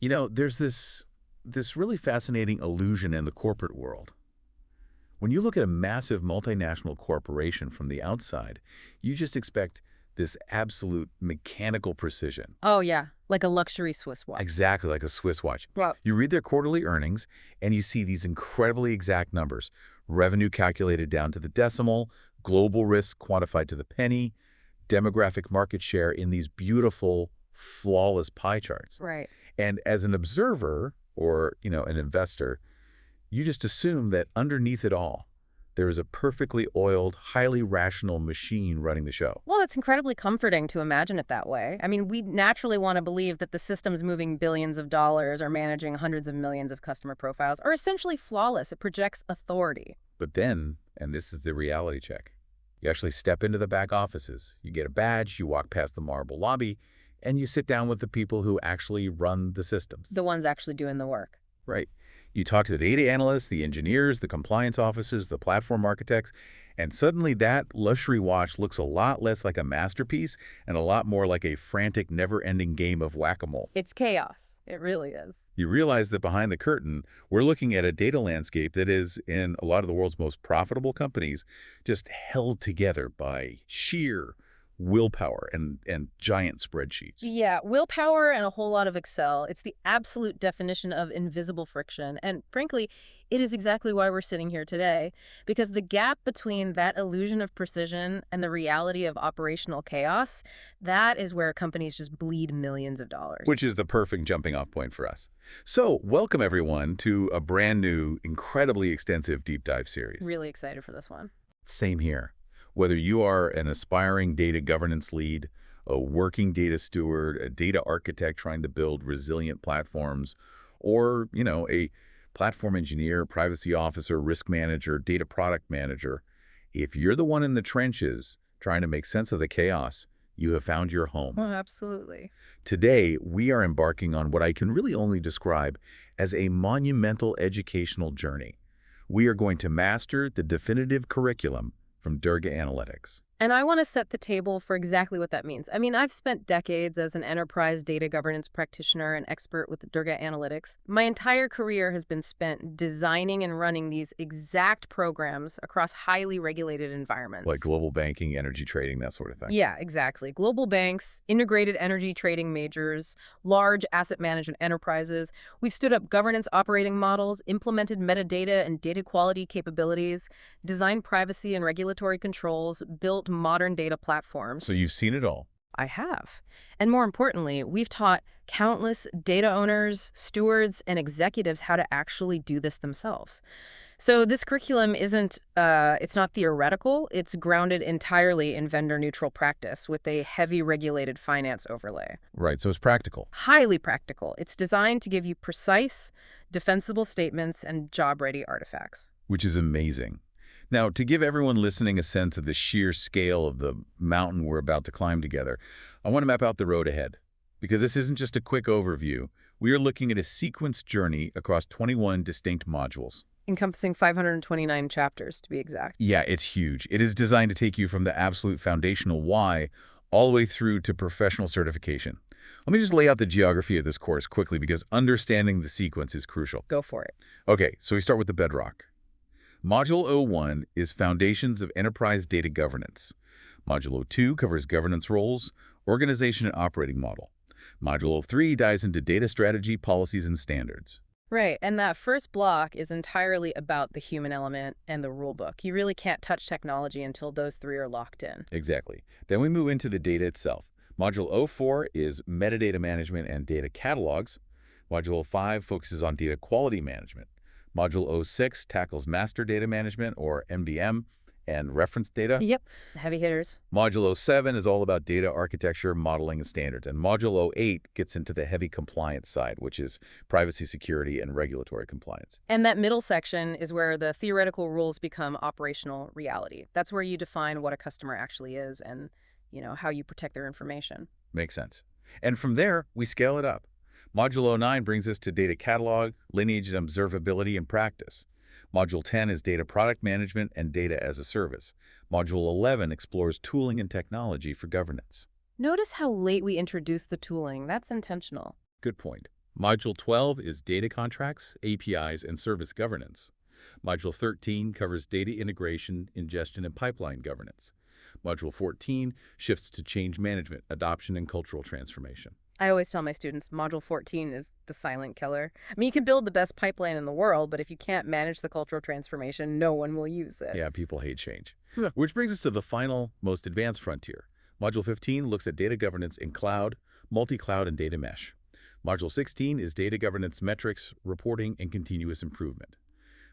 There's this really fascinating illusion in the corporate world. When you look at a massive multinational corporation from the outside, you just expect this absolute mechanical precision. Oh, yeah, like a luxury Swiss watch. Exactly like a Swiss watch. Well, You read their quarterly earnings, and you see these incredibly exact numbers. Revenue calculated down to the decimal, global risk quantified to the penny, demographic market share in these beautiful, flawless pie charts. right. And as an observer or, an investor, you just assume that underneath it all, there is a perfectly oiled, highly rational machine running the show. Well, it's incredibly comforting to imagine it that way. I mean, we naturally want to believe that the systems moving billions of dollars or managing hundreds of millions of customer profiles are essentially flawless. It projects authority. But then, and this is the reality check, you actually step into the back offices. You get a badge, you walk past the marble lobby, and you sit down with the people who actually run the systems. The ones actually doing the work. Right. You talk to the data analysts, the engineers, the compliance officers, the platform architects, and suddenly that luxury watch looks a lot less like a masterpiece and a lot more like a frantic, never-ending game of whack-a-mole. It's chaos. It really is. You realize that behind the curtain, we're looking at a data landscape that is, in a lot of the world's most profitable companies, just held together by sheer willpower and giant spreadsheets. Yeah, willpower and a whole lot of Excel. It's the absolute definition of invisible friction. And frankly, it is exactly why we're sitting here today, because the gap between that illusion of precision and the reality of operational chaos, that is where companies just bleed millions of dollars. Which is the perfect jumping off point for us. So welcome everyone to a brand new, incredibly extensive deep dive series. Really excited for this one. Same here. Whether you are an aspiring data governance lead, a working data steward, a data architect trying to build resilient platforms, or, a platform engineer, privacy officer, risk manager, data product manager, if you're the one in the trenches trying to make sense of the chaos, you have found your home. Oh, absolutely. Today, we are embarking on what I can really only describe as a monumental educational journey. We are going to master the definitive curriculum from Durga Analytics. And I want to set the table for exactly what that means. I mean, I've spent decades as an enterprise data governance practitioner and expert with Durga Analytics. My entire career has been spent designing and running these exact programs across highly regulated environments. Like global banking, energy trading, that sort of thing. Yeah, exactly. Global banks, integrated energy trading majors, large asset management enterprises. We've stood up governance operating models, implemented metadata and data quality capabilities, designed privacy and regulatory controls, built modern data platforms. So you've seen it all. I have. And more importantly, we've taught countless data owners, stewards, and executives how to actually do this themselves. So this curriculum isn't, it's not theoretical. It's grounded entirely in vendor-neutral practice with a heavy regulated finance overlay. Right, so it's practical. Highly practical. It's designed to give you precise, defensible statements and job-ready artifacts. Which is amazing. Now, to give everyone listening a sense of the sheer scale of the mountain we're about to climb together, I want to map out the road ahead. Because this isn't just a quick overview. We are looking at a sequenced journey across 21 distinct modules. Encompassing 529 chapters, to be exact. Yeah, it's huge. It is designed to take you from the absolute foundational why all the way through to professional certification. Let me just lay out the geography of this course quickly because understanding the sequence is crucial. Go for it. Okay, so we start with the bedrock. Module 01 is Foundations of Enterprise Data Governance. Module 02 covers governance roles, organization and operating model. Module 03 dives into data strategy, policies, and standards. Right, and that first block is entirely about the human element and the rulebook. You really can't touch technology until those three are locked in. Exactly. Then we move into the data itself. Module 04 is metadata management and data catalogs. Module 05 focuses on data quality management. Module 06 tackles master data management, or MDM, and reference data. Yep, heavy hitters. Module 07 is all about data architecture, modeling, and standards. And Module 08 gets into the heavy compliance side, which is privacy, security, and regulatory compliance. And that middle section is where the theoretical rules become operational reality. That's where you define what a customer actually is and, how you protect their information. Makes sense. And from there, we scale it up. Module 09 brings us to data catalog, lineage and observability in practice. Module 10 is data product management and data as a service. Module 11 explores tooling and technology for governance. Notice how late we introduced the tooling. That's intentional. Good point. Module 12 is data contracts, APIs, and service governance. Module 13 covers data integration, ingestion, and pipeline governance. Module 14 shifts to change management, adoption, and cultural transformation. I always tell my students Module 14 is the silent killer. I mean, you can build the best pipeline in the world, but if you can't manage the cultural transformation, no one will use it. Yeah, people hate change. Yeah. Which brings us to the final, most advanced frontier. Module 15 looks at data governance in cloud, multi-cloud, and data mesh. Module 16 is data governance metrics, reporting, and continuous improvement.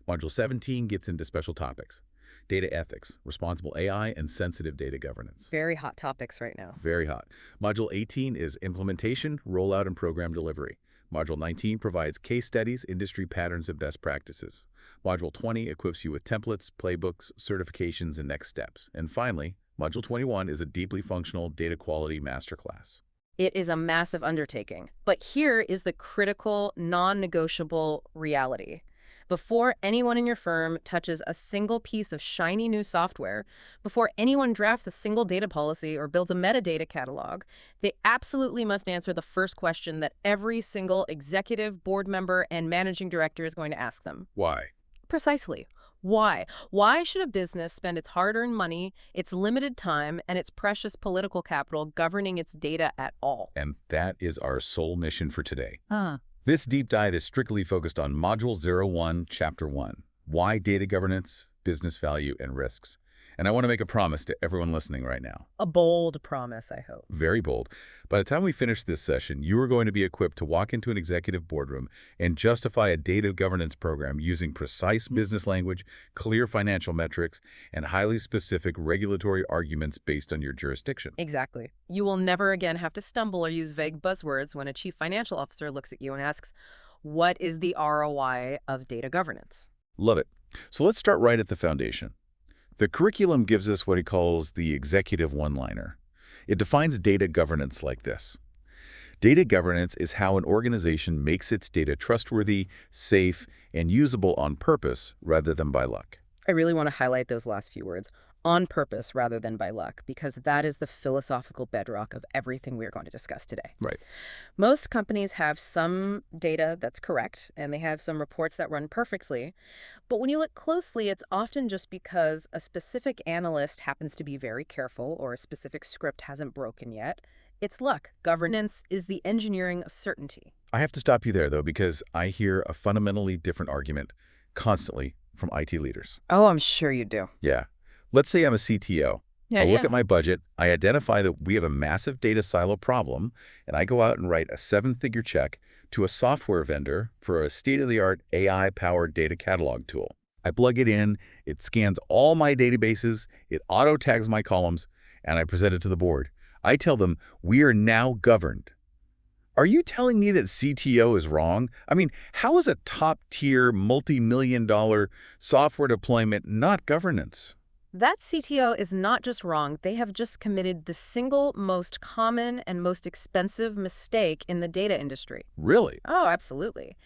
Module 17 gets into special topics: data ethics, responsible AI, and sensitive data governance. Very hot topics right now. Very hot. Module 18 is implementation, rollout, and program delivery. Module 19 provides case studies, industry patterns, and best practices. Module 20 equips you with templates, playbooks, certifications, and next steps. And finally, Module 21 is a deeply functional data quality masterclass. It is a massive undertaking. But here is the critical, non-negotiable reality. Before anyone in your firm touches a single piece of shiny new software, before anyone drafts a single data policy or builds a metadata catalog, they absolutely must answer the first question that every single executive, board member, and managing director is going to ask them. Why? Precisely. Why? Why should a business spend its hard-earned money, its limited time, and its precious political capital governing its data at all? And that is our sole mission for today. Ah. This deep dive is strictly focused on Module 01, Chapter 1, Why Data Governance, Business Value, and Risks. And I want to make a promise to everyone listening right now. A bold promise, I hope. Very bold. By the time we finish this session, you are going to be equipped to walk into an executive boardroom and justify a data governance program using precise business language, clear financial metrics, and highly specific regulatory arguments based on your jurisdiction. Exactly. You will never again have to stumble or use vague buzzwords when a chief financial officer looks at you and asks, what is the ROI of data governance? Love it. So let's start right at the foundation. The curriculum gives us what he calls the executive one-liner. It defines data governance like this. Data governance is how an organization makes its data trustworthy, safe, and usable on purpose rather than by luck. I really want to highlight those last few words, on purpose rather than by luck, because that is the philosophical bedrock of everything we're going to discuss today. Right. Most companies have some data that's correct, and they have some reports that run perfectly. But when you look closely, it's often just because a specific analyst happens to be very careful or a specific script hasn't broken yet. It's luck. Governance is the engineering of certainty. I have to stop you there, though, because I hear a fundamentally different argument constantly from IT leaders. Oh, I'm sure you do. Yeah. Let's say I'm a CTO. Yeah, I look at my budget, I identify that we have a massive data silo problem, and I go out and write a 7-figure check to a software vendor for a state-of-the-art AI-powered data catalog tool. I plug it in, it scans all my databases, it auto-tags my columns, and I present it to the board. I tell them, we are now governed. Are you telling me that CTO is wrong? I mean, how is a top-tier, multi-million-dollar software deployment not governance? That CTO is not just wrong, they have just committed the single most common and most expensive mistake in the data industry. Really? Oh, absolutely.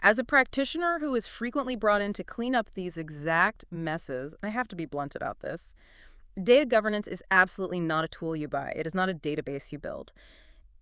As a practitioner who is frequently brought in to clean up these exact messes, I have to be blunt about this, data governance is absolutely not a tool you buy. It is not a database you build.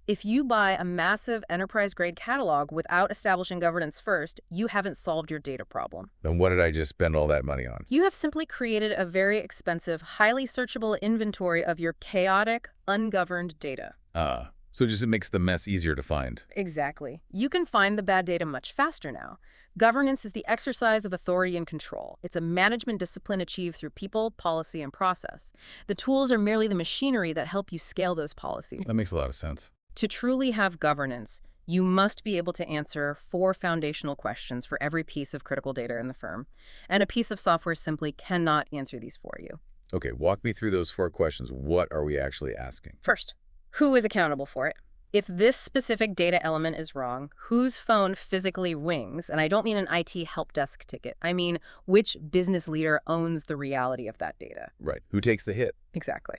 If you buy a massive enterprise-grade catalog without establishing governance first, you haven't solved your data problem. Then what did I just spend all that money on? You have simply created a very expensive, highly searchable inventory of your chaotic, ungoverned data. So just it makes the mess easier to find. Exactly. You can find the bad data much faster now. Governance is the exercise of authority and control. It's a management discipline achieved through people, policy, and process. The tools are merely the machinery that help you scale those policies. That makes a lot of sense. To truly have governance, you must be able to answer 4 foundational questions for every piece of critical data in the firm. And a piece of software simply cannot answer these for you. Okay, walk me through those 4 questions. What are we actually asking? First, who is accountable for it? If this specific data element is wrong, whose phone physically rings? And I don't mean an IT help desk ticket. I mean, which business leader owns the reality of that data? Right. Who takes the hit? Exactly.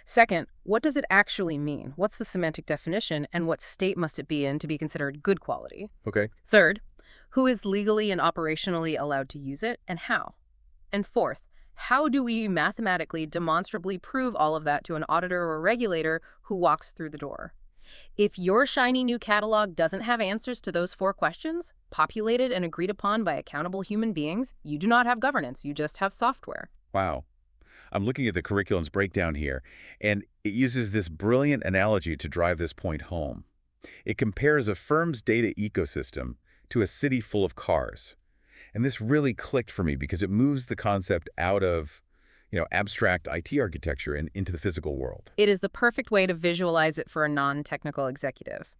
Second, what does it actually mean? What's the semantic definition, and what state must it be in to be considered good quality? Okay. Third, who is legally and operationally allowed to use it, and how? And fourth, how do we mathematically, demonstrably prove all of that to an auditor or regulator who walks through the door? If your shiny new catalog doesn't have answers to those 4 questions, populated and agreed upon by accountable human beings, you do not have governance, you just have software. Wow. I'm looking at the curriculum's breakdown here, and it uses this brilliant analogy to drive this point home. It compares a firm's data ecosystem to a city full of cars. And this really clicked for me because it moves the concept out of, abstract IT architecture and into the physical world. It is the perfect way to visualize it for a non-technical executive.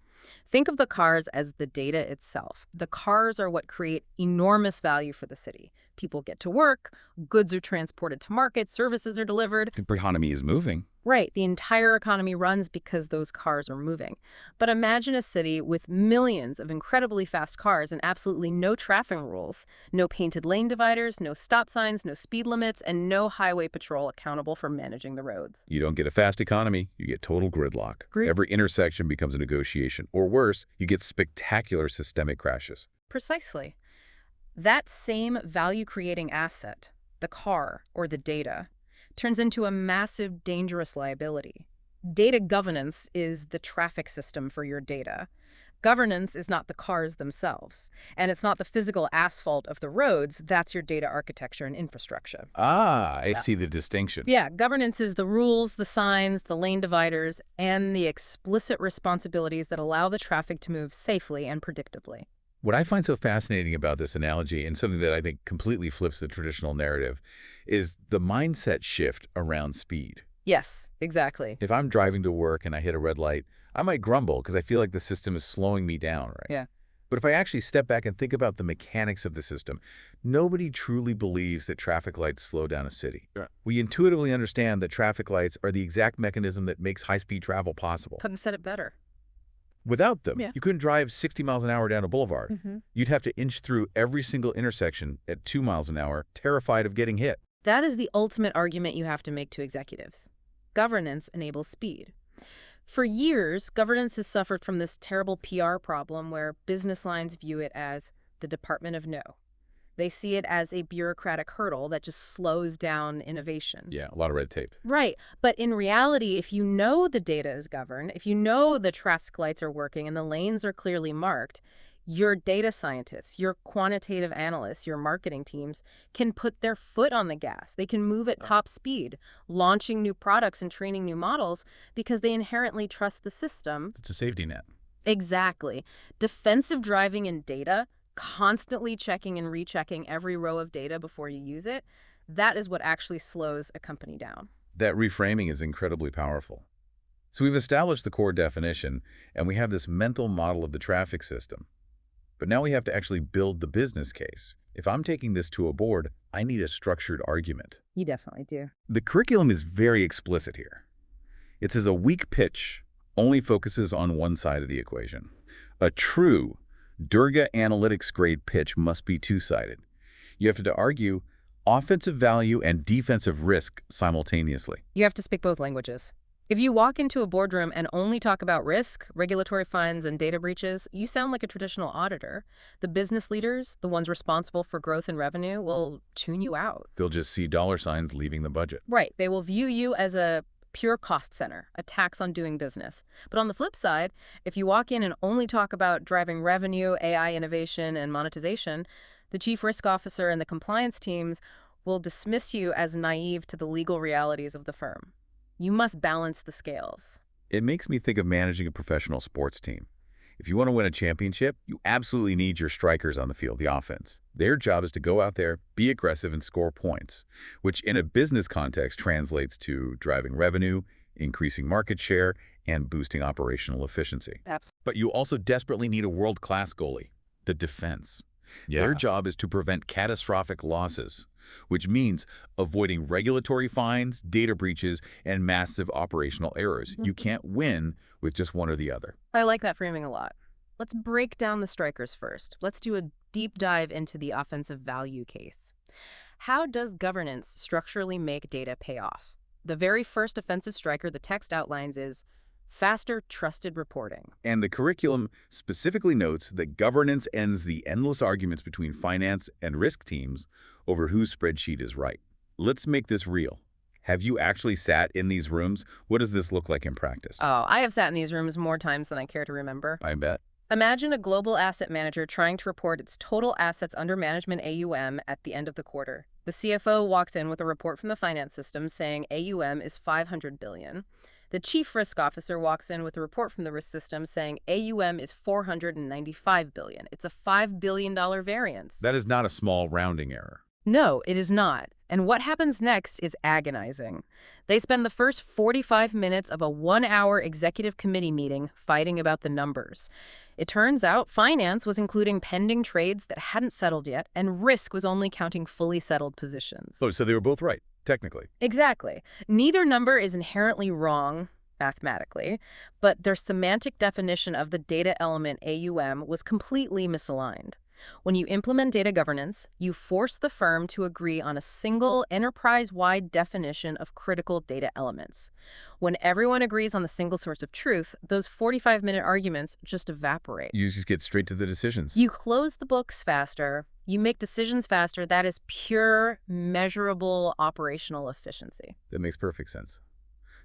Think of the cars as the data itself. The cars are what create enormous value for the city. People get to work, goods are transported to market, services are delivered. The economy is moving. Right, the entire economy runs because those cars are moving. But imagine a city with millions of incredibly fast cars and absolutely no traffic rules, no painted lane dividers, no stop signs, no speed limits, and no highway patrol accountable for managing the roads. You don't get a fast economy, you get total gridlock. Every intersection becomes a negotiation. Or worse, you get spectacular systemic crashes. Precisely. That same value-creating asset, the car or the data, turns into a massive, dangerous liability. Data governance is the traffic system for your data. Governance is not the cars themselves, and it's not the physical asphalt of the roads. That's your data architecture and infrastructure. Ah, I see the distinction. Yeah, governance is the rules, the signs, the lane dividers, and the explicit responsibilities that allow the traffic to move safely and predictably. What I find so fascinating about this analogy, and something that I think completely flips the traditional narrative, is the mindset shift around speed. Yes, exactly. If I'm driving to work and I hit a red light, I might grumble because I feel like the system is slowing me down, right? Yeah. But if I actually step back and think about the mechanics of the system, nobody truly believes that traffic lights slow down a city. Right. We intuitively understand that traffic lights are the exact mechanism that makes high-speed travel possible. Couldn't have said it better. Without them, Yeah. you couldn't drive 60 miles an hour down a boulevard. You'd have to inch through every single intersection at 2 miles an hour, terrified of getting hit. That is the ultimate argument you have to make to executives. Governance enables speed. For years, governance has suffered from this terrible PR problem where business lines view it as the Department of No. They see it as a bureaucratic hurdle that just slows down innovation. Yeah, a lot of red tape. Right. But in reality, if you know the data is governed, if you know the traffic lights are working and the lanes are clearly marked, your data scientists, your quantitative analysts, your marketing teams can put their foot on the gas. They can move at top speed, launching new products and training new models because they inherently trust the system. It's a safety net. Exactly. Defensive driving in data, constantly checking and rechecking every row of data before you use it, that is what actually slows a company down. That reframing is incredibly powerful. So we've established the core definition, and we have this mental model of the traffic system. But now we have to actually build the business case. If I'm taking this to a board, I need a structured argument. You definitely do. The curriculum is very explicit here. It says a weak pitch only focuses on one side of the equation. A true Durga analytics grade pitch must be two-sided. You have to argue offensive value and defensive risk simultaneously. You have to speak both languages. If you walk into a boardroom and only talk about risk, regulatory fines, and data breaches, you sound like a traditional auditor. The business leaders, the ones responsible for growth and revenue, will tune you out. They'll just see dollar signs leaving the budget. Right. They will view you as a pure cost center, a tax on doing business. But on the flip side, if you walk in and only talk about driving revenue, AI innovation, and monetization, the chief risk officer and the compliance teams will dismiss you as naive to the legal realities of the firm. You must balance the scales. It makes me think of managing a professional sports team. If you want to win a championship, you absolutely need your strikers on the field, the offense. Their job is to go out there, be aggressive, and score points, which in a business context translates to driving revenue, increasing market share, and boosting operational efficiency. Absolutely. But you also desperately need a world-class goalie, the defense. Their job is to prevent catastrophic losses, which means avoiding regulatory fines, data breaches, and massive operational errors. You can't win with just one or the other. I like that framing a lot. Let's break down the strikers first. Let's do a deep dive into the offensive value case. How does governance structurally make data pay off? The very first offensive striker the text outlines is faster, trusted reporting. And the curriculum specifically notes that governance ends the endless arguments between finance and risk teams over whose spreadsheet is right. Let's make this real. Have you actually sat in these rooms? What does this look like in practice? Oh, I have sat in these rooms more times than I care to remember. I bet. Imagine a global asset manager trying to report its total assets under management AUM at the end of the quarter. The CFO walks in with a report from the finance system saying AUM is 500 billion. The chief risk officer walks in with a report from the risk system saying AUM is 495 billion. It's a $5 billion variance. That is not a small rounding error. No, it is not. And what happens next is agonizing. They spend the first 45 minutes of a 1-hour executive committee meeting fighting about the numbers. It turns out finance was including pending trades that hadn't settled yet, and risk was only counting fully settled positions. Oh, so they were both right, technically. Exactly. Neither number is inherently wrong mathematically, but their semantic definition of the data element AUM was completely misaligned. When you implement data governance, you force the firm to agree on a single enterprise-wide definition of critical data elements. When everyone agrees on the single source of truth, those 45-minute arguments just evaporate. You just get straight to the decisions. You close the books faster, you make decisions faster. That is pure, measurable operational efficiency. That makes perfect sense.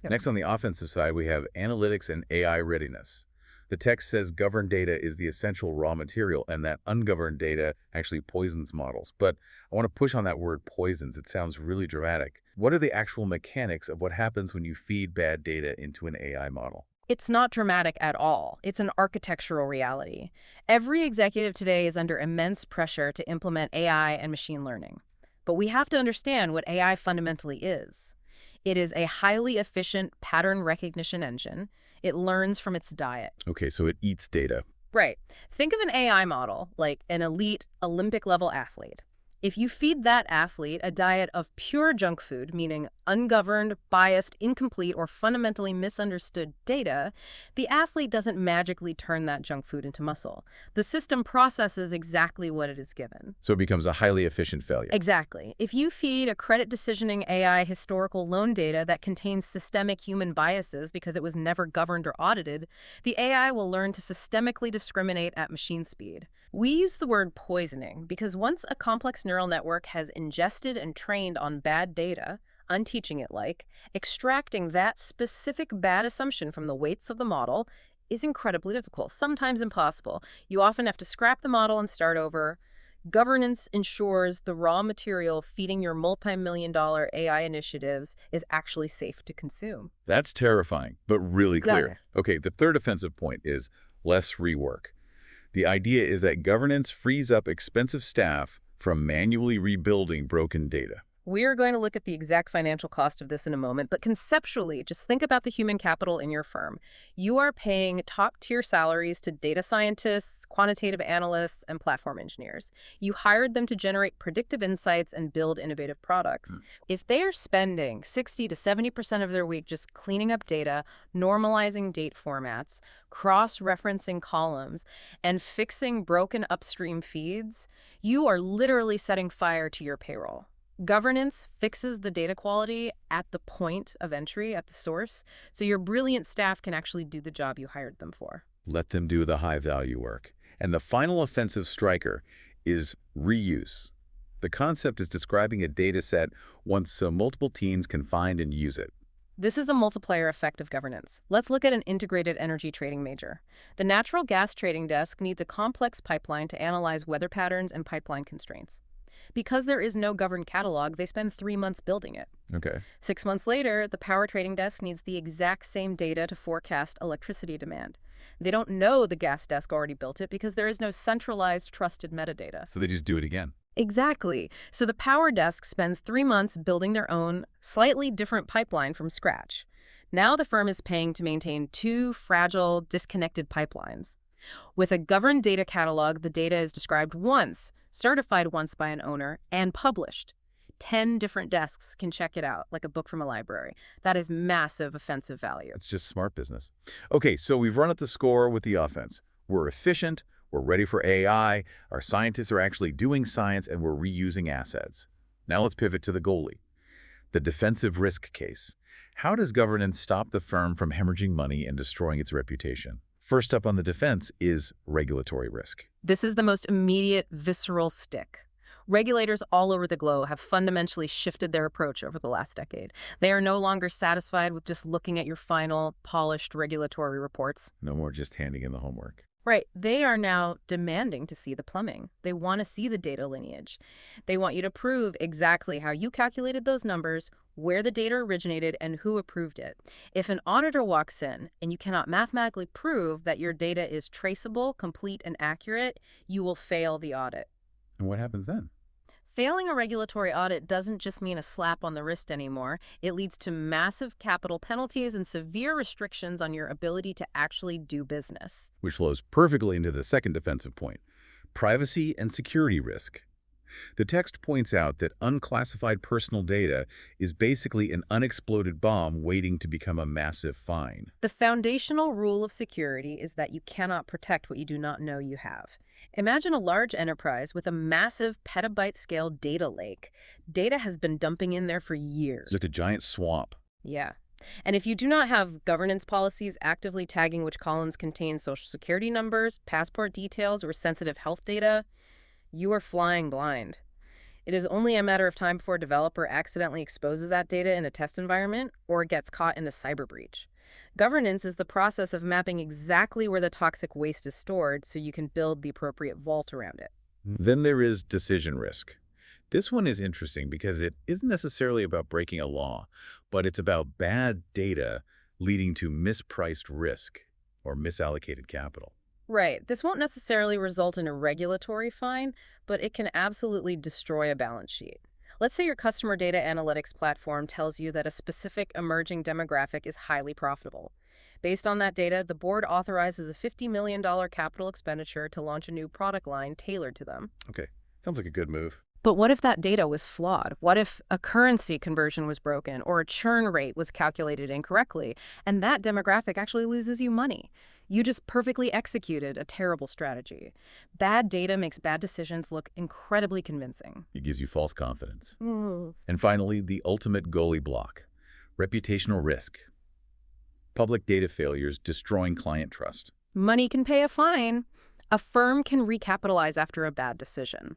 Yep. Next, on the offensive side, we have analytics and AI readiness. The text says governed data is the essential raw material and that ungoverned data actually poisons models. But I want to push on that word poisons. It sounds really dramatic. What are the actual mechanics of what happens when you feed bad data into an AI model? It's not dramatic at all. It's an architectural reality. Every executive today is under immense pressure to implement AI and machine learning. But we have to understand what AI fundamentally is. It is a highly efficient pattern recognition engine. It learns from its diet. Okay, so it eats data. Right. Think of an AI model like an elite Olympic-level athlete. If you feed that athlete a diet of pure junk food, meaning ungoverned, biased, incomplete, or fundamentally misunderstood data, the athlete doesn't magically turn that junk food into muscle. The system processes exactly what it is given. So it becomes a highly efficient failure. Exactly. If you feed a credit decisioning AI historical loan data that contains systemic human biases because it was never governed or audited, the AI will learn to systemically discriminate at machine speed. We use the word poisoning because once a complex neural network has ingested and trained on bad data, unteaching it like, extracting that specific bad assumption from the weights of the model is incredibly difficult, sometimes impossible. You often have to scrap the model and start over. Governance ensures the raw material feeding your multi-million-dollar AI initiatives is actually safe to consume. That's terrifying, but really Got clear. Okay, the third offensive point is less rework. The idea is that governance frees up expensive staff from manually rebuilding broken data. We are going to look at the exact financial cost of this in a moment, but conceptually, just think about the human capital in your firm. You are paying top-tier salaries to data scientists, quantitative analysts, and platform engineers. You hired them to generate predictive insights and build innovative products. If they are spending 60 to 70% of their week just cleaning up data, normalizing date formats, cross-referencing columns, and fixing broken upstream feeds, you are literally setting fire to your payroll. Governance fixes the data quality at the point of entry, at the source, so your brilliant staff can actually do the job you hired them for. Let them do the high-value work. And the final offensive striker is reuse. The concept is describing a data set once multiple teams can find and use it. This is the multiplier effect of governance. Let's look at an integrated energy trading major. The natural gas trading desk needs a complex pipeline to analyze weather patterns and pipeline constraints. Because there is no governed catalog, they spend 3 months building it. Okay. 6 months later, the power trading desk needs the exact same data to forecast electricity demand. They don't know the gas desk already built it because there is no centralized, trusted metadata. So they just do it again. Exactly. So the power desk spends 3 months building their own, slightly different pipeline from scratch. Now the firm is paying to maintain 2 fragile, disconnected pipelines. With a governed data catalog, the data is described once, certified once by an owner, and published. 10 different desks can check it out, like a book from a library. That is massive offensive value. It's just smart business. Okay, so we've run up the score with the offense. We're efficient, we're ready for AI, our scientists are actually doing science, and we're reusing assets. Now let's pivot to the goalie. The defensive risk case. How does governance stop the firm from hemorrhaging money and destroying its reputation? First up on the defense is regulatory risk. This is the most immediate, visceral stick. Regulators all over the globe have fundamentally shifted their approach over the last decade. They are no longer satisfied with just looking at your final, polished regulatory reports. No more just handing in the homework. Right. They are now demanding to see the plumbing. They want to see the data lineage. They want you to prove exactly how you calculated those numbers, where the data originated, and who approved it. If an auditor walks in and you cannot mathematically prove that your data is traceable, complete, and accurate, you will fail the audit. And what happens then? Failing a regulatory audit doesn't just mean a slap on the wrist anymore. It leads to massive capital penalties and severe restrictions on your ability to actually do business. Which flows perfectly into the second defensive point, privacy and security risk. The text points out that unclassified personal data is basically an unexploded bomb waiting to become a massive fine. The foundational rule of security is that you cannot protect what you do not know you have. Imagine a large enterprise with a massive petabyte-scale data lake. Data has been dumping in there for years. It's like a giant swamp. Yeah. And if you do not have governance policies actively tagging which columns contain social security numbers, passport details, or sensitive health data, you are flying blind. It is only a matter of time before a developer accidentally exposes that data in a test environment or gets caught in a cyber breach. Governance is the process of mapping exactly where the toxic waste is stored so you can build the appropriate vault around it. Then there is decision risk. This one is interesting because it isn't necessarily about breaking a law, but it's about bad data leading to mispriced risk or misallocated capital. Right. This won't necessarily result in a regulatory fine, but it can absolutely destroy a balance sheet. Let's say your customer data analytics platform tells you that a specific emerging demographic is highly profitable. Based on that data, the board authorizes a $50 million capital expenditure to launch a new product line tailored to them. Okay, sounds like a good move. But what if that data was flawed? What if a currency conversion was broken or a churn rate was calculated incorrectly, and that demographic actually loses you money? You just perfectly executed a terrible strategy. Bad data makes bad decisions look incredibly convincing. It gives you false confidence. Mm. And finally, the ultimate goalie block, reputational risk. Public data failures destroying client trust. Money can pay a fine. A firm can recapitalize after a bad decision.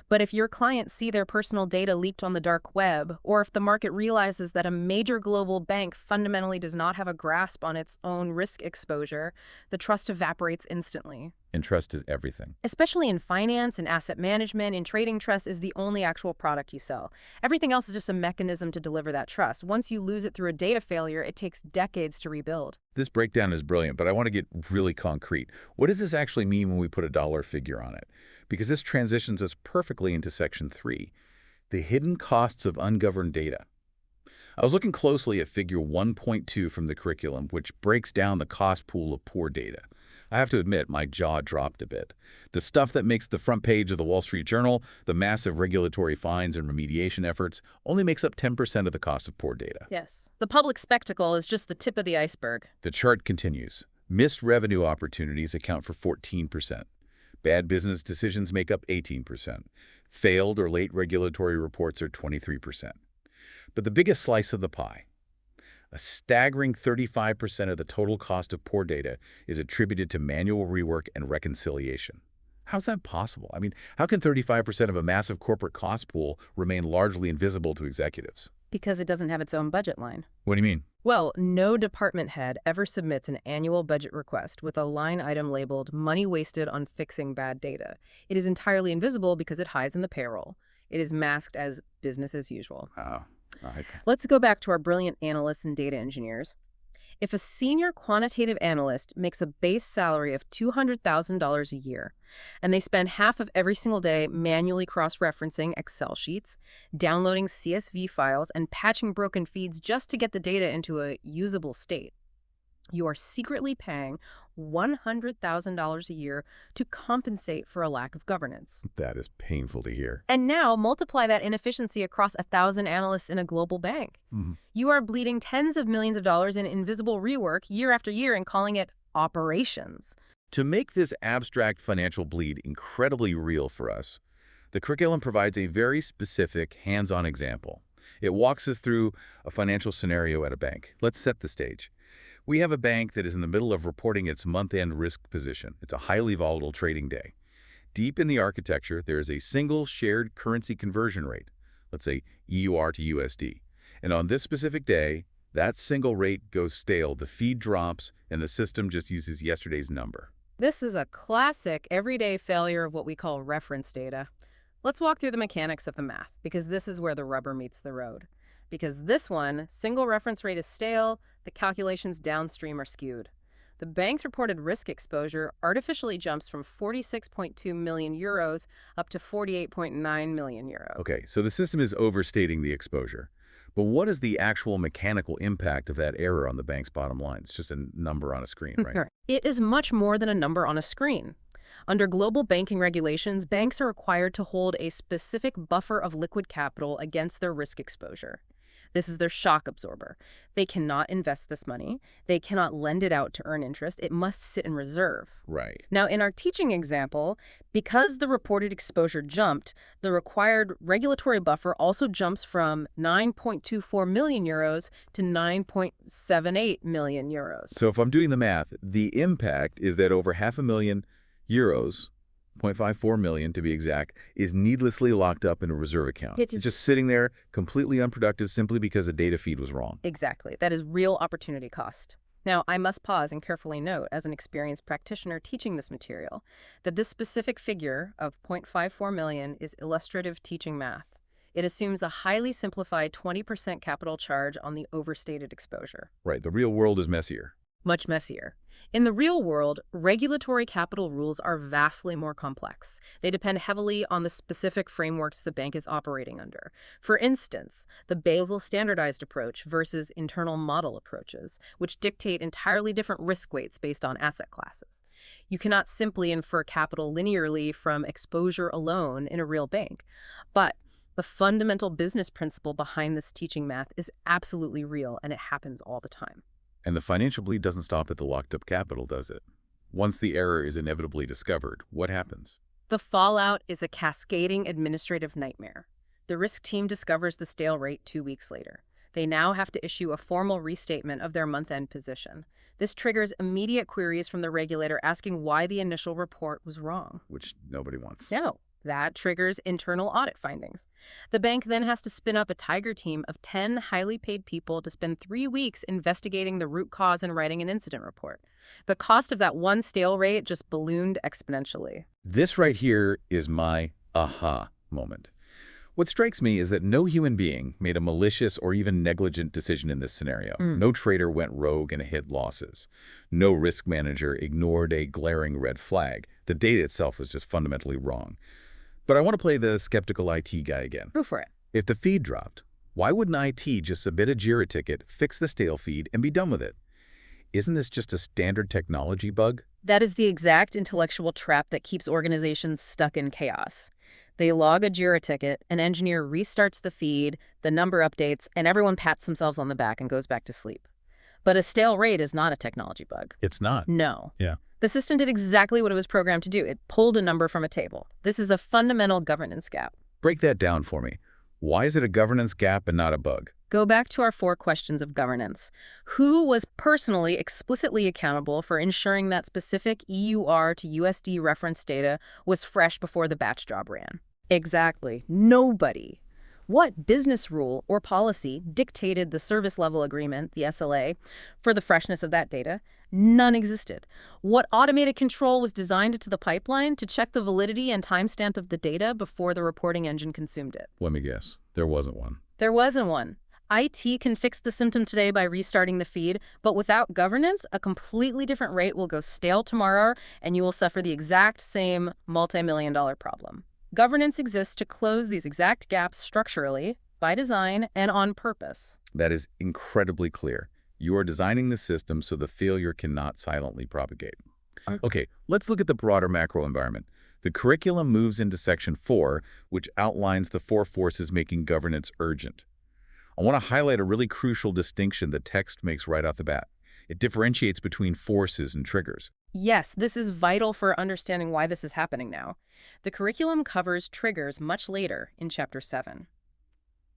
But if your clients see their personal data leaked on the dark web, or if the market realizes that a major global bank fundamentally does not have a grasp on its own risk exposure, the trust evaporates instantly. And trust is everything. Especially in finance and asset management, in trading, trust is the only actual product you sell. Everything else is just a mechanism to deliver that trust. Once you lose it through a data failure, it takes decades to rebuild. This breakdown is brilliant, but I want to get really concrete. What does this actually mean when we put a dollar figure on it? Because this transitions us perfectly into Section 3, the hidden costs of ungoverned data. I was looking closely at Figure 1.2 from the curriculum, which breaks down the cost pool of poor data. I have to admit, my jaw dropped a bit. The stuff that makes the front page of the Wall Street Journal, the massive regulatory fines and remediation efforts, only makes up 10% of the cost of poor data. Yes. The public spectacle is just the tip of the iceberg. The chart continues. Missed revenue opportunities account for 14%. Bad business decisions make up 18%. Failed or late regulatory reports are 23%. But the biggest slice of the pie, a staggering 35% of the total cost of poor data is attributed to manual rework and reconciliation. How's that possible? I mean, how can 35% of a massive corporate cost pool remain largely invisible to executives? Because it doesn't have its own budget line. What do you mean? Well, no department head ever submits an annual budget request with a line item labeled money wasted on fixing bad data. It is entirely invisible because it hides in the payroll. It is masked as business as usual. Oh, I see. Let's go back to our brilliant analysts and data engineers. If a senior quantitative analyst makes a base salary of $200,000 a year, and they spend half of every single day manually cross-referencing Excel sheets, downloading CSV files, and patching broken feeds just to get the data into a usable state, you are secretly paying $100,000 a year to compensate for a lack of governance. That is painful to hear. And now multiply that inefficiency across 1,000 analysts in a global bank. You are bleeding tens of millions of dollars in invisible rework year after year and calling it operations. To make this abstract financial bleed incredibly real for us, the curriculum provides a very specific, hands-on example. It walks us through a financial scenario at a bank. Let's set the stage. We have a bank that is in the middle of reporting its month-end risk position. It's a highly volatile trading day. Deep in the architecture, there is a single shared currency conversion rate, let's say EUR to USD. And on this specific day, that single rate goes stale, the feed drops, and the system just uses yesterday's number. This is a classic everyday failure of what we call reference data. Let's walk through the mechanics of the math, because this is where the rubber meets the road. Because this one, single reference rate is stale, the calculations downstream are skewed. The bank's reported risk exposure artificially jumps from 46.2 million euros up to 48.9 million euros. Okay, so the system is overstating the exposure. But what is the actual mechanical impact of that error on the bank's bottom line? It's just a number on a screen, right? Sure. It is much more than a number on a screen. Under global banking regulations, banks are required to hold a specific buffer of liquid capital against their risk exposure. This is their shock absorber. They cannot invest this money. They cannot lend it out to earn interest. It must sit in reserve. Right. Now, in our teaching example, because the reported exposure jumped, the required regulatory buffer also jumps from 9.24 million euros to 9.78 million euros. So if I'm doing the math, the impact is that over €500,000, 0.54 million to be exact, is needlessly locked up in a reserve account. It's just sitting there, completely unproductive, simply because a data feed was wrong. Exactly. That is real opportunity cost. Now, I must pause and carefully note, as an experienced practitioner teaching this material, that this specific figure of 0.54 million is illustrative teaching math. It assumes a highly simplified 20% capital charge on the overstated exposure. Right. The real world is messier. Much messier. In the real world, regulatory capital rules are vastly more complex. They depend heavily on the specific frameworks the bank is operating under. For instance, the Basel standardized approach versus internal model approaches, which dictate entirely different risk weights based on asset classes. You cannot simply infer capital linearly from exposure alone in a real bank. But the fundamental business principle behind this teaching math is absolutely real, and it happens all the time. And the financial bleed doesn't stop at the locked-up capital, does it? Once the error is inevitably discovered, what happens? The fallout is a cascading administrative nightmare. The risk team discovers the stale rate 2 weeks later. They now have to issue a formal restatement of their month-end position. This triggers immediate queries from the regulator asking why the initial report was wrong. Which nobody wants. No. That triggers internal audit findings. The bank then has to spin up a tiger team of 10 highly paid people to spend 3 weeks investigating the root cause and writing an incident report. The cost of that one stale rate just ballooned exponentially. This right here is my aha moment. What strikes me is that no human being made a malicious or even negligent decision in this scenario. No trader went rogue and hid losses. No risk manager ignored a glaring red flag. The data itself was just fundamentally wrong. But I want to play the skeptical IT guy again. Go for it. If the feed dropped, why wouldn't IT just submit a JIRA ticket, fix the stale feed, and be done with it? Isn't this just a standard technology bug? That is the exact intellectual trap that keeps organizations stuck in chaos. They log a JIRA ticket, an engineer restarts the feed, the number updates, and everyone pats themselves on the back and goes back to sleep. But a stale rate is not a technology bug. It's not. No. Yeah. The system did exactly what it was programmed to do. It pulled a number from a table. This is a fundamental governance gap. Break that down for me. Why is it a governance gap and not a bug? Go back to our 4 questions of governance. Who was personally, explicitly accountable for ensuring that specific EUR to USD reference data was fresh before the batch job ran? Exactly. Nobody. What business rule or policy dictated the service level agreement, the SLA, for the freshness of that data? None existed. What automated control was designed into the pipeline to check the validity and timestamp of the data before the reporting engine consumed it? Let me guess. There wasn't one. There wasn't one. IT can fix the symptom today by restarting the feed, but without governance, a completely different rate will go stale tomorrow, and you will suffer the exact same multi-million-dollar problem. Governance exists to close these exact gaps structurally, by design, and on purpose. That is incredibly clear. You are designing the system so the failure cannot silently propagate. Okay, let's look at the broader macro environment. The curriculum moves into Section 4, which outlines the 4 forces making governance urgent. I want to highlight a really crucial distinction the text makes right off the bat. It differentiates between forces and triggers. Yes, this is vital for understanding why this is happening now. The curriculum covers triggers much later in Chapter 7.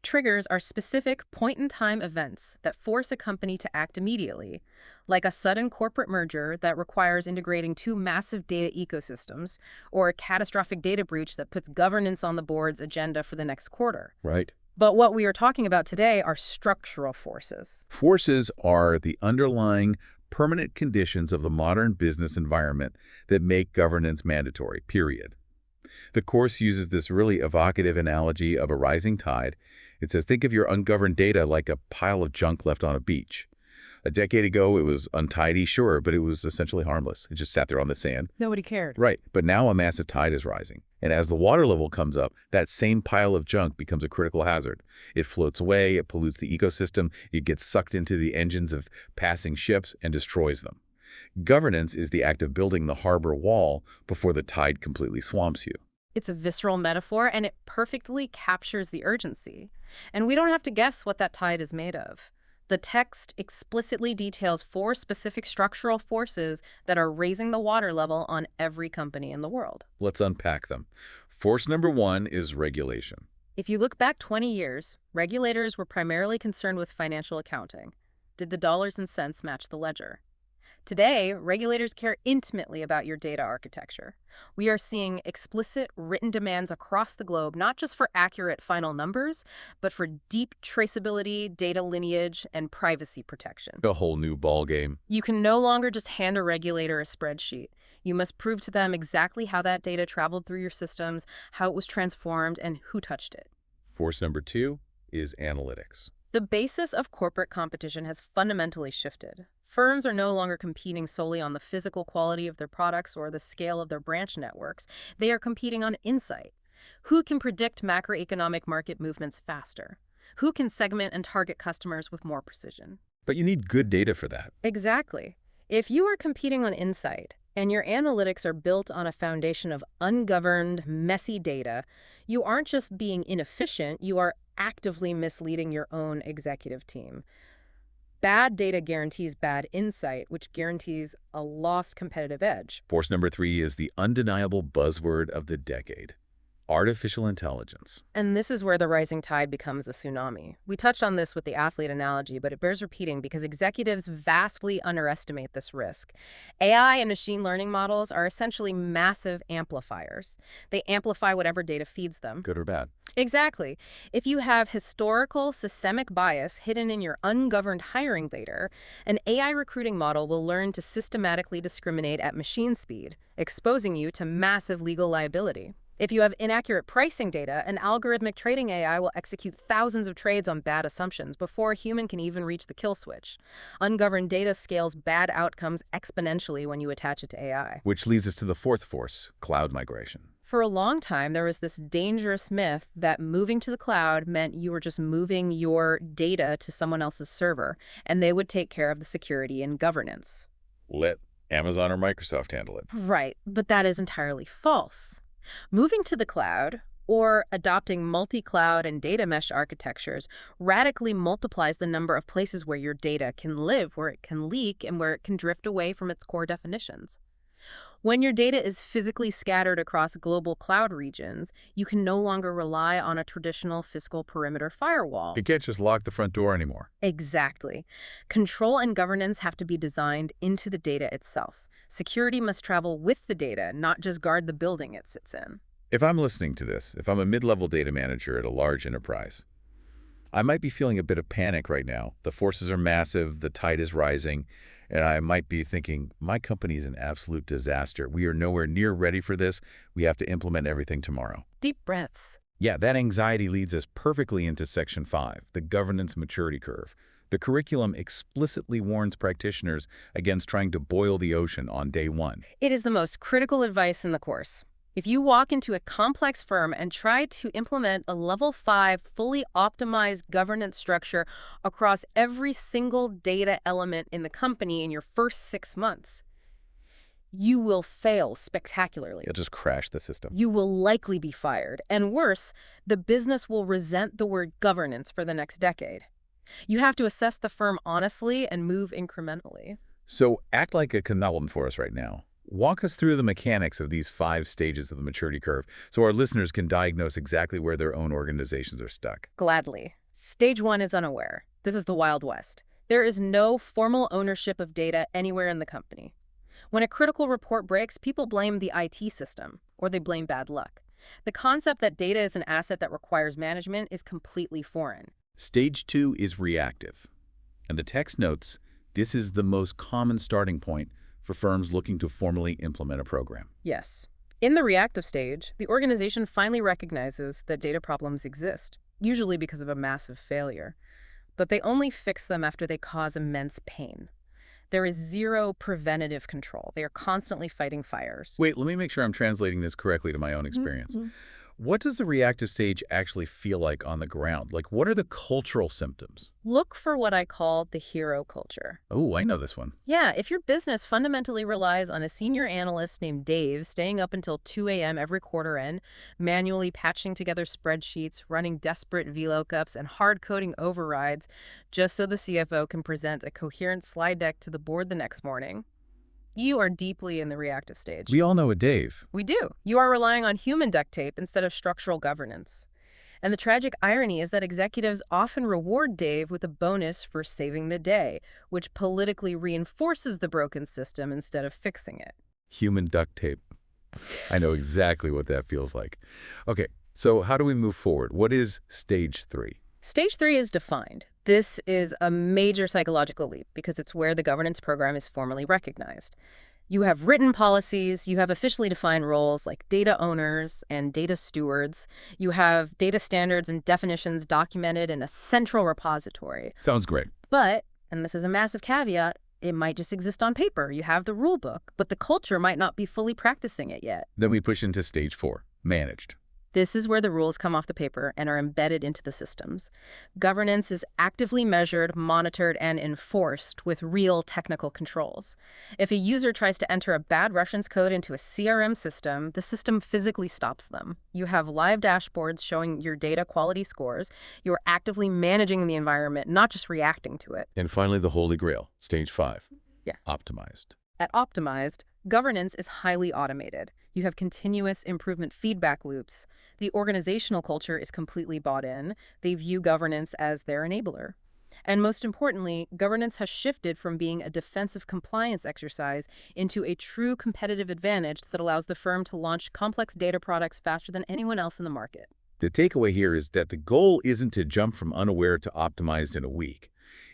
Triggers are specific point-in-time events that force a company to act immediately, like a sudden corporate merger that requires integrating two massive data ecosystems, or a catastrophic data breach that puts governance on the board's agenda for the next quarter. Right. But what we are talking about today are structural forces. Forces are the underlying permanent conditions of the modern business environment that make governance mandatory, period. The course uses this really evocative analogy of a rising tide. It says, think of your ungoverned data like a pile of junk left on a beach. A decade ago, it was untidy, sure, but it was essentially harmless. It just sat there on the sand. Nobody cared. Right, but now a massive tide is rising. And as the water level comes up, that same pile of junk becomes a critical hazard. It floats away, it pollutes the ecosystem, it gets sucked into the engines of passing ships and destroys them. Governance is the act of building the harbor wall before the tide completely swamps you. It's a visceral metaphor, and it perfectly captures the urgency. And we don't have to guess what that tide is made of. The text explicitly details 4 specific structural forces that are raising the water level on every company in the world. Let's unpack them. Force number 1 is regulation. If you look back 20 years, regulators were primarily concerned with financial accounting. Did the dollars and cents match the ledger? Today, regulators care intimately about your data architecture. We are seeing explicit written demands across the globe, not just for accurate final numbers, but for deep traceability, data lineage, and privacy protection. A whole new ballgame. You can no longer just hand a regulator a spreadsheet. You must prove to them exactly how that data traveled through your systems, how it was transformed, and who touched it. Force number 2 is analytics. The basis of corporate competition has fundamentally shifted. Firms are no longer competing solely on the physical quality of their products or the scale of their branch networks. They are competing on insight. Who can predict macroeconomic market movements faster? Who can segment and target customers with more precision? But you need good data for that. Exactly. If you are competing on insight, and your analytics are built on a foundation of ungoverned, messy data, you aren't just being inefficient, you are actively misleading your own executive team. Bad data guarantees bad insight, which guarantees a lost competitive edge. Force number 3 is the undeniable buzzword of the decade: artificial intelligence. And this is where the rising tide becomes a tsunami. We touched on this with the athlete analogy, but it bears repeating because executives vastly underestimate this risk. AI and machine learning models are essentially massive amplifiers. They amplify whatever data feeds them. Good or bad? Exactly. If you have historical systemic bias hidden in your ungoverned hiring data, an AI recruiting model will learn to systematically discriminate at machine speed, exposing you to massive legal liability. If you have inaccurate pricing data, an algorithmic trading AI will execute thousands of trades on bad assumptions before a human can even reach the kill switch. Ungoverned data scales bad outcomes exponentially when you attach it to AI. Which leads us to the 4th force: cloud migration. For a long time, there was this dangerous myth that moving to the cloud meant you were just moving your data to someone else's server, and they would take care of the security and governance. Let Amazon or Microsoft handle it. Right, but that is entirely false. Moving to the cloud, or adopting multi-cloud and data mesh architectures, radically multiplies the number of places where your data can live, where it can leak, and where it can drift away from its core definitions. When your data is physically scattered across global cloud regions, you can no longer rely on a traditional physical perimeter firewall. You can't just lock the front door anymore. Exactly. Control and governance have to be designed into the data itself. Security must travel with the data, not just guard the building it sits in. If I'm listening to this, if I'm a mid-level data manager at a large enterprise, I might be feeling a bit of panic right now. The forces are massive, the tide is rising, and I might be thinking, my company is an absolute disaster. We are nowhere near ready for this. We have to implement everything tomorrow. Deep breaths. Yeah, that anxiety leads us perfectly into Section 5, the governance maturity curve. The curriculum explicitly warns practitioners against trying to boil the ocean on day 1. It is the most critical advice in the course. If you walk into a complex firm and try to implement a level 5 fully optimized governance structure across every single data element in the company in your first 6 months, you will fail spectacularly. You'll just crash the system. You will likely be fired. And worse, the business will resent the word governance for the next decade. You have to assess the firm honestly and move incrementally. So act like a consultant for us right now. Walk us through the mechanics of these 5 stages of the maturity curve so our listeners can diagnose exactly where their own organizations are stuck. Gladly. Stage 1 is unaware. This is the Wild West. There is no formal ownership of data anywhere in the company. When a critical report breaks, people blame the IT system, or they blame bad luck. The concept that data is an asset that requires management is completely foreign. Stage 2 is reactive. And the text notes, this is the most common starting point for firms looking to formally implement a program. Yes. In the reactive stage, the organization finally recognizes that data problems exist, usually because of a massive failure. But they only fix them after they cause immense pain. There is zero preventative control. They are constantly fighting fires. Wait, let me make sure I'm translating this correctly to my own experience. What does the reactive stage actually feel like on the ground? Like, what are the cultural symptoms? Look for what I call the hero culture. Oh, I know this one. Yeah, if your business fundamentally relies on a senior analyst named Dave staying up until 2 a.m. every quarter end, manually patching together spreadsheets, running desperate VLOOKUPs, and hard-coding overrides just so the CFO can present a coherent slide deck to the board the next morning, you are deeply in the reactive stage. We all know a Dave. We do. You are relying on human duct tape instead of structural governance. And the tragic irony is that executives often reward Dave with a bonus for saving the day, which politically reinforces the broken system instead of fixing it. Human duct tape. I know exactly what that feels like. Okay, so how do we move forward? What is stage 3? Stage 3 is defined. This is a major psychological leap because it's where the governance program is formally recognized. You have written policies, you have officially defined roles like data owners and data stewards, you have data standards and definitions documented in a central repository. Sounds great. But, and this is a massive caveat, it might just exist on paper. You have the rule book, but the culture might not be fully practicing it yet. Then we push into stage 4, managed. This is where the rules come off the paper and are embedded into the systems. Governance is actively measured, monitored, and enforced with real technical controls. If a user tries to enter a bad reference code into a CRM system, the system physically stops them. You have live dashboards showing your data quality scores. You're actively managing the environment, not just reacting to it. And finally, the holy grail, stage 5. Yeah. Optimized. At Optimized, governance is highly automated. You have continuous improvement feedback loops. The organizational culture is completely bought in. They view governance as their enabler. And most importantly, governance has shifted from being a defensive compliance exercise into a true competitive advantage that allows the firm to launch complex data products faster than anyone else in the market. The takeaway here is that the goal isn't to jump from unaware to optimized in a week.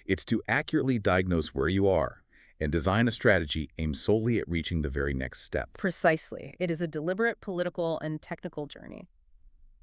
It's to accurately diagnose where you are and design a strategy aimed solely at reaching the very next step. Precisely. It is a deliberate political and technical journey.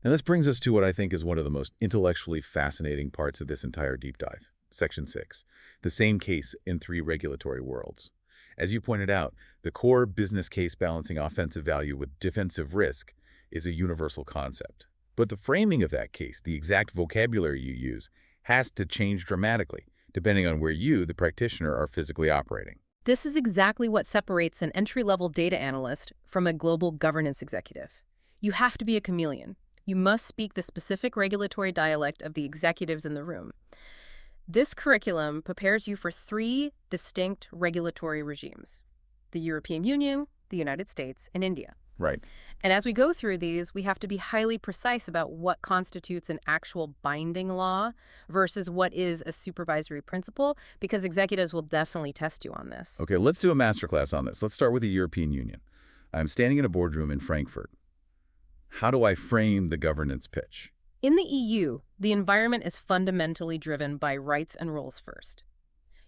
And this brings us to what I think is one of the most intellectually fascinating parts of this entire deep dive, Section 6, the same case in 3 regulatory worlds. As you pointed out, the core business case balancing offensive value with defensive risk is a universal concept. But the framing of that case, the exact vocabulary you use, has to change dramatically, depending on where you, the practitioner, are physically operating. This is exactly what separates an entry-level data analyst from a global governance executive. You have to be a chameleon. You must speak the specific regulatory dialect of the executives in the room. This curriculum prepares you for 3 distinct regulatory regimes: the European Union, the United States, and India. Right. And as we go through these, we have to be highly precise about what constitutes an actual binding law versus what is a supervisory principle, because executives will definitely test you on this. Okay, let's do a masterclass on this. Let's start with the European Union. I'm standing in a boardroom in Frankfurt. How do I frame the governance pitch? In the EU, the environment is fundamentally driven by rights and rules first.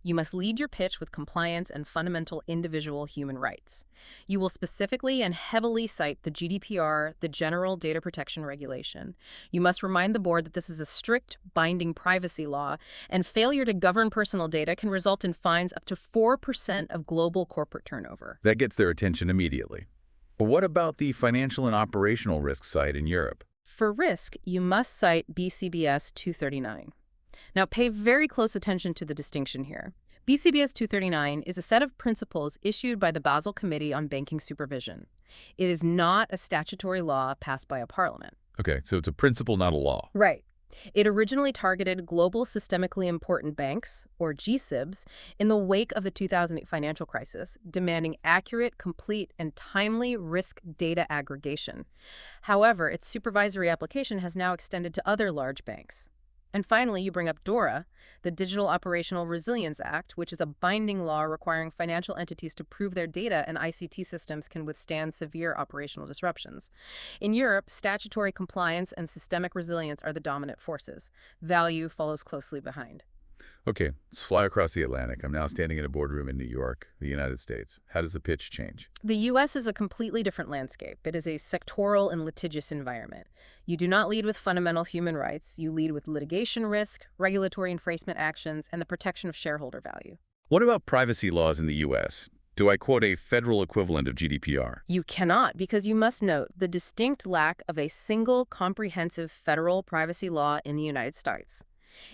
You must lead your pitch with compliance and fundamental individual human rights. You will specifically and heavily cite the GDPR, the General Data Protection Regulation. You must remind the board that this is a strict, binding privacy law, and failure to govern personal data can result in fines up to 4% of global corporate turnover. That gets their attention immediately. But what about the financial and operational risk side in Europe? For risk, you must cite BCBS 239. Now, pay very close attention to the distinction here. BCBS 239 is a set of principles issued by the Basel Committee on Banking Supervision. It is not a statutory law passed by a parliament. Okay, so it's a principle, not a law. Right. It originally targeted global systemically important banks, or GSIBs, in the wake of the 2008 financial crisis, demanding accurate, complete, and timely risk data aggregation. However, its supervisory application has now extended to other large banks. And finally, you bring up DORA, the Digital Operational Resilience Act, which is a binding law requiring financial entities to prove their data and ICT systems can withstand severe operational disruptions. In Europe, statutory compliance and systemic resilience are the dominant forces. Value follows closely behind. Okay, let's fly across the Atlantic. I'm now standing in a boardroom in New York, the United States. How does the pitch change? The U.S. is a completely different landscape. It is a sectoral and litigious environment. You do not lead with fundamental human rights. You lead with litigation risk, regulatory enforcement actions, and the protection of shareholder value. What about privacy laws in the U.S.? Do I quote a federal equivalent of GDPR? You cannot, because you must note the distinct lack of a single comprehensive federal privacy law in the United States.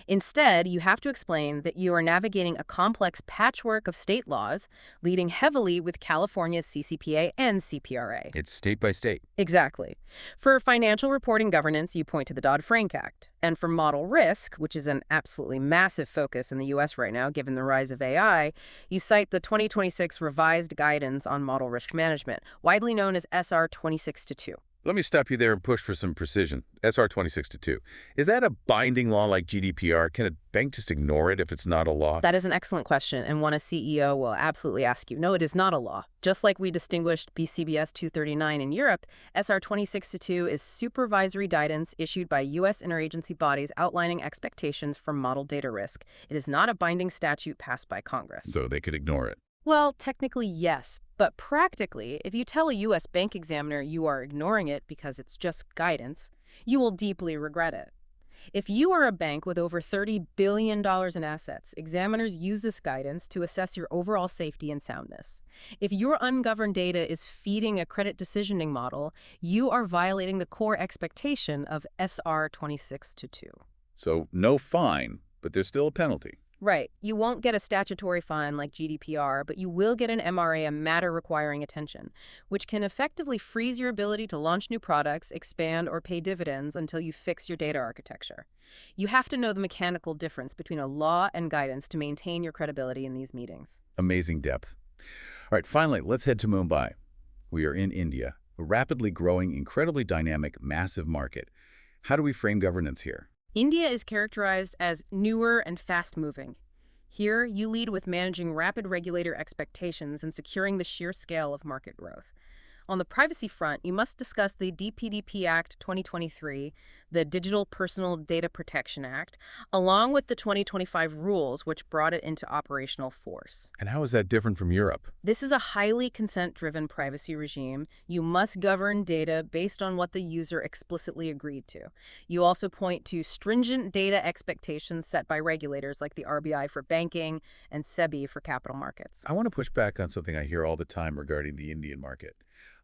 Instead, you have to explain that you are navigating a complex patchwork of state laws, leading heavily with California's CCPA and CPRA. It's state by state. Exactly. For financial reporting governance, you point to the Dodd-Frank Act. And for model risk, which is an absolutely massive focus in the U.S. right now, given the rise of AI, you cite the 2026 revised guidance on model risk management, widely known as SR 26-2. Let me stop you there and push for some precision. SR 26-2. Is that a binding law like GDPR? Can a bank just ignore it if it's not a law? That is an excellent question, and one a CEO will absolutely ask you. No, it is not a law. Just like we distinguished BCBS 239 in Europe, SR 26-2 is supervisory guidance issued by U.S. interagency bodies outlining expectations for model data risk. It is not a binding statute passed by Congress. So they could ignore it. Well, technically, yes. But practically, if you tell a U.S. bank examiner you are ignoring it because it's just guidance, you will deeply regret it. If you are a bank with over $30 billion in assets, examiners use this guidance to assess your overall safety and soundness. If your ungoverned data is feeding a credit decisioning model, you are violating the core expectation of SR 26-2. So no fine, but there's still a penalty. Right. You won't get a statutory fine like GDPR, but you will get an MRA, a matter requiring attention, which can effectively freeze your ability to launch new products, expand, or pay dividends until you fix your data architecture. You have to know the mechanical difference between a law and guidance to maintain your credibility in these meetings. Amazing depth. All right, finally, let's head to Mumbai. We are in India, a rapidly growing, incredibly dynamic, massive market. How do we frame governance here? India is characterized as newer and fast-moving. Here, you lead with managing rapid regulator expectations and securing the sheer scale of market growth. On the privacy front, you must discuss the DPDP Act 2023, the Digital Personal Data Protection Act, along with the 2025 rules, which brought it into operational force. And how is that different from Europe? This is a highly consent-driven privacy regime. You must govern data based on what the user explicitly agreed to. You also point to stringent data expectations set by regulators like the RBI for banking and SEBI for capital markets. I want to push back on something I hear all the time regarding the Indian market.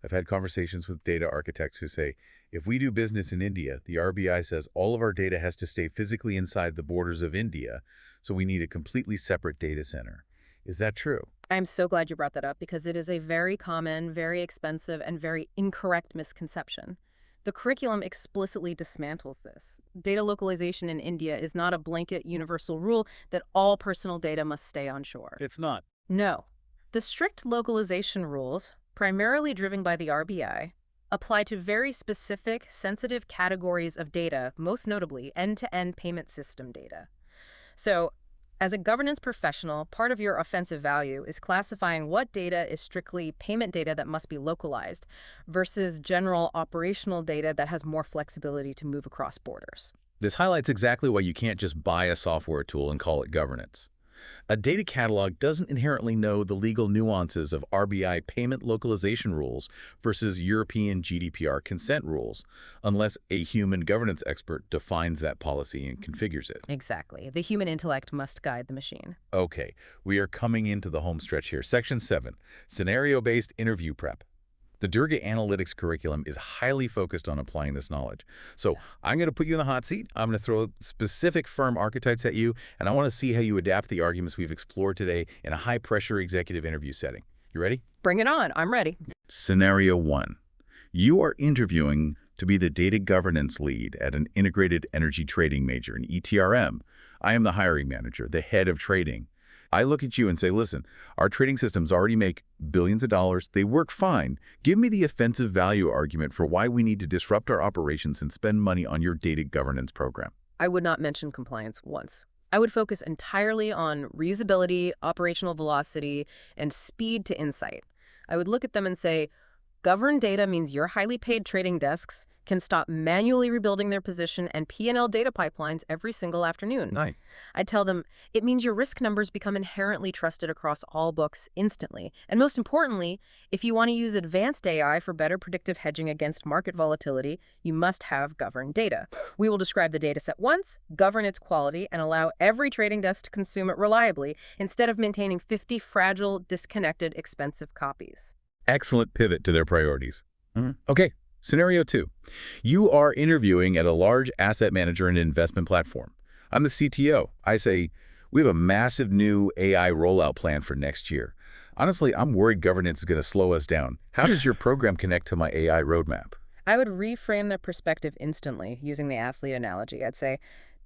I've had conversations with data architects who say, if we do business in India, the RBI says all of our data has to stay physically inside the borders of India, so we need a completely separate data center. Is that true? I'm so glad you brought that up because it is a very common, very expensive, and very incorrect misconception. The curriculum explicitly dismantles this. Data localization in India is not a blanket universal rule that all personal data must stay onshore. It's not. No. The strict localization rules, primarily driven by the RBI, apply to very specific, sensitive categories of data, most notably end-to-end payment system data. So, as a governance professional, part of your offensive value is classifying what data is strictly payment data that must be localized versus general operational data that has more flexibility to move across borders. This highlights exactly why you can't just buy a software tool and call it governance. A data catalog doesn't inherently know the legal nuances of RBI payment localization rules versus European GDPR consent rules, unless a human governance expert defines that policy and configures it. Exactly. The human intellect must guide the machine. Okay, we are coming into the home stretch here. Section 7, Scenario-Based Interview Prep. The Durga Analytics curriculum is highly focused on applying this knowledge. So I'm going to put you in the hot seat. I'm going to throw specific firm archetypes at you, and I want to see how you adapt the arguments we've explored today in a high-pressure executive interview setting. You ready? Bring it on. I'm ready. Scenario 1. You are interviewing to be the data governance lead at an integrated energy trading major, an ETRM. I am the hiring manager, the head of trading. I look at you and say, listen, our trading systems already make billions of dollars. They work fine. Give me the offensive value argument for why we need to disrupt our operations and spend money on your data governance program. I would not mention compliance once. I would focus entirely on reusability, operational velocity, and speed to insight. I would look at them and say, governed data means your highly paid trading desks can stop manually rebuilding their position and P&L data pipelines every single afternoon. Nice. I tell them, it means your risk numbers become inherently trusted across all books instantly. And most importantly, if you want to use advanced AI for better predictive hedging against market volatility, you must have governed data. We will describe the data set once, govern its quality, and allow every trading desk to consume it reliably instead of maintaining 50 fragile, disconnected, expensive copies. Excellent pivot to their priorities. Okay, scenario 2. You are interviewing at a large asset manager and investment platform. I'm the CTO. I say, we have a massive new AI rollout plan for next year. Honestly, I'm worried governance is going to slow us down. How does your program connect to my AI roadmap? I would reframe their perspective instantly using the athlete analogy. I'd say,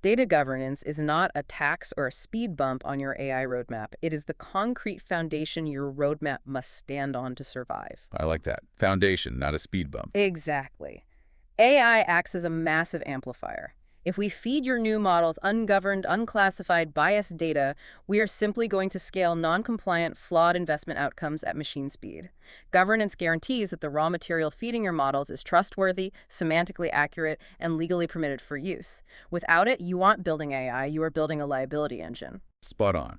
data governance is not a tax or a speed bump on your AI roadmap. It is the concrete foundation your roadmap must stand on to survive. I like that. Foundation, not a speed bump. Exactly. AI acts as a massive amplifier. If we feed your new models ungoverned, unclassified, biased data, we are simply going to scale non-compliant, flawed investment outcomes at machine speed. Governance guarantees that the raw material feeding your models is trustworthy, semantically accurate, and legally permitted for use. Without it, you aren't building AI, you are building a liability engine. Spot on.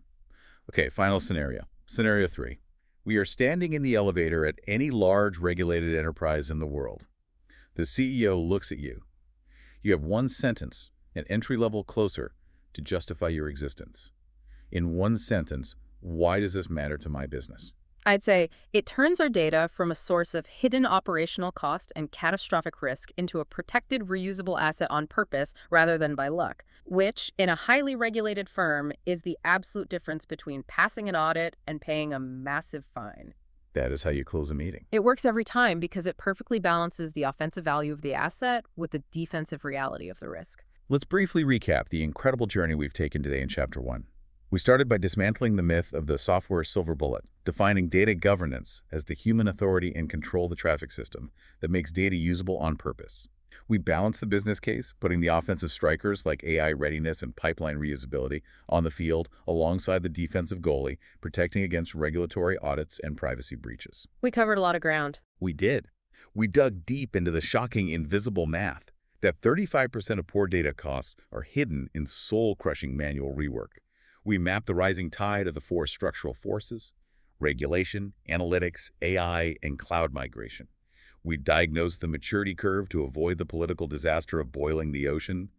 Okay, final scenario. Scenario 3. We are standing in the elevator at any large regulated enterprise in the world. The CEO looks at you. You have one sentence, an entry level closer, to justify your existence. In one sentence, why does this matter to my business? I'd say it turns our data from a source of hidden operational cost and catastrophic risk into a protected, reusable asset on purpose rather than by luck, which, in a highly regulated firm, is the absolute difference between passing an audit and paying a massive fine. That is how you close a meeting. It works every time because it perfectly balances the offensive value of the asset with the defensive reality of the risk. Let's briefly recap the incredible journey we've taken today in Chapter 1. We started by dismantling the myth of the software silver bullet, defining data governance as the human authority and control the traffic system that makes data usable on purpose. We balanced the business case, putting the offensive strikers like AI readiness and pipeline reusability on the field alongside the defensive goalie, protecting against regulatory audits and privacy breaches. We covered a lot of ground. We did. We dug deep into the shocking invisible math that 35% of poor data costs are hidden in soul-crushing manual rework. We mapped the rising tide of the 4 structural forces: regulation, analytics, AI, and cloud migration. We diagnosed the maturity curve to avoid the political disaster of boiling the ocean.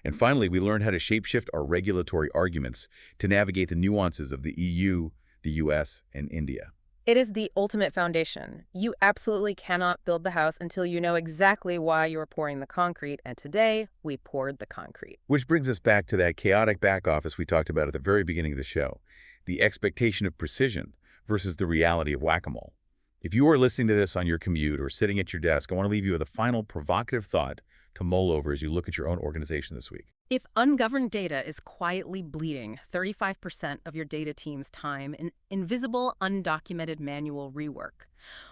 And finally, we learned how to shapeshift our regulatory arguments to navigate the nuances of the EU, the US, and India. It is the ultimate foundation. You absolutely cannot build the house until you know exactly why you are pouring the concrete, and today we poured the concrete. Which brings us back to that chaotic back office we talked about at the very beginning of the show, the expectation of precision versus the reality of whack-a-mole. If you are listening to this on your commute or sitting at your desk, I want to leave you with a final provocative thought to mull over as you look at your own organization this week. If ungoverned data is quietly bleeding 35% of your data team's time in invisible, undocumented manual rework,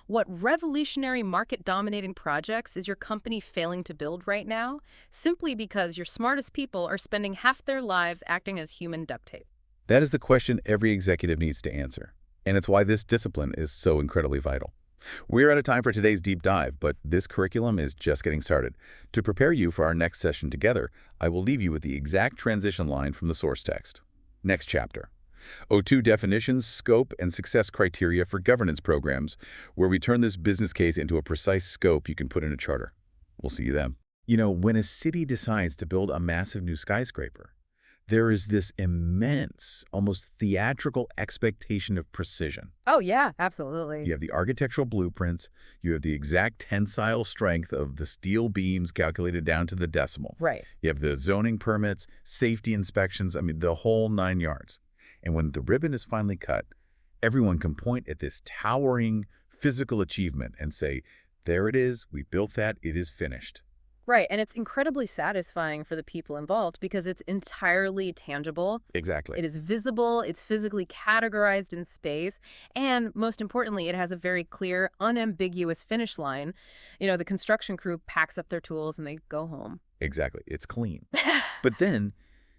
what revolutionary market-dominating projects is your company failing to build right now simply because your smartest people are spending half their lives acting as human duct tape? That is the question every executive needs to answer, and it's why this discipline is so incredibly vital. We're out of time for today's deep dive, but this curriculum is just getting started. To prepare you for our next session together, I will leave you with the exact transition line from the source text. Next chapter. O2 definitions, scope, and success criteria for governance programs, where we turn this business case into a precise scope you can put in a charter. We'll see you then. You know, when a city decides to build a massive new skyscraper, there is this immense, almost theatrical expectation of precision. Oh, yeah, absolutely. You have the architectural blueprints, you have the exact tensile strength of the steel beams calculated down to the decimal. Right. You have the zoning permits, safety inspections, the whole 9 yards. And when the ribbon is finally cut, everyone can point at this towering physical achievement and say, There it is. We built that. It is finished. Right, and it's incredibly satisfying for the people involved because it's entirely tangible. Exactly. It is visible, it's physically categorized in space, and most importantly, it has a very clear, unambiguous finish line. The construction crew packs up their tools and they go home. Exactly. It's clean. But then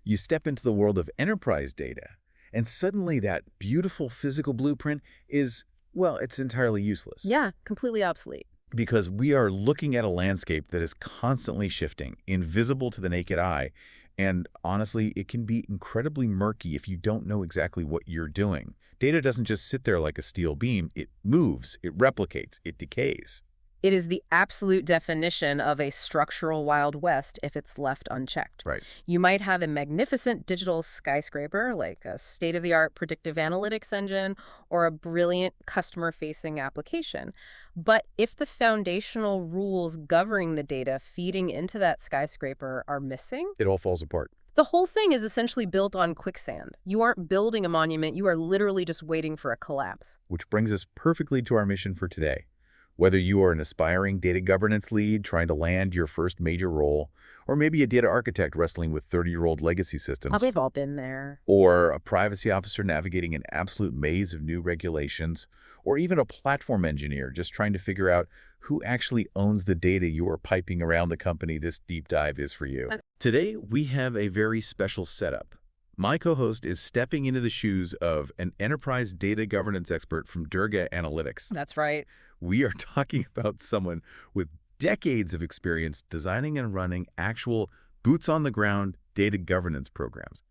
you step into the world of enterprise data, and suddenly that beautiful physical blueprint is, well, it's entirely useless. Yeah, completely obsolete. Because we are looking at a landscape that is constantly shifting, invisible to the naked eye, and honestly, it can be incredibly murky if you don't know exactly what you're doing. Data doesn't just sit there like a steel beam. It moves, it replicates, it decays. It is the absolute definition of a structural Wild West if it's left unchecked. Right. You might have a magnificent digital skyscraper, like a state-of-the-art predictive analytics engine or a brilliant customer-facing application. But if the foundational rules governing the data feeding into that skyscraper are missing, It all falls apart. the whole thing is essentially built on quicksand. You aren't building a monument, you are literally just waiting for a collapse. Which brings us perfectly to our mission for today. Whether you are an aspiring data governance lead trying to land your first major role, or maybe a data architect wrestling with 30-year-old legacy systems, We've all been there. or a privacy officer navigating an absolute maze of new regulations, or even a platform engineer just trying to figure out who actually owns the data you are piping around the company, this deep dive is for you. Today, we have a very special setup. My co-host is stepping into the shoes of an enterprise data governance expert from Durga Analytics. That's right. We are talking about someone with decades of experience designing and running actual boots-on-the-ground data governance programs.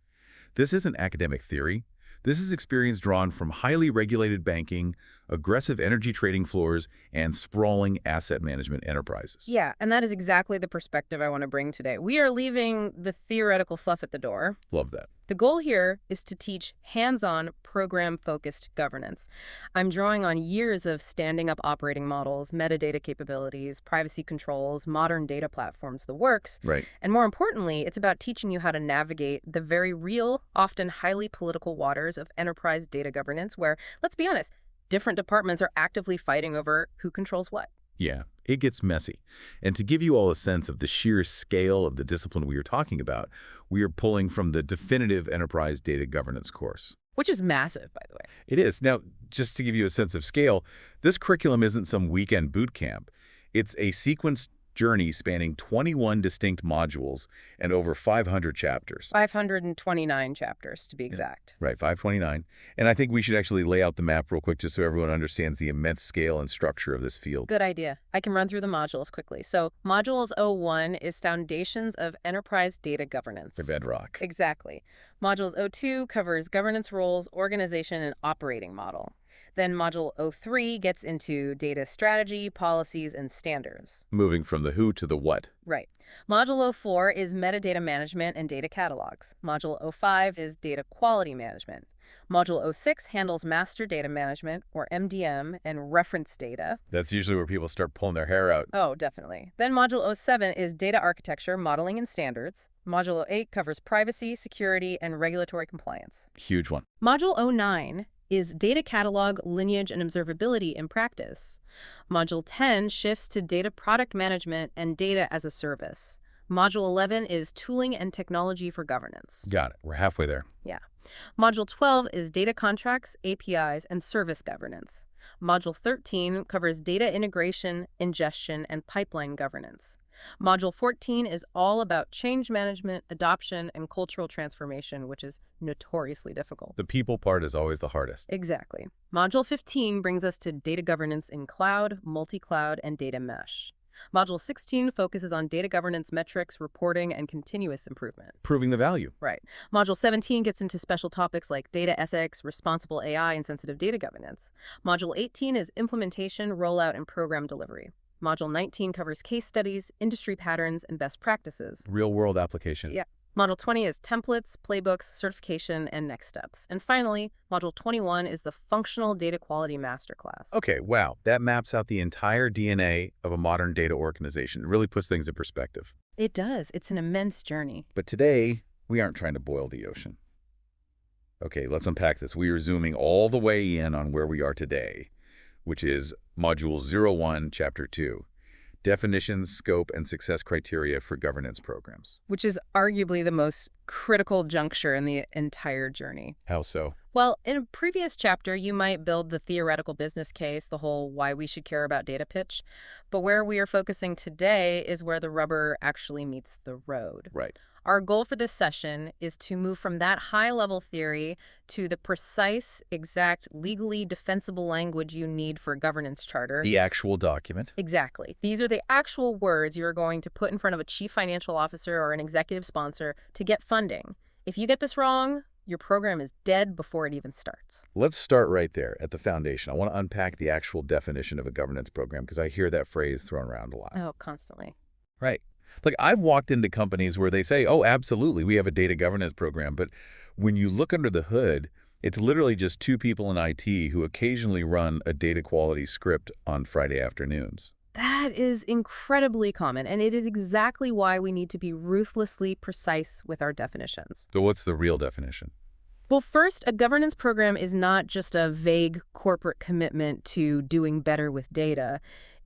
This isn't academic theory. This is experience drawn from highly regulated banking, aggressive energy trading floors, and sprawling asset management enterprises. Yeah, and that is exactly the perspective I want to bring today. We are leaving the theoretical fluff at the door. Love that. The goal here is to teach hands-on, program-focused governance. I'm drawing on years of standing up operating models, metadata capabilities, privacy controls, modern data platforms, the works. Right. And more importantly, it's about teaching you how to navigate the very real, often highly political waters of enterprise data governance where, let's be honest, different departments are actively fighting over who controls what. Yeah, it gets messy. And to give you all a sense of the sheer scale of the discipline we are talking about, we are pulling from the definitive enterprise data governance course. Which is massive, by the way. It is. Now, just to give you a sense of scale, this curriculum isn't some weekend boot camp. It's a sequenced journey spanning 21 distinct modules and over 500 chapters. 529 chapters, to be exact. Right, 529. And I think we should actually lay out the map real quick just so everyone understands the immense scale and structure of this field. Good idea. I can run through the modules quickly. So modules 01 is Foundations of Enterprise Data Governance. The bedrock. Exactly. Modules 02 covers governance roles, organization, and operating model. Then Module 03 gets into data strategy, policies, and standards. Moving from the who to the what. Right. Module 04 is metadata management and data catalogs. Module 05 is data quality management. Module 06 handles master data management, or MDM, and reference data. That's usually where people start pulling their hair out. Oh, definitely. Then Module 07 is data architecture, modeling, and standards. Module 08 covers privacy, security, and regulatory compliance. Huge one. Module 09 is data catalog, lineage, and observability in practice. Module 10 shifts to data product management and data as a service. Module 11 is tooling and technology for governance. Got it. We're halfway there. Yeah. Module 12 is data contracts, APIs, and service governance. Module 13 covers data integration, ingestion, and pipeline governance. Module 14 is all about change management, adoption, and cultural transformation, which is notoriously difficult. The people part is always the hardest. Exactly. Module 15 brings us to data governance in cloud, multi-cloud, and data mesh. Module 16 focuses on data governance metrics, reporting, and continuous improvement. Proving the value. Right. Module 17 gets into special topics like data ethics, responsible AI, and sensitive data governance. Module 18 is implementation, rollout, and program delivery. Module 19 covers case studies, industry patterns, and best practices. Real-world application. Yeah. Module 20 is templates, playbooks, certification, and next steps. And finally, Module 21 is the Functional Data Quality Masterclass. Okay, wow. That maps out the entire DNA of a modern data organization. It really puts things in perspective. It does. It's an immense journey. But today, we aren't trying to boil the ocean. Okay, let's unpack this. We are zooming all the way in on where we are today. which is Module 01, Chapter 2, Definitions, Scope, and Success Criteria for Governance Programs. Which is arguably the most critical juncture in the entire journey. How so? Well, in a previous chapter, you might build the theoretical business case, the whole why we should care about data pitch. But where we are focusing today is where the rubber actually meets the road. Right. Our goal for this session is to move from that high-level theory to the precise, exact, legally defensible language you need for a governance charter. The actual document. Exactly. These are the actual words you're going to put in front of a chief financial officer or an executive sponsor to get funding. If you get this wrong, your program is dead before it even starts. Let's start right there at the foundation. I want to unpack the actual definition of a governance program because I hear that phrase thrown around a lot. Oh, constantly. Right. Like, I've walked into companies where they say, oh, absolutely, we have a data governance program. But when you look under the hood, it's literally just two people in IT who occasionally run a data quality script on Friday afternoons. That is incredibly common, and it is exactly why we need to be ruthlessly precise with our definitions. So what's the real definition? Well, first, a governance program is not just a vague corporate commitment to doing better with data.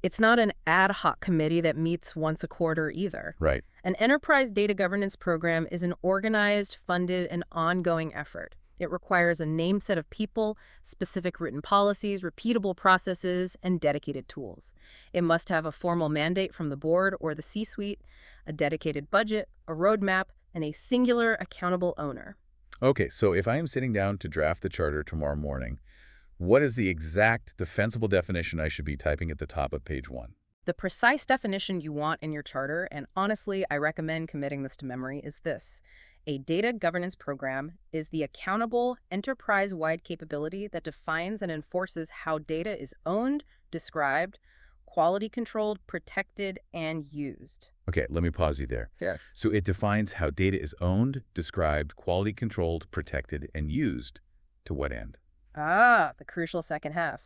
It's not an ad hoc committee that meets once a quarter either. Right. An enterprise data governance program is an organized, funded, and ongoing effort. It requires a named set of people, specific written policies, repeatable processes, and dedicated tools. It must have a formal mandate from the board or the C-suite, a dedicated budget, a roadmap, and a singular accountable owner. Okay, so if I am sitting down to draft the charter tomorrow morning, what is the exact defensible definition I should be typing at the top of page 1? The precise definition you want in your charter, and honestly, I recommend committing this to memory, is this. A data governance program is the accountable, enterprise-wide capability that defines and enforces how data is owned, described, quality controlled, protected, and used. Okay, let me pause you there. Sure. So it defines how data is owned, described, quality controlled, protected, and used. To what end? Ah, the crucial second half.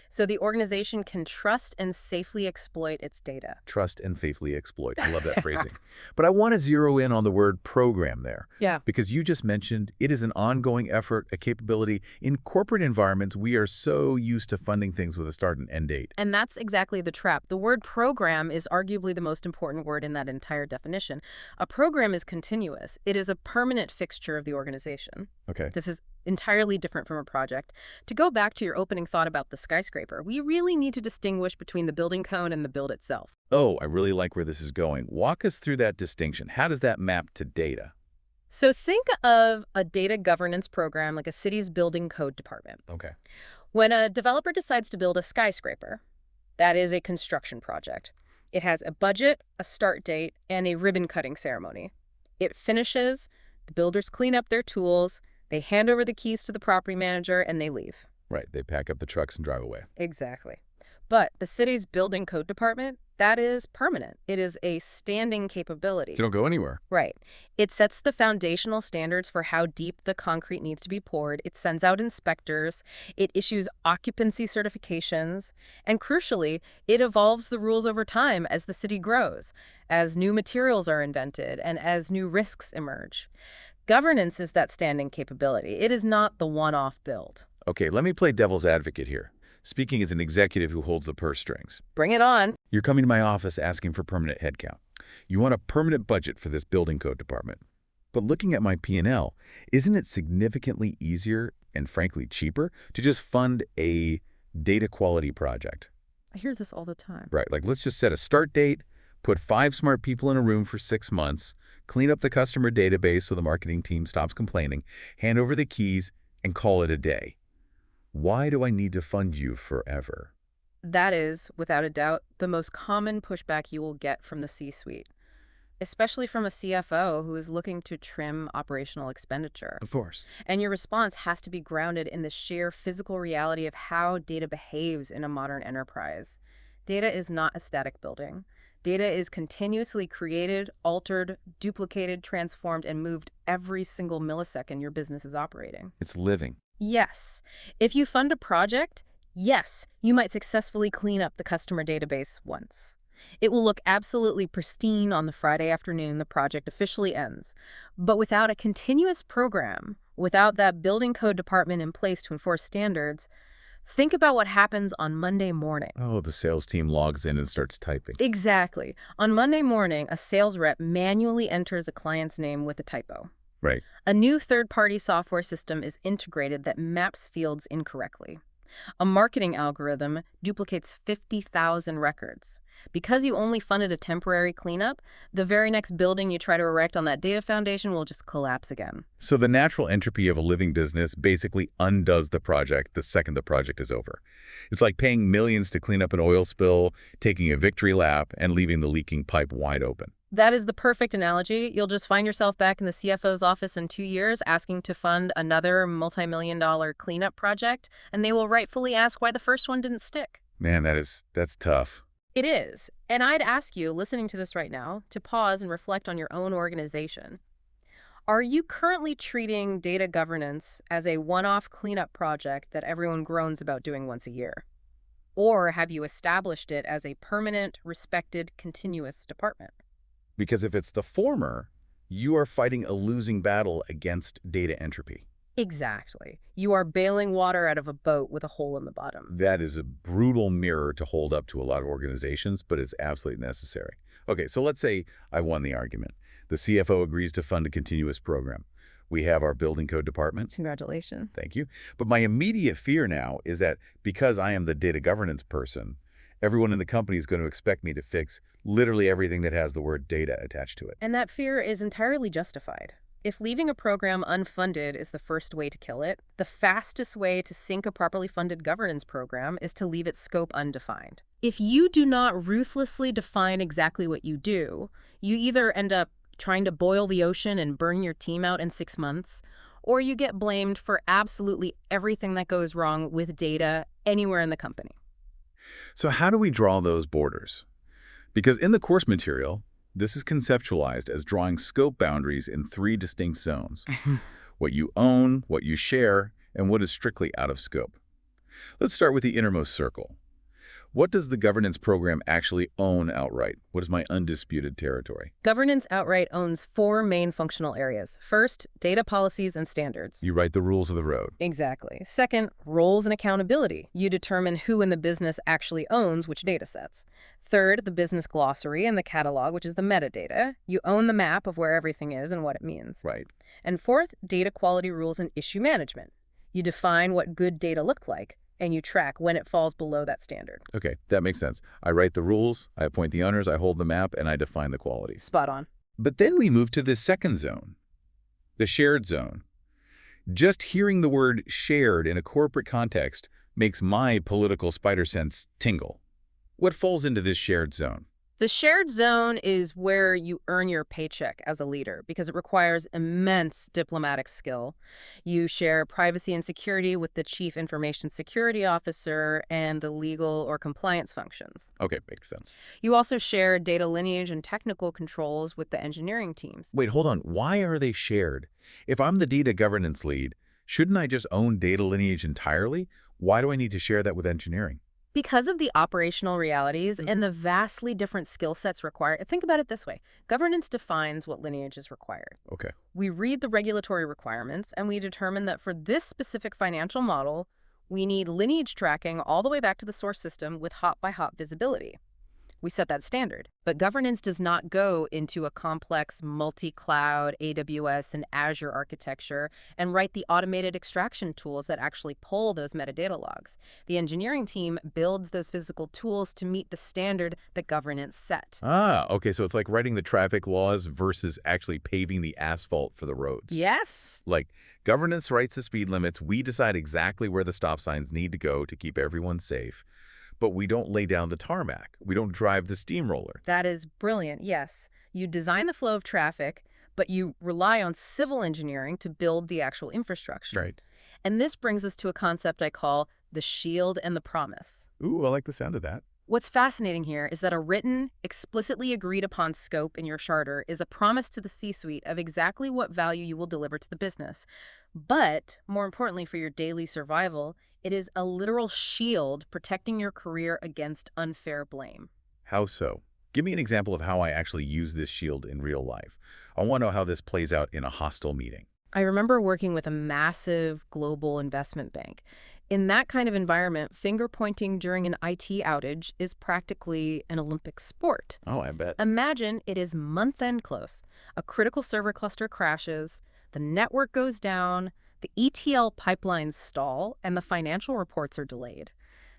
So the organization can trust and safely exploit its data. Trust and faithfully exploit. I love that phrasing. But I want to zero in on the word program there. Yeah. Because you just mentioned it is an ongoing effort, a capability. In corporate environments, we are so used to funding things with a start and end date. And that's exactly the trap. The word program is arguably the most important word in that entire definition. A program is continuous. It is a permanent fixture of the organization. Okay. This is entirely different from a project. To go back to your opening thought about the skyscraper, we really need to distinguish between the building code and the build itself. Oh, I really like where this is going. Walk us through that distinction. How does that map to data? So think of a data governance program like a city's building code department. Okay. When a developer decides to build a skyscraper, that is a construction project. It has a budget, a start date, and a ribbon-cutting ceremony. It finishes, the builders clean up their tools, they hand over the keys to the property manager, and they leave. Right. They pack up the trucks and drive away. Exactly. But the city's building code department, that is permanent. It is a standing capability. They don't go anywhere. Right. It sets the foundational standards for how deep the concrete needs to be poured. It sends out inspectors. It issues occupancy certifications. And crucially, it evolves the rules over time as the city grows, as new materials are invented, and as new risks emerge. Governance is that standing capability. It is not the one-off build. Okay, let me play devil's advocate here. Speaking as an executive who holds the purse strings. Bring it on. You're coming to my office asking for permanent headcount. You want a permanent budget for this building code department. But looking at my P&L, isn't it significantly easier and frankly cheaper to just fund a data quality project? I hear this all the time. Right, like let's just set a start date, put 5 smart people in a room for 6 months, clean up the customer database so the marketing team stops complaining, hand over the keys, and call it a day. Why do I need to fund you forever? That is, without a doubt, the most common pushback you will get from the C-suite, especially from a CFO who is looking to trim operational expenditure. Of course. And your response has to be grounded in the sheer physical reality of how data behaves in a modern enterprise. Data is not a static building. Data is continuously created, altered, duplicated, transformed, and moved every single millisecond your business is operating. It's living. Yes. If you fund a project, yes, you might successfully clean up the customer database once. It will look absolutely pristine on the Friday afternoon the project officially ends. But without a continuous program, without that building code department in place to enforce standards, Think about what happens on Monday morning. Oh, the sales team logs in and starts typing. Exactly. On Monday morning, a sales rep manually enters a client's name with a typo. Right. A new third-party software system is integrated that maps fields incorrectly. A marketing algorithm duplicates 50,000 records. Because you only funded a temporary cleanup, the very next building you try to erect on that data foundation will just collapse again. So the natural entropy of a living business basically undoes the project the second the project is over. It's like paying millions to clean up an oil spill, taking a victory lap, and leaving the leaking pipe wide open. That is the perfect analogy. You'll just find yourself back in the CFO's office in 2 years asking to fund another multi-million-dollar cleanup project, and they will rightfully ask why the first one didn't stick. Man, that's tough. It is. And I'd ask you, listening to this right now, to pause and reflect on your own organization. Are you currently treating data governance as a one-off cleanup project that everyone groans about doing once a year? Or have you established it as a permanent, respected, continuous department? Because if it's the former, you are fighting a losing battle against data entropy. Exactly. You are bailing water out of a boat with a hole in the bottom. That is a brutal mirror to hold up to a lot of organizations, but it's absolutely necessary. Okay, so let's say I won the argument. The CFO agrees to fund a continuous program. We have our building code department. Congratulations. Thank you. But my immediate fear now is that because I am the data governance person, everyone in the company is going to expect me to fix literally everything that has the word data attached to it. And that fear is entirely justified. If leaving a program unfunded is the first way to kill it, the fastest way to sink a properly funded governance program is to leave its scope undefined. If you do not ruthlessly define exactly what you do, you either end up trying to boil the ocean and burn your team out in 6 months, or you get blamed for absolutely everything that goes wrong with data anywhere in the company. So how do we draw those borders? Because in the course material, this is conceptualized as drawing scope boundaries in 3 distinct zones. What you own, what you share, and what is strictly out of scope. Let's start with the innermost circle. What does the governance program actually own outright? What is my undisputed territory? Governance outright owns 4 main functional areas. First, data policies and standards. You write the rules of the road. Exactly. Second, roles and accountability. You determine who in the business actually owns which data sets. Third, the business glossary and the catalog, which is the metadata. You own the map of where everything is and what it means. Right. And fourth, data quality rules and issue management. You define what good data look like, and you track when it falls below that standard. Okay, that makes sense. I write the rules, I appoint the owners, I hold the map, and I define the qualities. Spot on. But then we move to the second zone, the shared zone. Just hearing the word shared in a corporate context makes my political spider sense tingle. What falls into this shared zone? The shared zone is where you earn your paycheck as a leader because it requires immense diplomatic skill. You share privacy and security with the chief information security officer and the legal or compliance functions. Okay, makes sense. You also share data lineage and technical controls with the engineering teams. Wait, hold on. Why are they shared? If I'm the data governance lead, shouldn't I just own data lineage entirely? Why do I need to share that with engineering? Because of the operational realities and the vastly different skill sets required, think about it this way. Governance defines what lineage is required. Okay. We read the regulatory requirements, and we determine that for this specific financial model, we need lineage tracking all the way back to the source system with hop-by-hop visibility. We set that standard. But governance does not go into a complex multi-cloud AWS and Azure architecture and write the automated extraction tools that actually pull those metadata logs. The engineering team builds those physical tools to meet the standard that governance set. Ah, okay, so it's like writing the traffic laws versus actually paving the asphalt for the roads. Yes. Like, governance writes the speed limits, we decide exactly where the stop signs need to go to keep everyone safe. But we don't lay down the tarmac. We don't drive the steamroller. That is brilliant, yes. You design the flow of traffic, but you rely on civil engineering to build the actual infrastructure. Right. And this brings us to a concept I call the shield and the promise. Ooh, I like the sound of that. What's fascinating here is that a written, explicitly agreed upon scope in your charter is a promise to the C-suite of exactly what value you will deliver to the business. But, more importantly for your daily survival, it is a literal shield protecting your career against unfair blame. How so? Give me an example of how I actually use this shield in real life. I want to know how this plays out in a hostile meeting. I remember working with a massive global investment bank. In that kind of environment, finger pointing during an IT outage is practically an Olympic sport. Oh, I bet. Imagine it is month-end close. A critical server cluster crashes, the network goes down, the ETL pipelines stall, and the financial reports are delayed.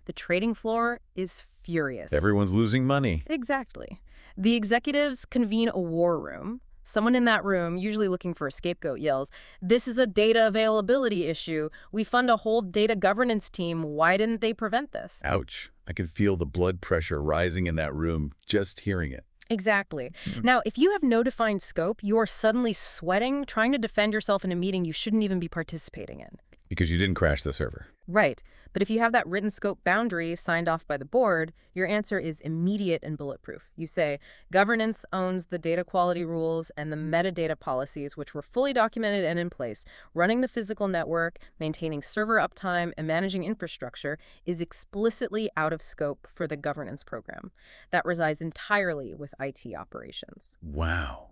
The trading floor is furious. Everyone's losing money. Exactly. The executives convene a war room. Someone in that room, usually looking for a scapegoat, yells, "This is a data availability issue. We fund a whole data governance team. Why didn't they prevent this?" Ouch. I could feel the blood pressure rising in that room just hearing it. Exactly. Now, if you have no defined scope, you're suddenly sweating, trying to defend yourself in a meeting you shouldn't even be participating in. Because you didn't crash the server. Right. But if you have that written scope boundary signed off by the board, your answer is immediate and bulletproof. You say, governance owns the data quality rules and the metadata policies, which were fully documented and in place. Running the physical network, maintaining server uptime, and managing infrastructure is explicitly out of scope for the governance program. That resides entirely with IT operations. Wow.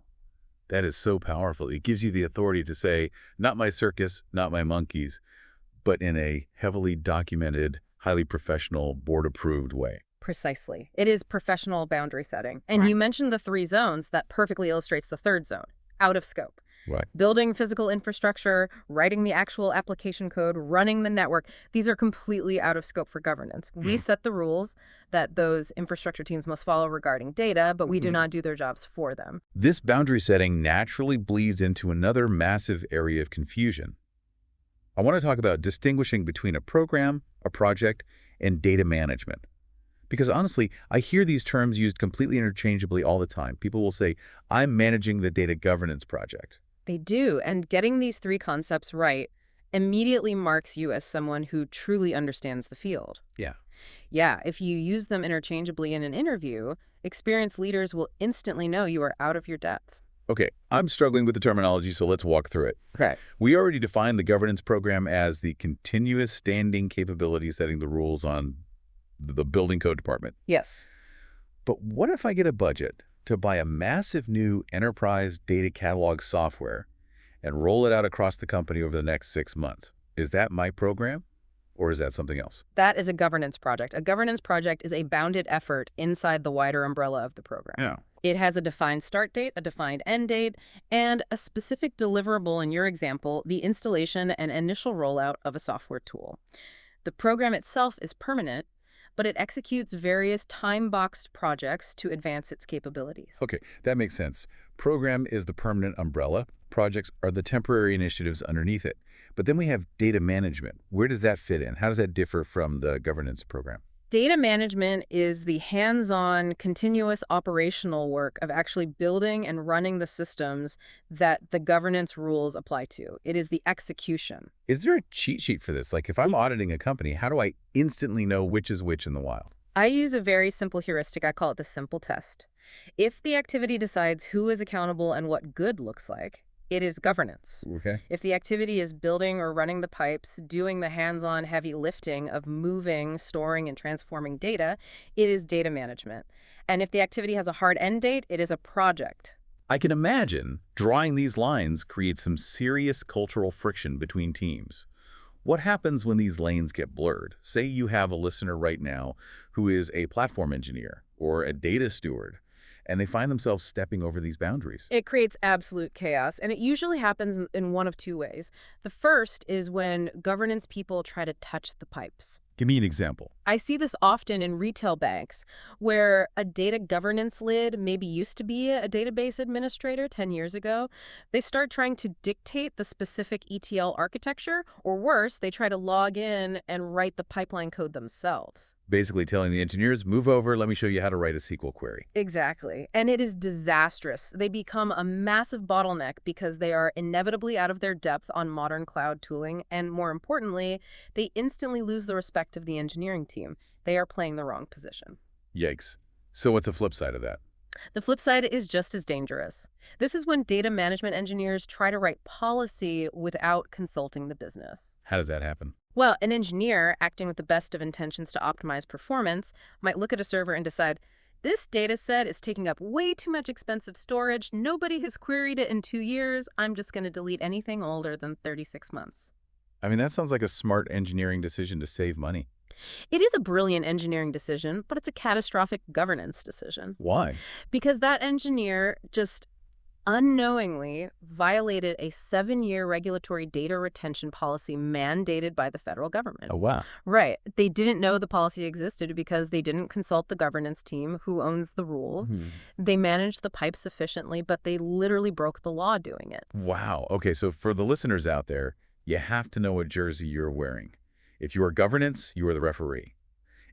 That is so powerful. It gives you the authority to say, not my circus, not my monkeys, but in a heavily documented, highly professional, board-approved way. Precisely. It is professional boundary setting. And you mentioned the 3 zones. That perfectly illustrates the 3rd zone, out of scope. Right. Building physical infrastructure, writing the actual application code, running the network, these are completely out of scope for governance. We set the rules that those infrastructure teams must follow regarding data, but we do not do their jobs for them. This boundary setting naturally bleeds into another massive area of confusion. I want to talk about distinguishing between a program, a project, and data management. Because honestly, I hear these terms used completely interchangeably all the time. People will say, I'm managing the data governance project. They do, and getting these 3 concepts right immediately marks you as someone who truly understands the field. Yeah. Yeah, if you use them interchangeably in an interview, experienced leaders will instantly know you are out of your depth. Okay, I'm struggling with the terminology, so let's walk through it. Okay. We already defined the governance program as the continuous standing capability setting the rules on the building code department. Yes. But what if I get a budget to buy a massive new enterprise data catalog software and roll it out across the company over the next 6 months? Is that my program, or is that something else? That is a governance project. A governance project is a bounded effort inside the wider umbrella of the program. Yeah. It has a defined start date, a defined end date, and a specific deliverable, in your example, the installation and initial rollout of a software tool. The program itself is permanent, but it executes various time-boxed projects to advance its capabilities. Okay, that makes sense. Program is the permanent umbrella. Projects are the temporary initiatives underneath it. But then we have data management. Where does that fit in? How does that differ from the governance program? Data management is the hands-on, continuous operational work of actually building and running the systems that the governance rules apply to. It is the execution. Is there a cheat sheet for this? Like if I'm auditing a company, how do I instantly know which is which in the wild? I use a very simple heuristic. I call it the simple test. If the activity decides who is accountable and what good looks like, it is governance. Okay. If the activity is building or running the pipes, doing the hands-on heavy lifting of moving, storing, and transforming data, it is data management. And if the activity has a hard end date, it is a project. I can imagine drawing these lines creates some serious cultural friction between teams. What happens when these lanes get blurred? Say you have a listener right now who is a platform engineer or a data steward, and they find themselves stepping over these boundaries. It creates absolute chaos, and it usually happens in one of 2 ways. The first is when governance people try to touch the pipes. Give me an example. I see this often in retail banks, where a data governance lid maybe used to be a database administrator 10 years ago. They start trying to dictate the specific ETL architecture, or worse, they try to log in and write the pipeline code themselves. Basically telling the engineers, move over, let me show you how to write a SQL query. Exactly. And it is disastrous. They become a massive bottleneck because they are inevitably out of their depth on modern cloud tooling, and more importantly, they instantly lose the respect of the engineering team. They are playing the wrong position. Yikes. So what's the flip side of that? The flip side is just as dangerous. This is when data management engineers try to write policy without consulting the business. How does that happen? Well, an engineer, acting with the best of intentions to optimize performance, might look at a server and decide, This data set is taking up way too much expensive storage. Nobody has queried it in 2 years. I'm just going to delete anything older than 36 months. I mean, that sounds like a smart engineering decision to save money. It is a brilliant engineering decision, but it's a catastrophic governance decision. Why? Because that engineer just unknowingly violated a 7-year regulatory data retention policy mandated by the federal government. Oh, wow. Right. They didn't know the policy existed because they didn't consult the governance team who owns the rules. They managed the pipes efficiently, but they literally broke the law doing it. Wow. Okay, so for the listeners out there, you have to know what jersey you're wearing. If you are governance, you are the referee.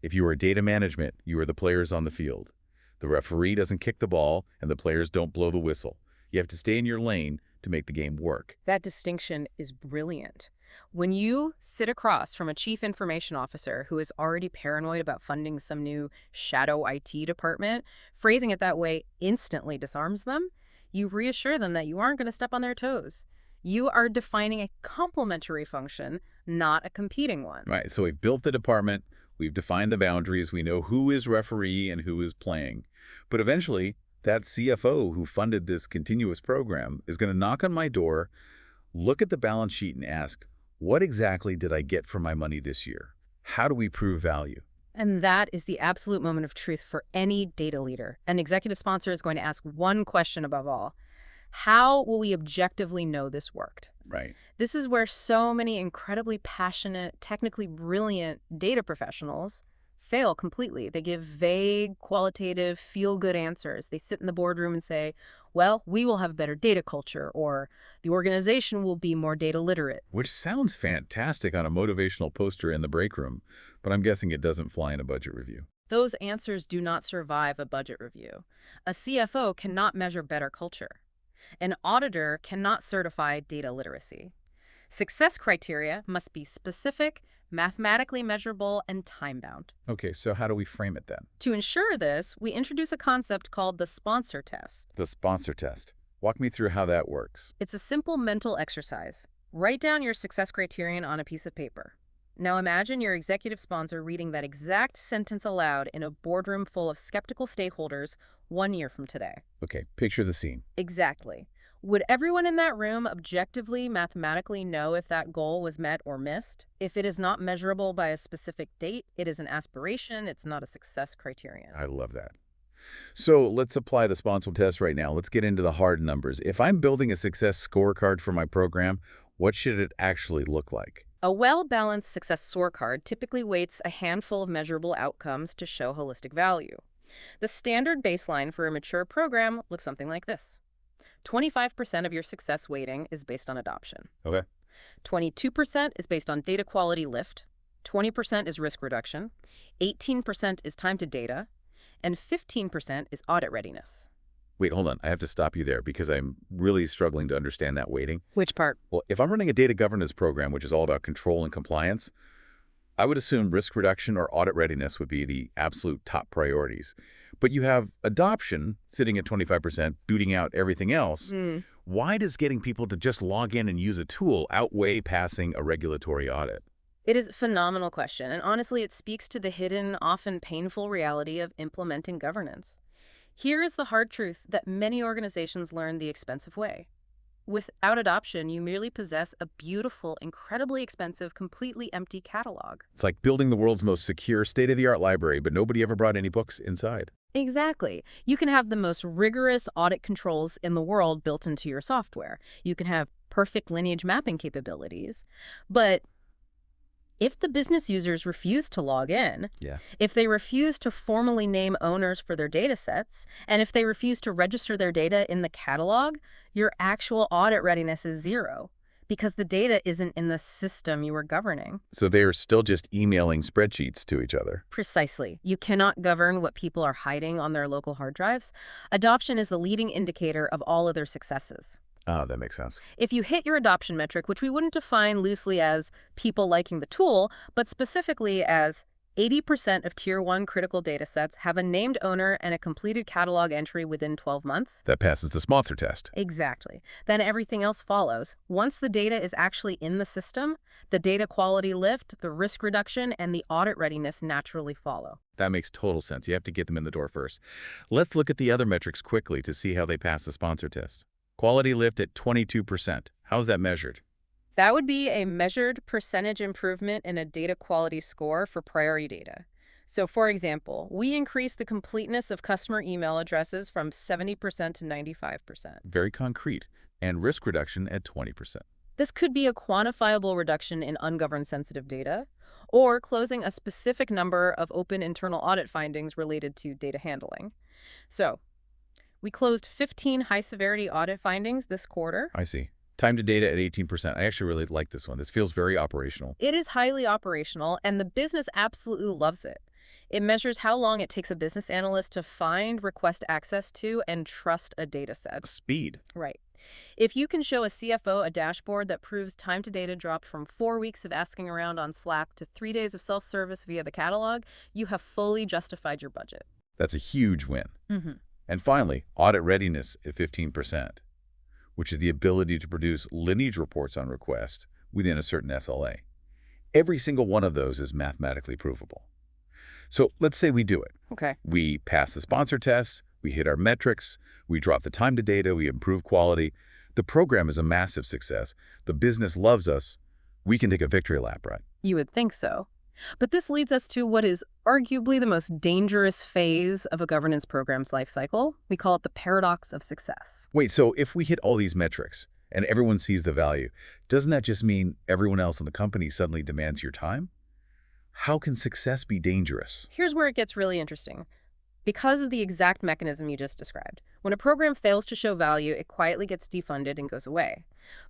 If you are data management, you are the players on the field. The referee doesn't kick the ball, and the players don't blow the whistle. You have to stay in your lane to make the game work. That distinction is brilliant. When you sit across from a chief information officer who is already paranoid about funding some new shadow IT department, phrasing it that way instantly disarms them. You reassure them that you aren't going to step on their toes. You are defining a complementary function, not a competing one. Right, so we've built the department, we've defined the boundaries, we know who is referee and who is playing. But eventually, that CFO who funded this continuous program is going to knock on my door, look at the balance sheet and ask, what exactly did I get for my money this year? How do we prove value? And that is the absolute moment of truth for any data leader. An executive sponsor is going to ask one question above all. How will we objectively know this worked? Right. This is where so many incredibly passionate, technically brilliant data professionals fail completely. They give vague, qualitative, feel-good answers. They sit in the boardroom and say, well, we will have a better data culture, or the organization will be more data literate. Which sounds fantastic on a motivational poster in the break room, but I'm guessing it doesn't fly in a budget review. Those answers do not survive a budget review. A CFO cannot measure better culture. An auditor cannot certify data literacy. Success criteria must be specific, mathematically measurable, and time-bound. Okay, so how do we frame it then? To ensure this, we introduce a concept called the sponsor test. The sponsor test. Walk me through how that works. It's a simple mental exercise. Write down your success criterion on a piece of paper. Now imagine your executive sponsor reading that exact sentence aloud in a boardroom full of skeptical stakeholders 1 year from today. Okay, picture the scene. Exactly. Would everyone in that room objectively, mathematically know if that goal was met or missed? If it is not measurable by a specific date, it is an aspiration, it's not a success criterion. I love that. So let's apply the sponsor test right now. Let's get into the hard numbers. If I'm building a success scorecard for my program, what should it actually look like? A well-balanced success scorecard typically weights a handful of measurable outcomes to show holistic value. The standard baseline for a mature program looks something like this. 25% of your success weighting is based on adoption. Okay. 22% is based on data quality lift. 20% is risk reduction. 18% is time to data. And 15% is audit readiness. Wait, hold on. I have to stop you there because I'm really struggling to understand that weighting. Which part? Well, if I'm running a data governance program, which is all about control and compliance, I would assume risk reduction or audit readiness would be the absolute top priorities. But you have adoption sitting at 25%, booting out everything else. Why does getting people to just log in and use a tool outweigh passing a regulatory audit? It is a phenomenal question, and honestly, it speaks to the hidden, often painful reality of implementing governance. Here is the hard truth that many organizations learn the expensive way. Without adoption, you merely possess a beautiful, incredibly expensive, completely empty catalog. It's like building the world's most secure, state-of-the-art library, but nobody ever brought any books inside. Exactly. You can have the most rigorous audit controls in the world built into your software. You can have perfect lineage mapping capabilities. But if the business users refuse to log in, if they refuse to formally name owners for their data sets, and if they refuse to register their data in the catalog, your actual audit readiness is zero because the data isn't in the system you are governing. So they are still just emailing spreadsheets to each other. Precisely. You cannot govern what people are hiding on their local hard drives. Adoption is the leading indicator of all other successes. Oh, that makes sense. If you hit your adoption metric, which we wouldn't define loosely as people liking the tool, but specifically as 80% of Tier 1 critical data sets have a named owner and a completed catalog entry within 12 months. That passes the Smother test. Exactly. Then everything else follows. Once the data is actually in the system, the data quality lift, the risk reduction, and the audit readiness naturally follow. That makes total sense. You have to get them in the door first. Let's look at the other metrics quickly to see how they pass the sponsor test. Quality lift at 22%. How's that measured? That would be a measured percentage improvement in a data quality score for priority data. So, for example, we increased the completeness of customer email addresses from 70% to 95%. Very concrete. And risk reduction at 20%. This could be a quantifiable reduction in ungoverned sensitive data, or closing a specific number of open internal audit findings related to data handling. So, we closed 15 high-severity audit findings this quarter. I see. Time to data at 18%. I actually really like this one. This feels very operational. It is highly operational, and the business absolutely loves it. It measures how long it takes a business analyst to find, request access to, and trust a data set. Speed. Right. If you can show a CFO a dashboard that proves time to data dropped from 4 weeks of asking around on Slack to 3 days of self-service via the catalog, you have fully justified your budget. That's a huge win. Mm-hmm. And finally, audit readiness at 15%, which is the ability to produce lineage reports on request within a certain SLA. Every single one of those is mathematically provable. So let's say we do it. Okay. We pass the sponsor test, we hit our metrics, we drop the time to data, we improve quality. The program is a massive success. The business loves us. We can take a victory lap, right? You would think so. But this leads us to what is arguably the most dangerous phase of a governance program's life cycle. We call it the paradox of success. Wait, so if we hit all these metrics and everyone sees the value, doesn't that just mean everyone else in the company suddenly demands your time? How can success be dangerous? Here's where it gets really interesting. Because of the exact mechanism you just described, when a program fails to show value, it quietly gets defunded and goes away.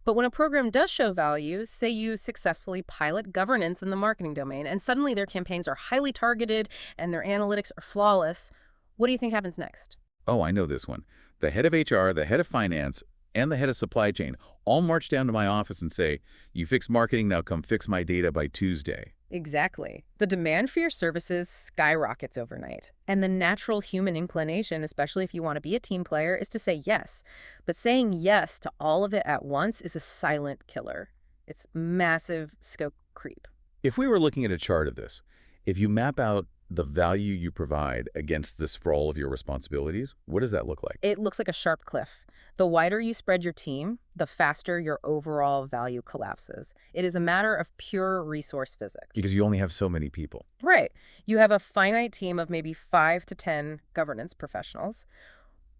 But when a program does show value, say you successfully pilot governance in the marketing domain, and suddenly their campaigns are highly targeted and their analytics are flawless, what do you think happens next? Oh, I know this one. The head of HR, the head of finance, and the head of supply chain all march down to my office and say, "You fixed marketing, now come fix my data by Tuesday." Exactly. The demand for your services skyrockets overnight. And the natural human inclination, especially if you want to be a team player, is to say yes. But saying yes to all of it at once is a silent killer. It's massive scope creep. If we were looking at a chart of this, if you map out the value you provide against the sprawl of your responsibilities, what does that look like? It looks like a sharp cliff. The wider you spread your team, the faster your overall value collapses. It is a matter of pure resource physics. Because you only have so many people. Right. You have a finite team of maybe 5 to 10 governance professionals.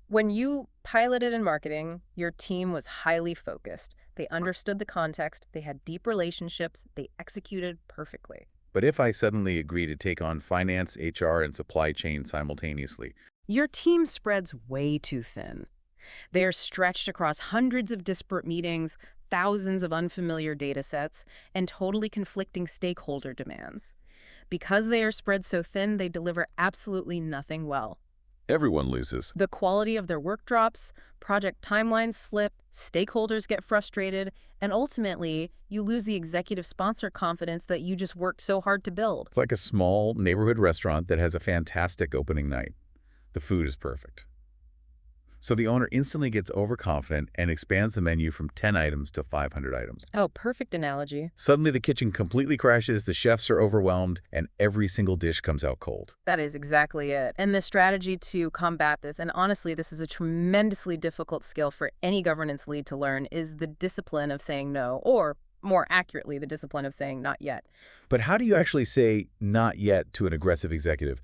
When you piloted in marketing, your team was highly focused. They understood the context, they had deep relationships, they executed perfectly. But if I suddenly agree to take on finance, HR, and supply chain simultaneously, your team spreads way too thin. They are stretched across hundreds of disparate meetings, thousands of unfamiliar data sets, and totally conflicting stakeholder demands. Because they are spread so thin, they deliver absolutely nothing well. everyone loses. The quality of their work drops, project timelines slip, stakeholders get frustrated, and ultimately, you lose the executive sponsor confidence that you just worked so hard to build. It's like a small neighborhood restaurant that has a fantastic opening night. The food is perfect. So the owner instantly gets overconfident and expands the menu from 10 items to 500 items. Oh, perfect analogy. Suddenly the kitchen completely crashes, the chefs are overwhelmed, and every single dish comes out cold. That is exactly it. And the strategy to combat this, and honestly, this is a tremendously difficult skill for any governance lead to learn, is the discipline of saying no, or more accurately, the discipline of saying not yet. But how do you actually say not yet to an aggressive executive?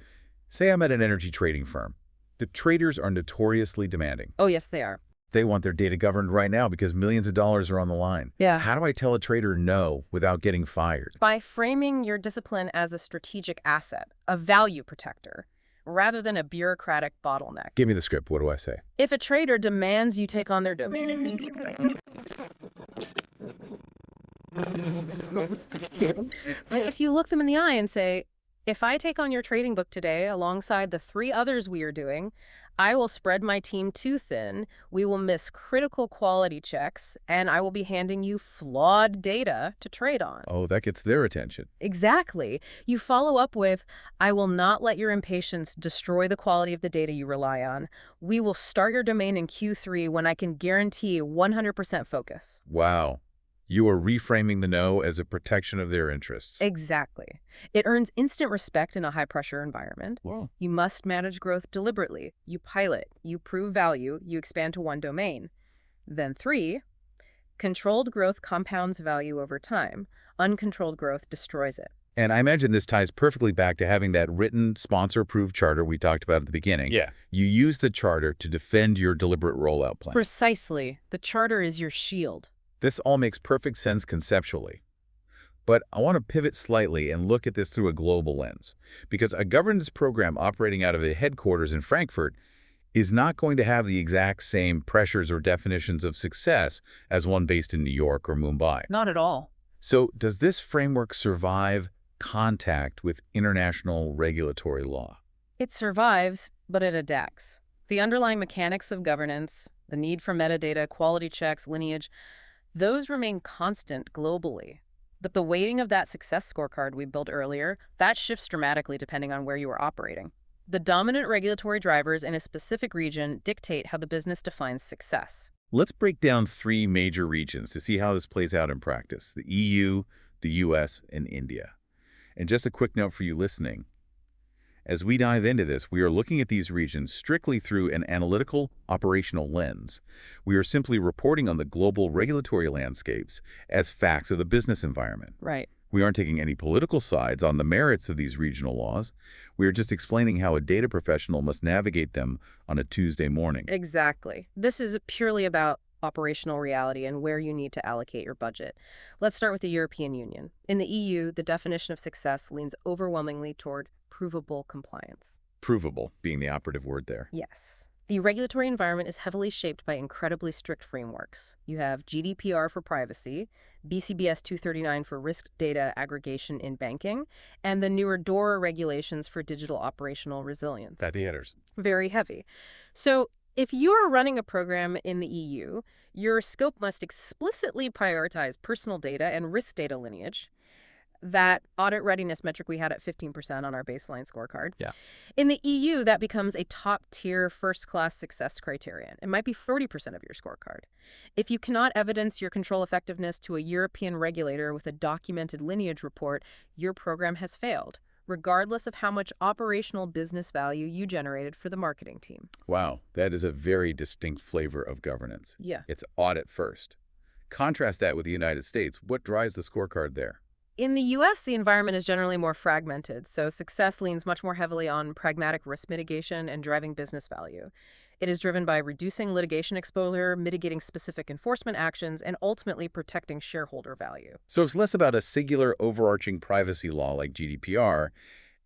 Say I'm at an energy trading firm. The traders are notoriously demanding. Oh, yes, they are. They want their data governed right now because millions of dollars are on the line. Yeah. How do I tell a trader no without getting fired? By framing your discipline as a strategic asset, a value protector, rather than a bureaucratic bottleneck. Give me the script. What do I say? If a trader demands you take on their domain, if you look them in the eye and say, If I take on your trading book today alongside the 3 others we are doing, I will spread my team too thin, we will miss critical quality checks, and I will be handing you flawed data to trade on. Oh, that gets their attention. Exactly. You follow up with, I will not let your impatience destroy the quality of the data you rely on. We will start your domain in Q3 when I can guarantee 100% focus. Wow. You are reframing the no as a protection of their interests. Exactly. It earns instant respect in a high-pressure environment. Wow. You must manage growth deliberately. You pilot, you prove value, you expand to one domain. Then 3, controlled growth compounds value over time. Uncontrolled growth destroys it. And I imagine this ties perfectly back to having that written, sponsor-approved charter we talked about at the beginning. Yeah. You use the charter to defend your deliberate rollout plan. Precisely. The charter is your shield. This all makes perfect sense conceptually. But I want to pivot slightly and look at this through a global lens, because a governance program operating out of a headquarters in Frankfurt is not going to have the exact same pressures or definitions of success as one based in New York or Mumbai. Not at all. So does this framework survive contact with international regulatory law? It survives, but it adapts. The underlying mechanics of governance, the need for metadata, quality checks, lineage, those remain constant globally. But the weighting of that success scorecard we built earlier, that shifts dramatically depending on where you are operating. The dominant regulatory drivers in a specific region dictate how the business defines success. Let's break down 3 major regions to see how this plays out in practice: the EU, the US, and India. And just a quick note for you listening. As we dive into this, we are looking at these regions strictly through an analytical, operational lens. We are simply reporting on the global regulatory landscapes as facts of the business environment. Right. We aren't taking any political sides on the merits of these regional laws. We are just explaining how a data professional must navigate them on a Tuesday morning. Exactly. This is purely about operational reality and where you need to allocate your budget. Let's start with the European Union. In the EU, the definition of success leans overwhelmingly toward provable compliance. Provable being the operative word there. Yes. The regulatory environment is heavily shaped by incredibly strict frameworks. You have GDPR for privacy, BCBS 239 for risk data aggregation in banking, and the newer DORA regulations for digital operational resilience. Heavy hitters. Very heavy. So if you are running a program in the EU, your scope must explicitly prioritize personal data and risk data lineage, that audit readiness metric we had at 15% on our baseline scorecard. Yeah. In the EU, that becomes a top-tier first-class success criterion. It might be 40% of your scorecard. If you cannot evidence your control effectiveness to a European regulator with a documented lineage report, your program has failed, regardless of how much operational business value you generated for the marketing team. Wow, that is a very distinct flavor of governance. Yeah. It's audit first. Contrast that with the United States. What drives the scorecard there? In the U.S., the environment is generally more fragmented, so success leans much more heavily on pragmatic risk mitigation and driving business value. It is driven by reducing litigation exposure, mitigating specific enforcement actions, and ultimately protecting shareholder value. So it's less about a singular overarching privacy law like GDPR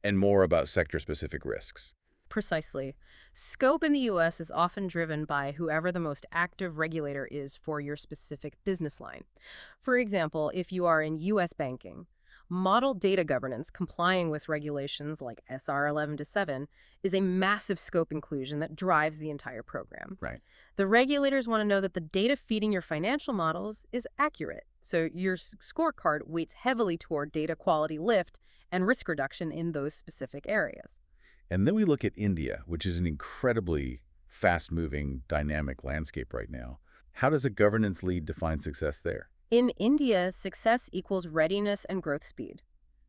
and more about sector-specific risks. Precisely. Scope in the U.S. is often driven by whoever the most active regulator is for your specific business line. For example, if you are in U.S. banking, model data governance complying with regulations like SR 11-7 is a massive scope inclusion that drives the entire program. Right. The regulators want to know that the data feeding your financial models is accurate, so your scorecard weights heavily toward data quality lift and risk reduction in those specific areas. And then we look at India, which is an incredibly fast-moving, dynamic landscape right now. How does a governance lead define success there? In India, success equals readiness and growth speed.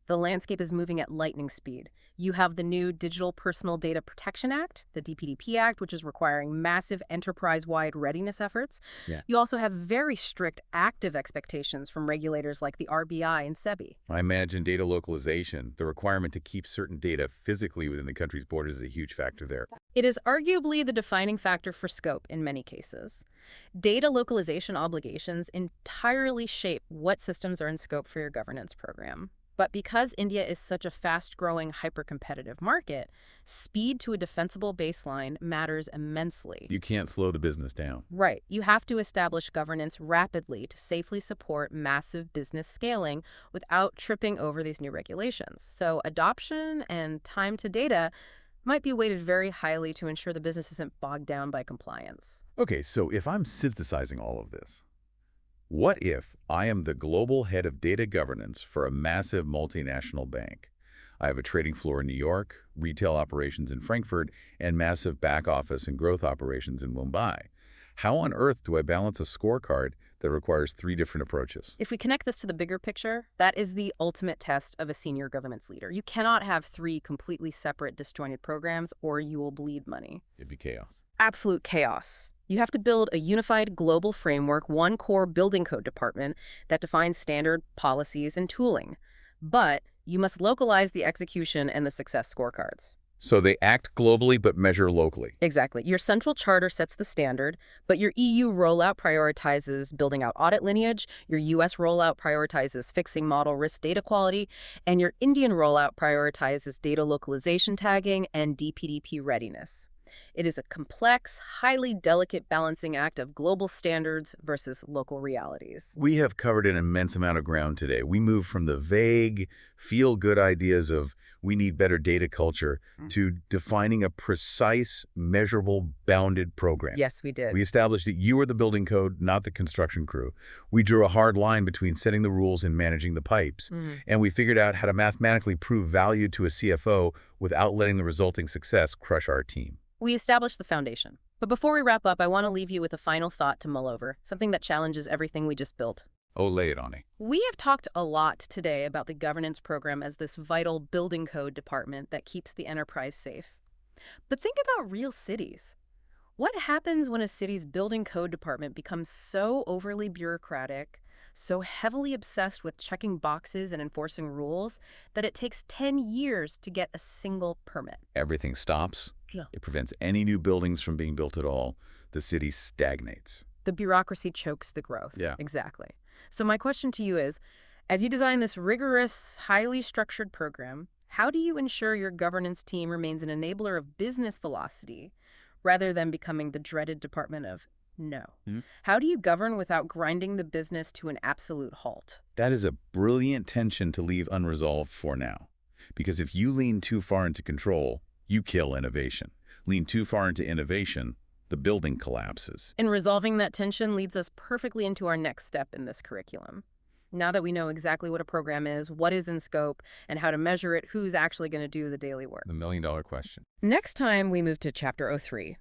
The landscape is moving at lightning speed. You have the new Digital Personal Data Protection Act, the DPDP Act, which is requiring massive enterprise-wide readiness efforts. Yeah. You also have very strict active expectations from regulators like the RBI and SEBI. I imagine data localization, the requirement to keep certain data physically within the country's borders, is a huge factor there. It is arguably the defining factor for scope in many cases. Data localization obligations entirely shape what systems are in scope for your governance program. But because India is such a fast-growing, hyper-competitive market, speed to a defensible baseline matters immensely. You can't slow the business down. Right. You have to establish governance rapidly to safely support massive business scaling without tripping over these new regulations. So adoption and time to data might be weighted very highly to ensure the business isn't bogged down by compliance. Okay, so if I'm synthesizing all of this, what if I am the global head of data governance for a massive multinational bank? I have a trading floor in New York, retail operations in Frankfurt, and massive back office and growth operations in Mumbai. How on earth do I balance a scorecard that requires 3 different approaches? If we connect this to the bigger picture, that is the ultimate test of a senior governance leader. You cannot have 3 completely separate, disjointed programs, or you will bleed money. It'd be chaos. Absolute chaos. You have to build a unified global framework, one core building code department that defines standard policies and tooling. But you must localize the execution and the success scorecards. So they act globally but measure locally. Exactly. Your central charter sets the standard, but your EU rollout prioritizes building out audit lineage, your US rollout prioritizes fixing model risk data quality, and your Indian rollout prioritizes data localization tagging and DPDP readiness. It is a complex, highly delicate balancing act of global standards versus local realities. We have covered an immense amount of ground today. We moved from the vague, feel-good ideas of we need better data culture to defining a precise, measurable, bounded program. Yes, we did. We established that you are the building code, not the construction crew. We drew a hard line between setting the rules and managing the pipes. And we figured out how to mathematically prove value to a CFO without letting the resulting success crush our team. We established the foundation. But before we wrap up, I want to leave you with a final thought to mull over, something that challenges everything we just built. Oh, lay it on me. We have talked a lot today about the governance program as this vital building code department that keeps the enterprise safe. But think about real cities. What happens when a city's building code department becomes so overly bureaucratic, so heavily obsessed with checking boxes and enforcing rules, that it takes 10 years to get a single permit? Everything stops. Yeah. It prevents any new buildings from being built at all. The city stagnates. The bureaucracy chokes the growth. Yeah. Exactly. So my question to you is, as you design this rigorous, highly structured program, how do you ensure your governance team remains an enabler of business velocity rather than becoming the dreaded department of no? How do you govern without grinding the business to an absolute halt? That is a brilliant tension to leave unresolved for now. Because if you lean too far into control, you kill innovation. Lean too far into innovation, the building collapses. And resolving that tension leads us perfectly into our next step in this curriculum. Now that we know exactly what a program is, what is in scope, and how to measure it, who's actually going to do the daily work? The million-dollar question. Next time, we move to Chapter 03.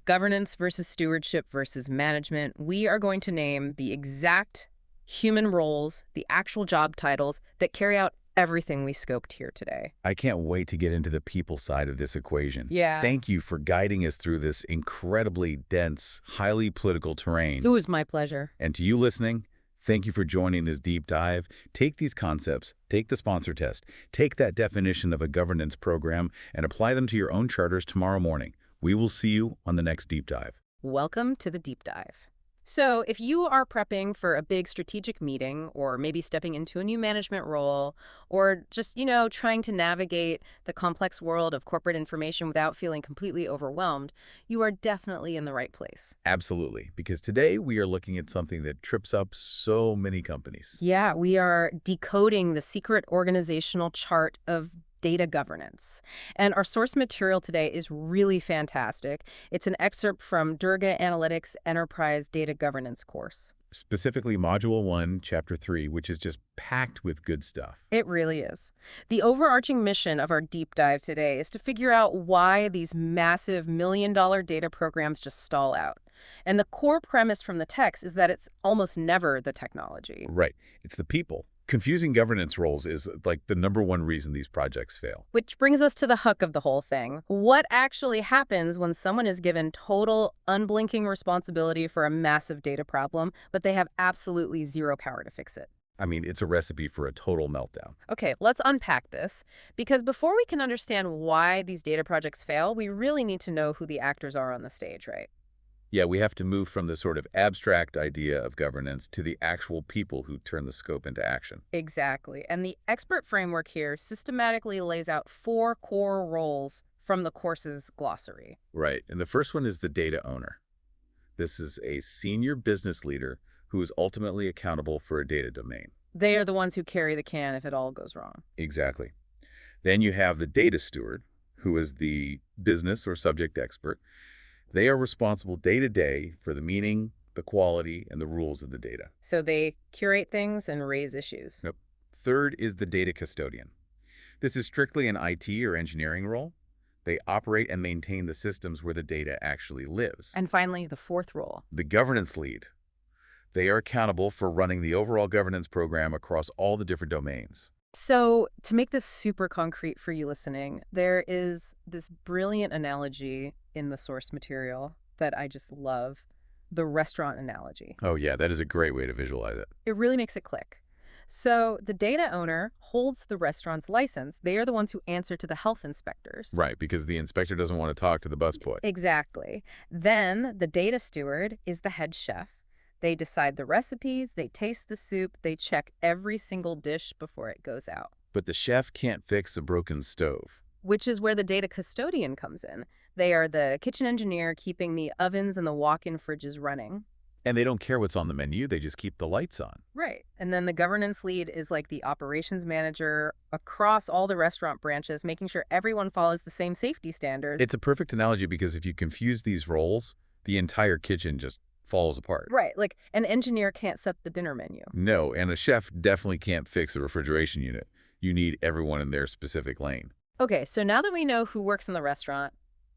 Governance versus stewardship versus management. We are going to name the exact human roles, the actual job titles that carry out everything we scoped here today. I can't wait to get into the people side of this equation. Yeah. Thank you for guiding us through this incredibly dense, highly political terrain. It was my pleasure. And to you listening, thank you for joining this deep dive. Take these concepts, take the sponsor test, take that definition of a governance program, and apply them to your own charters tomorrow morning. We will see you on the next deep dive. Welcome to the deep dive. So if you are prepping for a big strategic meeting, or maybe stepping into a new management role, or just, trying to navigate the complex world of corporate information without feeling completely overwhelmed, you are definitely in the right place. Absolutely, because today we are looking at something that trips up so many companies. Yeah, we are decoding the secret organizational chart of data governance. And our source material today is really fantastic. It's an excerpt from Durga Analytics Enterprise Data Governance course. Specifically Module 1, Chapter 3, which is just packed with good stuff. It really is. The overarching mission of our deep dive today is to figure out why these massive million-dollar data programs just stall out. And the core premise from the text is that it's almost never the technology. Right. It's the people. Confusing governance roles is like the #1 reason these projects fail. Which brings us to the hook of the whole thing. What actually happens when someone is given total, unblinking responsibility for a massive data problem, but they have absolutely zero power to fix it? I mean, it's a recipe for a total meltdown. Okay, let's unpack this, because before we can understand why these data projects fail, we really need to know who the actors are on the stage, right? Yeah, we have to move from the sort of abstract idea of governance to the actual people who turn the scope into action. Exactly. And the expert framework here systematically lays out 4 core roles from the course's glossary. Right. And the first one is the data owner. This is a senior business leader who is ultimately accountable for a data domain. They are the ones who carry the can if it all goes wrong. Exactly. Then you have the data steward, who is the business or subject expert. They are responsible day to day for the meaning, the quality, and the rules of the data. So they curate things and raise issues. Yep. Third is the data custodian. This is strictly an IT or engineering role. They operate and maintain the systems where the data actually lives. And finally, the 4th role. The governance lead. They are accountable for running the overall governance program across all the different domains. So to make this super concrete for you listening, there is this brilliant analogy in the source material that I just love, the restaurant analogy. Oh yeah, that is a great way to visualize it. It really makes it click. So the data owner holds the restaurant's license. They are the ones who answer to the health inspectors. Right, because the inspector doesn't want to talk to the busboy. Exactly. Then the data steward is the head chef. They decide the recipes, they taste the soup, they check every single dish before it goes out. But the chef can't fix a broken stove. Which is where the data custodian comes in. They are the kitchen engineer keeping the ovens and the walk-in fridges running. And they don't care what's on the menu, they just keep the lights on. Right. And then the governance lead is like the operations manager across all the restaurant branches, making sure everyone follows the same safety standards. It's a perfect analogy because if you confuse these roles, the entire kitchen just falls apart. Right. Like an engineer can't set the dinner menu. No, and a chef definitely can't fix a refrigeration unit. You need everyone in their specific lane. Okay, so now that we know who works in the restaurant,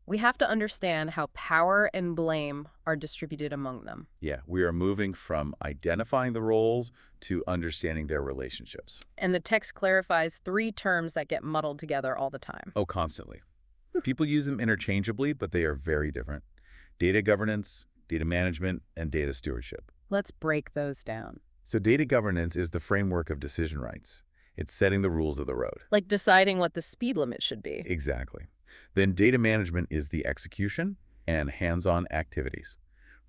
we have to understand how power and blame are distributed among them. Yeah, we are moving from identifying the roles to understanding their relationships. And the text clarifies 3 terms that get muddled together all the time. Oh, constantly. People use them interchangeably, but they are very different. Data governance, data management, and data stewardship. Let's break those down. So data governance is the framework of decision rights. It's setting the rules of the road. Like deciding what the speed limit should be. Exactly. Then data management is the execution and hands-on activities,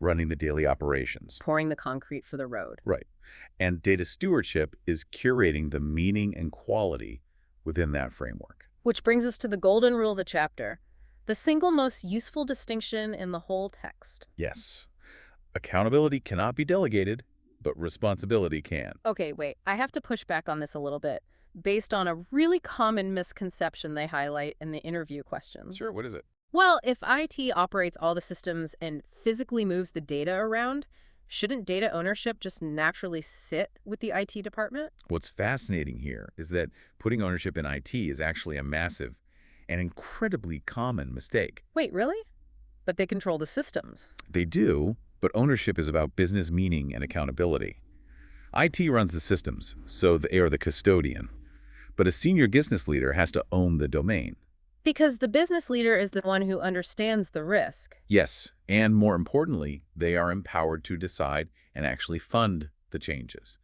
running the daily operations. Pouring the concrete for the road. Right. And data stewardship is curating the meaning and quality within that framework. Which brings us to the golden rule of the chapter, the single most useful distinction in the whole text. Yes. Accountability cannot be delegated, but responsibility can. Okay, wait, I have to push back on this a little bit, based on a really common misconception they highlight in the interview questions. Sure, what is it? Well, if IT operates all the systems and physically moves the data around, shouldn't data ownership just naturally sit with the IT department? What's fascinating here is that putting ownership in IT is actually a massive and incredibly common mistake. Wait, really? But they control the systems. They do, but ownership is about business meaning and accountability. IT runs the systems, so they are the custodian. But a senior business leader has to own the domain. Because the business leader is the one who understands the risk. Yes, and more importantly, they are empowered to decide and actually fund the changes.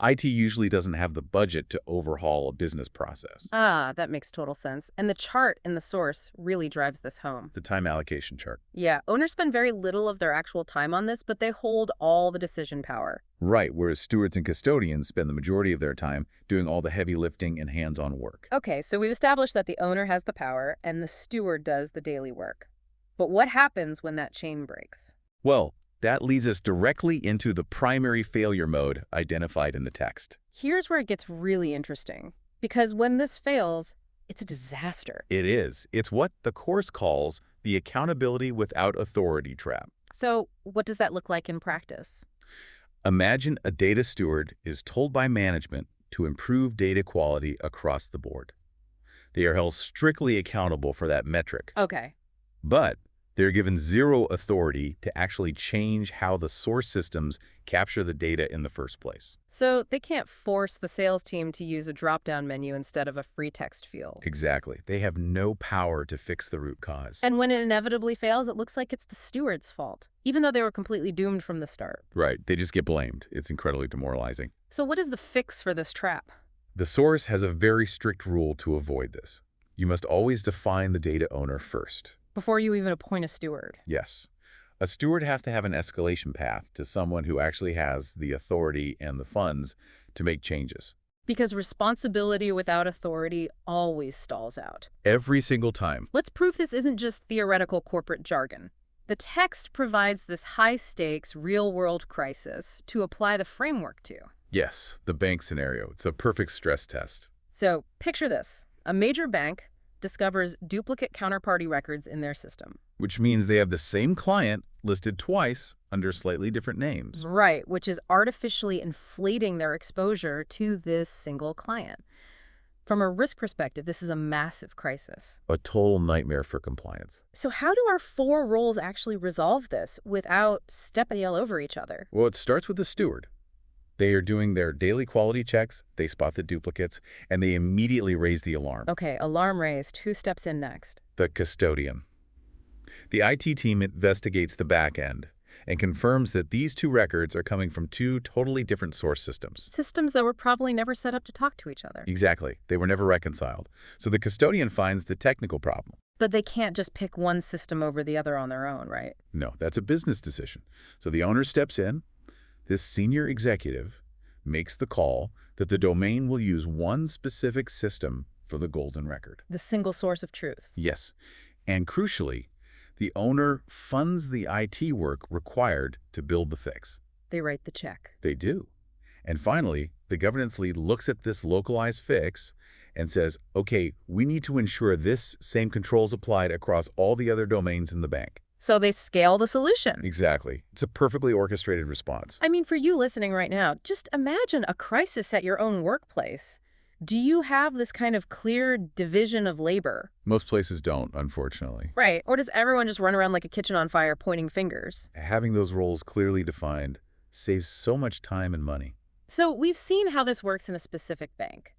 IT usually doesn't have the budget to overhaul a business process. Ah, that makes total sense. And the chart in the source really drives this home. The time allocation chart. Yeah, owners spend very little of their actual time on this, but they hold all the decision power. Right, whereas stewards and custodians spend the majority of their time doing all the heavy lifting and hands-on work. Okay, so we've established that the owner has the power and the steward does the daily work. But what happens when that chain breaks? Well, that leads us directly into the primary failure mode identified in the text. Here's where it gets really interesting. Because when this fails, it's a disaster. It is. It's what the course calls the accountability without authority trap. So what does that look like in practice? Imagine a data steward is told by management to improve data quality across the board. They are held strictly accountable for that metric. Okay. But they're given zero authority to actually change how the source systems capture the data in the first place. So they can't force the sales team to use a drop-down menu instead of a free text field. Exactly. They have no power to fix the root cause. And when it inevitably fails, it looks like it's the steward's fault, even though they were completely doomed from the start. Right. They just get blamed. It's incredibly demoralizing. So what is the fix for this trap? The source has a very strict rule to avoid this. You must always define the data owner first. Before you even appoint a steward. Yes. A steward has to have an escalation path to someone who actually has the authority and the funds to make changes. Because responsibility without authority always stalls out. Every single time. Let's prove this isn't just theoretical corporate jargon. The text provides this high-stakes, real-world crisis to apply the framework to. Yes, the bank scenario. It's a perfect stress test. So, picture this. A major bank discovers duplicate counterparty records in their system. Which means they have the same client listed twice under slightly different names. Right, which is artificially inflating their exposure to this single client. From a risk perspective, this is a massive crisis. A total nightmare for compliance. So how do our four roles actually resolve this without stepping all over each other? Well, it starts with the steward. They are doing their daily quality checks, they spot the duplicates, and they immediately raise the alarm. Okay, alarm raised. Who steps in next? The custodian. The IT team investigates the back end and confirms that these two records are coming from two totally different source systems. Systems that were probably never set up to talk to each other. Exactly. They were never reconciled. So the custodian finds the technical problem. But they can't just pick one system over the other on their own, right? No, that's a business decision. So the owner steps in. This senior executive makes the call that the domain will use one specific system for the golden record. The single source of truth. Yes. And crucially, the owner funds the IT work required to build the fix. They write the check. They do. And finally, the governance lead looks at this localized fix and says, okay, we need to ensure this same controls applied across all the other domains in the bank. So they scale the solution. Exactly. It's a perfectly orchestrated response. I mean, for you listening right now, just imagine a crisis at your own workplace. Do you have this kind of clear division of labor? Most places don't, unfortunately. Right. Or does everyone just run around like a kitchen on fire pointing fingers? Having those roles clearly defined saves so much time and money. So we've seen how this works in a specific bank.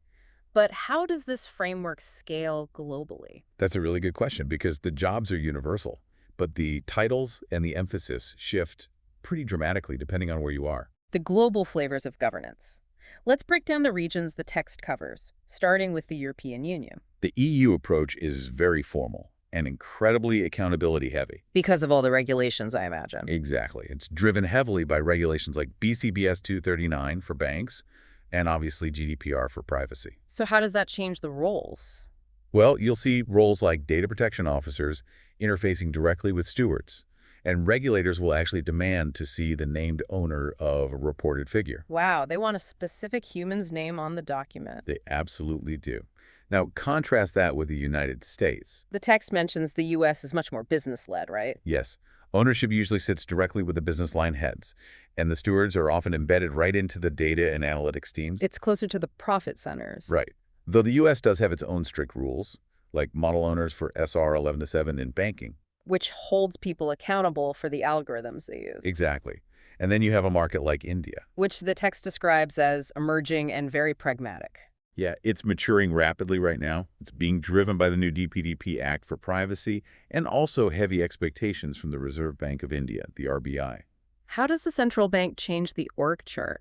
But how does this framework scale globally? That's a really good question because the jobs are universal, but the titles and the emphasis shift pretty dramatically depending on where you are. The global flavors of governance. Let's break down the regions the text covers, starting with the European Union. The EU approach is very formal and incredibly accountability heavy. Because of all the regulations, I imagine. Exactly. It's driven heavily by regulations like BCBS 239 for banks and obviously GDPR for privacy. So how does that change the roles? Well, you'll see roles like data protection officers interfacing directly with stewards, and regulators will actually demand to see the named owner of a reported figure. Wow, they want a specific human's name on the document. They absolutely do. Now, contrast that with the United States. The text mentions the U.S. is much more business-led, right? Yes. Ownership usually sits directly with the business line heads, and the stewards are often embedded right into the data and analytics teams. It's closer to the profit centers. Right. Though the U.S. does have its own strict rules, like model owners for SR 11-7 in banking. Which holds people accountable for the algorithms they use. Exactly. And then you have a market like India. Which the text describes as emerging and very pragmatic. Yeah, it's maturing rapidly right now. It's being driven by the new DPDP Act for privacy and also heavy expectations from the Reserve Bank of India, the RBI. How does the central bank change the org chart?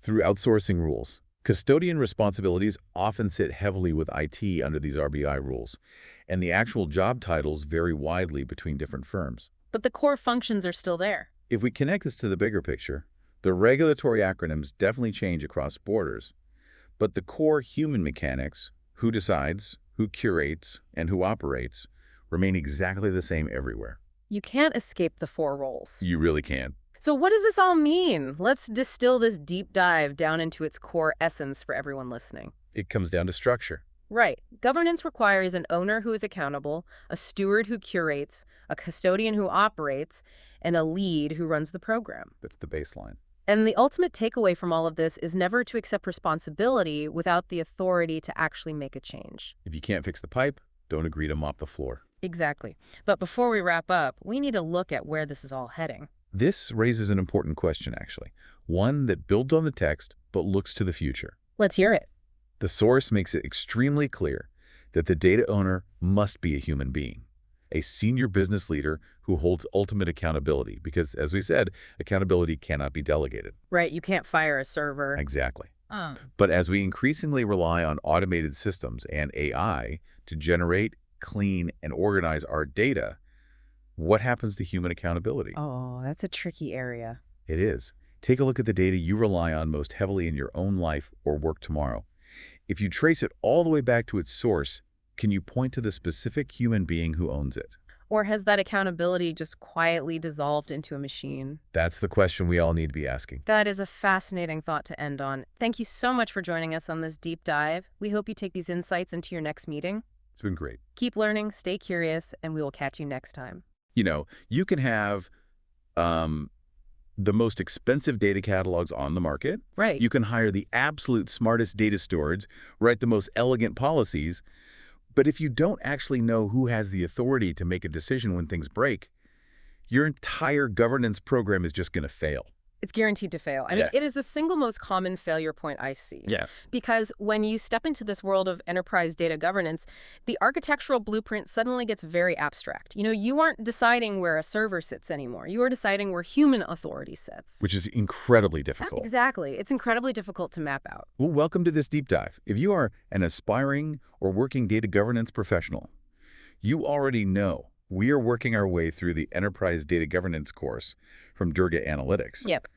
Through outsourcing rules. Custodian responsibilities often sit heavily with IT under these RBI rules, and the actual job titles vary widely between different firms. But the core functions are still there. If we connect this to the bigger picture, the regulatory acronyms definitely change across borders, but the core human mechanics, who decides, who curates, and who operates, remain exactly the same everywhere. You can't escape the four roles. You really can't. So what does this all mean? Let's distill this deep dive down into its core essence for everyone listening. It comes down to structure. Right. Governance requires an owner who is accountable, a steward who curates, a custodian who operates, and a lead who runs the program. That's the baseline. And the ultimate takeaway from all of this is never to accept responsibility without the authority to actually make a change. If you can't fix the pipe, don't agree to mop the floor. Exactly. But before we wrap up, we need to look at where this is all heading. This raises an important question, actually. One that builds on the text, but looks to the future. Let's hear it. The source makes it extremely clear that the data owner must be a human being, a senior business leader who holds ultimate accountability, because, as we said, accountability cannot be delegated. Right, you can't fire a server. Exactly. But as we increasingly rely on automated systems and AI to generate, clean, and organize our data, What happens to human accountability? Oh, that's a tricky area. It is. Take a look at the data you rely on most heavily in your own life or work tomorrow. If you trace it all the way back to its source, can you point to the specific human being who owns it? Or has that accountability just quietly dissolved into a machine? That's the question we all need to be asking. That is a fascinating thought to end on. Thank you so much for joining us on this deep dive. We hope you take these insights into your next meeting. It's been great. Keep learning, stay curious, and we will catch you next time. You can have the most expensive data catalogs on the market. Right. You can hire the absolute smartest data stewards, write the most elegant policies. But if you don't actually know who has the authority to make a decision when things break, your entire governance program is just going to fail. It's guaranteed to fail. I mean, it is the single most common failure point I see. Yeah. Because when you step into this world of enterprise data governance, the architectural blueprint suddenly gets very abstract. You aren't deciding where a server sits anymore. You are deciding where human authority sits. Which is incredibly difficult. Exactly. It's incredibly difficult to map out. Well, welcome to this deep dive. If you are an aspiring or working data governance professional, you already know we are working our way through the Enterprise Data Governance course from Durga Analytics. Yep.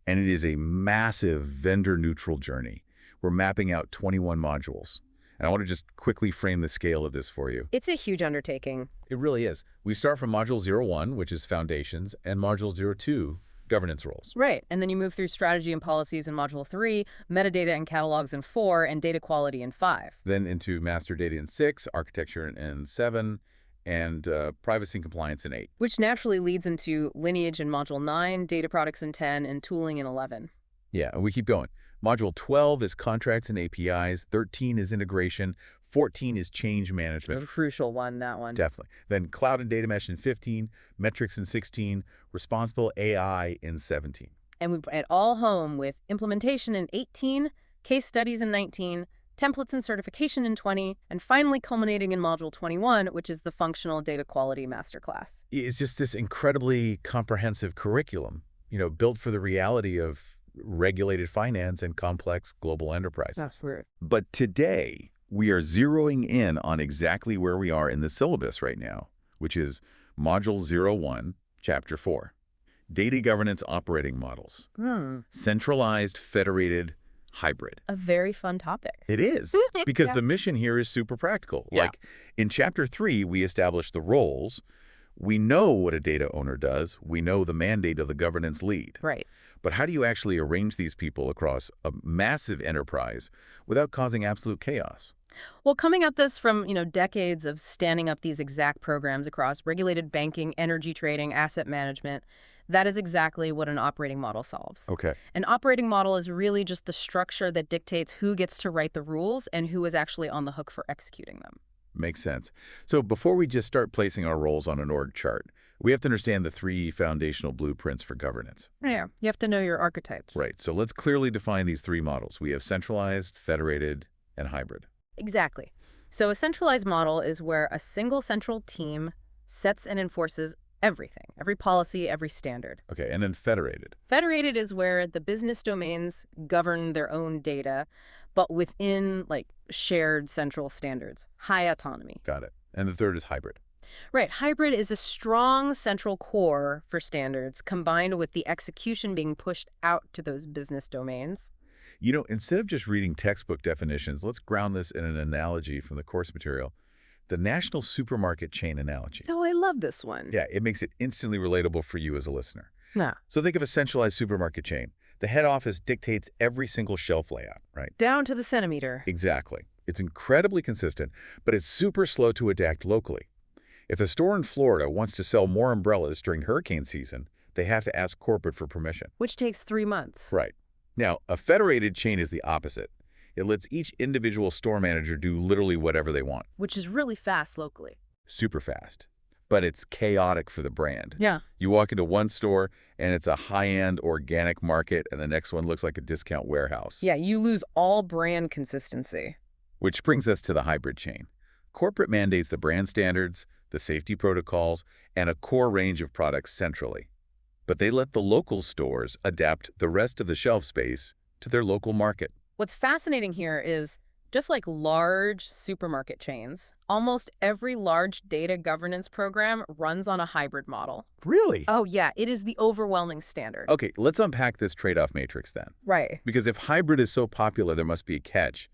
And it is a massive vendor-neutral journey. We're mapping out 21 modules. And I want to just quickly frame the scale of this for you. It's a huge undertaking. It really is. We start from Module 01, which is Foundations, and Module 02, Governance Roles. Right. And then you move through Strategy and Policies in Module 3, Metadata and Catalogs in 4, and Data Quality in 5. Then into Master Data in 6, Architecture in 7, and Privacy and Compliance in 8. Which naturally leads into Lineage in Module 9, Data Products in 10, and Tooling in 11. Yeah, and we keep going. Module 12 is Contracts and APIs, 13 is Integration, 14 is Change Management. A crucial one, that one. Definitely. Then Cloud and Data Mesh in 15, Metrics in 16, Responsible AI in 17. And we bring it all home with Implementation in 18, Case Studies in 19, Templates and Certification in 20, and finally culminating in Module 21, which is the Functional Data Quality Masterclass. It's just this incredibly comprehensive curriculum, built for the reality of regulated finance and complex global enterprises. That's weird. But today, we are zeroing in on exactly where we are in the syllabus right now, which is Module 01, Chapter 4, Data Governance Operating Models, Centralized, Federated, Hybrid. A very fun topic. It is, because the mission here is super practical. Yeah. Like in Chapter 3, we establish the roles. We know what a data owner does. We know the mandate of the governance lead. Right. But how do you actually arrange these people across a massive enterprise without causing absolute chaos? Well, coming at this from, decades of standing up these exact programs across regulated banking, energy trading, asset management, that is exactly what an operating model solves. Okay. An operating model is really just the structure that dictates who gets to write the rules and who is actually on the hook for executing them. Makes sense. So before we just start placing our roles on an org chart, we have to understand the 3 foundational blueprints for governance. Yeah, you have to know your archetypes. Right. So let's clearly define these 3 models. We have centralized, federated, and hybrid. Exactly. So a centralized model is where a single central team sets and enforces everything, every policy, every standard. Okay, and then federated. Federated is where the business domains govern their own data, but within, shared central standards. High autonomy. Got it. And the third is hybrid. Right. Hybrid is a strong central core for standards combined with the execution being pushed out to those business domains. Instead of just reading textbook definitions, let's ground this in an analogy from the course material. The national supermarket chain analogy. Oh, I love this one. Yeah, it makes it instantly relatable for you as a listener. Yeah. So think of a centralized supermarket chain. The head office dictates every single shelf layout, right? Down to the centimeter. Exactly. It's incredibly consistent, but it's super slow to adapt locally. If a store in Florida wants to sell more umbrellas during hurricane season, they have to ask corporate for permission. Which takes 3 months. Right. Now, a federated chain is the opposite. It lets each individual store manager do literally whatever they want. Which is really fast locally. Super fast. But it's chaotic for the brand. Yeah. You walk into one store, and it's a high-end organic market, and the next one looks like a discount warehouse. Yeah, you lose all brand consistency. Which brings us to the hybrid chain. Corporate mandates the brand standards, the safety protocols, and a core range of products centrally. But they let the local stores adapt the rest of the shelf space to their local market. What's fascinating here is Just like large supermarket chains, almost every large data governance program runs on a hybrid model. Really? Oh, yeah, it is the overwhelming standard. Okay, let's unpack this trade-off matrix then. Right. Because if hybrid is so popular, there must be a catch.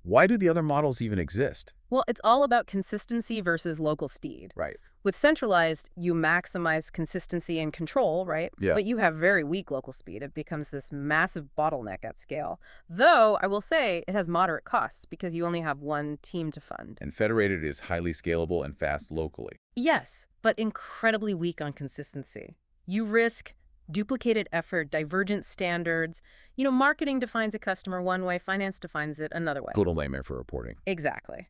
Why do the other models even exist? Well, it's all about consistency versus local speed. Right. With centralized, you maximize consistency and control, right? Yeah. But you have very weak local speed. It becomes this massive bottleneck at scale. Though, I will say, it has moderate costs because you only have one team to fund. And federated is highly scalable and fast locally. Yes, but incredibly weak on consistency. You risk duplicated effort, divergent standards. Marketing defines a customer one way, finance defines it another way. Total nightmare for reporting. Exactly.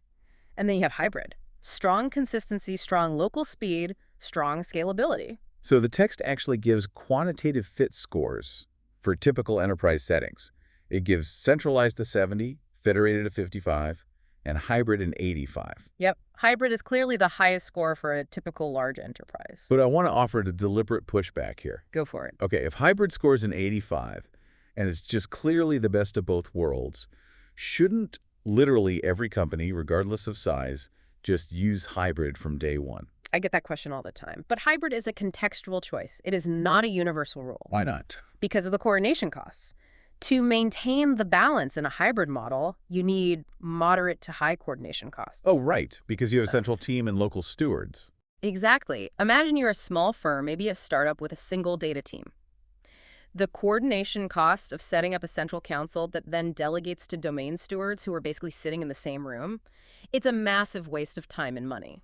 And then you have hybrid. Strong consistency, strong local speed, strong scalability. So the text actually gives quantitative fit scores for typical enterprise settings. It gives centralized a 70, federated a 55, and hybrid an 85. Yep. Hybrid is clearly the highest score for a typical large enterprise. But I want to offer a deliberate pushback here. Go for it. Okay, if hybrid scores an 85, and it's just clearly the best of both worlds, shouldn't literally every company, regardless of size, just use hybrid from day one? I get that question all the time. But hybrid is a contextual choice. It is not a universal rule. Why not? Because of the coordination costs. To maintain the balance in a hybrid model, you need moderate to high coordination costs. Oh, right, because you have a central team and local stewards. Exactly. Imagine you're a small firm, maybe a startup with a single data team. The coordination cost of setting up a central council that then delegates to domain stewards who are basically sitting in the same room, it's a massive waste of time and money.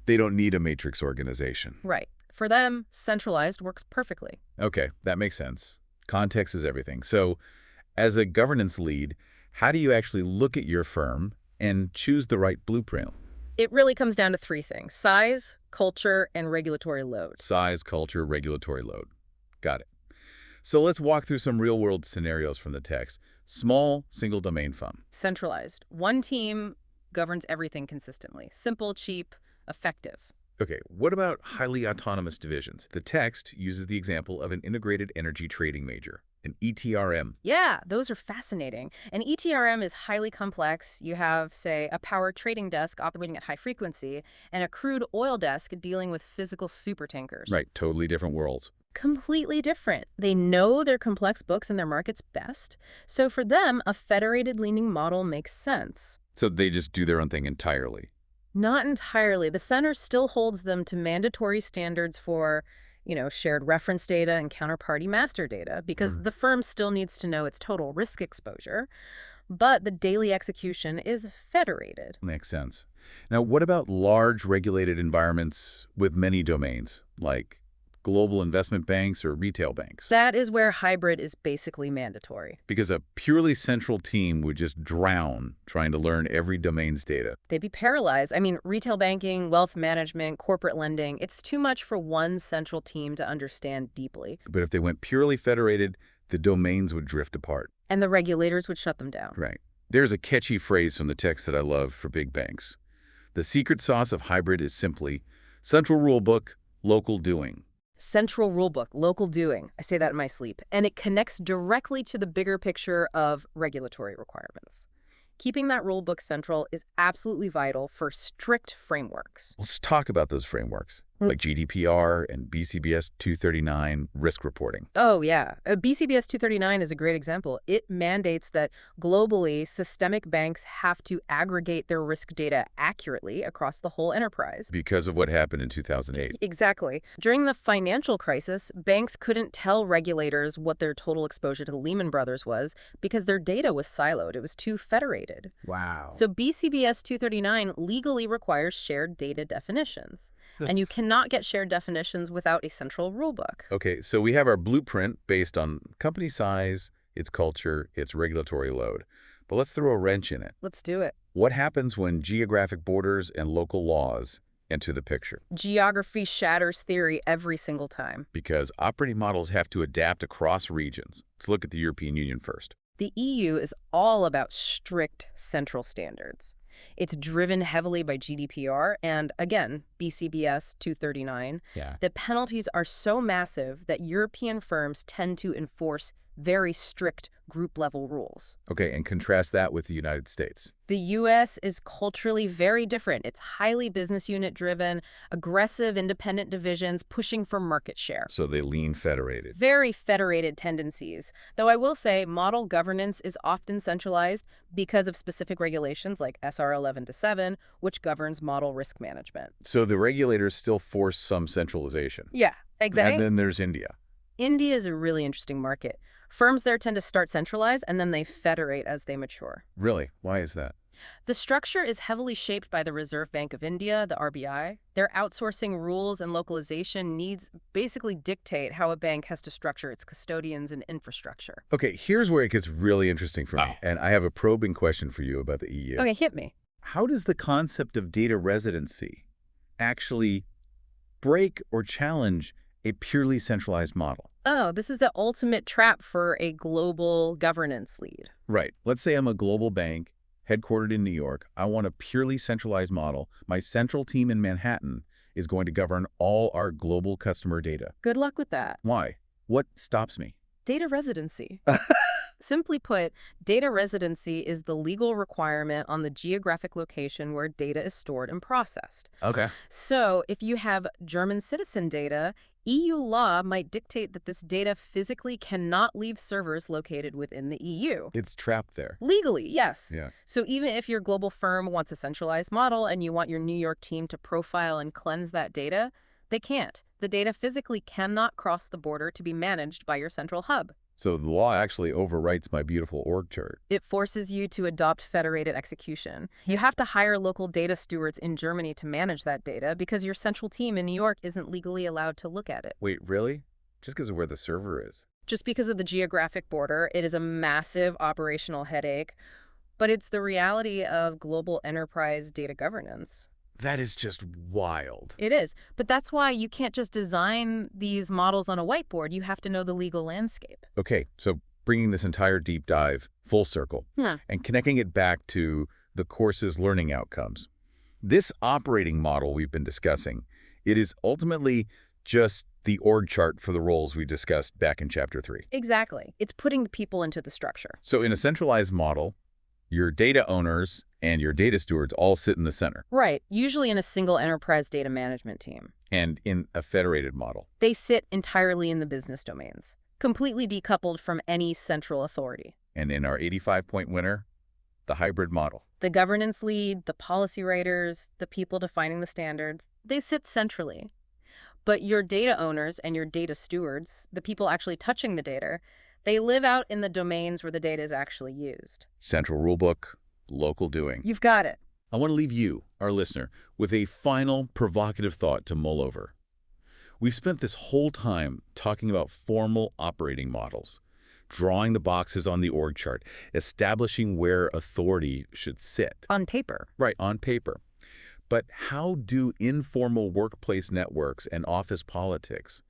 They don't need a matrix organization. Right. For them, centralized works perfectly. Okay, that makes sense. Context is everything. So, as a governance lead, how do you actually look at your firm and choose the right blueprint? It really comes down to three things: size, culture, and regulatory load. Size, culture, regulatory load. Got it. So let's walk through some real-world scenarios from the text. Small, single-domain firm. Centralized. One team governs everything consistently. Simple, cheap, effective. Okay, what about highly autonomous divisions? The text uses the example of an integrated energy trading major, an ETRM. Yeah, those are fascinating. An ETRM is highly complex. You have, say, a power trading desk operating at high frequency and a crude oil desk dealing with physical supertankers. Right, totally different worlds. Completely different. They know their complex books and their markets best. So for them, a federated leaning model makes sense. So they just do their own thing entirely. Not entirely. The center still holds them to mandatory standards for, shared reference data and counterparty master data because the firm still needs to know its total risk exposure. But the daily execution is federated. Makes sense. Now, what about large regulated environments with many domains, like global investment banks or retail banks? That is where hybrid is basically mandatory. Because a purely central team would just drown trying to learn every domain's data. They'd be paralyzed. I mean, retail banking, wealth management, corporate lending, it's too much for one central team to understand deeply. But if they went purely federated, the domains would drift apart. And the regulators would shut them down. Right. There's a catchy phrase from the text that I love for big banks. The secret sauce of hybrid is simply central rulebook, local doing. Central rulebook, local doing. I say that in my sleep. And it connects directly to the bigger picture of regulatory requirements. Keeping that rulebook central is absolutely vital for strict frameworks. Let's talk about those frameworks, like GDPR and BCBS 239 risk reporting. Oh, yeah. BCBS 239 is a great example. It mandates that globally, systemic banks have to aggregate their risk data accurately across the whole enterprise. Because of what happened in 2008. Exactly. During the financial crisis, banks couldn't tell regulators what their total exposure to Lehman Brothers was because their data was siloed. It was too federated. Wow. So BCBS 239 legally requires shared data definitions. And you cannot get shared definitions without a central rulebook. Okay, so we have our blueprint based on company size, its culture, its regulatory load. But let's throw a wrench in it. Let's do it. What happens when geographic borders and local laws enter the picture? Geography shatters theory every single time. Because operating models have to adapt across regions. Let's look at the European Union first. The EU is all about strict central standards. It's driven heavily by GDPR and, again, BCBS 239. Yeah. The penalties are so massive that European firms tend to enforce very strict group-level rules. Okay, and contrast that with the United States. The U.S. is culturally very different. It's highly business unit-driven, aggressive independent divisions pushing for market share. So they lean federated. Very federated tendencies. Though I will say model governance is often centralized because of specific regulations like SR 11-7, which governs model risk management. So the regulators still force some centralization. Yeah, exactly. And then there's India. India is a really interesting market. Firms there tend to start centralized and then they federate as they mature. Really? Why is that? The structure is heavily shaped by the Reserve Bank of India, the RBI. Their outsourcing rules and localization needs basically dictate how a bank has to structure its custodians and infrastructure. Okay, here's where it gets really interesting for me. And I have a probing question for you about the EU. Okay, hit me. How does the concept of data residency actually break or challenge a purely centralized model? Oh, this is the ultimate trap for a global governance lead. Right. Let's say I'm a global bank headquartered in New York. I want a purely centralized model. My central team in Manhattan is going to govern all our global customer data. Good luck with that. Why? What stops me? Data residency. Simply put, data residency is the legal requirement on the geographic location where data is stored and processed. Okay. So if you have German citizen data, EU law might dictate that this data physically cannot leave servers located within the EU. It's trapped there. Legally, yes. Yeah. So even if your global firm wants a centralized model and you want your New York team to profile and cleanse that data, they can't. The data physically cannot cross the border to be managed by your central hub. So the law actually overwrites my beautiful org chart. It forces you to adopt federated execution. You have to hire local data stewards in Germany to manage that data because your central team in New York isn't legally allowed to look at it. Wait, really? Just because of where the server is? Just because of the geographic border, it is a massive operational headache, but it's the reality of global enterprise data governance. That is just wild. It is, but that's why you can't just design these models on a whiteboard. You have to know the legal landscape. Okay, so bringing this entire deep dive full circle and connecting it back to the course's learning outcomes. This operating model we've been discussing, it is ultimately just the org chart for the roles we discussed back in Chapter 3. Exactly. It's putting the people into the structure. So in a centralized model, your data owners and your data stewards all sit in the center. Right, usually in a single enterprise data management team. And in a federated model. They sit entirely in the business domains, completely decoupled from any central authority. And in our 85-point winner, the hybrid model. The governance lead, the policy writers, the people defining the standards, they sit centrally. But your data owners and your data stewards, the people actually touching the data, they live out in the domains where the data is actually used. Central rulebook, local doing. You've got it. I want to leave you, our listener, with a final provocative thought to mull over. We've spent this whole time talking about formal operating models, drawing the boxes on the org chart, establishing where authority should sit. On paper. Right, on paper. But how do informal workplace networks and office politics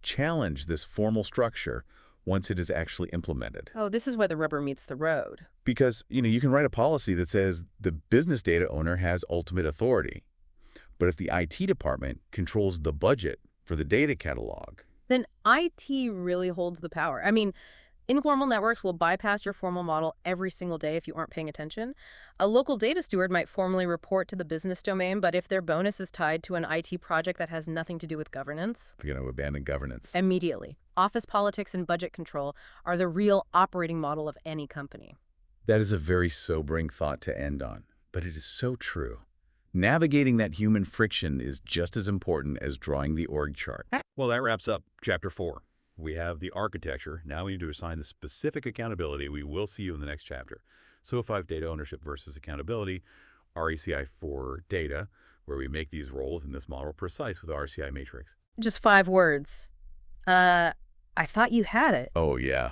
challenge this formal structure once it is actually implemented? Oh, this is where the rubber meets the road. Because, you can write a policy that says the business data owner has ultimate authority. But if the IT department controls the budget for the data catalog, then IT really holds the power. I mean, informal networks will bypass your formal model every single day if you aren't paying attention. A local data steward might formally report to the business domain, but if their bonus is tied to an IT project that has nothing to do with governance, they're going to abandon governance. Immediately. Office politics and budget control are the real operating model of any company. That is a very sobering thought to end on, but it is so true. Navigating that human friction is just as important as drawing the org chart. Well, that wraps up Chapter 4. We have the architecture. Now we need to assign the specific accountability. We will see you in the next chapter. So 5 data ownership versus accountability, RACI for data, where we make these roles in this model precise with the RCI matrix. Just 5 words. I thought you had it. Oh, yeah.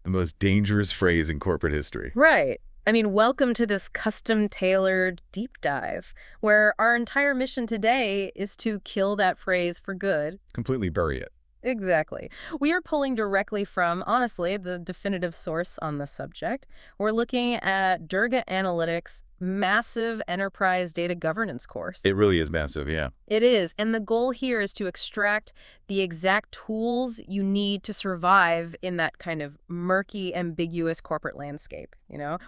The most dangerous phrase in corporate history. Right. I mean, welcome to this custom-tailored deep dive, where our entire mission today is to kill that phrase for good. Completely bury it. Exactly. We are pulling directly from, honestly, the definitive source on the subject. We're looking at Durga Analytics' massive enterprise data governance course. It really is massive, yeah. It is. And the goal here is to extract the exact tools you need to survive in that kind of murky, ambiguous corporate landscape,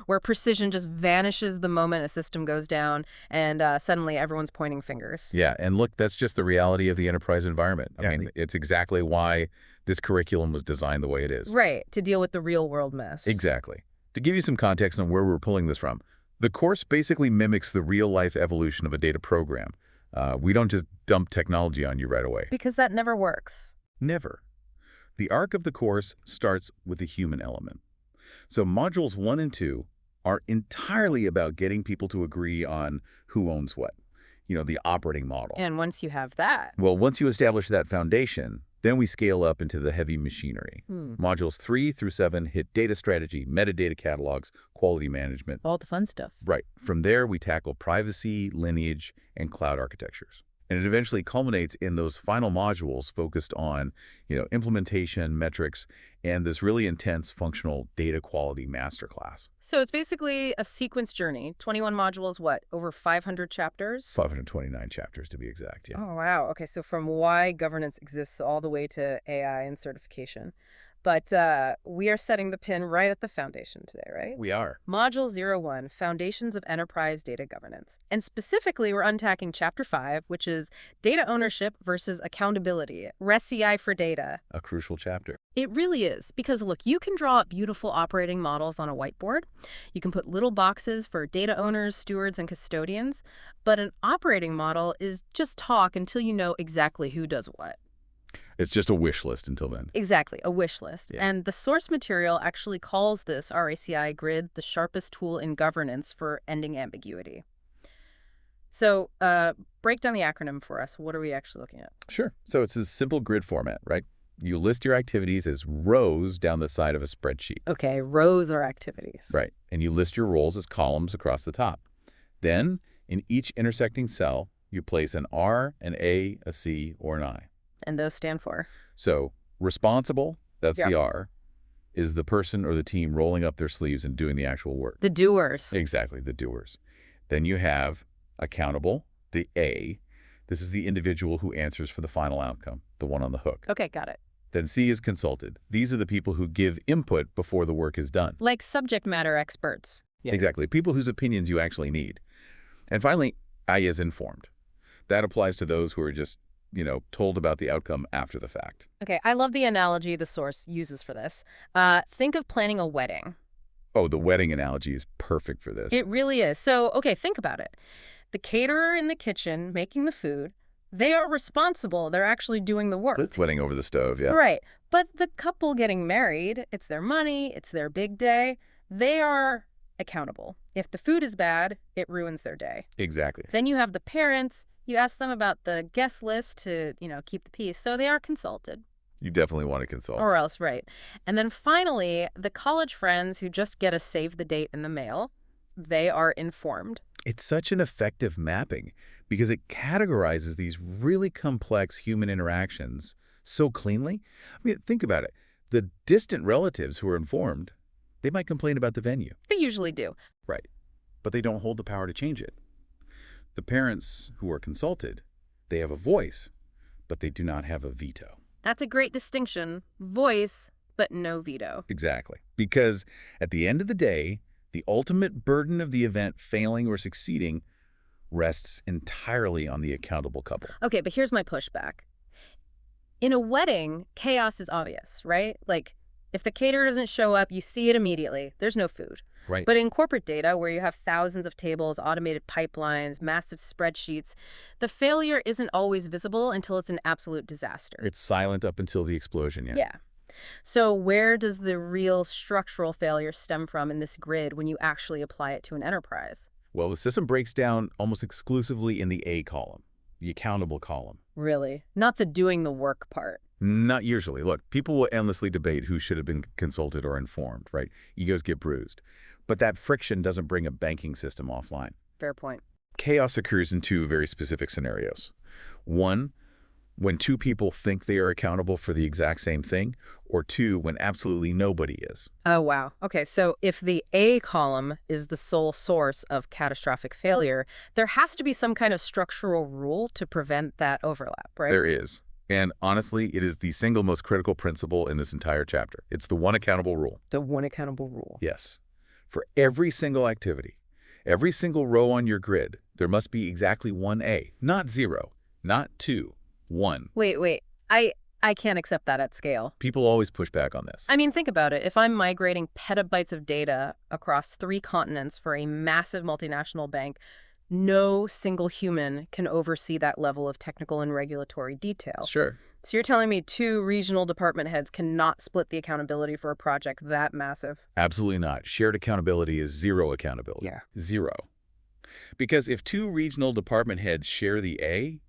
where precision just vanishes the moment a system goes down and suddenly everyone's pointing fingers. Yeah, and look, that's just the reality of the enterprise environment. I mean, it's exactly why this curriculum was designed the way it is. Right, to deal with the real world mess. Exactly. To give you some context on where we're pulling this from, the course basically mimics the real-life evolution of a data program. We don't just dump technology on you right away. Because that never works. Never. The arc of the course starts with the human element. So modules 1 and 2 are entirely about getting people to agree on who owns what, the operating model. And once you have that... Well, once you establish that foundation, then we scale up into the heavy machinery. Modules 3 through 7 hit data strategy, metadata catalogs, quality management. All the fun stuff. Right. From there, we tackle privacy, lineage, and cloud architectures. And it eventually culminates in those final modules focused on, implementation, metrics, and this really intense functional data quality masterclass. So it's basically a sequence journey. 21 modules, what, over 500 chapters? 529 chapters to be exact, yeah. Oh, wow. Okay, so from why governance exists all the way to AI and certification. But we are setting the pin right at the foundation today, right? We are. Module 01, Foundations of Enterprise Data Governance. And specifically, we're unpacking Chapter 5, which is Data Ownership versus Accountability, RACI for data. A crucial chapter. It really is. Because, look, you can draw up beautiful operating models on a whiteboard. You can put little boxes for data owners, stewards, and custodians. But an operating model is just talk until you know exactly who does what. It's just a wish list until then. Exactly, a wish list. Yeah. And the source material actually calls this RACI grid the sharpest tool in governance for ending ambiguity. So break down the acronym for us. What are we actually looking at? Sure. So it's a simple grid format, right? You list your activities as rows down the side of a spreadsheet. Okay, rows are activities. Right. And you list your roles as columns across the top. Then, in each intersecting cell, you place an R, an A, a C, or an I. And those stand for? So responsible, that's Yep. the R, is the person or the team rolling up their sleeves and doing the actual work. The doers. Exactly, the doers. Then you have accountable, the A. This is the individual who answers for the final outcome, the one on the hook. Okay, got it. Then C is consulted. These are the people who give input before the work is done. Like subject matter experts. Yeah. Exactly, people whose opinions you actually need. And finally, I is informed. That applies to those who are just told about the outcome after the fact. Okay, I love the analogy the source uses for this. Think of planning a wedding. Oh, the wedding analogy is perfect for this. It really is. So, okay, think about it. The caterer in the kitchen making the food, they are responsible. They're actually doing the work. It's wedding over the stove, yeah. Right. But the couple getting married, it's their money, it's their big day. They are accountable. If the food is bad, it ruins their day. Exactly. Then you have the parents. You ask them about the guest list to, keep the peace. So they are consulted. You definitely want to consult. Or else, right. And then finally, the college friends who just get a save the date in the mail, they are informed. It's such an effective mapping because it categorizes these really complex human interactions so cleanly. I mean, think about it. The distant relatives who are informed, they might complain about the venue. They usually do. Right. But they don't hold the power to change it. The parents who are consulted, they have a voice, but they do not have a veto. That's a great distinction. Voice, but no veto. Exactly. Because at the end of the day, the ultimate burden of the event failing or succeeding rests entirely on the accountable couple. Okay, but here's my pushback. In a wedding, chaos is obvious, right? Like, if the caterer doesn't show up, you see it immediately. There's no food. Right. But in corporate data, where you have thousands of tables, automated pipelines, massive spreadsheets, the failure isn't always visible until it's an absolute disaster. It's silent up until the explosion, yeah. Yeah. So where does the real structural failure stem from in this grid when you actually apply it to an enterprise? Well, the system breaks down almost exclusively in the A column, the accountable column. Really? Not the doing the work part. Not usually. Look, people will endlessly debate who should have been consulted or informed, right? Egos get bruised. But that friction doesn't bring a banking system offline. Fair point. Chaos occurs in two very specific scenarios. One, when two people think they are accountable for the exact same thing, or two, when absolutely nobody is. Oh, wow. Okay, so if the A column is the sole source of catastrophic failure, there has to be some kind of structural rule to prevent that overlap, right? There is. And honestly, it is the single most critical principle in this entire chapter. It's the one accountable rule. The one accountable rule. Yes. For every single activity, every single row on your grid, there must be exactly one A, not 0, not 2, 1. Wait. I can't accept that at scale. People always push back on this. I mean, think about it. If I'm migrating petabytes of data across 3 continents for a massive multinational bank, no single human can oversee that level of technical and regulatory detail. Sure. So you're telling me 2 regional department heads cannot split the accountability for a project that massive? Absolutely not. Shared accountability is zero accountability. Yeah. 0. Because if 2 regional department heads share the A,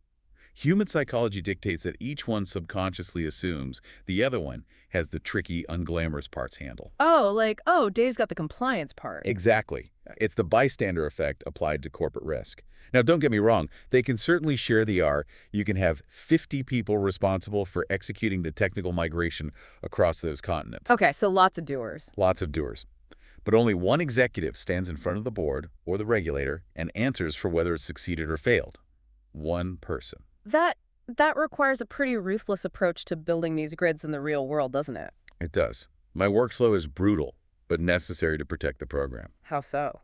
human psychology dictates that each one subconsciously assumes the other one has the tricky, unglamorous parts handled. Oh, Dave's got the compliance part. Exactly. It's the bystander effect applied to corporate risk. Now, don't get me wrong. They can certainly share the R. You can have 50 people responsible for executing the technical migration across those continents. Okay, so lots of doers. Lots of doers. But only one executive stands in front of the board or the regulator and answers for whether it succeeded or failed. One person. That requires a pretty ruthless approach to building these grids in the real world, doesn't it? It does. My workflow is brutal, but necessary to protect the program. How so?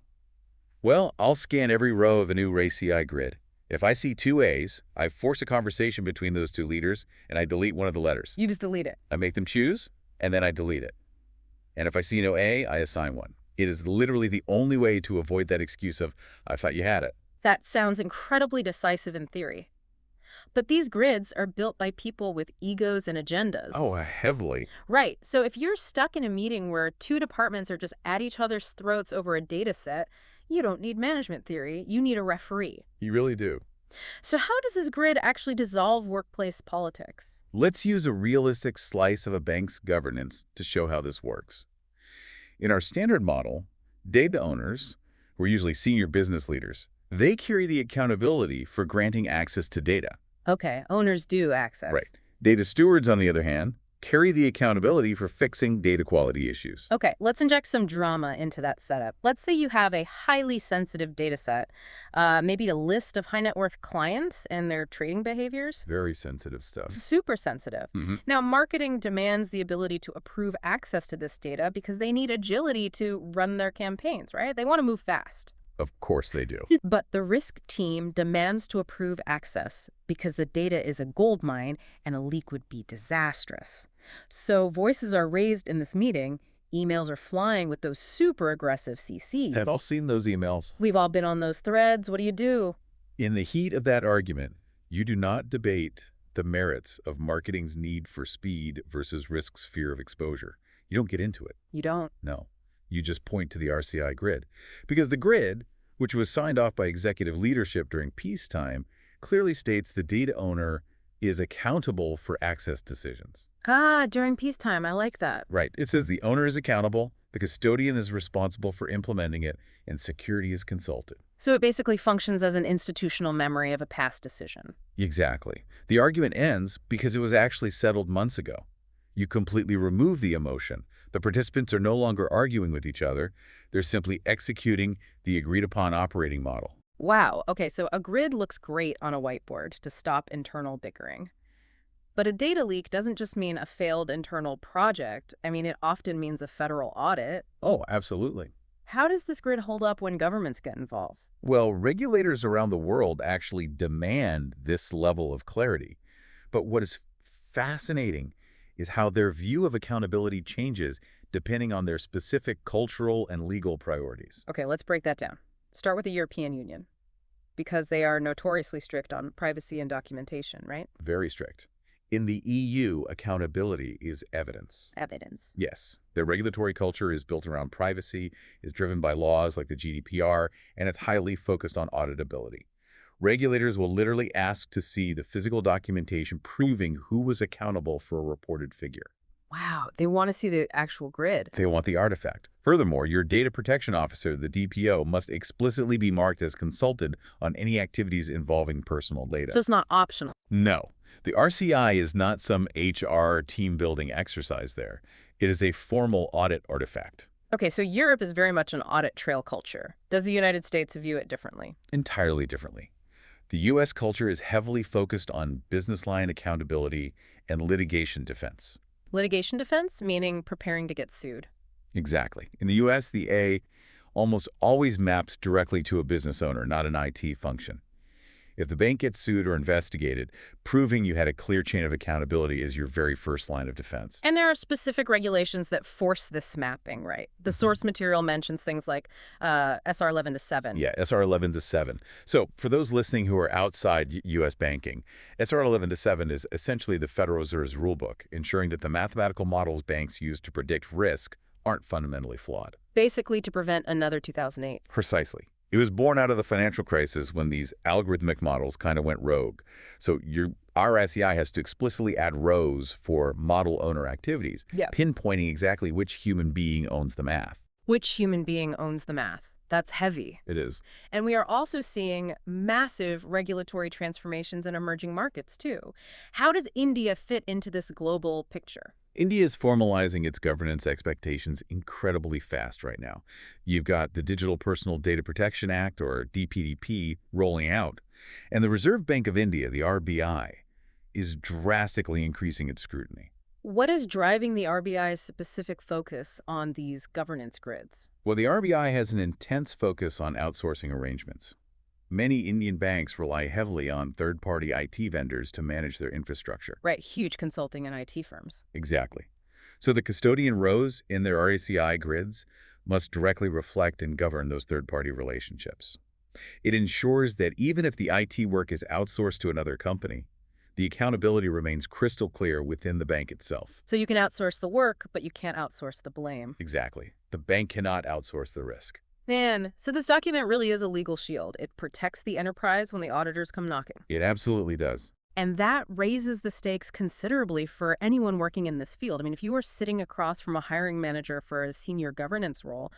Well, I'll scan every row of a new RACI grid. If I see 2 A's, I force a conversation between those 2 leaders, and I delete one of the letters. You just delete it. I make them choose, and then I delete it. And if I see no A, I assign one. It is literally the only way to avoid that excuse of, I thought you had it. That sounds incredibly decisive in theory. But these grids are built by people with egos and agendas. Oh, heavily. Right. So if you're stuck in a meeting where 2 departments are just at each other's throats over a data set, you don't need management theory. You need a referee. You really do. So how does this grid actually dissolve workplace politics? Let's use a realistic slice of a bank's governance to show how this works. In our standard model, data owners, who are usually senior business leaders, they carry the accountability for granting access to data. Okay, owners do access. Right. Data stewards, on the other hand, carry the accountability for fixing data quality issues. Okay, let's inject some drama into that setup. Let's say you have a highly sensitive data set, maybe a list of high net worth clients and their trading behaviors. Very sensitive stuff. Super sensitive. Now, marketing demands the ability to approve access to this data because they need agility to run their campaigns, right? They want to move fast. Of course they do. But the risk team demands to approve access because the data is a gold mine and a leak would be disastrous. So voices are raised in this meeting, emails are flying with those super aggressive CCs. I've all seen those emails. We've all been on those threads. What do you do? In the heat of that argument, you do not debate the merits of marketing's need for speed versus risk's fear of exposure. You don't get into it. You don't. No. You just point to the RCI grid. Because the grid, which was signed off by executive leadership during peacetime, clearly states the data owner is accountable for access decisions. During peacetime. I like that. Right. It says the owner is accountable, the custodian is responsible for implementing it, and security is consulted. So it basically functions as an institutional memory of a past decision. Exactly. The argument ends because it was actually settled months ago. You completely remove the emotion. The participants are no longer arguing with each other. They're simply executing the agreed-upon operating model. Wow. Okay, so a grid looks great on a whiteboard to stop internal bickering. But a data leak doesn't just mean a failed internal project. I mean, it often means a federal audit. Oh, absolutely. How does this grid hold up when governments get involved? Well, regulators around the world actually demand this level of clarity. But what is fascinating is how their view of accountability changes depending on their specific cultural and legal priorities. Okay, let's break that down. Start with the European Union, because they are notoriously strict on privacy and documentation, right? Very strict. In the EU, accountability is evidence. Evidence. Yes. Their regulatory culture is built around privacy, is driven by laws like the GDPR, and it's highly focused on auditability. Regulators will literally ask to see the physical documentation proving who was accountable for a reported figure. Wow, they want to see the actual grid. They want the artifact. Furthermore, your data protection officer, the DPO, must explicitly be marked as consulted on any activities involving personal data. So it's not optional. No. The RCI is not some HR team-building exercise there. It is a formal audit artifact. Okay, so Europe is very much an audit trail culture. Does the United States view it differently? Entirely differently. The U.S. culture is heavily focused on business line accountability and litigation defense. Litigation defense, meaning preparing to get sued. Exactly. In the U.S., the A almost always maps directly to a business owner, not an IT function. If the bank gets sued or investigated, proving you had a clear chain of accountability is your very first line of defense. And there are specific regulations that force this mapping, right? The source material mentions things like SR 11 to 7. Yeah, SR 11 to 7. So for those listening who are outside U.S. banking, SR 11 to 7 is essentially the Federal Reserve's rulebook, ensuring that the mathematical models banks use to predict risk aren't fundamentally flawed. Basically to prevent another 2008. Precisely. It was born out of the financial crisis when these algorithmic models kind of went rogue. So your RACI has to explicitly add rows for model owner activities, pinpointing exactly which human being owns the math. Which human being owns the math? That's heavy. It is. And we are also seeing massive regulatory transformations in emerging markets, too. How does India fit into this global picture? India is formalizing its governance expectations incredibly fast right now. You've got the Digital Personal Data Protection Act, or DPDP, rolling out. And the Reserve Bank of India, the RBI, is drastically increasing its scrutiny. What is driving the RBI's specific focus on these governance grids? Well, the RBI has an intense focus on outsourcing arrangements. Many Indian banks rely heavily on third-party IT vendors to manage their infrastructure. Right, huge consulting and IT firms. Exactly. So the custodian rows in their RACI grids must directly reflect and govern those third-party relationships. It ensures that even if the IT work is outsourced to another company, the accountability remains crystal clear within the bank itself. So you can outsource the work, but you can't outsource the blame. Exactly. The bank cannot outsource the risk. Man, so this document really is a legal shield. It protects the enterprise when the auditors come knocking. It absolutely does. And that raises the stakes considerably for anyone working in this field. I mean, if you are sitting across from a hiring manager for a senior governance role,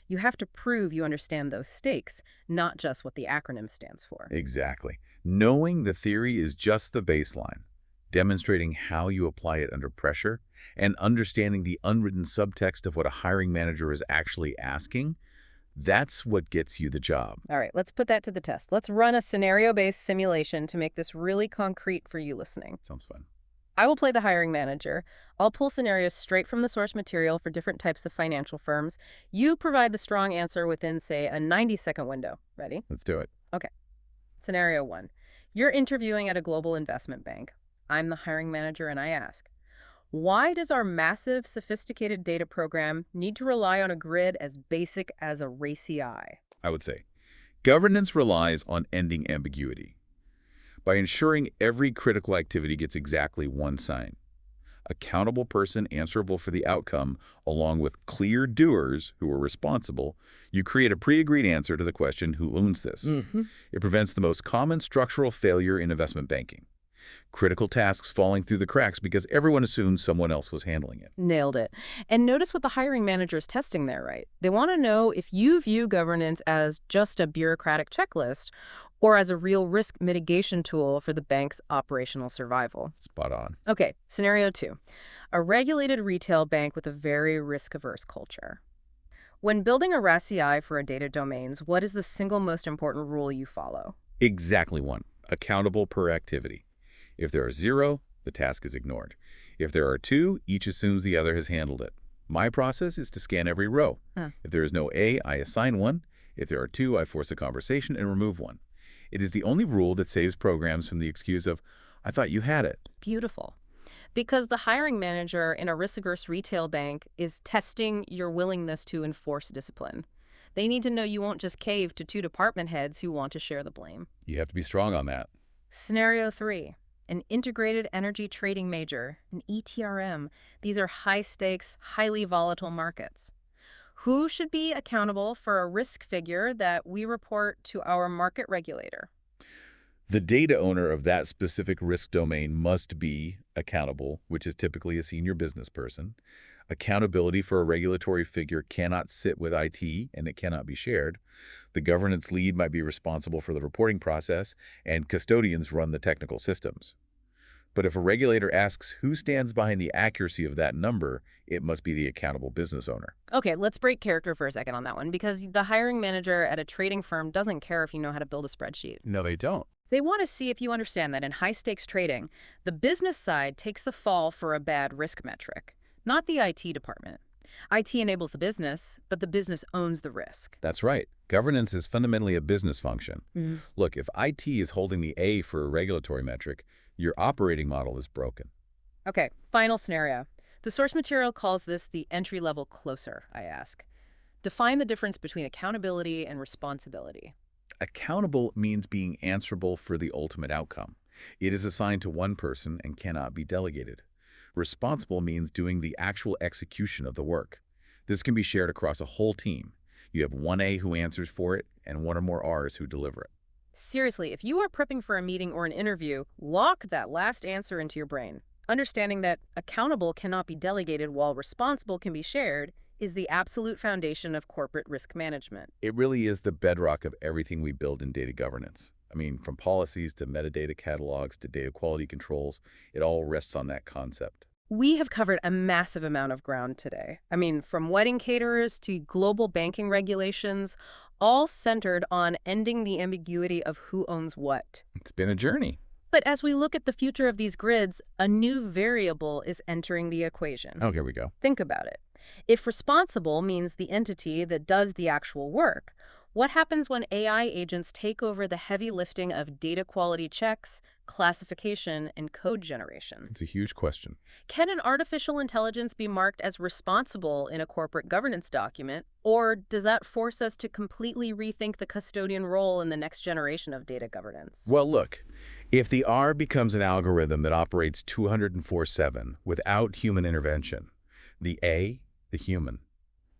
you have to prove you understand those stakes, not just what the acronym stands for. Exactly. Knowing the theory is just the baseline. Demonstrating how you apply it under pressure and understanding the unwritten subtext of what a hiring manager is actually asking, that's what gets you the job. All right, let's put that to the test. Let's run a scenario-based simulation to make this really concrete for you listening. Sounds fun. I will play the hiring manager. I'll pull scenarios straight from the source material for different types of financial firms. You provide the strong answer within, say, a 90-second window. Ready? Let's do it. Okay. Scenario 1. You're interviewing at a global investment bank. I'm the hiring manager and I ask, why does our massive, sophisticated data program need to rely on a grid as basic as a RACI? I would say governance relies on ending ambiguity by ensuring every critical activity gets exactly one sign. Accountable person answerable for the outcome, along with clear doers who are responsible, you create a pre-agreed answer to the question, who owns this? It prevents the most common structural failure in investment banking. Critical tasks falling through the cracks because everyone assumes someone else was handling it. Nailed it. And notice what the hiring manager is testing there, right? They want to know if you view governance as just a bureaucratic checklist or as a real risk mitigation tool for the bank's operational survival. Spot on. Okay, scenario 2. A regulated retail bank with a very risk-averse culture. When building a RACI for a data domains, what is the single most important rule you follow? Exactly one. Accountable per activity. If there are 0, the task is ignored. If there are 2, each assumes the other has handled it. My process is to scan every row. If there is no A, I assign 1. If there are 2, I force a conversation and remove 1. It is the only rule that saves programs from the excuse of, I thought you had it. Beautiful. Because the hiring manager in a risk-averse retail bank is testing your willingness to enforce discipline. They need to know you won't just cave to 2 department heads who want to share the blame. You have to be strong on that. Scenario 3. An integrated energy trading major, an ETRM. These are high-stakes, highly volatile markets. Who should be accountable for a risk figure that we report to our market regulator? The data owner of that specific risk domain must be accountable, which is typically a senior business person. Accountability for a regulatory figure cannot sit with IT, and it cannot be shared. The governance lead might be responsible for the reporting process, and custodians run the technical systems. But if a regulator asks who stands behind the accuracy of that number, it must be the accountable business owner. Okay, let's break character for a second on that one, because the hiring manager at a trading firm doesn't care if you know how to build a spreadsheet. No, they don't. They want to see if you understand that in high-stakes trading, the business side takes the fall for a bad risk metric, not the IT department. IT enables the business, but the business owns the risk. That's right. Governance is fundamentally a business function. Look, if IT is holding the A for a regulatory metric, your operating model is broken. Okay, final scenario. The source material calls this the entry-level closer, I ask. Define the difference between accountability and responsibility. Accountable means being answerable for the ultimate outcome. It is assigned to one person and cannot be delegated. Responsible means doing the actual execution of the work. This can be shared across a whole team. You have one A who answers for it and one or more Rs who deliver it. Seriously, if you are prepping for a meeting or an interview, lock that last answer into your brain. Understanding that accountable cannot be delegated while responsible can be shared is the absolute foundation of corporate risk management. It really is the bedrock of everything we build in data governance. I mean, from policies to metadata catalogs to data quality controls, it all rests on that concept. We have covered a massive amount of ground today. I mean, from wedding caterers to global banking regulations, all centered on ending the ambiguity of who owns what. It's been a journey. But as we look at the future of these grids, a new variable is entering the equation. Oh, here we go. Think about it. If responsible means the entity that does the actual work, what happens when AI agents take over the heavy lifting of data quality checks, classification, and code generation? It's a huge question. Can an artificial intelligence be marked as responsible in a corporate governance document, or does that force us to completely rethink the custodian role in the next generation of data governance? Well, look, if the R becomes an algorithm that operates 204/7 without human intervention, the A, the human,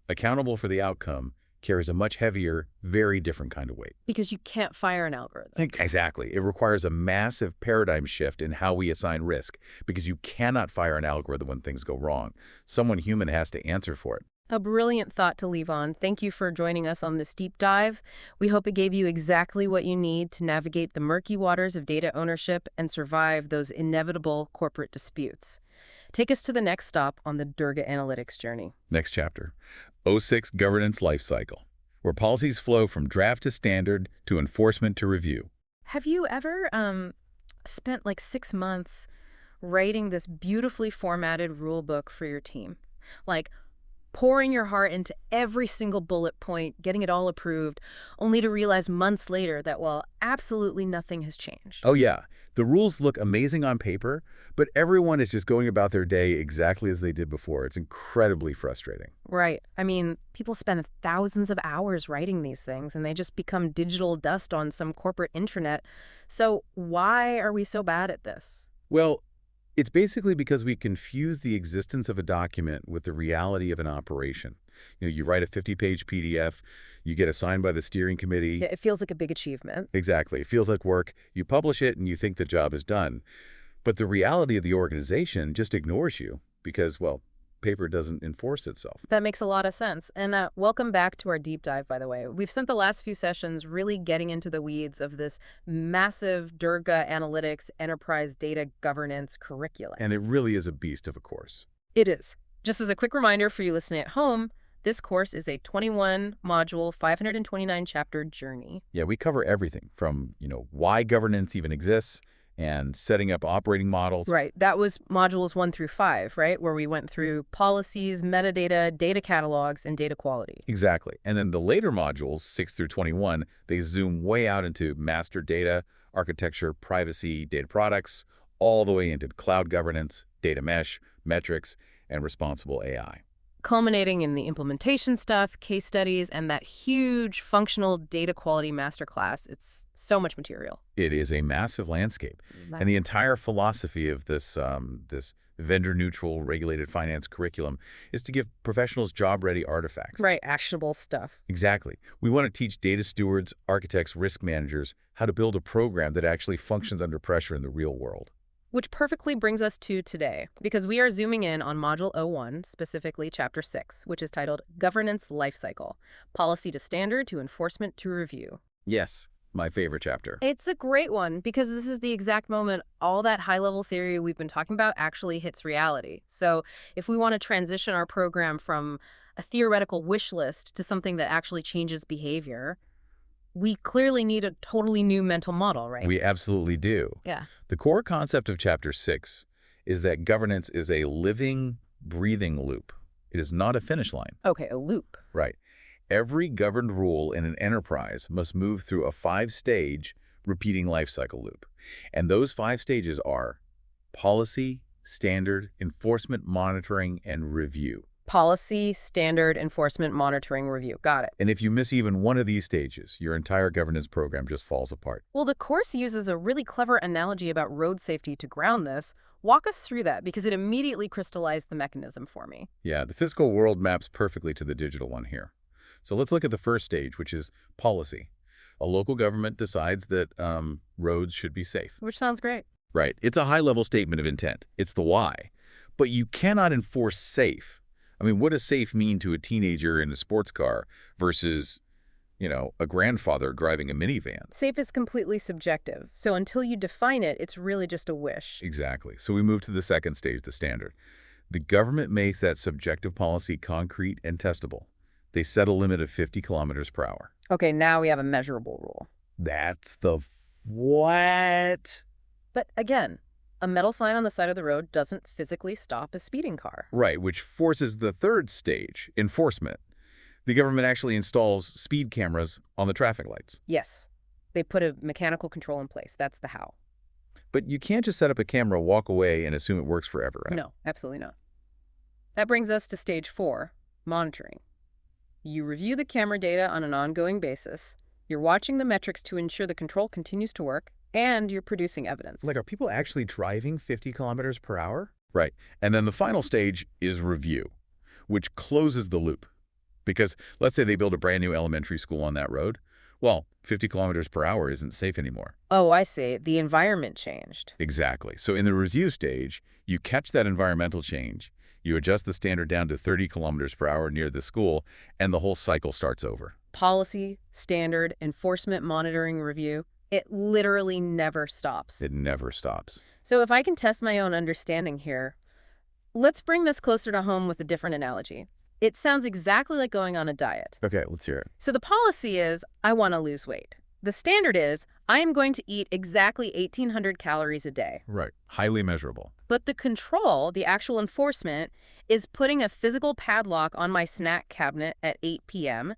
accountable for the outcome, carries a much heavier, very different kind of weight. Because you can't fire an algorithm. Exactly. It requires a massive paradigm shift in how we assign risk, because you cannot fire an algorithm when things go wrong. Someone human has to answer for it. A brilliant thought to leave on. Thank you for joining us on this deep dive. We hope it gave you exactly what you need to navigate the murky waters of data ownership and survive those inevitable corporate disputes. Take us to the next stop on the Durga Analytics journey. Next chapter, '06 Governance Lifecycle, where policies flow from draft to standard to enforcement to review. Have you ever spent like 6 months writing this beautifully formatted rule book for your team? Like pouring your heart into every single bullet point, getting it all approved, only to realize months later that, well, absolutely nothing has changed. Oh yeah, the rules look amazing on paper, but everyone is just going about their day exactly as they did before. It's incredibly frustrating. Right. I mean, people spend thousands of hours writing these things, and they just become digital dust on some corporate intranet. So why are we so bad at this? Well, it's basically because we confuse the existence of a document with the reality of an operation. You write a 50-page PDF, you get assigned by the steering committee. Yeah, it feels like a big achievement. Exactly. It feels like work. You publish it and you think the job is done. But the reality of the organization just ignores you because, well, paper doesn't enforce itself. That makes a lot of sense. And welcome back to our deep dive, by the way. We've spent the last few sessions really getting into the weeds of this massive Durga Analytics enterprise data governance curriculum. And it really is a beast of a course. It is. Just as a quick reminder for you listening at home, this course is a 21-module, 529-chapter journey. Yeah, we cover everything from, why governance even exists and setting up operating models. Right. That was modules 1 through 5, right? Where we went through policies, metadata, data catalogs, and data quality. Exactly. And then the later modules, 6 through 21, they zoom way out into master data, architecture, privacy, data products, all the way into cloud governance, data mesh, metrics, and responsible AI. Culminating in the implementation stuff, case studies, and that huge functional data quality masterclass. It's so much material. It is a massive landscape. And the entire philosophy of this vendor-neutral regulated finance curriculum is to give professionals job-ready artifacts. Right, actionable stuff. Exactly. We want to teach data stewards, architects, risk managers how to build a program that actually functions under pressure in the real world. Which perfectly brings us to today, because we are zooming in on Module 01, specifically Chapter 6, which is titled Governance Lifecycle, Policy to Standard to Enforcement to Review. Yes. my favorite chapter. It's a great one because this is the exact moment all that high-level theory we've been talking about actually hits reality. So if we want to transition our program from a theoretical wish list to something that actually changes behavior, we clearly need a totally new mental model, right? We absolutely do. Yeah. The core concept of Chapter 6 is that governance is a living, breathing loop. It is not a finish line. Okay, a loop. Right. Every governed rule in an enterprise must move through a 5-stage repeating lifecycle loop. And those 5 stages are policy, standard, enforcement, monitoring, and review. Policy, standard, enforcement, monitoring, review. Got it. And if you miss even one of these stages, your entire governance program just falls apart. Well, the course uses a really clever analogy about road safety to ground this. Walk us through that because it immediately crystallized the mechanism for me. Yeah, the physical world maps perfectly to the digital one here. So let's look at the first stage, which is policy. A local government decides that roads should be safe. Which sounds great. Right. It's a high-level statement of intent. It's the why. But you cannot enforce safe. I mean, what does safe mean to a teenager in a sports car versus, a grandfather driving a minivan? Safe is completely subjective, so until you define it, it's really just a wish. Exactly. So we move to the second stage, the standard. The government makes that subjective policy concrete and testable. They set a limit of 50 kilometers per hour. Okay, now we have a measurable rule. That's the what? But again, a metal sign on the side of the road doesn't physically stop a speeding car. Right, which forces the third stage, enforcement. The government actually installs speed cameras on the traffic lights. Yes, they put a mechanical control in place. That's the how. But you can't just set up a camera, walk away, and assume it works forever, right? No, absolutely not. That brings us to stage 4, monitoring. You review the camera data on an ongoing basis. You're watching the metrics to ensure the control continues to work, and you're producing evidence. Like, are people actually driving 50 kilometers per hour? Right. And then the final stage is review, which closes the loop. Because let's say they build a brand new elementary school on that road. Well, 50 kilometers per hour isn't safe anymore. Oh, I see. The environment changed. Exactly. So in the review stage, you catch that environmental change, you adjust the standard down to 30 kilometers per hour near the school, and the whole cycle starts over. Policy, standard, enforcement, monitoring, review. It literally never stops. It never stops. So if I can test my own understanding here, let's bring this closer to home with a different analogy. It sounds exactly like going on a diet. Okay, let's hear it. So the policy is, I want to lose weight. The standard is, I am going to eat exactly 1,800 calories a day. Right. Highly measurable. But the control, the actual enforcement, is putting a physical padlock on my snack cabinet at 8 p.m.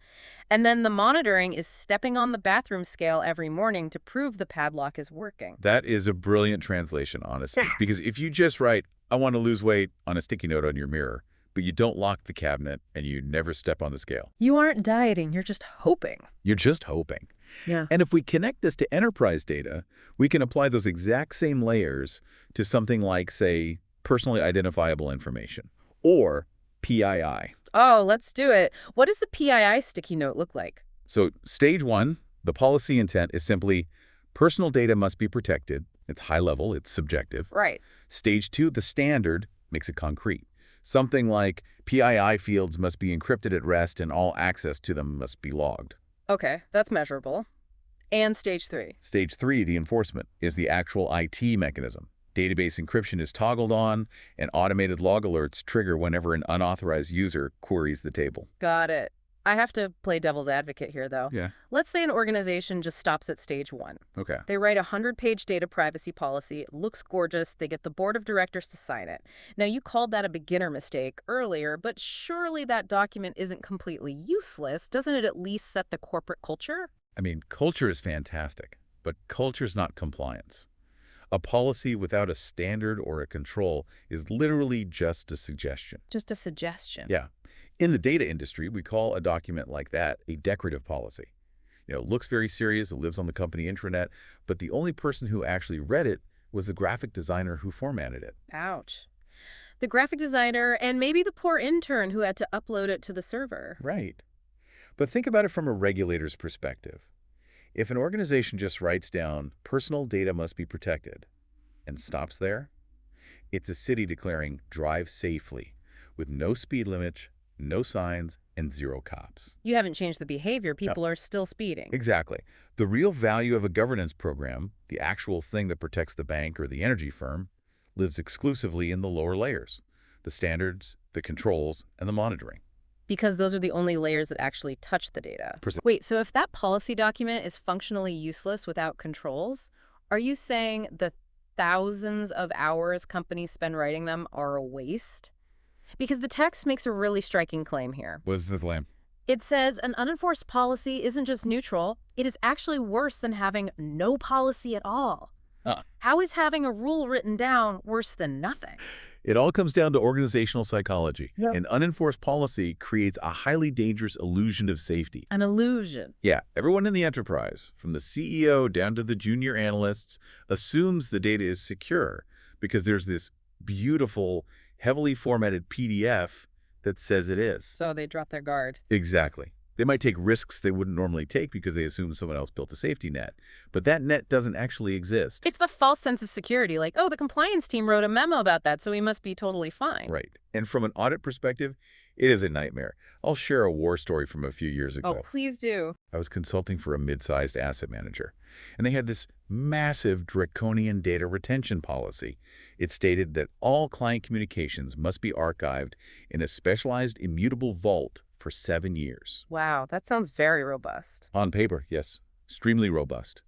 And then the monitoring is stepping on the bathroom scale every morning to prove the padlock is working. That is a brilliant translation, honestly. Because if you just write, I want to lose weight on a sticky note on your mirror, but you don't lock the cabinet and you never step on the scale. You aren't dieting, you're just hoping. You're just hoping. Yeah. And if we connect this to enterprise data, we can apply those exact same layers to something like, say, personally identifiable information or PII. Oh, let's do it. What does the PII sticky note look like? So stage 1, the policy intent is simply personal data must be protected. It's high level, it's subjective. Right. Stage 2, the standard, makes it concrete. Something like PII fields must be encrypted at rest and all access to them must be logged. Okay, that's measurable. And stage 3? Stage 3, the enforcement, is the actual IT mechanism. Database encryption is toggled on, and automated log alerts trigger whenever an unauthorized user queries the table. Got it. I have to play devil's advocate here, though. Yeah. Let's say an organization just stops at stage 1. Okay. They write a 100-page data privacy policy. It looks gorgeous. They get the board of directors to sign it. Now, you called that a beginner mistake earlier, but surely that document isn't completely useless. Doesn't it at least set the corporate culture? I mean, culture is fantastic, but culture's not compliance. A policy without a standard or a control is literally just a suggestion. Just a suggestion. Yeah. In the data industry, we call a document like that a decorative policy. It looks very serious, it lives on the company intranet, but the only person who actually read it was the graphic designer who formatted it. Ouch. The graphic designer and maybe the poor intern who had to upload it to the server. Right. But think about it from a regulator's perspective. If an organization just writes down, personal data must be protected, and stops there, it's a city declaring, drive safely, with no speed limits, no signs, and 0 cops. You haven't changed the behavior. People are still speeding. Exactly. The real value of a governance program, the actual thing that protects the bank or the energy firm, lives exclusively in the lower layers, the standards, the controls, and the monitoring. Because those are the only layers that actually touch the data. Precisely. Wait, so if that policy document is functionally useless without controls, are you saying the thousands of hours companies spend writing them are a waste? Because the text makes a really striking claim here. What is the claim? It says an unenforced policy isn't just neutral, it is actually worse than having no policy at all. How is having a rule written down worse than nothing? It all comes down to organizational psychology. Yep. An unenforced policy creates a highly dangerous illusion of safety. An illusion. Yeah, everyone in the enterprise, from the CEO down to the junior analysts, assumes the data is secure because there's this beautiful, heavily formatted PDF that says it is. So they drop their guard. Exactly. They might take risks they wouldn't normally take because they assume someone else built a safety net. But that net doesn't actually exist. It's the false sense of security, like, oh, the compliance team wrote a memo about that, so we must be totally fine. Right. And from an audit perspective, it is a nightmare. I'll share a war story from a few years ago. Oh, please do. I was consulting for a mid-sized asset manager, and they had this massive draconian data retention policy. It stated that all client communications must be archived in a specialized immutable vault for 7 years. Wow, that sounds very robust. On paper, yes, extremely robust.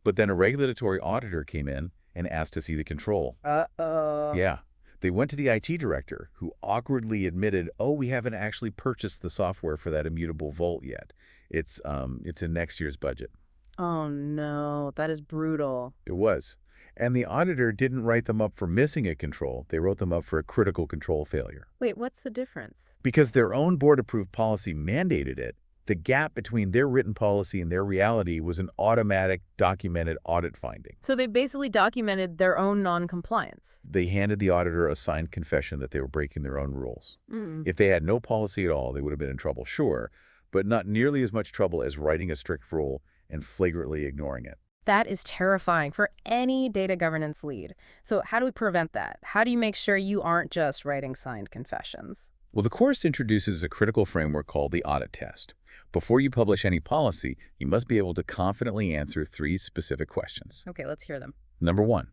But then a regulatory auditor came in and asked to see the control. Uh-oh. Yeah. They went to the IT director, who awkwardly admitted, oh, we haven't actually purchased the software for that immutable vault yet. It's in next year's budget. Oh, no, that is brutal. It was. And the auditor didn't write them up for missing a control. They wrote them up for a critical control failure. Wait, what's the difference? Because their own board-approved policy mandated it, the gap between their written policy and their reality was an automatic, documented audit finding. So they basically documented their own non-compliance. They handed the auditor a signed confession that they were breaking their own rules. If they had no policy at all, they would have been in trouble, sure, but not nearly as much trouble as writing a strict rule and flagrantly ignoring it. That is terrifying for any data governance lead. So how do we prevent that? How do you make sure you aren't just writing signed confessions? Well, the course introduces a critical framework called the audit test. Before you publish any policy, you must be able to confidently answer 3 specific questions. Okay, let's hear them. Number 1,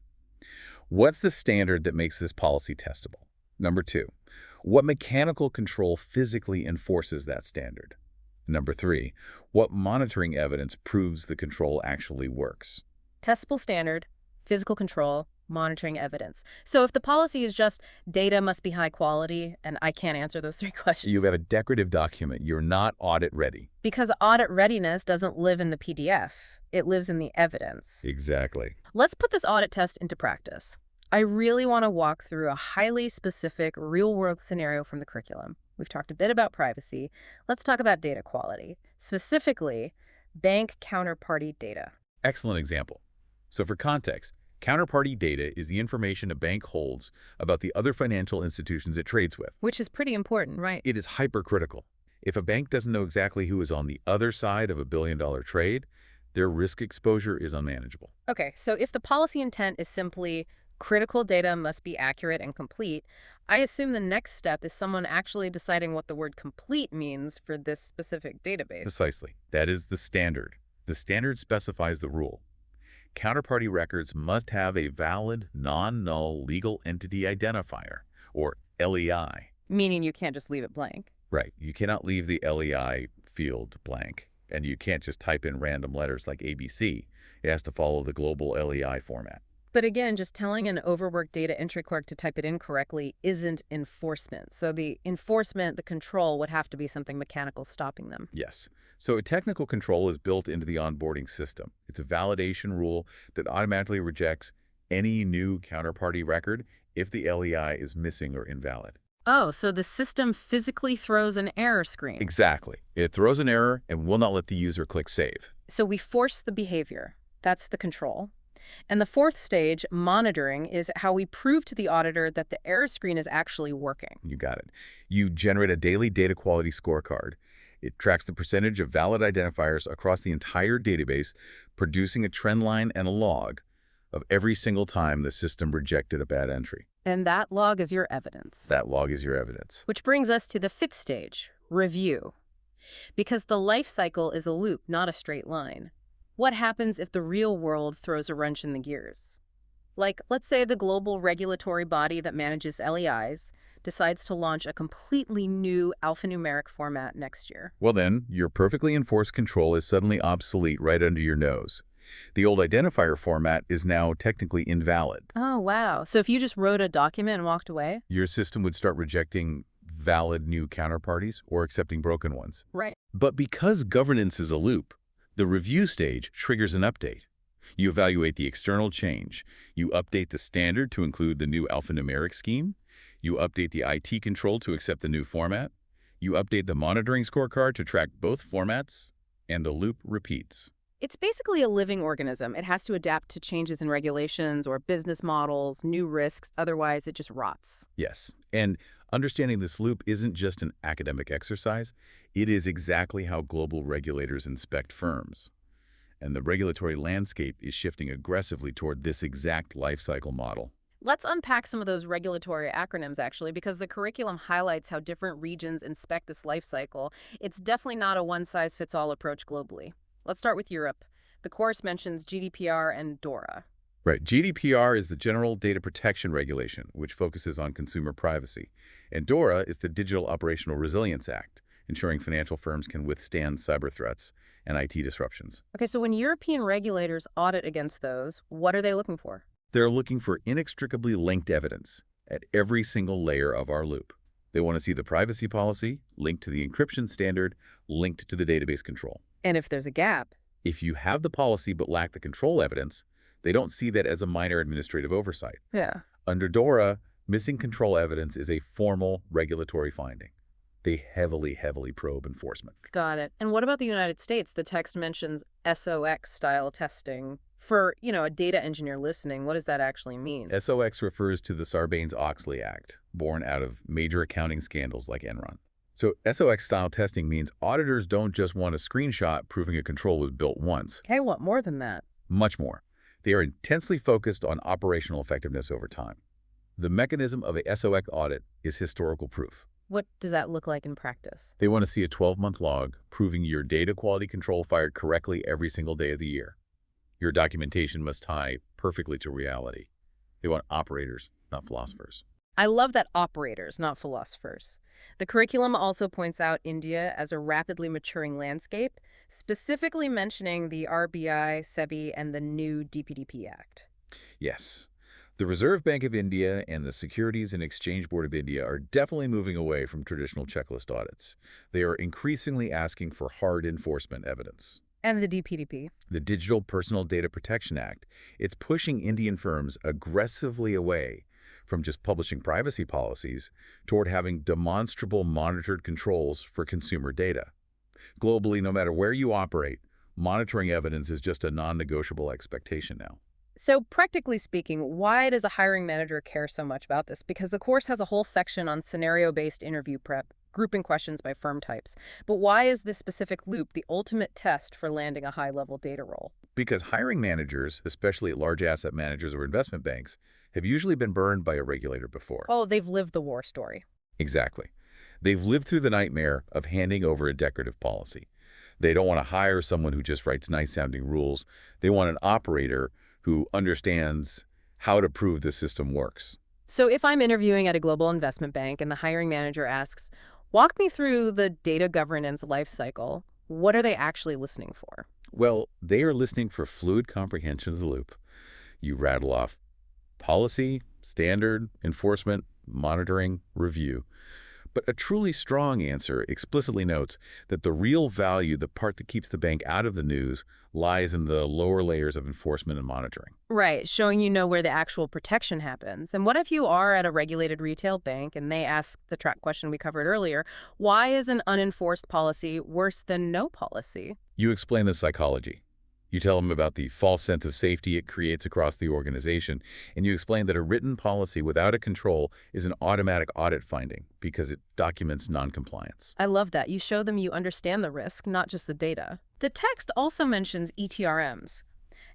what's the standard that makes this policy testable? Number 2, what mechanical control physically enforces that standard? Number 3, what monitoring evidence proves the control actually works? Testable standard, physical control, monitoring evidence. So if the policy is just data must be high quality, and I can't answer those 3 questions. You have a decorative document. You're not audit ready. Because audit readiness doesn't live in the PDF. It lives in the evidence. Exactly. Let's put this audit test into practice. I really want to walk through a highly specific real-world scenario from the curriculum. We've talked a bit about privacy. Let's talk about data quality, specifically bank counterparty data. Excellent example. So for context, counterparty data is the information a bank holds about the other financial institutions it trades with. Which is pretty important, right? It is hypercritical. If a bank doesn't know exactly who is on the other side of a billion-dollar trade, their risk exposure is unmanageable. Okay, so if the policy intent is simply critical data must be accurate and complete, I assume the next step is someone actually deciding what the word complete means for this specific database. Precisely. That is the standard. The standard specifies the rule. Counterparty records must have a valid, non-null legal entity identifier, or LEI. Meaning you can't just leave it blank. Right. You cannot leave the LEI field blank, and you can't just type in random letters like ABC. It has to follow the global LEI format. But again, just telling an overworked data entry clerk to type it in correctly isn't enforcement. So the enforcement, the control, would have to be something mechanical stopping them. Yes. So a technical control is built into the onboarding system. It's a validation rule that automatically rejects any new counterparty record if the LEI is missing or invalid. Oh, so the system physically throws an error screen. Exactly. It throws an error and will not let the user click save. So we force the behavior. That's the control. And the 4th stage, monitoring, is how we prove to the auditor that the error screen is actually working. You got it. You generate a daily data quality scorecard. It tracks the percentage of valid identifiers across the entire database, producing a trend line and a log of every single time the system rejected a bad entry. And that log is your evidence. That log is your evidence. Which brings us to the 5th stage, Review. Because the life cycle is a loop, not a straight line. What happens if the real world throws a wrench in the gears? Like, let's say the global regulatory body that manages LEIs decides to launch a completely new alphanumeric format next year. Well then, your perfectly enforced control is suddenly obsolete right under your nose. The old identifier format is now technically invalid. Oh, wow. So if you just wrote a document and walked away? Your system would start rejecting valid new counterparties or accepting broken ones. Right. But because governance is a loop, the review stage triggers an update. You evaluate the external change. You update the standard to include the new alphanumeric scheme. You update the IT control to accept the new format. You update the monitoring scorecard to track both formats, and the loop repeats. It's basically a living organism. It has to adapt to changes in regulations or business models, new risks, otherwise it just rots. Yes, and understanding this loop isn't just an academic exercise. It is exactly how global regulators inspect firms. And the regulatory landscape is shifting aggressively toward this exact lifecycle model. Let's unpack some of those regulatory acronyms, actually, because the curriculum highlights how different regions inspect this life cycle. It's definitely not a one-size-fits-all approach globally. Let's start with Europe. The course mentions GDPR and DORA. Right. GDPR is the General Data Protection Regulation, which focuses on consumer privacy. And DORA is the Digital Operational Resilience Act, ensuring financial firms can withstand cyber threats and IT disruptions. Okay, so when European regulators audit against those, what are they looking for? They're looking for inextricably linked evidence at every single layer of our loop. They want to see the privacy policy linked to the encryption standard, linked to the database control. And if there's a gap? If you have the policy but lack the control evidence, they don't see that as a minor administrative oversight. Yeah. Under DORA, missing control evidence is a formal regulatory finding. They heavily probe enforcement. Got it. And what about the United States? The text mentions SOX-style testing. For, a data engineer listening, what does that actually mean? SOX refers to the Sarbanes-Oxley Act, born out of major accounting scandals like Enron. So SOX-style testing means auditors don't just want a screenshot proving a control was built once. They want more than that. Much more. They are intensely focused on operational effectiveness over time. The mechanism of a SOX audit is historical proof. What does that look like in practice? They want to see a 12-month log proving your data quality control fired correctly every single day of the year. Your documentation must tie perfectly to reality. They want operators, not philosophers. I love that operators, not philosophers. The curriculum also points out India as a rapidly maturing landscape, specifically mentioning the RBI, SEBI, and the new DPDP Act. Yes. The Reserve Bank of India and the Securities and Exchange Board of India are definitely moving away from traditional checklist audits. They are increasingly asking for hard enforcement evidence. And the DPDP. The Digital Personal Data Protection Act, it's pushing Indian firms aggressively away from just publishing privacy policies toward having demonstrable monitored controls for consumer data. Globally, no matter where you operate, monitoring evidence is just a non-negotiable expectation now. So practically speaking, why does a hiring manager care so much about this? Because the course has a whole section on scenario-based interview prep, grouping questions by firm types. But why is this specific loop the ultimate test for landing a high-level data role? Because hiring managers, especially at large asset managers or investment banks, have usually been burned by a regulator before. Oh, they've lived the war story. Exactly. They've lived through the nightmare of handing over a decorative policy. They don't want to hire someone who just writes nice-sounding rules. They want an operator who understands how to prove the system works. So if I'm interviewing at a global investment bank and the hiring manager asks, walk me through the data governance lifecycle, what are they actually listening for? Well, they are listening for fluid comprehension of the loop. You rattle off policy, standard, enforcement, monitoring, review. But a truly strong answer explicitly notes that the real value, the part that keeps the bank out of the news, lies in the lower layers of enforcement and monitoring. Right, showing where the actual protection happens. And what if you are at a regulated retail bank and they ask the track question we covered earlier, why is an unenforced policy worse than no policy? You explain the psychology. You tell them about the false sense of safety it creates across the organization, and you explain that a written policy without a control is an automatic audit finding because it documents noncompliance. I love that. You show them you understand the risk, not just the data. The text also mentions ETRMs,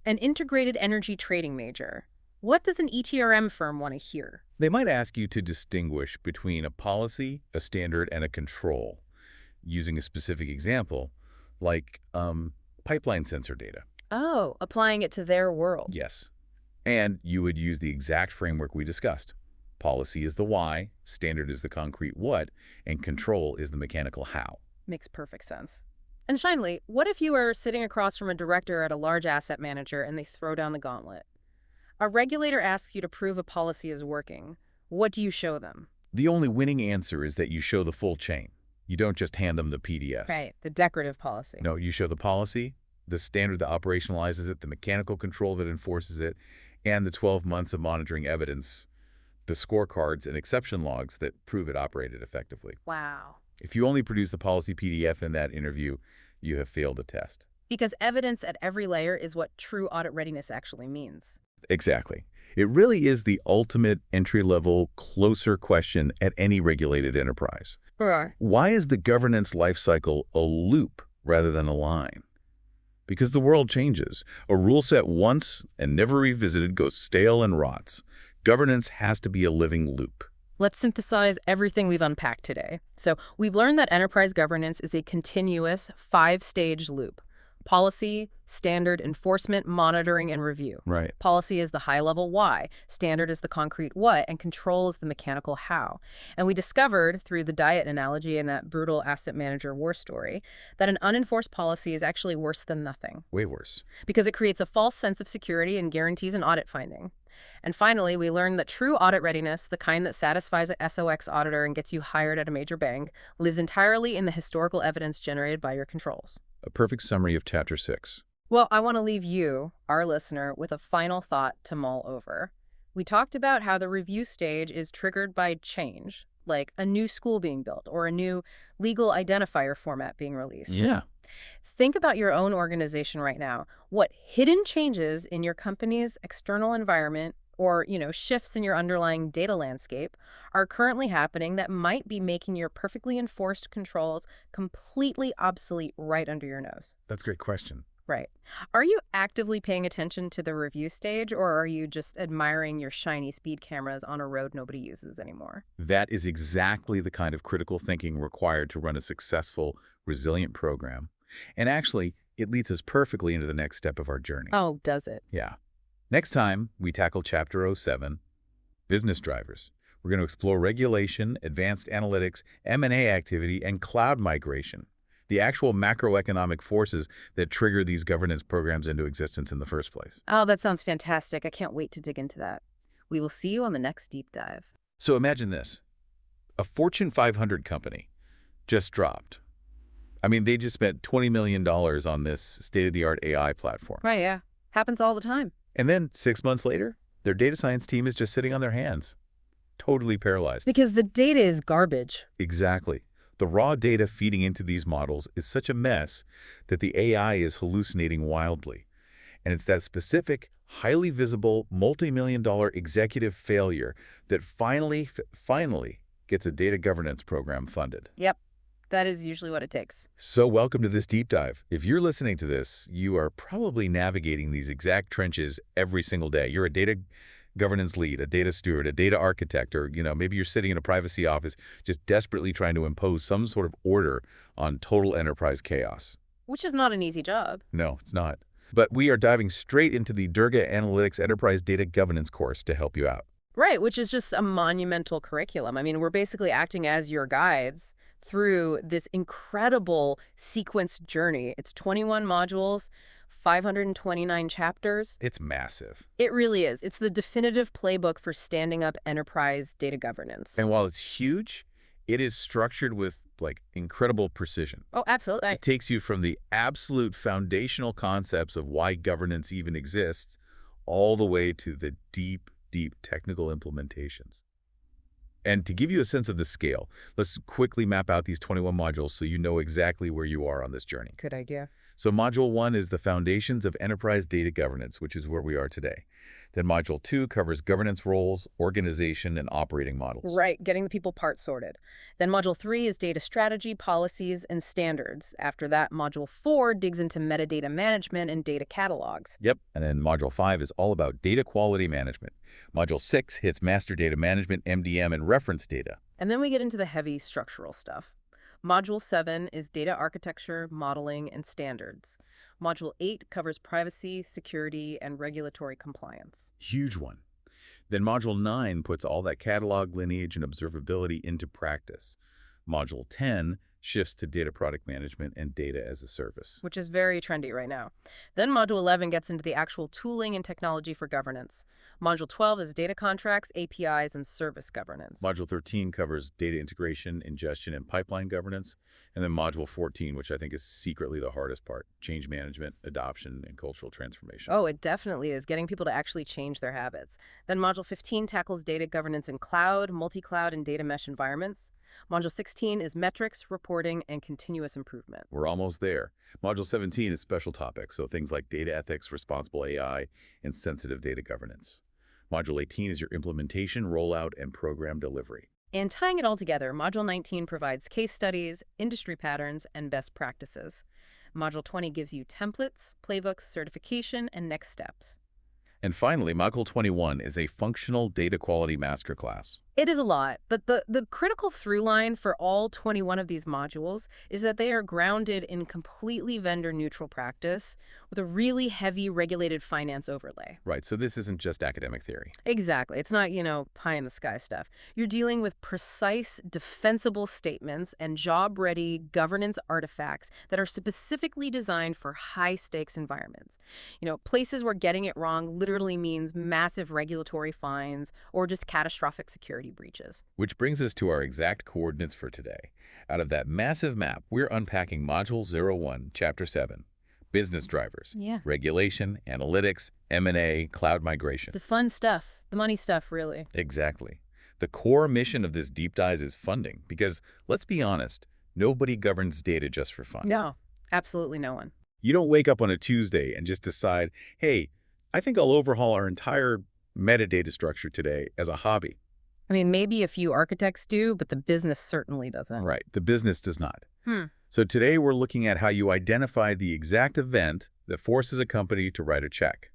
an integrated energy trading major. What does an ETRM firm want to hear? They might ask you to distinguish between a policy, a standard, and a control. using a specific example, like pipeline sensor data. Oh, applying it to their world. Yes. And you would use the exact framework we discussed. Policy is the why, standard is the concrete what, and control is the mechanical how. Makes perfect sense. And Shinley, what if you are sitting across from a director at a large asset manager and they throw down the gauntlet? A regulator asks you to prove a policy is working. What do you show them? The only winning answer is that you show the full chain. You don't just hand them the PDFs. Right, the decorative policy. No, you show the policy, the standard that operationalizes it, the mechanical control that enforces it, and the 12 months of monitoring evidence, the scorecards and exception logs that prove it operated effectively. Wow. If you only produce the policy PDF in that interview, you have failed the test. Because evidence at every layer is what true audit readiness actually means. Exactly. It really is the ultimate entry-level, closer question at any regulated enterprise. Sure. Why is the governance lifecycle a loop rather than a line? Because the world changes. A rule set once and never revisited goes stale and rots. Governance has to be a living loop. Let's synthesize everything we've unpacked today. So we've learned that enterprise governance is a continuous 5-stage loop. Policy, standard, enforcement, monitoring, and review. Right. Policy is the high-level why, standard is the concrete what, and control is the mechanical how. And we discovered, through the diet analogy and that brutal asset manager war story, that an unenforced policy is actually worse than nothing. Way worse. Because it creates a false sense of security and guarantees an audit finding. And finally, we learned that true audit readiness, the kind that satisfies a SOX auditor and gets you hired at a major bank, lives entirely in the historical evidence generated by your controls. A perfect summary of Chapter 6. Well, I want to leave you, our listener, with a final thought to mull over. We talked about how the review stage is triggered by change, like a new school being built or a new legal identifier format being released. Yeah. Think about your own organization right now. What hidden changes in your company's external environment or, shifts in your underlying data landscape are currently happening that might be making your perfectly enforced controls completely obsolete right under your nose? That's a great question. Right. Are you actively paying attention to the review stage, or are you just admiring your shiny speed cameras on a road nobody uses anymore? That is exactly the kind of critical thinking required to run a successful, resilient program. And actually, it leads us perfectly into the next step of our journey. Oh, does it? Yeah. Next time, we tackle Chapter 07, Business Drivers. We're going to explore regulation, advanced analytics, M&A activity, and cloud migration, the actual macroeconomic forces that trigger these governance programs into existence in the first place. Oh, that sounds fantastic. I can't wait to dig into that. We will see you on the next deep dive. So imagine this. A Fortune 500 company just dropped. They just spent $20 million on this state-of-the-art AI platform. Right, yeah. Happens all the time. And then 6 months later, their data science team is just sitting on their hands, totally paralyzed. Because the data is garbage. Exactly. The raw data feeding into these models is such a mess that the AI is hallucinating wildly. And it's that specific, highly visible, multi-million-dollar executive failure that finally gets a data governance program funded. Yep. That is usually what it takes. So welcome to this deep dive. If you're listening to this, you are probably navigating these exact trenches every single day. You're a data governance lead, a data steward, a data architect, or maybe you're sitting in a privacy office just desperately trying to impose some sort of order on total enterprise chaos. Which is not an easy job. No, it's not. But we are diving straight into the Durga Analytics Enterprise Data Governance course to help you out. Right, which is just a monumental curriculum. We're basically acting as your guides through this incredible sequenced journey. It's 21 modules, 529 chapters. It's massive. It really is. It's the definitive playbook for standing up enterprise data governance. And while it's huge, it is structured with incredible precision. Oh, absolutely. It takes you from the absolute foundational concepts of why governance even exists all the way to the deep technical implementations. And to give you a sense of the scale, let's quickly map out these 21 modules so you know exactly where you are on this journey. Good idea. So Module 1 is the foundations of enterprise data governance, which is where we are today. Then Module 2 covers governance roles, organization, and operating models. Right, getting the people part sorted. Then Module 3 is data strategy, policies, and standards. After that, Module 4 digs into metadata management and data catalogs. Yep, and then Module 5 is all about data quality management. Module 6 hits master data management, MDM, and reference data. And then we get into the heavy structural stuff. Module 7 is data architecture, modeling, and standards. Module 8 covers privacy, security, and regulatory compliance. Huge one. Then Module 9 puts all that catalog, lineage, and observability into practice. Module 10 shifts to data product management and data as a service. Which is very trendy right now. Then Module 11 gets into the actual tooling and technology for governance. Module 12 is data contracts, APIs, and service governance. Module 13 covers data integration, ingestion, and pipeline governance. And then Module 14, which I think is secretly the hardest part, change management, adoption, and cultural transformation. Oh, it definitely is, getting people to actually change their habits. Then Module 15 tackles data governance in cloud, multi-cloud, and data mesh environments. Module 16 is metrics, reporting, and continuous improvement. We're almost there. Module 17 is special topics, so things like data ethics, responsible AI, and sensitive data governance. Module 18 is your implementation, rollout, and program delivery. And tying it all together, Module 19 provides case studies, industry patterns, and best practices. Module 20 gives you templates, playbooks, certification, and next steps. And finally, Module 21 is a functional data quality masterclass. It is a lot, but the critical through line for all 21 of these modules is that they are grounded in completely vendor-neutral practice with a really heavy regulated finance overlay. Right, so this isn't just academic theory. Exactly. It's not, pie-in-the-sky stuff. You're dealing with precise, defensible statements and job-ready governance artifacts that are specifically designed for high-stakes environments. Places where getting it wrong literally means massive regulatory fines or just catastrophic security breaches. Which brings us to our exact coordinates for today. Out of that massive map, we're unpacking Module 01, Chapter 7, Business Drivers, Regulation, Analytics, M&A, Cloud Migration. The fun stuff, the money stuff, really. Exactly. The core mission of this deep dive is funding, because, let's be honest, nobody governs data just for fun. No, absolutely no one. You don't wake up on a Tuesday and just decide, hey, I think I'll overhaul our entire metadata structure today as a hobby. I mean, maybe a few architects do, but the business certainly doesn't. Right. The business does not. So today we're looking at how you identify the exact event that forces a company to write a check.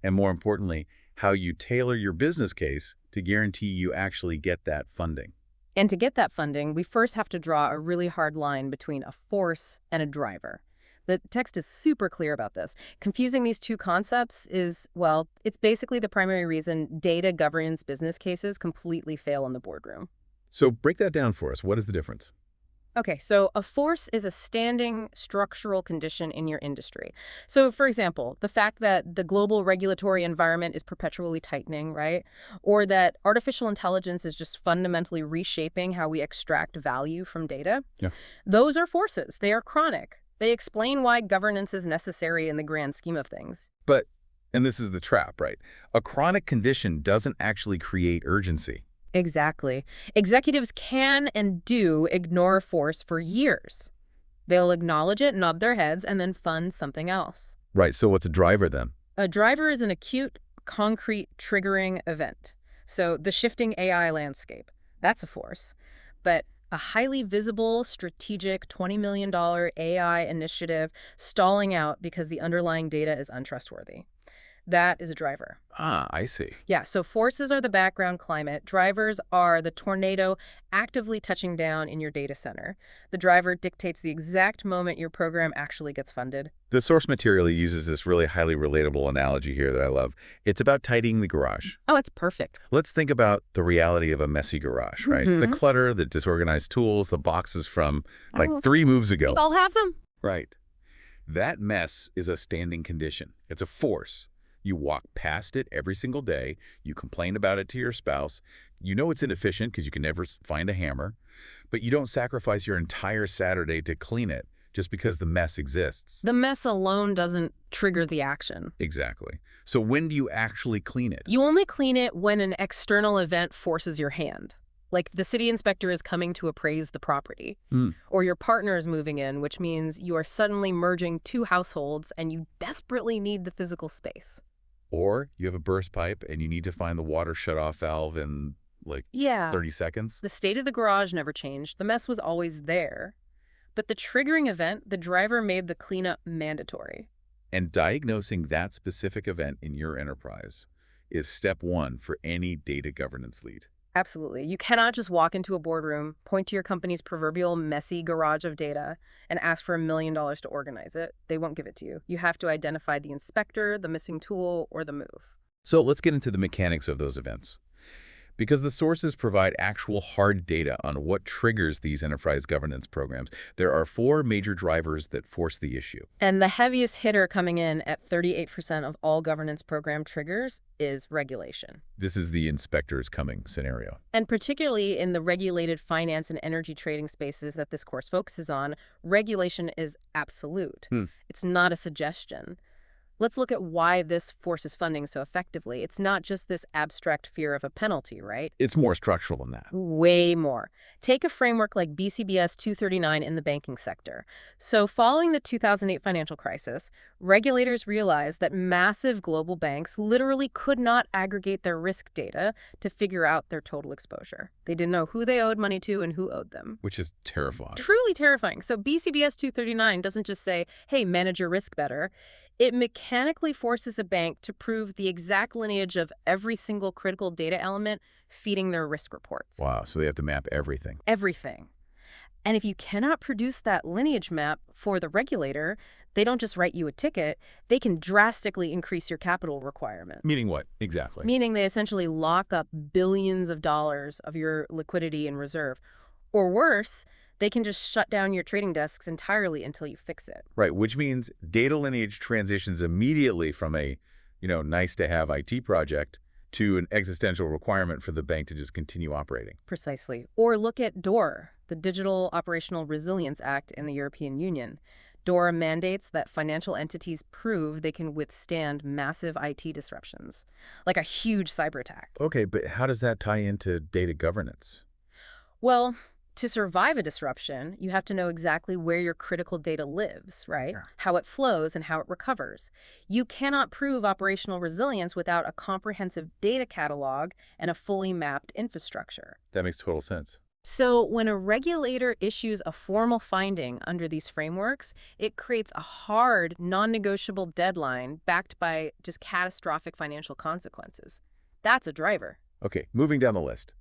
And more importantly, how you tailor your business case to guarantee you actually get that funding. And to get that funding, we first have to draw a really hard line between a force and a driver. The text is super clear about this. Confusing these two concepts is, well, it's basically the primary reason data governance business cases completely fail in the boardroom. So break that down for us. What is the difference? Okay, so a force is a standing structural condition in your industry. So, for example, the fact that the global regulatory environment is perpetually tightening, right? Or that artificial intelligence is just fundamentally reshaping how we extract value from data. Yeah. Those are forces. They are chronic. They explain why governance is necessary in the grand scheme of things. But, and this is the trap, right? A chronic condition doesn't actually create urgency. Exactly. Executives can and do ignore force for years. They'll acknowledge it, nod their heads, and then fund something else. Right, so what's a driver then? A driver is an acute, concrete, triggering event. So the shifting AI landscape, that's a force. But a highly visible, strategic $20 million AI initiative stalling out because the underlying data is untrustworthy. That is a driver. Ah, I see. Yeah, so forces are the background climate. Drivers are the tornado actively touching down in your data center. The driver dictates the exact moment your program actually gets funded. The source material uses this really highly relatable analogy here that I love. It's about tidying the garage. Oh, it's perfect. Let's think about the reality of a messy garage, right? The clutter, the disorganized tools, the boxes from like 3 moves ago. We all have them. Right. That mess is a standing condition. It's a force. You walk past it every single day. You complain about it to your spouse. You know it's inefficient because you can never find a hammer. But you don't sacrifice your entire Saturday to clean it just because the mess exists. The mess alone doesn't trigger the action. Exactly. So when do you actually clean it? You only clean it when an external event forces your hand. Like the city inspector is coming to appraise the property. Or your partner is moving in, which means you are suddenly merging 2 households and you desperately need the physical space. Or you have a burst pipe and you need to find the water shutoff valve in like 30 seconds. The state of the garage never changed. The mess was always there. But the triggering event, the driver made the cleanup mandatory. And diagnosing that specific event in your enterprise is step 1 for any data governance lead. Absolutely. You cannot just walk into a boardroom, point to your company's proverbial messy garage of data, and ask for $1 million to organize it. They won't give it to you. You have to identify the inspector, the missing tool, or the move. So let's get into the mechanics of those events. Because the sources provide actual hard data on what triggers these enterprise governance programs, there are 4 major drivers that force the issue. And the heaviest hitter coming in at 38% of all governance program triggers is regulation. This is the inspectors coming scenario. And particularly in the regulated finance and energy trading spaces that this course focuses on, regulation is absolute. It's not a suggestion. Let's look at why this forces funding so effectively. It's not just this abstract fear of a penalty, right? It's more structural than that. Way more. Take a framework like BCBS 239 in the banking sector. So following the 2008 financial crisis, regulators realized that massive global banks literally could not aggregate their risk data to figure out their total exposure. They didn't know who they owed money to and who owed them. Which is terrifying. Truly terrifying. So BCBS 239 doesn't just say, hey, manage your risk better. It mechanically forces a bank to prove the exact lineage of every single critical data element feeding their risk reports. Wow, so they have to map everything. Everything. And if you cannot produce that lineage map for the regulator, they don't just write you a ticket, they can drastically increase your capital requirement. Meaning what, exactly? Meaning they essentially lock up billions of dollars of your liquidity and reserve. Or worse, they can just shut down your trading desks entirely until you fix it. Right, which means data lineage transitions immediately from a, nice-to-have IT project to an existential requirement for the bank to just continue operating. Precisely. Or look at DORA, the Digital Operational Resilience Act in the European Union. DORA mandates that financial entities prove they can withstand massive IT disruptions, like a huge cyber attack. Okay, but how does that tie into data governance? Well, to survive a disruption, you have to know exactly where your critical data lives, right? Sure. How it flows and how it recovers. You cannot prove operational resilience without a comprehensive data catalog and a fully mapped infrastructure. That makes total sense. So when a regulator issues a formal finding under these frameworks, it creates a hard, non-negotiable deadline backed by just catastrophic financial consequences. That's a driver. Okay, moving down the list.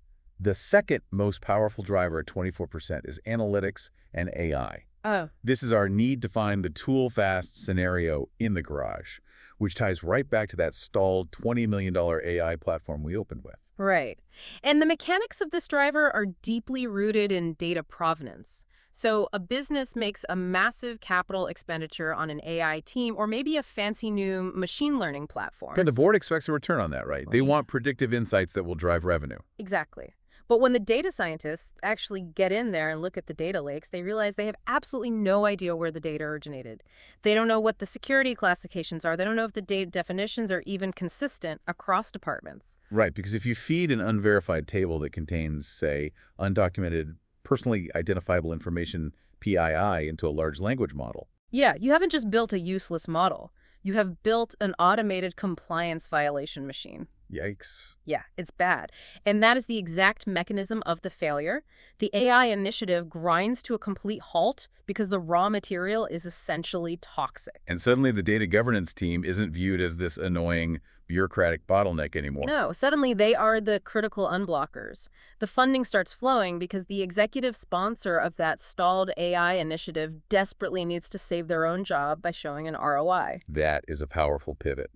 The second most powerful driver at 24% is analytics and AI. Oh. This is our need to find the tool-fast scenario in the garage, which ties right back to that stalled $20 million AI platform we opened with. Right. And the mechanics of this driver are deeply rooted in data provenance. So a business makes a massive capital expenditure on an AI team or maybe a fancy new machine learning platform. And the board expects a return on that, right? They want predictive insights that will drive revenue. Exactly. But when the data scientists actually get in there and look at the data lakes, they realize they have absolutely no idea where the data originated. They don't know what the security classifications are. They don't know if the data definitions are even consistent across departments. Right, because if you feed an unverified table that contains, say, undocumented, personally identifiable information, PII, into a large language model. Yeah, you haven't just built a useless model. You have built an automated compliance violation machine. Yikes. Yeah, it's bad. And that is the exact mechanism of the failure. The AI initiative grinds to a complete halt because the raw material is essentially toxic. And suddenly the data governance team isn't viewed as this annoying bureaucratic bottleneck anymore. No, suddenly they are the critical unblockers. The funding starts flowing because the executive sponsor of that stalled AI initiative desperately needs to save their own job by showing an ROI. That is a powerful pivot.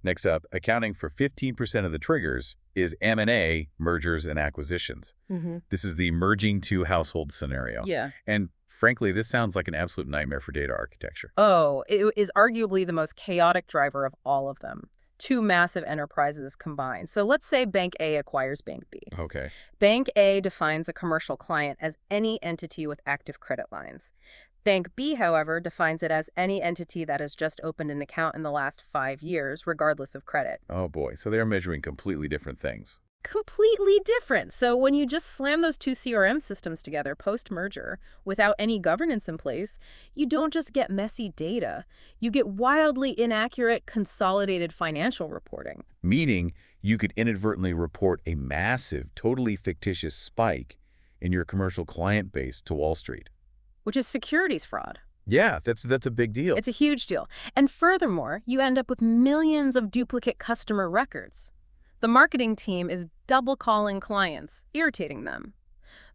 Next up, accounting for 15% of the triggers is M&A, mergers and acquisitions. This is the merging two households scenario. Yeah. And frankly, this sounds like an absolute nightmare for data architecture. Oh, it is arguably the most chaotic driver of all of them. Two massive enterprises combined. So let's say Bank A acquires Bank B. Okay. Bank A defines a commercial client as any entity with active credit lines. Bank B, however, defines it as any entity that has just opened an account in the last 5 years, regardless of credit. Oh boy, so they're measuring completely different things. Completely different. So when you just slam those two CRM systems together post-merger without any governance in place, you don't just get messy data. You get wildly inaccurate consolidated financial reporting. Meaning you could inadvertently report a massive, totally fictitious spike in your commercial client base to Wall Street. Which is securities fraud. Yeah, that's a big deal. It's a huge deal. And furthermore, you end up with millions of duplicate customer records. The marketing team is double calling clients, irritating them.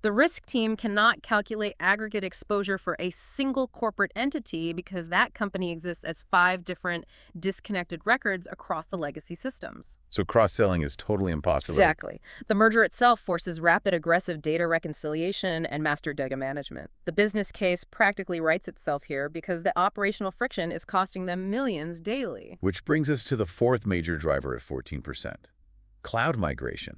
The risk team cannot calculate aggregate exposure for a single corporate entity because that company exists as 5 different disconnected records across the legacy systems. So cross-selling is totally impossible. Exactly. The merger itself forces rapid, aggressive data reconciliation and master data management. The business case practically writes itself here because the operational friction is costing them millions daily. Which brings us to the fourth major driver at 14%. Cloud migration.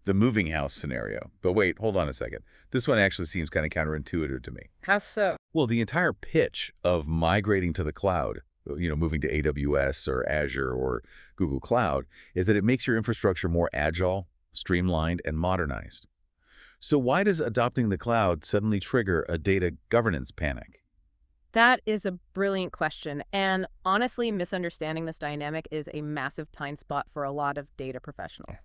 The moving house scenario. But wait, hold on a second. This one actually seems kind of counterintuitive to me. How so? Well, the entire pitch of migrating to the cloud, moving to AWS or Azure or Google Cloud, is that it makes your infrastructure more agile, streamlined, and modernized. So why does adopting the cloud suddenly trigger a data governance panic? That is a brilliant question, and honestly, misunderstanding this dynamic is a massive blind spot for a lot of data professionals.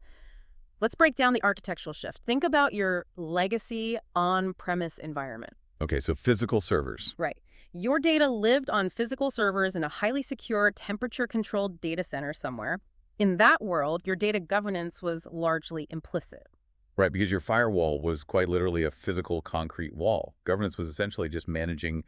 Let's break down the architectural shift. Think about your legacy on-premise environment. Okay, so physical servers. Right. Your data lived on physical servers in a highly secure, temperature-controlled data center somewhere. In that world, your data governance was largely implicit. Right, because your firewall was quite literally a physical concrete wall. Governance was essentially just managing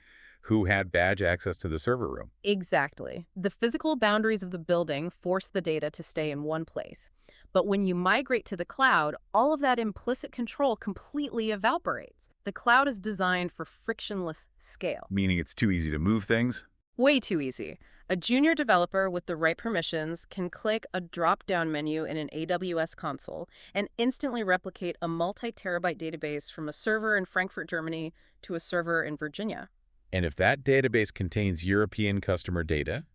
who had badge access to the server room. Exactly. The physical boundaries of the building force the data to stay in one place. But when you migrate to the cloud, all of that implicit control completely evaporates. The cloud is designed for frictionless scale. Meaning it's too easy to move things? Way too easy. A junior developer with the right permissions can click a drop-down menu in an AWS console and instantly replicate a multi-terabyte database from a server in Frankfurt, Germany to a server in Virginia. And if that database contains European customer data,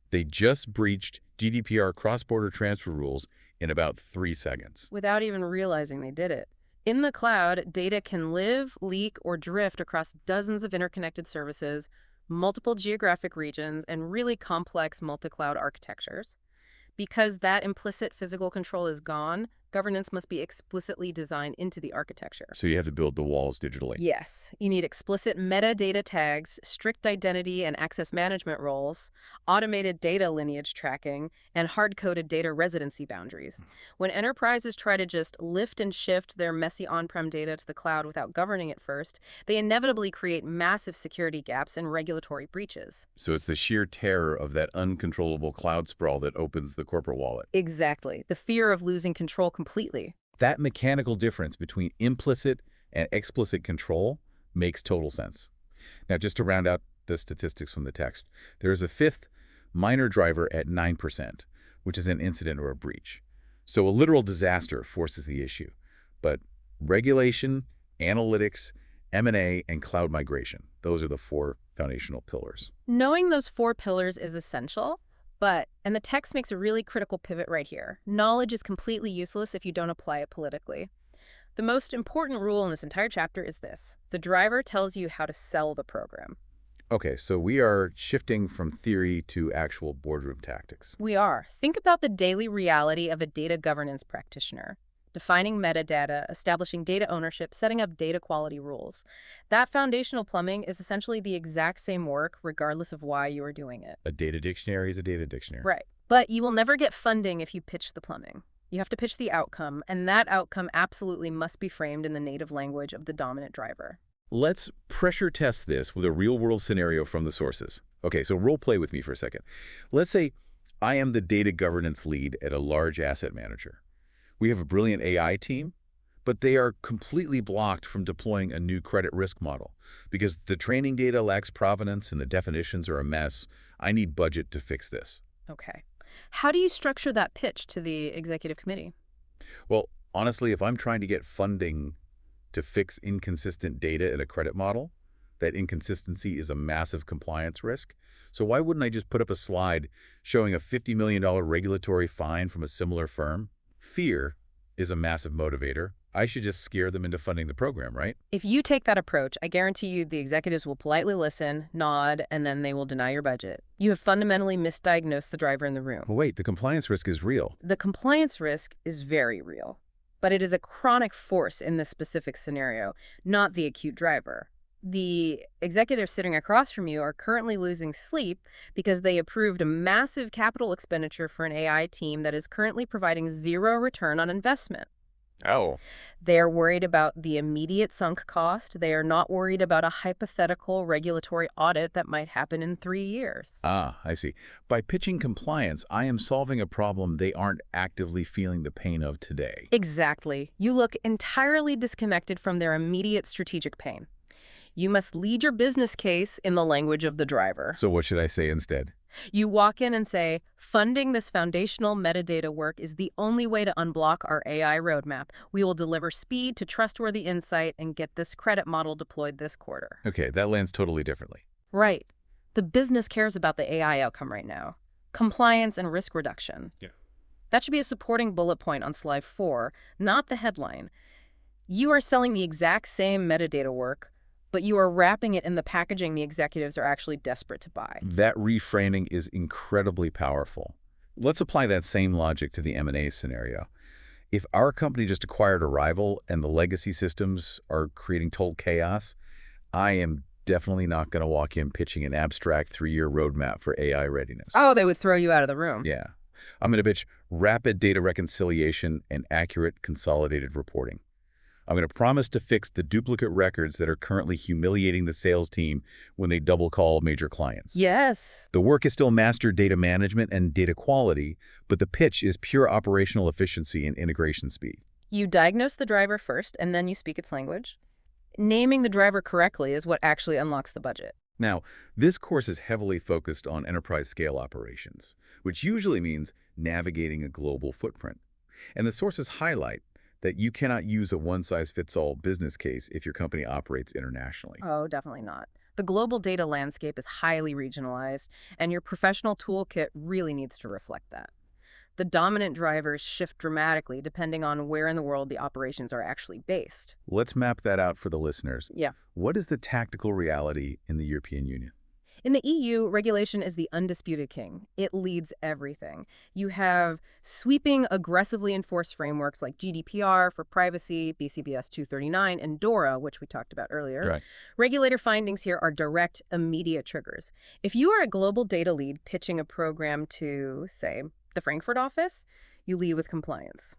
they just breached GDPR cross-border transfer rules in about 3 seconds. Without even realizing they did it. In the cloud, data can live, leak, or drift across dozens of interconnected services, multiple geographic regions, and really complex multi-cloud architectures. Because that implicit physical control is gone, governance must be explicitly designed into the architecture. So you have to build the walls digitally. Yes, you need explicit metadata tags, strict identity and access management roles, automated data lineage tracking, and hard-coded data residency boundaries. When enterprises try to just lift and shift their messy on-prem data to the cloud without governing it first, they inevitably create massive security gaps and regulatory breaches. So it's the sheer terror of that uncontrollable cloud sprawl that opens the corporate wallet. Exactly. The fear of losing control completely. That mechanical difference between implicit and explicit control makes total sense. Now, just to round out the statistics from the text, there is a fifth minor driver at 9%, which is an incident or a breach. So a literal disaster forces the issue. But regulation, analytics, M&A, and cloud migration, those are the 4 foundational pillars. Knowing those 4 pillars is essential. And the text makes a really critical pivot right here. Knowledge is completely useless if you don't apply it politically. The most important rule in this entire chapter is this. The driver tells you how to sell the program. Okay, so we are shifting from theory to actual boardroom tactics. We are. Think about the daily reality of a data governance practitioner. Defining metadata, establishing data ownership, setting up data quality rules. That foundational plumbing is essentially the exact same work regardless of why you are doing it. A data dictionary is a data dictionary. Right. But you will never get funding if you pitch the plumbing. You have to pitch the outcome, and that outcome absolutely must be framed in the native language of the dominant driver. Let's pressure test this with a real-world scenario from the sources. Okay, so role play with me for a second. Let's say I am the data governance lead at a large asset manager. We have a brilliant AI team, but they are completely blocked from deploying a new credit risk model because the training data lacks provenance and the definitions are a mess. I need budget to fix this. Okay. How do you structure that pitch to the executive committee? Well, honestly, if I'm trying to get funding to fix inconsistent data in a credit model, that inconsistency is a massive compliance risk. So why wouldn't I just put up a slide showing a $50 million regulatory fine from a similar firm? Fear is a massive motivator. I should just scare them into funding the program, right? If you take that approach, I guarantee you the executives will politely listen, nod, and then they will deny your budget. You have fundamentally misdiagnosed the driver in the room. Well, wait, the compliance risk is real. The compliance risk is very real, but it is a chronic force in this specific scenario, not the acute driver. The executives sitting across from you are currently losing sleep because they approved a massive capital expenditure for an AI team that is currently providing zero return on investment. Oh. They're worried about the immediate sunk cost. They are not worried about a hypothetical regulatory audit that might happen in 3 years. Ah, I see. By pitching compliance, I am solving a problem they aren't actively feeling the pain of today. Exactly. You look entirely disconnected from their immediate strategic pain. You must lead your business case in the language of the driver. So what should I say instead? You walk in and say, funding this foundational metadata work is the only way to unblock our AI roadmap. We will deliver speed to trustworthy insight and get this credit model deployed this quarter. Okay, that lands totally differently. Right. The business cares about the AI outcome right now. Compliance and risk reduction. Yeah. That should be a supporting bullet point on slide 4, not the headline. You are selling the exact same metadata work, but you are wrapping it in the packaging the executives are actually desperate to buy. That reframing is incredibly powerful. Let's apply that same logic to the M&A scenario. If our company just acquired a rival and the legacy systems are creating total chaos, I am definitely not going to walk in pitching an abstract 3-year roadmap for AI readiness. Oh, they would throw you out of the room. Yeah. I'm going to pitch rapid data reconciliation and accurate consolidated reporting. I'm going to promise to fix the duplicate records that are currently humiliating the sales team when they double call major clients. Yes. The work is still master data management and data quality, but the pitch is pure operational efficiency and integration speed. You diagnose the driver first, and then you speak its language. Naming the driver correctly is what actually unlocks the budget. Now, this course is heavily focused on enterprise-scale operations, which usually means navigating a global footprint. And the sources highlight that you cannot use a one-size-fits-all business case if your company operates internationally. Oh, definitely not. The global data landscape is highly regionalized, and your professional toolkit really needs to reflect that. The dominant drivers shift dramatically depending on where in the world the operations are actually based. Let's map that out for the listeners. Yeah. What is the tactical reality in the European Union? In the EU, regulation is the undisputed king. It leads everything. You have sweeping, aggressively enforced frameworks like GDPR for privacy, BCBS 239, and DORA, which we talked about earlier. Right. Regulator findings here are direct, immediate triggers. If you are a global data lead pitching a program to, say, the Frankfurt office, you lead with compliance.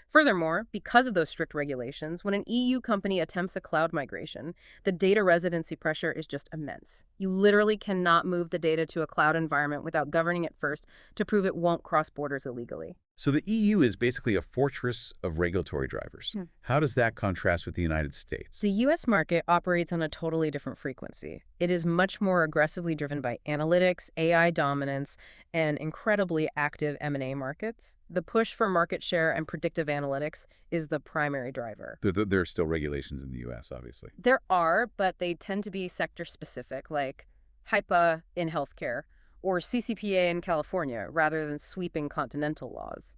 Furthermore, because of those strict regulations, when an EU company attempts a cloud migration, the data residency pressure is just immense. You literally cannot move the data to a cloud environment without governing it first to prove it won't cross borders illegally. So the EU is basically a fortress of regulatory drivers. How does that contrast with the United States? The U.S. market operates on a totally different frequency. It is much more aggressively driven by analytics, AI dominance, and incredibly active M&A markets. The push for market share and predictive analytics is the primary driver. There are still regulations in the U.S., obviously. There are, but they tend to be sector-specific, like HIPAA in healthcare, or CCPA in California, rather than sweeping continental laws.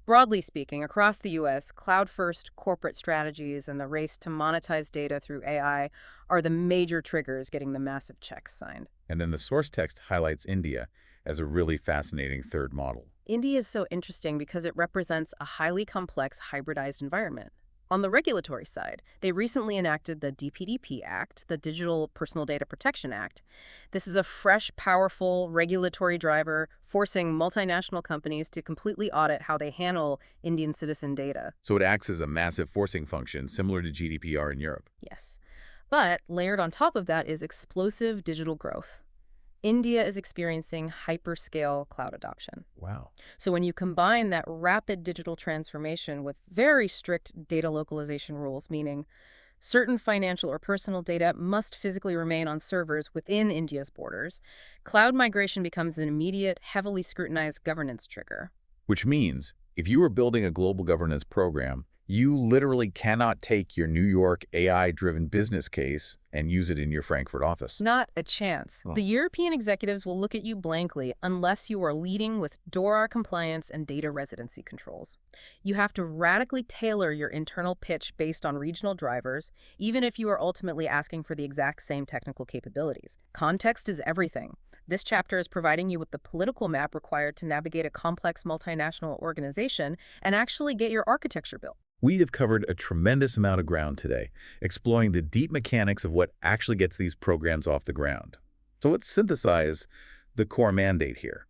Broadly speaking, across the U.S., cloud-first corporate strategies and the race to monetize data through AI are the major triggers getting the massive checks signed. And then the source text highlights India as a really fascinating third model. India is so interesting because it represents a highly complex hybridized environment. On the regulatory side, they recently enacted the DPDP Act, the Digital Personal Data Protection Act. This is a fresh, powerful regulatory driver forcing multinational companies to completely audit how they handle Indian citizen data. So it acts as a massive forcing function, similar to GDPR in Europe. Yes. But layered on top of that is explosive digital growth. India is experiencing hyperscale cloud adoption. Wow. So when you combine that rapid digital transformation with very strict data localization rules, meaning certain financial or personal data must physically remain on servers within India's borders, cloud migration becomes an immediate, heavily scrutinized governance trigger. Which means, if you are building a global governance program, you literally cannot take your New York AI-driven business case and use it in your Frankfurt office. Not a chance. The European executives will look at you blankly unless you are leading with DORA compliance and data residency controls. You have to radically tailor your internal pitch based on regional drivers, even if you are ultimately asking for the exact same technical capabilities. Context is everything. This chapter is providing you with the political map required to navigate a complex multinational organization and actually get your architecture built. We have covered a tremendous amount of ground today, exploring the deep mechanics of what actually gets these programs off the ground. So let's synthesize the core mandate here.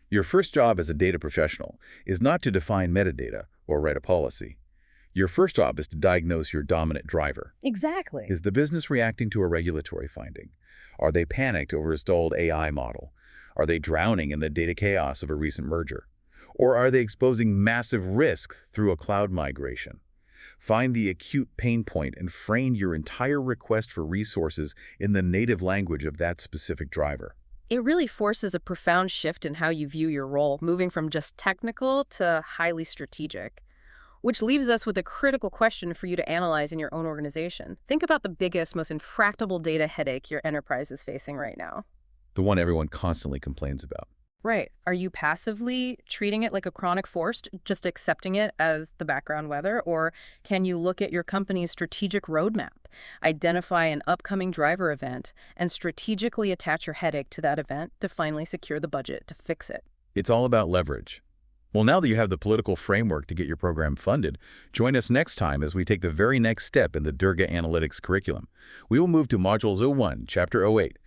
Your first job as a data professional is not to define metadata or write a policy. Your first job is to diagnose your dominant driver. Exactly. Is the business reacting to a regulatory finding? Are they panicked over a stalled AI model? Are they drowning in the data chaos of a recent merger? Or are they exposing massive risk through a cloud migration? Find the acute pain point and frame your entire request for resources in the native language of that specific driver. It really forces a profound shift in how you view your role, moving from just technical to highly strategic. Which leaves us with a critical question for you to analyze in your own organization. Think about the biggest, most intractable data headache your enterprise is facing right now. The one everyone constantly complains about. Right. Are you passively treating it like a chronic force, just accepting it as the background weather? Or can you look at your company's strategic roadmap, identify an upcoming driver event, and strategically attach your headache to that event to finally secure the budget to fix it? It's all about leverage. Well, now that you have the political framework to get your program funded, join us next time as we take the very next step in the Durga Analytics curriculum. We will move to Modules 01, Chapter 08,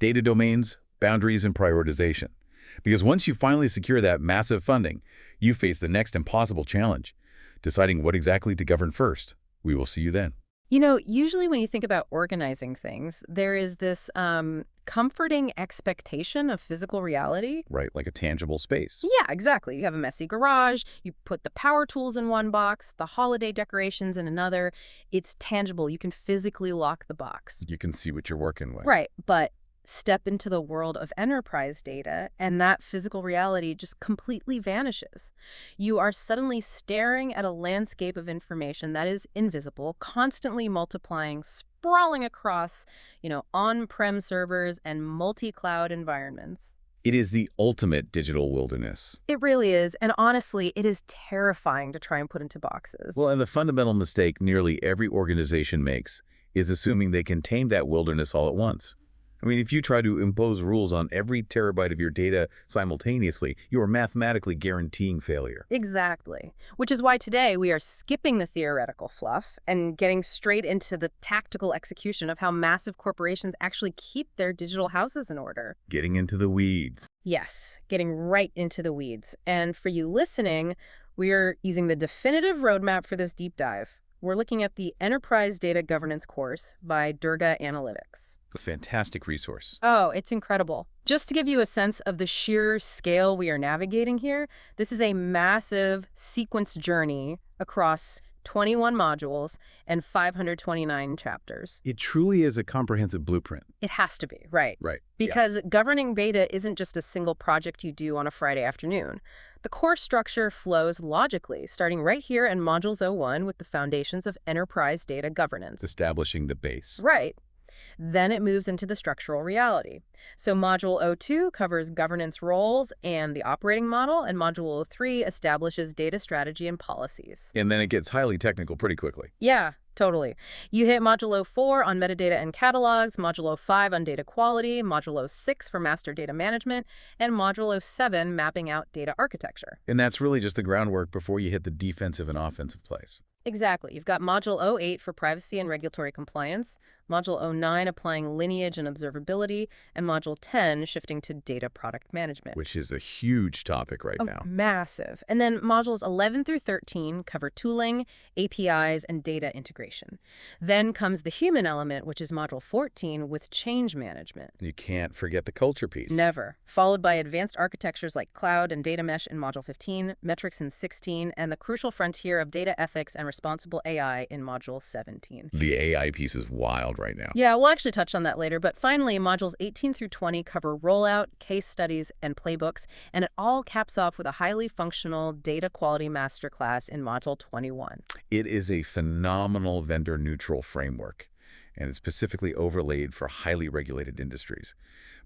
Data Domains, Boundaries, and Prioritization. Because once you finally secure that massive funding, you face the next impossible challenge, deciding what exactly to govern first. We will see you then. You know, usually when you think about organizing things, there is this comforting expectation of physical reality. Right, like a tangible space. Yeah, exactly. You have a messy garage, you put the power tools in one box, the holiday decorations in another. It's tangible. You can physically lock the box. You can see what you're working with. Right, but step into the world of enterprise data, and that physical reality just completely vanishes. You are suddenly staring at a landscape of information that is invisible, constantly multiplying, sprawling across, on-prem servers and multi-cloud environments. It is the ultimate digital wilderness. It really is, and honestly, it is terrifying to try and put into boxes. Well, and the fundamental mistake nearly every organization makes is assuming they can tame that wilderness all at once. I mean, if you try to impose rules on every terabyte of your data simultaneously, you are mathematically guaranteeing failure. Exactly. Which is why today we are skipping the theoretical fluff and getting straight into the tactical execution of how massive corporations actually keep their digital houses in order. Getting into the weeds. Yes, getting right into the weeds. And for you listening, we're using the definitive roadmap for this deep dive. We're looking at the Enterprise Data Governance course by Durga Analytics. A fantastic resource. Oh, it's incredible. Just to give you a sense of the sheer scale we are navigating here, this is a massive sequence journey across 21 modules and 529 chapters. It truly is a comprehensive blueprint. It has to be, right? Right. Because governing data isn't just a single project you do on a Friday afternoon. The core structure flows logically, starting right here in Modules 01 with the foundations of enterprise data governance. Establishing the base. Right. Then it moves into the structural reality. So Module 02 covers governance roles and the operating model, and Module 03 establishes data strategy and policies. And then it gets highly technical pretty quickly. Yeah, totally. You hit Module 04 on metadata and catalogs, Module 05 on data quality, Module 06 for master data management, and Module 07 mapping out data architecture. And that's really just the groundwork before you hit the defensive and offensive plays. Exactly. You've got Module 08 for privacy and regulatory compliance, Module 09 applying lineage and observability, and Module 10 shifting to data product management. Which is a huge topic right now. Massive. And then Modules 11 through 13 cover tooling, APIs, and data integration. Then comes the human element, which is Module 14 with change management. You can't forget the culture piece. Never. Followed by advanced architectures like cloud and data mesh in Module 15, metrics in 16, and the crucial frontier of data ethics and responsible AI in Module 17. The AI piece is wild right now. Yeah, we'll actually touch on that later. But finally, Modules 18 through 20 cover rollout, case studies, and playbooks, and it all caps off with a highly functional data quality masterclass in Module 21. It is a phenomenal vendor-neutral framework, and it's specifically overlaid for highly regulated industries.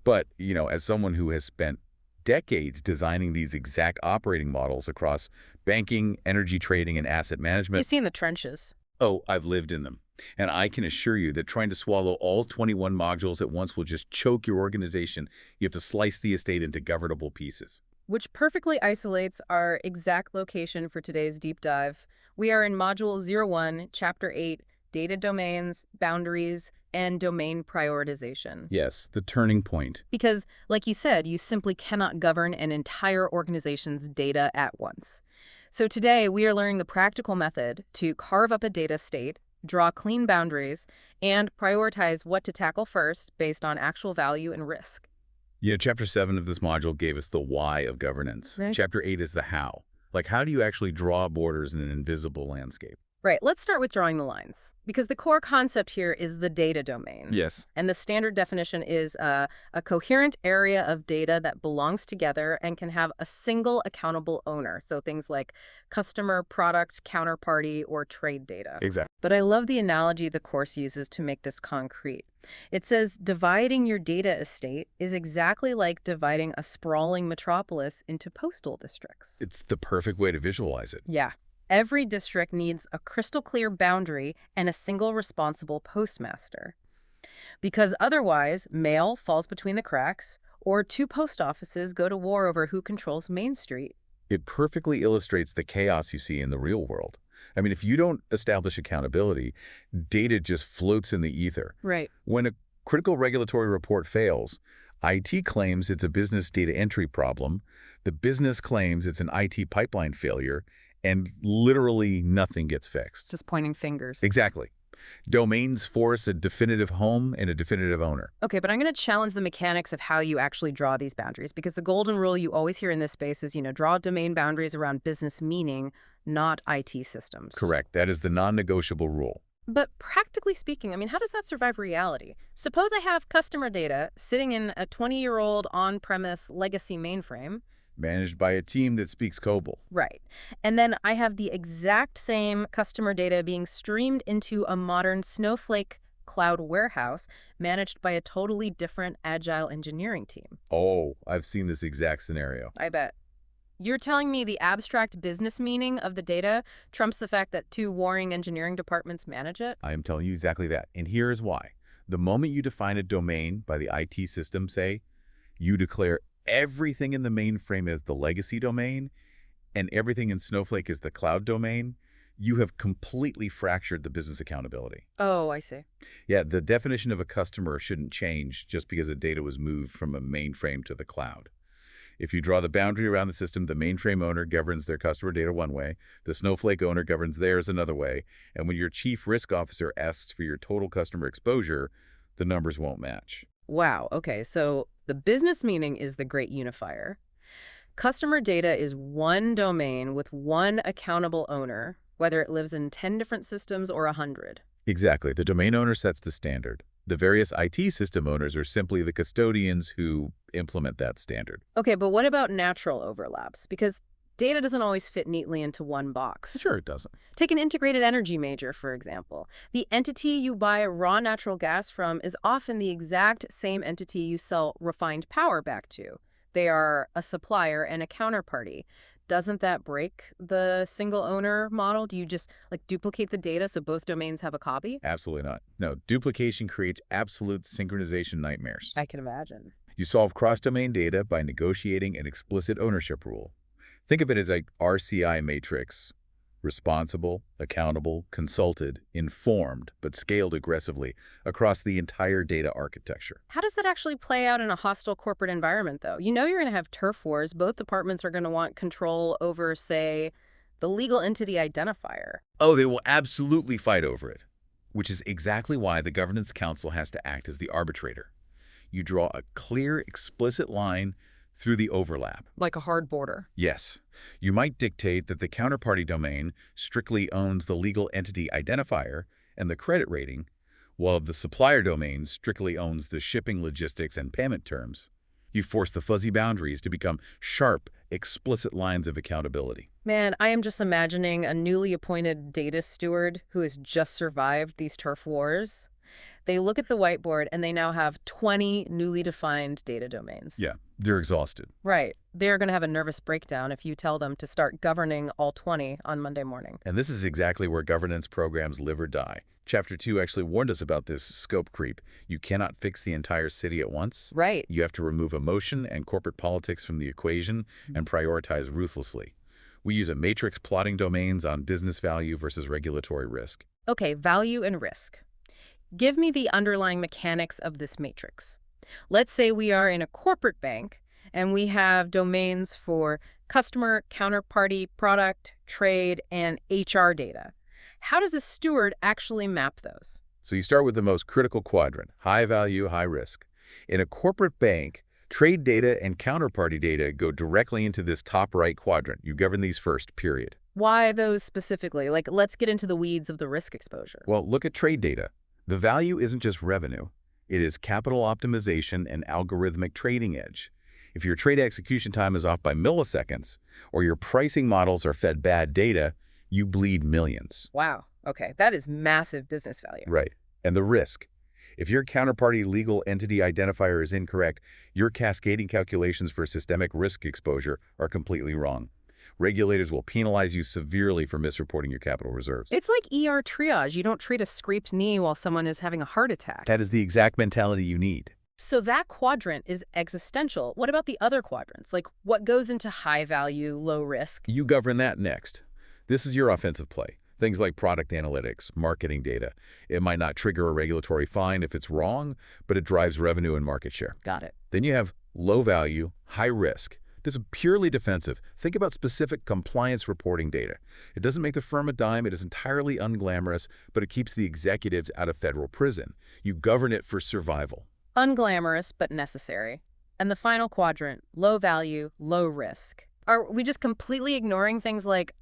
But, as someone who has spent decades designing these exact operating models across banking, energy trading, and asset management. You've seen the trenches. Oh, I've lived in them. And I can assure you that trying to swallow all 21 modules at once will just choke your organization. You have to slice the estate into governable pieces. Which perfectly isolates our exact location for today's deep dive. We are in Module 01, Chapter 8, Data Domains, Boundaries, and Domain Prioritization. Yes, the turning point. Because, like you said, you simply cannot govern an entire organization's data at once. So today, we are learning the practical method to carve up a data state, draw clean boundaries, and prioritize what to tackle first based on actual value and risk. Chapter 7 of this module gave us the why of governance. Right. Chapter 8 is the how. Like, how do you actually draw borders in an invisible landscape? Right, let's start with drawing the lines, because the core concept here is the data domain. Yes. And the standard definition is a coherent area of data that belongs together and can have a single accountable owner. So things like customer, product, counterparty, or trade data. Exactly. But I love the analogy the course uses to make this concrete. It says dividing your data estate is exactly like dividing a sprawling metropolis into postal districts. It's the perfect way to visualize it. Yeah. Every district needs a crystal clear boundary and a single responsible postmaster. Because otherwise, mail falls between the cracks, or two post offices go to war over who controls Main Street. It perfectly illustrates the chaos you see in the real world. I mean, if you don't establish accountability, data just floats in the ether. Right. When a critical regulatory report fails, IT claims it's a business data entry problem, the business claims it's an IT pipeline failure, and literally nothing gets fixed. Just pointing fingers. Exactly. Domains force a definitive home and a definitive owner. Okay, but I'm going to challenge the mechanics of how you actually draw these boundaries, because the golden rule you always hear in this space is, draw domain boundaries around business meaning, not IT systems. Correct. That is the non-negotiable rule. But practically speaking, how does that survive reality? Suppose I have customer data sitting in a 20-year-old on-premise legacy mainframe. Managed by a team that speaks COBOL. Right. And then I have the exact same customer data being streamed into a modern Snowflake cloud warehouse managed by a totally different agile engineering team. Oh, I've seen this exact scenario. I bet. You're telling me the abstract business meaning of the data trumps the fact that two warring engineering departments manage it? I am telling you exactly that. And here is why. The moment you define a domain by the IT system, say, you declare everything in the mainframe as the legacy domain and everything in Snowflake is the cloud domain, you have completely fractured the business accountability. Oh, I see. Yeah, the definition of a customer shouldn't change just because the data was moved from a mainframe to the cloud. If you draw the boundary around the system, the mainframe owner governs their customer data one way, the Snowflake owner governs theirs another way, and when your chief risk officer asks for your total customer exposure, the numbers won't match. Wow, okay, so the business meaning is the great unifier. Customer data is one domain with one accountable owner, whether it lives in 10 different systems or 100. Exactly. The domain owner sets the standard. The various IT system owners are simply the custodians who implement that standard. Okay, but what about natural overlaps? Because data doesn't always fit neatly into one box. Sure, it doesn't. Take an integrated energy major, for example. The entity you buy raw natural gas from is often the exact same entity you sell refined power back to. They are a supplier and a counterparty. Doesn't that break the single owner model? Do you just duplicate the data so both domains have a copy? Absolutely not. No, duplication creates absolute synchronization nightmares. I can imagine. You solve cross-domain data by negotiating an explicit ownership rule. Think of it as a RCI matrix: responsible, accountable, consulted, informed, but scaled aggressively across the entire data architecture. How does that actually play out in a hostile corporate environment, though? You're going to have turf wars. Both departments are going to want control over, say, the legal entity identifier. Oh, they will absolutely fight over it, which is exactly why the Governance Council has to act as the arbitrator. You draw a clear, explicit line through the overlap. Like a hard border. Yes. You might dictate that the counterparty domain strictly owns the legal entity identifier and the credit rating, while the supplier domain strictly owns the shipping, logistics, and payment terms. You force the fuzzy boundaries to become sharp, explicit lines of accountability. Man, I am just imagining a newly appointed data steward who has just survived these turf wars. They look at the whiteboard and they now have 20 newly defined data domains. Yeah, they're exhausted. Right. They're going to have a nervous breakdown if you tell them to start governing all 20 on Monday morning. And this is exactly where governance programs live or die. Chapter 2 actually warned us about this scope creep. You cannot fix the entire city at once. Right. You have to remove emotion and corporate politics from the equation and prioritize ruthlessly. We use a matrix plotting domains on business value versus regulatory risk. Okay, value and risk. Give me the underlying mechanics of this matrix. Let's say we are in a corporate bank and we have domains for customer, counterparty, product, trade, and HR data. How does a steward actually map those? So you start with the most critical quadrant, high value, high risk. In a corporate bank, trade data and counterparty data go directly into this top right quadrant. You govern these first, period. Why those specifically? Like, let's get into the weeds of the risk exposure. Well, look at trade data. The value isn't just revenue. It is capital optimization and algorithmic trading edge. If your trade execution time is off by milliseconds, or your pricing models are fed bad data, you bleed millions. Wow. Okay, that is massive business value. Right. And the risk. If your counterparty legal entity identifier is incorrect, your cascading calculations for systemic risk exposure are completely wrong. Regulators will penalize you severely for misreporting your capital reserves. It's like ER triage. You don't treat a scraped knee while someone is having a heart attack. That is the exact mentality you need. So that quadrant is existential. What about the other quadrants? Like, what goes into high value, low risk? You govern that next. This is your offensive play. Things like product analytics, marketing data. It might not trigger a regulatory fine if it's wrong, but it drives revenue and market share. Got it. Then you have low value, high risk. This is purely defensive. Think about specific compliance reporting data. It doesn't make the firm a dime. It is entirely unglamorous, but it keeps the executives out of federal prison. You govern it for survival. Unglamorous, but necessary. And the final quadrant, low value, low risk. Are we just completely ignoring things like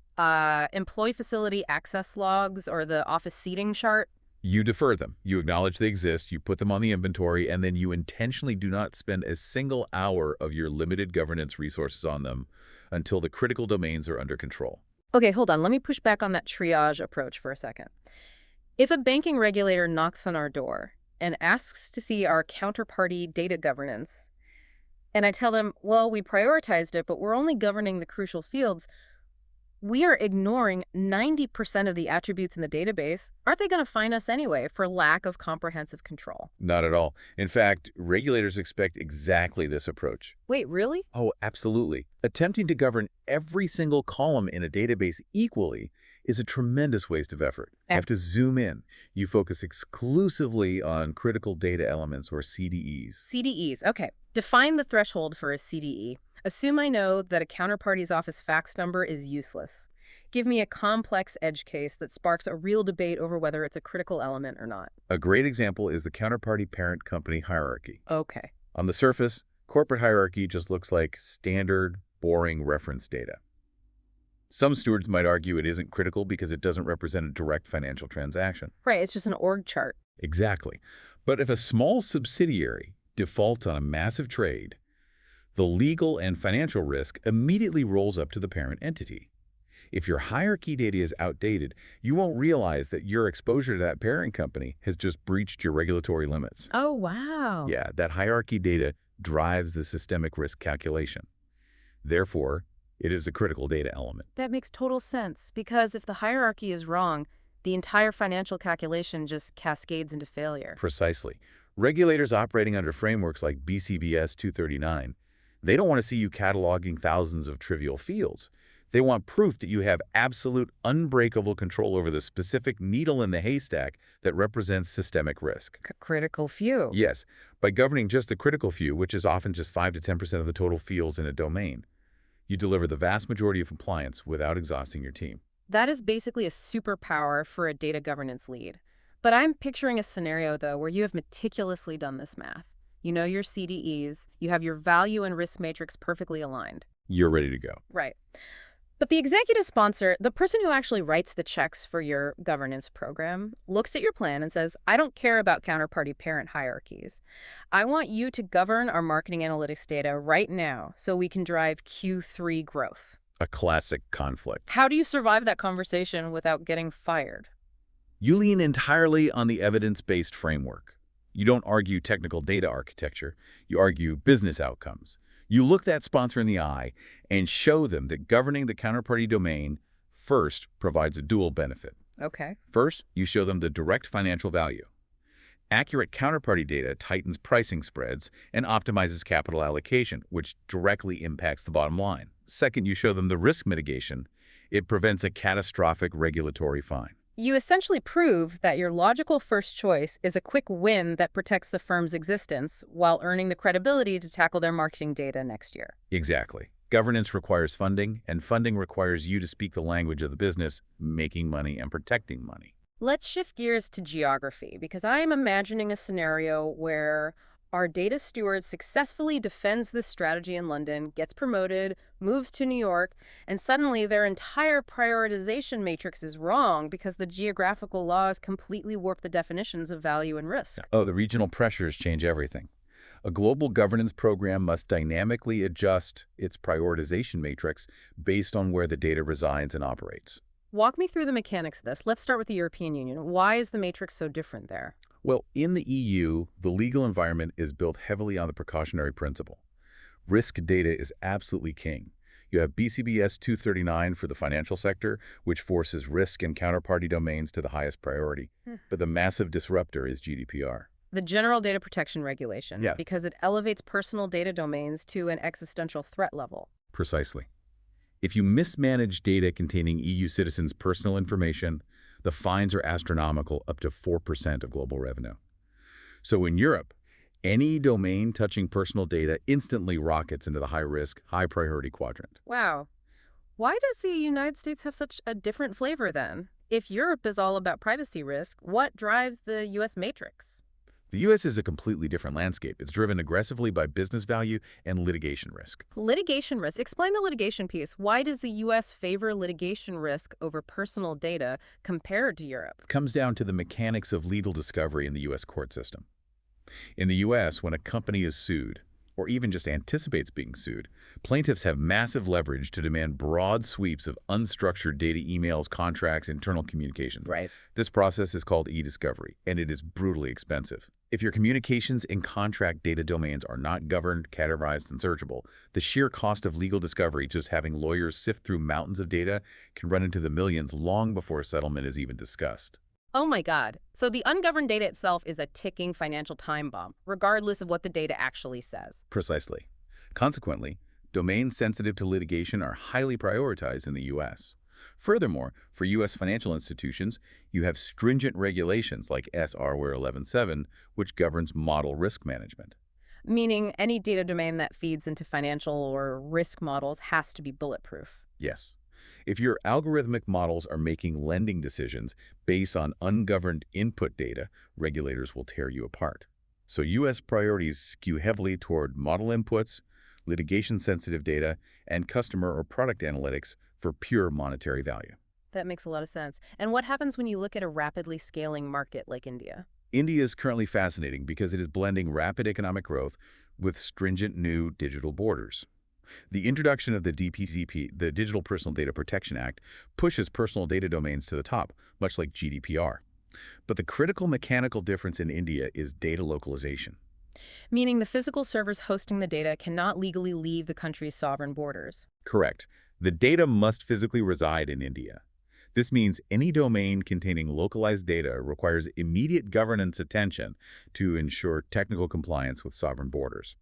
employee facility access logs or the office seating chart? You defer them. You acknowledge they exist, you put them on the inventory, and then you intentionally do not spend a single hour of your limited governance resources on them until the critical domains are under control. Okay, hold on. Let me push back on that triage approach for a second. If a banking regulator knocks on our door and asks to see our counterparty data governance, and I tell them, well, we prioritized it, but we're only governing the crucial fields, we are ignoring 90% of the attributes in the database. Aren't they going to fine us anyway for lack of comprehensive control? Not at all. In fact, regulators expect exactly this approach. Wait, really? Oh, absolutely. Attempting to govern every single column in a database equally is a tremendous waste of effort. You have to zoom in. You focus exclusively on critical data elements, or CDEs. CDEs, okay. Define the threshold for a CDE. Assume I know that a counterparty's office fax number is useless. Give me a complex edge case that sparks a real debate over whether it's a critical element or not. A great example is the counterparty parent company hierarchy. Okay. On the surface, corporate hierarchy just looks like standard, boring reference data. Some stewards might argue it isn't critical because it doesn't represent a direct financial transaction. Right, it's just an org chart. Exactly. But if a small subsidiary defaults on a massive trade, the legal and financial risk immediately rolls up to the parent entity. If your hierarchy data is outdated, you won't realize that your exposure to that parent company has just breached your regulatory limits. Oh, wow. Yeah, that hierarchy data drives the systemic risk calculation. Therefore, it is a critical data element. That makes total sense, because if the hierarchy is wrong, the entire financial calculation just cascades into failure. Precisely. Regulators operating under frameworks like BCBS 239, they don't want to see you cataloging thousands of trivial fields. They want proof that you have absolute, unbreakable control over the specific needle in the haystack that represents systemic risk. Critical few. Yes, by governing just the critical few, which is often just 5 to 10% of the total fields in a domain, you deliver the vast majority of compliance without exhausting your team. That is basically a superpower for a data governance lead. But I'm picturing a scenario, though, where you have meticulously done this math. You know your CDEs, you have your value and risk matrix perfectly aligned. You're ready to go. Right. But the executive sponsor, the person who actually writes the checks for your governance program, looks at your plan and says, I don't care about counterparty parent hierarchies. I want you to govern our marketing analytics data right now so we can drive Q3 growth. A classic conflict. How do you survive that conversation without getting fired? You lean entirely on the evidence-based framework. You don't argue technical data architecture. You argue business outcomes. You look that sponsor in the eye and show them that governing the counterparty domain first provides a dual benefit. Okay. First, you show them the direct financial value. Accurate counterparty data tightens pricing spreads and optimizes capital allocation, which directly impacts the bottom line. Second, you show them the risk mitigation It prevents a catastrophic regulatory fine. You essentially prove that your logical first choice is a quick win that protects the firm's existence while earning the credibility to tackle their marketing data next year. Exactly. Governance requires funding, and funding requires you to speak the language of the business, making money and protecting money. Let's shift gears to geography, because I am imagining a scenario where our data steward successfully defends this strategy in London, gets promoted, moves to New York, and suddenly their entire prioritization matrix is wrong because the geographical laws completely warp the definitions of value and risk. Oh, the regional pressures change everything. A global governance program must dynamically adjust its prioritization matrix based on where the data resides and operates. Walk me through the mechanics of this. Let's start with the European Union. Why is the matrix so different there? Well, in the EU, the legal environment is built heavily on the precautionary principle. Risk data is absolutely king. You have BCBS 239 for the financial sector, which forces risk and counterparty domains to the highest priority. But the massive disruptor is GDPR. The General Data Protection Regulation, Yeah. because it elevates personal data domains to an existential threat level. Precisely. If you mismanage data containing EU citizens' personal information, the fines are astronomical, up to 4% of global revenue. So in Europe, any domain touching personal data instantly rockets into the high-risk, high-priority quadrant. Wow. Why does the United States have such a different flavor then? If Europe is all about privacy risk, what drives the U.S. matrix? The U.S. is a completely different landscape. It's driven aggressively by business value and litigation risk. Litigation risk. Explain the litigation piece. Why does the U.S. favor litigation risk over personal data compared to Europe? It comes down to the mechanics of legal discovery in the U.S. court system. In the U.S., when a company is sued, or even just anticipates being sued, plaintiffs have massive leverage to demand broad sweeps of unstructured data, emails, contracts, internal communications. Right. This process is called e-discovery, and it is brutally expensive. If your communications and contract data domains are not governed, categorized, and searchable, the sheer cost of legal discovery, just having lawyers sift through mountains of data, can run into the millions long before a settlement is even discussed. Oh my God. So the ungoverned data itself is a ticking financial time bomb, regardless of what the data actually says. Precisely. Consequently, domains sensitive to litigation are highly prioritized in the U.S. Furthermore, for U.S. financial institutions, you have stringent regulations like SR 117, which governs model risk management. Meaning any data domain that feeds into financial or risk models has to be bulletproof. Yes. If your algorithmic models are making lending decisions based on ungoverned input data, regulators will tear you apart. So U.S. priorities skew heavily toward model inputs, litigation-sensitive data, and customer or product analytics for pure monetary value. That makes a lot of sense. And what happens when you look at a rapidly scaling market like India? India is currently fascinating because it is blending rapid economic growth with stringent new digital borders. The introduction of the DPCP, the Digital Personal Data Protection Act, pushes personal data domains to the top, much like GDPR. But the critical mechanical difference in India is data localization. Meaning the physical servers hosting the data cannot legally leave the country's sovereign borders. Correct. The data must physically reside in India. This means any domain containing localized data requires immediate governance attention to ensure technical compliance with sovereign borders.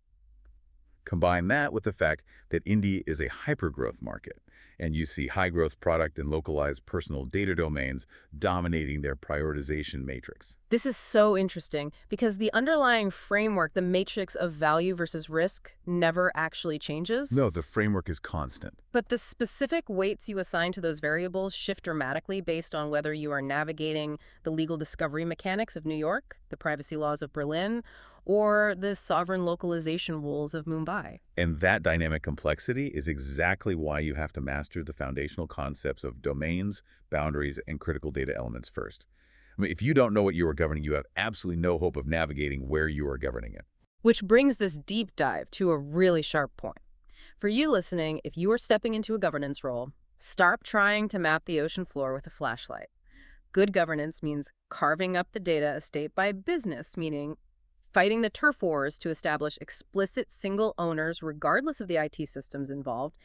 Combine that with the fact that India is a hyper-growth market, and you see high-growth product and localized personal data domains dominating their prioritization matrix. This is so interesting because the underlying framework, the matrix of value versus risk, never actually changes. No, the framework is constant. But the specific weights you assign to those variables shift dramatically based on whether you are navigating the legal discovery mechanics of New York, the privacy laws of Berlin, or the sovereign localization rules of Mumbai. And that dynamic complexity is exactly why you have to master the foundational concepts of domains, boundaries, and critical data elements first. I mean, if you don't know what you are governing, you have absolutely no hope of navigating where you are governing it. Which brings this deep dive to a really sharp point. For you listening, if you are stepping into a governance role, stop trying to map the ocean floor with a flashlight. Good governance means carving up the data estate by business, meaning fighting the turf wars to establish explicit single owners regardless of the IT systems involved,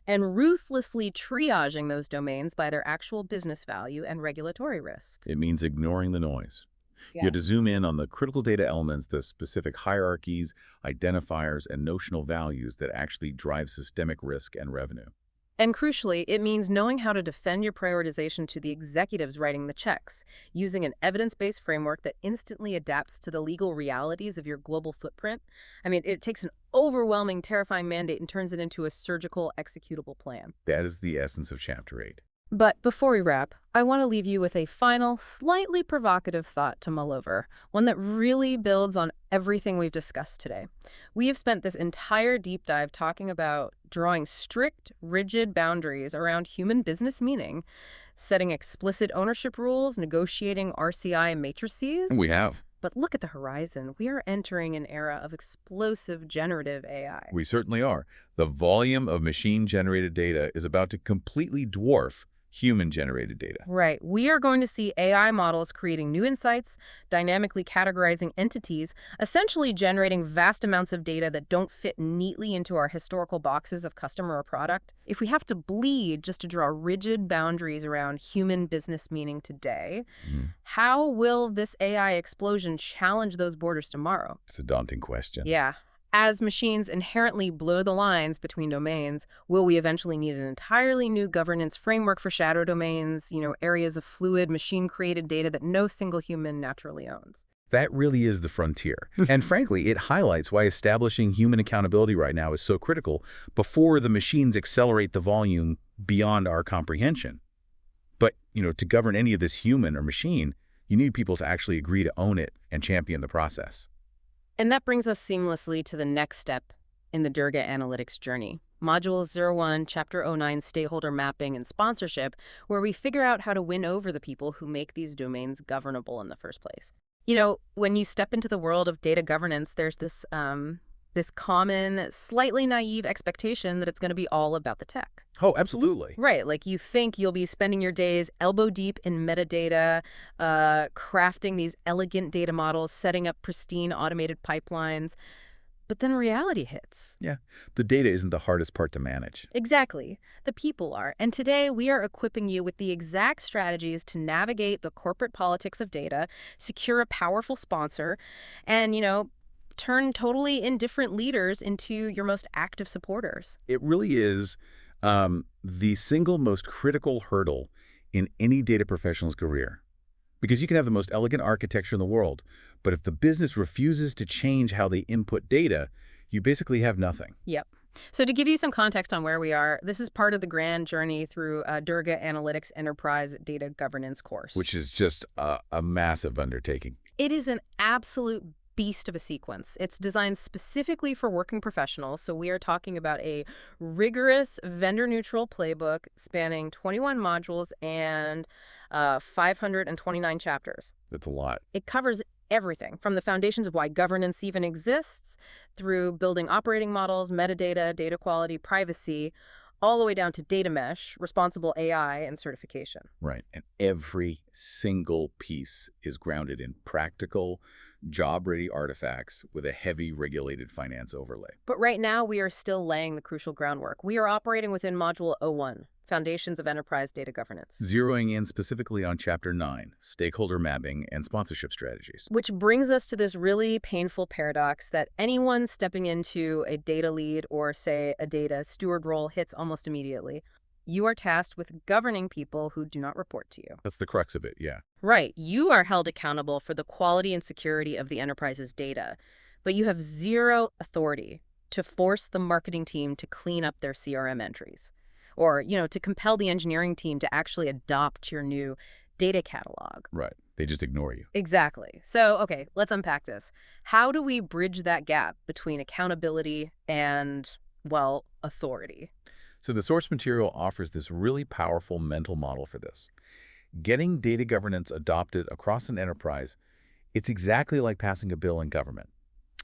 and ruthlessly triaging those domains by their actual business value and regulatory risk. It means ignoring the noise. Yeah. You have to zoom in on the critical data elements, the specific hierarchies, identifiers, and notional values that actually drive systemic risk and revenue. And crucially, it means knowing how to defend your prioritization to the executives writing the checks, using an evidence-based framework that instantly adapts to the legal realities of your global footprint. I mean, it takes an overwhelming, terrifying mandate and turns it into a surgical, executable plan. That is the essence of Chapter 8. But before we wrap, I want to leave you with a final, slightly provocative thought to mull over, one that really builds on everything we've discussed today. We have spent this entire deep dive talking about drawing strict, rigid boundaries around human business meaning, setting explicit ownership rules, negotiating RCI matrices. We have. But look at the horizon. We are entering an era of explosive generative AI. We certainly are. The volume of machine-generated data is about to completely dwarf human-generated data. Right. We are going to see AI models creating new insights, dynamically categorizing entities, essentially generating vast amounts of data that don't fit neatly into our historical boxes of customer or product. If we have to bleed just to draw rigid boundaries around human business meaning today, how will this AI explosion challenge those borders tomorrow? It's a daunting question. Yeah. As machines inherently blur the lines between domains, will we eventually need an entirely new governance framework for shadow domains, areas of fluid, machine-created data that no single human naturally owns? That really is the frontier. And frankly, it highlights why establishing human accountability right now is so critical before the machines accelerate the volume beyond our comprehension. But, to govern any of this human or machine, you need people to actually agree to own it and champion the process. And that brings us seamlessly to the next step in the Durga Analytics journey. Module 01, Chapter 09, Stakeholder Mapping and Sponsorship, where we figure out how to win over the people who make these domains governable in the first place. When you step into the world of data governance, there's this common, slightly naive expectation that it's going to be all about the tech. Oh, absolutely. Right, like you think you'll be spending your days elbow deep in metadata, crafting these elegant data models, setting up pristine automated pipelines. But then reality hits. Yeah, the data isn't the hardest part to manage. Exactly. The people are. And today we are equipping you with the exact strategies to navigate the corporate politics of data, secure a powerful sponsor, and, turn totally indifferent leaders into your most active supporters. It really is the single most critical hurdle in any data professional's career. Because you can have the most elegant architecture in the world, but if the business refuses to change how they input data, you basically have nothing. Yep. So to give you some context on where we are, this is part of the grand journey through Durga Analytics Enterprise Data Governance course. Which is just a massive undertaking. It is an absolute beast of a sequence. It's designed specifically for working professionals, so we are talking about a rigorous vendor-neutral playbook spanning 21 modules and 529 chapters. That's a lot. It covers everything from the foundations of why governance even exists, through building operating models, metadata, data quality, privacy, all the way down to data mesh, responsible AI, and certification. Right. And every single piece is grounded in practical, job-ready artifacts with a heavy regulated finance overlay. But right now, we are still laying the crucial groundwork. We are operating within Module 01, Foundations of Enterprise Data Governance. Zeroing in specifically on Chapter 9, Stakeholder Mapping and Sponsorship Strategies. Which brings us to this really painful paradox that anyone stepping into a data lead or, say, a data steward role hits almost immediately. You are tasked with governing people who do not report to you. That's the crux of it, yeah. Right. You are held accountable for the quality and security of the enterprise's data, but you have zero authority to force the marketing team to clean up their CRM entries, or, to compel the engineering team to actually adopt your new data catalog. Right. They just ignore you. Exactly. So, okay, let's unpack this. How do we bridge that gap between accountability and, authority? So the source material offers this really powerful mental model for this. Getting data governance adopted across an enterprise, it's exactly like passing a bill in government.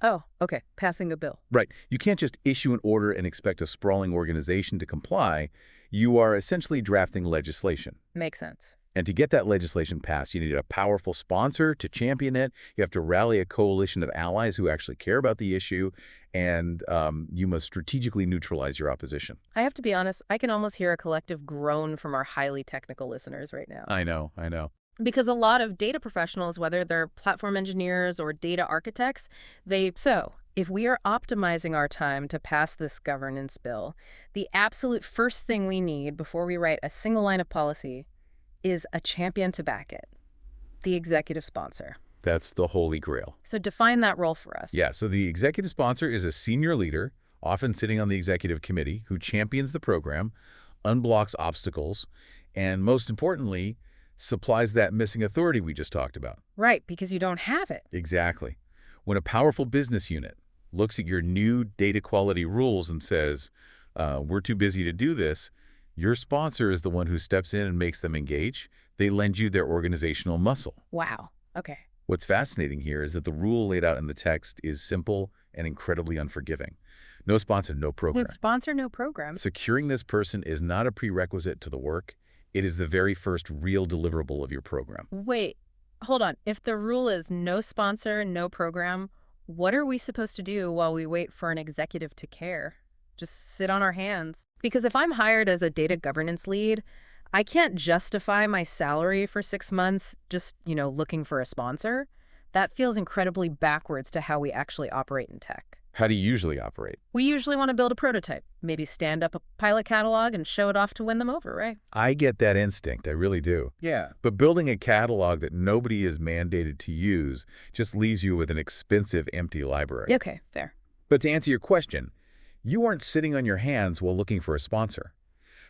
Oh, okay. Passing a bill. Right. You can't just issue an order and expect a sprawling organization to comply. You are essentially drafting legislation. Makes sense. And to get that legislation passed, you need a powerful sponsor to champion it. You have to rally a coalition of allies who actually care about the issue. And you must strategically neutralize your opposition. I have to be honest, I can almost hear a collective groan from our highly technical listeners right now. I know. Because a lot of data professionals, whether they're platform engineers or data architects, If we are optimizing our time to pass this governance bill, the absolute first thing we need before we write a single line of policy is a champion to back it, the executive sponsor. That's the holy grail. So define that role for us. Yeah, so the executive sponsor is a senior leader, often sitting on the executive committee, who champions the program, unblocks obstacles, and most importantly, supplies that missing authority we just talked about. Right, because you don't have it. Exactly. When a powerful business unit looks at your new data quality rules and says, we're too busy to do this, your sponsor is the one who steps in and makes them engage. They lend you their organizational muscle. Wow. Okay. What's fascinating here is that the rule laid out in the text is simple and incredibly unforgiving. No sponsor, no program. No sponsor, no program. Securing this person is not a prerequisite to the work. It is the very first real deliverable of your program. Wait, hold on. If the rule is no sponsor, no program, what are we supposed to do while we wait for an executive to care? Just sit on our hands. Because if I'm hired as a data governance lead, I can't justify my salary for 6 months just, looking for a sponsor. That feels incredibly backwards to how we actually operate in tech. How do you usually operate? We usually want to build a prototype, maybe stand up a pilot catalog and show it off to win them over, right? I get that instinct. I really do. Yeah. But building a catalog that nobody is mandated to use just leaves you with an expensive, empty library. Okay, fair. But to answer your question, you aren't sitting on your hands while looking for a sponsor.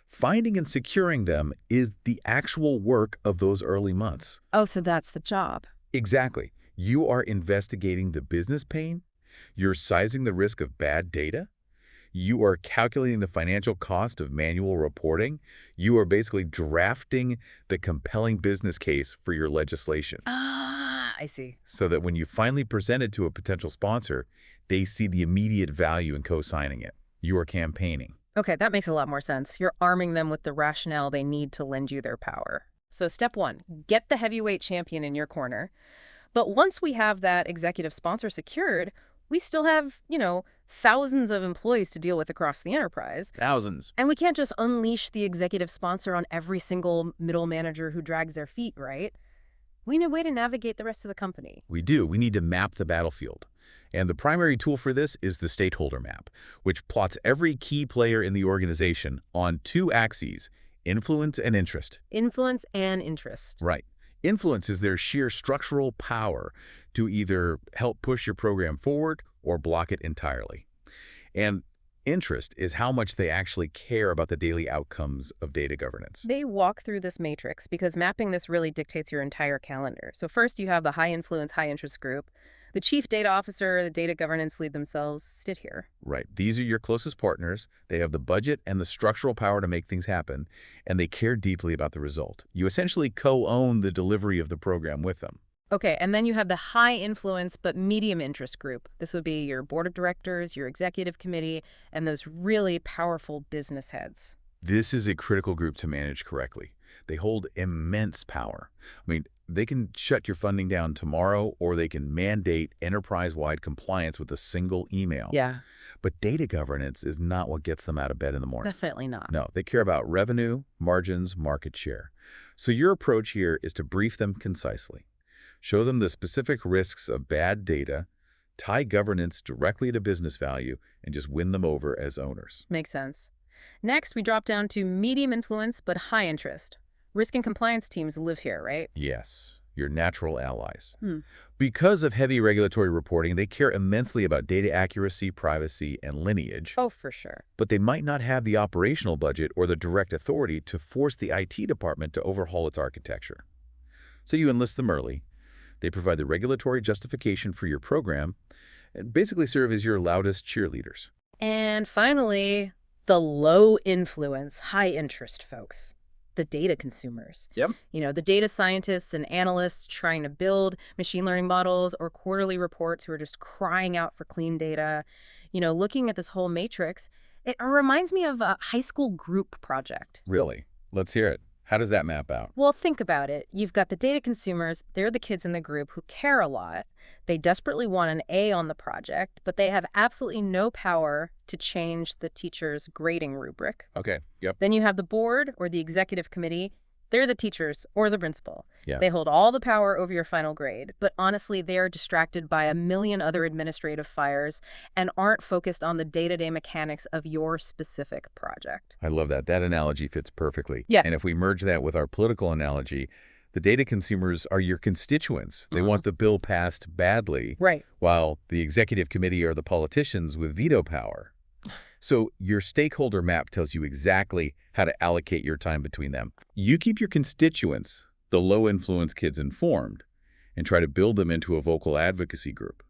Finding and securing them is the actual work of those early months. Oh, so that's the job. Exactly. You are investigating the business pain. You're sizing the risk of bad data. You are calculating the financial cost of manual reporting. You are basically drafting the compelling business case for your legislation. Ah, I see. So that when you finally present it to a potential sponsor, they see the immediate value in co-signing it. You are campaigning. Okay, that makes a lot more sense. You're arming them with the rationale they need to lend you their power. So step 1, get the heavyweight champion in your corner. But once we have that executive sponsor secured, we still have, thousands of employees to deal with across the enterprise. Thousands. And we can't just unleash the executive sponsor on every single middle manager who drags their feet, right? We need a way to navigate the rest of the company. We do. We need to map the battlefield. And the primary tool for this is the stakeholder map, which plots every key player in the organization on 2 axes, influence and interest. Influence and interest. Right. Influence is their sheer structural power to either help push your program forward or block it entirely. And interest is how much they actually care about the daily outcomes of data governance. They walk through this matrix because mapping this really dictates your entire calendar. So first you have the high influence, high interest group. The chief data officer, the data governance lead themselves sit here. Right. These are your closest partners. They have the budget and the structural power to make things happen, and they care deeply about the result. You essentially co-own the delivery of the program with them. Okay, and then you have the high influence but medium interest group. This would be your board of directors, your executive committee, and those really powerful business heads. This is a critical group to manage correctly. They hold immense power. They can shut your funding down tomorrow, or they can mandate enterprise-wide compliance with a single email. Yeah. But data governance is not what gets them out of bed in the morning. Definitely not. No, they care about revenue, margins, market share. So your approach here is to brief them concisely. Show them the specific risks of bad data, tie governance directly to business value, and just win them over as owners. Makes sense. Next, we drop down to medium influence but high interest. Risk and compliance teams live here, right? Yes, your natural allies. Because of heavy regulatory reporting, they care immensely about data accuracy, privacy, and lineage. Oh, for sure. But they might not have the operational budget or the direct authority to force the IT department to overhaul its architecture. So you enlist them early. They provide the regulatory justification for your program and basically serve as your loudest cheerleaders. And finally, the low influence, high interest folks. The data consumers. Yep. The data scientists and analysts trying to build machine learning models or quarterly reports who are just crying out for clean data. Looking at this whole matrix, it reminds me of a high school group project. Really? Let's hear it. How does that map out? Well, think about it. You've got the data consumers. They're the kids in the group who care a lot. They desperately want an A on the project, but they have absolutely no power to change the teacher's grading rubric. Okay, yep. Then you have the board or the executive committee. They're the teachers or the principal. Yeah. They hold all the power over your final grade, but honestly, they are distracted by a million other administrative fires and aren't focused on the day-to-day mechanics of your specific project. I love that. That analogy fits perfectly. Yeah. And if we merge that with our political analogy, the data consumers are your constituents. They want the bill passed badly, Right. while the executive committee are the politicians with veto power. So your stakeholder map tells you exactly how to allocate your time between them. You keep your constituents, the low-influence kids, informed and try to build them into a vocal advocacy group.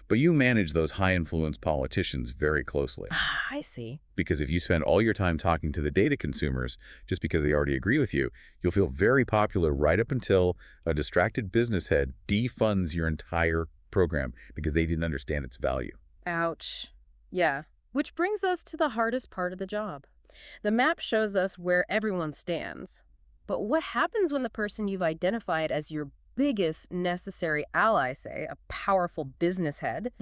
But you manage those high-influence politicians very closely. I see. Because if you spend all your time talking to the data consumers just because they already agree with you, you'll feel very popular right up until a distracted business head defunds your entire program because they didn't understand its value. Ouch. Yeah. Which brings us to the hardest part of the job. The map shows us where everyone stands. But what happens when the person you've identified as your biggest necessary ally, say, a powerful business head,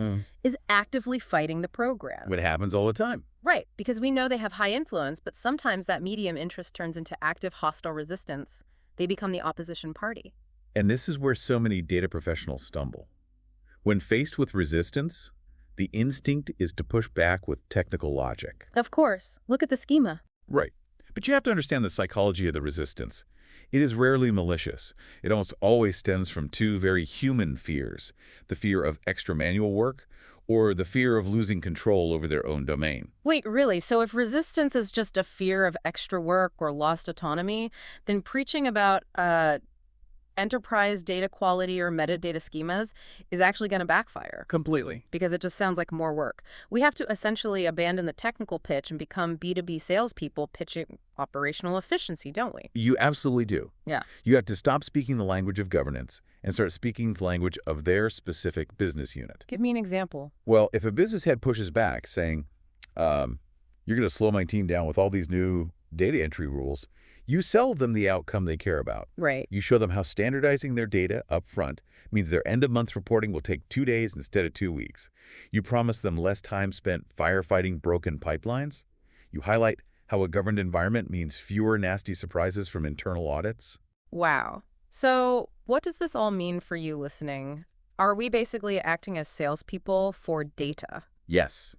is actively fighting the program? It happens all the time. Right, because we know they have high influence, but sometimes that medium interest turns into active hostile resistance. They become the opposition party. And this is where so many data professionals stumble. When faced with resistance, the instinct is to push back with technical logic. Of course. Look at the schema. Right. But you have to understand the psychology of the resistance. It is rarely malicious. It almost always stems from two very human fears, the fear of extra manual work or the fear of losing control over their own domain. Wait, really? So if resistance is just a fear of extra work or lost autonomy, then preaching about enterprise data quality or metadata schemas is actually going to backfire. Completely. Because it just sounds like more work. We have to essentially abandon the technical pitch and become B2B salespeople pitching operational efficiency, don't we? You absolutely do. Yeah. You have to stop speaking the language of governance and start speaking the language of their specific business unit. Give me an example. Well, if a business head pushes back saying, you're going to slow my team down with all these new data entry rules, you sell them the outcome they care about. Right. You show them how standardizing their data up front means their end-of-month reporting will take 2 days instead of 2 weeks. You promise them less time spent firefighting broken pipelines. You highlight how a governed environment means fewer nasty surprises from internal audits. Wow. So what does this all mean for you listening? Are we basically acting as salespeople for data? Yes.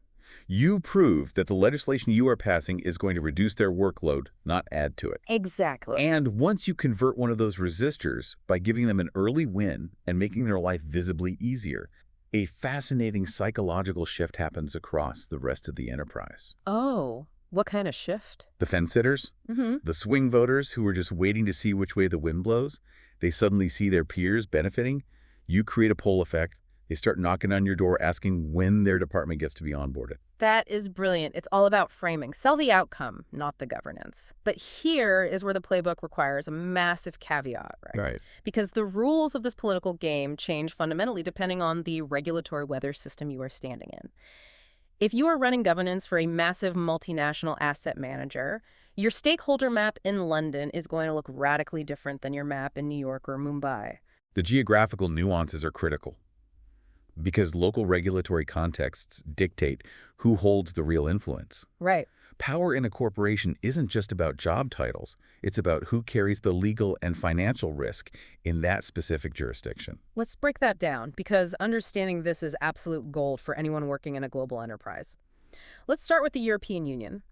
You prove that the legislation you are passing is going to reduce their workload, not add to it. Exactly. And once you convert one of those resistors by giving them an early win and making their life visibly easier, a fascinating psychological shift happens across the rest of the enterprise. Oh, what kind of shift? The fence-sitters, the swing voters who are just waiting to see which way the wind blows, they suddenly see their peers benefiting. You create a pull effect. They start knocking on your door asking when their department gets to be onboarded. That is brilliant. It's all about framing. Sell the outcome, not the governance. But here is where the playbook requires a massive caveat, right? Right. Because the rules of this political game change fundamentally depending on the regulatory weather system you are standing in. If you are running governance for a massive multinational asset manager, your stakeholder map in London is going to look radically different than your map in New York or Mumbai. The geographical nuances are critical, because local regulatory contexts dictate who holds the real influence. Right. Power in a corporation isn't just about job titles. It's about who carries the legal and financial risk in that specific jurisdiction. Let's break that down, because understanding this is absolute gold for anyone working in a global enterprise. Let's start with the European Union.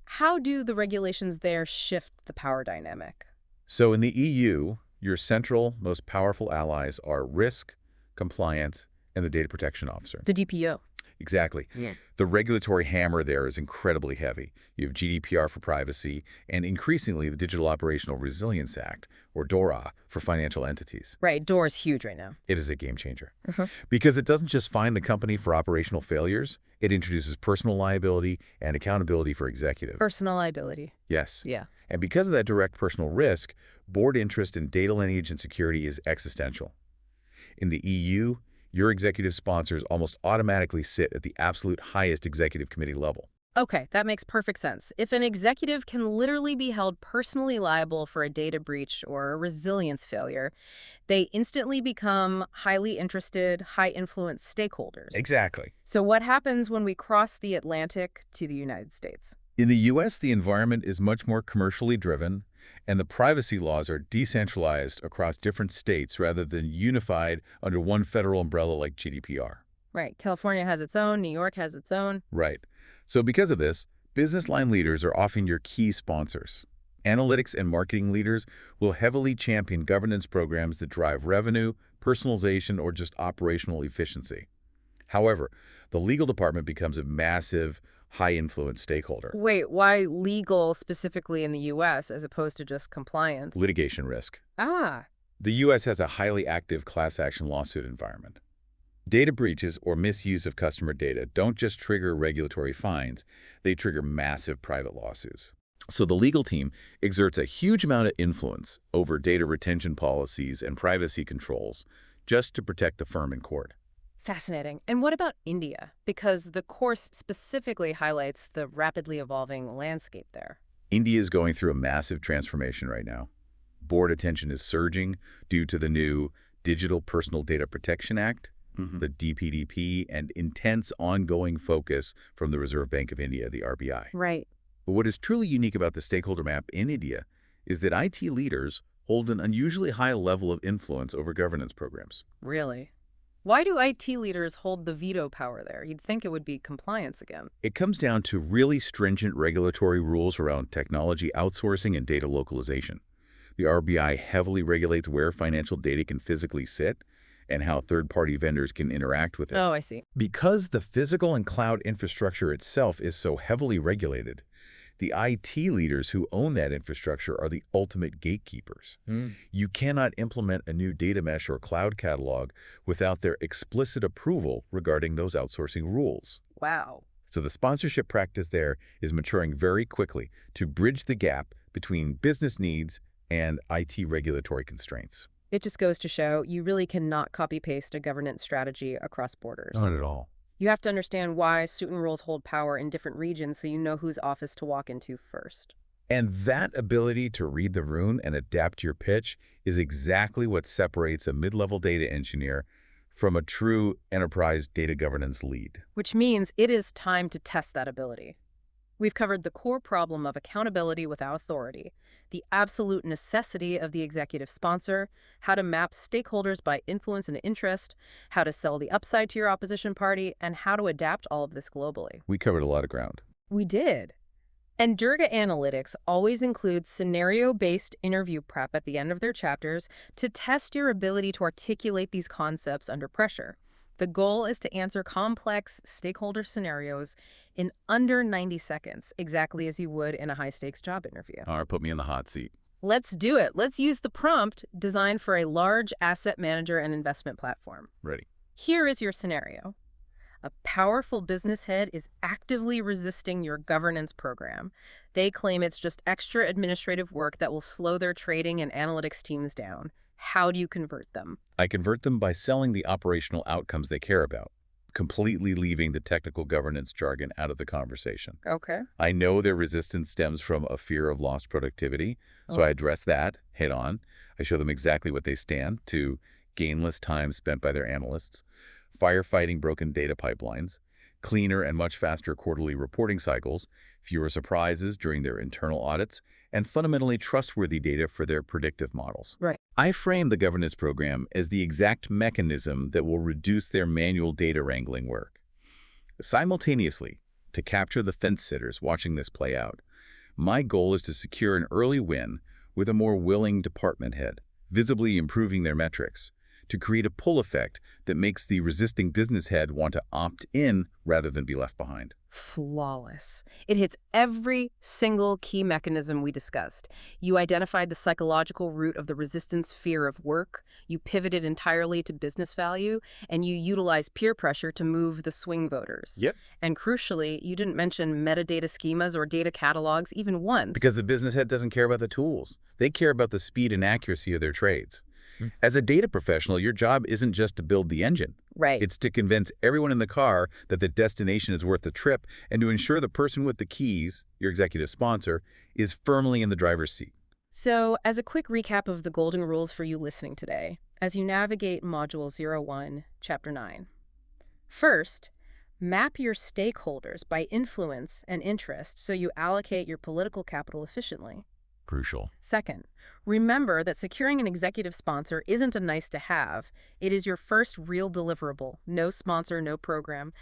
How do the regulations there shift the power dynamic? So in the EU, your central, most powerful allies are risk, compliance, and the data protection officer. The DPO. Exactly. Yeah. The regulatory hammer there is incredibly heavy. You have GDPR for privacy, and increasingly the Digital Operational Resilience Act, or DORA, for financial entities. Right, DORA is huge right now. It is a game changer. Because it doesn't just fine the company for operational failures, it introduces personal liability and accountability for executives. Personal liability. Yes. Yeah. And because of that direct personal risk, board interest in data lineage and security is existential. In the EU, your executive sponsors almost automatically sit at the absolute highest executive committee level. Okay, that makes perfect sense. If an executive can literally be held personally liable for a data breach or a resilience failure, they instantly become highly interested, high-influence stakeholders. Exactly. So what happens when we cross the Atlantic to the United States? In the U.S., the environment is much more commercially driven. And the privacy laws are decentralized across different states rather than unified under one federal umbrella like GDPR. Right. California has its own, New York has its own. Right. So because of this, business line leaders are often your key sponsors. Analytics and marketing leaders will heavily champion governance programs that drive revenue, personalization, or just operational efficiency. However, the legal department becomes a massive, high-influence stakeholder. Wait, why legal specifically in the U.S. as opposed to just compliance? Litigation risk. Ah, The U.S. has a highly active class action lawsuit environment. Data breaches or misuse of customer data don't just trigger regulatory fines, they trigger massive private lawsuits. So the legal team exerts a huge amount of influence over data retention policies and privacy controls just to protect the firm in court. fascinating. And what about India? Because the course specifically highlights the rapidly evolving landscape there. India is going through a massive transformation right now. Board attention is surging due to the new Digital Personal Data Protection Act, the DPDP, and intense ongoing focus from the Reserve Bank of India, the RBI. Right. But what is truly unique about the stakeholder map in India is that IT leaders hold an unusually high level of influence over governance programs. Really? Why do IT leaders hold the veto power there? You'd think it would be compliance again. It comes down to really stringent regulatory rules around technology outsourcing and data localization. The RBI heavily regulates where financial data can physically sit and how third-party vendors can interact with it. Oh, I see. Because the physical and cloud infrastructure itself is so heavily regulated, the IT leaders who own that infrastructure are the ultimate gatekeepers. You cannot implement a new data mesh or cloud catalog without their explicit approval regarding those outsourcing rules. Wow. So the sponsorship practice there is maturing very quickly to bridge the gap between business needs and IT regulatory constraints. It just goes to show you really cannot copy-paste a governance strategy across borders. Not at all. You have to understand why certain roles hold power in different regions so you know whose office to walk into first. And that ability to read the room and adapt your pitch is exactly what separates a mid-level data engineer from a true enterprise data governance lead. Which means it is time to test that ability. We've covered the core problem of accountability without authority, the absolute necessity of the executive sponsor, how to map stakeholders by influence and interest, how to sell the upside to your opposition party, and how to adapt all of this globally. We covered a lot of ground. We did. And Durga Analytics always includes scenario-based interview prep at the end of their chapters to test your ability to articulate these concepts under pressure. The goal is to answer complex stakeholder scenarios in under 90 seconds, exactly as you would in a high-stakes job interview. All right, put me in the hot seat. Let's do it. Let's use the prompt designed for a large asset manager and investment platform. Ready. Here is your scenario. A powerful business head is actively resisting your governance program. They claim it's just extra administrative work that will slow their trading and analytics teams down. How do you convert them? I convert them by selling the operational outcomes they care about, completely leaving the technical governance jargon out of the conversation. Okay. I know their resistance stems from a fear of lost productivity, so I address that head on. I show them exactly what they stand to: gainless time spent by their analysts, firefighting broken data pipelines, cleaner and much faster quarterly reporting cycles, fewer surprises during their internal audits, and fundamentally trustworthy data for their predictive models. Right. I frame the governance program as the exact mechanism that will reduce their manual data wrangling work. Simultaneously, to capture the fence sitters watching this play out, my goal is to secure an early win with a more willing department head, visibly improving their metrics, to create a pull effect that makes the resisting business head want to opt in rather than be left behind. Flawless. It hits every single key mechanism we discussed. You identified the psychological root of the resistance fear of work, you pivoted entirely to business value, and you utilized peer pressure to move the swing voters. Yep. And crucially, you didn't mention metadata schemas or data catalogs even once. Because the business head doesn't care about the tools. They care about the speed and accuracy of their trades. As a data professional, your job isn't just to build the engine. Right. It's to convince everyone in the car that the destination is worth the trip and to ensure the person with the keys, your executive sponsor, is firmly in the driver's seat. So, as a quick recap of the golden rules for you listening today, as you navigate Module 01, Chapter 9. First, map your stakeholders by influence and interest so you allocate your political capital efficiently. crucial. Second, remember that securing an executive sponsor isn't a nice to have. It is your first real deliverable. No sponsor, no program.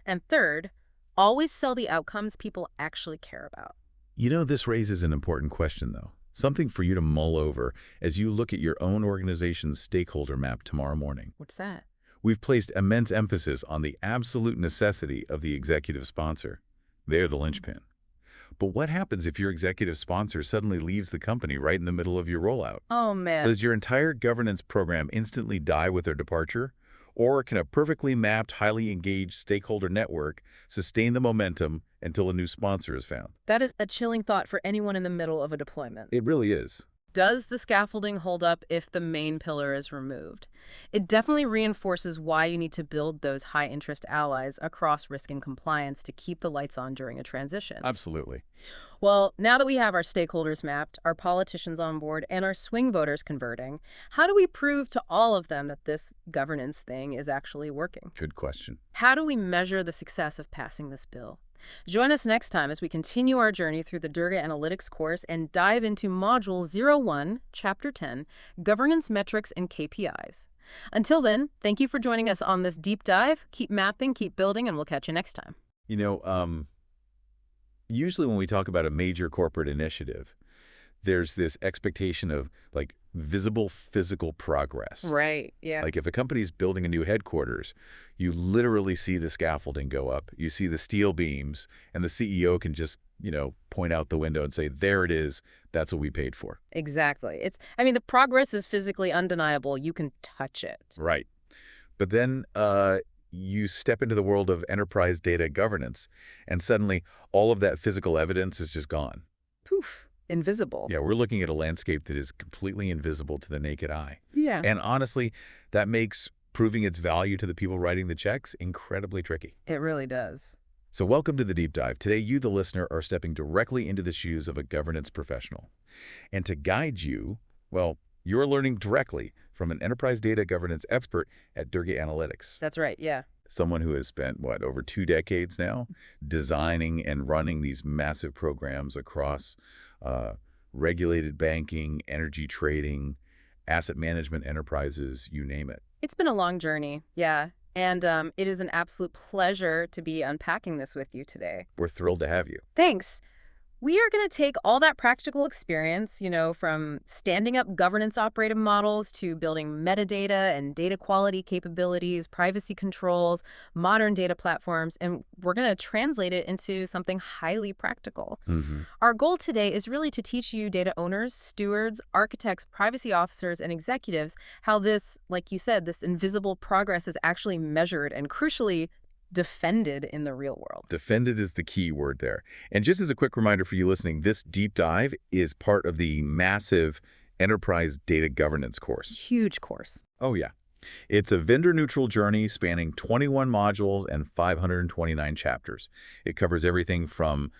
And third, always sell the outcomes people actually care about. This raises an important question, though. Something for you to mull over as you look at your own organization's stakeholder map tomorrow morning. What's that? We've placed immense emphasis on the absolute necessity of the executive sponsor. They're the linchpin. But what happens if your executive sponsor suddenly leaves the company right in the middle of your rollout? Oh, man. Does your entire governance program instantly die with their departure? Or can a perfectly mapped, highly engaged stakeholder network sustain the momentum until a new sponsor is found? That is a chilling thought for anyone in the middle of a deployment. It really is. Does the scaffolding hold up if the main pillar is removed? It definitely reinforces why you need to build those high-interest allies across risk and compliance to keep the lights on during a transition. Absolutely. Well, now that we have our stakeholders mapped, our politicians on board, and our swing voters converting, how do we prove to all of them that this governance thing is actually working? Good question. How do we measure the success of passing this bill? Join us next time as we continue our journey through the Durga Analytics course and dive into Module 01, Chapter 10, Governance Metrics and KPIs. Until then, thank you for joining us on this deep dive. Keep mapping, keep building, and we'll catch you next time. Usually when we talk about a major corporate initiative, there's this expectation of, like, visible physical progress. Right, yeah. Like if a company's building a new headquarters, you literally see the scaffolding go up, you see the steel beams, and the CEO can just, point out the window and say, there it is, that's what we paid for. Exactly. The progress is physically undeniable. You can touch it. Right. But then you step into the world of enterprise data governance, and suddenly all of that physical evidence is just gone. Poof. Invisible. Yeah, we're looking at a landscape that is completely invisible to the naked eye. Yeah. And honestly, that makes proving its value to the people writing the checks incredibly tricky. It really does. So welcome to the Deep Dive. Today, you, the listener, are stepping directly into the shoes of a governance professional. And to guide you, well, you're learning directly from an enterprise data governance expert at Durga Analytics. That's right, yeah. Someone who has spent, over 2 decades now, designing and running these massive programs across regulated banking, energy trading, asset management enterprises, you name it. It's been a long journey, yeah. And it is an absolute pleasure to be unpacking this with you today. We're thrilled to have you. Thanks. We are going to take all that practical experience, from standing up governance operative models to building metadata and data quality capabilities, privacy controls, modern data platforms, and we're going to translate it into something highly practical. Mm-hmm. Our goal today is really to teach you data owners, stewards, architects, privacy officers, and executives how this, like you said, this invisible progress is actually measured and, crucially, defended in the real world. Defended is the key word there. And just as a quick reminder for you listening, this deep dive is part of the massive Enterprise Data Governance course. Huge course. Oh, yeah. It's a vendor-neutral journey spanning 21 modules and 529 chapters. It covers everything from,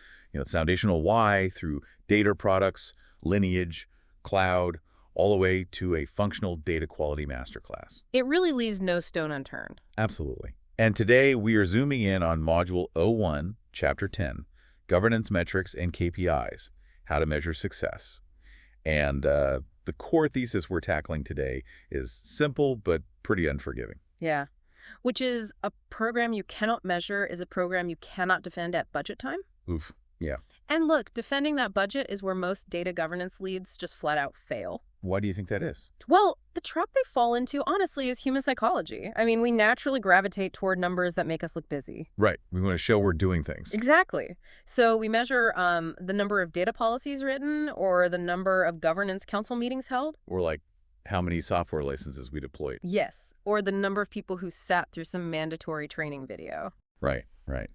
foundational why through data products, lineage, cloud, all the way to a functional data quality masterclass. It really leaves no stone unturned. Absolutely. And today we are zooming in on Module 01, Chapter 10, Governance Metrics and KPIs, How to Measure Success. And the core thesis we're tackling today is simple but pretty unforgiving. Yeah, which is a program you cannot measure is a program you cannot defend at budget time. Oof, yeah. And look, defending that budget is where most data governance leads just flat out fail. Why do you think that is? Well, the trap they fall into, honestly, is human psychology. We naturally gravitate toward numbers that make us look busy. Right. We want to show we're doing things. Exactly. So we measure the number of data policies written or the number of governance council meetings held. Or like how many software licenses we deployed. Yes. Or the number of people who sat through some mandatory training video. Right, right.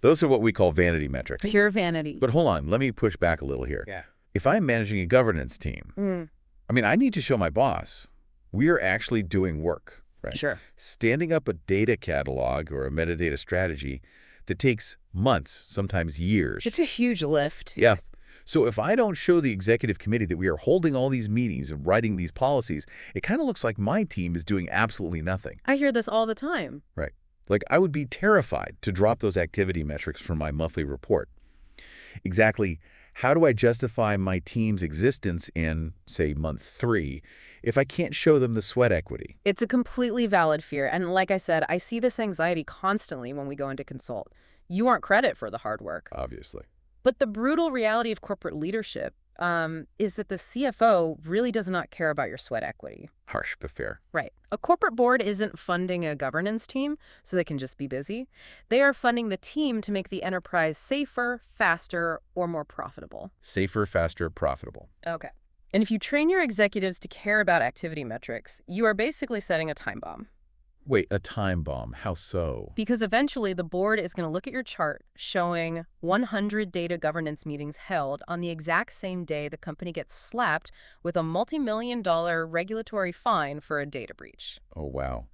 Those are what we call vanity metrics. Pure vanity. But hold on, let me push back a little here. Yeah. If I'm managing a governance team, I need to show my boss we are actually doing work, right? Sure. Standing up a data catalog or a metadata strategy that takes months, sometimes years. It's a huge lift. Yeah. So if I don't show the executive committee that we are holding all these meetings and writing these policies, it kind of looks like my team is doing absolutely nothing. I hear this all the time. Right. Like I would be terrified to drop those activity metrics from my monthly report. Exactly How do I justify my team's existence in, say, month 3 if I can't show them the sweat equity? It's a completely valid fear, and like I said, I see this anxiety constantly when we go into consult. You aren't credit for the hard work. Obviously. But the brutal reality of corporate leadership is that the CFO really does not care about your sweat equity. Harsh but fair. Right. A corporate board isn't funding a governance team so they can just be busy. They are funding the team to make the enterprise safer, faster, or more profitable. Safer, faster, profitable. Okay. And if you train your executives to care about activity metrics, you are basically setting a time bomb. Wait, a time bomb. How so? Because eventually the board is going to look at your chart showing 100 data governance meetings held on the exact same day the company gets slapped with a multi-million-dollar regulatory fine for a data breach. Oh, wow.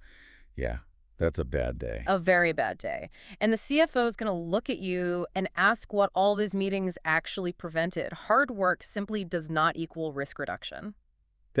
Yeah, that's a bad day. A very bad day. And the CFO is going to look at you and ask what all these meetings actually prevented. Hard work simply does not equal risk reduction.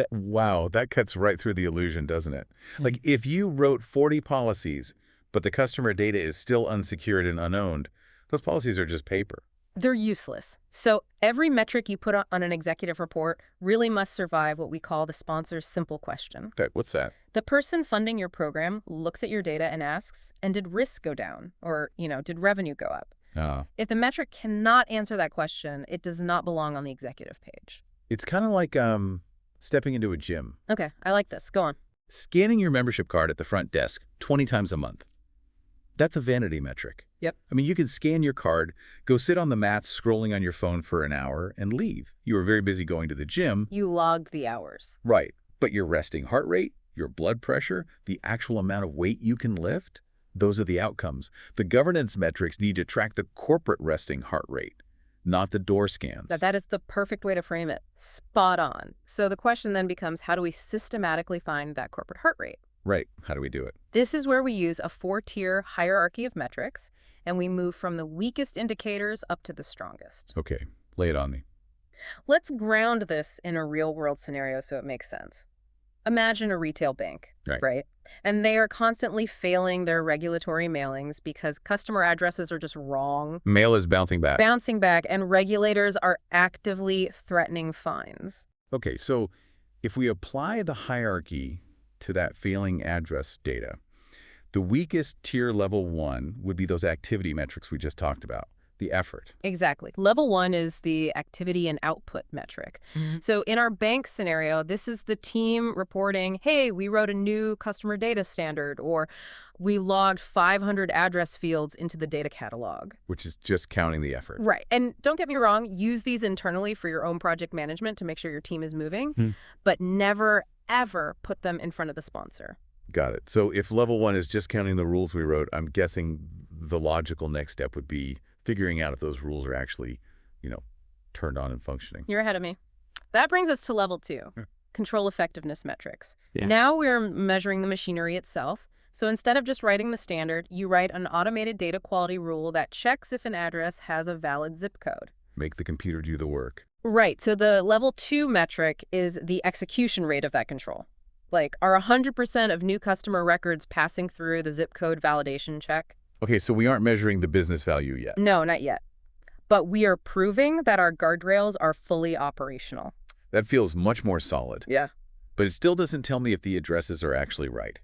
Wow, that cuts right through the illusion, doesn't it? Like, if you wrote 40 policies, but the customer data is still unsecured and unowned, those policies are just paper. They're useless. So every metric you put on an executive report really must survive what we call the sponsor's simple question. Okay, what's that? The person funding your program looks at your data and asks, and did risk go down? Or, did revenue go up? If the metric cannot answer that question, it does not belong on the executive page. It's kind of like stepping into a gym. Okay, I like this. Go on. Scanning your membership card at the front desk 20 times a month. That's a vanity metric. Yep. I mean, you can scan your card, go sit on the mats scrolling on your phone for an hour, and leave. You were very busy going to the gym. You logged the hours. Right. But your resting heart rate, your blood pressure, the actual amount of weight you can lift, those are the outcomes. The governance metrics need to track the corporate resting heart rate, not the door scans. That is the perfect way to frame it. Spot on. So the question then becomes, how do we systematically find that corporate heart rate? Right. How do we do it? This is where we use a 4-tier hierarchy of metrics, and we move from the weakest indicators up to the strongest. Okay. Lay it on me. Let's ground this in a real-world scenario so it makes sense. Imagine a retail bank, right? And they are constantly failing their regulatory mailings because customer addresses are just wrong. Mail is bouncing back. Bouncing back, and regulators are actively threatening fines. Okay, so if we apply the hierarchy to that failing address data, the weakest tier level 1 would be those activity metrics we just talked about. The effort. Exactly. Level 1 is the activity and output metric. So in our bank scenario, this is the team reporting, hey, we wrote a new customer data standard, or we logged 500 address fields into the data catalog. Which is just counting the effort. Right. And don't get me wrong, use these internally for your own project management to make sure your team is moving, but never, ever put them in front of the sponsor. Got it. So if level 1 is just counting the rules we wrote, I'm guessing the logical next step would be figuring out if those rules are actually, turned on and functioning. You're ahead of me. That brings us to level 2, control effectiveness metrics. Now we're measuring the machinery itself. So instead of just writing the standard, you write an automated data quality rule that checks if an address has a valid zip code. Make the computer do the work. Right. So the level 2 metric is the execution rate of that control. Like, are 100% of new customer records passing through the zip code validation check? Okay, so we aren't measuring the business value yet. No, not yet. But we are proving that our guardrails are fully operational. That feels much more solid. Yeah. But it still doesn't tell me if the addresses are actually right.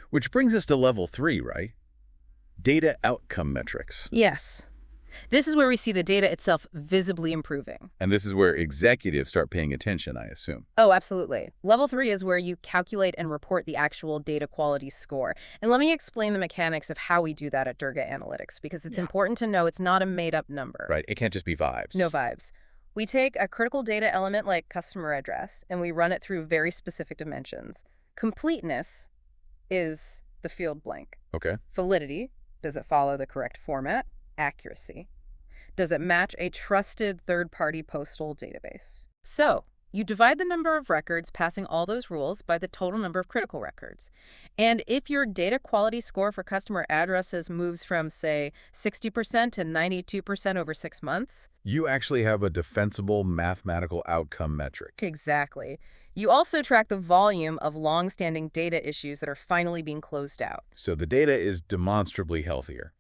Which brings us to level 3, right? Data outcome metrics. Yes. This is where we see the data itself visibly improving. And this is where executives start paying attention, I assume. Oh, absolutely. Level 3 is where you calculate and report the actual data quality score. And let me explain the mechanics of how we do that at Durga Analytics, because it's important to know it's not a made-up number. Right. It can't just be vibes. No vibes. We take a critical data element like customer address, and we run it through very specific dimensions. Completeness is the field blank. Okay. Validity, does it follow the correct format? Accuracy. Does it match a trusted third-party postal database? So, you divide the number of records passing all those rules by the total number of critical records. And if your data quality score for customer addresses moves from, say, 60% to 92% over 6 months... You actually have a defensible mathematical outcome metric. Exactly. You also track the volume of long-standing data issues that are finally being closed out. So the data is demonstrably healthier.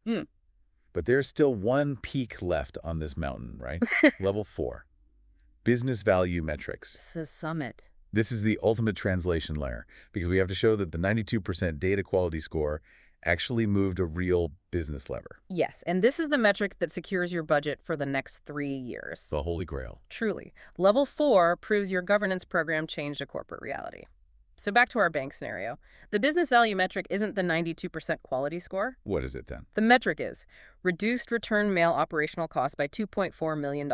But there's still one peak left on this mountain, right? Level 4, business value metrics. This is summit. This is the ultimate translation layer because we have to show that the 92% data quality score actually moved a real business lever. Yes, and this is the metric that secures your budget for the next 3 years. The holy grail. Truly. Level 4 proves your governance program changed a corporate reality. So back to our bank scenario. The business value metric isn't the 92% quality score. What is it then? The metric is reduced return mail operational costs by $2.4 million,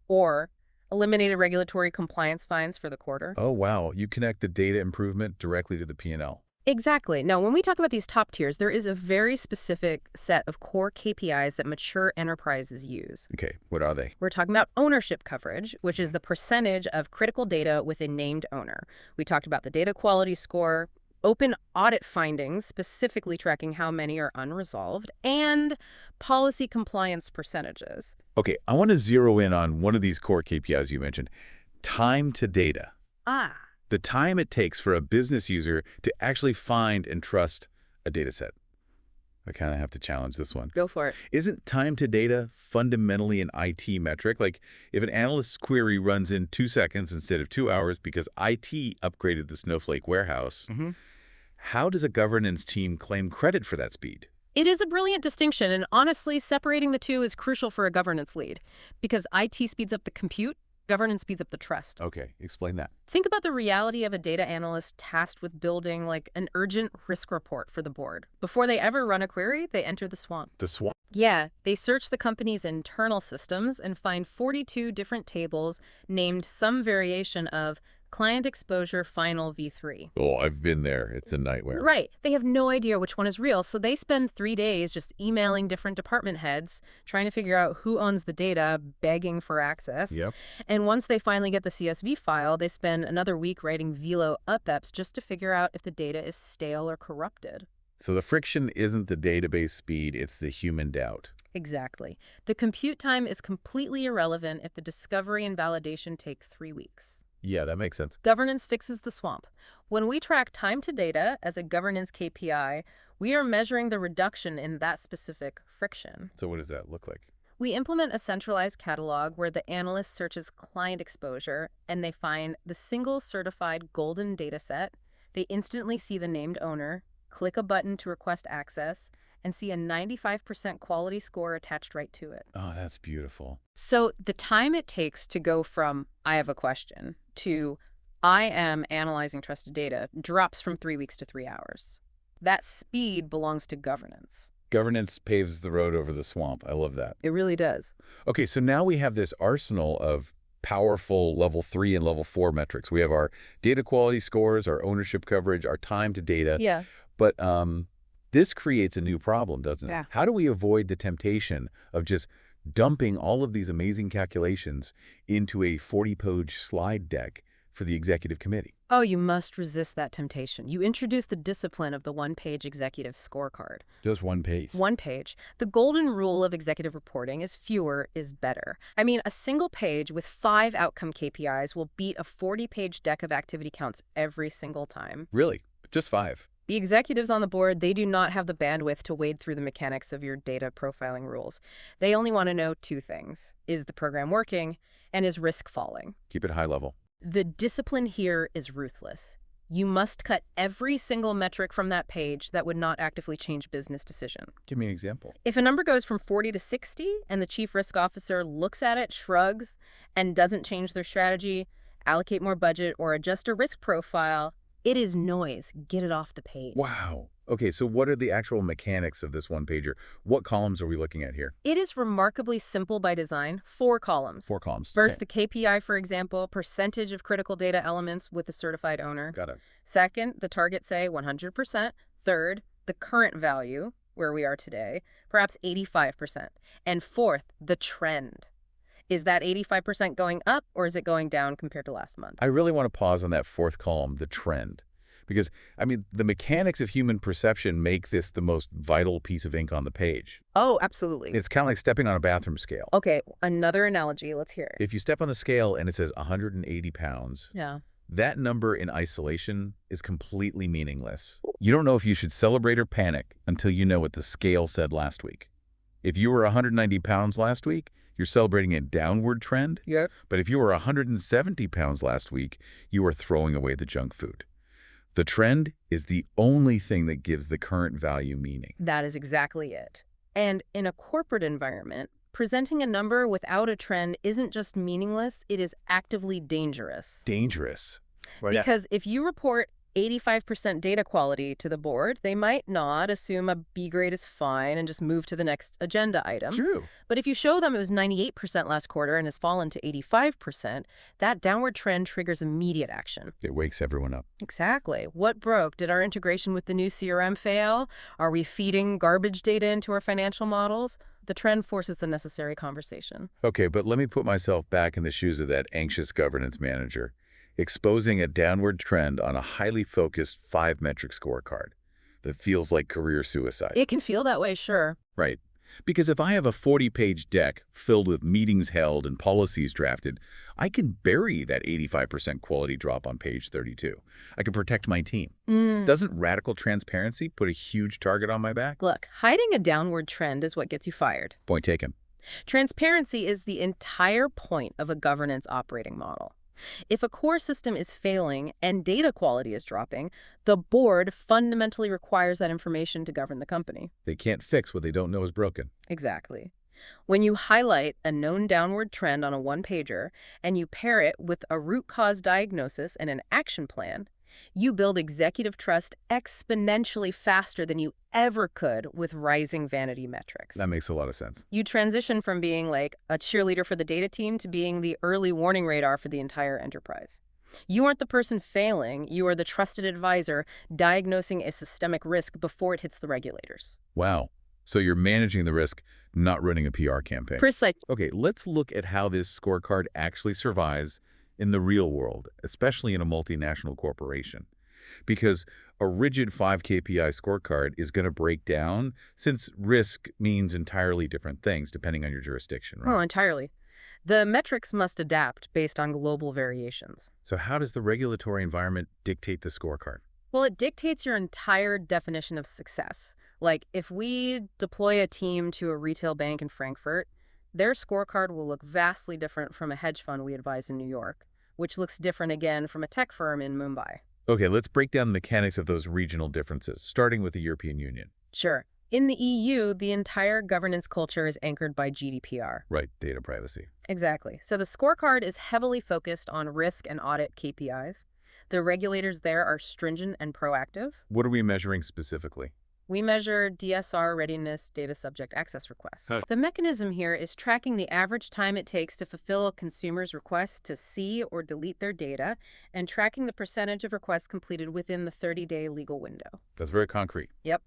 or eliminated regulatory compliance fines for the quarter. Oh, wow. You connect the data improvement directly to the P&L. Exactly. Now, when we talk about these top tiers, there is a very specific set of core KPIs that mature enterprises use. Okay, what are they? We're talking about ownership coverage, which is the percentage of critical data with a named owner. We talked about the data quality score, open audit findings, specifically tracking how many are unresolved, and policy compliance percentages. Okay, I want to zero in on one of these core KPIs you mentioned, time to data. Ah. The time it takes for a business user to actually find and trust a data set. I kind of have to challenge this one. Go for it. Isn't time to data fundamentally an IT metric? Like, if an analyst's query runs in 2 seconds instead of 2 hours because IT upgraded the Snowflake warehouse, how does a governance team claim credit for that speed? It is a brilliant distinction, and honestly, separating the two is crucial for a governance lead. Because IT speeds up the compute, governance speeds up the trust. Okay, explain that. Think about the reality of a data analyst tasked with building like an urgent risk report for the board. Before they ever run a query, they enter the swamp. The swamp? Yeah, they search the company's internal systems and find 42 different tables named some variation of client exposure final V3. Oh, I've been there. It's a nightmare. Right. They have no idea which one is real, so they spend 3 days just emailing different department heads, trying to figure out who owns the data, begging for access. Yep. And once they finally get the CSV file, they spend another week writing Velo up-eps just to figure out if the data is stale or corrupted. So the friction isn't the database speed, it's the human doubt. Exactly. The compute time is completely irrelevant if the discovery and validation take 3 weeks. Yeah, that makes sense. Governance fixes the swamp. When we track time to data as a governance KPI, we are measuring the reduction in that specific friction. So what does that look like? We implement a centralized catalog where the analyst searches client exposure and they find the single certified golden data set. They instantly see the named owner, click a button to request access, and see a 95% quality score attached right to it. Oh, that's beautiful. So the time it takes to go from I have a question to I am analyzing trusted data drops from 3 weeks to 3 hours. That speed belongs to governance. Governance paves the road over the swamp. I love that. It really does. Okay, so now we have this arsenal of powerful level 3 and level 4 metrics. We have our data quality scores, our ownership coverage, our time to data. Yeah. But this creates a new problem, doesn't it? Yeah. How do we avoid the temptation of just dumping all of these amazing calculations into a 40-page slide deck for the executive committee? Oh, you must resist that temptation. You introduce the discipline of the one-page executive scorecard. Just one page. One page. The golden rule of executive reporting is fewer is better. I mean, a single page with 5 outcome KPIs will beat a 40-page deck of activity counts every single time. Really? Just 5? The executives on the board, they do not have the bandwidth to wade through the mechanics of your data profiling rules. They only want to know 2 things. Is the program working? And is risk falling? Keep it high level. The discipline here is ruthless. You must cut every single metric from that page that would not actively change business decision. Give me an example. If a number goes from 40 to 60 and the chief risk officer looks at it, shrugs, and doesn't change their strategy, allocate more budget, or adjust a risk profile, it is noise. Get it off the page. Wow. Okay, so what are the actual mechanics of this one-pager? What columns are we looking at here? It is remarkably simple by design. 4 columns. 4 columns. First, Okay. the KPI, for example, percentage of critical data elements with a certified owner. Got it. Second, the target, say, 100%. Third, the current value, where we are today, perhaps 85%. And fourth, the trend. Is that 85% going up or is it going down compared to last month? I really want to pause on that 4th column, the trend. Because, I mean, the mechanics of human perception make this the most vital piece of ink on the page. Oh, absolutely. It's kind of like stepping on a bathroom scale. Okay, another analogy. Let's hear it. If you step on the scale and it says 180 pounds, Yeah. that number in isolation is completely meaningless. You don't know if you should celebrate or panic until you know what the scale said last week. If you were 190 pounds last week, you're celebrating a downward trend. Yep. But if you were 170 pounds last week, you are throwing away the junk food. The trend is the only thing that gives the current value meaning. That is exactly it. And in a corporate environment, presenting a number without a trend isn't just meaningless, it is actively dangerous. Dangerous. Right. Because if you report 85% data quality to the board, they might not assume a B grade is fine and just move to the next agenda item. True. But if you show them it was 98% last quarter and has fallen to 85%, that downward trend triggers immediate action. It wakes everyone up. Exactly. What broke? Did our integration with the new CRM fail? Are we feeding garbage data into our financial models? The trend forces the necessary conversation. Okay, but let me put myself back in the shoes of that anxious governance manager, exposing a downward trend on a highly focused 5-metric scorecard that feels like career suicide. It can feel that way, sure. Right. Because if I have a 40-page deck filled with meetings held and policies drafted, I can bury that 85% quality drop on page 32. I can protect my team. Doesn't radical transparency put a huge target on my back? Look, hiding a downward trend is what gets you fired. Point taken. Transparency is the entire point of a governance operating model. If a core system is failing and data quality is dropping, the board fundamentally requires that information to govern the company. They can't fix what they don't know is broken. Exactly. When you highlight a known downward trend on a one-pager and you pair it with a root cause diagnosis and an action plan, you build executive trust exponentially faster than you ever could with rising vanity metrics. That makes a lot of sense. You transition from being like a cheerleader for the data team to being the early warning radar for the entire enterprise. You aren't the person failing, you are the trusted advisor diagnosing a systemic risk before it hits the regulators. Wow. So you're managing the risk, not running a PR campaign. Precisely. Okay, let's look at how this scorecard actually survives in the real world, especially in a multinational corporation. Because a rigid 5 KPI scorecard is going to break down since risk means entirely different things depending on your jurisdiction, right? Oh, entirely. The metrics must adapt based on global variations. So how does the regulatory environment dictate the scorecard? Well, it dictates your entire definition of success. Like, if we deploy a team to a retail bank in Frankfurt, their scorecard will look vastly different from a hedge fund we advise in New York, which looks different again from a tech firm in Mumbai. Okay, let's break down the mechanics of those regional differences, starting with the European Union. Sure. In the EU, the entire governance culture is anchored by GDPR. Right, data privacy. Exactly. So the scorecard is heavily focused on risk and audit KPIs. The regulators there are stringent and proactive. What are we measuring specifically? We measure DSR readiness data subject access requests. The mechanism here is tracking the average time it takes to fulfill a consumer's request to see or delete their data and tracking the percentage of requests completed within the 30-day legal window. That's very concrete. Yep.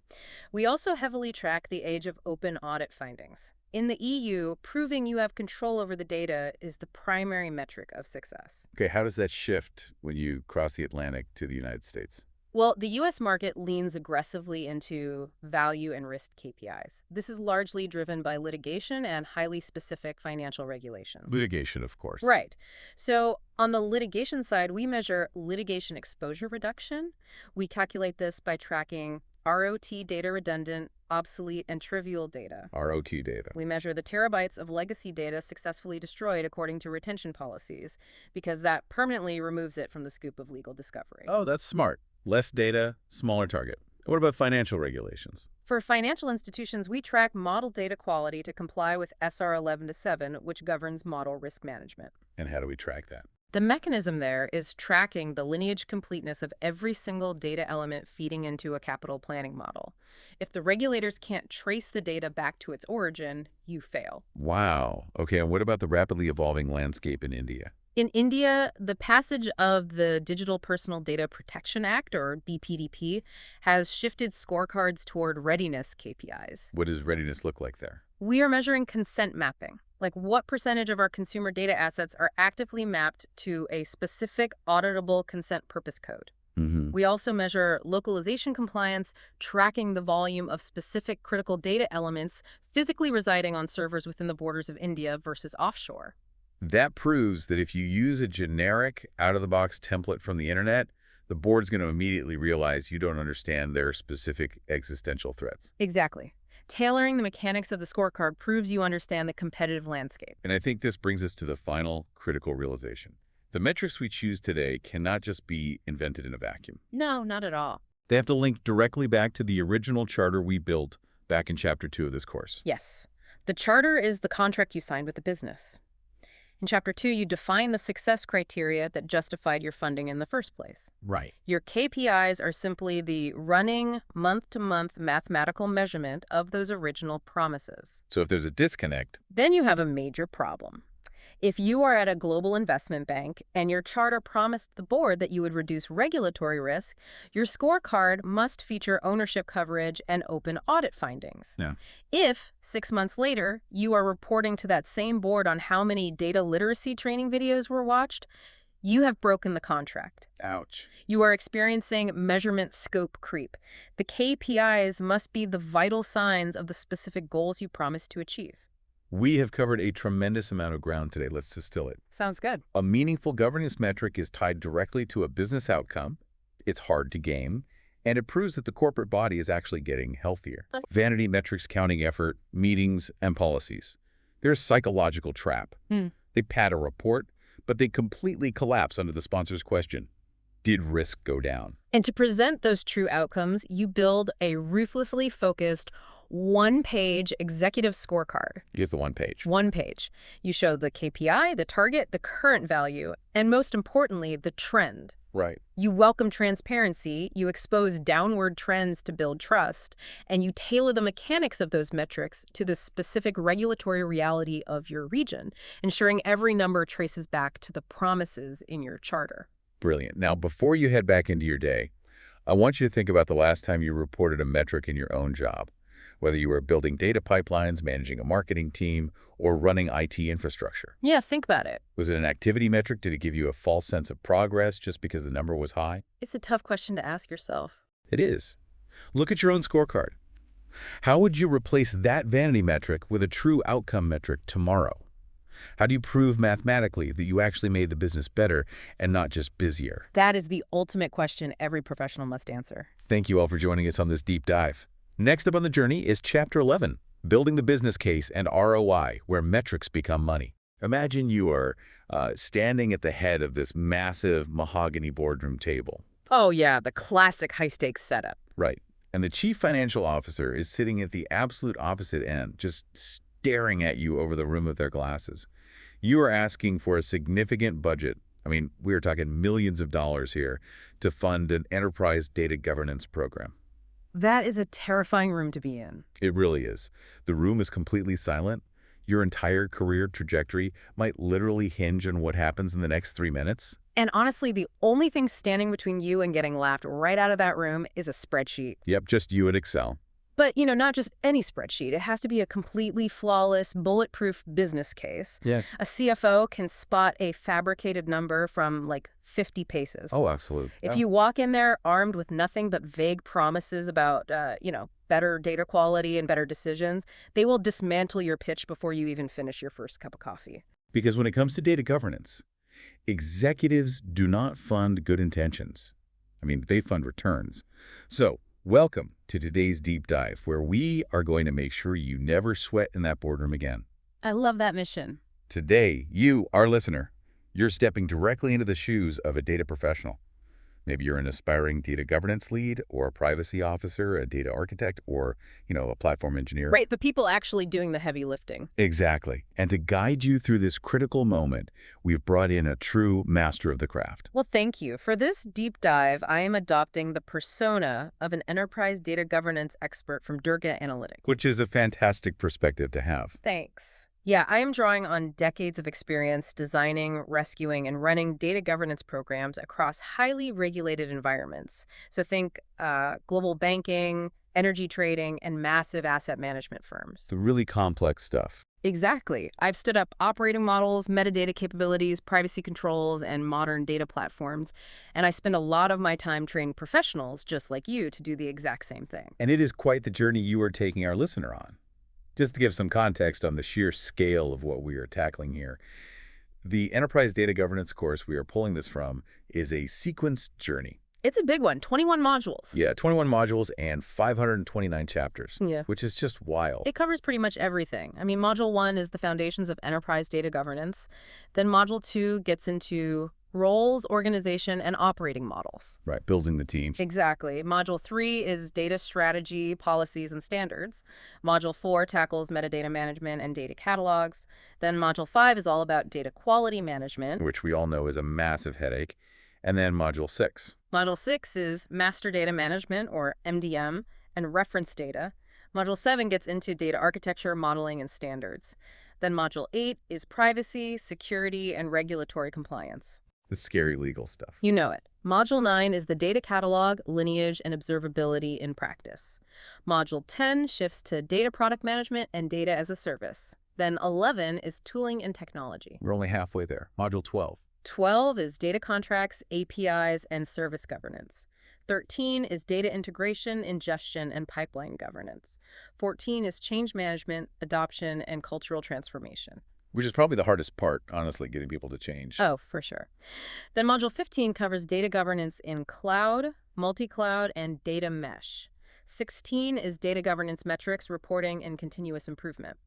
We also heavily track the age of open audit findings. In the EU, proving you have control over the data is the primary metric of success. Okay, how does that shift when you cross the Atlantic to the United States? Well, the U.S. market leans aggressively into value and risk KPIs. This is largely driven by litigation and highly specific financial regulation. Litigation, of course. Right. So on the litigation side, we measure litigation exposure reduction. We calculate this by tracking ROT data redundant, obsolete, and trivial data. ROT data. We measure the terabytes of legacy data successfully destroyed according to retention policies, because that permanently removes it from the scope of legal discovery. Oh, that's smart. Less data, smaller target. What about financial regulations? For financial institutions, we track model data quality to comply with SR 11-7, which governs model risk management. And how do we track that? The mechanism there is tracking the lineage completeness of every single data element feeding into a capital planning model. If the regulators can't trace the data back to its origin, you fail. Wow. Okay, and what about the rapidly evolving landscape in India? In India, the passage of the Digital Personal Data Protection Act, or DPDP, has shifted scorecards toward readiness KPIs. What does readiness look like there? We are measuring consent mapping, like what percentage of our consumer data assets are actively mapped to a specific auditable consent purpose code. We also measure localization compliance, tracking the volume of specific critical data elements physically residing on servers within the borders of India versus offshore. That proves that if you use a generic, out-of-the-box template from the internet, the board's going to immediately realize you don't understand their specific existential threats. Exactly. Tailoring the mechanics of the scorecard proves you understand the competitive landscape. And I think this brings us to the final critical realization. The metrics we choose today cannot just be invented in a vacuum. No, not at all. They have to link directly back to the original charter we built back in Chapter 2 of this course. Yes. The charter is the contract you signed with the business. In Chapter 2, you define the success criteria that justified your funding in the first place. Right. Your KPIs are simply the running month-to-month mathematical measurement of those original promises. So if there's a disconnect, Then you have a major problem. If you are at a global investment bank and your charter promised the board that you would reduce regulatory risk, your scorecard must feature ownership coverage and open audit findings. Yeah. If, 6 months later, you are reporting to that same board on how many data literacy training videos were watched, you have broken the contract. ouch. You are experiencing measurement scope creep. The KPIs must be the vital signs of the specific goals you promised to achieve. We have covered a tremendous amount of ground today. Let's distill it. Sounds good. A meaningful governance metric is tied directly to a business outcome. It's hard to game, and it proves that the corporate body is actually getting healthier. Vanity metrics, counting effort, meetings, and policies. They're a psychological trap. They pad a report, but they completely collapse under the sponsor's question. Did risk go down? And to present those true outcomes, you build a ruthlessly focused, one-page executive scorecard. Here's the one page. One page. You show the KPI, the target, the current value, and most importantly, the trend. Right. You welcome transparency, you expose downward trends to build trust, and you tailor the mechanics of those metrics to the specific regulatory reality of your region, ensuring every number traces back to the promises in your charter. Brilliant. Now, before you head back into your day, I want you to think about the last time you reported a metric in your own job. Whether you were building data pipelines, managing a marketing team, or running IT infrastructure. Yeah, think about it. Was it an activity metric? Did it give you a false sense of progress just because the number was high? It's a tough question to ask yourself. It is. Look at your own scorecard. How would you replace that vanity metric with a true outcome metric tomorrow? How do you prove mathematically that you actually made the business better and not just busier? That is the ultimate question every professional must answer. Thank you all for joining us on this deep dive. Next up on the journey is Chapter 11, Building the Business Case and ROI, where metrics become money. Imagine you are standing at the head of this massive mahogany boardroom table. Oh yeah, the classic high-stakes setup. Right. And the chief financial officer is sitting at the absolute opposite end, just staring at you over the rim of their glasses. You are asking for a significant budget. I mean, we are talking millions of dollars here to fund an enterprise data governance program. That is a terrifying room to be in. It really is. The room is completely silent. Your entire career trajectory might literally hinge on what happens in the next 3 minutes. And honestly, the only thing standing between you and getting laughed right out of that room is a spreadsheet. Yep, just you at Excel. But, not just any spreadsheet. It has to be a completely flawless, bulletproof business case. Yeah. A CFO can spot a fabricated number from, 50 paces. Oh, absolutely. If you walk in there armed with nothing but vague promises about, better data quality and better decisions, they will dismantle your pitch before you even finish your first cup of coffee. Because when it comes to data governance, executives do not fund good intentions. I mean, they fund returns. So, welcome to today's deep dive, where we are going to make sure you never sweat in that boardroom again. I love that mission. Today, you, our listener, you're stepping directly into the shoes of a data professional. Maybe you're an aspiring data governance lead or a privacy officer, a data architect, or, a platform engineer. Right, the people actually doing the heavy lifting. Exactly. And to guide you through this critical moment, we've brought in a true master of the craft. Well, thank you. For this deep dive, I am adopting the persona of an enterprise data governance expert from Durga Analytics. Which is a fantastic perspective to have. Thanks. Yeah, I am drawing on decades of experience designing, rescuing, and running data governance programs across highly regulated environments. So think global banking, energy trading, and massive asset management firms. The really complex stuff. Exactly. I've stood up operating models, metadata capabilities, privacy controls, and modern data platforms. And I spend a lot of my time training professionals just like you to do the exact same thing. And it is quite the journey you are taking our listener on. Just to give some context on the sheer scale of what we are tackling here, the Enterprise Data Governance course we are pulling this from is a sequenced journey. It's a big one, 21 modules. Yeah, 21 modules and 529 chapters, Yeah. which is just wild. It covers pretty much everything. I mean, Module 1 is the foundations of enterprise data governance. Then Module 2 gets into roles, organization, and operating models. Right, building the team. Exactly. Module 3 is data strategy, policies, and standards. Module 4 tackles metadata management and data catalogs. Then Module 5 is all about data quality management. Which we all know is a massive headache. And then Module 6. Module 6 is master data management, or MDM, and reference data. Module 7 gets into data architecture, modeling, and standards. Then Module 8 is privacy, security, and regulatory compliance. The scary legal stuff. You know it. Module 9 is the data catalog, lineage, and observability in practice. Module 10 shifts to data product management and data as a service. Then 11 is tooling and technology. We're only halfway there. Module 12. 12 is data contracts, APIs, and service governance. 13 is data integration, ingestion, and pipeline governance. 14 is change management, adoption, and cultural transformation. Which is probably the hardest part, honestly, getting people to change. Oh, for sure. Then Module 15 covers data governance in cloud, multi-cloud, and data mesh. 16 is data governance metrics, reporting, and continuous improvement.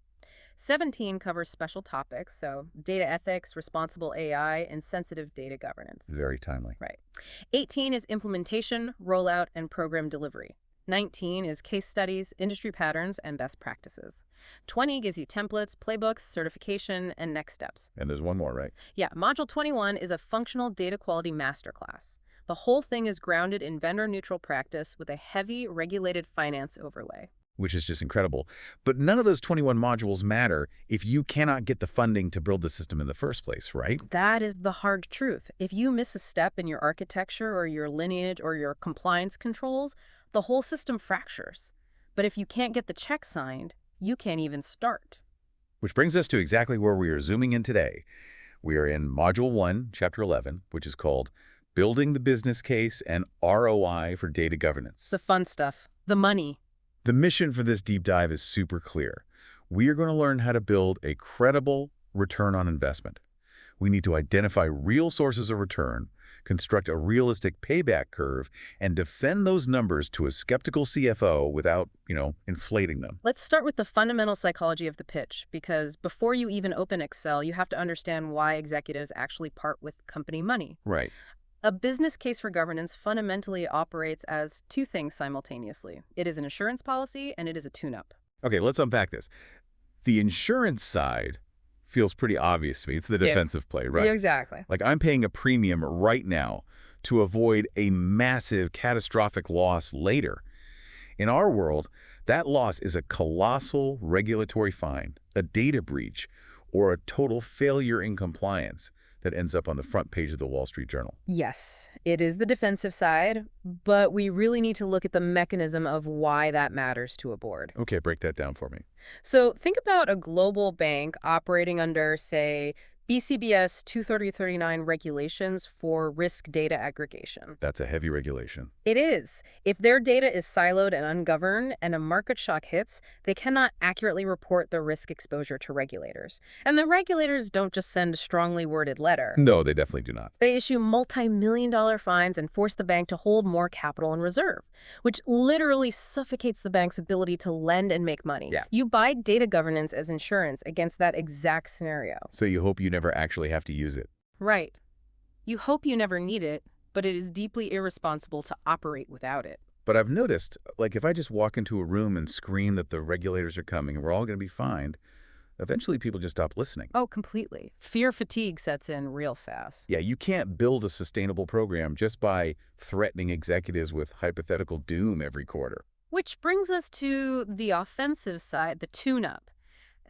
17 covers special topics, so data ethics, responsible AI, and sensitive data governance. Very timely. Right. 18 is implementation, rollout, and program delivery. 19 is case studies, industry patterns, and best practices. 20 gives you templates, playbooks, certification, and next steps. And there's one more, right? Yeah, Module 21 is a functional data quality masterclass. The whole thing is grounded in vendor-neutral practice with a heavy regulated finance overlay. Which is just incredible. But none of those 21 modules matter if you cannot get the funding to build the system in the first place, right? That is the hard truth. If you miss a step in your architecture or your lineage or your compliance controls, the whole system fractures. But if you can't get the check signed, you can't even start. Which brings us to exactly where we are zooming in today. We are in Module 1, Chapter 11, which is called Building the Business Case and ROI for Data Governance. It's the fun stuff. The money. The mission for this deep dive is super clear. We are going to learn how to build a credible return on investment. We need to identify real sources of return, construct a realistic payback curve, and defend those numbers to a skeptical CFO without, inflating them. Let's start with the fundamental psychology of the pitch, because before you even open Excel, you have to understand why executives actually part with company money. Right. A business case for governance fundamentally operates as two things simultaneously. It is an insurance policy and it is a tune-up. Okay, let's unpack this. The insurance side feels pretty obvious to me. It's the defensive play, right? Yeah, exactly. Like I'm paying a premium right now to avoid a massive catastrophic loss later. In our world, that loss is a colossal regulatory fine, a data breach, or a total failure in compliance that ends up on the front page of the Wall Street Journal. Yes, it is the defensive side, but we really need to look at the mechanism of why that matters to a board. Okay, break that down for me. So think about a global bank operating under, say, BCBS 23039 regulations for risk data aggregation. That's a heavy regulation. It is. If their data is siloed and ungoverned and a market shock hits, they cannot accurately report their risk exposure to regulators. And the regulators don't just send a strongly worded letter. No, they definitely do not. They issue multi-million-dollar fines and force the bank to hold more capital in reserve, which literally suffocates the bank's ability to lend and make money. Yeah. You buy data governance as insurance against that exact scenario. So you hope you never actually have to use it. Right. You hope you never need it, but it is deeply irresponsible to operate without it. But I've noticed, like if I just walk into a room and scream that the regulators are coming and we're all going to be fined, eventually people just stop listening. Oh, completely. Fear fatigue sets in real fast. Yeah, you can't build a sustainable program just by threatening executives with hypothetical doom every quarter. Which brings us to the offensive side, the tune-up.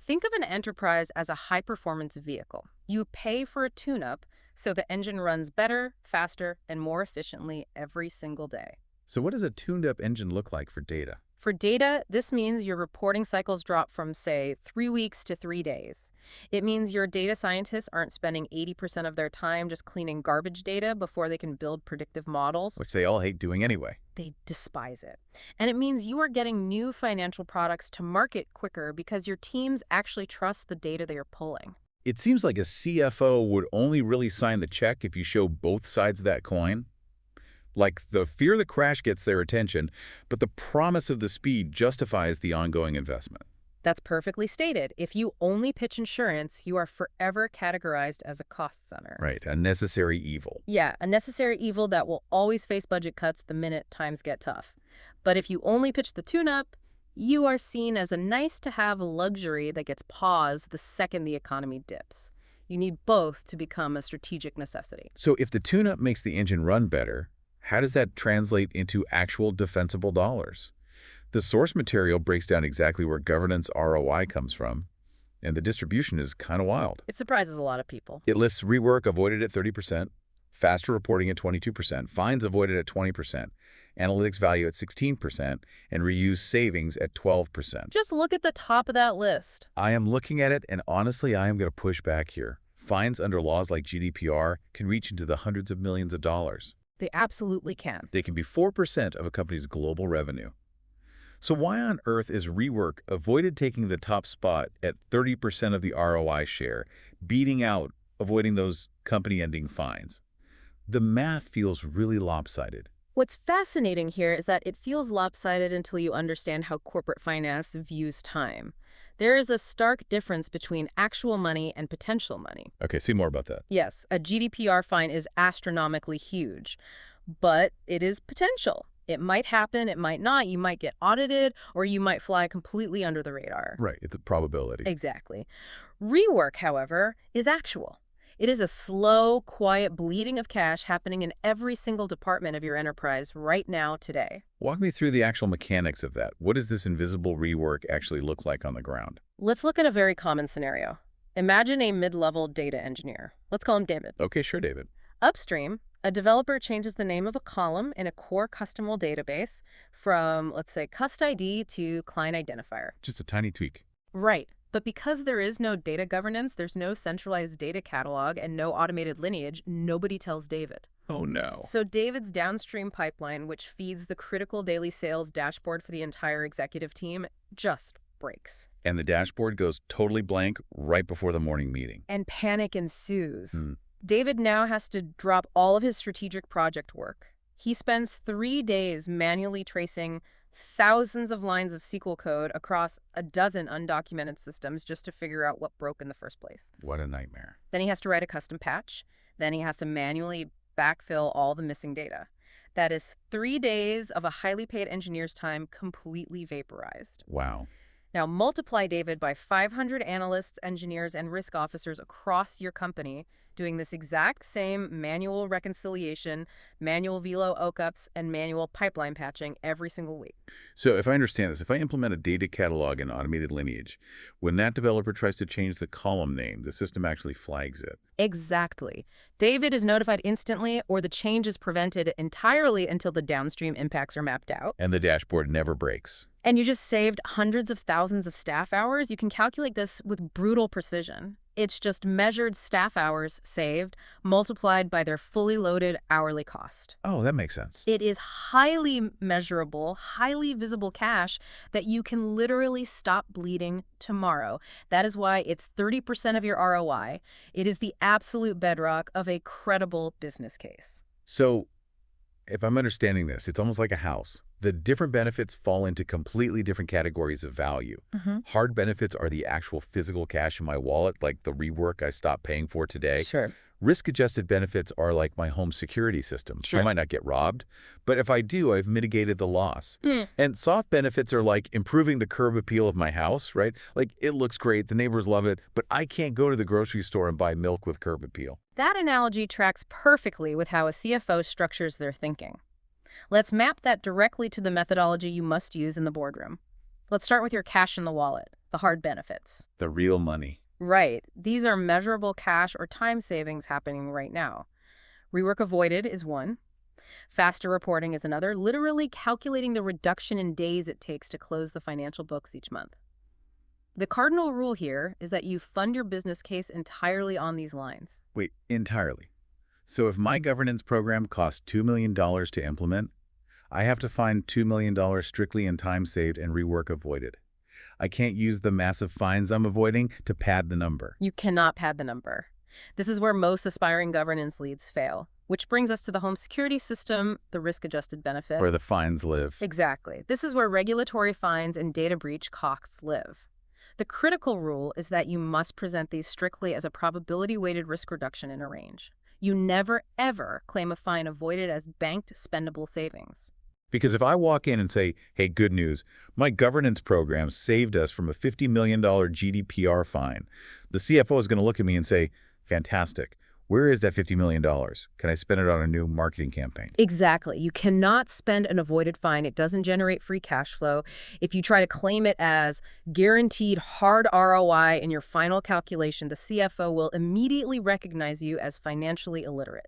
Think of an enterprise as a high-performance vehicle. You pay for a tune-up so the engine runs better, faster, and more efficiently every single day. So what does a tuned-up engine look like for data? For data, this means your reporting cycles drop from, say, 3 weeks to 3 days. It means your data scientists aren't spending 80% of their time just cleaning garbage data before they can build predictive models. Which they all hate doing anyway. They despise it. And it means you are getting new financial products to market quicker because your teams actually trust the data they are pulling. It seems like a CFO would only really sign the check if you show both sides of that coin. Like the fear of the crash gets their attention, but the promise of the speed justifies the ongoing investment. That's perfectly stated. If you only pitch insurance, you are forever categorized as a cost center. Right, a necessary evil. Yeah, a necessary evil that will always face budget cuts the minute times get tough. But if you only pitch the tune-up, you are seen as a nice-to-have luxury that gets paused the second the economy dips. You need both to become a strategic necessity. So if the tune-up makes the engine run better, how does that translate into actual defensible dollars? The source material breaks down exactly where governance ROI comes from, and the distribution is kind of wild. It surprises a lot of people. It lists rework avoided at 30%, faster reporting at 22%, fines avoided at 20%, analytics value at 16%, and reuse savings at 12%. Just look at the top of that list. I am looking at it, and honestly, I am going to push back here. Fines under laws like GDPR can reach into the hundreds of millions of dollars. They absolutely can. They can be 4% of a company's global revenue. So why on earth is rework avoided taking the top spot at 30% of the ROI share, beating out avoiding those company-ending fines? The math feels really lopsided. What's fascinating here is that it feels lopsided until you understand how corporate finance views time. There is a stark difference between actual money and potential money. Okay, say more about that. Yes, a GDPR fine is astronomically huge, but it is potential. It might happen, it might not. You might get audited, or you might fly completely under the radar. Right, it's a probability. Exactly. Rework, however, is actual. It is a slow, quiet bleeding of cash happening in every single department of your enterprise right now, today. Walk me through the actual mechanics of that. What does this invisible rework actually look like on the ground? Let's look at a very common scenario. Imagine a mid-level data engineer. Let's call him David. Okay, sure, David. Upstream, a developer changes the name of a column in a core customable database from, let's say, cust ID to client identifier. Just a tiny tweak. Right. But because there is no data governance, there's no centralized data catalog and no automated lineage, nobody tells David. Oh, no. So David's downstream pipeline, which feeds the critical daily sales dashboard for the entire executive team, just breaks. And the dashboard goes totally blank right before the morning meeting. And panic ensues. David now has to drop all of his strategic project work. He spends 3 days manually tracing thousands of lines of SQL code across a dozen undocumented systems just to figure out what broke in the first place. What a nightmare. Then he has to write a custom patch. Then he has to manually backfill all the missing data. That is 3 days of a highly paid engineer's time completely vaporized. Wow. Now multiply David by 500 analysts, engineers, and risk officers across your company doing this exact same manual reconciliation, manual velo OCUPs, and manual pipeline patching every single week. So if I understand this, if I implement a data catalog and automated lineage, when that developer tries to change the column name, the system actually flags it. Exactly. David is notified instantly, or the change is prevented entirely until the downstream impacts are mapped out. And the dashboard never breaks. And you just saved hundreds of thousands of staff hours. You can calculate this with brutal precision. It's just measured staff hours saved multiplied by their fully loaded hourly cost. Oh, that makes sense. It is highly measurable, highly visible cash that you can literally stop bleeding tomorrow. That is why it's 30% of your ROI. It is the absolute bedrock of a credible business case. So if I'm understanding this, it's almost like a house. The different benefits fall into completely different categories of value. Hard benefits are the actual physical cash in my wallet, like the rework I stopped paying for today. Sure. Risk-adjusted benefits are like my home security system. Sure. I might not get robbed, but if I do, I've mitigated the loss. And soft benefits are like improving the curb appeal of my house, right? Like it looks great, the neighbors love it, but I can't go to the grocery store and buy milk with curb appeal. That analogy tracks perfectly with how a CFO structures their thinking. Let's map that directly to the methodology you must use in the boardroom. Let's start with your cash in the wallet, the hard benefits. The real money. Right. These are measurable cash or time savings happening right now. Rework avoided is one. Faster reporting is another, literally calculating the reduction in days it takes to close the financial books each month. The cardinal rule here is that you fund your business case entirely on these lines. Wait, entirely. So if my governance program costs $2 million to implement, I have to find $2 million strictly in time saved and rework avoided. I can't use the massive fines I'm avoiding to pad the number. You cannot pad the number. This is where most aspiring governance leads fail. Which brings us to the home security system, the risk-adjusted benefit. Where the fines live. Exactly. This is where regulatory fines and data breach costs live. The critical rule is that you must present these strictly as a probability-weighted risk reduction in a range. You never, ever claim a fine avoided as banked spendable savings. Because if I walk in and say, hey, good news, my governance program saved us from a $50 million GDPR fine, the CFO is going to look at me and say, fantastic. Where is that $50 million? Can I spend it on a new marketing campaign? Exactly. You cannot spend an avoided fine. It doesn't generate free cash flow. If you try to claim it as guaranteed hard ROI in your final calculation, the CFO will immediately recognize you as financially illiterate.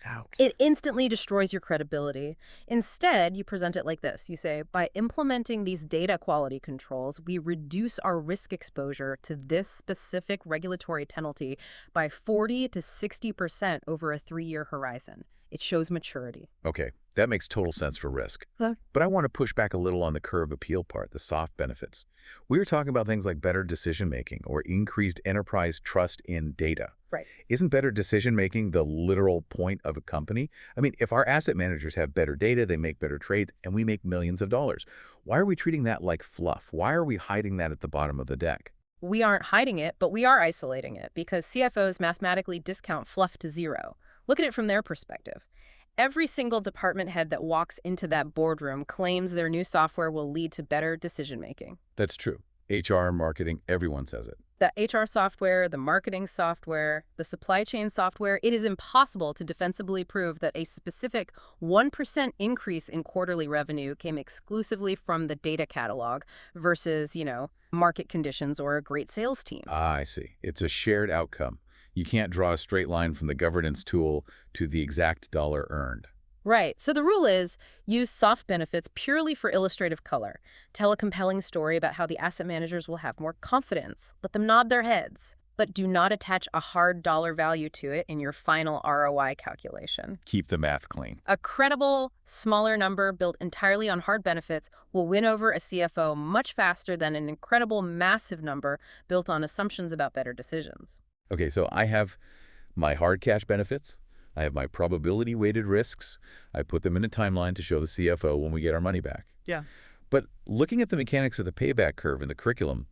Ouch. It instantly destroys your credibility. Instead, you present it like this. You say, by implementing these data quality controls, we reduce our risk exposure to this specific regulatory penalty by 40 to 60% over a 3-year horizon. It shows maturity. Okay, that makes total sense for risk. Huh? But I want to push back a little on the curve appeal part, the soft benefits. We were talking about things like better decision-making or increased enterprise trust in data. Right. Isn't better decision-making the literal point of a company? I mean, if our asset managers have better data, they make better trades, and we make millions of dollars. Why are we treating that like fluff? Why are we hiding that at the bottom of the deck? We aren't hiding it, but we are isolating it because CFOs mathematically discount fluff to zero. Look at it from their perspective. Every single department head that walks into that boardroom claims their new software will lead to better decision-making. That's true. HR, marketing, everyone says it. The HR software, the marketing software, the supply chain software, it is impossible to defensively prove that a specific 1% increase in quarterly revenue came exclusively from the data catalog versus, market conditions or a great sales team. Ah, I see. It's a shared outcome. You can't draw a straight line from the governance tool to the exact dollar earned. Right. So the rule is use soft benefits purely for illustrative color. Tell a compelling story about how the asset managers will have more confidence. Let them nod their heads. But do not attach a hard dollar value to it in your final ROI calculation. Keep the math clean. A credible, smaller number built entirely on hard benefits will win over a CFO much faster than an incredible, massive number built on assumptions about better decisions. Okay, so I have my hard cash benefits. I have my probability-weighted risks. I put them in a timeline to show the CFO when we get our money back. Yeah. But looking at the mechanics of the payback curve in the curriculum,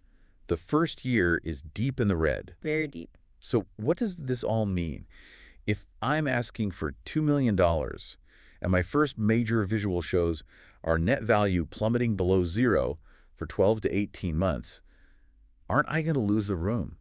the first year is deep in the red. Very deep. So what does this all mean? If I'm asking for $2 million and my first major visual shows our net value plummeting below zero for 12 to 18 months, aren't I going to lose the room?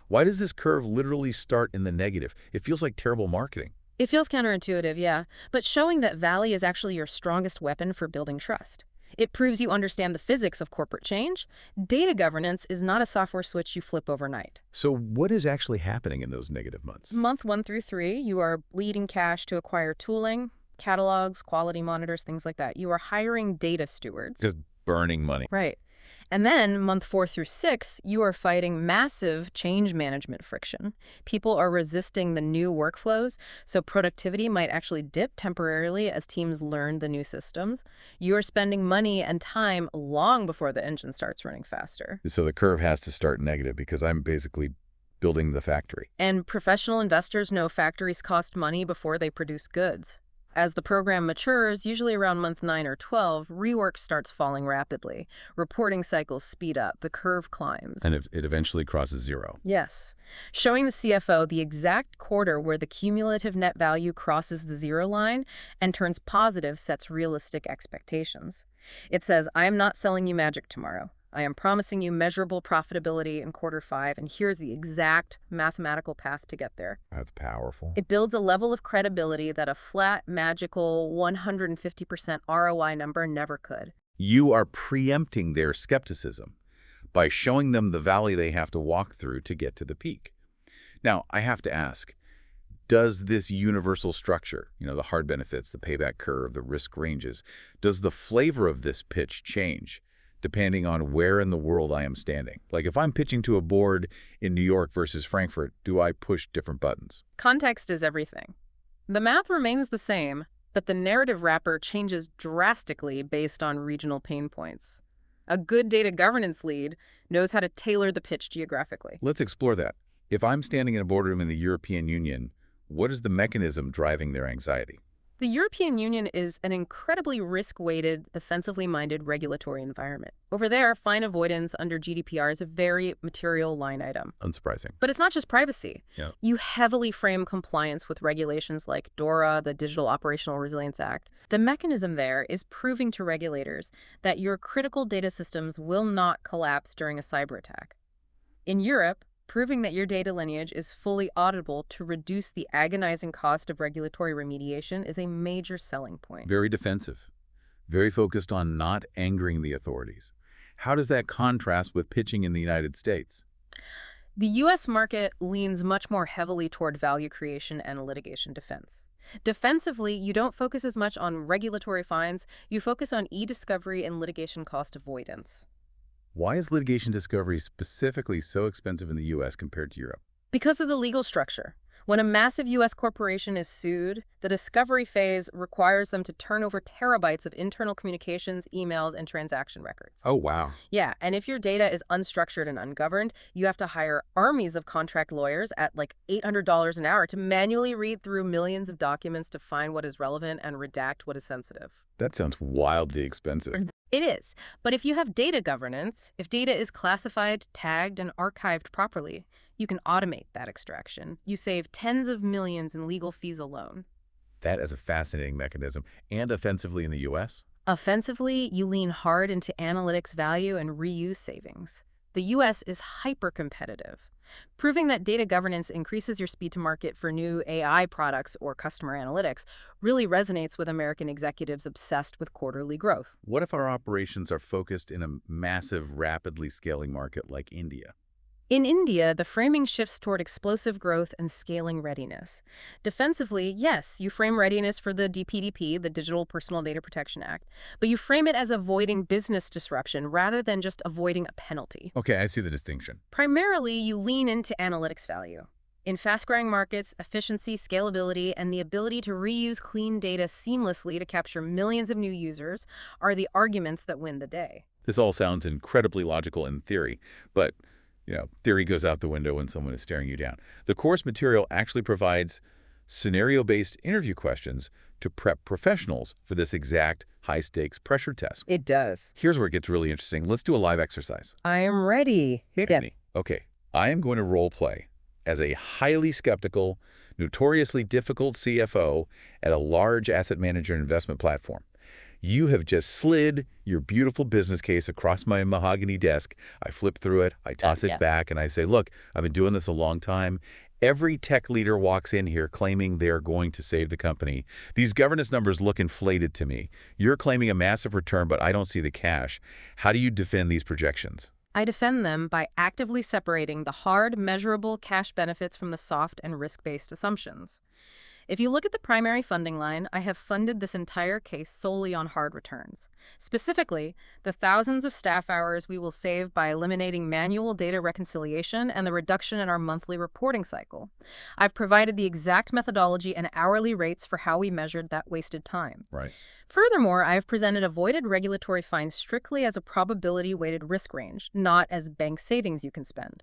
Why does this curve literally start in the negative? It feels like terrible marketing. It feels counterintuitive, yeah, but showing that Valley is actually your strongest weapon for building trust. It proves you understand the physics of corporate change. Data governance is not a software switch you flip overnight. So what is actually happening in those negative months? Month 1 through 3, you are bleeding cash to acquire tooling, catalogs, quality monitors, things like that. You are hiring data stewards. Just burning money. Right. And then month 4 through 6, you are fighting massive change management friction. People are resisting the new workflows, so productivity might actually dip temporarily as teams learn the new systems. You are spending money and time long before the engine starts running faster. So the curve has to start negative because I'm basically building the factory. And professional investors know factories cost money before they produce goods. As the program matures, usually around month 9 or 12, rework starts falling rapidly. Reporting cycles speed up. The curve climbs. And it eventually crosses zero. Yes. Showing the CFO the exact quarter where the cumulative net value crosses the zero line and turns positive sets realistic expectations. It says, I am not selling you magic tomorrow. I am promising you measurable profitability in quarter 5, and here's the exact mathematical path to get there. That's powerful. It builds a level of credibility that a flat, magical 150% ROI number never could. You are preempting their skepticism by showing them the valley they have to walk through to get to the peak. Now, I have to ask, does this universal structure, the hard benefits, the payback curve, the risk ranges, does the flavor of this pitch change depending on where in the world I am standing? Like if I'm pitching to a board in New York versus Frankfurt, do I push different buttons? Context is everything. The math remains the same, but the narrative wrapper changes drastically based on regional pain points. A good data governance lead knows how to tailor the pitch geographically. Let's explore that. If I'm standing in a boardroom in the European Union, What is the mechanism driving their anxiety? The European Union is an incredibly risk-weighted, defensively minded regulatory environment. Over there, fine avoidance under GDPR is a very material line item. Unsurprising. But it's not just privacy. Yeah. You heavily frame compliance with regulations like DORA, the Digital Operational Resilience Act. The mechanism there is proving to regulators that your critical data systems will not collapse during a cyber attack. In Europe, proving that your data lineage is fully auditable to reduce the agonizing cost of regulatory remediation is a major selling point. Very defensive. Very focused on not angering the authorities. How does that contrast with pitching in the United States? The U.S. market leans much more heavily toward value creation and litigation defense. Defensively, you don't focus as much on regulatory fines, you focus on e-discovery and litigation cost avoidance. Why is litigation discovery specifically so expensive in the U.S. compared to Europe? Because of the legal structure. When a massive U.S. corporation is sued, the discovery phase requires them to turn over terabytes of internal communications, emails, and transaction records. Oh, wow. Yeah, and if your data is unstructured and ungoverned, you have to hire armies of contract lawyers at like $800 an hour to manually read through millions of documents to find what is relevant and redact what is sensitive. That sounds wildly expensive. It is. But if you have data governance, if data is classified, tagged, and archived properly, you can automate that extraction. You save tens of millions in legal fees alone. That is a fascinating mechanism. And offensively in the U.S.? Offensively, you lean hard into analytics value and reuse savings. The U.S. is hyper-competitive. Proving that data governance increases your speed to market for new AI products or customer analytics really resonates with American executives obsessed with quarterly growth. What if our operations are focused in a massive, rapidly scaling market like India? In India, the framing shifts toward explosive growth and scaling readiness. Defensively, yes, you frame readiness for the DPDP, the Digital Personal Data Protection Act, but you frame it as avoiding business disruption rather than just avoiding a penalty. Okay, I see the distinction. Primarily, you lean into analytics value. In fast-growing markets, efficiency, scalability, and the ability to reuse clean data seamlessly to capture millions of new users are the arguments that win the day. This all sounds incredibly logical in theory, but theory goes out the window when someone is staring you down. The course material actually provides scenario-based interview questions to prep professionals for this exact high-stakes pressure test. It does. Here's where it gets really interesting. Let's do a live exercise. I am ready. Hit me. Okay, I am going to role play as a highly skeptical, notoriously difficult CFO at a large asset manager investment platform. You have just slid your beautiful business case across my mahogany desk. I flip through it, I toss it back, and I say, look, I've been doing this a long time. Every tech leader walks in here claiming they're going to save the company. These governance numbers look inflated to me. You're claiming a massive return, but I don't see the cash. How do you defend these projections? I defend them by actively separating the hard, measurable cash benefits from the soft and risk-based assumptions. If you look at the primary funding line, I have funded this entire case solely on hard returns. Specifically, the thousands of staff hours we will save by eliminating manual data reconciliation and the reduction in our monthly reporting cycle. I've provided the exact methodology and hourly rates for how we measured that wasted time. Right. Furthermore, I have presented avoided regulatory fines strictly as a probability-weighted risk range, not as bank savings you can spend.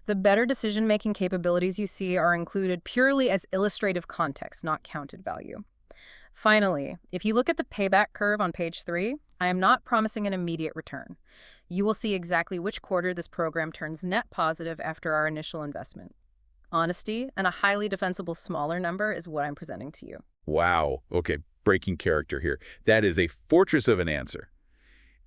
The better decision-making capabilities you see are included purely as illustrative context, not counted value. Finally, if you look at the payback curve on page 3, I am not promising an immediate return. You will see exactly which quarter this program turns net positive after our initial investment. Honesty and a highly defensible smaller number is what I'm presenting to you. Wow. Okay, breaking character here. That is a fortress of an answer.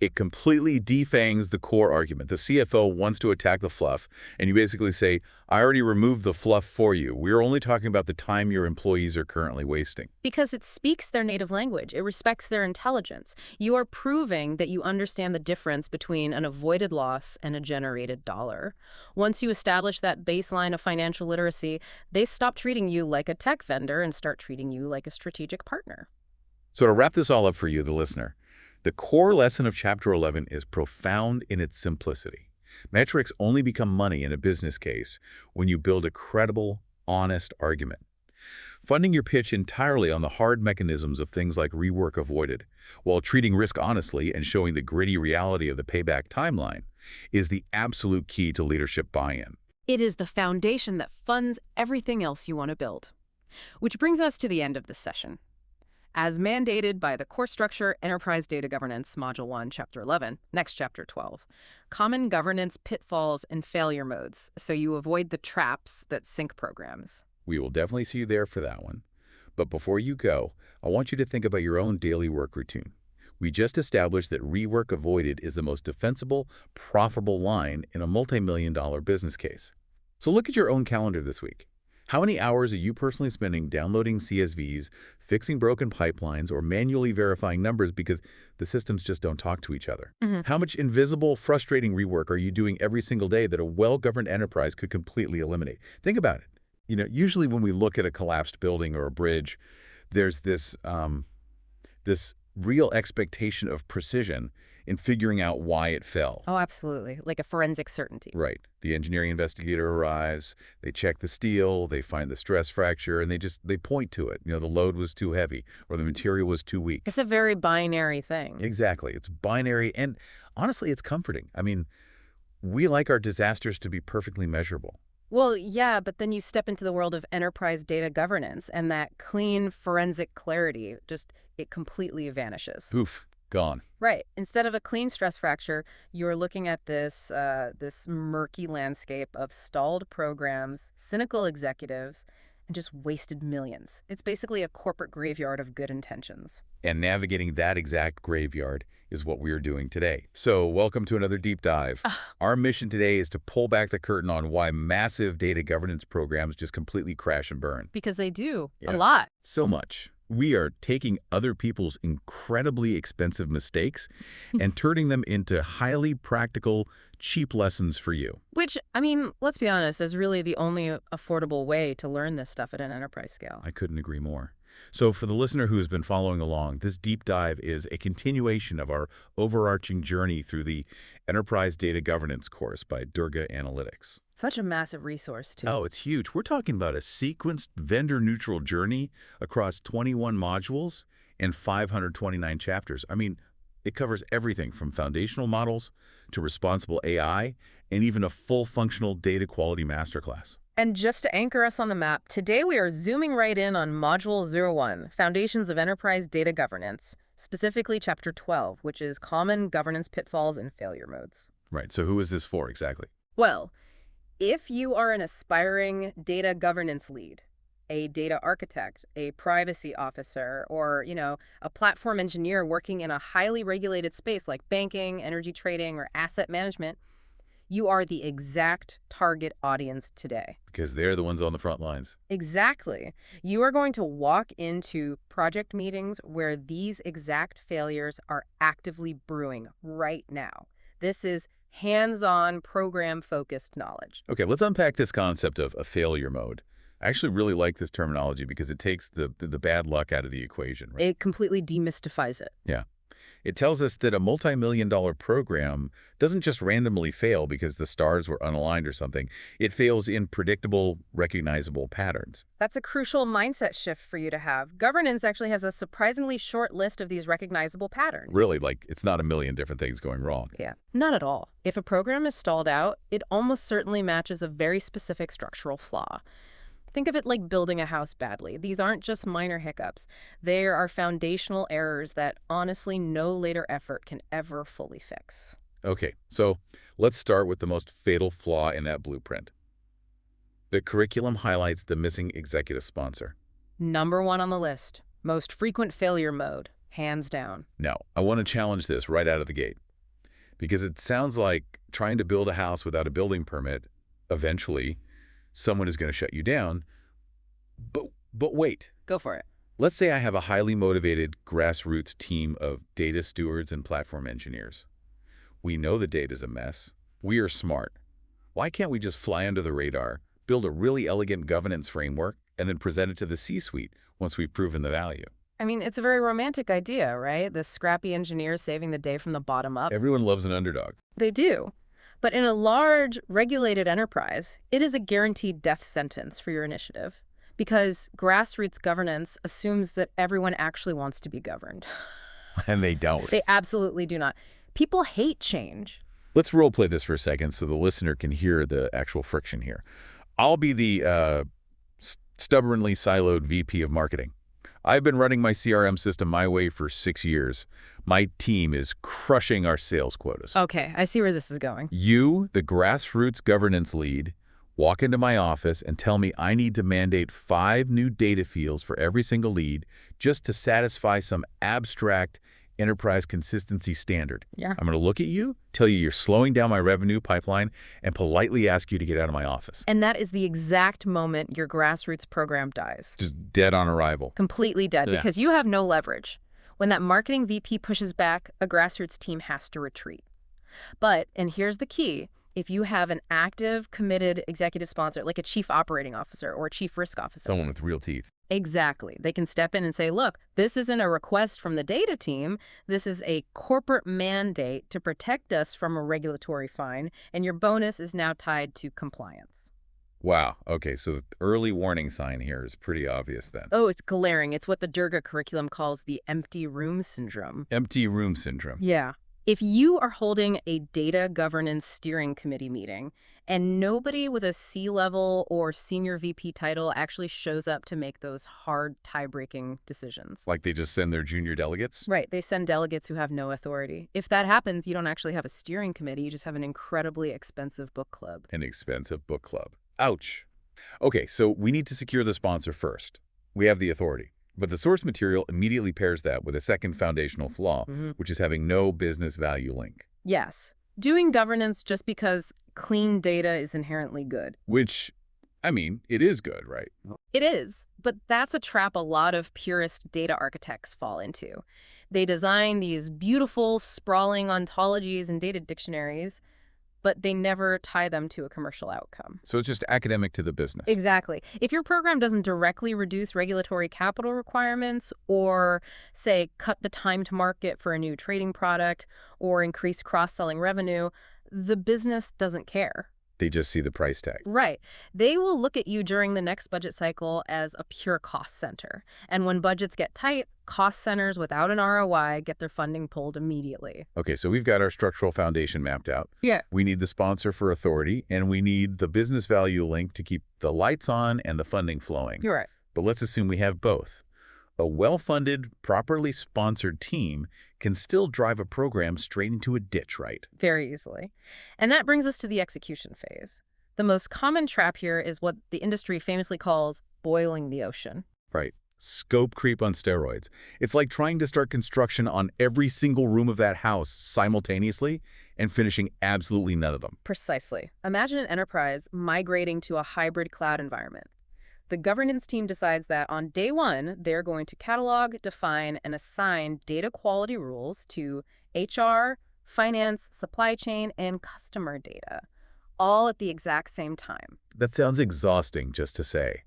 It completely defangs the core argument. The CFO wants to attack the fluff, and you basically say, I already removed the fluff for you. We're only talking about the time your employees are currently wasting. Because it speaks their native language. It respects their intelligence. You are proving that you understand the difference between an avoided loss and a generated dollar. Once you establish that baseline of financial literacy, they stop treating you like a tech vendor and start treating you like a strategic partner. So to wrap this all up for you, the listener, the core lesson of Chapter 11 is profound in its simplicity. Metrics only become money in a business case when you build a credible, honest argument. Funding your pitch entirely on the hard mechanisms of things like rework avoided, while treating risk honestly and showing the gritty reality of the payback timeline, is the absolute key to leadership buy-in. It is the foundation that funds everything else you want to build. Which brings us to the end of this session. As mandated by the Core Structure Enterprise Data Governance, Module 1, Chapter 11, next Chapter 12, common governance pitfalls and failure modes, so you avoid the traps that sink programs. We will definitely see you there for that one. But before you go, I want you to think about your own daily work routine. We just established that rework avoided is the most defensible, profitable line in a multi-million-dollar business case. So look at your own calendar this week. How many hours are you personally spending downloading CSVs, fixing broken pipelines, or manually verifying numbers because the systems just don't talk to each other? How much invisible, frustrating rework are you doing every single day that a well-governed enterprise could completely eliminate? Think about it. Usually when we look at a collapsed building or a bridge, there's this real expectation of precision in figuring out why it fell. Oh, absolutely. Like a forensic certainty. Right. The engineering investigator arrives, they check the steel, they find the stress fracture, and they point to it. The load was too heavy or the material was too weak. It's a very binary thing. Exactly. It's binary, and honestly, it's comforting. We like our disasters to be perfectly measurable. Well, yeah, but then you step into the world of enterprise data governance, and that clean forensic clarity, it completely vanishes. Oof, gone. Right. Instead of a clean stress fracture, you're looking at this murky landscape of stalled programs, cynical executives, and just wasted millions. It's basically a corporate graveyard of good intentions. And navigating that exact graveyard is what we are doing today. So welcome to another deep dive. Our mission today is to pull back the curtain on why massive data governance programs just completely crash and burn. Because they do. Yeah. A lot. So much. We are taking other people's incredibly expensive mistakes and turning them into highly practical, cheap lessons for you. Which, let's be honest, is really the only affordable way to learn this stuff at an enterprise scale. I couldn't agree more. So for the listener who has been following along, this deep dive is a continuation of our overarching journey through the Enterprise Data Governance course by Durga Analytics. Such a massive resource, too. Oh, it's huge. We're talking about a sequenced, vendor-neutral journey across 21 modules and 529 chapters. It covers everything from foundational models to responsible AI and even a full functional data quality masterclass. And just to anchor us on the map, today we are zooming right in on Module 01, Foundations of Enterprise Data Governance, specifically Chapter 12, which is Common Governance Pitfalls and Failure Modes. Right, so who is this for exactly? Well, if you are an aspiring data governance lead, a data architect, a privacy officer, or, a platform engineer working in a highly regulated space like banking, energy trading, or asset management, you are the exact target audience today. Because they're the ones on the front lines. Exactly. You are going to walk into project meetings where these exact failures are actively brewing right now. This is hands-on, program-focused knowledge. Okay, let's unpack this concept of a failure mode. I actually really like this terminology because it takes the bad luck out of the equation. Right? It completely demystifies it. Yeah. It tells us that a multi-million-dollar program doesn't just randomly fail because the stars were unaligned or something. It fails in predictable, recognizable patterns. That's a crucial mindset shift for you to have. Governance actually has a surprisingly short list of these recognizable patterns. Really, it's not a million different things going wrong. Yeah, not at all. If a program is stalled out, it almost certainly matches a very specific structural flaw. Think of it like building a house badly. These aren't just minor hiccups. They are foundational errors that honestly no later effort can ever fully fix. Okay, so let's start with the most fatal flaw in that blueprint. The curriculum highlights the missing executive sponsor. Number 1 on the list, most frequent failure mode, hands down. Now, I want to challenge this right out of the gate because it sounds like trying to build a house without a building permit, eventually someone is going to shut you down. But wait. Go for it. Let's say I have a highly motivated grassroots team of data stewards and platform engineers. We know the data's a mess. We are smart. Why can't we just fly under the radar, build a really elegant governance framework, and then present it to the C-suite once we've proven the value? It's a very romantic idea, right? The scrappy engineer saving the day from the bottom up. Everyone loves an underdog. They do. But in a large, regulated enterprise, it is a guaranteed death sentence for your initiative because grassroots governance assumes that everyone actually wants to be governed. And they don't. They absolutely do not. People hate change. Let's role play this for a second so the listener can hear the actual friction here. I'll be the Stubbornly siloed VP of marketing. I've been running my CRM system my way for 6 years. My team is crushing our sales quotas. Okay, I see where this is going. You, the grassroots governance lead, walk into my office and tell me I need to mandate 5 new data fields for every single lead just to satisfy some abstract enterprise consistency standard. Yeah. I'm going to look at you, tell you you're slowing down my revenue pipeline, and politely ask you to get out of my office. And that is the exact moment your grassroots program dies. Just dead on arrival. Completely dead, Yeah. because you have no leverage. When that marketing VP pushes back, a grassroots team has to retreat. But, and here's the key, if you have an active, committed executive sponsor, like a chief operating officer or a chief risk officer. Someone with real teeth. Exactly. They can step in and say, look, this isn't a request from the data team. This is a corporate mandate to protect us from a regulatory fine, and your bonus is now tied to compliance. Wow. Okay, so the early warning sign here is pretty obvious then. Oh, it's glaring. It's what the Durga curriculum calls the empty room syndrome. Empty room syndrome. Yeah. If you are holding a data governance steering committee meeting and nobody with a C-level or senior VP title actually shows up to make those hard tie-breaking decisions. Like they just send their junior delegates? Right. They send delegates who have no authority. If that happens, you don't actually have a steering committee. You just have an incredibly expensive book club. An expensive book club. Ouch. Okay, so we need to secure the sponsor first. We have the authority. But the source material immediately pairs that with a second foundational flaw, which is having no business value link. Yes. Doing governance just because clean data is inherently good. Which, I mean, it is good, right? It is, but that's a trap a lot of purist data architects fall into. They design these beautiful, sprawling ontologies and data dictionaries, but they never tie them to a commercial outcome. So it's just academic to the business. Exactly. If your program doesn't directly reduce regulatory capital requirements or, say, cut the time to market for a new trading product or increase cross-selling revenue, the business doesn't care. They just see the price tag. Right. They will look at you during the next budget cycle as a pure cost center. And when budgets get tight, cost centers without an ROI get their funding pulled immediately. Okay, so we've got our structural foundation mapped out. Yeah. We need the sponsor for authority, and we need the business value link to keep the lights on and the funding flowing. You're right. But let's assume we have both. A well-funded, properly sponsored team can still drive a program straight into a ditch, right? Very easily. And that brings us to the execution phase. The most common trap here is what the industry famously calls boiling the ocean. Right. Scope creep on steroids. It's like trying to start construction on every single room of that house simultaneously and finishing absolutely none of them. Precisely. Imagine an enterprise migrating to a hybrid cloud environment. The governance team decides that on day one, they're going to catalog, define, and assign data quality rules to HR, finance, supply chain, and customer data, all at the exact same time. That sounds exhausting just to say.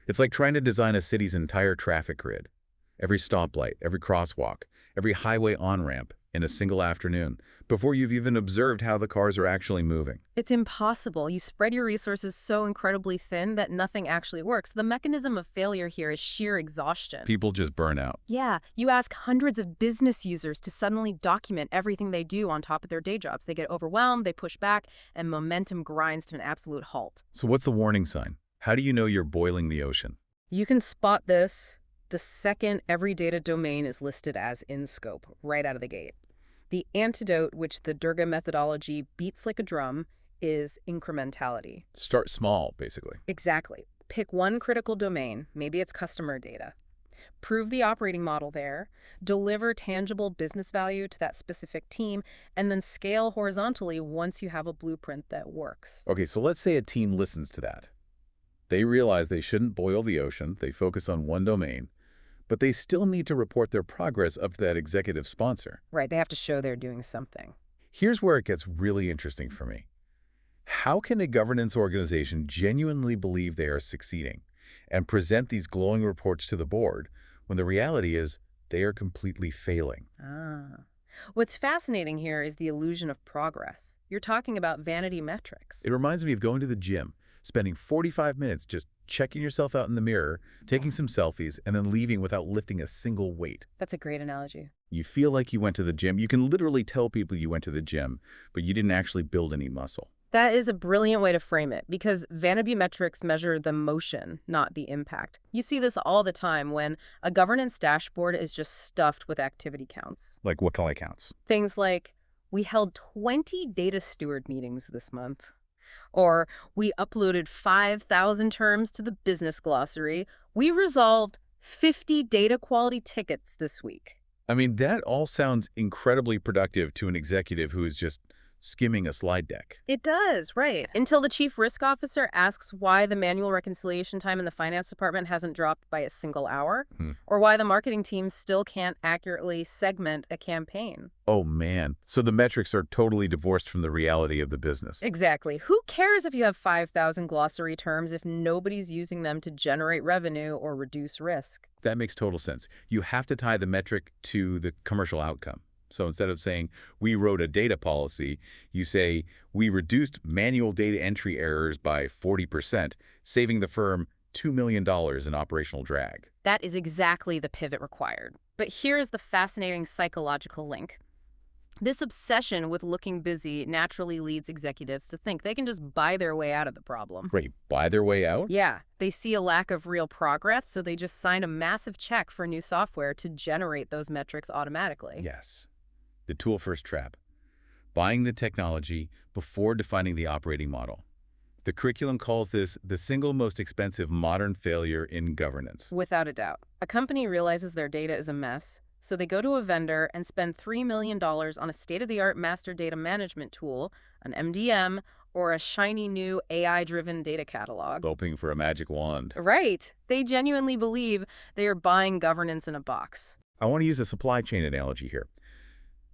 It's like trying to design a city's entire traffic grid. Every stoplight, every crosswalk, every highway on-ramp in a single afternoon, before you've even observed how the cars are actually moving. It's impossible. You spread your resources so incredibly thin that nothing actually works. The mechanism of failure here is sheer exhaustion. People just burn out. Yeah, you ask hundreds of business users to suddenly document everything they do on top of their day jobs. They get overwhelmed, they push back, and momentum grinds to an absolute halt. So what's the warning sign? How do you know you're boiling the ocean? You can spot this the second every data domain is listed as in scope, right out of the gate. The antidote, which the Durga methodology beats like a drum, is incrementality. Start small, basically. Exactly. Pick one critical domain, maybe it's customer data. Prove the operating model there, deliver tangible business value to that specific team, and then scale horizontally once you have a blueprint that works. Okay, so let's say a team listens to that. They realize they shouldn't boil the ocean, they focus on one domain, but they still need to report their progress up to that executive sponsor. Right, they have to show they're doing something. Here's where it gets really interesting for me. How can a governance organization genuinely believe they are succeeding and present these glowing reports to the board when the reality is they are completely failing? What's fascinating here is the illusion of progress. You're talking about vanity metrics. It reminds me of going to the gym, spending 45 minutes just checking yourself out in the mirror, taking some selfies, and then leaving without lifting a single weight. That's a great analogy. You feel like you went to the gym. You can literally tell people you went to the gym, but you didn't actually build any muscle. That is a brilliant way to frame it because vanity metrics measure the motion, not the impact. You see this all the time when a governance dashboard is just stuffed with activity counts. Like what color counts? Things like, we held 20 data steward meetings this month, or we uploaded 5,000 terms to the business glossary. We resolved 50 data quality tickets this week. I mean, that all sounds incredibly productive to an executive who is just skimming a slide deck. It does, right. Until the chief risk officer asks why the manual reconciliation time in the finance department hasn't dropped by a single hour, or why the marketing team still can't accurately segment a campaign. Oh, man. So the metrics are totally divorced from the reality of the business. Exactly. Who cares if you have 5,000 glossary terms if nobody's using them to generate revenue or reduce risk? That makes total sense. You have to tie the metric to the commercial outcome. So instead of saying, we wrote a data policy, you say, we reduced manual data entry errors by 40%, saving the firm $2 million in operational drag. That is exactly the pivot required. But here's the fascinating psychological link. This obsession with looking busy naturally leads executives to think they can just buy their way out of the problem. Right, buy their way out? Yeah, they see a lack of real progress, so they just sign a massive check for new software to generate those metrics automatically. Yes. The tool-first trap. Buying the technology before defining the operating model. The curriculum calls this the single most expensive modern failure in governance. Without a doubt. A company realizes their data is a mess, so they go to a vendor and spend $3 million on a state-of-the-art master data management tool, an MDM, or a shiny new AI-driven data catalog. Hoping for a magic wand. Right. They genuinely believe they are buying governance in a box. I want to use a supply chain analogy here.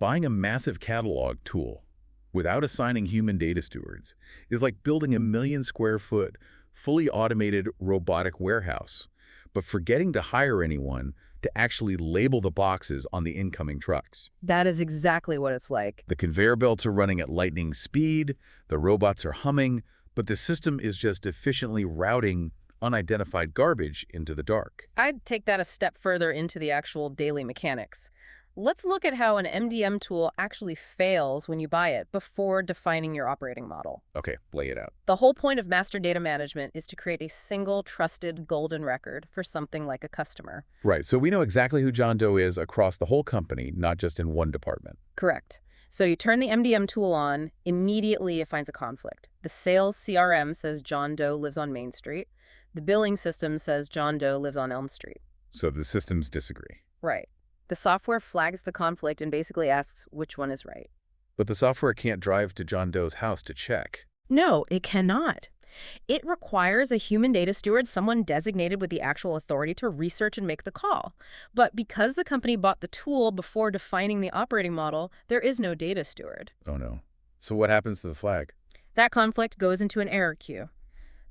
Buying a massive catalog tool without assigning human data stewards is like building a 1 million square foot, fully automated robotic warehouse, but forgetting to hire anyone to actually label the boxes on the incoming trucks. That is exactly what it's like. The conveyor belts are running at lightning speed, the robots are humming, but the system is just efficiently routing unidentified garbage into the dark. I'd take that a step further into the actual daily mechanics. Let's look at how an MDM tool actually fails when you buy it before defining your operating model. Okay, lay it out. The whole point of master data management is to create a single trusted golden record for something like a customer. Right, so we know exactly who John Doe is across the whole company, not just in one department. Correct. So you turn the MDM tool on, immediately it finds a conflict. The sales CRM says John Doe lives on Main Street. The billing system says John Doe lives on Elm Street. So the systems disagree. Right. The software flags the conflict and basically asks which one is right. But the software can't drive to John Doe's house to check. No, it cannot. It requires a human data steward, someone designated with the actual authority to research and make the call. But because the company bought the tool before defining the operating model, there is no data steward. Oh no. So what happens to the flag? That conflict goes into an error queue.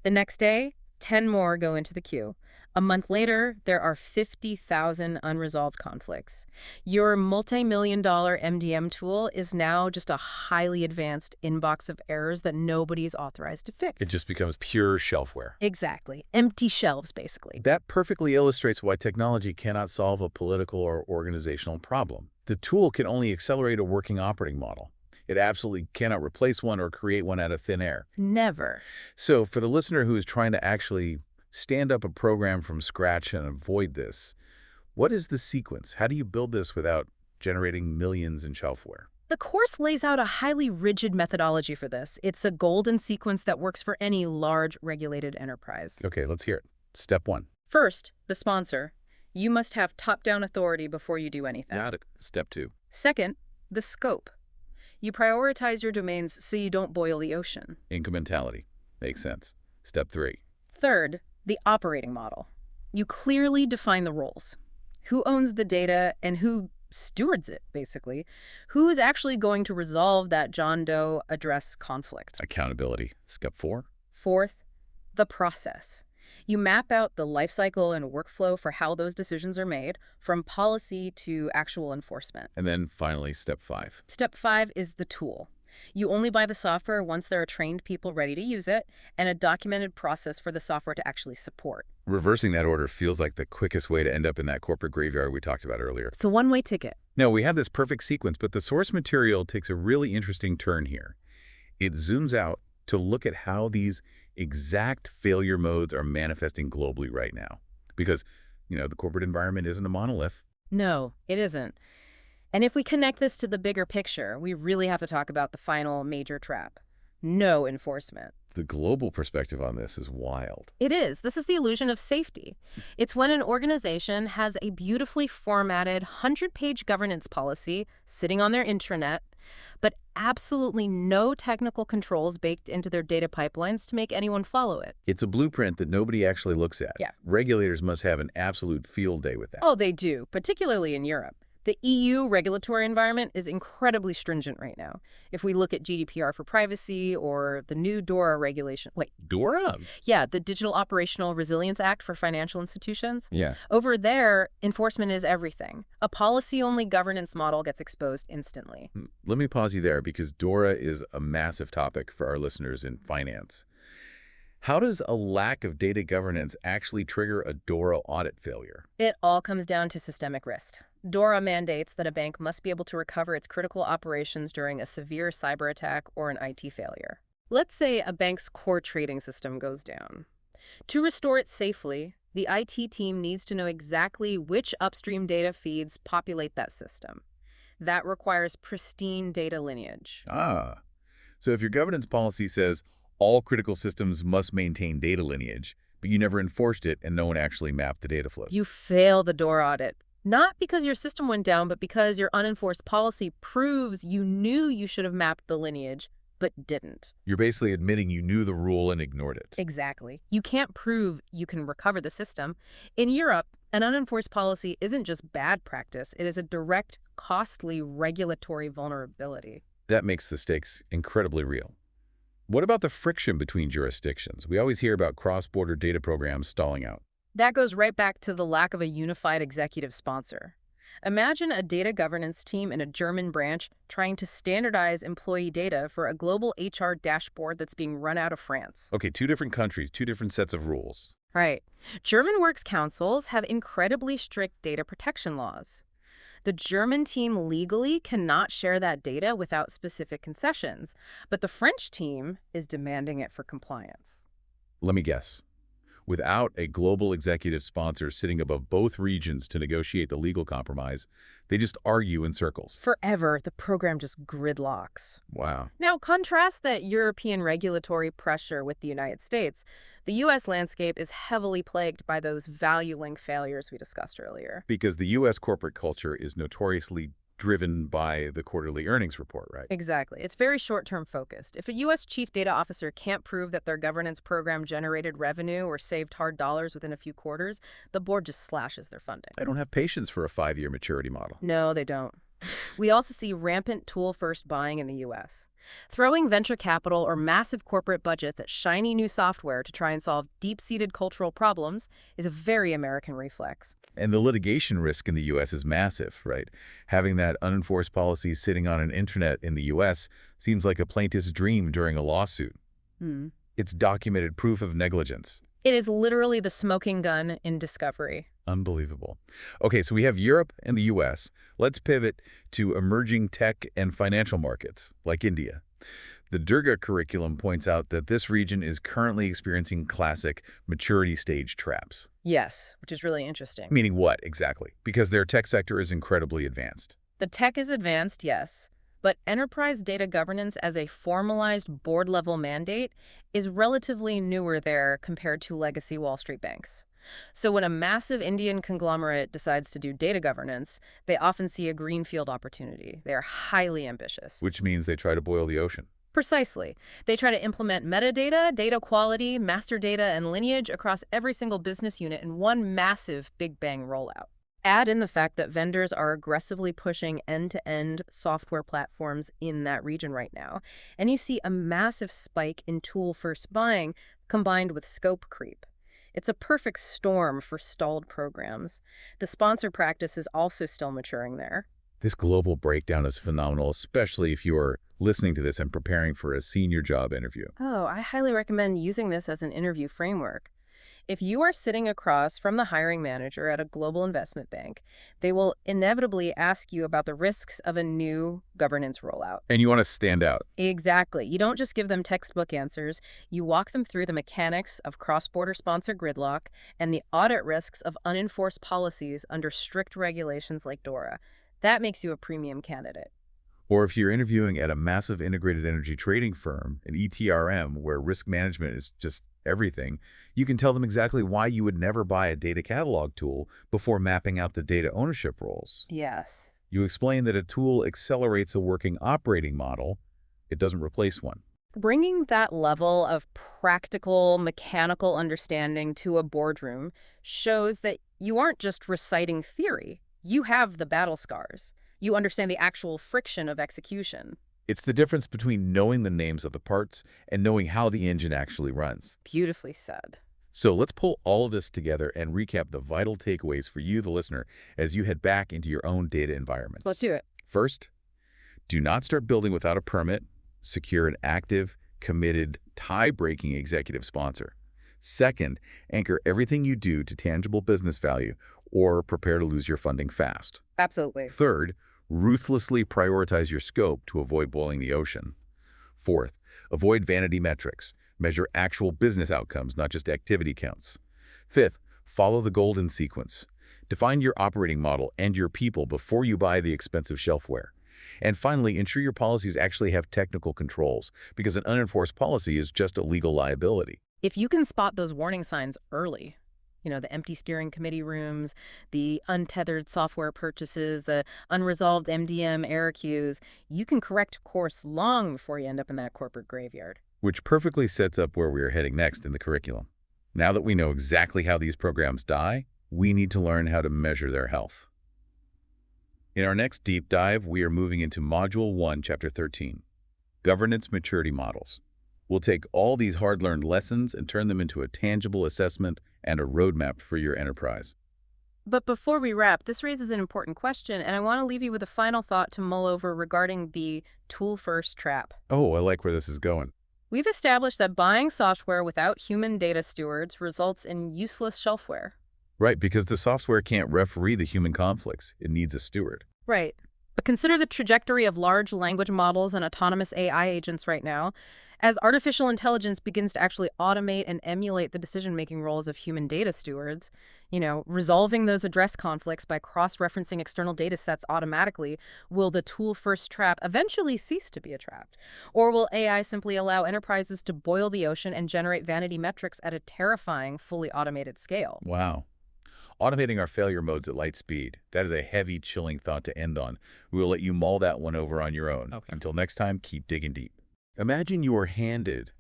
The next day, 10 more go into the queue. A month later, there are 50,000 unresolved conflicts. Your multi-million-dollar MDM tool is now just a highly advanced inbox of errors that nobody's authorized to fix. It just becomes pure shelfware. Exactly. Empty shelves, basically. That perfectly illustrates why technology cannot solve a political or organizational problem. The tool can only accelerate a working operating model. It absolutely cannot replace one or create one out of thin air. Never. So for the listener who is trying to actually stand up a program from scratch and avoid this, what is the sequence? How do you build this without generating millions in shelfware? The course lays out a highly rigid methodology for this. It's a golden sequence that works for any large regulated enterprise. Okay, let's hear it. Step 1. First, the sponsor. You must have top-down authority before you do anything. Got it. Step 2. Second, the scope. You prioritize your domains so you don't boil the ocean. Incrementality. Makes sense. Step 3. Third, the operating model. You clearly define the roles. Who owns the data and who stewards it, basically? Who is actually going to resolve that John Doe address conflict? Accountability. Step 4. Fourth, the process. You map out the lifecycle and workflow for how those decisions are made, from policy to actual enforcement. And then finally, step 5. Step 5 is the tool. You only buy the software once there are trained people ready to use it and a documented process for the software to actually support. Reversing that order feels like the quickest way to end up in that corporate graveyard we talked about earlier. It's a one-way ticket. No, we have this perfect sequence, but the source material takes a really interesting turn here. It zooms out to look at how these exact failure modes are manifesting globally right now. Because, the corporate environment isn't a monolith. No, it isn't. And if we connect this to the bigger picture, we really have to talk about the final major trap: no enforcement. The global perspective on this is wild. It is. This is the illusion of safety. It's when an organization has a beautifully formatted 100-page governance policy sitting on their intranet, but absolutely no technical controls baked into their data pipelines to make anyone follow it. It's a blueprint that nobody actually looks at. Yeah. Regulators must have an absolute field day with that. Oh, they do, particularly in Europe. The EU regulatory environment is incredibly stringent right now. If we look at GDPR for privacy or the new DORA regulation. Wait. DORA? Yeah, the Digital Operational Resilience Act for financial institutions. Yeah. Over there, enforcement is everything. A policy-only governance model gets exposed instantly. Let me pause you there because DORA is a massive topic for our listeners in finance. How does a lack of data governance actually trigger a DORA audit failure? It all comes down to systemic risk. DORA mandates that a bank must be able to recover its critical operations during a severe cyber attack or an IT failure. Let's say a bank's core trading system goes down. To restore it safely, the IT team needs to know exactly which upstream data feeds populate that system. That requires pristine data lineage. So if your governance policy says all critical systems must maintain data lineage, but you never enforced it and no one actually mapped the data flows, You fail the DORA audit. Not because your system went down, but because your unenforced policy proves you knew you should have mapped the lineage, but didn't. you're basically admitting you knew the rule and ignored it. Exactly. You can't prove you can recover the system. In Europe, an unenforced policy isn't just bad practice. It is a direct, costly regulatory vulnerability. That makes the stakes incredibly real. What about the friction between jurisdictions? We always hear about cross-border data programs stalling out. That goes right back to the lack of a unified executive sponsor. Imagine a data governance team in a German branch trying to standardize employee data for a global HR dashboard that's being run out of France. Okay, 2 different countries, 2 different sets of rules. Right. German works councils have incredibly strict data protection laws. The German team legally cannot share that data without specific concessions, but the French team is demanding it for compliance. Let me guess. Without a global executive sponsor sitting above both regions to negotiate the legal compromise, they just argue in circles. Forever, the program just gridlocks. Wow. Now, contrast that European regulatory pressure with the United States. The U.S. landscape is heavily plagued by those value link failures we discussed earlier. Because the U.S. corporate culture is notoriously driven by the quarterly earnings report, right? Exactly. It's very short-term focused. If a U.S. chief data officer can't prove that their governance program generated revenue or saved hard dollars within a few quarters, the board just slashes their funding. I don't have patience for a 5-year maturity model. No, they don't. We also see rampant tool-first buying in the U.S. Throwing venture capital or massive corporate budgets at shiny new software to try and solve deep-seated cultural problems is a very American reflex. And the litigation risk in the U.S. is massive, right? Having that unenforced policy sitting on an intranet in the U.S. seems like a plaintiff's dream during a lawsuit. It's documented proof of negligence. It is literally the smoking gun in discovery. Unbelievable. Okay, so we have Europe and the U.S. Let's pivot to emerging tech and financial markets, like India. The Durga curriculum points out that this region is currently experiencing classic maturity stage traps. Yes, which is really interesting. Meaning what, exactly? Because their tech sector is incredibly advanced. The tech is advanced, yes, but enterprise data governance as a formalized board-level mandate is relatively newer there compared to legacy Wall Street banks. So when a massive Indian conglomerate decides to do data governance, they often see a greenfield opportunity. They are highly ambitious. Which means they try to boil the ocean. Precisely. They try to implement metadata, data quality, master data, and lineage across every single business unit in one massive Big Bang rollout. Add in the fact that vendors are aggressively pushing end-to-end software platforms in that region right now, and you see a massive spike in tool-first buying combined with scope creep. It's a perfect storm for stalled programs. The sponsor practice is also still maturing there. This global breakdown is phenomenal, especially if you are listening to this and preparing for a senior job interview. Oh, I highly recommend using this as an interview framework. If you are sitting across from the hiring manager at a global investment bank, they will inevitably ask you about the risks of a new governance rollout. And you want to stand out. Exactly. You don't just give them textbook answers. You walk them through the mechanics of cross-border sponsor gridlock and the audit risks of unenforced policies under strict regulations like DORA. That makes you a premium candidate. Or if you're interviewing at a massive integrated energy trading firm, an ETRM, where risk management is just everything, you can tell them exactly why you would never buy a data catalog tool before mapping out the data ownership roles. Yes. You explain that a tool accelerates a working operating model. It doesn't replace one. Bringing that level of practical, mechanical understanding to a boardroom shows that you aren't just reciting theory. You have the battle scars. You understand the actual friction of execution. It's the difference between knowing the names of the parts and knowing how the engine actually runs. Beautifully said. So let's pull all of this together and recap the vital takeaways for you, the listener, as you head back into your own data environments. Let's do it. First, do not start building without a permit. Secure an active, committed, tie-breaking executive sponsor. Second, anchor everything you do to tangible business value or prepare to lose your funding fast. Absolutely. Third, ruthlessly prioritize your scope to avoid boiling the ocean. Fourth, avoid vanity metrics. Measure actual business outcomes, not just activity counts. Fifth, follow the golden sequence. Define your operating model and your people before you buy the expensive shelfware. And finally, ensure your policies actually have technical controls, because an unenforced policy is just a legal liability. If you can spot those warning signs early, the empty steering committee rooms, the untethered software purchases, the unresolved MDM error queues, you can correct course long before you end up in that corporate graveyard. Which perfectly sets up where we are heading next in the curriculum. Now that we know exactly how these programs die, we need to learn how to measure their health. In our next deep dive, we are moving into Module 1, Chapter 13, Governance Maturity Models. We'll take all these hard-learned lessons and turn them into a tangible assessment and a roadmap for your enterprise. But before we wrap, this raises an important question, and I want to leave you with a final thought to mull over regarding the tool-first trap. Oh, I like where this is going. We've established that buying software without human data stewards results in useless shelfware. Right, because the software can't referee the human conflicts. It needs a steward. Right. But consider the trajectory of large language models and autonomous AI agents right now. As artificial intelligence begins to actually automate and emulate the decision-making roles of human data stewards, resolving those address conflicts by cross-referencing external data sets automatically, will the tool-first trap eventually cease to be a trap? Or will AI simply allow enterprises to boil the ocean and generate vanity metrics at a terrifying, fully automated scale? Wow. Automating our failure modes at light speed. That is a heavy, chilling thought to end on. We will let you mull that one over on your own. Okay. Until next time, keep digging deep. Imagine you are handed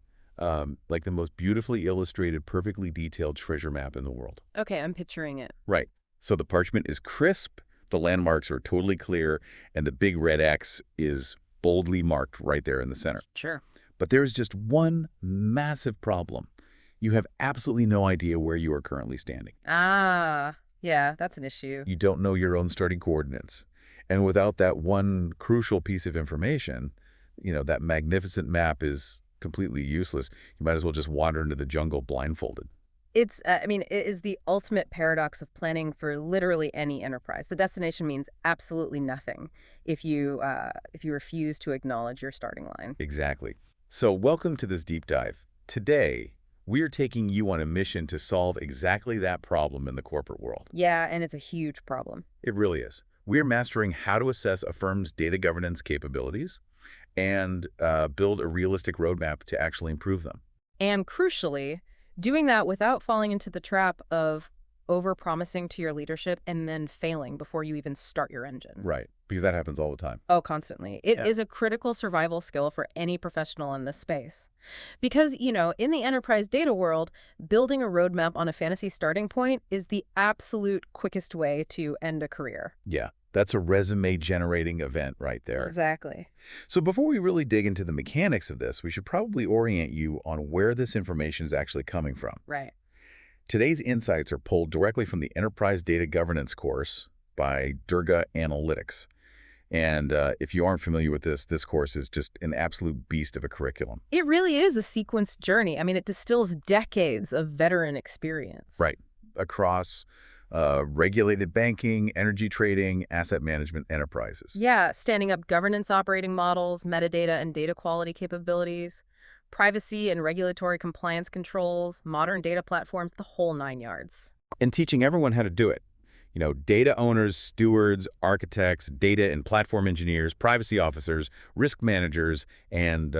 like the most beautifully illustrated, perfectly detailed treasure map in the world. Okay, I'm picturing it. Right. So the parchment is crisp, the landmarks are totally clear, and the big red X is boldly marked right there in the center. Sure. But there is just one massive problem. You have absolutely no idea where you are currently standing. Ah, yeah, that's an issue. You don't know your own starting coordinates. And without that one crucial piece of information, that magnificent map is completely useless. You might as well just wander into the jungle blindfolded. It is the ultimate paradox of planning for literally any enterprise. The destination means absolutely nothing if you refuse to acknowledge your starting line. Exactly. So welcome to this deep dive. Today, we're taking you on a mission to solve exactly that problem in the corporate world. Yeah, and it's a huge problem. It really is. We're mastering how to assess a firm's data governance capabilities and build a realistic roadmap to actually improve them. And crucially, doing that without falling into the trap of over-promising to your leadership and then failing before you even start your engine. Right, because that happens all the time. Oh, constantly. It is a critical survival skill for any professional in this space. Because, in the enterprise data world, building a roadmap on a fantasy starting point is the absolute quickest way to end a career. Yeah, that's a resume-generating event right there. Exactly. So before we really dig into the mechanics of this, we should probably orient you on where this information is actually coming from. Right. Today's insights are pulled directly from the Enterprise Data Governance course by Durga Analytics. And if you aren't familiar with this course is just an absolute beast of a curriculum. It really is a sequenced journey. I mean, it distills decades of veteran experience. Right. Across regulated banking, energy trading, asset management enterprises. Yeah, standing up governance operating models, metadata and data quality capabilities, privacy and regulatory compliance controls, modern data platforms, the whole 9 yards. And teaching everyone how to do it. Data owners, stewards, architects, data and platform engineers, privacy officers, risk managers, and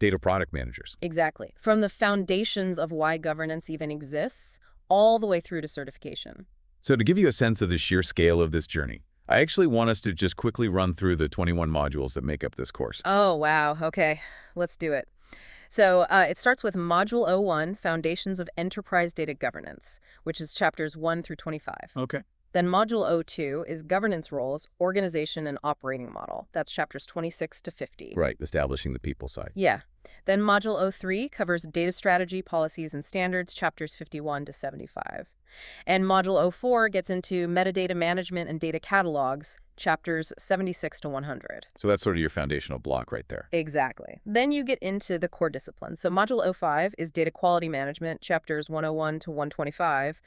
data product managers. Exactly. From the foundations of why governance even exists, all the way through to certification. So to give you a sense of the sheer scale of this journey, I actually want us to just quickly run through the 21 modules that make up this course. Oh, wow. Okay, let's do it. So it starts with Module 01, Foundations of Enterprise Data Governance, which is chapters 1 through 25. Okay. Then Module 02 is Governance Roles, Organization, and Operating Model. That's chapters 26 to 50. Right, establishing the people side. Yeah. Then Module 03 covers Data Strategy, Policies, and Standards, chapters 51 to 75. And Module 04 gets into Metadata Management and Data Catalogs, chapters 76 to 100. So that's sort of your foundational block right there. Exactly. Then you get into the core disciplines. So Module 05 is Data Quality Management, chapters 101 to 125.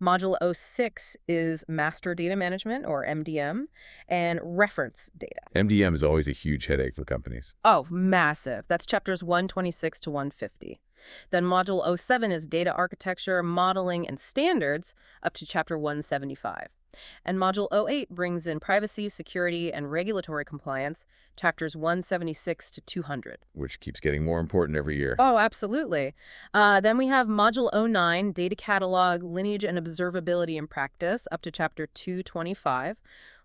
Module 06 is Master Data Management, or MDM, and Reference Data. MDM is always a huge headache for companies. Oh, massive. That's chapters 126 to 150. Then Module 07 is Data Architecture, Modeling, and Standards, up to chapter 175. And Module 08 brings in Privacy, Security, and Regulatory Compliance, chapters 176 to 200. Which keeps getting more important every year. Oh, absolutely. Then we have Module 09, Data Catalog, Lineage, and Observability in Practice, up to chapter 225.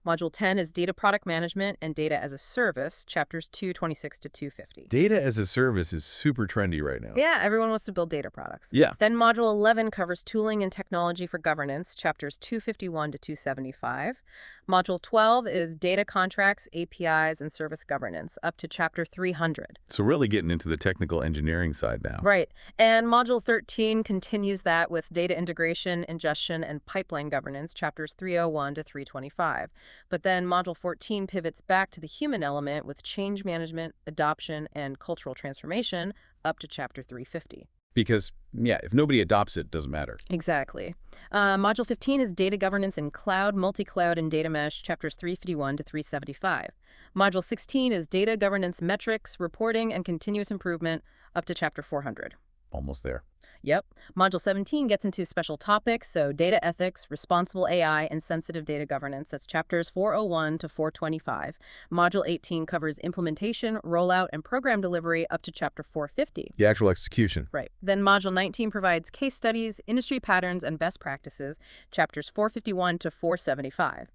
Module 10 is Data Product Management and Data as a Service, chapters 226 to 250. Data as a service is super trendy right now. Yeah, everyone wants to build data products. Yeah. Then Module 11 covers Tooling and Technology for Governance, chapters 251 to 275. Module 12 is Data Contracts, APIs, and Service Governance, up to chapter 300. So really getting into the technical engineering side now. Right. And Module 13 continues that with Data Integration, Ingestion, and Pipeline Governance, chapters 301 to 325. But then Module 14 pivots back to the human element with Change Management, Adoption, and Cultural Transformation, up to chapter 350. Because, yeah, if nobody adopts it, it doesn't matter. Exactly. Module 15 is Data Governance in Cloud, Multi-Cloud, and Data Mesh, chapters 351 to 375. Module 16 is Data Governance Metrics, Reporting, and Continuous Improvement, up to chapter 400. Almost there. Yep. Module 17 gets into special topics, so data ethics, responsible AI, and sensitive data governance. That's chapters 401 to 425. Module 18 covers implementation, rollout, and program delivery up to chapter 450. The actual execution. Right. Then Module 19 provides case studies, industry patterns, and best practices, chapters 451 to 475.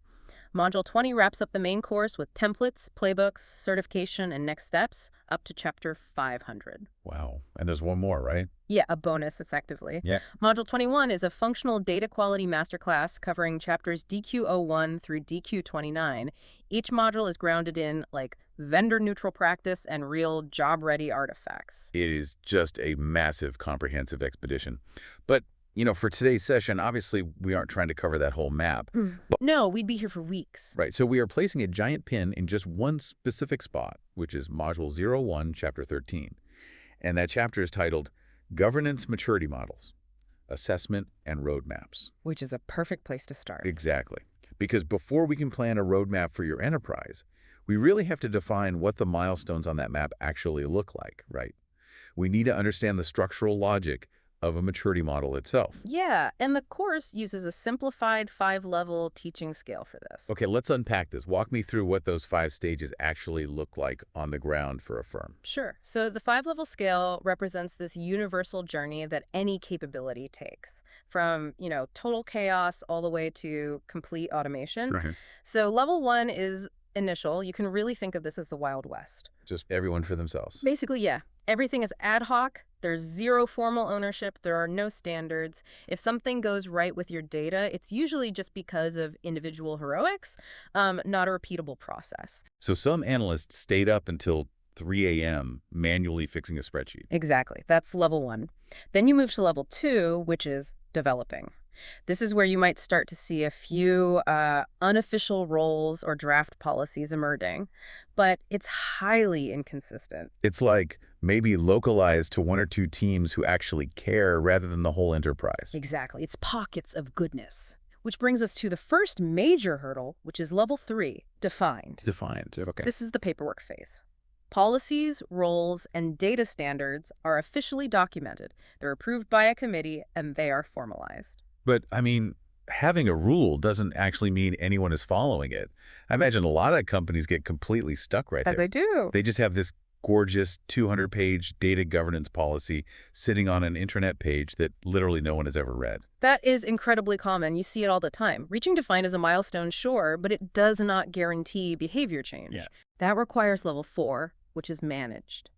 Module 20 wraps up the main course with templates, playbooks, certification, and next steps, up to chapter 500. Wow. And there's one more, right? Yeah, a bonus, effectively. Yeah. Module 21 is a functional data quality masterclass covering chapters DQ01 through DQ29. Each module is grounded in, vendor-neutral practice and real job-ready artifacts. It is just a massive, comprehensive expedition. But, for today's session, obviously, we aren't trying to cover that whole map. No, we'd be here for weeks. Right. So we are placing a giant pin in just one specific spot, which is Module 01, Chapter 13. And that chapter is titled Governance Maturity Models, Assessment and Roadmaps. Which is a perfect place to start. Exactly. Because before we can plan a roadmap for your enterprise, we really have to define what the milestones on that map actually look like, right? We need to understand the structural logic of a maturity model itself. Yeah, and the course uses a simplified 5-level teaching scale for this. Okay, let's unpack this. Walk me through what those 5 stages actually look like on the ground for a firm. Sure. So the 5-level scale represents this universal journey that any capability takes, from, total chaos all the way to complete automation. Right. So level 1 is initial. You can really think of this as the Wild West. Just everyone for themselves. Basically, yeah. Everything is ad hoc. There's zero formal ownership. There are no standards. If something goes right with your data, it's usually just because of individual heroics, not a repeatable process. So some analysts stayed up until 3 a.m. manually fixing a spreadsheet. Exactly. That's level 1. Then you move to level 2, which is developing. This is where you might start to see a few unofficial roles or draft policies emerging, but it's highly inconsistent. It's like maybe localized to one or two teams who actually care rather than the whole enterprise. Exactly. It's pockets of goodness. Which brings us to the first major hurdle, which is level 3, defined. Defined. Okay. This is the paperwork phase. Policies, roles, and data standards are officially documented. They're approved by a committee, and they are formalized. But, I mean, having a rule doesn't actually mean anyone is following it. I imagine a lot of companies get completely stuck right there. They do. They just have this gorgeous 200-page data governance policy sitting on an intranet page that literally no one has ever read. That is incredibly common. You see it all the time. Reaching defined is a milestone, sure, but it does not guarantee behavior change. Yeah. That requires level 4, which is managed.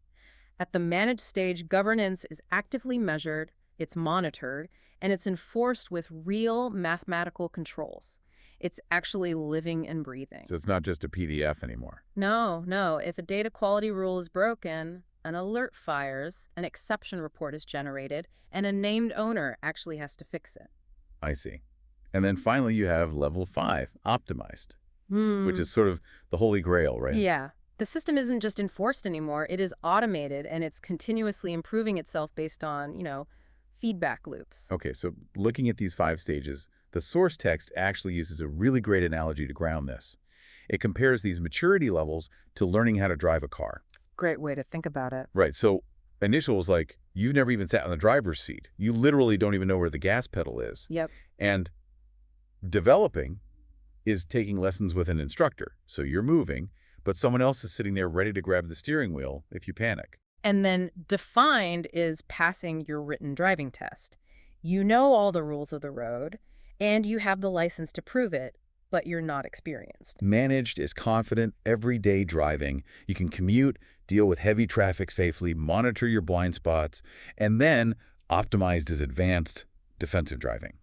At the managed stage, governance is actively measured, it's monitored, and it's enforced with real mathematical controls. It's actually living and breathing. So it's not just a PDF anymore. No. If a data quality rule is broken, an alert fires, an exception report is generated, and a named owner actually has to fix it. I see. And then finally you have level 5, optimized, which is sort of the holy grail, right? Yeah. The system isn't just enforced anymore. It is automated, and it's continuously improving itself based on, feedback loops. Okay, so looking at these 5 stages, the source text actually uses a really great analogy to ground this. It compares these maturity levels to learning how to drive a car. Great way to think about it. Right, so initial is like, you've never even sat in the driver's seat. You literally don't even know where the gas pedal is. Yep. And developing is taking lessons with an instructor. So you're moving, but someone else is sitting there ready to grab the steering wheel if you panic. And then defined is passing your written driving test. You know all the rules of the road, and you have the license to prove it, but you're not experienced. Managed is confident, everyday driving. You can commute, deal with heavy traffic safely, monitor your blind spots, and then optimized is advanced, defensive driving.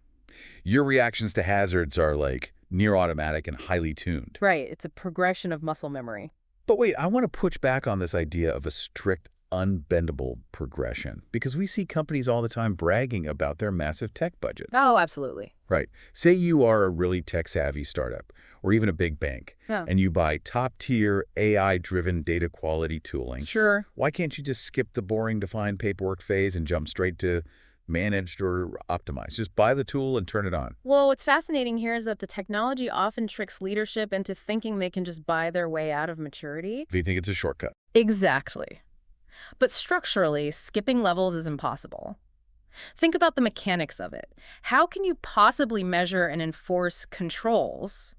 Your reactions to hazards are like near automatic and highly tuned. Right. It's a progression of muscle memory. But wait, I want to push back on this idea of a strict, unbendable progression, because we see companies all the time bragging about their massive tech budgets. Oh, absolutely. Right. Say you are a really tech-savvy startup or even a big bank, Yeah. and you buy top-tier AI-driven data quality tooling. Sure. Why can't you just skip the boring defined paperwork phase and jump straight to managed or optimized? Just buy the tool and turn it on. Well, what's fascinating here is that the technology often tricks leadership into thinking they can just buy their way out of maturity. They think it's a shortcut. Exactly. But structurally, skipping levels is impossible. Think about the mechanics of it. How can you possibly measure and enforce controls,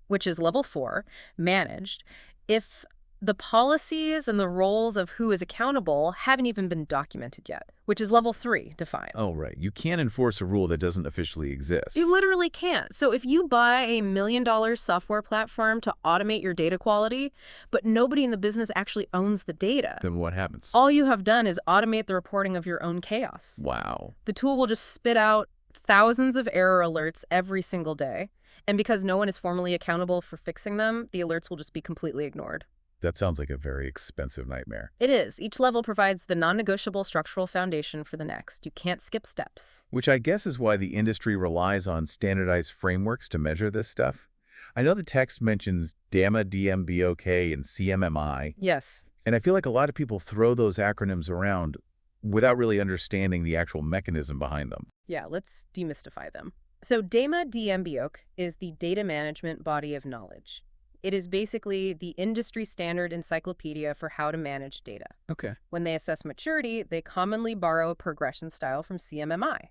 which is level 4, managed, if the policies and the roles of who is accountable haven't even been documented yet, which is level 3, defined? Oh, right. You can't enforce a rule that doesn't officially exist. You literally can't. So if you buy $1 million software platform to automate your data quality, but nobody in the business actually owns the data, Then what happens? all you have done is automate the reporting of your own chaos. Wow. The tool will just spit out thousands of error alerts every single day. And because no one is formally accountable for fixing them, the alerts will just be completely ignored. That sounds like a very expensive nightmare. It is. Each level provides the non-negotiable structural foundation for the next. You can't skip steps. Which I guess is why the industry relies on standardized frameworks to measure this stuff. I know the text mentions DAMA, DMBOK, and CMMI, Yes. and I feel like a lot of people throw those acronyms around without really understanding the actual mechanism behind them. Yeah, let's demystify them. So DAMA DMBOK is the data management body of knowledge. It is basically the industry standard encyclopedia for how to manage data. Okay. When they assess maturity, they commonly borrow a progression style from CMMI,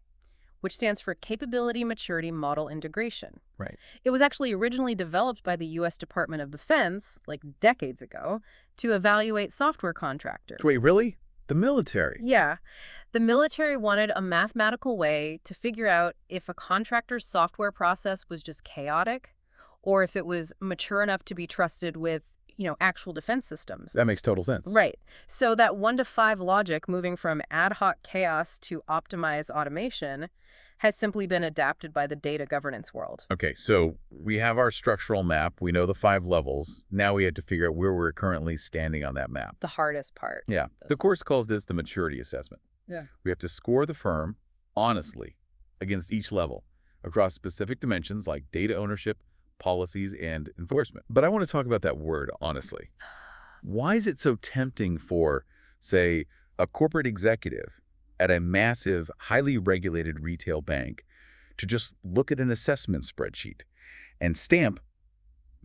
which stands for Capability Maturity Model Integration. Right. It was actually originally developed by the U.S. Department of Defense, like decades ago, to evaluate software contractors. Wait, really? The military? Yeah. The military wanted a mathematical way to figure out if a contractor's software process was just chaotic or if it was mature enough to be trusted with, actual defense systems. That makes total sense. Right. So that 1 to 5 logic moving from ad hoc chaos to optimized automation has simply been adapted by the data governance world. Okay, so we have our structural map. We know the 5 levels. Now we have to figure out where we're currently standing on that map. The hardest part. Yeah. The course calls this the maturity assessment. Yeah. We have to score the firm honestly against each level. across specific dimensions like data ownership, policies, and enforcement. But I want to talk about that word, honestly. Why is it so tempting for, say, a corporate executive at a massive, highly regulated retail bank to just look at an assessment spreadsheet and stamp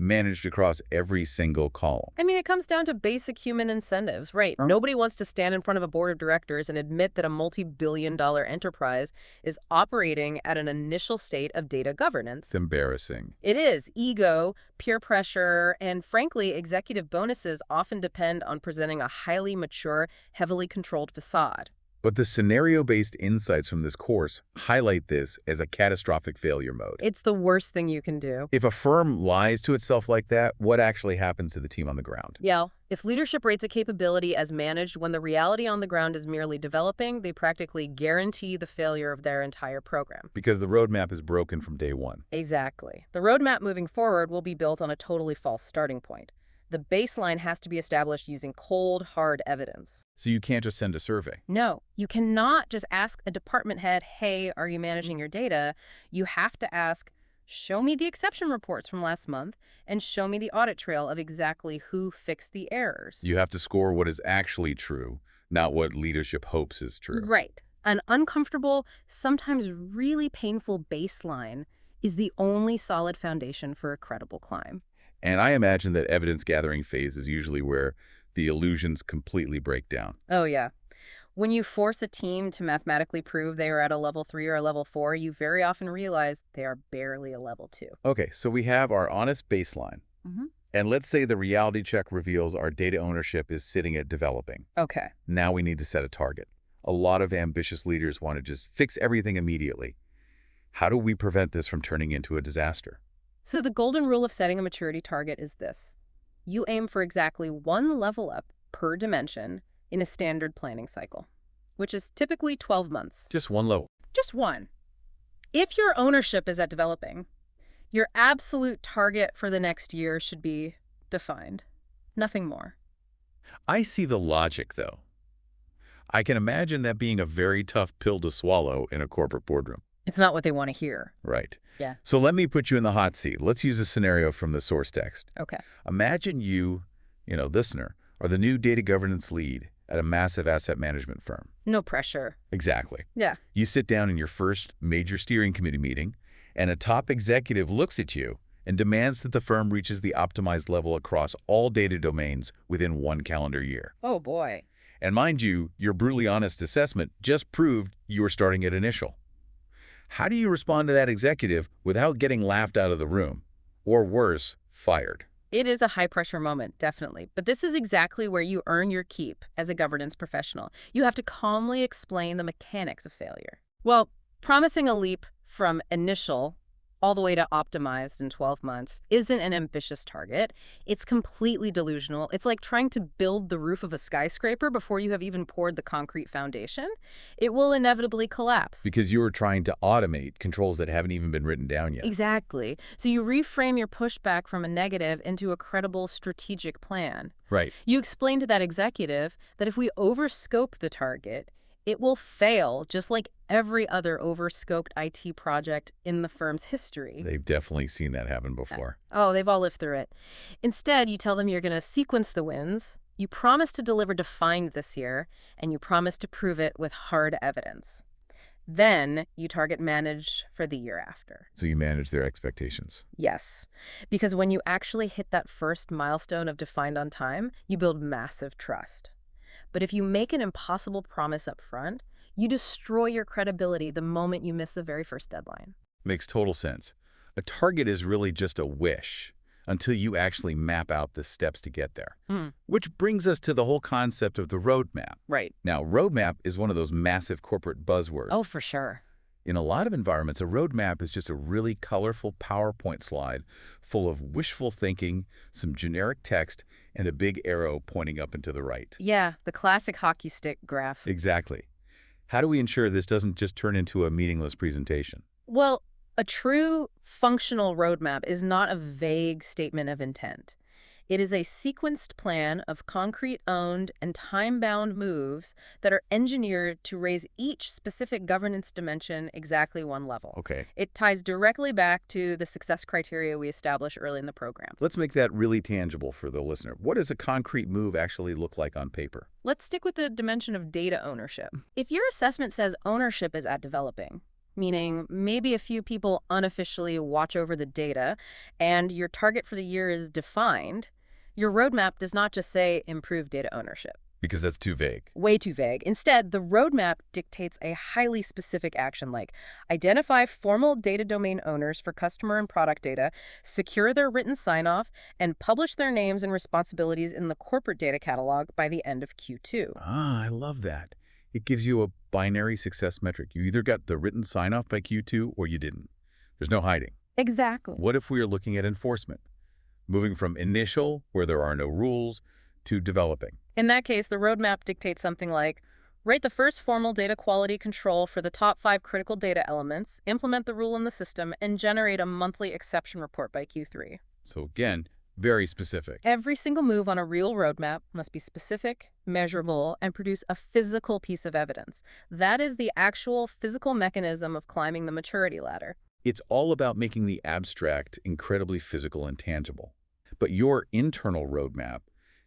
managed across every single column? I mean, it comes down to basic human incentives, right? Nobody wants to stand in front of a board of directors and admit that a multi-billion-dollar enterprise is operating at an initial state of data governance. It's embarrassing. It is. Ego, peer pressure, and frankly, executive bonuses often depend on presenting a highly mature, heavily controlled facade. But the scenario-based insights from this course highlight this as a catastrophic failure mode. It's the worst thing you can do. If a firm lies to itself like that, what actually happens to the team on the ground? Yeah. If leadership rates a capability as managed when the reality on the ground is merely developing, they practically guarantee the failure of their entire program. Because the roadmap is broken from day one. Exactly. The roadmap moving forward will be built on a totally false starting point. The baseline has to be established using cold, hard evidence. So you can't just send a survey. No, you cannot just ask a department head, hey, are you managing your data? You have to ask, show me the exception reports from last month and show me the audit trail of exactly who fixed the errors. You have to score what is actually true, not what leadership hopes is true. Right. An uncomfortable, sometimes really painful baseline is the only solid foundation for a credible climb. And I imagine that evidence gathering phase is usually where the illusions completely break down. Oh, yeah. When you force a team to mathematically prove they are at a level 3 or a level 4, you very often realize they are barely a level 2. Okay, so we have our honest baseline. And let's say the reality check reveals our data ownership is sitting at developing. Okay. Now we need to set a target. A lot of ambitious leaders want to just fix everything immediately. How do we prevent this from turning into a disaster? So the golden rule of setting a maturity target is this. You aim for exactly one level up per dimension in a standard planning cycle, which is typically 12 months. Just one level. Just one. If your ownership is at developing, your absolute target for the next year should be defined. Nothing more. I see the logic, though. I can imagine that being a very tough pill to swallow in a corporate boardroom. It's not what they want to hear. Right. Yeah. So let me put you in the hot seat. Let's use a scenario from the source text. Okay. Imagine you, listener, are the new data governance lead at a massive asset management firm. No pressure. Exactly. Yeah. You sit down in your first major steering committee meeting, and a top executive looks at you and demands that the firm reaches the optimized level across all data domains within 1 calendar year. Oh, boy. And mind you, your brutally honest assessment just proved you were starting at initial. How do you respond to that executive without getting laughed out of the room? Or worse, fired? It is a high-pressure moment, definitely. But this is exactly where you earn your keep as a governance professional. You have to calmly explain the mechanics of failure. Well, promising a leap from initial all the way to optimized in 12 months isn't an ambitious target. It's completely delusional. It's like trying to build the roof of a skyscraper before you have even poured the concrete foundation. It will inevitably collapse. Because you were trying to automate controls that haven't even been written down yet. Exactly. So you reframe your pushback from a negative into a credible strategic plan. Right. You explain to that executive that if we overscope the target, it will fail just like every other overscoped IT project in the firm's history. They've definitely seen that happen before. Oh, they've all lived through it. Instead, you tell them you're going to sequence the wins, you promise to deliver defined this year, and you promise to prove it with hard evidence. Then you target manage for the year after. So you manage their expectations. Yes, because when you actually hit that first milestone of defined on time, you build massive trust. But if you make an impossible promise up front, you destroy your credibility the moment you miss the very first deadline. Makes total sense. A target is really just a wish until you actually map out the steps to get there. Which brings us to the whole concept of the roadmap. Right. Now, roadmap is one of those massive corporate buzzwords. Oh, for sure. In a lot of environments, a roadmap is just a really colorful PowerPoint slide full of wishful thinking, some generic text, and a big arrow pointing up and to the right. Yeah, the classic hockey stick graph. Exactly. How do we ensure this doesn't just turn into a meaningless presentation? Well, a true functional roadmap is not a vague statement of intent. It is a sequenced plan of concrete owned and time-bound moves that are engineered to raise each specific governance dimension exactly one level. Okay. It ties directly back to the success criteria we established early in the program. Let's make that really tangible for the listener. What does a concrete move actually look like on paper? Let's stick with the dimension of data ownership. If your assessment says ownership is at developing, meaning maybe a few people unofficially watch over the data, and your target for the year is defined, your roadmap does not just say improve data ownership. Because that's too vague. Way too vague. Instead, the roadmap dictates a highly specific action like identify formal data domain owners for customer and product data, secure their written sign-off, and publish their names and responsibilities in the corporate data catalog by the end of Q2. Ah, I love that. It gives you a binary success metric. You either got the written sign-off by Q2 or you didn't. There's no hiding. Exactly. What if we are looking at enforcement? Moving from initial, where there are no rules, to developing. In that case, the roadmap dictates something like write the first formal data quality control for the top 5 critical data elements, implement the rule in the system, and generate a monthly exception report by Q3. So again, very specific. Every single move on a real roadmap must be specific, measurable, and produce a physical piece of evidence. That is the actual physical mechanism of climbing the maturity ladder. It's all about making the abstract incredibly physical and tangible. But your internal roadmap,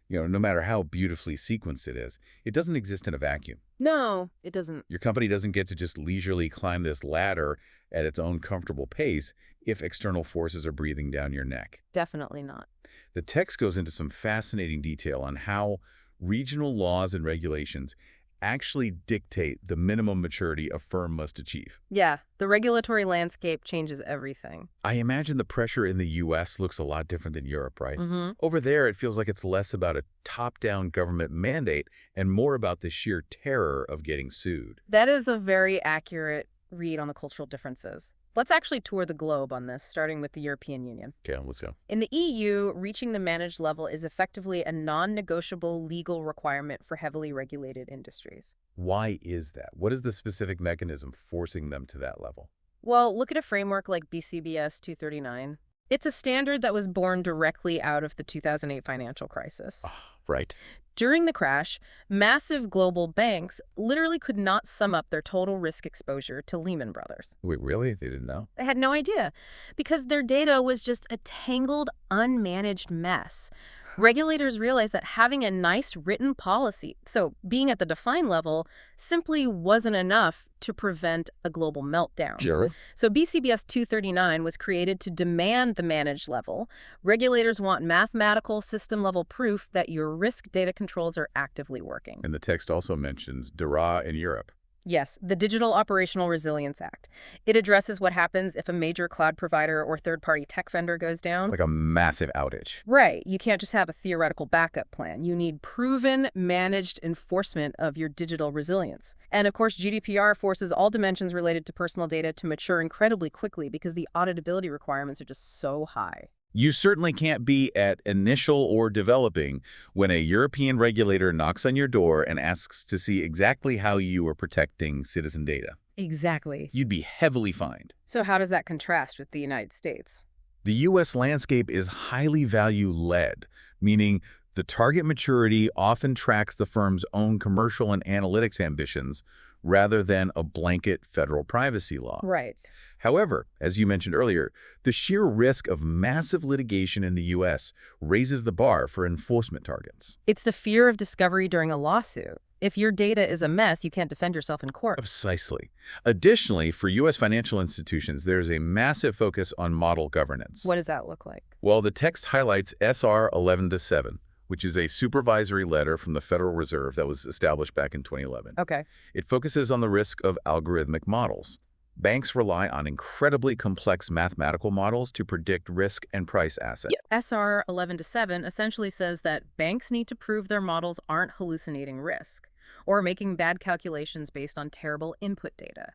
no matter how beautifully sequenced it is, it doesn't exist in a vacuum. No, it doesn't. Your company doesn't get to just leisurely climb this ladder at its own comfortable pace if external forces are breathing down your neck. Definitely not. The text goes into some fascinating detail on how regional laws and regulations actually dictate the minimum maturity a firm must achieve. Yeah, the regulatory landscape changes everything. I imagine the pressure in the U.S. looks a lot different than Europe, right? Mm-hmm. Over there, it feels like it's less about a top-down government mandate and more about the sheer terror of getting sued. That is a very accurate read on the cultural differences. Let's actually tour the globe on this, starting with the European Union. Okay, let's go. In the EU, reaching the managed level is effectively a non-negotiable legal requirement for heavily regulated industries. Why is that? What is the specific mechanism forcing them to that level? Well, look at a framework like BCBS 239. It's a standard that was born directly out of the 2008 financial crisis. Right. During the crash, massive global banks literally could not sum up their total risk exposure to Lehman Brothers. Wait, really? They didn't know? They had no idea because their data was just a tangled, unmanaged mess. Regulators realized that having a nice written policy, so being at the defined level, simply wasn't enough to prevent a global meltdown. Sure. So BCBS 239 was created to demand the managed level. Regulators want mathematical system-level proof that your risk data controls are actively working. And the text also mentions DRA in Europe. Yes, the Digital Operational Resilience Act. It addresses what happens if a major cloud provider or third-party tech vendor goes down. Like a massive outage. Right. You can't just have a theoretical backup plan. You need proven, managed enforcement of your digital resilience. And of course, GDPR forces all dimensions related to personal data to mature incredibly quickly because the auditability requirements are just so high. You certainly can't be at initial or developing when a European regulator knocks on your door and asks to see exactly how you are protecting citizen data. Exactly. You'd be heavily fined. So how does that contrast with the United States? The U.S. landscape is highly value-led, meaning the target maturity often tracks the firm's own commercial and analytics ambitions rather than a blanket federal privacy law. Right. However, as you mentioned earlier, the sheer risk of massive litigation in the U.S. raises the bar for enforcement targets. It's the fear of discovery during a lawsuit. If your data is a mess, you can't defend yourself in court. Precisely. Additionally, for U.S. financial institutions, there is a massive focus on model governance. What does that look like? Well, the text highlights SR 11-7, which is a supervisory letter from the Federal Reserve that was established back in 2011. Okay. It focuses on the risk of algorithmic models. Banks rely on incredibly complex mathematical models to predict risk and price assets. SR 11-7 essentially says that banks need to prove their models aren't hallucinating risk or making bad calculations based on terrible input data.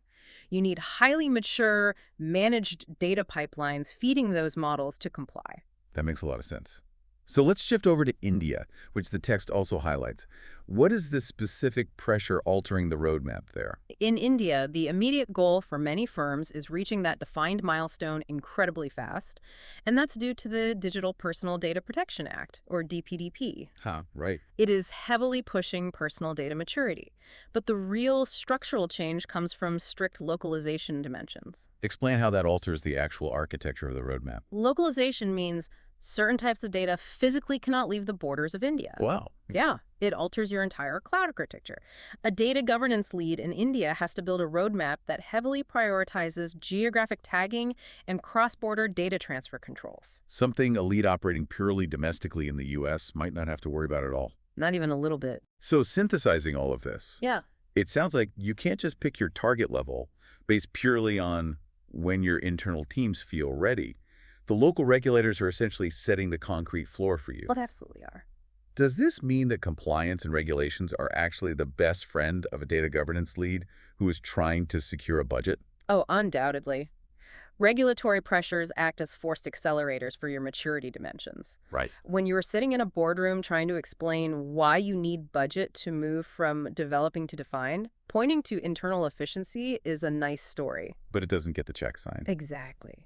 You need highly mature, managed data pipelines feeding those models to comply. That makes a lot of sense. So let's shift over to India, which the text also highlights. What is the specific pressure altering the roadmap there? In India, the immediate goal for many firms is reaching that defined milestone incredibly fast, and that's due to the Digital Personal Data Protection Act, or DPDP. Right. It is heavily pushing personal data maturity, but the real structural change comes from strict localization dimensions. Explain how that alters the actual architecture of the roadmap. Localization means certain types of data physically cannot leave the borders of India. Wow. Yeah, it alters your entire cloud architecture. A data governance lead in India has to build a roadmap that heavily prioritizes geographic tagging and cross-border data transfer controls. Something a lead operating purely domestically in the U.S. might not have to worry about at all. Not even a little bit. So synthesizing all of this, Yeah. it sounds like you can't just pick your target level based purely on when your internal teams feel ready. The local regulators are essentially setting the concrete floor for you. Well, they absolutely are. Does this mean that compliance and regulations are actually the best friend of a data governance lead who is trying to secure a budget? Oh, undoubtedly. Regulatory pressures act as forced accelerators for your maturity dimensions. Right. When you're sitting in a boardroom trying to explain why you need budget to move from developing to defined, pointing to internal efficiency is a nice story. But it doesn't get the check signed. Exactly.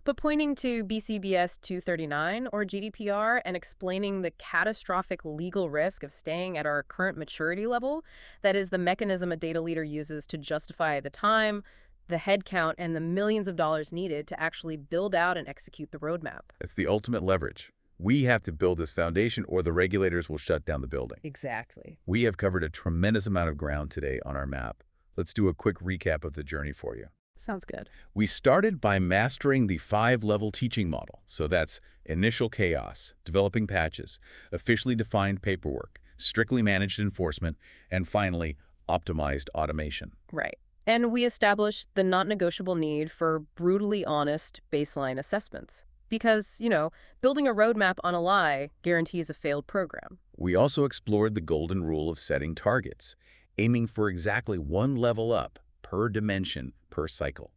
But pointing to BCBS 239 or GDPR and explaining the catastrophic legal risk of staying at our current maturity level, that is the mechanism a data leader uses to justify the time, the headcount, and the millions of dollars needed to actually build out and execute the roadmap. It's the ultimate leverage. We have to build this foundation or the regulators will shut down the building. Exactly. We have covered a tremendous amount of ground today on our map. Let's do a quick recap of the journey for you. Sounds good. We started by mastering the 5-level teaching model. So that's initial chaos, developing patches, officially defined paperwork, strictly managed enforcement, and finally, optimized automation. Right. And we established the not-negotiable need for brutally honest baseline assessments. Because, building a roadmap on a lie guarantees a failed program. We also explored the golden rule of setting targets, aiming for exactly one level up per dimension per cycle.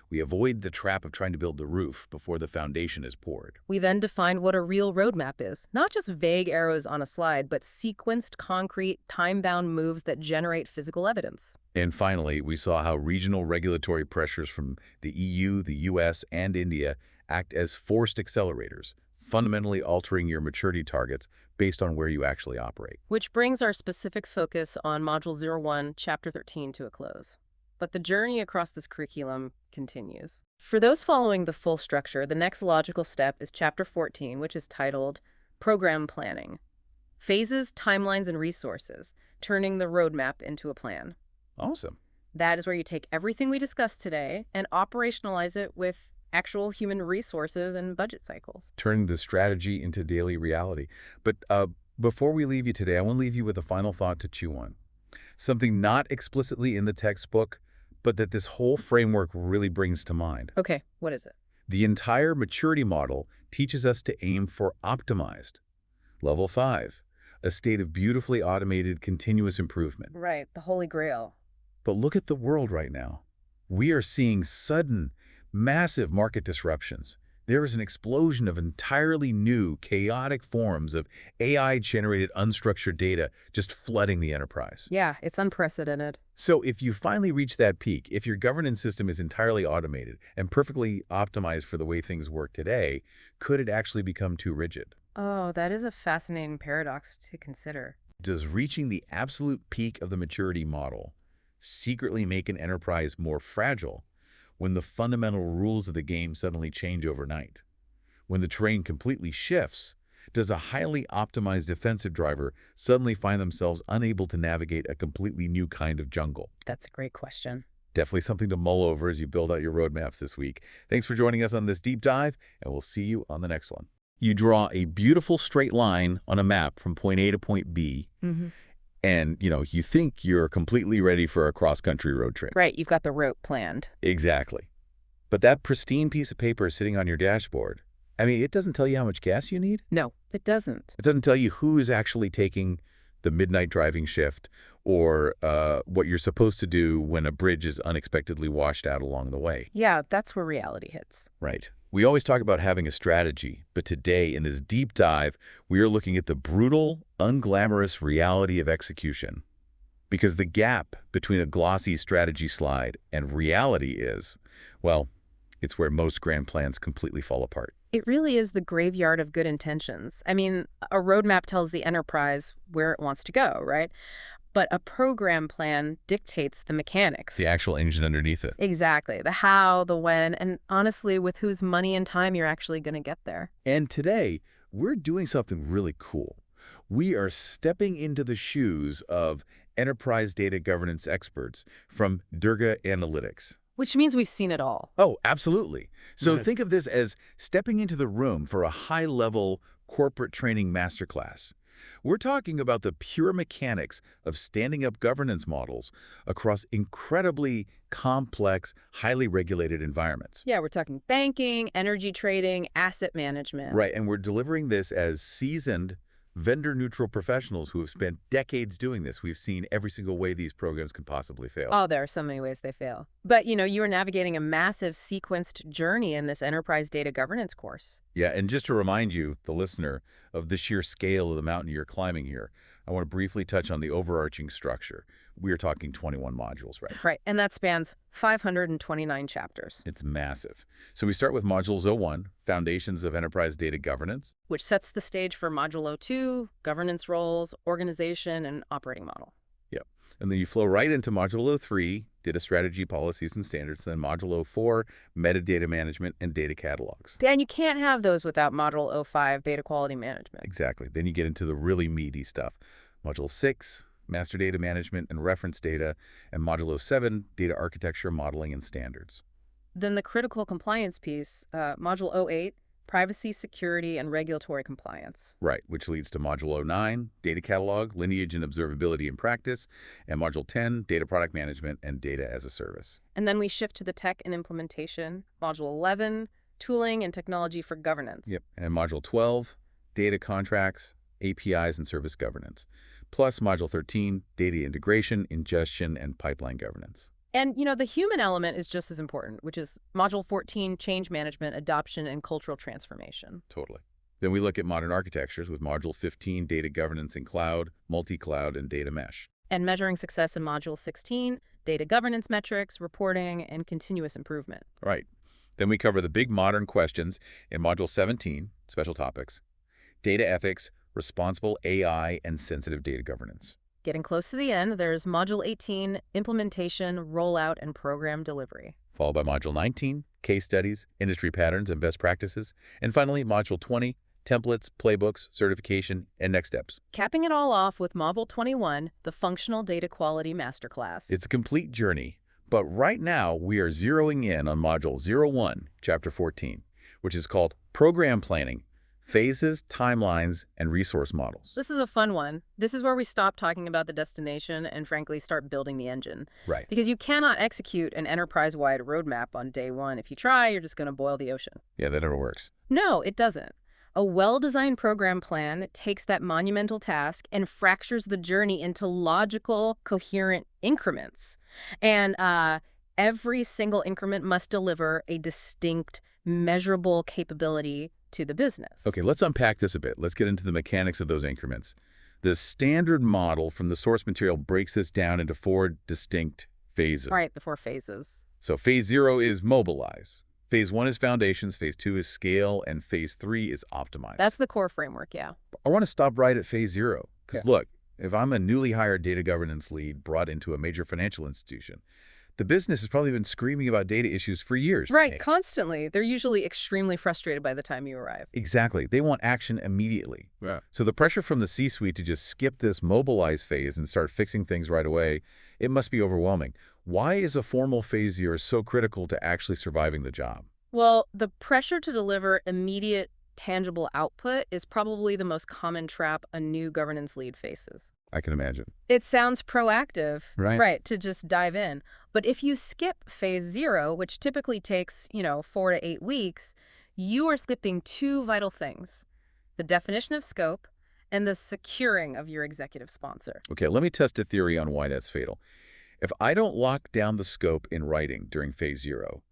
We avoid the trap of trying to build the roof before the foundation is poured. We then defined what a real roadmap is. Not just vague arrows on a slide, but sequenced, concrete, time-bound moves that generate physical evidence. And finally, we saw how regional regulatory pressures from the EU, the US, and India act as forced accelerators, fundamentally altering your maturity targets based on where you actually operate. Which brings our specific focus on Module 01, Chapter 13 to a close. But the journey across this curriculum continues. For those following the full structure, the next logical step is Chapter 14, which is titled Program Planning. Phases, timelines, and resources, turning the roadmap into a plan. Awesome. That is where you take everything we discussed today and operationalize it with actual human resources and budget cycles. Turning the strategy into daily reality. But before we leave you today, I want to leave you with a final thought to chew on. Something not explicitly in the textbook, but that this whole framework really brings to mind. Okay, what is it? The entire maturity model teaches us to aim for optimized. Level 5, a state of beautifully automated continuous improvement. Right, the Holy Grail. But look at the world right now. We are seeing sudden, massive market disruptions. There is an explosion of entirely new, chaotic forms of AI-generated unstructured data just flooding the enterprise. Yeah, it's unprecedented. So if you finally reach that peak, if your governance system is entirely automated and perfectly optimized for the way things work today, could it actually become too rigid? Oh, that is a fascinating paradox to consider. Does reaching the absolute peak of the maturity model secretly make an enterprise more fragile when the fundamental rules of the game suddenly change overnight? When the terrain completely shifts, does a highly optimized defensive driver suddenly find themselves unable to navigate a completely new kind of jungle? That's a great question. Definitely something to mull over as you build out your roadmaps this week. Thanks for joining us on this deep dive, and we'll see you on the next one. You draw a beautiful straight line on a map from point A to point B, and, you think you're completely ready for a cross-country road trip. Right, you've got the route planned. Exactly. But that pristine piece of paper sitting on your dashboard, it doesn't tell you how much gas you need. No, it doesn't. It doesn't tell you who is actually taking the midnight driving shift or what you're supposed to do when a bridge is unexpectedly washed out along the way. Yeah, that's where reality hits. Right. We always talk about having a strategy, but today, in this deep dive, we are looking at the brutal, unglamorous reality of execution. Because the gap between a glossy strategy slide and reality is, well, it's where most grand plans completely fall apart. It really is the graveyard of good intentions. I mean, a roadmap tells the enterprise where it wants to go, right? But a program plan dictates the The mechanics. actual engine underneath it. Exactly. The how, the when, and honestly, with whose money and time you're actually going to get there. And today, we're doing something really cool. We are stepping into the shoes of enterprise data governance experts from Durga Analytics. Which means we've seen it all. Oh, absolutely. So Right. think of this as stepping into the room for a high-level corporate training masterclass. We're talking about the pure mechanics of standing up governance models across incredibly complex, highly regulated environments. Yeah, we're talking banking, energy trading, asset management. Right, and we're delivering this as seasoned, vendor-neutral professionals who have spent decades doing this. We've seen every single way these programs can possibly fail. Oh, there are so many ways they fail. But, you are navigating a massive sequenced journey in this enterprise data governance course. Yeah, and just to remind you, the listener, of the sheer scale of the mountain you're climbing here, I want to briefly touch on the overarching structure. We are talking 21 modules, right? Right, and that spans 529 chapters, It's massive. So we start with Modules 01, Foundations of Enterprise Data Governance. which sets the stage for Module 02, governance roles, organization, and operating model. Yep. And then you flow right into Module 03, Data Strategy, Policies, and Standards. Then Module 04, Metadata Management and Data Catalogs. Dan, you can't have those without Module 05, data quality management. Exactly. Then you get into the really meaty stuff. Module 6, Master Data Management and Reference Data, and Module 07, Data Architecture, Modeling, and Standards. Then the critical compliance piece, Module 08, privacy, security, and regulatory compliance. Right, which leads to Module 09, Data Catalog, Lineage and Observability in Practice, and Module 10, Data Product Management and Data as a Service. And then we shift to the tech and implementation, Module 11, tooling and technology for governance. Yep, and Module 12, Data Contracts, APIs, and Service Governance. Plus Module 13, Data Integration, Ingestion, and Pipeline Governance. And, the human element is just as important, which is Module 14, change management, adoption, and cultural transformation. Totally. Then we look at modern architectures with Module 15, Data Governance in Cloud, Multi-Cloud, and Data Mesh. And measuring success in Module 16, data governance metrics, reporting, and continuous improvement. Right. Then we cover the big modern questions in Module 17, Special Topics, Data Ethics, Responsible AI, and Sensitive Data Governance. Getting close to the end, there's Module 18, implementation, rollout, and program delivery. Followed by Module 19, Case Studies, Industry Patterns and Best Practices. And finally, Module 20, Templates, Playbooks, Certification, and Next Steps. Capping it all off with Module 21, the Functional Data Quality Masterclass. It's a complete journey, but right now we are zeroing in on Module 01, Chapter 14, which is called Program Planning, Phases, Timelines, and Resource Models. This is a fun one. This is where we stop talking about the destination and, frankly, start building the engine. Right. Because you cannot execute an enterprise-wide roadmap on day one. If you try, you're just going to boil the ocean. Yeah, that never works. No, it doesn't. A well-designed program plan takes that monumental task and fractures the journey into logical, coherent increments. And every single increment must deliver a distinct, measurable capability to the business. Okay, let's unpack this a bit. Let's get into the mechanics of those increments. The standard model from the source material breaks this down into 4 distinct phases. Right, the 4 phases. So phase 0 is mobilize. Phase 1 is foundations, phase 2 is scale, and phase 3 is optimize. That's the core framework, yeah. I want to stop right at phase 0. Because Yeah. look, if I'm a newly hired data governance lead brought into a major financial institution, the business has probably been screaming about data issues for years. Right, Hey, constantly. They're usually extremely frustrated by the time you arrive. exactly. They want action immediately. Yeah. So the pressure from the C-suite to just skip this mobilize phase and start fixing things right away, it must be overwhelming. Why is a formal phase 0 so critical to actually surviving the job? Well, the pressure to deliver immediate, tangible output is probably the most common trap a new governance lead faces. I can imagine. It sounds proactive, Right. to just dive in. But if you skip phase 0, which typically takes, 4 to 8 weeks, you are skipping 2 vital things: the definition of scope and the securing of your executive sponsor. Okay, let me test a theory on why that's fatal. If I don't lock down the scope in writing during phase 0,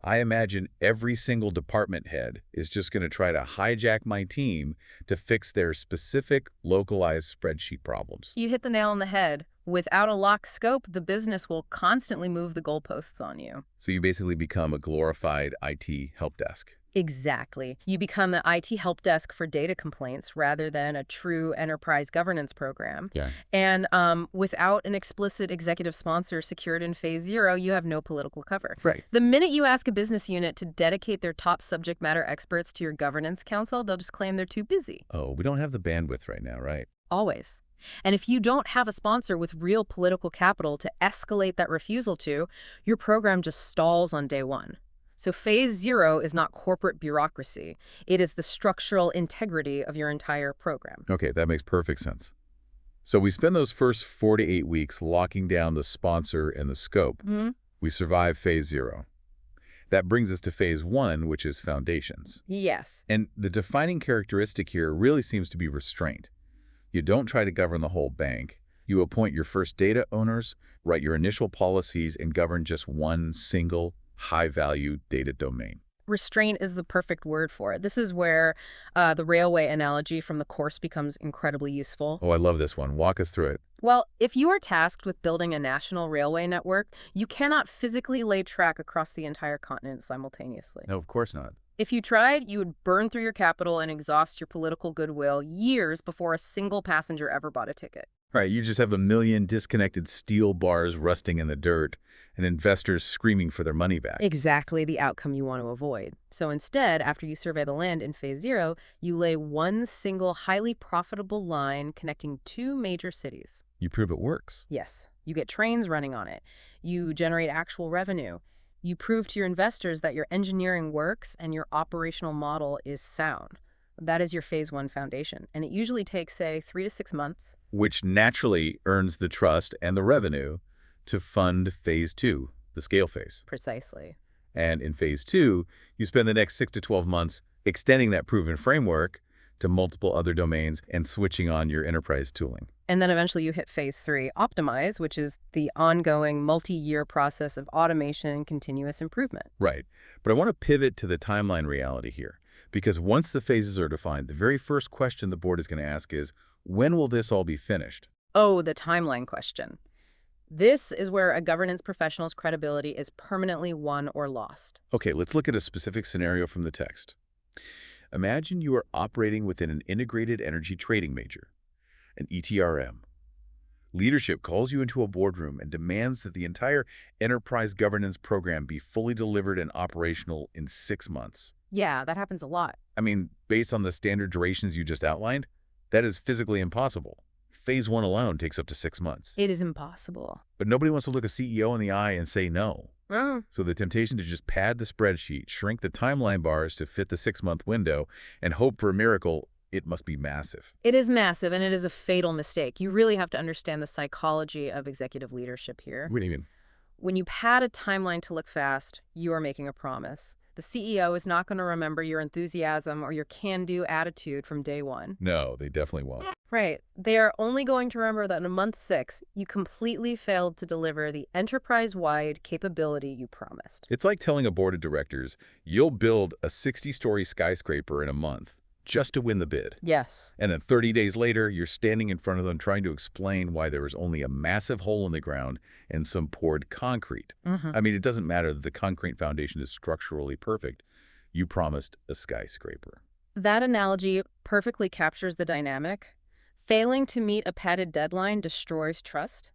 I imagine every single department head is just going to try to hijack my team to fix their specific, localized spreadsheet problems. You hit the nail on the head. Without a locked scope, the business will constantly move the goalposts on you. So you basically become a glorified IT help desk. Exactly. You become the IT help desk for data complaints rather than a true enterprise governance program. Yeah. And without an explicit executive sponsor secured in phase 0, you have no political cover. Right. The minute you ask a business unit to dedicate their top subject matter experts to your governance council, they'll just claim they're too busy. Oh, we don't have the bandwidth right now, right? Always. And if you don't have a sponsor with real political capital to escalate that refusal to, your program just stalls on day 1. So phase 0 is not corporate bureaucracy. It is the structural integrity of your entire program. Okay, that makes perfect sense. So we spend those first 4 to 8 weeks locking down the sponsor and the scope. We survive phase 0. That brings us to phase 1, which is foundations. Yes. And the defining characteristic here really seems to be restraint. You don't try to govern the whole bank. You appoint your first data owners, write your initial policies, and govern just one single high-value data domain. Restraint is the perfect word for it. This is where the railway analogy from the course becomes incredibly useful. Oh, I love this one. Walk us through it. Well, if you are tasked with building a national railway network, you cannot physically lay track across the entire continent simultaneously. No, of course not. If you tried, you would burn through your capital and exhaust your political goodwill years before a single passenger ever bought a ticket. Right, you just have a million disconnected steel bars rusting in the dirt and investors screaming for their money back. Exactly the outcome you want to avoid. So instead, after you survey the land in phase 0, you lay one single highly profitable line connecting 2 major cities. You prove it works. Yes, you get trains running on it. You generate actual revenue. You prove to your investors that your engineering works and your operational model is sound. That is your phase 1 foundation. And it usually takes, say, 3 to 6 months. Which naturally earns the trust and the revenue to fund phase 2, the scale phase. Precisely. And in phase 2, you spend the next 6 to 12 months extending that proven framework to multiple other domains and switching on your enterprise tooling. And then eventually you hit phase 3, optimize, which is the ongoing multi-year process of automation and continuous improvement. Right. But I want to pivot to the timeline reality here, because once the phases are defined, the very first question the board is going to ask is, when will this all be finished? Oh, the timeline question. This is where a governance professional's credibility is permanently won or lost. Okay, let's look at a specific scenario from the text. Imagine you are operating within an integrated energy trading major, an ETRM. Leadership calls you into a boardroom and demands that the entire enterprise governance program be fully delivered and operational in 6 months. Yeah, that happens a lot. I mean, based on the standard durations you just outlined, that is physically impossible. Phase 1 alone takes up to 6 months. It is impossible. But nobody wants to look a CEO in the eye and say no. So the temptation to just pad the spreadsheet, shrink the timeline bars to fit the 6-month window, and hope for a miracle, it must be massive. It is massive, and it is a fatal mistake. You really have to understand the psychology of executive leadership here. What do you mean? When you pad a timeline to look fast, you are making a promise. The CEO is not going to remember your enthusiasm or your can-do attitude from day 1. No, they definitely won't. Right. They are only going to remember that in month 6, you completely failed to deliver the enterprise-wide capability you promised. It's like telling a board of directors, you'll build a 60-story skyscraper in a month just to win the bid. Yes. And then 30 days later, you're standing in front of them trying to explain why there was only a massive hole in the ground and some poured concrete. I mean, it doesn't matter that the concrete foundation is structurally perfect. You promised a skyscraper. That analogy perfectly captures the dynamic. Failing to meet a padded deadline destroys trust.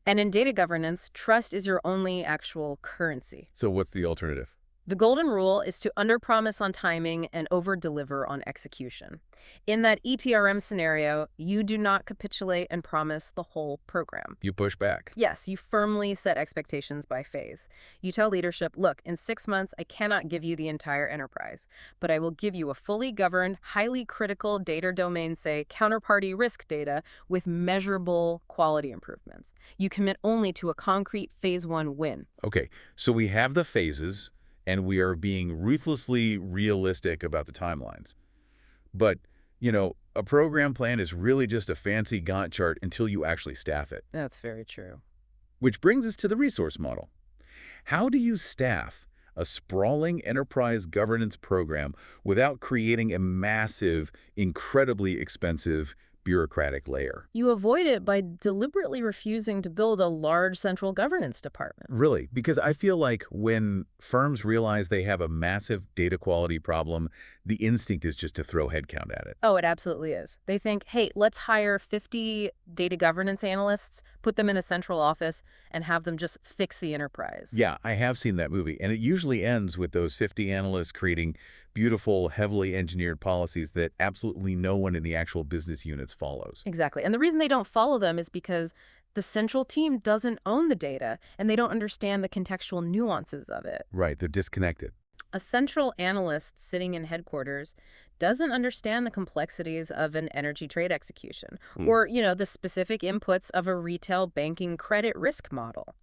And in data governance, trust is your only actual currency. So what's the alternative? The golden rule is to underpromise on timing and overdeliver on execution. In that ETRM scenario, you do not capitulate and promise the whole program. You push back. Yes, you firmly set expectations by phase. You tell leadership, look, in 6 months, I cannot give you the entire enterprise, but I will give you a fully governed, highly critical data domain, say, counterparty risk data with measurable quality improvements. You commit only to a concrete phase 1 win. Okay, so we have the phases, and we are being ruthlessly realistic about the timelines. But, you know, a program plan is really just a fancy Gantt chart until you actually staff it. That's very true. Which brings us to the resource model. How do you staff a sprawling enterprise governance program without creating a massive, incredibly expensive bureaucratic layer. You avoid it by deliberately refusing to build a large central governance department. Really, because I feel like when firms realize they have a massive data quality problem, the instinct is just to throw headcount at it. Oh, it absolutely is. They think, hey, let's hire 50 data governance analysts, put them in a central office, and have them just fix the enterprise. Yeah, I have seen that movie, and it usually ends with those 50 analysts creating beautiful, heavily engineered policies that absolutely no one in the actual business units follows. Exactly. And the reason they don't follow them is because the central team doesn't own the data, and they don't understand the contextual nuances of it. Right, they're disconnected. A central analyst sitting in headquarters doesn't understand the complexities of an energy trade execution or, the specific inputs of a retail banking credit risk model.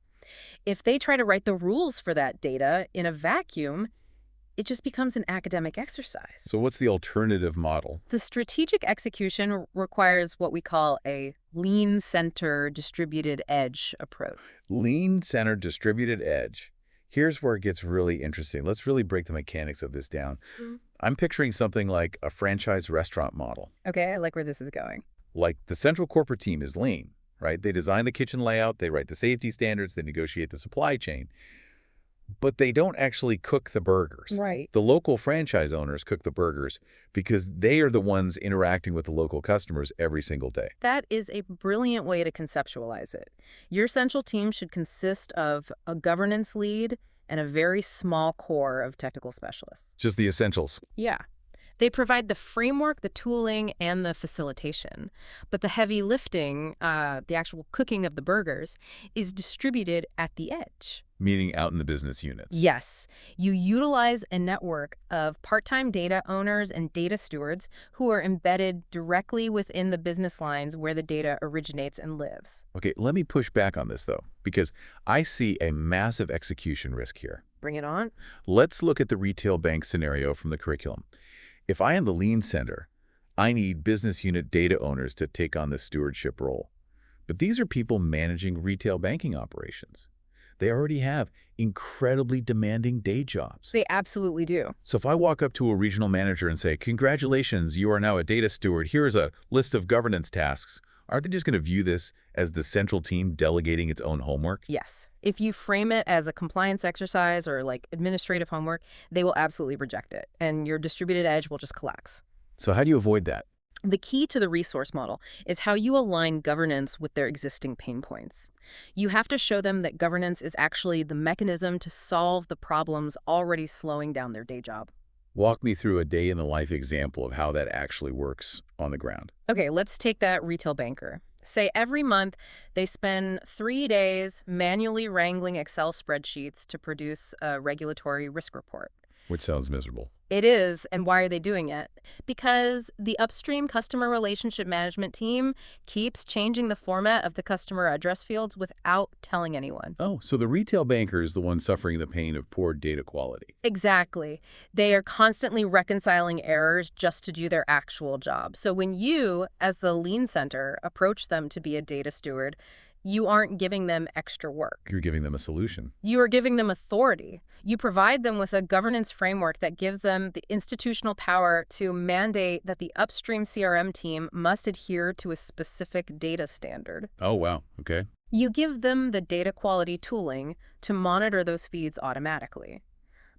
If they try to write the rules for that data in a vacuum, it just becomes an academic exercise. So what's the alternative model? The strategic execution requires what we call a lean center distributed edge approach. Lean center distributed edge. Here's where it gets really interesting. Let's really break the mechanics of this down. I'm picturing something like a franchise restaurant model. Okay, I like where this is going. Like the central corporate team is lean, right? They design the kitchen layout, they write the safety standards, they negotiate the supply chain. But they don't actually cook the burgers. Right. The local franchise owners cook the burgers because they are the ones interacting with the local customers every single day. That is a brilliant way to conceptualize it. Your central team should consist of a governance lead and a very small core of technical specialists. Just the essentials. Yeah. They provide the framework, the tooling, and the facilitation. But the heavy lifting, the actual cooking of the burgers, is distributed at the edge. Meaning out in the business units. Yes. You utilize a network of part-time data owners and data stewards who are embedded directly within the business lines where the data originates and lives. Okay, let me push back on this, though, because I see a massive execution risk here. Bring it on. Let's look at the retail bank scenario from the curriculum. If I am the lean center, I need business unit data owners to take on this stewardship role. But these are people managing retail banking operations. They already have incredibly demanding day jobs. They absolutely do. So if I walk up to a regional manager and say, congratulations, you are now a data steward, here's a list of governance tasks, aren't they just going to view this as the central team delegating its own homework? Yes. If you frame it as a compliance exercise or like administrative homework, they will absolutely reject it, and your distributed edge will just collapse. So how do you avoid that? The key to the resource model is how you align governance with their existing pain points. You have to show them that governance is actually the mechanism to solve the problems already slowing down their day job. Walk me through a day-in-the-life example of how that actually works on the ground. Okay, let's take that retail banker. Say every month they spend 3 days manually wrangling Excel spreadsheets to produce a regulatory risk report. Which sounds miserable. It is, and why are they doing it? Because the upstream customer relationship management team keeps changing the format of the customer address fields without telling anyone. Oh, so the retail banker is the one suffering the pain of poor data quality. Exactly. They are constantly reconciling errors just to do their actual job. So when you, as the lean center, approach them to be a data steward, you aren't giving them extra work. You're giving them a solution. You are giving them authority. You provide them with a governance framework that gives them the institutional power to mandate that the upstream CRM team must adhere to a specific data standard. Oh, wow. Okay. You give them the data quality tooling to monitor those feeds automatically.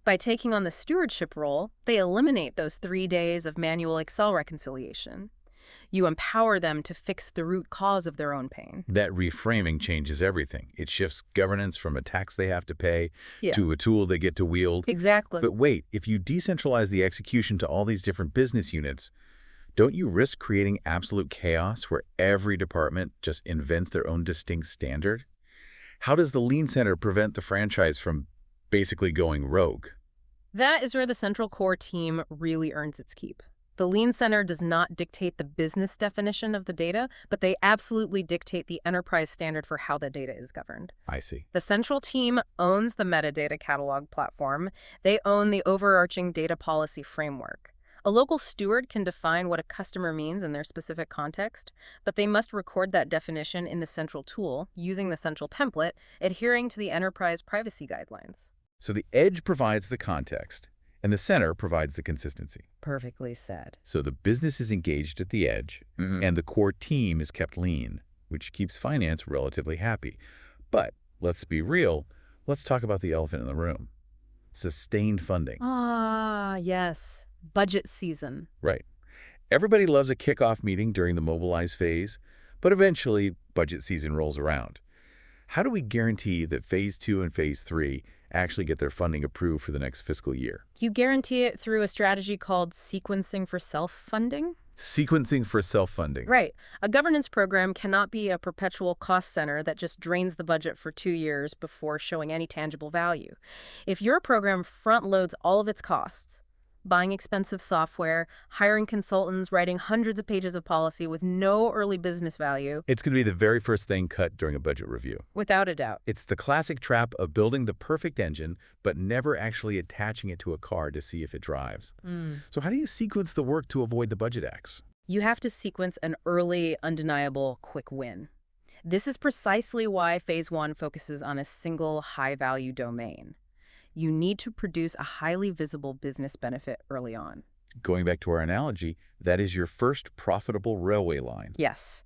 By taking on the stewardship role, they eliminate those 3 days of manual Excel reconciliation. You empower them to fix the root cause of their own pain. That reframing changes everything. It shifts governance from a tax they have to pay Yeah. to a tool they get to wield. Exactly. But wait, if you decentralize the execution to all these different business units, don't you risk creating absolute chaos where every department just invents their own distinct standard? How does the Lean Center prevent the franchise from basically going rogue? That is where the central core team really earns its keep. The Lean Center does not dictate the business definition of the data, but they absolutely dictate the enterprise standard for how the data is governed. I see. The central team owns the metadata catalog platform. They own the overarching data policy framework. A local steward can define what a customer means in their specific context, but they must record that definition in the central tool, using the central template, adhering to the enterprise privacy guidelines. So the edge provides the context, and the center provides the consistency. Perfectly said. So the business is engaged at the edge, and the core team is kept lean, which keeps finance relatively happy. But let's be real, let's talk about the elephant in the room. Sustained funding. Ah, yes. Budget season. Right. Everybody loves a kickoff meeting during the mobilize phase, but eventually budget season rolls around. How do we guarantee that Phase 2 and Phase 3 actually get their funding approved for the next fiscal year? You guarantee it through a strategy called sequencing for self-funding? Sequencing for self-funding. Right. A governance program cannot be a perpetual cost center that just drains the budget for 2 years before showing any tangible value. If your program front-loads all of its costs, buying expensive software, hiring consultants, writing hundreds of pages of policy with no early business value, It's going to be the very first thing cut during a budget review. without a doubt. It's the classic trap of building the perfect engine, but never actually attaching it to a car to see if it drives. So how do you sequence the work to avoid the budget X? You have to sequence an early, undeniable, quick win. This is precisely why Phase 1 focuses on a single high-value domain. You need to produce a highly visible business benefit early on. Going back to our analogy, that is your first profitable railway line. Yes.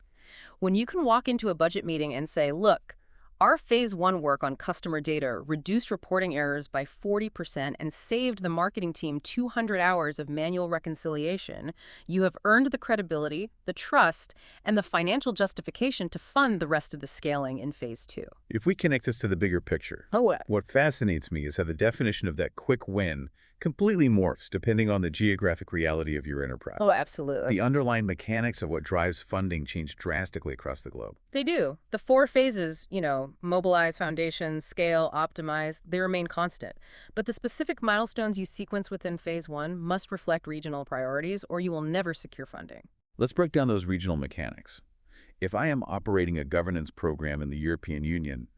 When you can walk into a budget meeting and say, look, our Phase 1 work on customer data reduced reporting errors by 40% and saved the marketing team 200 hours of manual reconciliation, you have earned the credibility, the trust, and the financial justification to fund the rest of the scaling in Phase 2. If we connect this to the bigger picture, what fascinates me is how the definition of that quick win completely morphs depending on the geographic reality of your enterprise. Oh, absolutely. The underlying mechanics of what drives funding change drastically across the globe. They do. The 4 phases, mobilize, foundation, scale, optimize, they remain constant. But the specific milestones you sequence within Phase 1 must reflect regional priorities, or you will never secure funding. Let's break down those regional mechanics. If I am operating a governance program in the European Union,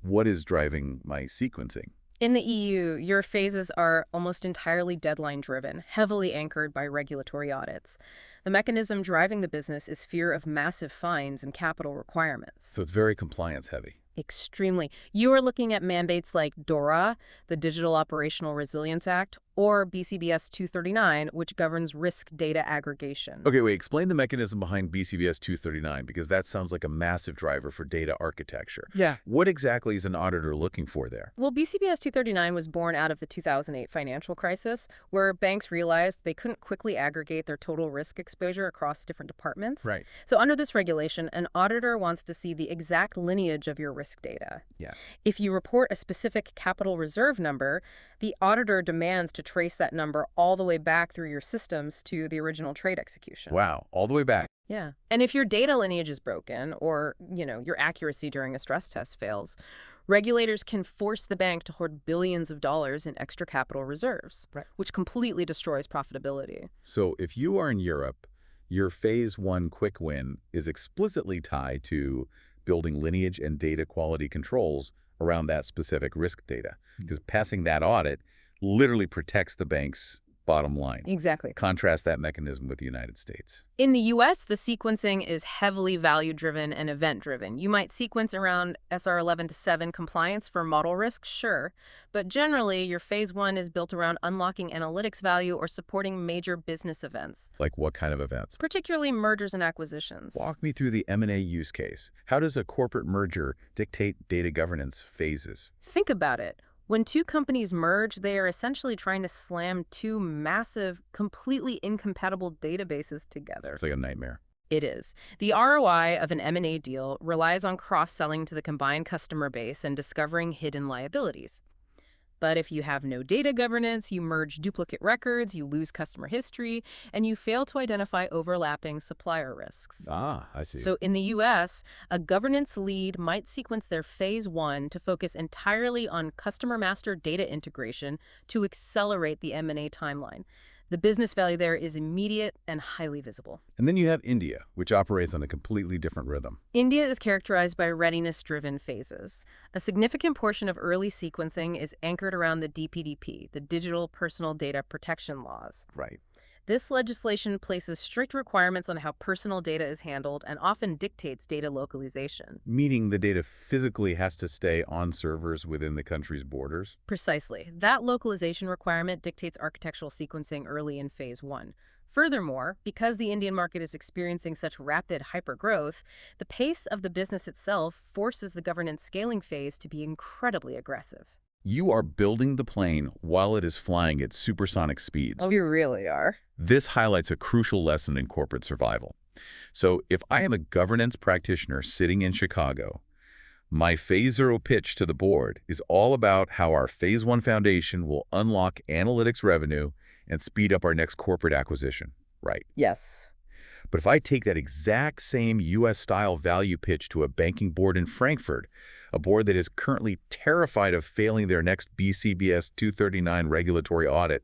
what is driving my sequencing? In the EU, your phases are almost entirely deadline-driven, heavily anchored by regulatory audits. The mechanism driving the business is fear of massive fines and capital requirements. So it's very compliance-heavy. Extremely. You are looking at mandates like DORA, the Digital Operational Resilience Act, or BCBS 239, which governs risk data aggregation. Okay, wait, explain the mechanism behind BCBS 239, because that sounds like a massive driver for data architecture. Yeah. What exactly is an auditor looking for there? Well, BCBS 239 was born out of the 2008 financial crisis, where banks realized they couldn't quickly aggregate their total risk exposure across different departments. Right. So under this regulation, an auditor wants to see the exact lineage of your risk data. Yeah. If you report a specific capital reserve number, the auditor demands to trace that number all the way back through your systems to the original trade execution. Wow, all the way back. Yeah. And if your data lineage is broken or, your accuracy during a stress test fails, regulators can force the bank to hoard billions of dollars in extra capital reserves, which completely destroys profitability. So if you are in Europe, your Phase 1 quick win is explicitly tied to building lineage and data quality controls around that specific risk data, because passing that audit literally protects the bank's bottom line. Exactly. Contrast that mechanism with the United States. In the U.S., the sequencing is heavily value-driven and event-driven. You might sequence around SR 11-7 compliance for model risk, sure, but generally your Phase 1 is built around unlocking analytics value or supporting major business events. Like what kind of events? Particularly mergers and acquisitions. Walk me through the M&A use case. How does a corporate merger dictate data governance phases? Think about it. When 2 companies merge, they are essentially trying to slam 2 massive, completely incompatible databases together. It's like a nightmare. It is. The ROI of an M&A deal relies on cross-selling to the combined customer base and discovering hidden liabilities. But if you have no data governance, you merge duplicate records, you lose customer history, and you fail to identify overlapping supplier risks. Ah, I see. So in the U.S., a governance lead might sequence their Phase 1 to focus entirely on customer master data integration to accelerate the M&A timeline. The business value there is immediate and highly visible. And then you have India, which operates on a completely different rhythm. India is characterized by readiness-driven phases. A significant portion of early sequencing is anchored around the DPDP, the Digital Personal Data Protection Laws. Right. This legislation places strict requirements on how personal data is handled and often dictates data localization. Meaning the data physically has to stay on servers within the country's borders? Precisely. That localization requirement dictates architectural sequencing early in Phase 1. Furthermore, because the Indian market is experiencing such rapid hypergrowth, the pace of the business itself forces the governance scaling phase to be incredibly aggressive. You are building the plane while it is flying at supersonic speeds. Oh, you really are. This highlights a crucial lesson in corporate survival. So if I am a governance practitioner sitting in Chicago, my Phase 0 pitch to the board is all about how our Phase 1 foundation will unlock analytics revenue and speed up our next corporate acquisition, right? Yes. But if I take that exact same U.S.-style value pitch to a banking board in Frankfurt, a board that is currently terrified of failing their next BCBS 239 regulatory audit,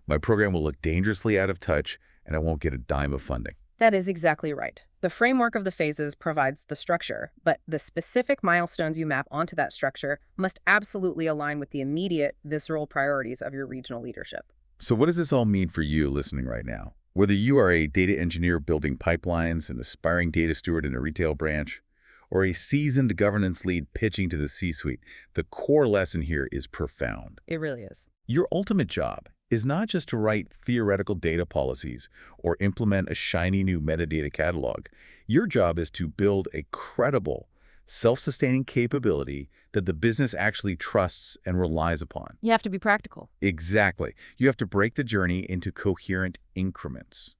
my program will look dangerously out of touch and I won't get a dime of funding. That is exactly right. The framework of the phases provides the structure, but the specific milestones you map onto that structure must absolutely align with the immediate, visceral priorities of your regional leadership. So what does this all mean for you listening right now? Whether you are a data engineer building pipelines, an aspiring data steward in a retail branch, or a seasoned governance lead pitching to the C-suite, the core lesson here is profound. It really is. Your ultimate job is not just to write theoretical data policies or implement a shiny new metadata catalog. Your job is to build a credible, self-sustaining capability that the business actually trusts and relies upon. You have to be practical. Exactly. You have to break the journey into coherent increments.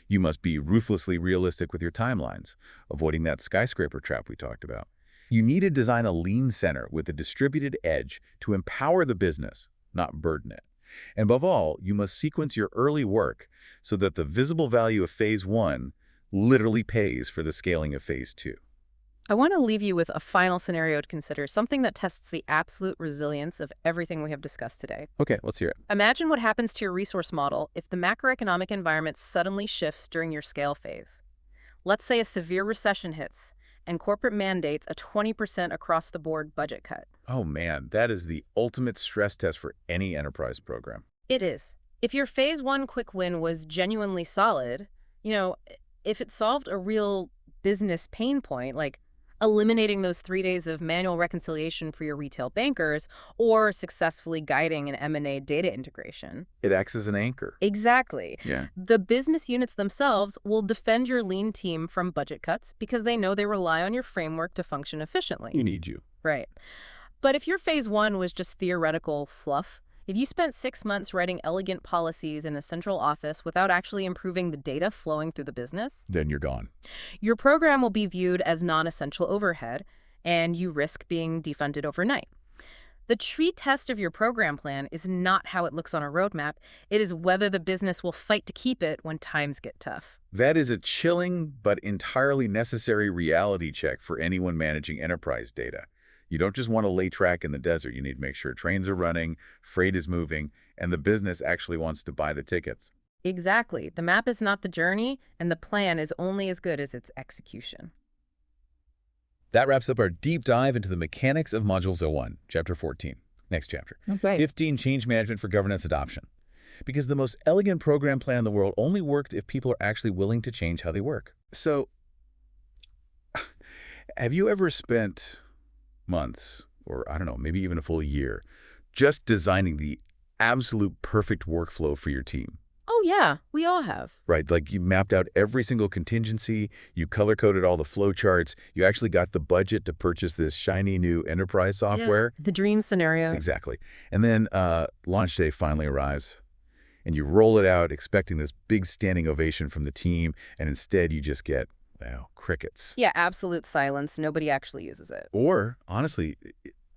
You must be ruthlessly realistic with your timelines, avoiding that skyscraper trap we talked about. You need to design a lean center with a distributed edge to empower the business, not burden it. And above all, you must sequence your early work so that the visible value of Phase 1 literally pays for the scaling of Phase 2. I want to leave you with a final scenario to consider, something that tests the absolute resilience of everything we have discussed today. Okay, let's hear it. Imagine what happens to your resource model if the macroeconomic environment suddenly shifts during your scale phase. Let's say a severe recession hits and corporate mandates a 20% across-the-board budget cut. Oh man, that is the ultimate stress test for any enterprise program. It is. If your Phase 1 quick win was genuinely solid, if it solved a real business pain point, like eliminating those 3 days of manual reconciliation for your retail bankers, or successfully guiding an M&A data integration. It acts as an anchor. Exactly. Yeah. The business units themselves will defend your lean team from budget cuts because they know they rely on your framework to function efficiently. You need you. Right. But if your Phase 1 was just theoretical fluff, if you spent 6 months writing elegant policies in a central office without actually improving the data flowing through the business, Then you're gone. your program will be viewed as non-essential overhead, and you risk being defunded overnight. The true test of your program plan is not how it looks on a roadmap. It is whether the business will fight to keep it when times get tough. That is a chilling but entirely necessary reality check for anyone managing enterprise data. You don't just want to lay track in the desert. You need to make sure trains are running, freight is moving, and the business actually wants to buy the tickets. Exactly. The map is not the journey, and the plan is only as good as its execution. That wraps up our deep dive into the mechanics of Modules 01, Chapter 14. Next chapter. Okay. 15, Change Management for Governance Adoption. Because the most elegant program plan in the world only worked if people are actually willing to change how they work. So, have you ever spent months, or I don't know, maybe even a full year, just designing the absolute perfect workflow for your team? Oh, yeah. We all have. Right, like you mapped out every single contingency, you color-coded all the flow charts, you actually got the budget to purchase this shiny new enterprise software. Yeah, the dream scenario. Exactly. And then launch day finally arrives, and you roll it out expecting this big standing ovation from the team, and instead you just get, crickets. Yeah, absolute silence. Nobody actually uses it. Or, honestly,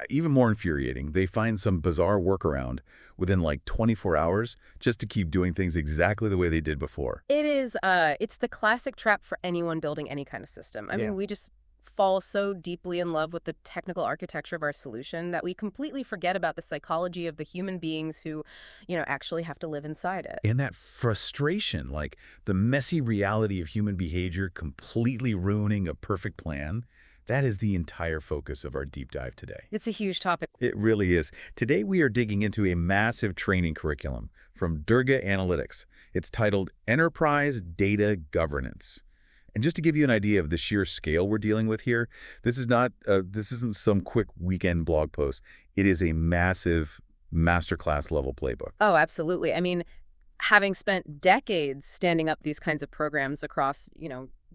even more infuriating, they find some bizarre workaround within like 24 hours just to keep doing things exactly the way they did before. It is, it's the classic trap for anyone building any kind of system. I mean, we just fall so deeply in love with the technical architecture of our solution that we completely forget about the psychology of the human beings who, actually have to live inside it. And that frustration, like the messy reality of human behavior completely ruining a perfect plan, that is the entire focus of our deep dive today. It's a huge topic. It really is. Today we are digging into a massive training curriculum from Durga Analytics, It's titled Enterprise Data Governance. And just to give you an idea of the sheer scale we're dealing with here, this isn't some quick weekend blog post. It is a massive masterclass level playbook. Oh, absolutely. I mean, having spent decades standing up these kinds of programs across,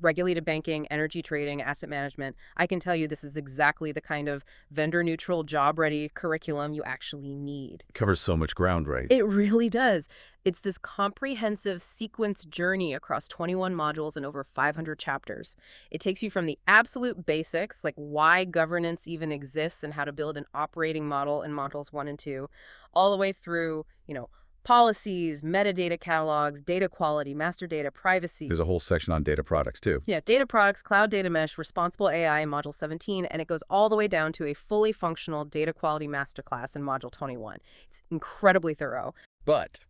regulated banking, energy trading, asset management, I can tell you this is exactly the kind of vendor-neutral, job-ready curriculum you actually need. It covers so much ground, right? It really does. It's this comprehensive sequence journey across 21 modules and over 500 chapters. It takes you from the absolute basics, like why governance even exists and how to build an operating model in modules 1 and 2, all the way through, policies, metadata catalogs, data quality, master data, privacy. There's a whole section on data products, too. Yeah, data products, cloud data mesh, responsible AI in Module 17, and it goes all the way down to a fully functional data quality masterclass in Module 21. It's incredibly thorough. But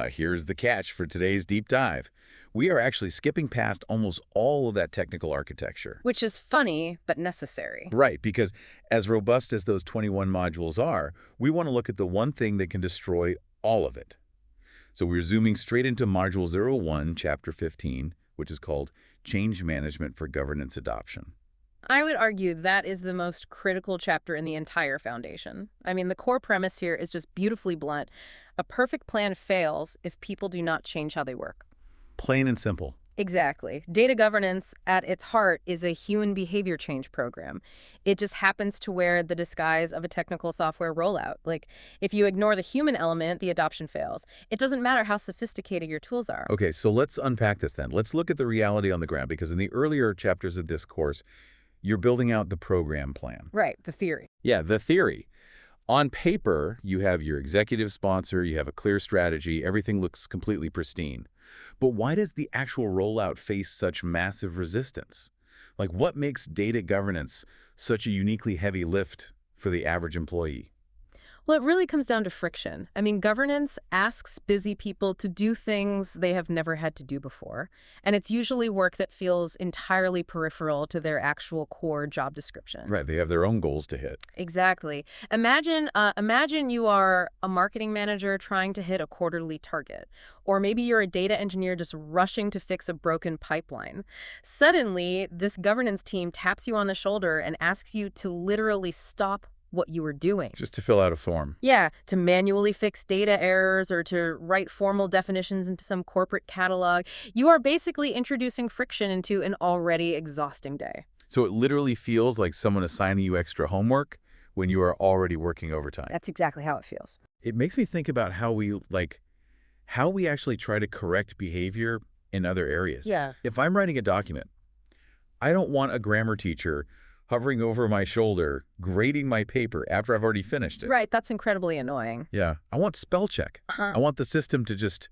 here's the catch for today's deep dive. We are actually skipping past almost all of that technical architecture. Which is funny, but necessary. Right, because as robust as those 21 modules are, we want to look at the one thing that can destroy all of it. So we're zooming straight into Module 01, Chapter 15, which is called Change Management for Governance Adoption. I would argue that is the most critical chapter in the entire foundation. I mean, the core premise here is just beautifully blunt. A perfect plan fails if people do not change how they work. Plain and simple. Exactly. Data governance, at its heart, is a human behavior change program. It just happens to wear the disguise of a technical software rollout. Like, if you ignore the human element, the adoption fails. It doesn't matter how sophisticated your tools are. Okay, so let's unpack this then. Let's look at the reality on the ground, because in the earlier chapters of this course, you're building out the program plan. Right, the theory. Yeah, the theory. On paper, you have your executive sponsor, you have a clear strategy, everything looks completely pristine. But why does the actual rollout face such massive resistance? Like, what makes data governance such a uniquely heavy lift for the average employee? Well, it really comes down to friction. I mean, governance asks busy people to do things they have never had to do before, and it's usually work that feels entirely peripheral to their actual core job description. Right, they have their own goals to hit. Exactly. Imagine you are a marketing manager trying to hit a quarterly target, or maybe you're a data engineer just rushing to fix a broken pipeline. Suddenly, this governance team taps you on the shoulder and asks you to literally stop what you were doing. Just to fill out a form. Yeah, to manually fix data errors or to write formal definitions into some corporate catalog. You are basically introducing friction into an already exhausting day. So it literally feels like someone assigning you extra homework when you are already working overtime. That's exactly how it feels. It makes me think about how we actually try to correct behavior in other areas. Yeah. If I'm writing a document, I don't want a grammar teacher hovering over my shoulder, grading my paper after I've already finished it. Right, that's incredibly annoying. Yeah. I want spell check. Uh-huh. I want the system to just,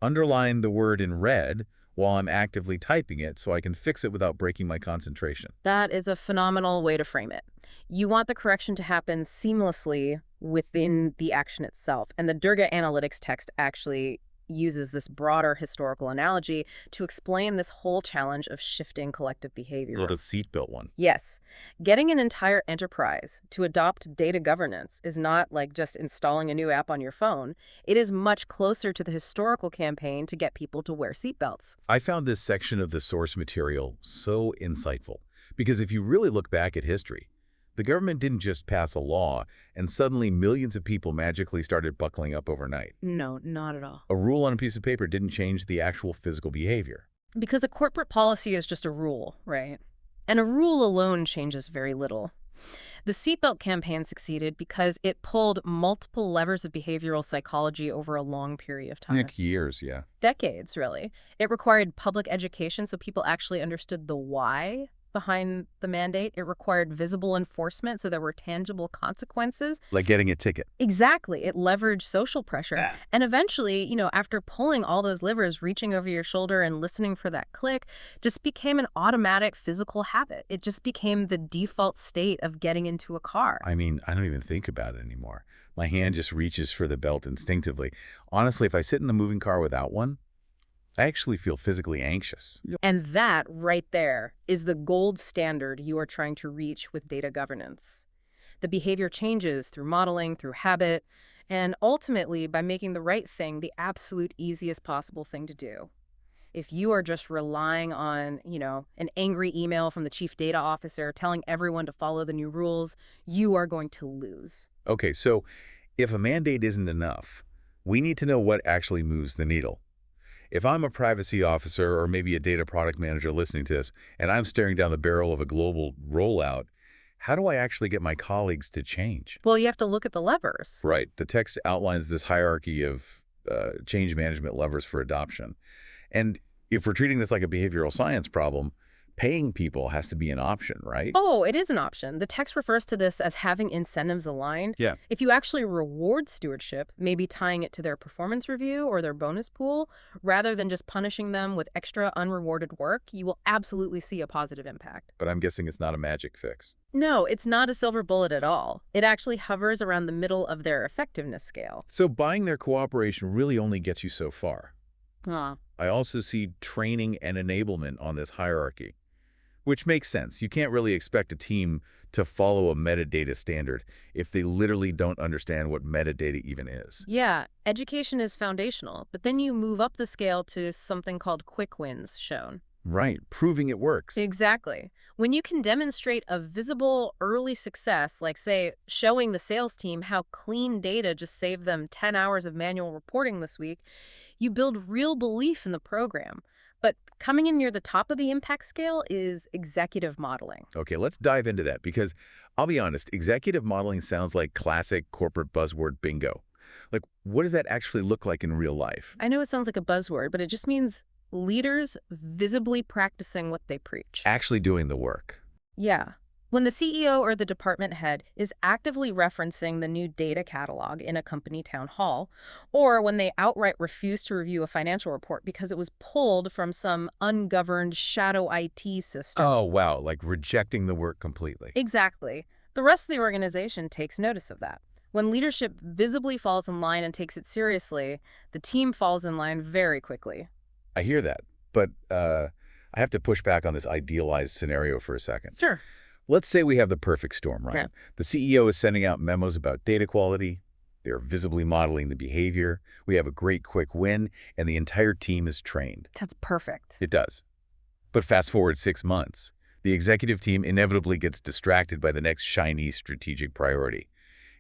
underline the word in red while I'm actively typing it so I can fix it without breaking my concentration. That is a phenomenal way to frame it. You want the correction to happen seamlessly within the action itself. And the Durga Analytics text actually uses this broader historical analogy to explain this whole challenge of shifting collective behavior. A little seatbelt one. Yes. Getting an entire enterprise to adopt data governance is not like just installing a new app on your phone. It is much closer to the historical campaign to get people to wear seatbelts. I found this section of the source material so insightful because if you really look back at history, the government didn't just pass a law and suddenly millions of people magically started buckling up overnight. No, not at all. A rule on a piece of paper didn't change the actual physical behavior. Because a corporate policy is just a rule, right? And a rule alone changes very little. The seatbelt campaign succeeded because it pulled multiple levers of behavioral psychology over a long period of time. Like years, yeah. Decades, really. It required public education so people actually understood the why behind the mandate. It required visible enforcement so there were tangible consequences. Like getting a ticket. Exactly. It leveraged social pressure. Yeah. And eventually, after pulling all those levers, reaching over your shoulder and listening for that click just became an automatic physical habit. It just became the default state of getting into a car. I mean, I don't even think about it anymore. My hand just reaches for the belt instinctively. Honestly, if I sit in a moving car without one, I actually feel physically anxious. And that right there is the gold standard you are trying to reach with data governance. The behavior changes through modeling, through habit, And ultimately, by making the right thing the absolute easiest possible thing to do. If you are just relying on, an angry email from the chief data officer telling everyone to follow the new rules, you are going to lose. Okay, so if a mandate isn't enough, we need to know what actually moves the needle. If I'm a privacy officer or maybe a data product manager listening to this, and I'm staring down the barrel of a global rollout, how do I actually get my colleagues to change? Well, you have to look at the levers. Right. The text outlines this hierarchy of change management levers for adoption. And if we're treating this like a behavioral science problem, paying people has to be an option, right? Oh, it is an option. The text refers to this as having incentives aligned. Yeah. If you actually reward stewardship, maybe tying it to their performance review or their bonus pool, rather than just punishing them with extra unrewarded work, you will absolutely see a positive impact. But I'm guessing it's not a magic fix. No, it's not a silver bullet at all. It actually hovers around the middle of their effectiveness scale. So buying their cooperation really only gets you so far. Huh. I also see training and enablement on this hierarchy, which makes sense. You can't really expect a team to follow a metadata standard if they literally don't understand what metadata even is. Yeah, education is foundational, but then you move up the scale to something called quick wins shown. Right, proving it works. Exactly. When you can demonstrate a visible early success, like, say, showing the sales team how clean data just saved them 10 hours of manual reporting this week, you build real belief in the program. But coming in near the top of the impact scale is executive modeling. Okay, let's dive into that because I'll be honest, executive modeling sounds like classic corporate buzzword bingo. Like, what does that actually look like in real life? I know it sounds like a buzzword, but it just means leaders visibly practicing what they preach. Actually doing the work. Yeah. When the CEO or the department head is actively referencing the new data catalog in a company town hall, or when they outright refuse to review a financial report because it was pulled from some ungoverned shadow IT system. Oh, wow, like rejecting the work completely. Exactly. The rest of the organization takes notice of that. When leadership visibly falls in line and takes it seriously, the team falls in line very quickly. I hear that, but I have to push back on this idealized scenario for a second. Sure. Let's say we have the perfect storm, right? Okay. The CEO is sending out memos about data quality. They're visibly modeling the behavior. We have a great quick win, and the entire team is trained. That's perfect. It does. But fast forward 6 months, the executive team inevitably gets distracted by the next shiny strategic priority.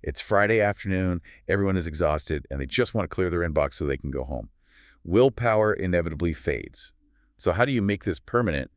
It's Friday afternoon, everyone is exhausted, and they just want to clear their inbox so they can go home. Willpower inevitably fades. So how do you make this permanent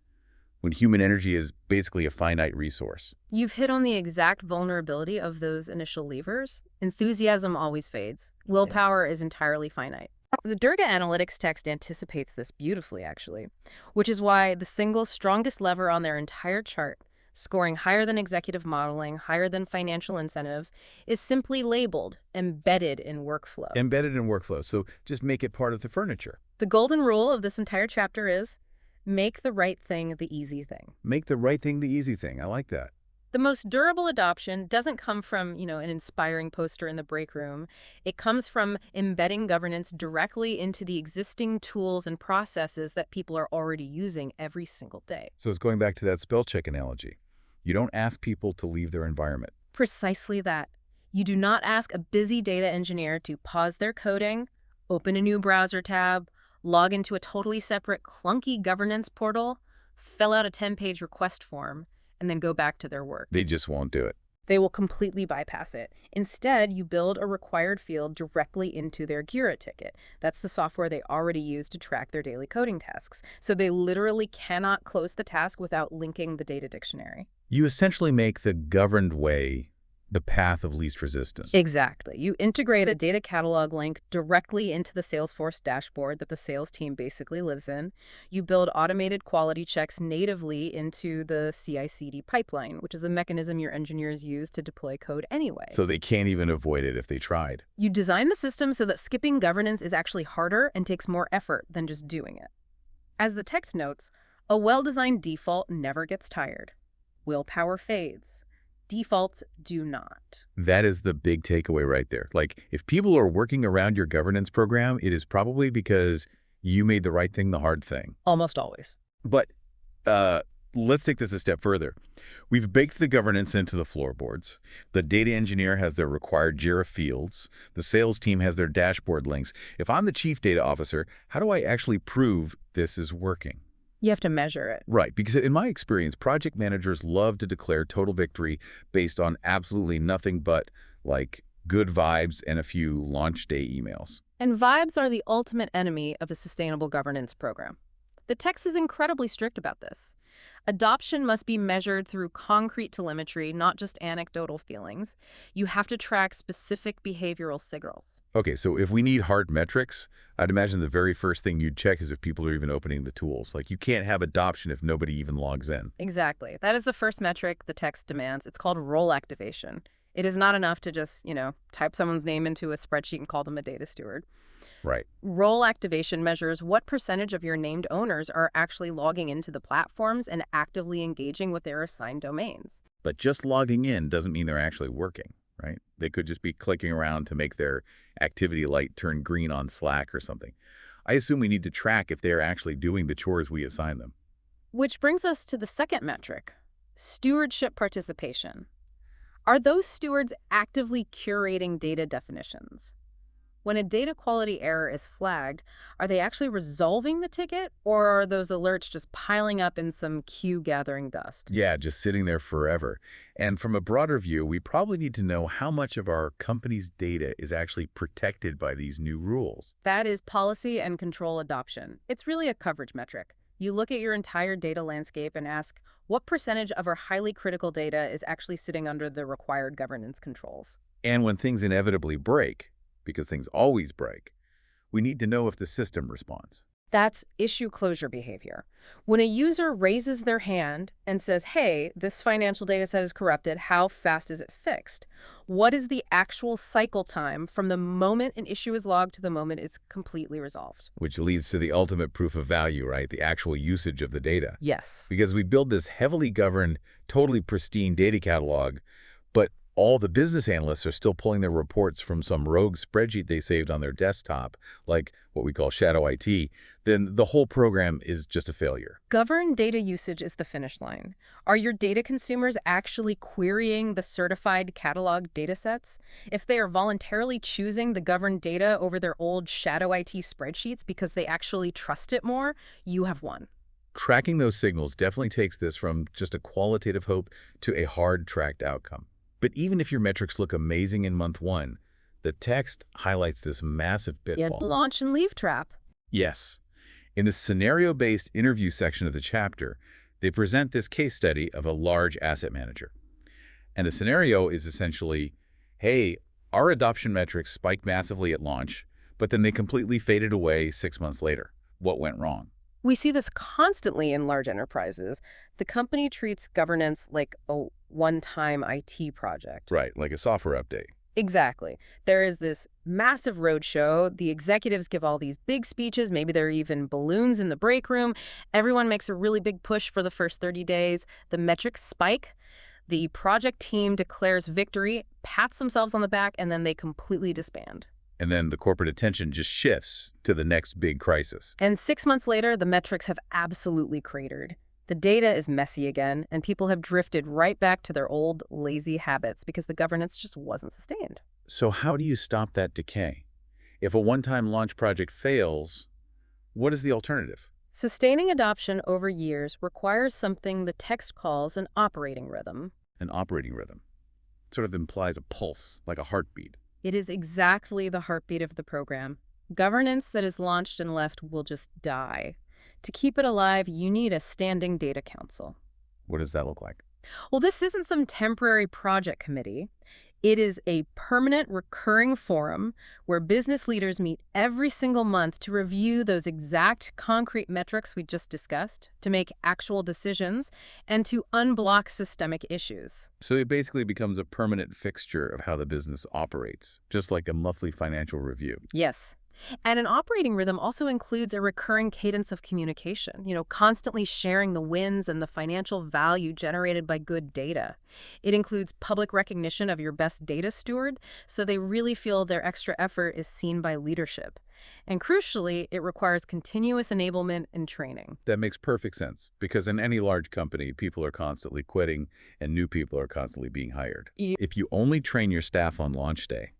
when human energy is basically a finite resource? You've hit on the exact vulnerability of those initial levers. Enthusiasm always fades. Willpower is entirely finite. The Durga Analytics text anticipates this beautifully, actually, which is why the single strongest lever on their entire chart, scoring higher than executive modeling, higher than financial incentives, is simply labeled embedded in workflow. Embedded in workflow, so just make it part of the furniture. The golden rule of this entire chapter is make the right thing the easy thing. Make the right thing the easy thing. I like that. The most durable adoption doesn't come from, an inspiring poster in the break room. It comes from embedding governance directly into the existing tools and processes that people are already using every single day. So it's going back to that spell check analogy. You don't ask people to leave their environment. Precisely that. You do not ask a busy data engineer to pause their coding, open a new browser tab, log into a totally separate clunky governance portal, fill out a 10-page request form, and then go back to their work. They just won't do it. They will completely bypass it. Instead, you build a required field directly into their Gira ticket. That's the software they already use to track their daily coding tasks. So they literally cannot close the task without linking the data dictionary. You essentially make the governed way the path of least resistance. Exactly. You integrate a data catalog link directly into the Salesforce dashboard that the sales team basically lives in. You build automated quality checks natively into the CI/CD pipeline, which is the mechanism your engineers use to deploy code anyway. So they can't even avoid it if they tried. You design the system so that skipping governance is actually harder and takes more effort than just doing it. As the text notes, a well-designed default never gets tired. Willpower fades. Defaults do not. That is the big takeaway right there. Like, if people are working around your governance program, it is probably because you made the right thing the hard thing. Almost always. But let's take this a step further. We've baked the governance into the floorboards. The data engineer has their required JIRA fields. The sales team has their dashboard links. If I'm the chief data officer, how do I actually prove this is working? You have to measure it. Right, because in my experience, project managers love to declare total victory based on absolutely nothing but, like, good vibes and a few launch day emails. And vibes are the ultimate enemy of a sustainable governance program. The text is incredibly strict about this. Adoption must be measured through concrete telemetry, not just anecdotal feelings. You have to track specific behavioral signals. Okay, so if we need hard metrics, I'd imagine the very first thing you'd check is if people are even opening the tools. Like, you can't have adoption if nobody even logs in. Exactly. That is the first metric the text demands. It's called role activation. It is not enough to just, type someone's name into a spreadsheet and call them a data steward. Right. Role activation measures what percentage of your named owners are actually logging into the platforms and actively engaging with their assigned domains. But just logging in doesn't mean they're actually working, right? They could just be clicking around to make their activity light turn green on Slack or something. I assume we need to track if they're actually doing the chores we assign them. Which brings us to the second metric, stewardship participation. Are those stewards actively curating data definitions? When a data quality error is flagged, are they actually resolving the ticket, or are those alerts just piling up in some queue gathering dust? Yeah, just sitting there forever. And from a broader view, we probably need to know how much of our company's data is actually protected by these new rules. That is policy and control adoption. It's really a coverage metric. You look at your entire data landscape and ask, what percentage of our highly critical data is actually sitting under the required governance controls? And when things inevitably break, because things always break, we need to know if the system responds. That's issue closure behavior. When a user raises their hand and says, hey, this financial data set is corrupted, how fast is it fixed? What is the actual cycle time from the moment an issue is logged to the moment it's completely resolved? Which leads to the ultimate proof of value, right? The actual usage of the data. Yes. Because we build this heavily governed, totally pristine data catalog, but all the business analysts are still pulling their reports from some rogue spreadsheet they saved on their desktop, like what we call shadow IT, then the whole program is just a failure. Governed data usage is the finish line. Are your data consumers actually querying the certified catalog datasets? If they are voluntarily choosing the governed data over their old shadow IT spreadsheets because they actually trust it more, you have won. Tracking those signals definitely takes this from just a qualitative hope to a hard-tracked outcome. But even if your metrics look amazing in month one, the text highlights this massive pitfall. Yeah, launch and leave trap. Yes. In the scenario-based interview section of the chapter, they present this case study of a large asset manager. And the scenario is essentially, hey, our adoption metrics spiked massively at launch, but then they completely faded away 6 months later. What went wrong? We see this constantly in large enterprises. The company treats governance like a one-time IT project. Right, like a software update. Exactly. There is this massive roadshow. The executives give all these big speeches. Maybe there are even balloons in the break room. Everyone makes a really big push for the first 30 days. The metrics spike. The project team declares victory, pats themselves on the back, and then they completely disband. And then the corporate attention just shifts to the next big crisis. And 6 months later, the metrics have absolutely cratered. The data is messy again, and people have drifted right back to their old, lazy habits because the governance just wasn't sustained. So how do you stop that decay? If a one-time launch project fails, what is the alternative? Sustaining adoption over years requires something the text calls an operating rhythm. An operating rhythm. Sort of implies a pulse, like a heartbeat. It is exactly the heartbeat of the program. Governance that is launched and left will just die. To keep it alive, you need a standing data council. What does that look like? Well, this isn't some temporary project committee. It is a permanent, recurring forum where business leaders meet every single month to review those exact concrete metrics we just discussed, to make actual decisions, and to unblock systemic issues. So it basically becomes a permanent fixture of how the business operates, just like a monthly financial review. Yes. And an operating rhythm also includes a recurring cadence of communication, constantly sharing the wins and the financial value generated by good data. It includes public recognition of your best data steward, so they really feel their extra effort is seen by leadership. And crucially, it requires continuous enablement and training. That makes perfect sense, because in any large company, people are constantly quitting and new people are constantly being hired. If you only train your staff on launch day,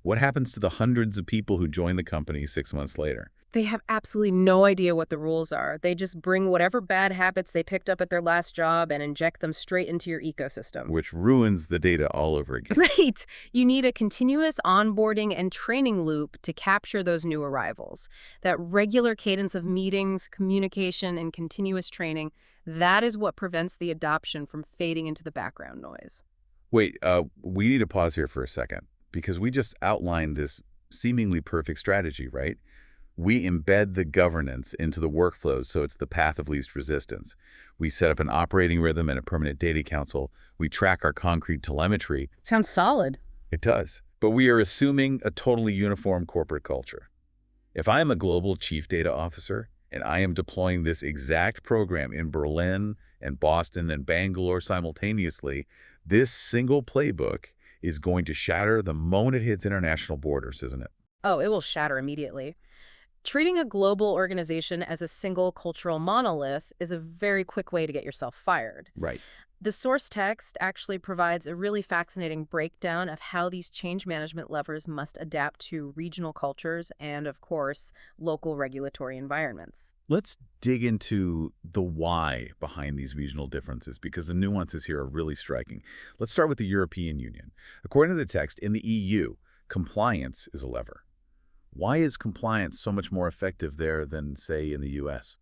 what happens to the hundreds of people who join the company 6 months later? They have absolutely no idea what the rules are. They just bring whatever bad habits they picked up at their last job and inject them straight into your ecosystem. Which ruins the data all over again. Right. You need a continuous onboarding and training loop to capture those new arrivals. That regular cadence of meetings, communication, and continuous training, that is what prevents the adoption from fading into the background noise. Wait, we need to pause here for a second, because we just outlined this seemingly perfect strategy, right? We embed the governance into the workflows so it's the path of least resistance. We set up an operating rhythm and a permanent data council. We track our concrete telemetry. Sounds solid. It does. But we are assuming a totally uniform corporate culture. If I am a global chief data officer and I am deploying this exact program in Berlin and Boston and Bangalore simultaneously, this single playbook is going to shatter the moment it hits international borders, isn't it? Oh, it will shatter immediately. Treating a global organization as a single cultural monolith is a very quick way to get yourself fired. Right. The source text actually provides a really fascinating breakdown of how these change management levers must adapt to regional cultures and, of course, local regulatory environments. Let's dig into the why behind these regional differences, because the nuances here are really striking. Let's start with the European Union. According to the text, in the EU, compliance is a lever. Why is compliance so much more effective there than, say, in the U.S.?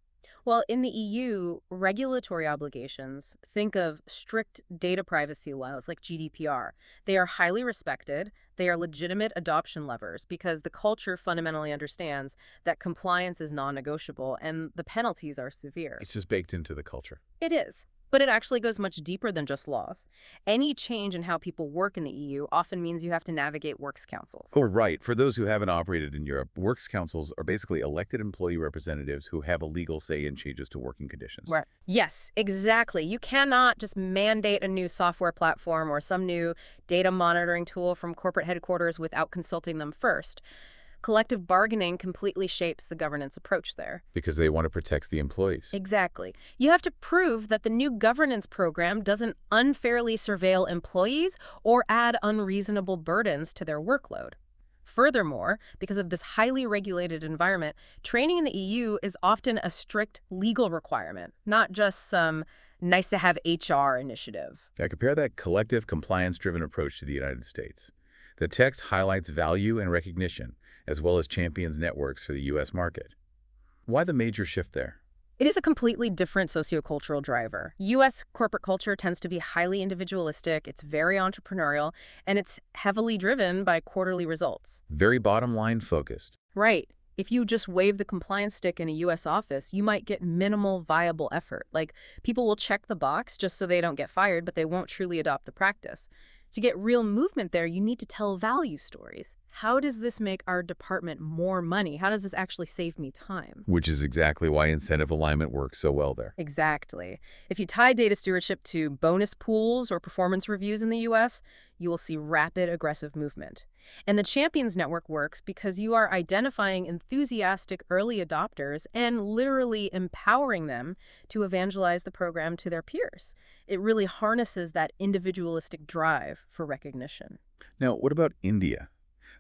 Well, in the EU, regulatory obligations, think of strict data privacy laws like GDPR. They are highly respected. They are legitimate adoption levers because the culture fundamentally understands that compliance is non-negotiable and the penalties are severe. It's just baked into the culture. It is. But it actually goes much deeper than just laws. Any change in how people work in the EU often means you have to navigate works councils. Oh, right. For those who haven't operated in Europe, works councils are basically elected employee representatives who have a legal say in changes to working conditions. Right. Yes, exactly. You cannot just mandate a new software platform or some new data monitoring tool from corporate headquarters without consulting them first. Collective bargaining completely shapes the governance approach there. Because they want to protect the employees. Exactly. You have to prove that the new governance program doesn't unfairly surveil employees or add unreasonable burdens to their workload. Furthermore, because of this highly regulated environment, training in the EU is often a strict legal requirement, not just some nice-to-have HR initiative. Now, compare that collective, compliance-driven approach to the United States. The text highlights value and recognition, as well as champions networks for the U.S. market. Why the major shift there? It is a completely different sociocultural driver. U.S. corporate culture tends to be highly individualistic, it's very entrepreneurial, and it's heavily driven by quarterly results. Very bottom line focused. Right. If you just wave the compliance stick in a U.S. office, you might get minimal viable effort. Like, people will check the box just so they don't get fired, but they won't truly adopt the practice. To get real movement there, you need to tell value stories. How does this make our department more money? How does this actually save me time? Which is exactly why incentive alignment works so well there. Exactly. If you tie data stewardship to bonus pools or performance reviews in the U.S., you will see rapid, aggressive movement. And the Champions Network works because you are identifying enthusiastic early adopters and literally empowering them to evangelize the program to their peers. It really harnesses that individualistic drive for recognition. Now, what about India?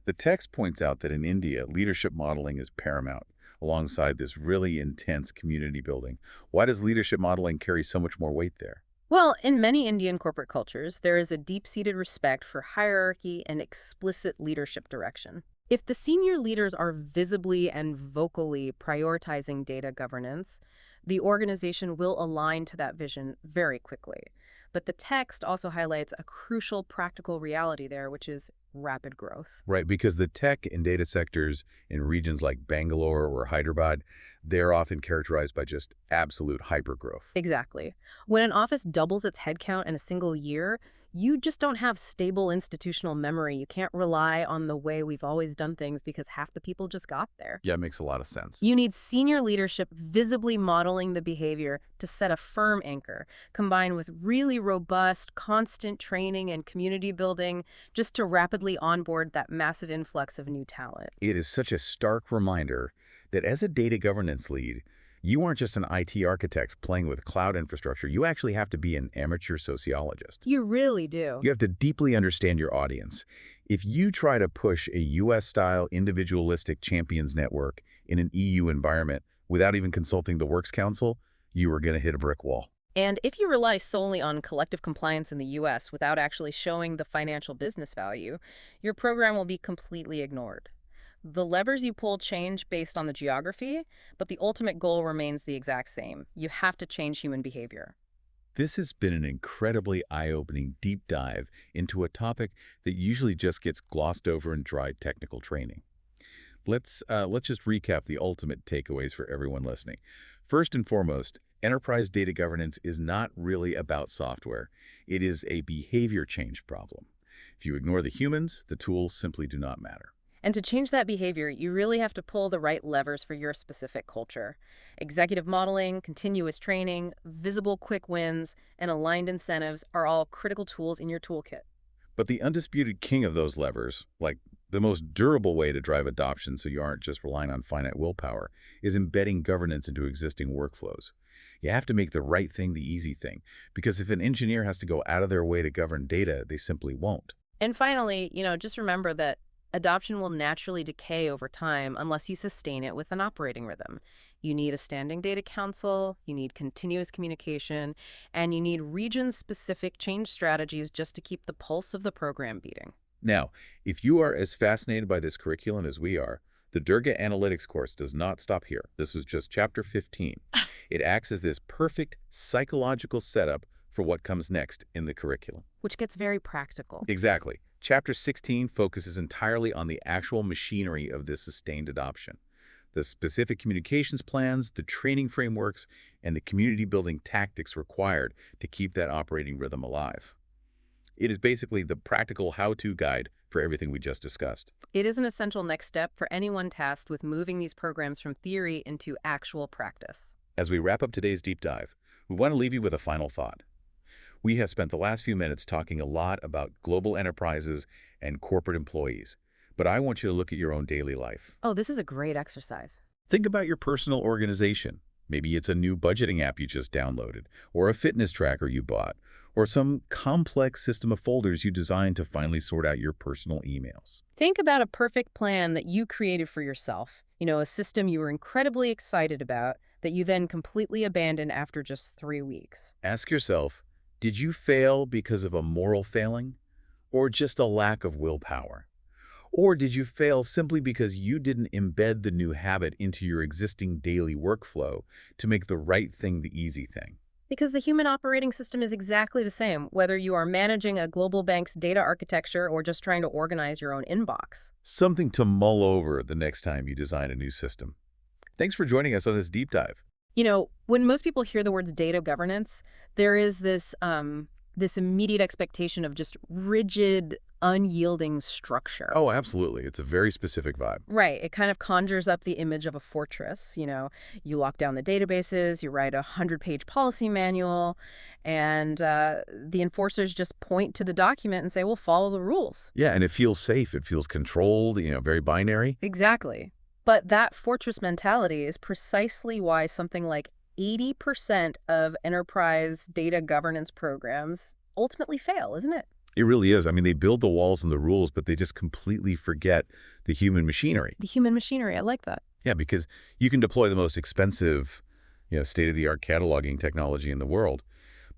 The text points out that in India, leadership modeling is paramount, alongside this really intense community building. Why does leadership modeling carry so much more weight there? Well, in many Indian corporate cultures, there is a deep-seated respect for hierarchy and explicit leadership direction. If the senior leaders are visibly and vocally prioritizing data governance, the organization will align to that vision very quickly. But the text also highlights a crucial practical reality there, which is rapid growth. Right, because the tech and data sectors in regions like Bangalore or Hyderabad, they're often characterized by just absolute hypergrowth. Exactly. When an office doubles its headcount in a single year, you just don't have stable institutional memory. You can't rely on the way we've always done things because half the people just got there. Yeah, it makes a lot of sense. You need senior leadership visibly modeling the behavior to set a firm anchor, combined with really robust, constant training and community building just to rapidly onboard that massive influx of new talent. It is such a stark reminder that as a data governance lead, you aren't just an IT architect playing with cloud infrastructure. You actually have to be an amateur sociologist. You really do. You have to deeply understand your audience. If you try to push a US-style individualistic champions network in an EU environment without even consulting the Works Council, you are going to hit a brick wall. And if you rely solely on collective compliance in the U.S. without actually showing the financial business value, your program will be completely ignored. The levers you pull change based on the geography, but the ultimate goal remains the exact same. You have to change human behavior. This has been an incredibly eye-opening deep dive into a topic that usually just gets glossed over in dry technical training. Let's just recap the ultimate takeaways for everyone listening. First and foremost, enterprise data governance is not really about software. It is a behavior change problem. If you ignore the humans, the tools simply do not matter. And to change that behavior, you really have to pull the right levers for your specific culture. Executive modeling, continuous training, visible quick wins, and aligned incentives are all critical tools in your toolkit. But the undisputed king of those levers, like the most durable way to drive adoption so you aren't just relying on finite willpower, is embedding governance into existing workflows. You have to make the right thing the easy thing, because if an engineer has to go out of their way to govern data, they simply won't. And finally, just remember that adoption will naturally decay over time unless you sustain it with an operating rhythm. You need a standing data council, you need continuous communication, and you need region-specific change strategies just to keep the pulse of the program beating. Now, if you are as fascinated by this curriculum as we are, the Durga Analytics course does not stop here. This was just Chapter 15. It acts as this perfect psychological setup for what comes next in the curriculum. Which gets very practical. Exactly. Chapter 16 focuses entirely on the actual machinery of this sustained adoption. The specific communications plans, the training frameworks, and the community-building tactics required to keep that operating rhythm alive. It is basically the practical how-to guide for everything we just discussed. It is an essential next step for anyone tasked with moving these programs from theory into actual practice. As we wrap up today's deep dive, we want to leave you with a final thought. We have spent the last few minutes talking a lot about global enterprises and corporate employees, but I want you to look at your own daily life. Oh, this is a great exercise. Think about your personal organization. Maybe it's a new budgeting app you just downloaded, or a fitness tracker you bought, or some complex system of folders you designed to finally sort out your personal emails. Think about a perfect plan that you created for yourself. A system you were incredibly excited about that you then completely abandoned after just 3 weeks. Ask yourself, did you fail because of a moral failing, or just a lack of willpower? Or did you fail simply because you didn't embed the new habit into your existing daily workflow to make the right thing the easy thing? Because the human operating system is exactly the same, whether you are managing a global bank's data architecture or just trying to organize your own inbox. Something to mull over the next time you design a new system. Thanks for joining us on this deep dive. When most people hear the words data governance, there is this immediate expectation of just rigid, unyielding structure. Oh, absolutely. It's a very specific vibe. Right. It kind of conjures up the image of a fortress. You lock down the databases, you write a 100-page policy manual, and the enforcers just point to the document and say, well, follow the rules. Yeah, and it feels safe. It feels controlled, very binary. Exactly. But that fortress mentality is precisely why something like 80% of enterprise data governance programs ultimately fail, isn't it? It really is. I mean, they build the walls and the rules, but they just completely forget the human machinery. The human machinery, I like that. Yeah, because you can deploy the most expensive, state-of-the-art cataloging technology in the world,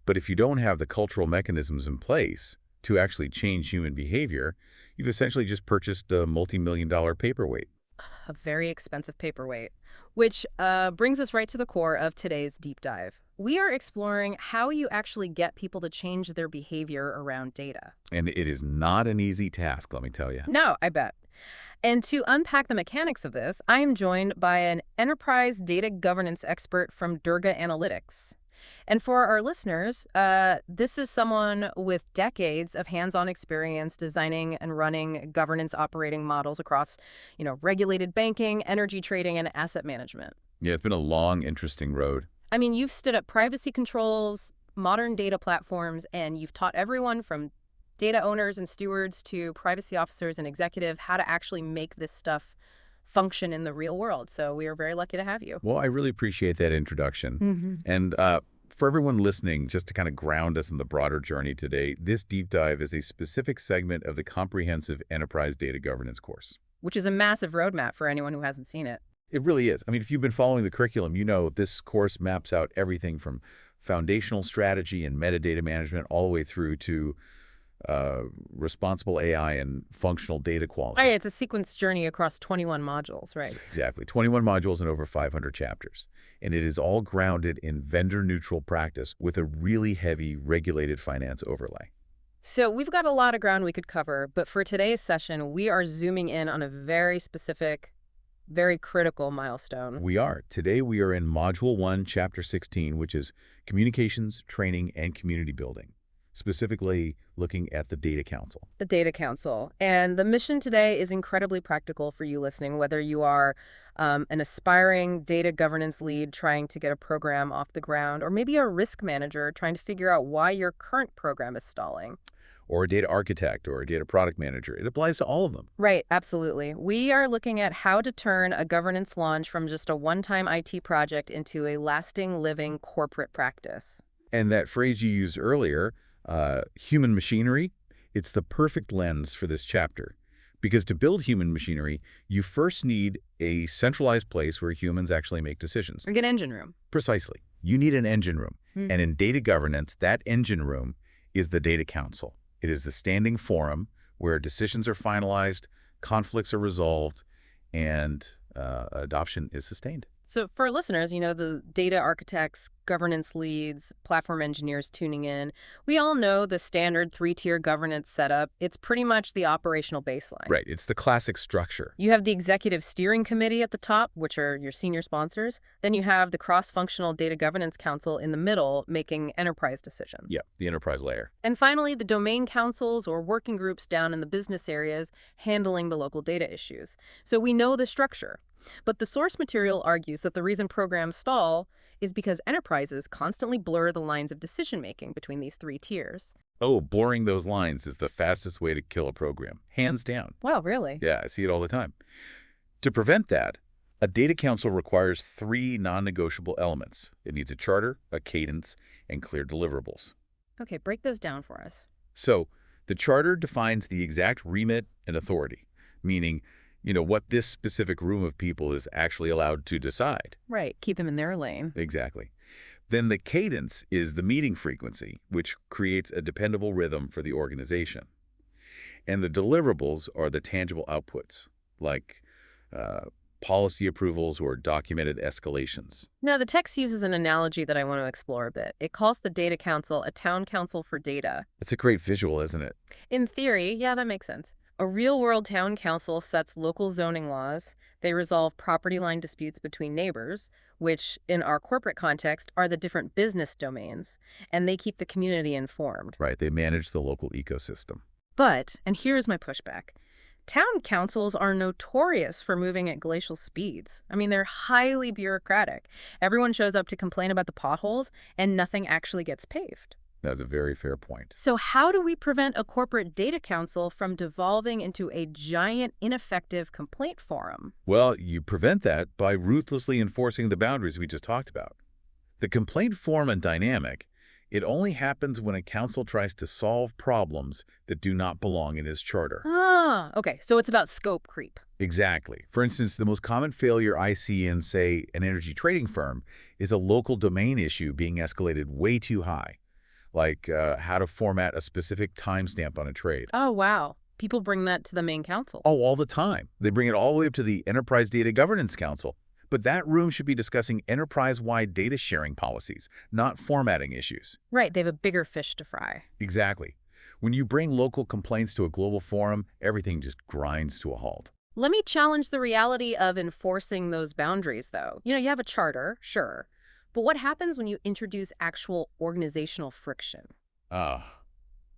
but if you don't have the cultural mechanisms in place to actually change human behavior, you've essentially just purchased a multi-million-dollar paperweight. A very expensive paperweight, which brings us right to the core of today's deep dive. We are exploring how you actually get people to change their behavior around data. And it is not an easy task, let me tell you. No, I bet. And to unpack the mechanics of this, I am joined by an enterprise data governance expert from Durga Analytics. And for our listeners, this is someone with decades of hands-on experience designing and running governance operating models across, regulated banking, energy trading, and asset management. Yeah, it's been a long, interesting road. I mean, you've stood up privacy controls, modern data platforms, and you've taught everyone from data owners and stewards to privacy officers and executives how to actually make this stuff function in the real world. So we are very lucky to have you. Well, I really appreciate that introduction. And for everyone listening, just to kind of ground us in the broader journey today, this deep dive is a specific segment of the comprehensive enterprise data governance course. Which is a massive roadmap for anyone who hasn't seen it. It really is. I mean, if you've been following the curriculum, you know this course maps out everything from foundational strategy and metadata management all the way through to responsible AI and functional data quality. Right, it's a sequence journey across 21 modules, right? Exactly. 21 modules and over 500 chapters. And it is all grounded in vendor-neutral practice with a really heavy regulated finance overlay. So we've got a lot of ground we could cover, but for today's session, we are zooming in on a very specific, very critical milestone. We are. Today we are in Module 1, Chapter 16, which is Communications, Training, and Community Building, specifically looking at the Data Council. The Data Council. And the mission today is incredibly practical for you listening, whether you are an aspiring data governance lead trying to get a program off the ground, or maybe a risk manager trying to figure out why your current program is stalling. Or a data architect or a data product manager. It applies to all of them. Right, absolutely. We are looking at how to turn a governance launch from just a one-time IT project into a lasting, living corporate practice. And that phrase you used earlier, human machinery, it's the perfect lens for this chapter. Because to build human machinery, you first need a centralized place where humans actually make decisions. Like an engine room. Precisely. You need an engine room. And in data governance, that engine room is the Data Council. It is the standing forum where decisions are finalized, conflicts are resolved, and adoption is sustained. So for our listeners, the data architects, governance leads, platform engineers tuning in, we all know the standard 3-tier governance setup. It's pretty much the operational baseline. Right. It's the classic structure. You have the executive steering committee at the top, which are your senior sponsors. Then you have the cross-functional data governance council in the middle making enterprise decisions. Yeah, the enterprise layer. And finally, the domain councils or working groups down in the business areas handling the local data issues. So we know the structure. But the source material argues that the reason programs stall is because enterprises constantly blur the lines of decision-making between these 3 tiers. Oh, blurring those lines is the fastest way to kill a program. Hands down. Wow, really? Yeah, I see it all the time. To prevent that, a data council requires 3 non-negotiable elements. It needs a charter, a cadence, and clear deliverables. Okay, break those down for us. So, the charter defines the exact remit and authority, meaning what this specific room of people is actually allowed to decide. Right, keep them in their lane. Exactly. Then the cadence is the meeting frequency, which creates a dependable rhythm for the organization. And the deliverables are the tangible outputs, like policy approvals or documented escalations. Now, the text uses an analogy that I want to explore a bit. It calls the data council a town council for data. It's a great visual, isn't it? In theory, yeah, that makes sense. A real-world town council sets local zoning laws. They resolve property line disputes between neighbors, which, in our corporate context, are the different business domains, and they keep the community informed. Right, they manage the local ecosystem. But, and here's my pushback, town councils are notorious for moving at glacial speeds. I mean, they're highly bureaucratic. Everyone shows up to complain about the potholes, and nothing actually gets paved. That's a very fair point. So how do we prevent a corporate data council from devolving into a giant, ineffective complaint forum? Well, you prevent that by ruthlessly enforcing the boundaries we just talked about. The complaint forum and dynamic, it only happens when a council tries to solve problems that do not belong in its charter. Ah, okay. So it's about scope creep. Exactly. For instance, the most common failure I see in, say, an energy trading firm is a local domain issue being escalated way too high. Like how to format a specific timestamp on a trade. Oh, wow. People bring that to the main council. Oh, all the time. They bring it all the way up to the Enterprise Data Governance Council. But that room should be discussing enterprise-wide data sharing policies, not formatting issues. Right, they have a bigger fish to fry. Exactly. When you bring local complaints to a global forum, everything just grinds to a halt. Let me challenge the reality of enforcing those boundaries, though. You have a charter, sure. But what happens when you introduce actual organizational friction? Ah,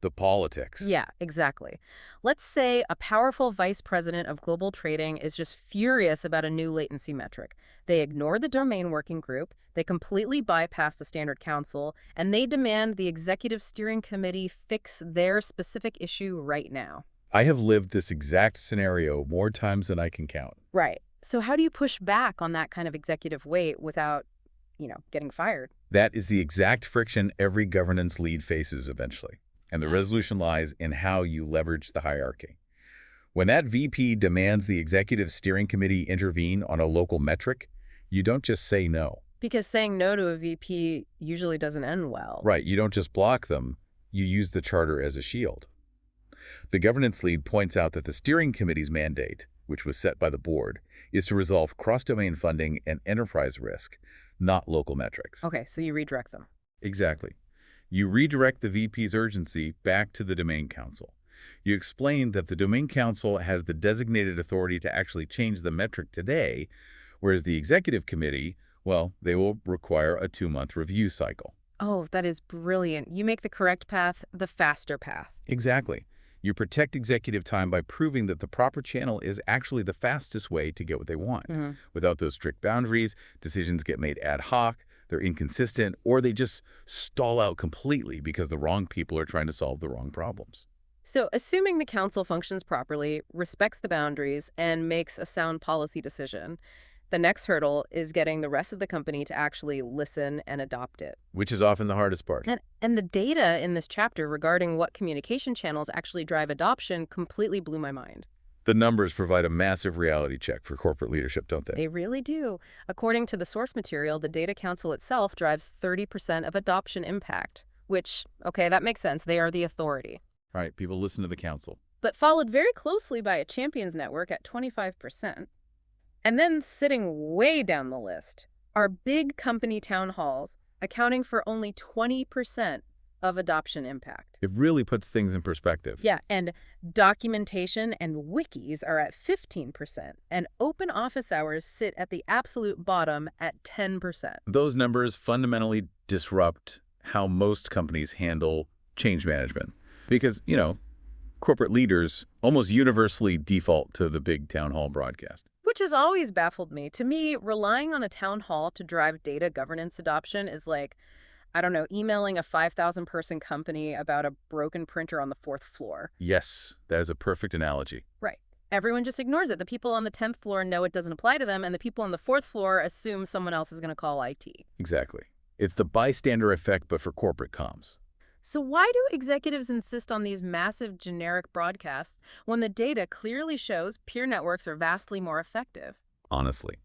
the politics. Yeah, exactly. Let's say a powerful vice president of global trading is just furious about a new latency metric. They ignore the domain working group, they completely bypass the Standard Council, and they demand the executive steering committee fix their specific issue right now. I have lived this exact scenario more times than I can count. Right. So how do you push back on that kind of executive weight without, getting fired? That is the exact friction every governance lead faces eventually. And the resolution lies in how you leverage the hierarchy. When that VP demands the executive steering committee intervene on a local metric, you don't just say no. Because saying no to a VP usually doesn't end well. Right, you don't just block them, you use the charter as a shield. The governance lead points out that the steering committee's mandate, which was set by the board, is to resolve cross-domain funding and enterprise risk, not local metrics. Okay, so you redirect them. Exactly. You redirect the VP's urgency back to the Domain Council. You explain that the Domain Council has the designated authority to actually change the metric today, whereas the Executive Committee, well, they will require a 2-month review cycle. Oh, that is brilliant. You make the correct path the faster path. Exactly. You protect executive time by proving that the proper channel is actually the fastest way to get what they want. Without those strict boundaries, decisions get made ad hoc, they're inconsistent, or they just stall out completely because the wrong people are trying to solve the wrong problems. So, assuming the council functions properly, respects the boundaries, and makes a sound policy decision, the next hurdle is getting the rest of the company to actually listen and adopt it. Which is often the hardest part. And the data in this chapter regarding what communication channels actually drive adoption completely blew my mind. The numbers provide a massive reality check for corporate leadership, don't they? They really do. According to the source material, the Data Council itself drives 30% of adoption impact, which, okay, that makes sense. They are the authority. Right, people listen to the council. But followed very closely by a champions network at 25%. And then sitting way down the list are big company town halls, accounting for only 20% of adoption impact. It really puts things in perspective. Yeah, and documentation and wikis are at 15%, and open office hours sit at the absolute bottom at 10%. Those numbers fundamentally disrupt how most companies handle change management. Because, corporate leaders almost universally default to the big town hall broadcast. Which has always baffled me. To me, relying on a town hall to drive data governance adoption is like, I don't know, emailing a 5,000-person company about a broken printer on the 4th floor. Yes, that is a perfect analogy. Right. Everyone just ignores it. The people on the 10th floor know it doesn't apply to them, and the people on the 4th floor assume someone else is going to call IT. Exactly. It's the bystander effect, but for corporate comms. So why do executives insist on these massive generic broadcasts when the data clearly shows peer networks are vastly more effective? Honestly.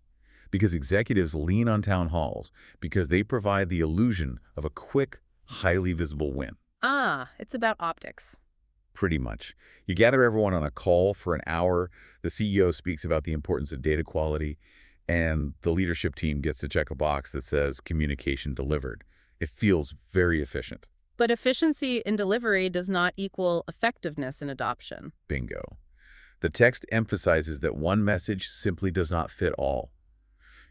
Because executives lean on town halls because they provide the illusion of a quick, highly visible win. Ah, it's about optics. Pretty much. You gather everyone on a call for an hour, the CEO speaks about the importance of data quality, and the leadership team gets to check a box that says communication delivered. It feels very efficient. But efficiency in delivery does not equal effectiveness in adoption. Bingo. The text emphasizes that one message simply does not fit all.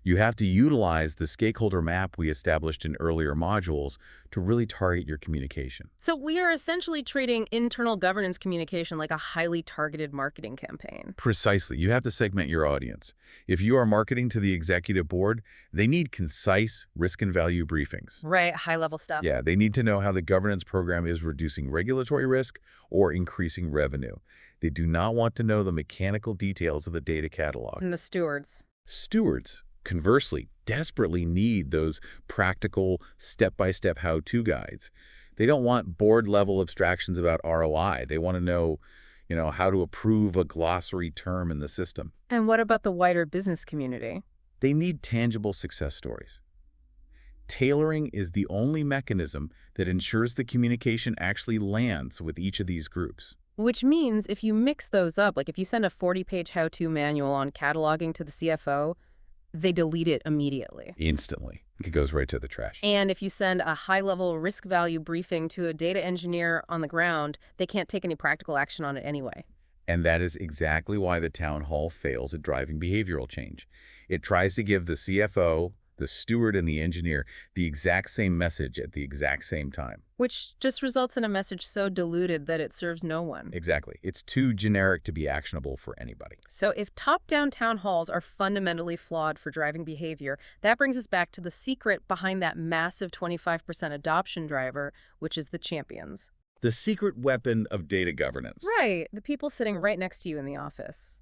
You have to utilize the stakeholder map we established in earlier modules to really target your communication. So we are essentially treating internal governance communication like a highly targeted marketing campaign. Precisely. You have to segment your audience. If you are marketing to the executive board, they need concise risk and value briefings. Right, high-level stuff. Yeah, they need to know how the governance program is reducing regulatory risk or increasing revenue. They do not want to know the mechanical details of the data catalog. And the stewards. Stewards, conversely, desperately need those practical step-by-step how-to guides. They don't want board-level abstractions about ROI. They want to know, how to approve a glossary term in the system. And what about the wider business community? They need tangible success stories. Tailoring is the only mechanism that ensures the communication actually lands with each of these groups. Which means if you mix those up, like if you send a 40-page how-to manual on cataloging to the CFO, they delete it immediately. Instantly. It goes right to the trash. And if you send a high-level risk value briefing to a data engineer on the ground, they can't take any practical action on it anyway. And that is exactly why the town hall fails at driving behavioral change. It tries to give the CFO the steward and the engineer, the exact same message at the exact same time. Which just results in a message so diluted that it serves no one. Exactly. It's too generic to be actionable for anybody. So if top-down town halls are fundamentally flawed for driving behavior, that brings us back to the secret behind that massive 25% adoption driver, which is the champions. The secret weapon of data governance. Right, the people sitting right next to you in the office.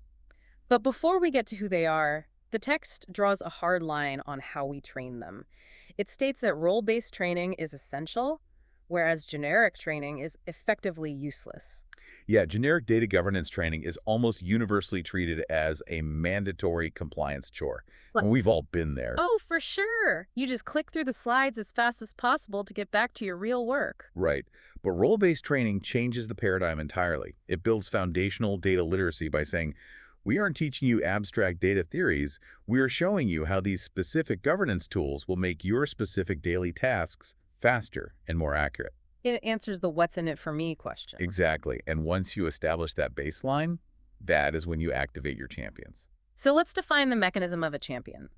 But before we get to who they are, the text draws a hard line on how we train them. It states that role-based training is essential, whereas generic training is effectively useless. Yeah, generic data governance training is almost universally treated as a mandatory compliance chore. And we've all been there. Oh, for sure. You just click through the slides as fast as possible to get back to your real work. Right. But role-based training changes the paradigm entirely. It builds foundational data literacy by saying, we aren't teaching you abstract data theories. We are showing you how these specific governance tools will make your specific daily tasks faster and more accurate. It answers the what's in it for me question. Exactly. And once you establish that baseline, that is when you activate your champions. So let's define the mechanism of a champion.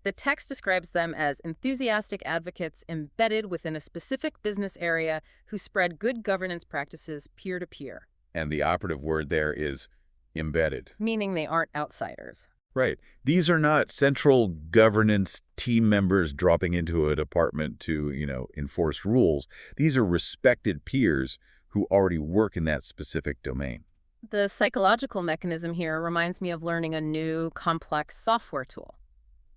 The text describes them as enthusiastic advocates embedded within a specific business area who spread good governance practices peer-to-peer. And the operative word there is embedded. Meaning they aren't outsiders. Right. These are not central governance team members dropping into a department to, enforce rules. These are respected peers who already work in that specific domain. The psychological mechanism here reminds me of learning a new, complex software tool.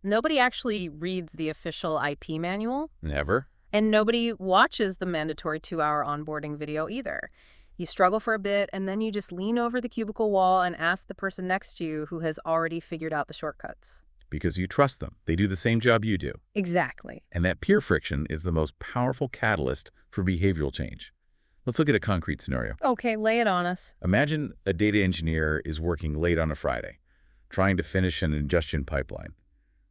Nobody actually reads the official IT manual. Never. And nobody watches the mandatory 2-hour onboarding video either. You struggle for a bit, and then you just lean over the cubicle wall and ask the person next to you who has already figured out the shortcuts. Because you trust them. They do the same job you do. Exactly. And that peer friction is the most powerful catalyst for behavioral change. Let's look at a concrete scenario. Okay, lay it on us. Imagine a data engineer is working late on a Friday, trying to finish an ingestion pipeline.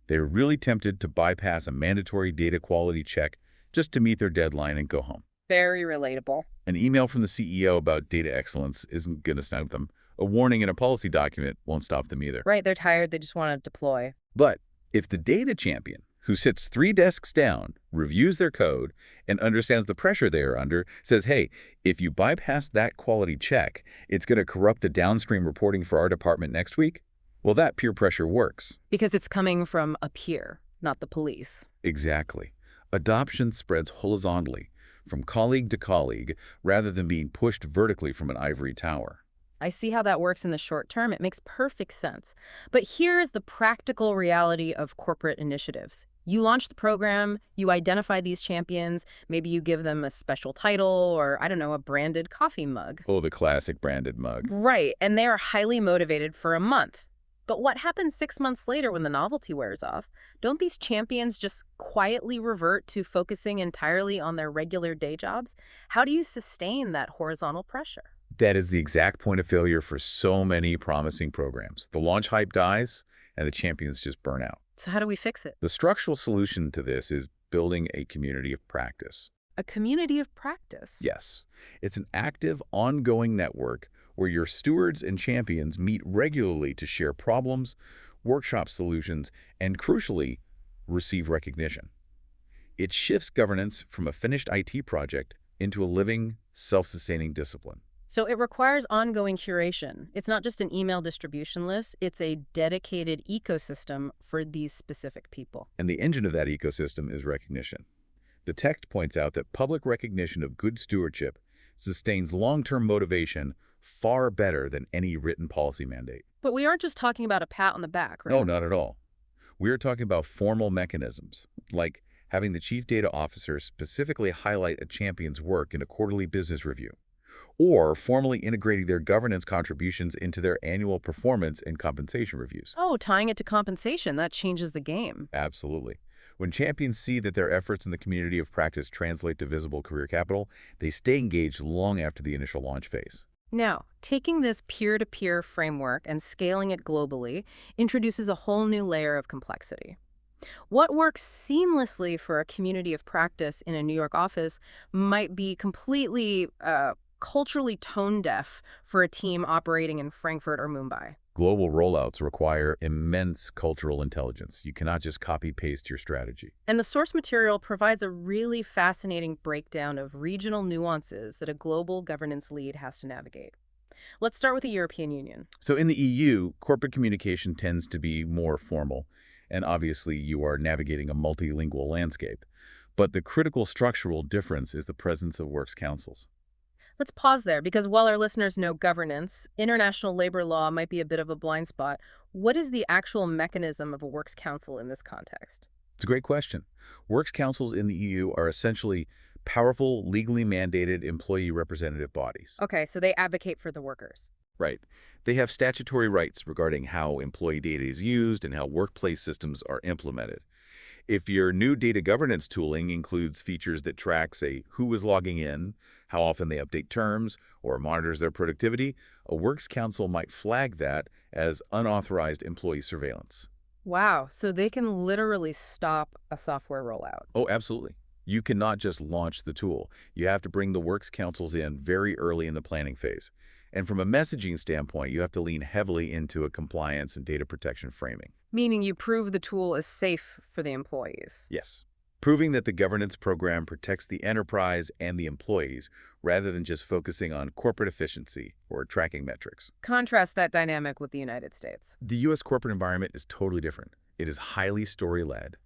They're really tempted to bypass a mandatory data quality check just to meet their deadline and go home. Very relatable. An email from the CEO about data excellence isn't going to snipe them. A warning in a policy document won't stop them either. Right, they're tired, they just want to deploy. But if the data champion, who sits 3 desks down, reviews their code, and understands the pressure they are under, says, hey, if you bypass that quality check, it's going to corrupt the downstream reporting for our department next week, well, that peer pressure works. Because it's coming from a peer, not the police. Exactly. Adoption spreads horizontally, from colleague to colleague, rather than being pushed vertically from an ivory tower. I see how that works in the short term. It makes perfect sense. But here is the practical reality of corporate initiatives. You launch the program, you identify these champions, maybe you give them a special title or, I don't know, a branded coffee mug. Oh, the classic branded mug. Right, and they are highly motivated for a month. But what happens 6 months later when the novelty wears off? Don't these champions just quietly revert to focusing entirely on their regular day jobs? How do you sustain that horizontal pressure? That is the exact point of failure for so many promising programs. The launch hype dies, and the champions just burn out. So how do we fix it? The structural solution to this is building a community of practice. A community of practice? Yes. It's an active, ongoing network where your stewards and champions meet regularly to share problems, workshop solutions, and crucially, receive recognition. It shifts governance from a finished IT project into a living, self-sustaining discipline. So it requires ongoing curation. It's not just an email distribution list, it's a dedicated ecosystem for these specific people. And the engine of that ecosystem is recognition. The text points out that public recognition of good stewardship sustains long-term motivation far better than any written policy mandate. But we aren't just talking about a pat on the back, right? No, not at all. We are talking about formal mechanisms, like having the chief data officer specifically highlight a champion's work in a quarterly business review, or formally integrating their governance contributions into their annual performance and compensation reviews. Oh, tying it to compensation, that changes the game. Absolutely. When champions see that their efforts in the community of practice translate to visible career capital, they stay engaged long after the initial launch phase. Now, taking this peer-to-peer framework and scaling it globally introduces a whole new layer of complexity. What works seamlessly for a community of practice in a New York office might be completely culturally tone-deaf for a team operating in Frankfurt or Mumbai. Global rollouts require immense cultural intelligence. You cannot just copy-paste your strategy. And the source material provides a really fascinating breakdown of regional nuances that a global governance lead has to navigate. Let's start with the European Union. So in the EU, corporate communication tends to be more formal, and obviously you are navigating a multilingual landscape. But the critical structural difference is the presence of works councils. Let's pause there because while our listeners know governance, international labor law might be a bit of a blind spot. What is the actual mechanism of a works council in this context? It's a great question. Works councils in the EU are essentially powerful, legally mandated employee representative bodies. Okay, so they advocate for the workers. Right. They have statutory rights regarding how employee data is used and how workplace systems are implemented. If your new data governance tooling includes features that track, say, who is logging in, how often they update terms, or monitors their productivity, a works council might flag that as unauthorized employee surveillance. Wow, so they can literally stop a software rollout. Oh, absolutely. You cannot just launch the tool. You have to bring the works councils in very early in the planning phase. And from a messaging standpoint, you have to lean heavily into a compliance and data protection framing. Meaning you prove the tool is safe for the employees. Yes. Proving that the governance program protects the enterprise and the employees rather than just focusing on corporate efficiency or tracking metrics. Contrast that dynamic with the United States. The U.S. corporate environment is totally different. It is highly story-led.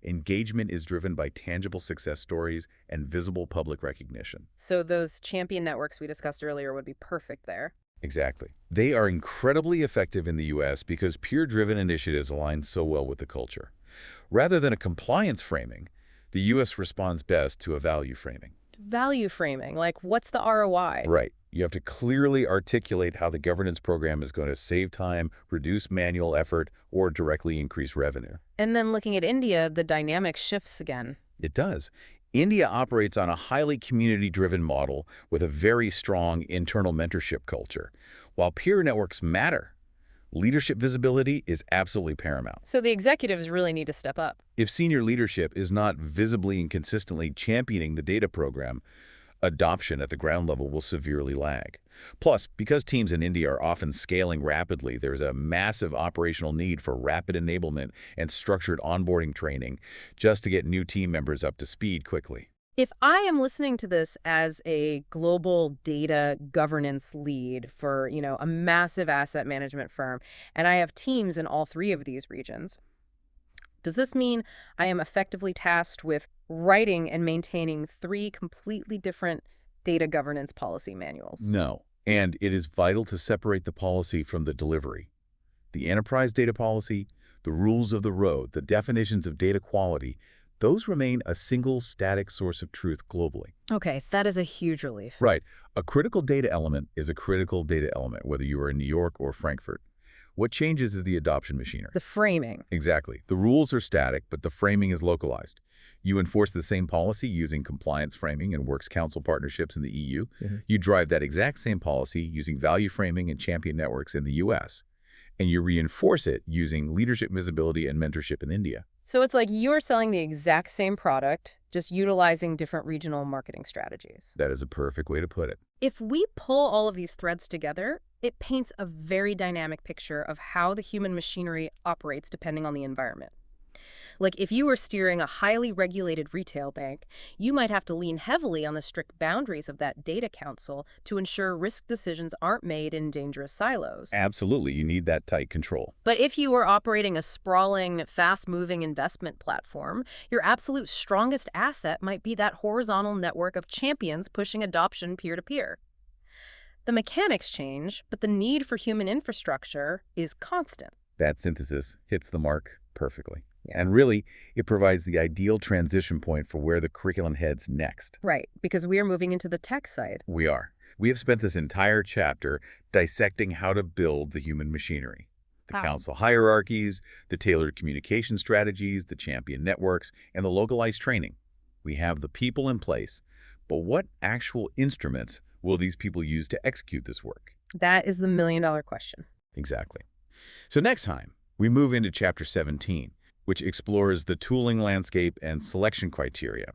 Engagement is driven by tangible success stories and visible public recognition. So those champion networks we discussed earlier would be perfect there. Exactly. They are incredibly effective in the U.S. because peer-driven initiatives align so well with the culture. Rather than a compliance framing, the U.S. responds best to a value framing. Value framing, like what's the ROI? Right. You have to clearly articulate how the governance program is going to save time, reduce manual effort, or directly increase revenue. And then looking at India, the dynamic shifts again. It does. India operates on a highly community-driven model with a very strong internal mentorship culture. While peer networks matter, leadership visibility is absolutely paramount. So the executives really need to step up. If senior leadership is not visibly and consistently championing the data program, adoption at the ground level will severely lag. Plus, because teams in India are often scaling rapidly, there's a massive operational need for rapid enablement and structured onboarding training just to get new team members up to speed quickly. If I am listening to this as a global data governance lead for, a massive asset management firm, and I have teams in all three of these regions, does this mean I am effectively tasked with writing and maintaining three completely different data governance policy manuals? No, and it is vital to separate the policy from the delivery. The enterprise data policy, the rules of the road, the definitions of data quality, those remain a single static source of truth globally. Okay, that is a huge relief. Right. A critical data element is a critical data element, whether you are in New York or Frankfurt. What changes is the adoption machinery. The framing. Exactly. The rules are static, but the framing is localized. You enforce the same policy using compliance framing and works council partnerships in the EU. You drive that exact same policy using value framing and champion networks in the US. And you reinforce it using leadership visibility and mentorship in India. So it's like you're selling the exact same product, just utilizing different regional marketing strategies. That is a perfect way to put it. If we pull all of these threads together, it paints a very dynamic picture of how the human machinery operates depending on the environment. Like if you were steering a highly regulated retail bank, you might have to lean heavily on the strict boundaries of that data council to ensure risk decisions aren't made in dangerous silos. Absolutely. You need that tight control. But if you were operating a sprawling, fast-moving investment platform, your absolute strongest asset might be that horizontal network of champions pushing adoption peer-to-peer. The mechanics change, but the need for human infrastructure is constant. That synthesis hits the mark perfectly. And really, it provides the ideal transition point for where the curriculum heads next. Right, because we are moving into the tech side. We are. We have spent this entire chapter dissecting how to build the human machinery. The council hierarchies, the tailored communication strategies, the champion networks, and the localized training. We have the people in place, but what actual instruments will these people use to execute this work? That is the million-dollar question. Exactly. So next time, we move into Chapter 17, which explores the tooling landscape and selection criteria.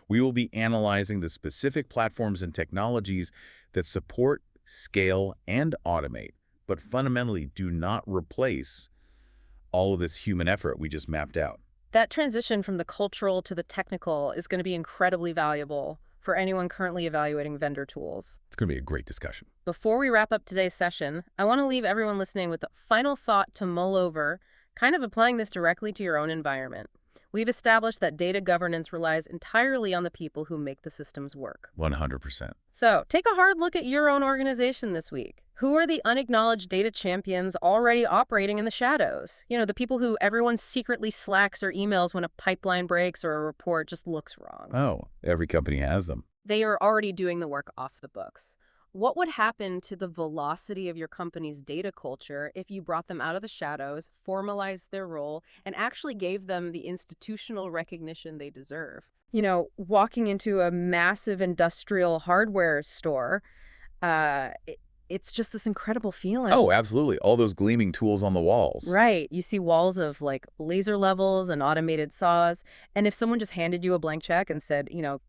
We will be analyzing the specific platforms and technologies that support, scale, and automate but fundamentally do not replace all of this human effort we just mapped out. That transition from the cultural to the technical is going to be incredibly valuable for anyone currently evaluating vendor tools. It's going to be a great discussion. Before we wrap up today's session, I want to leave everyone listening with a final thought to mull over, kind of applying this directly to your own environment. We've established that data governance relies entirely on the people who make the systems work. 100%. So take a hard look at your own organization this week. Who are the unacknowledged data champions already operating in the shadows? You know, the people who everyone secretly slacks or emails when a pipeline breaks or a report just looks wrong. Oh, every company has them. They are already doing the work off the books. What would happen to the velocity of your company's data culture if you brought them out of the shadows, formalized their role, and actually gave them the institutional recognition they deserve? You know, walking into a massive industrial hardware store, it's just this incredible feeling. Oh, absolutely. All those gleaming tools on the walls. Right. You see walls of like laser levels and automated saws. And if someone just handed you a blank check and said, you know,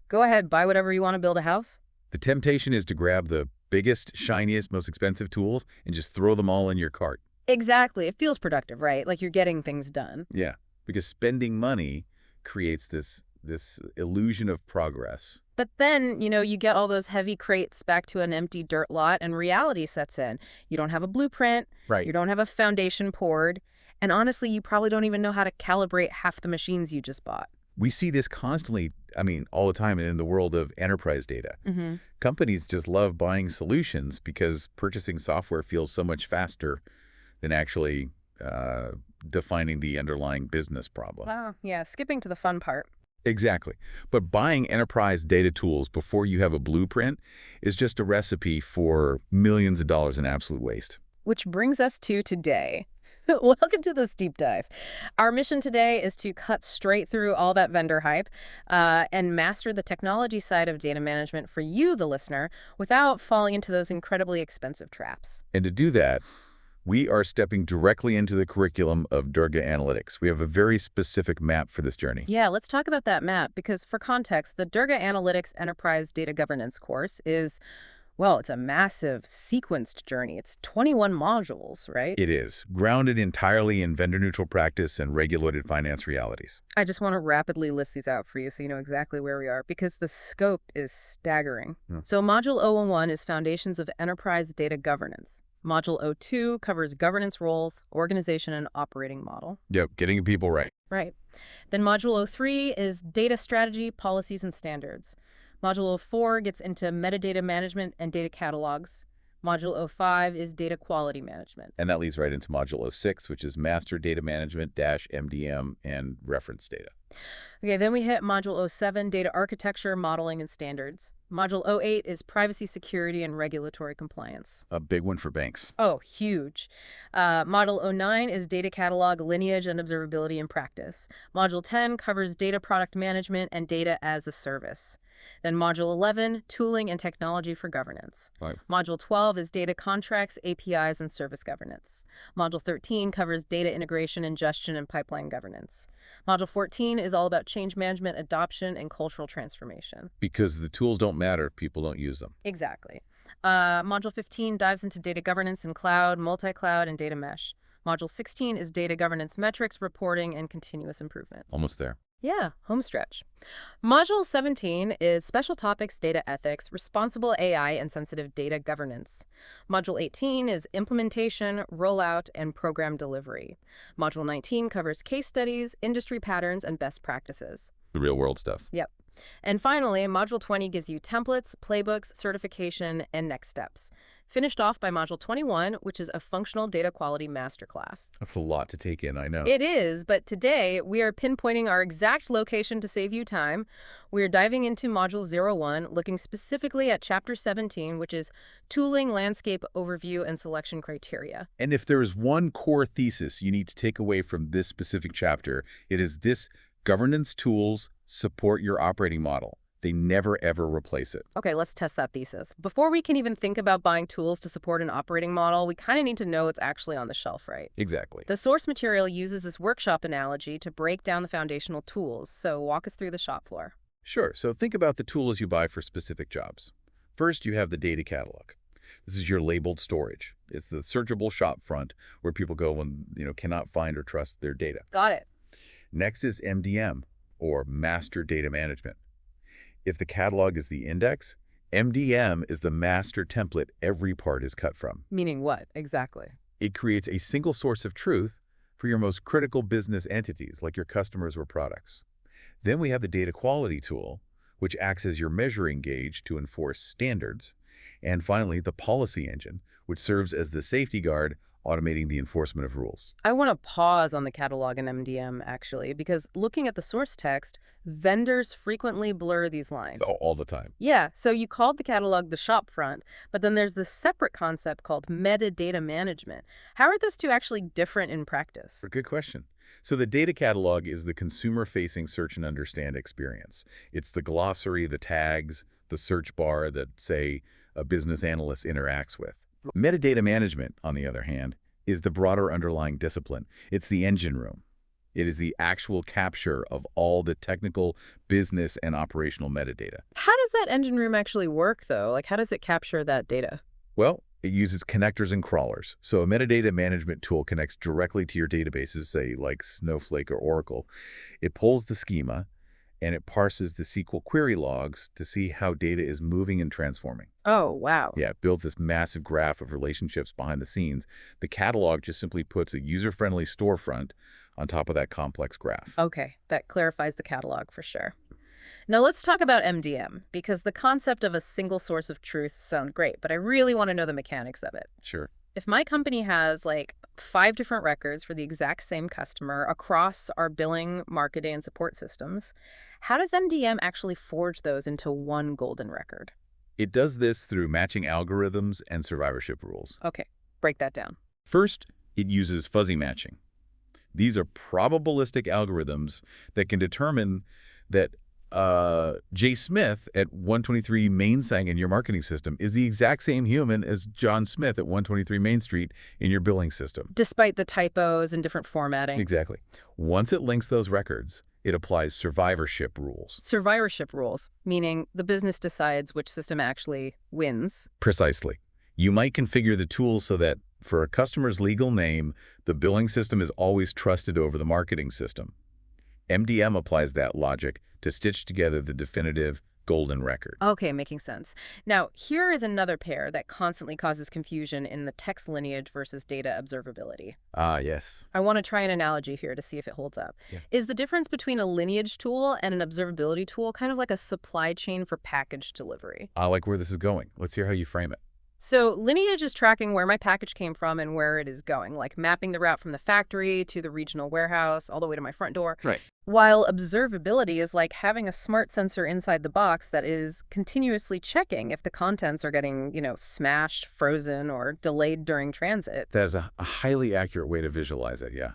go ahead, buy whatever you want to build a house. The temptation is to grab the biggest, shiniest, most expensive tools and just throw them all in your cart. Exactly. It feels productive, right? Like you're getting things done. Yeah, because spending money creates this illusion of progress. But then, you know, you get all those heavy crates back to an empty dirt lot and reality sets in. You don't have a blueprint. Right. You don't have a foundation poured. And honestly, you probably don't even know how to calibrate half the machines you just bought. We see this constantly, all the time in the world of enterprise data. Mm-hmm. Companies just love buying solutions because purchasing software feels so much faster than actually defining the underlying business problem. Wow. Yeah, skipping to the fun part. Exactly. But buying enterprise data tools before you have a blueprint is just a recipe for millions of dollars in absolute waste. Which brings us to today. Welcome to this deep dive. Our mission today is to cut straight through all that vendor hype and master the technology side of data management for you, the listener, without falling into those incredibly expensive traps. And to do that, we are stepping directly into the curriculum of Durga Analytics. We have a very specific map for this journey. Yeah, let's talk about that map because for context, the Durga Analytics Enterprise Data Governance course is, well, it's a massive sequenced journey. It's 21 modules, right? It is, grounded entirely in vendor-neutral practice and regulated finance realities. I just want to rapidly list these out for you so you know exactly where we are because the scope is staggering. Yeah. So Module 001 is Foundations of Enterprise Data Governance. Module 02 covers governance roles, organization, and operating model. Yep, getting people right. Right. Then Module 03 is Data Strategy, Policies, and Standards. Module 04 gets into metadata management and data catalogs. Module 05 is Data Quality Management. And that leads right into Module 06, which is Master Data Management, MDM, and Reference Data. Okay, then we hit Module 07, Data Architecture, Modeling, and Standards. Module 08 is Privacy, Security, and Regulatory Compliance. A big one for banks. Oh, huge. Module 09 is Data Catalog, Lineage, and Observability in Practice. Module 10 covers Data Product Management and Data as a Service. Then Module 11, Tooling and Technology for Governance. Right. Module 12 is Data Contracts, APIs, and Service Governance. Module 13 covers Data Integration, Ingestion, and Pipeline Governance. Module 14 is all about change management, adoption, and cultural transformation. Because the tools don't matter if people don't use them. Exactly. Module 15 dives into data governance in cloud, multi-cloud, and data mesh. Module 16 is data governance metrics, reporting, and continuous improvement. Almost there. Yeah, home stretch. Module 17 is Special Topics, Data Ethics, Responsible AI, and Sensitive Data Governance. Module 18 is Implementation, Rollout, and Program Delivery. Module 19 covers case studies, industry patterns, and best practices. The real world stuff. Yep. And finally, Module 20 gives you templates, playbooks, certification, and next steps. Finished off by Module 21, which is a Functional Data Quality Masterclass. That's a lot to take in, I know. It is, but today we are pinpointing our exact location to save you time. We are diving into Module 01, looking specifically at Chapter 17, which is Tooling, Landscape Overview, and Selection Criteria. And if there is one core thesis you need to take away from this specific chapter, it is this: governance tools support your operating model. They never, ever replace it. Okay, let's test that thesis. Before we can even think about buying tools to support an operating model, we kind of need to know it's actually on the shelf, right? Exactly. The source material uses this workshop analogy to break down the foundational tools, so walk us through the shop floor. Sure. So think about the tools you buy for specific jobs. First, you have the data catalog. This is your labeled storage. It's the searchable shop front where people go when, cannot find or trust their data. Got it. Next is MDM, or Master Data Management. If the catalog is the index, MDM is the master template every part is cut from. Meaning what, exactly? It creates a single source of truth for your most critical business entities, like your customers or products. Then we have the data quality tool, which acts as your measuring gauge to enforce standards. And finally, the policy engine, which serves as the safety guard, automating the enforcement of rules. I want to pause on the catalog and MDM, actually, because looking at the source text, vendors frequently blur these lines. Oh, all the time. Yeah, so you called the catalog the shop front, but then there's this separate concept called metadata management. How are those two actually different in practice? Good question. So the data catalog is the consumer-facing search and understand experience. It's the glossary, the tags, the search bar that, say, a business analyst interacts with. Metadata management, on the other hand, is the broader underlying discipline. It's the engine room. It is the actual capture of all the technical, business, and operational metadata. How does that engine room actually work, though? Like, how does it capture that data? Well, it uses connectors and crawlers. So a metadata management tool connects directly to your databases, say like Snowflake or Oracle. It pulls the schema, and it parses the SQL query logs to see how data is moving and transforming. Oh, wow. Yeah, it builds this massive graph of relationships behind the scenes. The catalog just simply puts a user-friendly storefront on top of that complex graph. Okay, that clarifies the catalog for sure. Now let's talk about MDM, because the concept of a single source of truth sounds great, but I really want to know the mechanics of it. Sure. If my company has like 5 different records for the exact same customer across our billing, marketing, and support systems, how does MDM actually forge those into one golden record? It does this through matching algorithms and survivorship rules. Okay, break that down. First, it uses fuzzy matching. These are probabilistic algorithms that can determine that Jay Smith at 123 Mainsang in your marketing system is the exact same human as John Smith at 123 Main Street in your billing system. Despite the typos and different formatting. Exactly. Once it links those records, it applies survivorship rules. Survivorship rules, meaning the business decides which system actually wins. Precisely. You might configure the tools so that for a customer's legal name, the billing system is always trusted over the marketing system. MDM applies that logic to stitch together the definitive golden record. Okay, making sense. Now, here is another pair that constantly causes confusion in the text lineage versus data observability. Ah, yes. I want to try an analogy here to see if it holds up. Yeah. Is the difference between a lineage tool and an observability tool kind of like a supply chain for package delivery? I like where this is going. Let's hear how you frame it. So lineage is tracking where my package came from and where it is going, like mapping the route from the factory to the regional warehouse all the way to my front door. Right. While observability is like having a smart sensor inside the box that is continuously checking if the contents are getting, smashed, frozen, or delayed during transit. That is a highly accurate way to visualize it, yeah.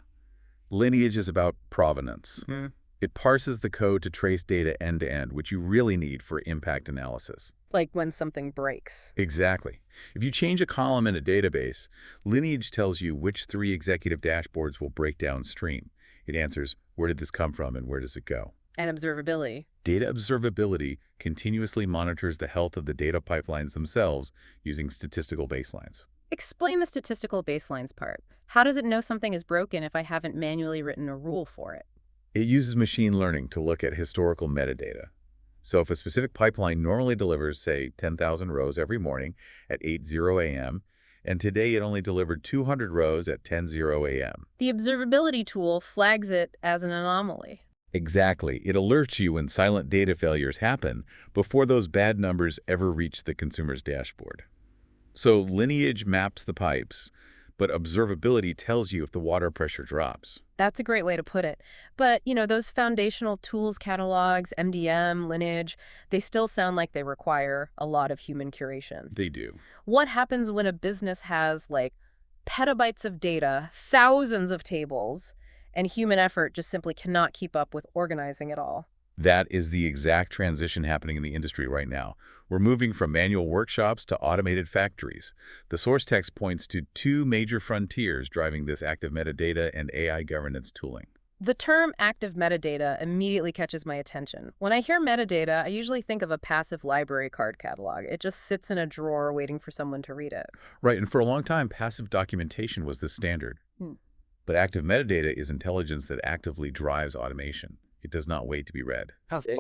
Lineage is about provenance. Mm. It parses the code to trace data end to end, which you really need for impact analysis. Like when something breaks. Exactly. If you change a column in a database, Lineage tells you which 3 executive dashboards will break downstream. It answers, where did this come from and where does it go? And observability. Data observability continuously monitors the health of the data pipelines themselves using statistical baselines. Explain the statistical baselines part. How does it know something is broken if I haven't manually written a rule for it? It uses machine learning to look at historical metadata. So if a specific pipeline normally delivers, say, 10,000 rows every morning at 8:00 a.m., and today it only delivered 200 rows at 10:00 a.m. The observability tool flags it as an anomaly. Exactly. It alerts you when silent data failures happen before those bad numbers ever reach the consumer's dashboard. So Lineage maps the pipes, but observability tells you if the water pressure drops. That's a great way to put it. But, those foundational tools catalogs, MDM, Lineage, they still sound like they require a lot of human curation. They do. What happens when a business has, like, petabytes of data, thousands of tables, and human effort just simply cannot keep up with organizing it all? That is the exact transition happening in the industry right now. We're moving from manual workshops to automated factories. The source text points to 2 major frontiers driving this active metadata and AI governance tooling. The term active metadata immediately catches my attention. When I hear metadata, I usually think of a passive library card catalog. It just sits in a drawer waiting for someone to read it. Right, and for a long time, passive documentation was the standard. Hmm. But active metadata is intelligence that actively drives automation. It does not wait to be read.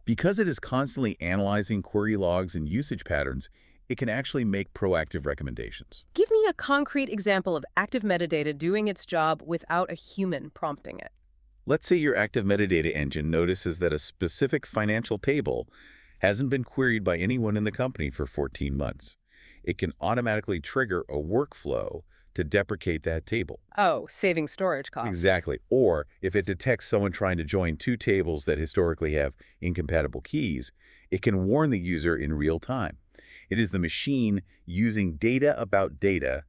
Because it is constantly analyzing query logs and usage patterns, it can actually make proactive recommendations. Give me a concrete example of active metadata doing its job without a human prompting it. Let's say your active metadata engine notices that a specific financial table hasn't been queried by anyone in the company for 14 months. It can automatically trigger a workflow to deprecate that table. Oh, saving storage costs. Exactly. Or if it detects someone trying to join two tables that historically have incompatible keys, it can warn the user in real time. It is the machine using data about data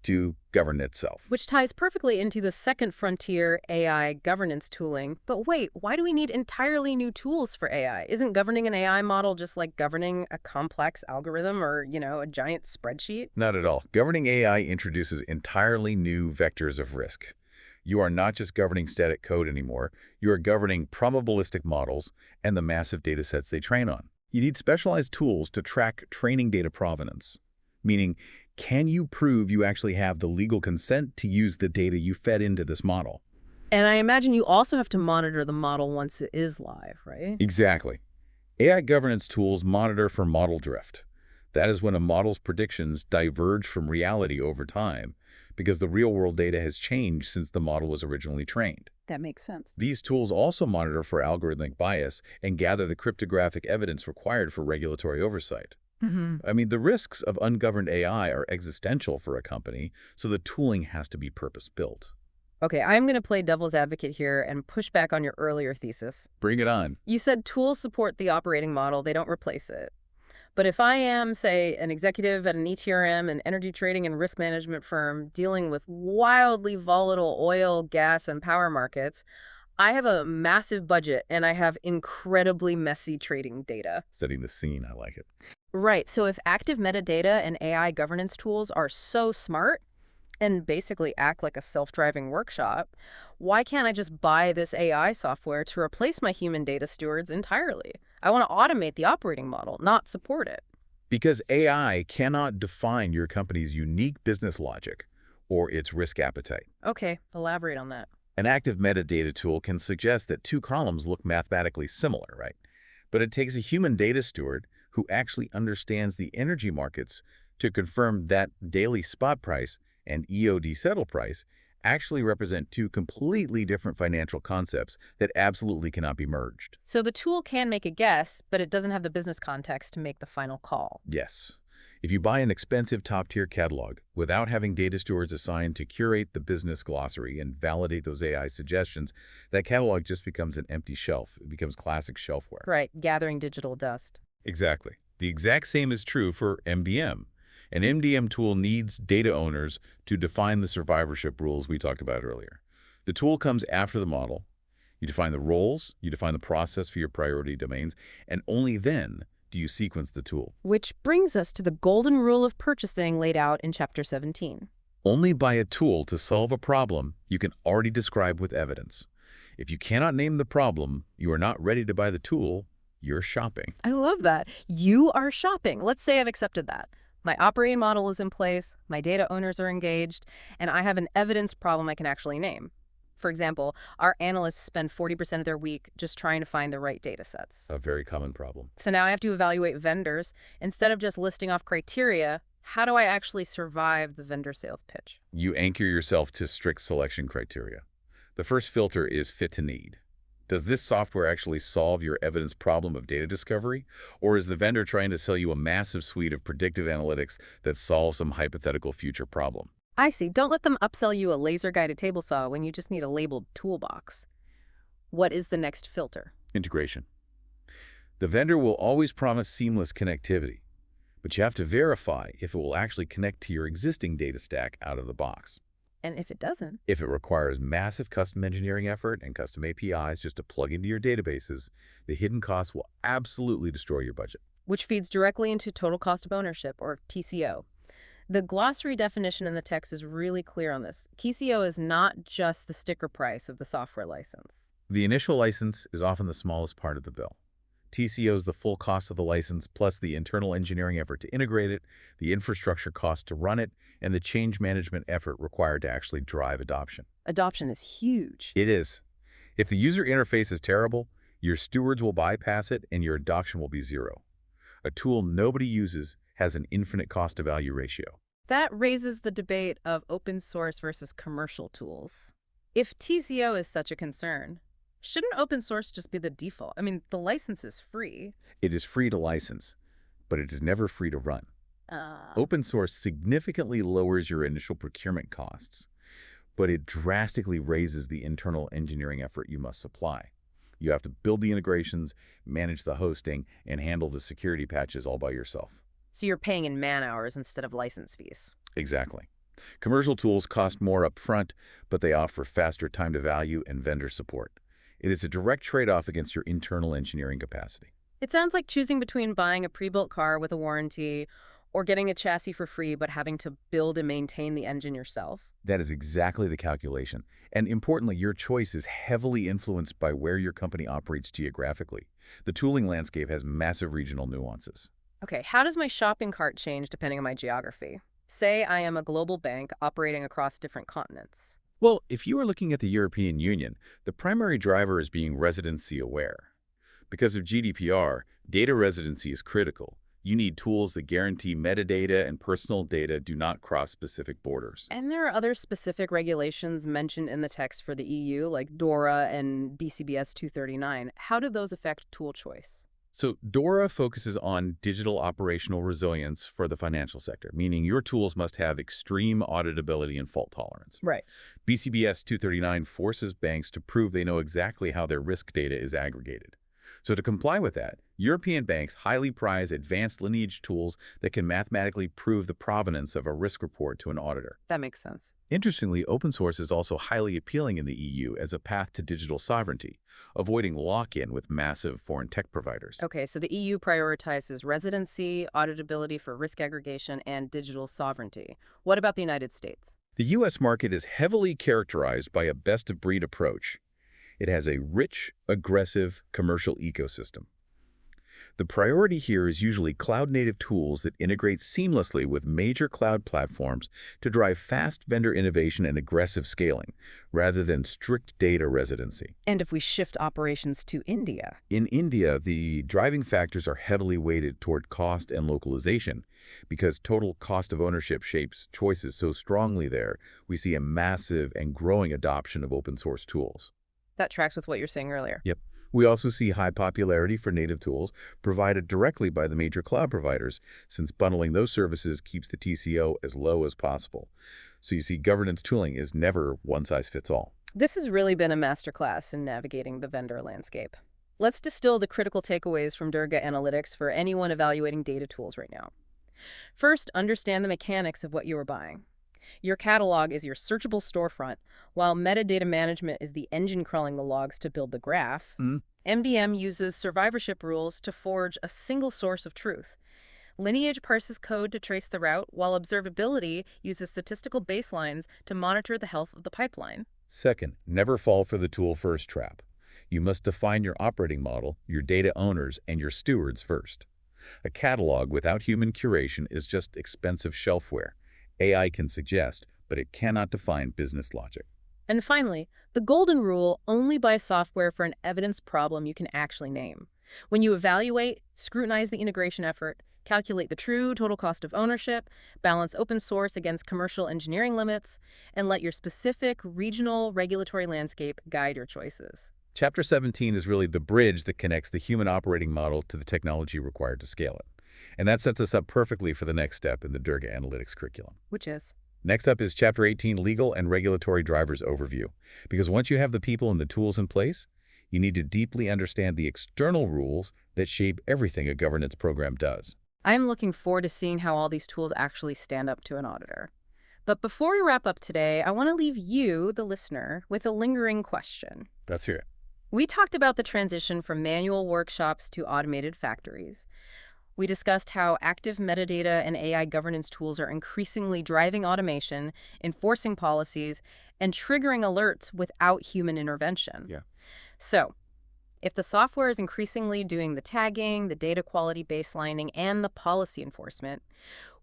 to govern itself. Which ties perfectly into the second frontier AI governance tooling. But wait, why do we need entirely new tools for AI? Isn't governing an AI model just like governing a complex algorithm or, a giant spreadsheet? Not at all. Governing AI introduces entirely new vectors of risk. You are not just governing static code anymore. You are governing probabilistic models and the massive data sets they train on. You need specialized tools to track training data provenance, meaning, can you prove you actually have the legal consent to use the data you fed into this model? And I imagine you also have to monitor the model once it is live, right? Exactly. AI governance tools monitor for model drift. That is when a model's predictions diverge from reality over time because the real-world data has changed since the model was originally trained. That makes sense. These tools also monitor for algorithmic bias and gather the cryptographic evidence required for regulatory oversight. I mean, the risks of ungoverned AI are existential for a company, so the tooling has to be purpose-built. Okay, I'm going to play devil's advocate here and push back on your earlier thesis. Bring it on. You said tools support the operating model, they don't replace it. But if I am, say, an executive at an ETRM, an energy trading and risk management firm dealing with wildly volatile oil, gas, and power markets, I have a massive budget and I have incredibly messy trading data. Setting the scene, I like it. Right, so if active metadata and AI governance tools are so smart and basically act like a self-driving workshop, why can't I just buy this AI software to replace my human data stewards entirely? I want to automate the operating model, not support it. Because AI cannot define your company's unique business logic or its risk appetite. Okay, elaborate on that. An active metadata tool can suggest that two columns look mathematically similar, right? But it takes a human data steward who actually understands the energy markets to confirm that daily spot price and EOD settle price actually represent two completely different financial concepts that absolutely cannot be merged. So the tool can make a guess, but it doesn't have the business context to make the final call. Yes. If you buy an expensive top-tier catalog without having data stewards assigned to curate the business glossary and validate those AI suggestions, that catalog just becomes an empty shelf. It becomes classic shelfware. Right, gathering digital dust. Exactly. The exact same is true for MDM. An MDM tool needs data owners to define the survivorship rules we talked about earlier. The tool comes after the model. You define the roles, you define the process for your priority domains, and only then do you sequence the tool. Which brings us to the golden rule of purchasing laid out in Chapter 17. Only buy a tool to solve a problem you can already describe with evidence. If you cannot name the problem, you are not ready to buy the tool, you're shopping. I love that. You are shopping. Let's say I've accepted that. My operating model is in place, my data owners are engaged, and I have an evidence problem I can actually name. For example, our analysts spend 40% of their week just trying to find the right data sets. A very common problem. So now I have to evaluate vendors. Instead of just listing off criteria, how do I actually survive the vendor sales pitch? You anchor yourself to strict selection criteria. The first filter is fit to need. Does this software actually solve your evidence problem of data discovery? Or is the vendor trying to sell you a massive suite of predictive analytics that solves some hypothetical future problem? I see. Don't let them upsell you a laser-guided table saw when you just need a labeled toolbox. What is the next filter? Integration. The vendor will always promise seamless connectivity, but you have to verify if it will actually connect to your existing data stack out of the box. And if it doesn't? If it requires massive custom engineering effort and custom APIs just to plug into your databases, the hidden costs will absolutely destroy your budget. Which feeds directly into total cost of ownership, or TCO. The glossary definition in the text is really clear on this. TCO is not just the sticker price of the software license. The initial license is often the smallest part of the bill. TCO is the full cost of the license plus the internal engineering effort to integrate it, the infrastructure cost to run it, and the change management effort required to actually drive adoption. Adoption is huge. It is. If the user interface is terrible, your stewards will bypass it and your adoption will be zero. A tool nobody uses has an infinite cost to value ratio. That raises the debate of open source versus commercial tools. If TCO is such a concern, shouldn't open source just be the default? I mean, the license is free. It is free to license, but it is never free to run. Uh, Open source significantly lowers your initial procurement costs, but it drastically raises the internal engineering effort you must supply. You have to build the integrations, manage the hosting, and handle the security patches all by yourself. so you're paying in man-hours instead of license fees. Exactly. Commercial tools cost more upfront, but they offer faster time to value and vendor support. It is a direct trade-off against your internal engineering capacity. It sounds like choosing between buying a pre-built car with a warranty or getting a chassis for free but having to build and maintain the engine yourself. That is exactly the calculation. And importantly, your choice is heavily influenced by where your company operates geographically. The tooling landscape has massive regional nuances. Okay, how does my shopping cart change depending on my geography? Say I am a global bank operating across different continents. Well, if you are looking at the European Union, the primary driver is being residency aware. Because of GDPR, data residency is critical. You need tools that guarantee metadata and personal data do not cross specific borders. And there are other specific regulations mentioned in the text for the EU, like DORA and BCBS 239. How do those affect tool choice? So DORA focuses on digital operational resilience for the financial sector, meaning your tools must have extreme auditability and fault tolerance. Right. BCBS 239 forces banks to prove they know exactly how their risk data is aggregated. So to comply with that, European banks highly prize advanced lineage tools that can mathematically prove the provenance of a risk report to an auditor. That makes sense. Interestingly, open source is also highly appealing in the EU as a path to digital sovereignty, avoiding lock-in with massive foreign tech providers. Okay, so the EU prioritizes residency, auditability for risk aggregation, and digital sovereignty. What about the United States? The U.S. market is heavily characterized by a best-of-breed approach. It has a rich, aggressive commercial ecosystem. The priority here is usually cloud-native tools that integrate seamlessly with major cloud platforms to drive fast vendor innovation and aggressive scaling, rather than strict data residency. And if we shift operations to India? In India, the driving factors are heavily weighted toward cost and localization. Because total cost of ownership shapes choices so strongly there, we see a massive and growing adoption of open-source tools. That tracks with what you're saying earlier. Yep. We also see high popularity for native tools provided directly by the major cloud providers, since bundling those services keeps the TCO as low as possible. So you see, governance tooling is never one-size-fits-all. This has really been a masterclass in navigating the vendor landscape. Let's distill the critical takeaways from Durga Analytics for anyone evaluating data tools right now. First, understand the mechanics of what you are buying. Your catalog is your searchable storefront, while metadata management is the engine crawling the logs to build the graph. MDM uses survivorship rules to forge a single source of truth. Lineage parses code to trace the route, while observability uses statistical baselines to monitor the health of the pipeline. Second, never fall for the tool-first trap. You must define your operating model, your data owners, and your stewards first. A catalog without human curation is just expensive shelfware. AI can suggest, but it cannot define business logic. And finally, the golden rule: only buy software for an evidence problem you can actually name. When you evaluate, scrutinize the integration effort, calculate the true total cost of ownership, balance open source against commercial engineering limits, and let your specific regional regulatory landscape guide your choices. Chapter 17 is really the bridge that connects the human operating model to the technology required to scale it. And that sets us up perfectly for the next step in the Durga Analytics curriculum. Which is? Next up is Chapter 18, Legal and Regulatory Drivers Overview. Because once you have the people and the tools in place, you need to deeply understand the external rules that shape everything a governance program does. I'm looking forward to seeing how all these tools actually stand up to an auditor. But before we wrap up today, I want to leave you, the listener, with a lingering question. Let's hear it. We talked about the transition from manual workshops to automated factories. We discussed how active metadata and AI governance tools are increasingly driving automation, enforcing policies, and triggering alerts without human intervention. Yeah. So, if the software is increasingly doing the tagging, the data quality baselining, and the policy enforcement,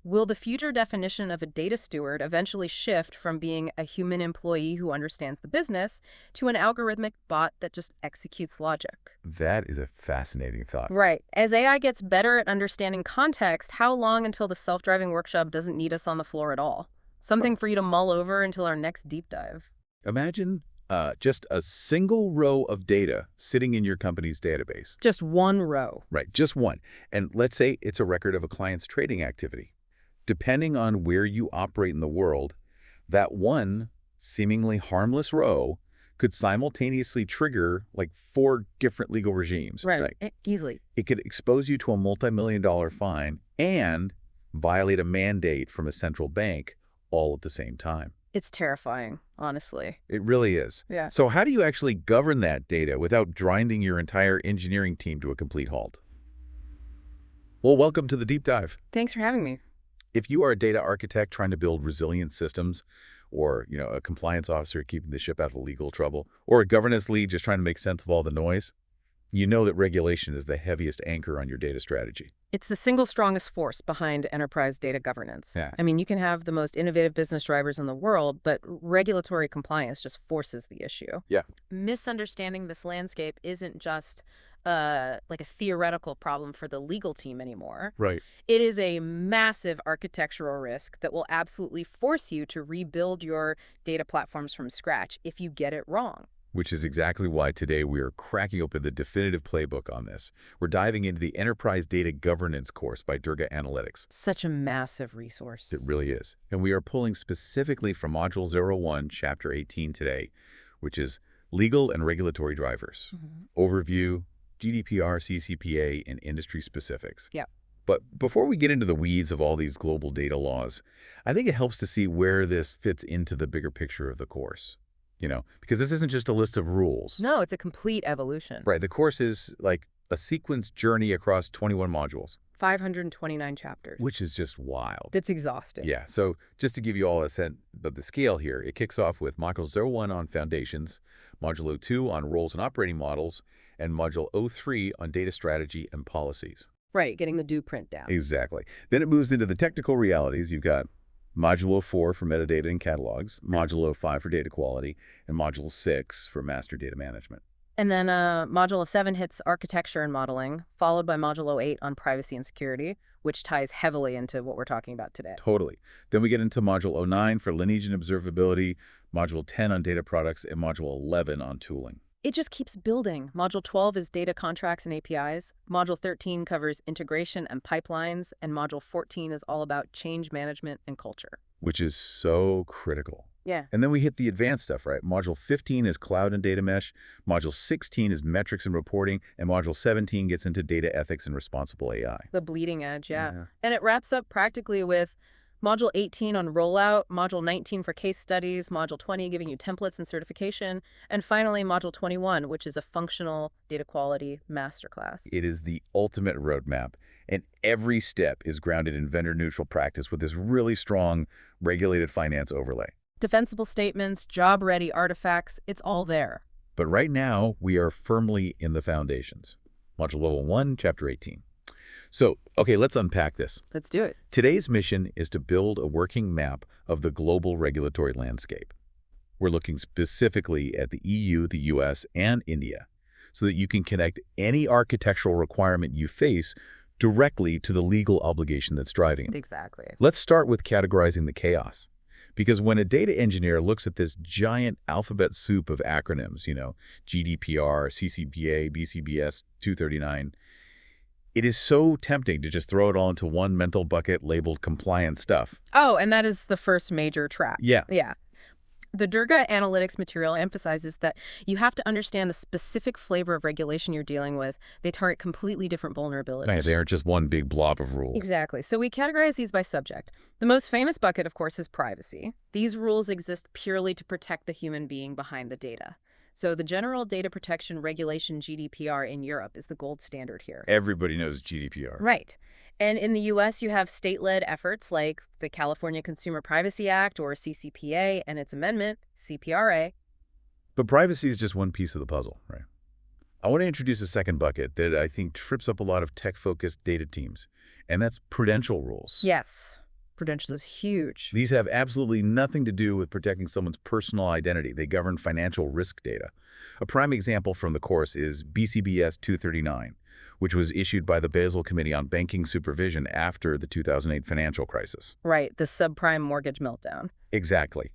will the future definition of a data steward eventually shift from being a human employee who understands the business to an algorithmic bot that just executes logic? That is a fascinating thought. Right. As AI gets better at understanding context, how long until the self-driving workshop doesn't need us on the floor at all? Something for you to mull over until our next deep dive. Imagine just a single row of data sitting in your company's database. Just one row. Right, just one. And let's say it's a record of a client's trading activity. Depending on where you operate in the world, that one seemingly harmless row could simultaneously trigger like 4 different legal regimes. Right. Easily. It could expose you to a multi-million-dollar fine and violate a mandate from a central bank all at the same time. It's terrifying, honestly. It really is. Yeah. So how do you actually govern that data without grinding your entire engineering team to a complete halt? Well, welcome to the deep dive. Thanks for having me. If you are a data architect trying to build resilient systems, or a compliance officer keeping the ship out of legal trouble, or a governance lead just trying to make sense of all the noise, you know that regulation is the heaviest anchor on your data strategy. It's the single strongest force behind enterprise data governance. Yeah. I mean, you can have the most innovative business drivers in the world, but regulatory compliance just forces the issue. Yeah. Misunderstanding this landscape isn't just like a theoretical problem for the legal team anymore. Right. It is a massive architectural risk that will absolutely force you to rebuild your data platforms from scratch if you get it wrong. Which is exactly why today we are cracking open the definitive playbook on this. We're diving into the Enterprise Data Governance course by Durga Analytics. Such a massive resource. It really is. And we are pulling specifically from Module 01, Chapter 18 today, which is Legal and Regulatory Drivers. Overview, GDPR, CCPA, and industry specifics. Yeah. But before we get into the weeds of all these global data laws, I think it helps to see where this fits into the bigger picture of the course. Because this isn't just a list of rules. No, it's a complete evolution. Right. The course is like a sequenced journey across 21 modules. 529 chapters. Which is just wild. That's exhausting. Yeah. So just to give you all a sense of the scale here, it kicks off with Module 01 on foundations, Module 02 on roles and operating models, and Module 03 on data strategy and policies. Right, getting the do print down. Exactly. Then it moves into the technical realities. You've got Module 04 for metadata and catalogs, Module 05 for data quality, and Module 6 for master data management. And then Module 7 hits architecture and modeling, followed by Module 08 on privacy and security, which ties heavily into what we're talking about today. Totally. Then we get into Module 09 for lineage and observability, Module 10 on data products, and Module 11 on tooling. It just keeps building. Module 12 is data contracts and APIs. Module 13 covers integration and pipelines. And Module 14 is all about change management and culture. Which is so critical. Yeah. And then we hit the advanced stuff, right? Module 15 is cloud and data mesh. Module 16 is metrics and reporting. And Module 17 gets into data ethics and responsible AI. The bleeding edge, yeah. And it wraps up practically with Module 18 on rollout, Module 19 for case studies, Module 20 giving you templates and certification, and finally Module 21, which is a functional data quality masterclass. It is the ultimate roadmap, and every step is grounded in vendor-neutral practice with this really strong regulated finance overlay. Defensible statements, job-ready artifacts, it's all there. But right now, we are firmly in the foundations. Module Level 1, Chapter 18. So, okay, let's unpack this. Let's do it. Today's mission is to build a working map of the global regulatory landscape. We're looking specifically at the EU, the US, and India, so that you can connect any architectural requirement you face directly to the legal obligation that's driving it. Exactly. Let's start with categorizing the chaos. Because when a data engineer looks at this giant alphabet soup of acronyms, GDPR, CCPA, BCBS 239, it is so tempting to just throw it all into one mental bucket labeled compliance stuff. Oh, and that is the first major trap. Yeah. Yeah. The Durga Analytics material emphasizes that you have to understand the specific flavor of regulation you're dealing with. They target completely different vulnerabilities. Right, they aren't just one big blob of rules. Exactly. So we categorize these by subject. The most famous bucket, of course, is privacy. These rules exist purely to protect the human being behind the data. So the General Data Protection Regulation, GDPR, in Europe is the gold standard here. Everybody knows GDPR. Right. And in the U.S., you have state-led efforts like the California Consumer Privacy Act, or CCPA, and its amendment, CPRA. But privacy is just one piece of the puzzle, right? I want to introduce a second bucket that I think trips up a lot of tech-focused data teams, and that's prudential rules. Yes. Prudential is huge. These have absolutely nothing to do with protecting someone's personal identity. They govern financial risk data. A prime example from the course is BCBS 239, which was issued by the Basel Committee on Banking Supervision after the 2008 financial crisis. Right, the subprime mortgage meltdown. Exactly.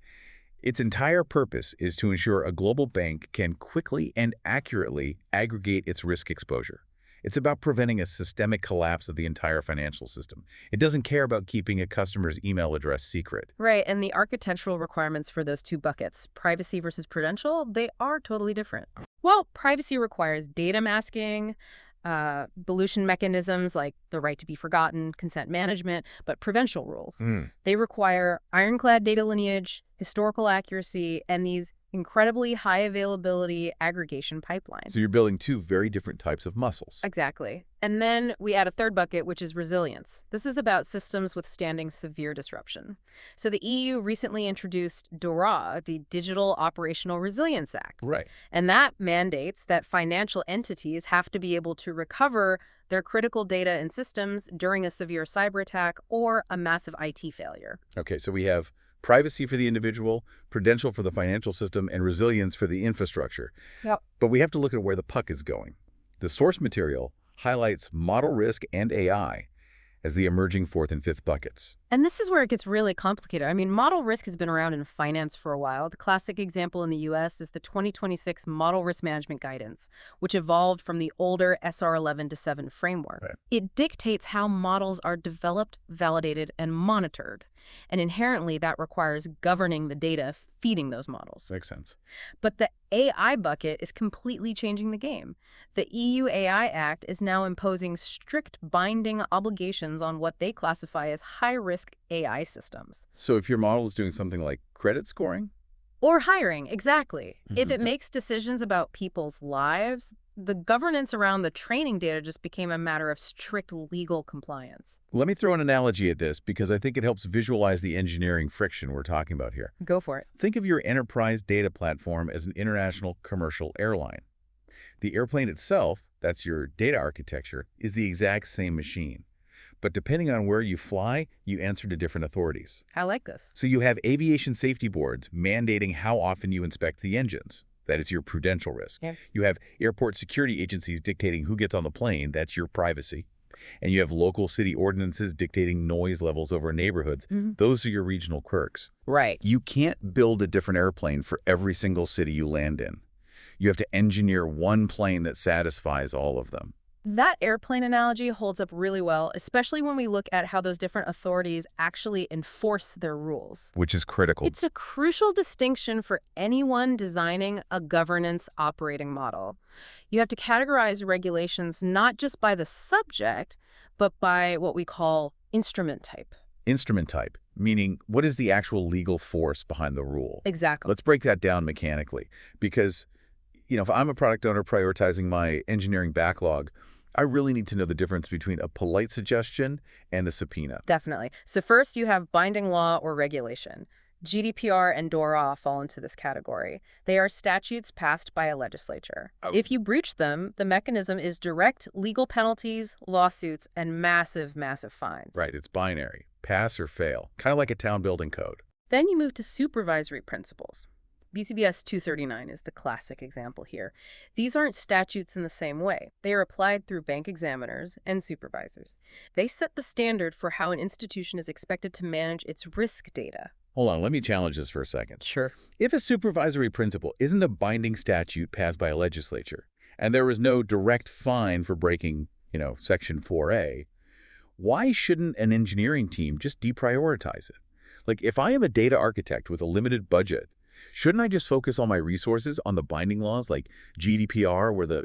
Its entire purpose is to ensure a global bank can quickly and accurately aggregate its risk exposure. It's about preventing a systemic collapse of the entire financial system. It doesn't care about keeping a customer's email address secret. Right, and the architectural requirements for those two buckets, privacy versus prudential, they are totally different. Well, privacy requires data masking, dilution mechanisms like the right to be forgotten, consent management, but prudential rules. They require ironclad data lineage, historical accuracy, and these incredibly high availability aggregation pipelines. So you're building two very different types of muscles. Exactly. And then we add a third bucket, which is resilience. This is about systems withstanding severe disruption. So the EU recently introduced DORA, the Digital Operational Resilience Act. Right. And that mandates that financial entities have to be able to recover their critical data and systems during a severe cyber attack or a massive IT failure. Okay, so we have privacy for the individual, prudential for the financial system, and resilience for the infrastructure. Yep. But we have to look at where the puck is going. The source material highlights model risk and AI as the emerging fourth and fifth buckets. And this is where it gets really complicated. I mean, model risk has been around in finance for a while. The classic example in the U.S. is the 2026 Model Risk Management Guidance, which evolved from the older SR 11-7 framework. Right. It dictates how models are developed, validated, and monitored. And inherently, that requires governing the data feeding those models. Makes sense. But the AI bucket is completely changing the game. The EU AI Act is now imposing strict binding obligations on what they classify as high-risk AI systems. So if your model is doing something like credit scoring? Or hiring, exactly. If it makes decisions about people's lives, the governance around the training data just became a matter of strict legal compliance. Let me throw an analogy at this because I think it helps visualize the engineering friction we're talking about here. Go for it. Think of your enterprise data platform as an international commercial airline. The airplane itself, that's your data architecture, is the exact same machine. But depending on where you fly, you answer to different authorities. I like this. So you have aviation safety boards mandating how often you inspect the engines. That is your prudential risk. Yeah. You have airport security agencies dictating who gets on the plane. That's your privacy. And you have local city ordinances dictating noise levels over neighborhoods. Those are your regional quirks. Right. You can't build a different airplane for every single city you land in. You have to engineer one plane that satisfies all of them. That airplane analogy holds up really well, especially when we look at how those different authorities actually enforce their rules. Which is critical. It's a crucial distinction for anyone designing a governance operating model. You have to categorize regulations not just by the subject, but by what we call instrument type. Instrument type, meaning what is the actual legal force behind the rule? Exactly. Let's break that down mechanically because, if I'm a product owner prioritizing my engineering backlog, I really need to know the difference between a polite suggestion and a subpoena. Definitely. So first you have binding law or regulation. GDPR and DORA fall into this category. They are statutes passed by a legislature. If you breach them, the mechanism is direct legal penalties, lawsuits, and massive, massive fines. Right, it's binary. Pass or fail. Kind of like a town building code. Then you move to supervisory principles. BCBS 239 is the classic example here. These aren't statutes in the same way. They are applied through bank examiners and supervisors. They set the standard for how an institution is expected to manage its risk data. Hold on, let me challenge this for a second. Sure. If a supervisory principle isn't a binding statute passed by a legislature, and there was no direct fine for breaking, Section 4A, why shouldn't an engineering team just deprioritize it? Like, if I am a data architect with a limited budget, shouldn't I just focus all my resources on the binding laws like GDPR, where the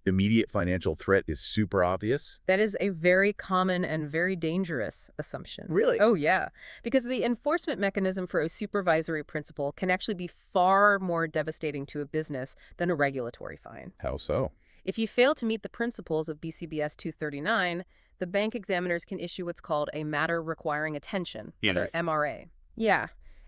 immediate financial threat is super obvious? That is a very common and very dangerous assumption. Really? Oh, yeah. Because the enforcement mechanism for a supervisory principle can actually be far more devastating to a business than a regulatory fine. How so? If you fail to meet the principles of BCBS 239, the bank examiners can issue what's called a matter requiring attention, or MRA. Yeah.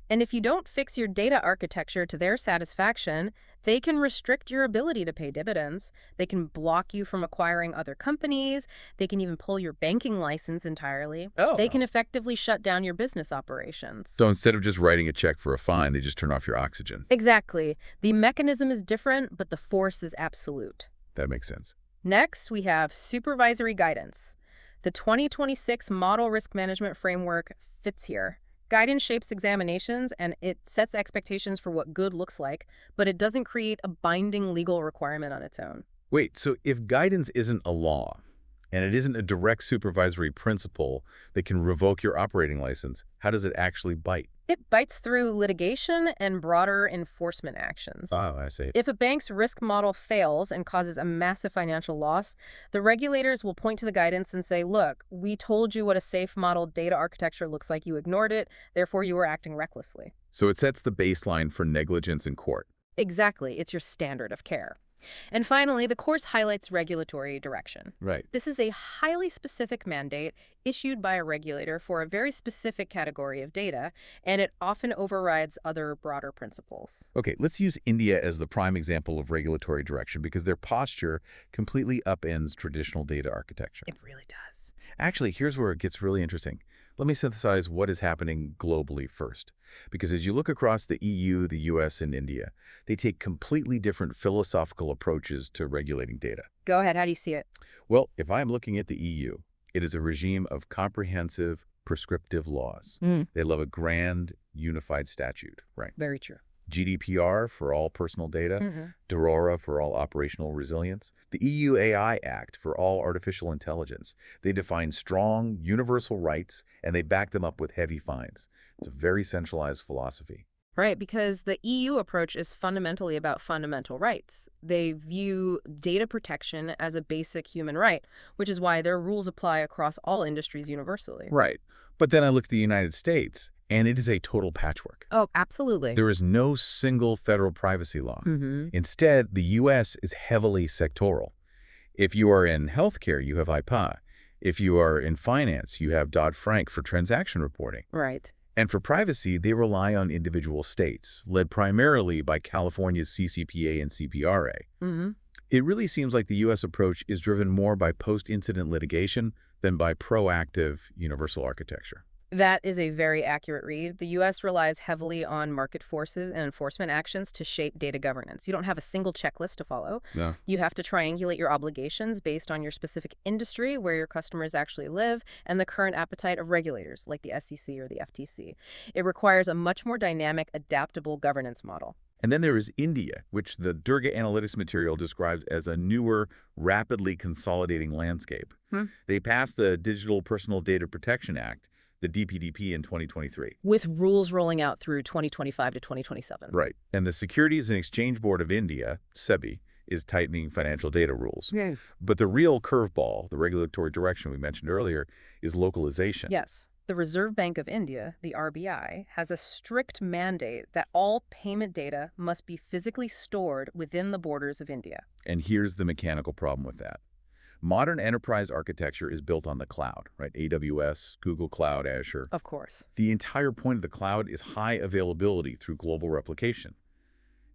And if you don't fix your data architecture to their satisfaction, they can restrict your ability to pay dividends. They can block you from acquiring other companies. They can even pull your banking license entirely. Oh. They can effectively shut down your business operations. So instead of just writing a check for a fine, they just turn off your oxygen. Exactly. The mechanism is different, but the force is absolute. That makes sense. Next, we have supervisory guidance. The 2026 Model Risk Management Framework fits here. Guidance shapes examinations, and it sets expectations for what good looks like, but it doesn't create a binding legal requirement on its own. Wait, so if guidance isn't a law, and it isn't a direct supervisory principle that can revoke your operating license, how does it actually bite? It bites through litigation and broader enforcement actions. Oh, I see. If a bank's risk model fails and causes a massive financial loss, the regulators will point to the guidance and say, look, we told you what a safe model data architecture looks like. You ignored it. Therefore, you were acting recklessly. So it sets the baseline for negligence in court. Exactly. It's your standard of care. And finally, the course highlights regulatory direction. Right. This is a highly specific mandate issued by a regulator for a very specific category of data, and it often overrides other broader principles. Okay, let's use India as the prime example of regulatory direction because their posture completely upends traditional data architecture. It really does. Actually, here's where it gets really interesting. Let me synthesize what is happening globally first. Because as you look across the EU, the US, and India, they take completely different philosophical approaches to regulating data. Go ahead. How do you see it? Well, if I'm looking at the EU, it is a regime of comprehensive, prescriptive laws. They love a grand, unified statute, right? Very true. GDPR for all personal data, DORA for all operational resilience, the EU AI Act for all artificial intelligence. They define strong, universal rights, and they back them up with heavy fines. It's a very centralized philosophy. Right, because the EU approach is fundamentally about fundamental rights. They view data protection as a basic human right, which is why their rules apply across all industries universally. Right. But then I look at the United States, and it is a total patchwork. Oh, absolutely. There is no single federal privacy law. Instead, the U.S. is heavily sectoral. If you are in healthcare, you have IPA. If you are in finance, you have Dodd-Frank for transaction reporting. Right. And for privacy, they rely on individual states, led primarily by California's CCPA and CPRA. It really seems like the U.S. approach is driven more by post-incident litigation than by proactive universal architecture. That is a very accurate read. The U.S. relies heavily on market forces and enforcement actions to shape data governance. You don't have a single checklist to follow. No. You have to triangulate your obligations based on your specific industry, where your customers actually live, and the current appetite of regulators like the SEC or the FTC. It requires a much more dynamic, adaptable governance model. And then there is India, which the Durga Analytics material describes as a newer, rapidly consolidating landscape. They passed the Digital Personal Data Protection Act, the DPDP, in 2023. With rules rolling out through 2025 to 2027. Right. And the Securities and Exchange Board of India, SEBI, is tightening financial data rules. But the real curveball, the regulatory direction we mentioned earlier, is localization. Yes. The Reserve Bank of India, the RBI, has a strict mandate that all payment data must be physically stored within the borders of India. And here's the mechanical problem with that. Modern enterprise architecture is built on the cloud, right? AWS, Google Cloud, Azure. Of course. The entire point of the cloud is high availability through global replication.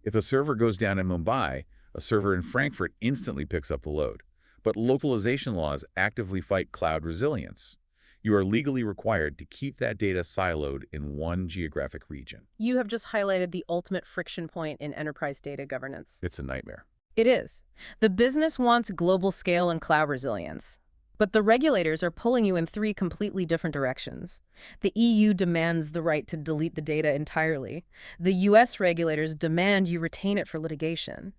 If a server goes down in Mumbai, a server in Frankfurt instantly picks up the load. But localization laws actively fight cloud resilience. You are legally required to keep that data siloed in one geographic region. You have just highlighted the ultimate friction point in enterprise data governance. It's a nightmare. It is. The business wants global scale and cloud resilience. But the regulators are pulling you in three completely different directions. The EU demands the right to delete the data entirely. The US regulators demand you retain it for litigation.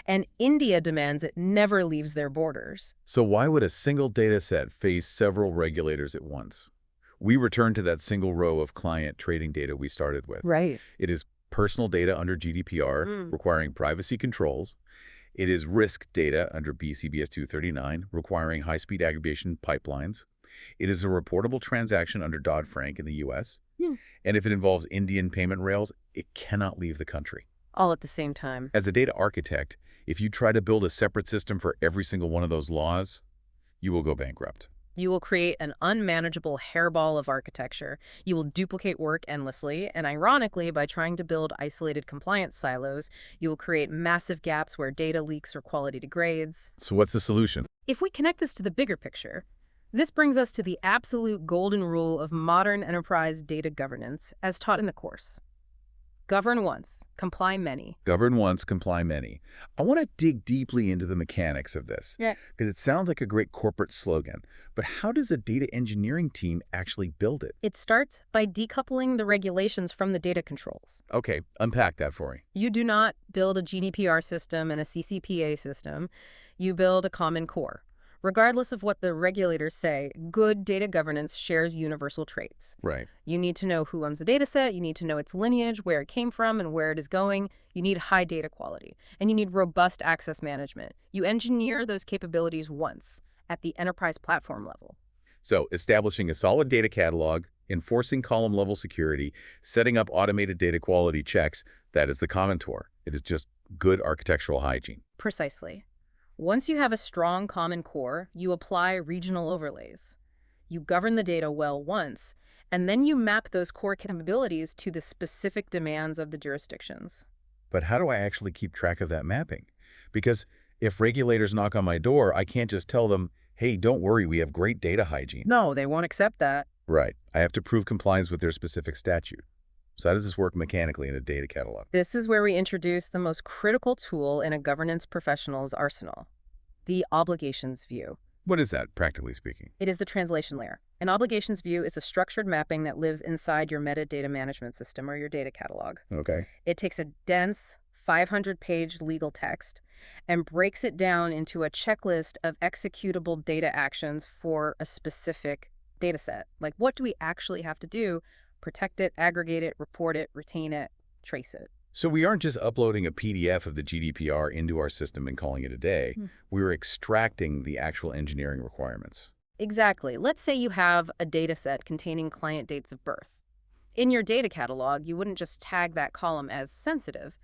And India demands it never leaves their borders. So why would a single data set face several regulators at once? We return to that single row of client trading data we started with. Right. It is personal data under GDPR, requiring privacy controls. It is risk data under BCBS 239, requiring high-speed aggregation pipelines. It is a reportable transaction under Dodd-Frank in the U.S. Hmm. And if it involves Indian payment rails, it cannot leave the country. All at the same time. As a data architect, if you try to build a separate system for every single one of those laws, you will go bankrupt. You will create an unmanageable hairball of architecture. You will duplicate work endlessly, and ironically, by trying to build isolated compliance silos, you will create massive gaps where data leaks or quality degrades. So what's the solution? If we connect this to the bigger picture, this brings us to the absolute golden rule of modern enterprise data governance, as taught in the course. Govern once, comply many. Govern once, comply many. I want to dig deeply into the mechanics of this, Yeah. because it sounds like a great corporate slogan. But how does a data engineering team actually build it? It starts by decoupling the regulations from the data controls. Okay, unpack that for me. You do not build a GDPR system and a CCPA system. You build a common core. Regardless of what the regulators say, good data governance shares universal traits. Right. You need to know who owns the data set, you need to know its lineage, where it came from, and where it is going. You need high data quality, and you need robust access management. You engineer those capabilities once at the enterprise platform level. So establishing a solid data catalog, enforcing column-level security, setting up automated data quality checks, that is the common core. It is just good architectural hygiene. Precisely. Once you have a strong common core, you apply regional overlays. You govern the data well once, and then you map those core capabilities to the specific demands of the jurisdictions. But how do I actually keep track of that mapping? Because if regulators knock on my door, I can't just tell them, hey, don't worry, we have great data hygiene. No, they won't accept that. Right. I have to prove compliance with their specific statute. So how does this work mechanically in a data catalog? This is where we introduce the most critical tool in a governance professional's arsenal, the obligations view. What is that, practically speaking? It is the translation layer. An obligations view is a structured mapping that lives inside your metadata management system or your data catalog. Okay. It takes a dense 500-page legal text and breaks it down into a checklist of executable data actions for a specific data set. Like, what do we actually have to do? Protect it, aggregate it, report it, retain it, trace it. So we aren't just uploading a PDF of the GDPR into our system and calling it a day. We're extracting the actual engineering requirements. Exactly. Let's say you have a data set containing client dates of birth. In your data catalog, you wouldn't just tag that column as sensitive.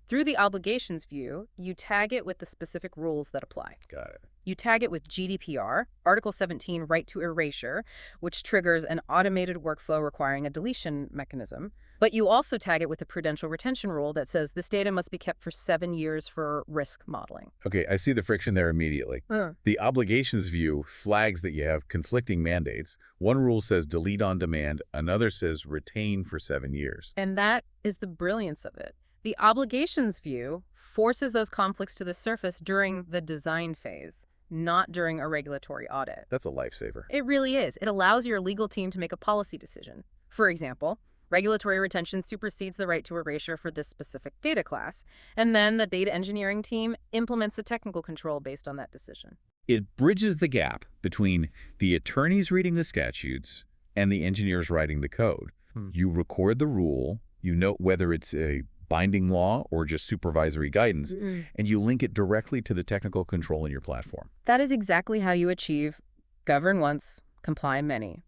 Through the obligations view, you tag it with the specific rules that apply. Got it. You tag it with GDPR, Article 17, right to erasure, which triggers an automated workflow requiring a deletion mechanism. But you also tag it with a prudential retention rule that says this data must be kept for 7 years for risk modeling. Okay, I see the friction there immediately. The obligations view flags that you have conflicting mandates. One rule says delete on demand, another says retain for 7 years. And that is the brilliance of it. The obligations view forces those conflicts to the surface during the design phase, not during a regulatory audit. That's a lifesaver. It really is. It allows your legal team to make a policy decision. For example, regulatory retention supersedes the right to erasure for this specific data class, and then the data engineering team implements the technical control based on that decision. It bridges the gap between the attorneys reading the statutes and the engineers writing the code. You record the rule, you note whether it's a binding law or just supervisory guidance, and you link it directly to the technical control in your platform. That is exactly how you achieve govern once, comply many.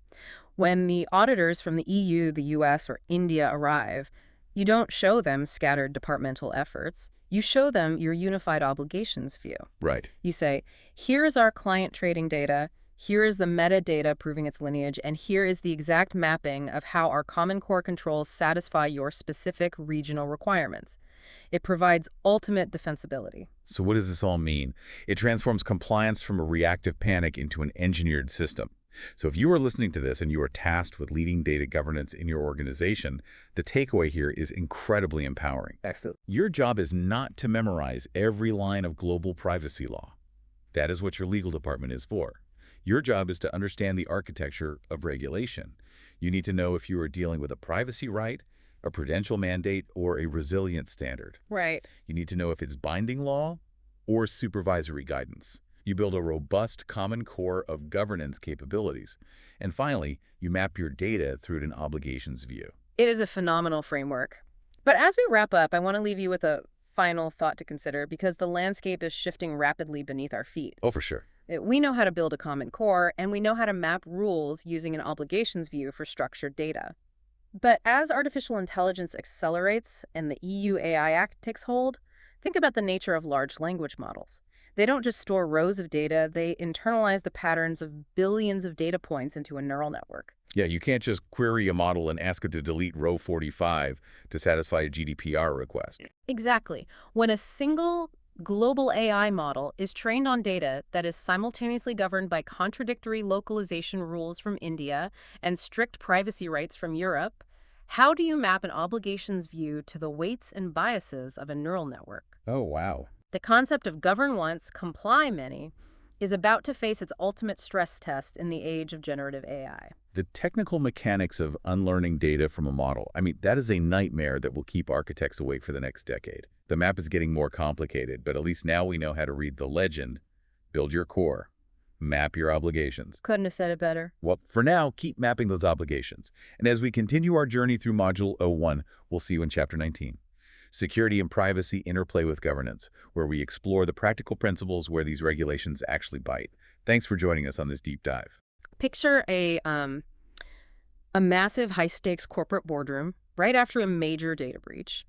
When the auditors from the EU, the US, or India arrive, you don't show them scattered departmental efforts. You show them your unified obligations view. Right. You say, here is our client trading data, here is the metadata proving its lineage, and here is the exact mapping of how our common core controls satisfy your specific regional requirements. It provides ultimate defensibility. So what does this all mean? It transforms compliance from a reactive panic into an engineered system. So if you are listening to this and you are tasked with leading data governance in your organization, the takeaway here is incredibly empowering. Excellent. Your job is not to memorize every line of global privacy law. That is what your legal department is for. Your job is to understand the architecture of regulation. You need to know if you are dealing with a privacy right, a prudential mandate, or a resilience standard. Right. You need to know if it's binding law or supervisory guidance. You build a robust common core of governance capabilities. And finally, you map your data through an obligations view. It is a phenomenal framework. But as we wrap up, I want to leave you with a final thought to consider because the landscape is shifting rapidly beneath our feet. Oh, for sure. We know how to build a common core, and we know how to map rules using an obligations view for structured data. But as artificial intelligence accelerates and the EU AI Act takes hold, think about the nature of large language models. They don't just store rows of data, they internalize the patterns of billions of data points into a neural network. Yeah, you can't just query a model and ask it to delete row 45 to satisfy a GDPR request. Exactly. When a single global AI model is trained on data that is simultaneously governed by contradictory localization rules from India and strict privacy rights from Europe, how do you map an obligations view to the weights and biases of a neural network? Oh, wow. The concept of govern once, comply many is about to face its ultimate stress test in the age of generative AI. The technical mechanics of unlearning data from a model, I mean, that is a nightmare that will keep architects awake for the next decade. The map is getting more complicated, but at least now we know how to read the legend, build your core, map your obligations. Couldn't have said it better. Well, for now, keep mapping those obligations. And as we continue our journey through Module 01, we'll see you in Chapter 19. Security and privacy interplay with governance, where we explore the practical principles where these regulations actually bite. Thanks for joining us on this deep dive. Picture a massive high-stakes corporate boardroom right after a major data breach.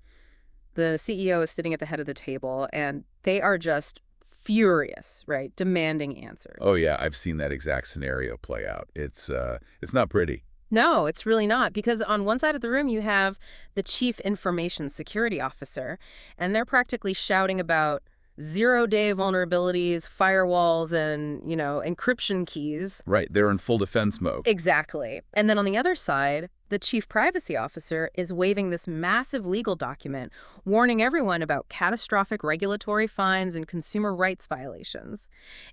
The CEO is sitting at the head of the table, and they are just furious, right? Demanding answers. Oh yeah, I've seen that exact scenario play out. It's not pretty. No, it's really not, because on one side of the room you have the chief information security officer, and they're practically shouting about zero-day vulnerabilities, firewalls, and, encryption keys. Right, they're in full defense mode. Exactly. And then on the other side, the chief privacy officer is waving this massive legal document warning everyone about catastrophic regulatory fines and consumer rights violations.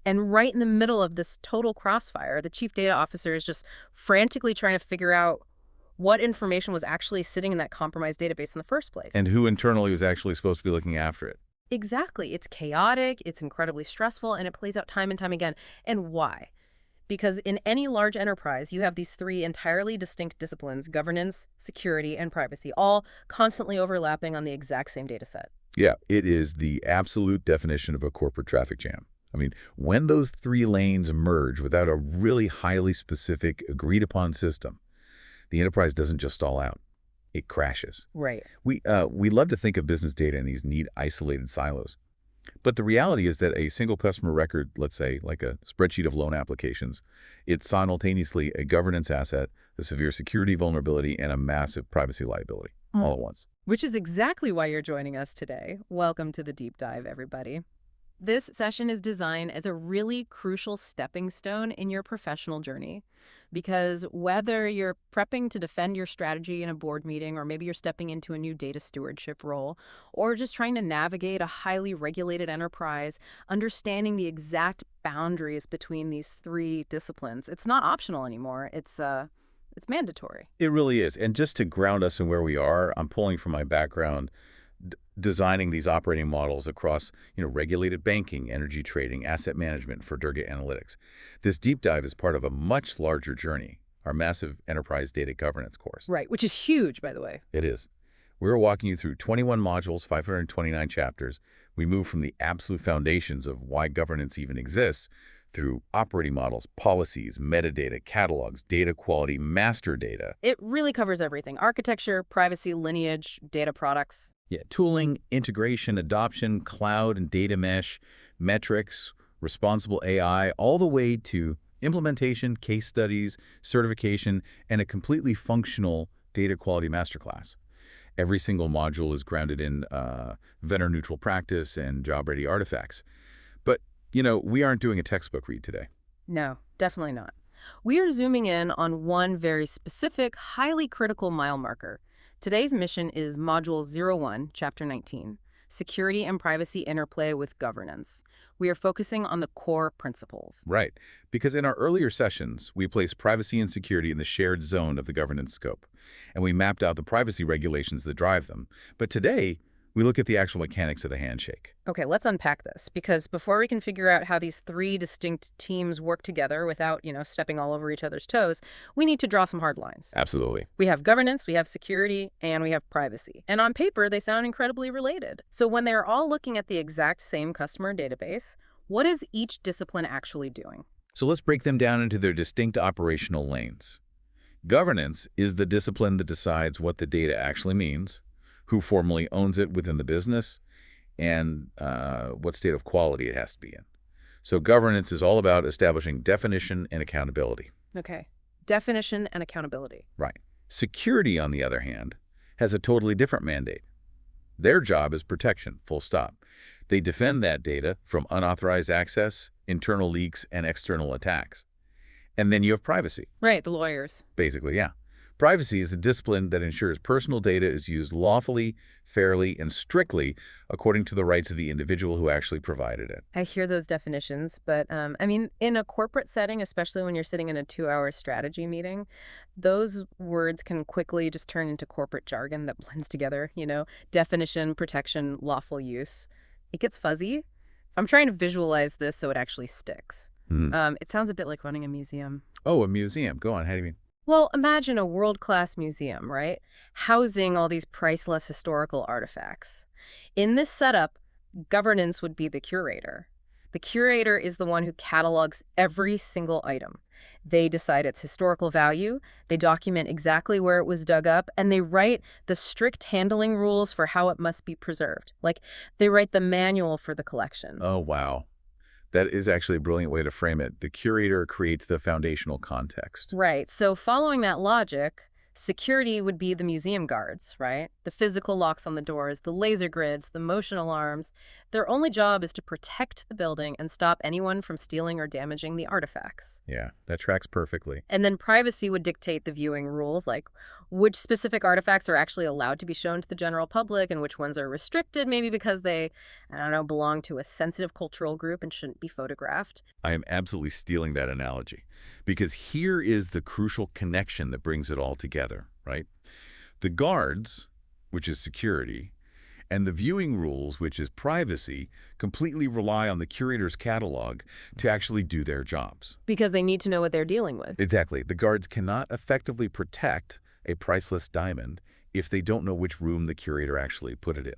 And right in the middle of this total crossfire, the chief data officer is just frantically trying to figure out what information was actually sitting in that compromised database in the first place. And who internally was actually supposed to be looking after it. Exactly. It's chaotic, it's incredibly stressful, and it plays out time and time again. And why? Because in any large enterprise, you have these three entirely distinct disciplines: governance, security, and privacy, all constantly overlapping on the exact same data set. Yeah, it is the absolute definition of a corporate traffic jam. I mean, when those three lanes merge without a really highly specific, agreed-upon system, the enterprise doesn't just stall out. It crashes. Right. We love to think of business data in these neat, isolated silos. But the reality is that a single customer record, let's say, like a spreadsheet of loan applications, it's simultaneously a governance asset, a severe security vulnerability, and a massive privacy liability all at once. Which is exactly why you're joining us today. Welcome to the Deep Dive, everybody. This session is designed as a really crucial stepping stone in your professional journey. Because whether you're prepping to defend your strategy in a board meeting, or maybe you're stepping into a new data stewardship role, or just trying to navigate a highly regulated enterprise, understanding the exact boundaries between these three disciplines, it's not optional anymore. It's mandatory. It really is. And just to ground us in where we are, I'm pulling from my background designing these operating models across, regulated banking, energy trading, asset management for Durga Analytics. This deep dive is part of a much larger journey, our massive enterprise data governance course. Right, which is huge, by the way. It is. We're walking you through 21 modules, 529 chapters. We move from the absolute foundations of why governance even exists through operating models, policies, metadata, catalogs, data quality, master data. It really covers everything: architecture, privacy, lineage, data products. Yeah, tooling, integration, adoption, cloud and data mesh, metrics, responsible AI, all the way to implementation, case studies, certification, and a completely functional data quality masterclass. Every single module is grounded in vendor-neutral practice and job-ready artifacts. But, we aren't doing a textbook read today. No, definitely not. We are zooming in on one very specific, highly critical mile marker. Today's mission is Module 01, Chapter 19, Security and Privacy Interplay with Governance. We are focusing on the core principles. Right, because in our earlier sessions, we placed privacy and security in the shared zone of the governance scope, and we mapped out the privacy regulations that drive them. But today, We look at the actual mechanics of the handshake. Okay, let's unpack this, because before we can figure out how these three distinct teams work together without, stepping all over each other's toes, we need to draw some hard lines. Absolutely. We have governance, we have security, and we have privacy. And on paper, they sound incredibly related. So when they're all looking at the exact same customer database, what is each discipline actually doing? So let's break them down into their distinct operational lanes. Governance is the discipline that decides what the data actually means, who formally owns it within the business, and what state of quality it has to be in. So governance is all about establishing definition and accountability. Okay, definition and accountability. Right. Security, on the other hand, has a totally different mandate. Their job is protection, full stop. They defend that data from unauthorized access, internal leaks, and external attacks. And then you have privacy. Right, the lawyers. Basically, yeah. Privacy is the discipline that ensures personal data is used lawfully, fairly, and strictly according to the rights of the individual who actually provided it. I hear those definitions, but in a corporate setting, especially when you're sitting in a 2-hour strategy meeting, those words can quickly just turn into corporate jargon that blends together, definition, protection, lawful use. It gets fuzzy. I'm trying to visualize this so it actually sticks. It sounds a bit like running a museum. Oh, a museum. Go on. How do you mean? Well, imagine a world-class museum, right? Housing all these priceless historical artifacts. In this setup, governance would be the curator. The curator is the one who catalogs every single item. They decide its historical value, they document exactly where it was dug up, and they write the strict handling rules for how it must be preserved. Like, they write the manual for the collection. Oh, wow. That is actually a brilliant way to frame it. The curator creates the foundational context. Right. So following that logic, security would be the museum guards, right? The physical locks on the doors, the laser grids, the motion alarms. Their only job is to protect the building and stop anyone from stealing or damaging the artifacts. Yeah, that tracks perfectly. And then privacy would dictate the viewing rules, like which specific artifacts are actually allowed to be shown to the general public and which ones are restricted, maybe because they, belong to a sensitive cultural group and shouldn't be photographed. I am absolutely stealing that analogy because here is the crucial connection that brings it all together, right? The guards, which is security, and the viewing rules, which is privacy, completely rely on the curator's catalog to actually do their jobs. Because they need to know what they're dealing with. Exactly. The guards cannot effectively protect a priceless diamond if they don't know which room the curator actually put it in.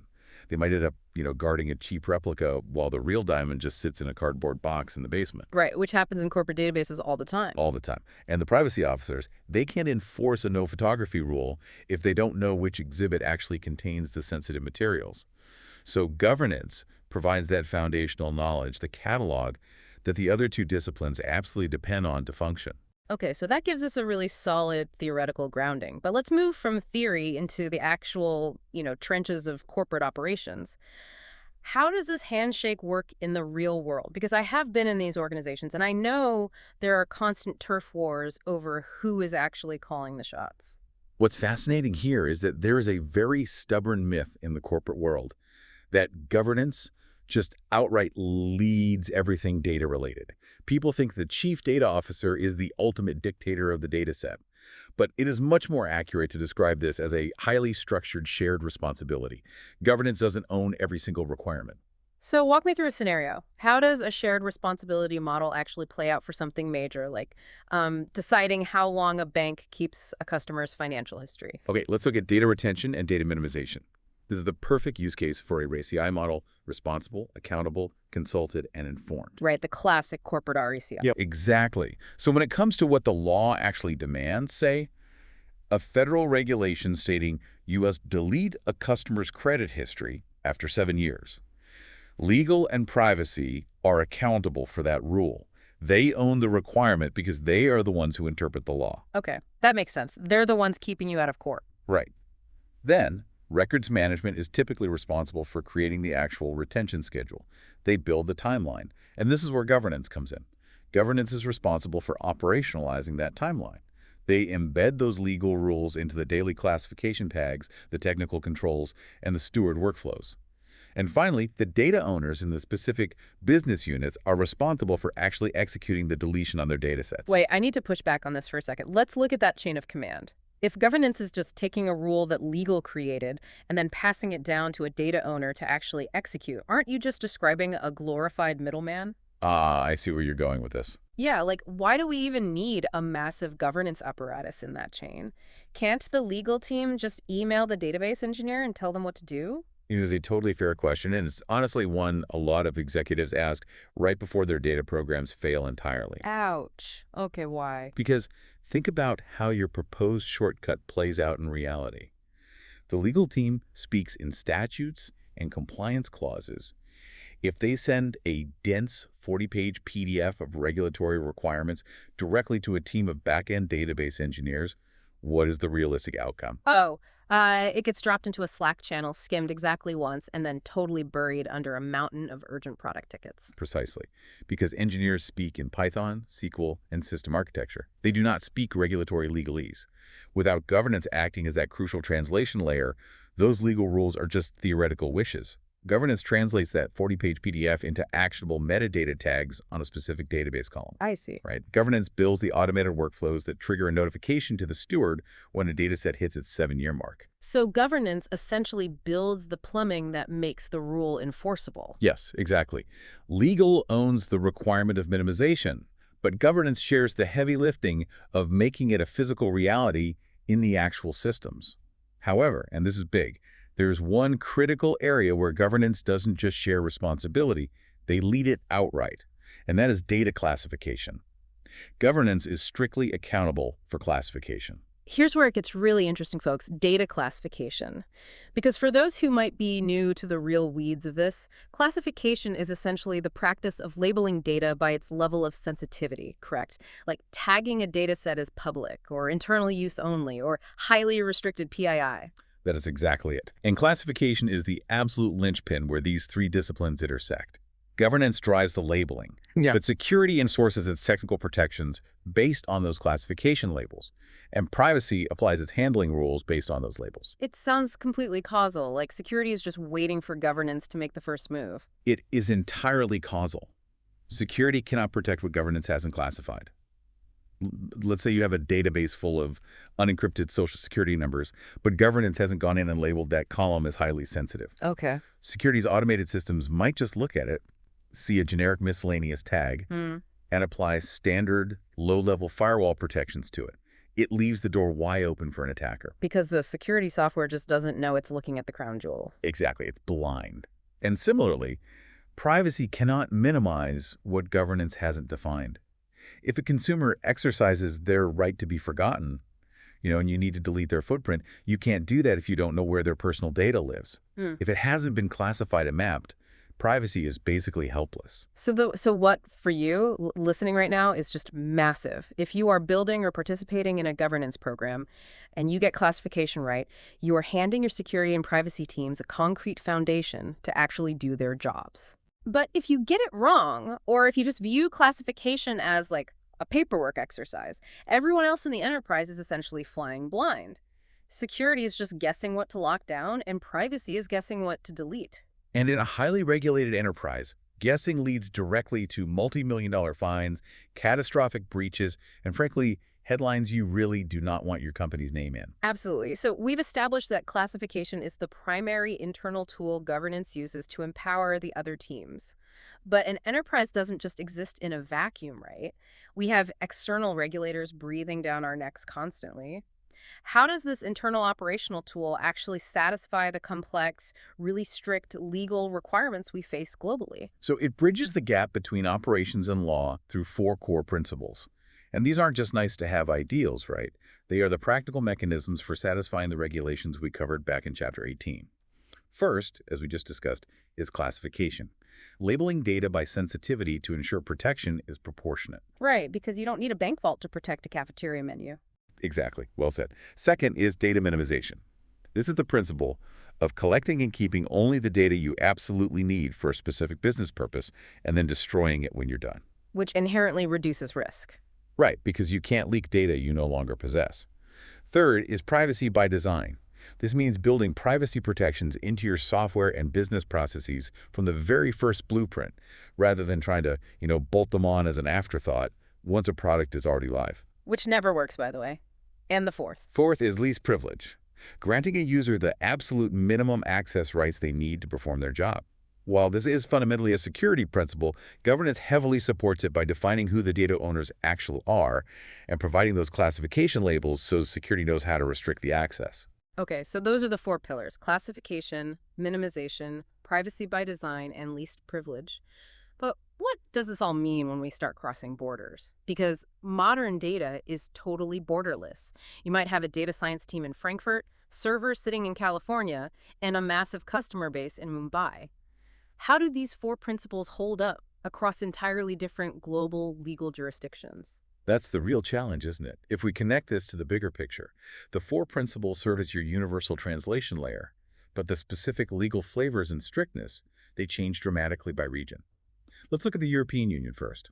They might end up, guarding a cheap replica while the real diamond just sits in a cardboard box in the basement. Right, which happens in corporate databases all the time. All the time. And the privacy officers, they can't enforce a no photography rule if they don't know which exhibit actually contains the sensitive materials. So governance provides that foundational knowledge, the catalog, that the other two disciplines absolutely depend on to function. Okay, so that gives us a really solid theoretical grounding. But let's move from theory into the actual, trenches of corporate operations. How does this handshake work in the real world? Because I have been in these organizations, and I know there are constant turf wars over who is actually calling the shots. What's fascinating here is that there is a very stubborn myth in the corporate world that governance just outright leads everything data-related. People think the chief data officer is the ultimate dictator of the data set. But it is much more accurate to describe this as a highly structured shared responsibility. Governance doesn't own every single requirement. So walk me through a scenario. How does a shared responsibility model actually play out for something major, like deciding how long a bank keeps a customer's financial history? Okay, let's look at data retention and data minimization. This is the perfect use case for a RACI model: responsible, accountable, consulted, and informed. Right, the classic corporate RACI. Yep, exactly. So when it comes to what the law actually demands, say, a federal regulation stating you must delete a customer's credit history after 7 years. Legal and privacy are accountable for that rule. They own the requirement because they are the ones who interpret the law. Okay, that makes sense. They're the ones keeping you out of court. Right. Then, records management is typically responsible for creating the actual retention schedule. They build the timeline. And this is where governance comes in. Governance is responsible for operationalizing that timeline. They embed those legal rules into the daily classification tags, the technical controls, and the steward workflows. And finally, the data owners in the specific business units are responsible for actually executing the deletion on their data sets. Wait, I need to push back on this for a second. Let's look at that chain of command. If governance is just taking a rule that legal created and then passing it down to a data owner to actually execute, aren't you just describing a glorified middleman? Ah, I see where you're going with this. Yeah, like why do we even need a massive governance apparatus in that chain? Can't the legal team just email the database engineer and tell them what to do? It is a totally fair question, and it's honestly one a lot of executives ask right before their data programs fail entirely. Ouch. Okay, why? Because think about how your proposed shortcut plays out in reality. The legal team speaks in statutes and compliance clauses. If they send a dense 40-page PDF of regulatory requirements directly to a team of back-end database engineers, what is the realistic outcome? It gets dropped into a Slack channel, skimmed exactly once, and then totally buried under a mountain of urgent product tickets. Precisely. Because engineers speak in Python, SQL, and system architecture. They do not speak regulatory legalese. Without governance acting as that crucial translation layer, those legal rules are just theoretical wishes. Governance translates that 40-page PDF into actionable metadata tags on a specific database column. I see. Right? Governance builds the automated workflows that trigger a notification to the steward when a dataset hits its 7-year mark. So governance essentially builds the plumbing that makes the rule enforceable. Yes, exactly. Legal owns the requirement of minimization, but governance shares the heavy lifting of making it a physical reality in the actual systems. However, and this is big, there's one critical area where governance doesn't just share responsibility, they lead it outright, and that is data classification. Governance is strictly accountable for classification. Here's where it gets really interesting, folks, data classification. Because for those who might be new to the real weeds of this, classification is essentially the practice of labeling data by its level of sensitivity, correct? Like tagging a data set as public, or internal use only, or highly restricted PII. That is exactly it. And classification is the absolute linchpin where these three disciplines intersect. Governance drives the labeling, but security enforces its technical protections based on those classification labels, and privacy applies its handling rules based on those labels. It sounds completely causal, like security is just waiting for governance to make the first move. It is entirely causal. Security cannot protect what governance hasn't classified. Let's say you have a database full of unencrypted social security numbers, but governance hasn't gone in and labeled that column as highly sensitive. Okay. Security's automated systems might just look at it, see a generic miscellaneous tag, and apply standard low-level firewall protections to it. It leaves the door wide open for an attacker. Because the security software just doesn't know it's looking at the crown jewel. Exactly. It's blind. And similarly, privacy cannot minimize what governance hasn't defined. If a consumer exercises their right to be forgotten, and you need to delete their footprint, you can't do that if you don't know where their personal data lives. If it hasn't been classified and mapped, privacy is basically helpless. So what, for you, listening right now, is just massive. If you are building or participating in a governance program and you get classification right, you are handing your security and privacy teams a concrete foundation to actually do their jobs. But if you get it wrong, or if you just view classification as like a paperwork exercise, everyone else in the enterprise is essentially flying blind. Security is just guessing what to lock down, and privacy is guessing what to delete. And in a highly regulated enterprise, guessing leads directly to multi-million-dollar fines, catastrophic breaches, and frankly, headlines you really do not want your company's name in. Absolutely. So we've established that classification is the primary internal tool governance uses to empower the other teams. But an enterprise doesn't just exist in a vacuum, right? We have external regulators breathing down our necks constantly. How does this internal operational tool actually satisfy the complex, really strict legal requirements we face globally? So it bridges the gap between operations and law through 4 core principles. And these aren't just nice-to-have ideals, right? They are the practical mechanisms for satisfying the regulations we covered back in Chapter 18. First, as we just discussed, is classification. Labeling data by sensitivity to ensure protection is proportionate. Right, because you don't need a bank vault to protect a cafeteria menu. Exactly. Well said. Second is data minimization. This is the principle of collecting and keeping only the data you absolutely need for a specific business purpose and then destroying it when you're done. Which inherently reduces risk. Right, because you can't leak data you no longer possess. Third is privacy by design. This means building privacy protections into your software and business processes from the very first blueprint, rather than trying to, bolt them on as an afterthought once a product is already live. Which never works, by the way. And the fourth. Fourth is least privilege, granting a user the absolute minimum access rights they need to perform their job. While this is fundamentally a security principle, governance heavily supports it by defining who the data owners actually are and providing those classification labels so security knows how to restrict the access. Okay, so those are the four pillars: classification, minimization, privacy by design, and least privilege. But what does this all mean when we start crossing borders? Because modern data is totally borderless. You might have a data science team in Frankfurt, servers sitting in California, and a massive customer base in Mumbai. How do these four principles hold up across entirely different global legal jurisdictions? That's the real challenge, isn't it? If we connect this to the bigger picture, the four principles serve as your universal translation layer, but the specific legal flavors and strictness, they change dramatically by region. Let's look at the European Union first.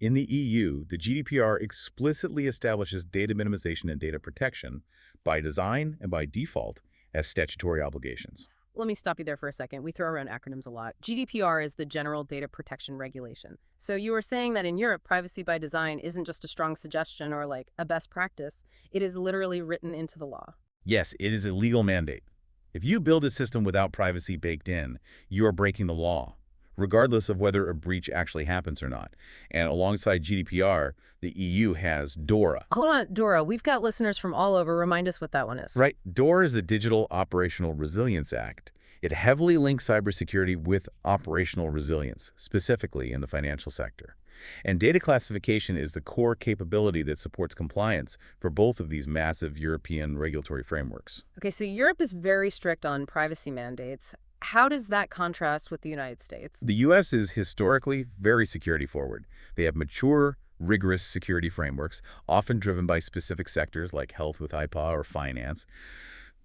In the EU, the GDPR explicitly establishes data minimization and data protection by design and by default as statutory obligations. Let me stop you there for a second. We throw around acronyms a lot. GDPR is the General Data Protection Regulation. So you were saying that in Europe, privacy by design isn't just a strong suggestion or like a best practice. It is literally written into the law. Yes, it is a legal mandate. If you build a system without privacy baked in, you are breaking the law, regardless of whether a breach actually happens or not. And alongside GDPR, the EU has DORA. Hold on, Dora. We've got listeners from all over. Remind us what that one is. Right. DORA is the Digital Operational Resilience Act. It heavily links cybersecurity with operational resilience, specifically in the financial sector. And data classification is the core capability that supports compliance for both of these massive European regulatory frameworks. Okay, so Europe is very strict on privacy mandates. How does that contrast with the United States? The U.S. is historically very security forward. They have mature, rigorous security frameworks, often driven by specific sectors like health with IPA or finance.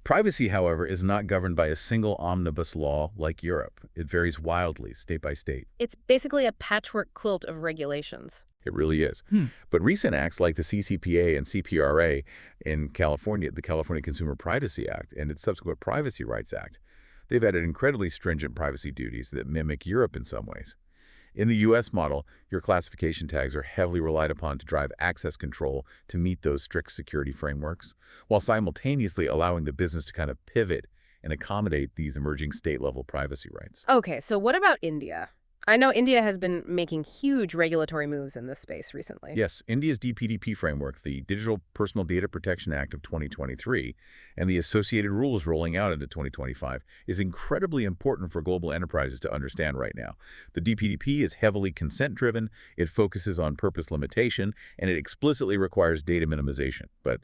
Privacy, however, is not governed by a single omnibus law like Europe. It varies wildly, state by state. It's basically a patchwork quilt of regulations. It really is. But recent acts like the CCPA and CPRA in California, the California Consumer Privacy Act, and its subsequent Privacy Rights Act, they've added incredibly stringent privacy duties that mimic Europe in some ways. In the U.S. model, your classification tags are heavily relied upon to drive access control to meet those strict security frameworks, while simultaneously allowing the business to kind of pivot and accommodate these emerging state-level privacy rights. Okay, so what about India? I know India has been making huge regulatory moves in this space recently. Yes, India's DPDP framework, the Digital Personal Data Protection Act of 2023, and the associated rules rolling out into 2025 is incredibly important for global enterprises to understand right now. The DPDP is heavily consent-driven, it focuses on purpose limitation, and it explicitly requires data minimization. But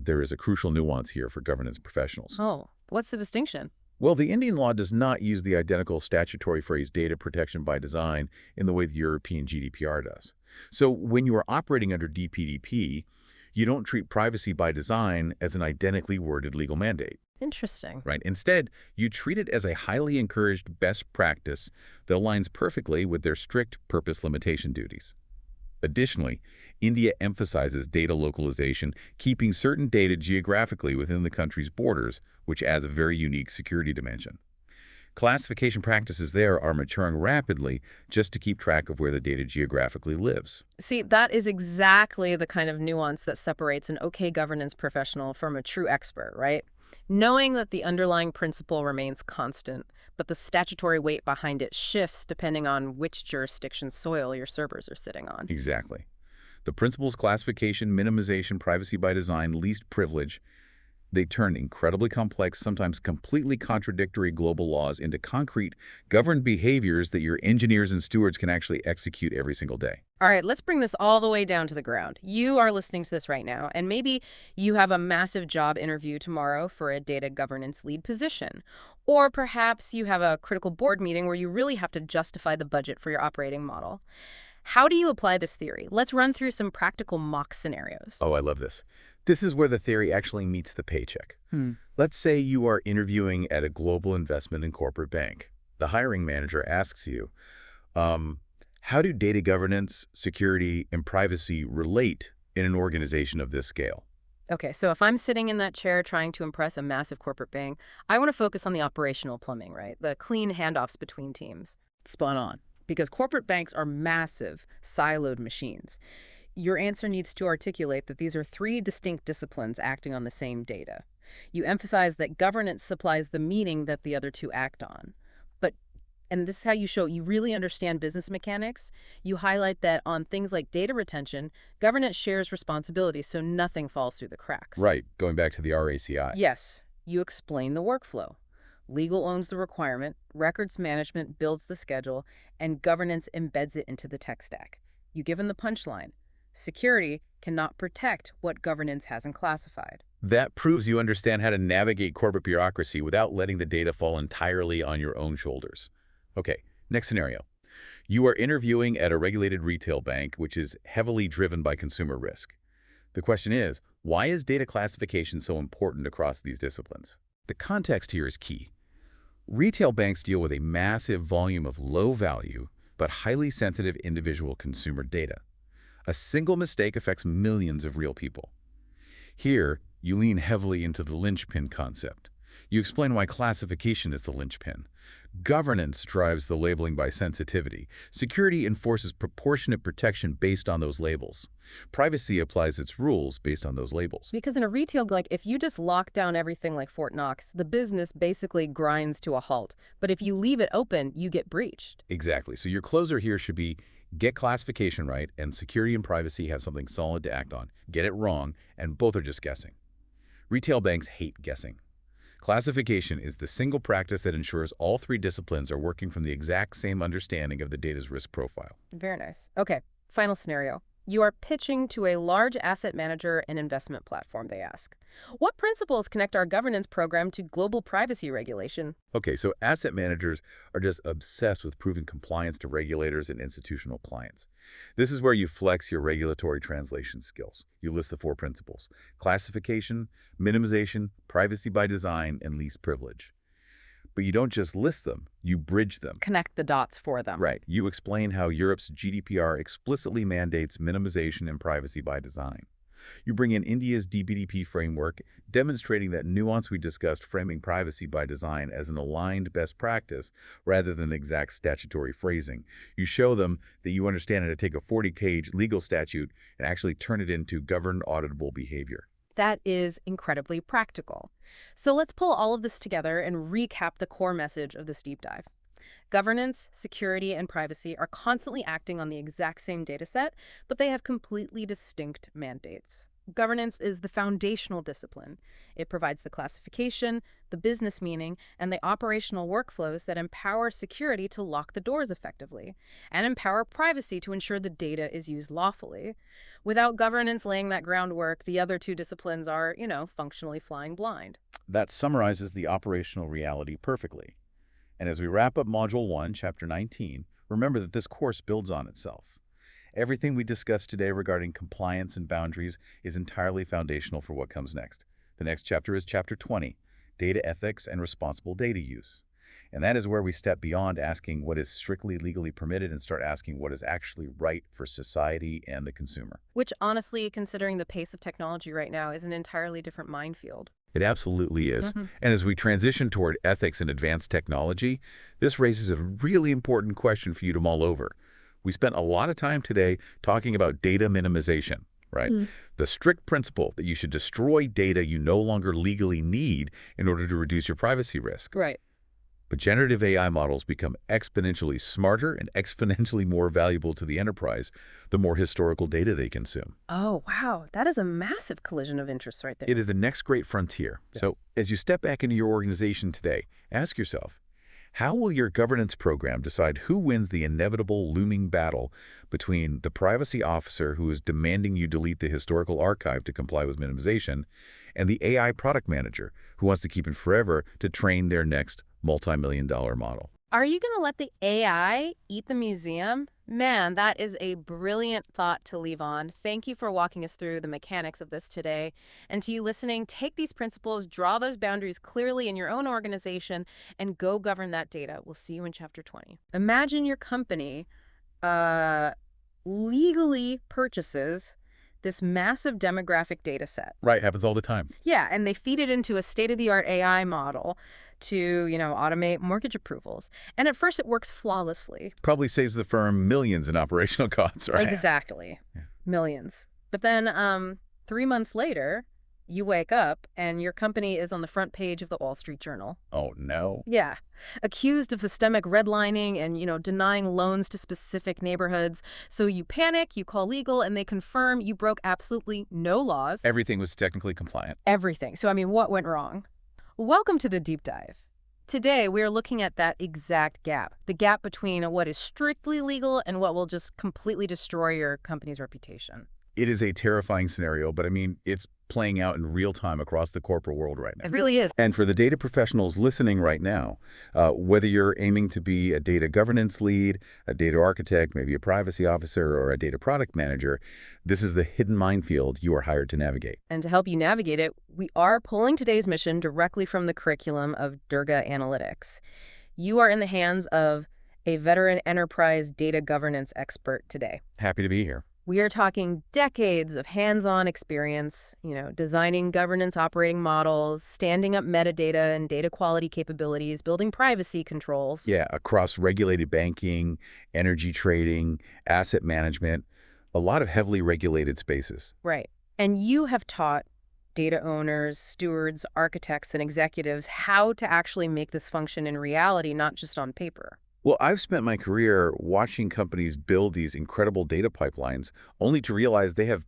there is a crucial nuance here for governance professionals. Oh, what's the distinction? Well, the Indian law does not use the identical statutory phrase data protection by design in the way the European GDPR does. So when you are operating under DPDP, you don't treat privacy by design as an identically worded legal mandate. Interesting. Right. Instead, you treat it as a highly encouraged best practice that aligns perfectly with their strict purpose limitation duties. Additionally, India emphasizes data localization, keeping certain data geographically within the country's borders, which adds a very unique security dimension. Classification practices there are maturing rapidly just to keep track of where the data geographically lives. See, that is exactly the kind of nuance that separates an okay governance professional from a true expert, right? Knowing that the underlying principle remains constant, but the statutory weight behind it shifts depending on which jurisdiction's soil your servers are sitting on. Exactly. The principles classification, minimization, privacy by design, least privilege, they turn incredibly complex, sometimes completely contradictory global laws into concrete, governed behaviors that your engineers and stewards can actually execute every single day. All right, let's bring this all the way down to the ground. You are listening to this right now, and maybe you have a massive job interview tomorrow for a data governance lead position. Or perhaps you have a critical board meeting where you really have to justify the budget for your operating model. How do you apply this theory? Let's run through some practical mock scenarios. Oh, I love this. This is where the theory actually meets the paycheck. Let's say you are interviewing at a global investment and corporate bank. The hiring manager asks you, how do data governance, security, and privacy relate in an organization of this scale? Okay, so if I'm sitting in that chair trying to impress a massive corporate bank, I want to focus on the operational plumbing, right? The clean handoffs between teams. Spot on. Because corporate banks are massive, siloed machines. Your answer needs to articulate that these are three distinct disciplines acting on the same data. You emphasize that governance supplies the meaning that the other two act on. But, and this is how you show you really understand business mechanics, you highlight that on things like data retention, governance shares responsibility so nothing falls through the cracks. Right, going back to the RACI. Yes, you explain the workflow. Legal owns the requirement, records management builds the schedule, and governance embeds it into the tech stack. You give them the punchline. Security cannot protect what governance hasn't classified. That proves you understand how to navigate corporate bureaucracy without letting the data fall entirely on your own shoulders. Okay, next scenario. You are interviewing at a regulated retail bank, which is heavily driven by consumer risk. The question is, why is data classification so important across these disciplines? The context here is key. Retail banks deal with a massive volume of low-value but highly sensitive individual consumer data. A single mistake affects millions of real people. Here, you lean heavily into the linchpin concept. You explain why classification is the linchpin. Governance drives the labeling by sensitivity. Security enforces proportionate protection based on those labels. Privacy applies its rules based on those labels. Because in a retail, like if you just lock down everything like Fort Knox, the business basically grinds to a halt. But if you leave it open, you get breached. Exactly. So your closer here should be get classification right, and security and privacy have something solid to act on. Get it wrong, and both are just guessing. Retail banks hate guessing. Classification is the single practice that ensures all three disciplines are working from the exact same understanding of the data's risk profile. Very nice. Okay, final scenario. You are pitching to a large asset manager and investment platform, they ask. What principles connect our governance program to global privacy regulation? Okay, so asset managers are just obsessed with proving compliance to regulators and institutional clients. This is where you flex your regulatory translation skills. You list the four principles: classification, minimization, privacy by design, and least privilege. But you don't just list them, you bridge them. Connect the dots for them. Right. You explain how Europe's GDPR explicitly mandates minimization and privacy by design. You bring in India's DPDP framework, demonstrating that nuance we discussed, framing privacy by design as an aligned best practice rather than exact statutory phrasing. You show them that you understand how to take a 40-page legal statute and actually turn it into governed, auditable behavior. That is incredibly practical. So let's pull all of this together and recap the core message of this deep dive. Governance, security, and privacy are constantly acting on the exact same data set, but they have completely distinct mandates. Governance is the foundational discipline. It provides the classification, the business meaning, and the operational workflows that empower security to lock the doors effectively, and empower privacy to ensure the data is used lawfully. Without governance laying that groundwork, the other two disciplines are, functionally flying blind. That summarizes the operational reality perfectly. And as we wrap up Module 1, Chapter 19, remember that this course builds on itself. Everything we discussed today regarding compliance and boundaries is entirely foundational for what comes next. The next chapter is Chapter 20, Data Ethics and Responsible Data Use. And that is where we step beyond asking what is strictly legally permitted and start asking what is actually right for society and the consumer. Which, honestly, considering the pace of technology right now, is an entirely different minefield. It absolutely is. And as we transition toward ethics and advanced technology, this raises a really important question for you to mull over. We spent a lot of time today talking about data minimization, right? The strict principle that you should destroy data you no longer legally need in order to reduce your privacy risk. Right. But generative AI models become exponentially smarter and exponentially more valuable to the enterprise the more historical data they consume. Oh, wow. That is a massive collision of interests right there. It is the next great frontier. Yeah. So as you step back into your organization today, ask yourself, how will your governance program decide who wins the inevitable looming battle between the privacy officer who is demanding you delete the historical archive to comply with minimization and the AI product manager who wants to keep it forever to train their next multi-million-dollar model? Are you going to let the AI eat the museum? Man, that is a brilliant thought to leave on. Thank you for walking us through the mechanics of this today. And to you listening, take these principles, draw those boundaries clearly in your own organization, and go govern that data. We'll see you in Chapter 20. Imagine your company legally purchases this massive demographic data set. Right, happens all the time. Yeah, and they feed it into a state-of-the-art AI model to, automate mortgage approvals. And at first it works flawlessly. Probably saves the firm millions in operational costs, right? Exactly. Yeah. Millions. But then 3 months later, you wake up and your company is on the front page of the Wall Street Journal. Oh, no. Yeah. Accused of systemic redlining and, denying loans to specific neighborhoods. So you panic, you call legal, and they confirm you broke absolutely no laws. Everything was technically compliant. Everything. So, what went wrong? Welcome to the deep dive. Today, we are looking at that exact gap, the gap between what is strictly legal and what will just completely destroy your company's reputation. It is a terrifying scenario, but it's playing out in real time across the corporate world right now. It really is. And for the data professionals listening right now, whether you're aiming to be a data governance lead, a data architect, maybe a privacy officer, or a data product manager, this is the hidden minefield you are hired to navigate. And to help you navigate it, we are pulling today's mission directly from the curriculum of Durga Analytics. You are in the hands of a veteran enterprise data governance expert today. Happy to be here. We are talking decades of hands-on experience, designing governance operating models, standing up metadata and data quality capabilities, building privacy controls. Yeah, across regulated banking, energy trading, asset management, a lot of heavily regulated spaces. Right. And you have taught data owners, stewards, architects, and executives how to actually make this function in reality, not just on paper. Well, I've spent my career watching companies build these incredible data pipelines only to realize they have,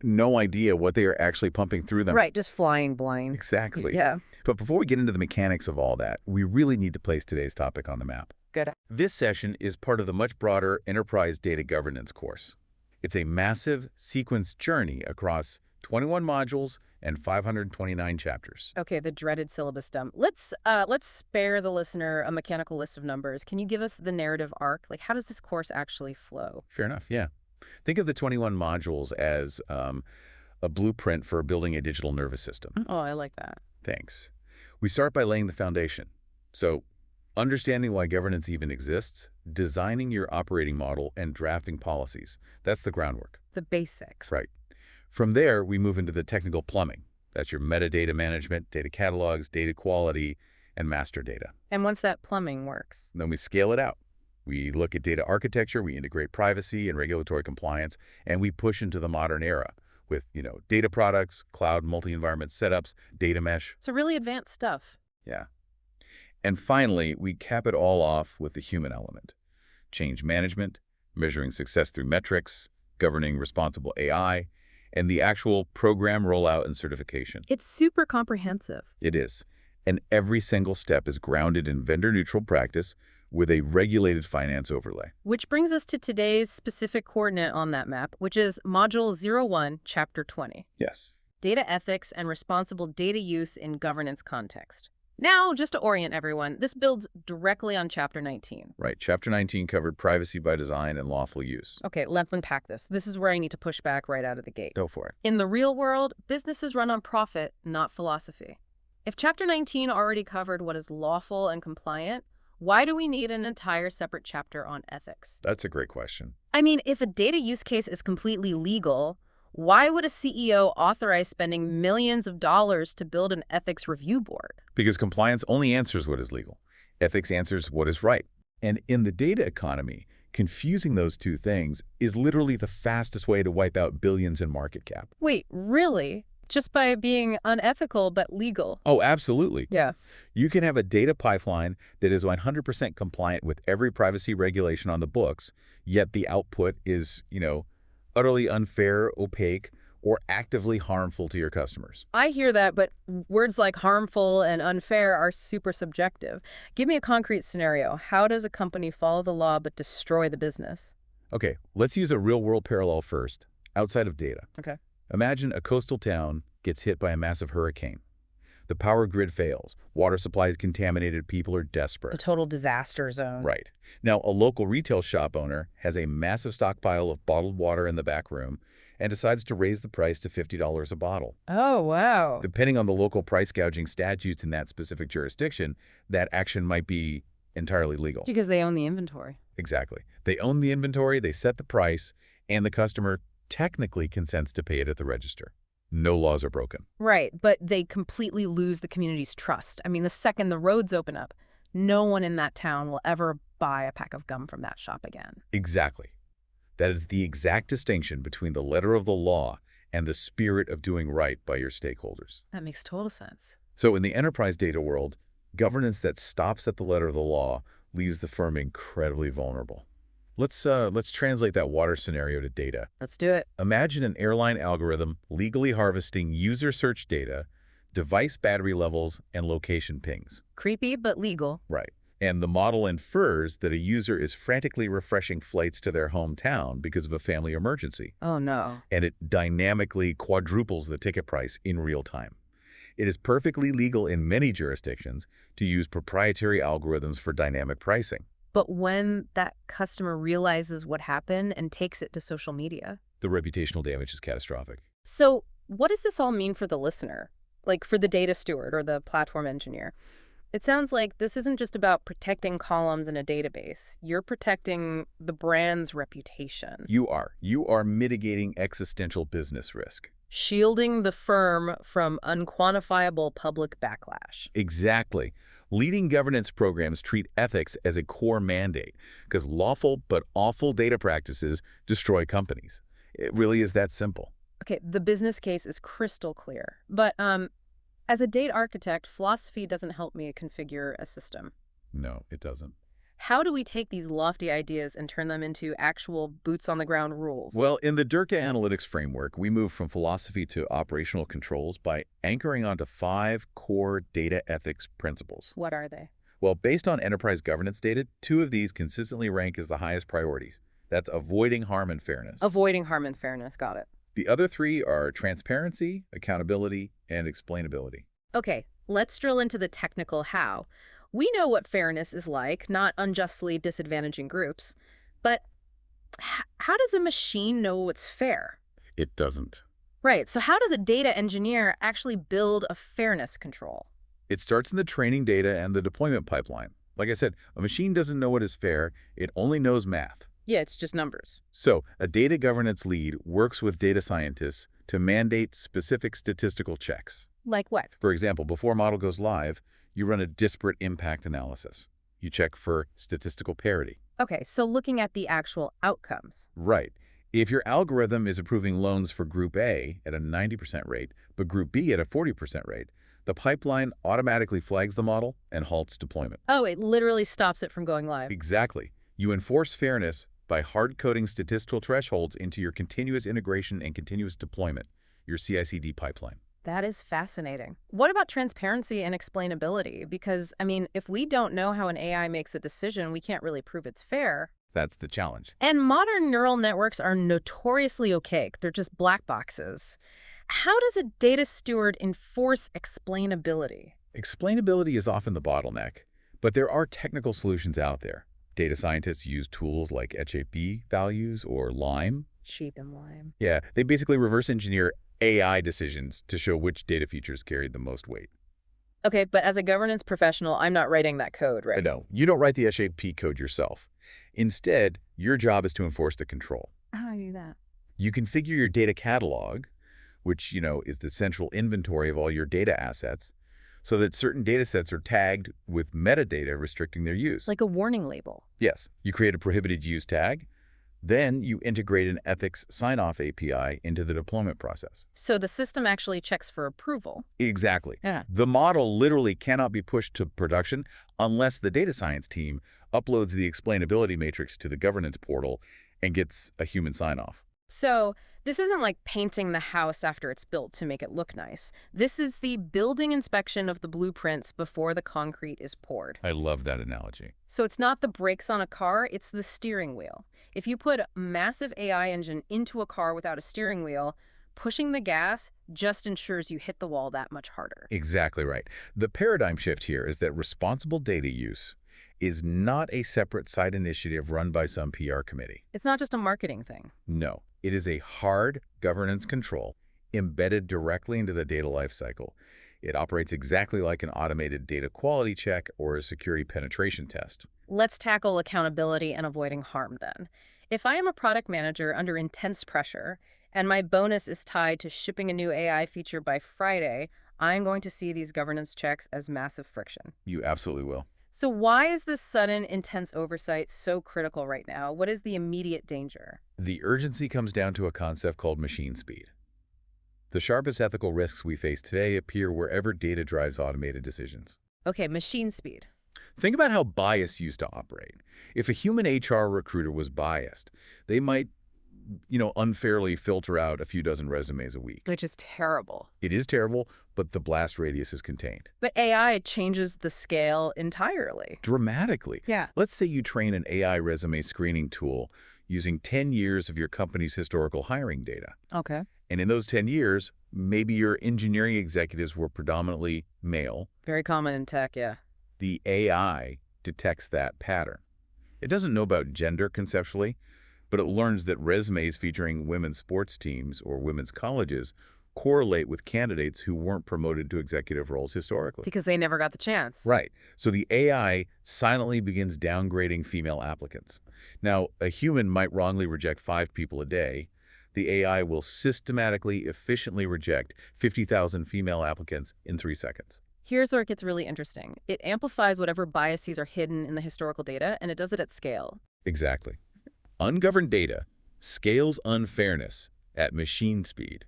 no idea what they are actually pumping through them. Right, just flying blind. Exactly. Yeah. But before we get into the mechanics of all that, we really need to place today's topic on the map. Good. This session is part of the much broader Enterprise Data Governance course. It's a massive sequenced journey across 21 modules and 529 chapters. Okay, the dreaded syllabus dump. Let's spare the listener a mechanical list of numbers. Can you give us the narrative arc? How does this course actually flow? Fair enough, yeah. Think of the 21 modules as a blueprint for building a digital nervous system. Oh, I like that. Thanks. We start by laying the foundation. So, understanding why governance even exists, designing your operating model, and drafting policies. That's the groundwork. The basics. Right. From there, we move into the technical plumbing. That's your metadata management, data catalogs, data quality, and master data. And once that plumbing works? Then we scale it out. We look at data architecture, we integrate privacy and regulatory compliance, and we push into the modern era with, data products, cloud multi-environment setups, data mesh. So really advanced stuff. Yeah. And finally, we cap it all off with the human element. Change management, measuring success through metrics, governing responsible AI, and the actual program rollout and certification. It's super comprehensive. It is. And every single step is grounded in vendor-neutral practice with a regulated finance overlay. Which brings us to today's specific coordinate on that map, which is Module 01, Chapter 20. Yes. Data ethics and responsible data use in governance context. Now, just to orient everyone, this builds directly on Chapter 19. Right. Chapter 19 covered privacy by design and lawful use. Okay, let's unpack this. This is where I need to push back right out of the gate. Go for it. In the real world, businesses run on profit, not philosophy. If Chapter 19 already covered what is lawful and compliant, why do we need an entire separate chapter on ethics? That's a great question. If a data use case is completely legal, why would a CEO authorize spending millions of dollars to build an ethics review board? Because compliance only answers what is legal. Ethics answers what is right. And in the data economy, confusing those two things is literally the fastest way to wipe out billions in market cap. Wait, really? Just by being unethical but legal? Oh, absolutely. Yeah. You can have a data pipeline that is 100% compliant with every privacy regulation on the books, yet the output is, utterly unfair, opaque, or actively harmful to your customers. I hear that, but words like harmful and unfair are super subjective. Give me a concrete scenario. How does a company follow the law but destroy the business? Okay, let's use a real-world parallel first, outside of data. Okay. Imagine a coastal town gets hit by a massive hurricane. The power grid fails. Water supply is contaminated. People are desperate. The total disaster zone. Right. Now, a local retail shop owner has a massive stockpile of bottled water in the back room and decides to raise the price to $50 a bottle. Oh, wow. Depending on the local price gouging statutes in that specific jurisdiction, that action might be entirely legal. Because they own the inventory. Exactly. They own the inventory, they set the price, and the customer technically consents to pay it at the register. no laws are broken. Right, but they completely lose the community's trust. I mean, the second the roads open up, no one in that town will ever buy a pack of gum from that shop again. Exactly. That is the exact distinction between the letter of the law and the spirit of doing right by your stakeholders. That makes total sense. So in the enterprise data world, governance that stops at the letter of the law leaves the firm incredibly vulnerable. Let's translate that water scenario to data. Let's do it. Imagine an airline algorithm legally harvesting user search data, device battery levels, and location pings. Creepy, but legal. Right. And the model infers that a user is frantically refreshing flights to their hometown because of a family emergency. Oh, no. And it dynamically quadruples the ticket price in real time. It is perfectly legal in many jurisdictions to use proprietary algorithms for dynamic pricing. But when that customer realizes what happened and takes it to social media. The reputational damage is catastrophic. So what does this all mean for the listener? Like for the data steward or the platform engineer? It sounds like this isn't just about protecting columns in a database. You're protecting the brand's reputation. You are mitigating existential business risk. Shielding the firm from unquantifiable public backlash. Exactly. Leading governance programs treat ethics as a core mandate because lawful but awful data practices destroy companies. It really is that simple. Okay, the business case is crystal clear. But as a data architect, philosophy doesn't help me configure a system. No, it doesn't. How do we take these lofty ideas and turn them into actual boots-on-the-ground rules? Well, in the Durka analytics framework, we move from philosophy to operational controls by anchoring onto 5 core data ethics principles. What are they? Well, based on enterprise governance data, 2 of these consistently rank as the highest priorities. That's avoiding harm and fairness. Avoiding harm and fairness, got it. The other 3 are transparency, accountability, and explainability. Okay, let's drill into the technical how. We know what fairness is like, not unjustly disadvantaging groups. But how does a machine know what's fair? It doesn't. Right, so how does a data engineer actually build a fairness control? It starts in the training data and the deployment pipeline. Like I said, a machine doesn't know what is fair, it only knows math. Yeah, it's just numbers. So, a data governance lead works with data scientists to mandate specific statistical checks. Like what? For example, before a model goes live, you run a disparate impact analysis. You check for statistical parity. Okay, so looking at the actual outcomes. Right. If your algorithm is approving loans for Group A at a 90% rate, but Group B at a 40% rate, the pipeline automatically flags the model and halts deployment. Oh, it literally stops it from going live. Exactly. You enforce fairness by hard-coding statistical thresholds into your continuous integration and continuous deployment, your CI/CD pipeline. That is fascinating. What about transparency and explainability? Because, I mean, if we don't know how an AI makes a decision, we can't really prove it's fair. That's the challenge. And modern neural networks are notoriously opaque. They're just black boxes. How does a data steward enforce explainability? Explainability is often the bottleneck, but there are technical solutions out there. Data scientists use tools like HAP values or LIME. Sheep and lime. Yeah, they basically reverse engineer AI decisions to show which data features carried the most weight. Okay, but as a governance professional, I'm not writing that code, right? No, you don't write the HAP code yourself. Instead, your job is to enforce the control. How do I do that? You configure your data catalog, which, is the central inventory of all your data assets, so that certain data sets are tagged with metadata restricting their use. Like a warning label. Yes, you create a prohibited use tag. Then you integrate an ethics sign-off API into the deployment process. So the system actually checks for approval. Exactly. Yeah. The model literally cannot be pushed to production unless the data science team uploads the explainability matrix to the governance portal and gets a human sign-off. So this isn't like painting the house after it's built to make it look nice. This is the building inspection of the blueprints before the concrete is poured. I love that analogy. So it's not the brakes on a car, it's the steering wheel. If you put a massive AI engine into a car without a steering wheel, pushing the gas just ensures you hit the wall that much harder. Exactly right. The paradigm shift here is that responsible data use is not a separate side initiative run by some PR committee. It's not just a marketing thing. No, it is a hard governance control embedded directly into the data lifecycle. It operates exactly like an automated data quality check or a security penetration test. Let's tackle accountability and avoiding harm then. If I am a product manager under intense pressure, and my bonus is tied to shipping a new AI feature by Friday, I'm going to see these governance checks as massive friction. You absolutely will. So why is this sudden, intense oversight so critical right now? What is the immediate danger? The urgency comes down to a concept called machine speed. The sharpest ethical risks we face today appear wherever data drives automated decisions. Okay, machine speed. Think about how bias used to operate. If a human HR recruiter was biased, they might, unfairly filter out a few dozen resumes a week. Which is terrible. It is terrible, but the blast radius is contained. But AI changes the scale entirely. Dramatically. Yeah. Let's say you train an AI resume screening tool using 10 years of your company's historical hiring data. Okay. And in those 10 years, maybe your engineering executives were predominantly male. Very common in tech, yeah. The AI detects that pattern. It doesn't know about gender conceptually, but it learns that resumes featuring women's sports teams or women's colleges correlate with candidates who weren't promoted to executive roles historically. Because they never got the chance. Right. So the AI silently begins downgrading female applicants. Now, a human might wrongly reject 5 people a day. The AI will systematically, efficiently reject 50,000 female applicants in 3 seconds. Here's where it gets really interesting. It amplifies whatever biases are hidden in the historical data, and it does it at scale. Exactly. Ungoverned data scales unfairness at machine speed.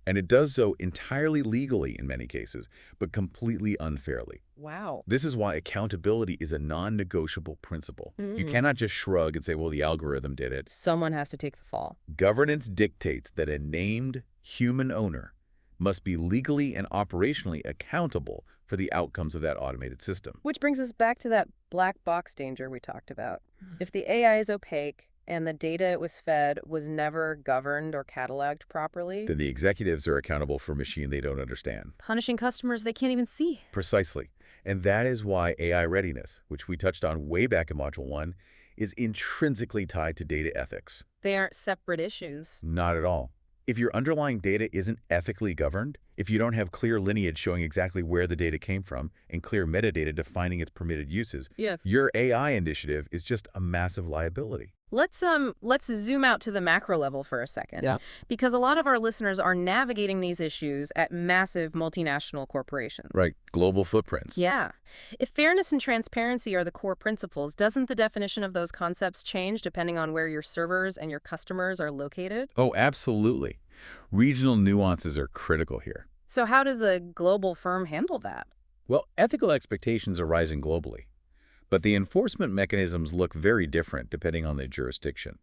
And it does so entirely legally in many cases, but completely unfairly. Wow. This is why accountability is a non-negotiable principle. You cannot just shrug and say, well, the algorithm did it. Someone has to take the fall. Governance dictates that a named human owner must be legally and operationally accountable for the outcomes of that automated system. Which brings us back to that black box danger we talked about. If the AI is opaque and the data it was fed was never governed or cataloged properly, Then the executives are accountable for a machine they don't understand. punishing customers they can't even see. Precisely. And that is why AI readiness, which we touched on way back in Module 1, is intrinsically tied to data ethics. They aren't separate issues. Not at all. If your underlying data isn't ethically governed, if you don't have clear lineage showing exactly where the data came from and clear metadata defining its permitted uses, your AI initiative is just a massive liability. Let's zoom out to the macro level for a second. Yeah. Because a lot of our listeners are navigating these issues at massive multinational corporations. Right. Global footprints. Yeah. If fairness and transparency are the core principles, doesn't the definition of those concepts change depending on where your servers and your customers are located? Oh, absolutely. Regional nuances are critical here. So how does a global firm handle that? Well, ethical expectations are rising globally, but the enforcement mechanisms look very different depending on the jurisdiction.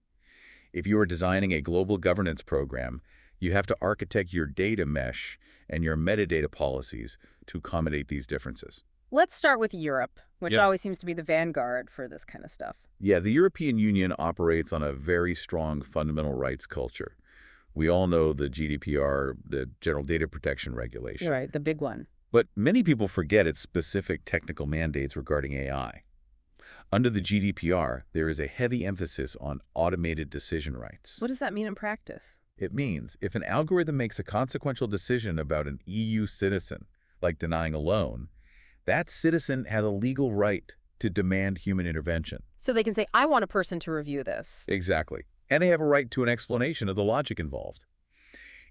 If you are designing a global governance program, you have to architect your data mesh and your metadata policies to accommodate these differences. Let's start with Europe, which Yeah. always seems to be the vanguard for this kind of stuff. Yeah, the European Union operates on a very strong fundamental rights culture. We all know the GDPR, the General Data Protection Regulation. You're right, the big one. But many people forget its specific technical mandates regarding AI. Under the GDPR, there is a heavy emphasis on automated decision rights. What does that mean in practice? It means if an algorithm makes a consequential decision about an EU citizen, like denying a loan, that citizen has a legal right to demand human intervention. So they can say, I want a person to review this. Exactly. And they have a right to an explanation of the logic involved.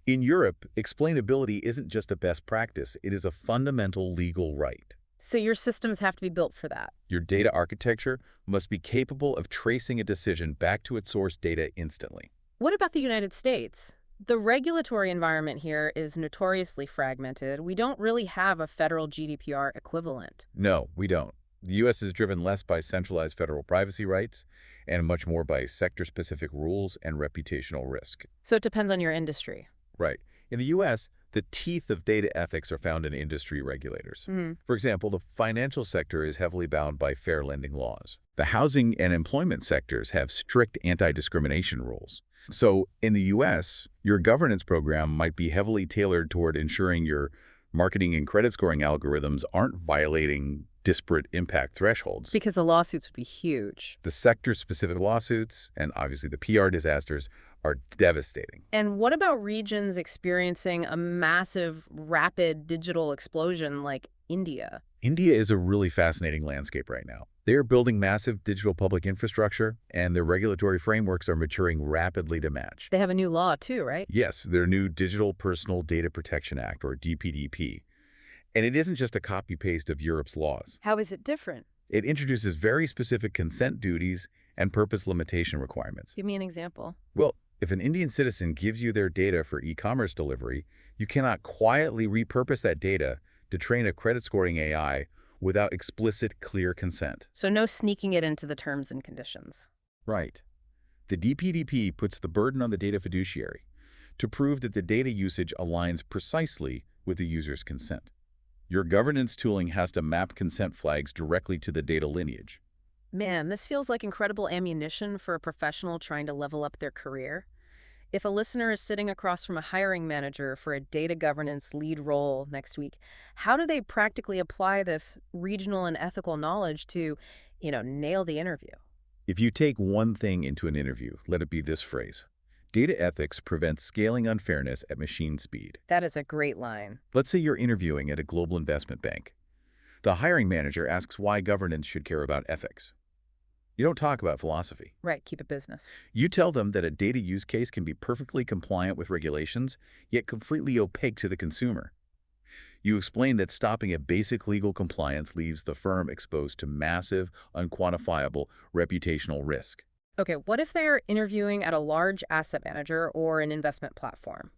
In Europe, explainability isn't just a best practice, it is a fundamental legal right. So your systems have to be built for that. Your data architecture must be capable of tracing a decision back to its source data instantly. What about the United States? The regulatory environment here is notoriously fragmented. We don't really have a federal GDPR equivalent. No, we don't. The U.S. is driven less by centralized federal privacy rights and much more by sector-specific rules and reputational risk. So it depends on your industry. Right. In the U.S., the teeth of data ethics are found in industry regulators. For example, the financial sector is heavily bound by fair lending laws. The housing and employment sectors have strict anti-discrimination rules. So in the U.S., your governance program might be heavily tailored toward ensuring your marketing and credit scoring algorithms aren't violating disparate impact thresholds. Because the lawsuits would be huge. The sector-specific lawsuits and obviously the PR disasters are devastating. And what about regions experiencing a massive, rapid digital explosion like India? India is a really fascinating landscape right now. They are building massive digital public infrastructure, and their regulatory frameworks are maturing rapidly to match. They have a new law too, right? Yes, their new Digital Personal Data Protection Act, or DPDP. And it isn't just a copy-paste of Europe's laws. How is it different? It introduces very specific consent duties and purpose limitation requirements. Give me an example. Well, if an Indian citizen gives you their data for e-commerce delivery, you cannot quietly repurpose that data to train a credit scoring AI without explicit, clear consent. So no sneaking it into the terms and conditions. Right. The DPDP puts the burden on the data fiduciary to prove that the data usage aligns precisely with the user's consent. Your governance tooling has to map consent flags directly to the data lineage. Man, this feels like incredible ammunition for a professional trying to level up their career. If a listener is sitting across from a hiring manager for a data governance lead role next week, how do they practically apply this regional and ethical knowledge to, nail the interview? If you take one thing into an interview, let it be this phrase: data ethics prevents scaling unfairness at machine speed. That is a great line. Let's say you're interviewing at a global investment bank. The hiring manager asks why governance should care about ethics. You don't talk about philosophy. Right, keep it business. You tell them that a data use case can be perfectly compliant with regulations, yet completely opaque to the consumer. You explain that stopping at basic legal compliance leaves the firm exposed to massive, unquantifiable reputational risk. Okay, what if they are interviewing at a large asset manager or an investment platform?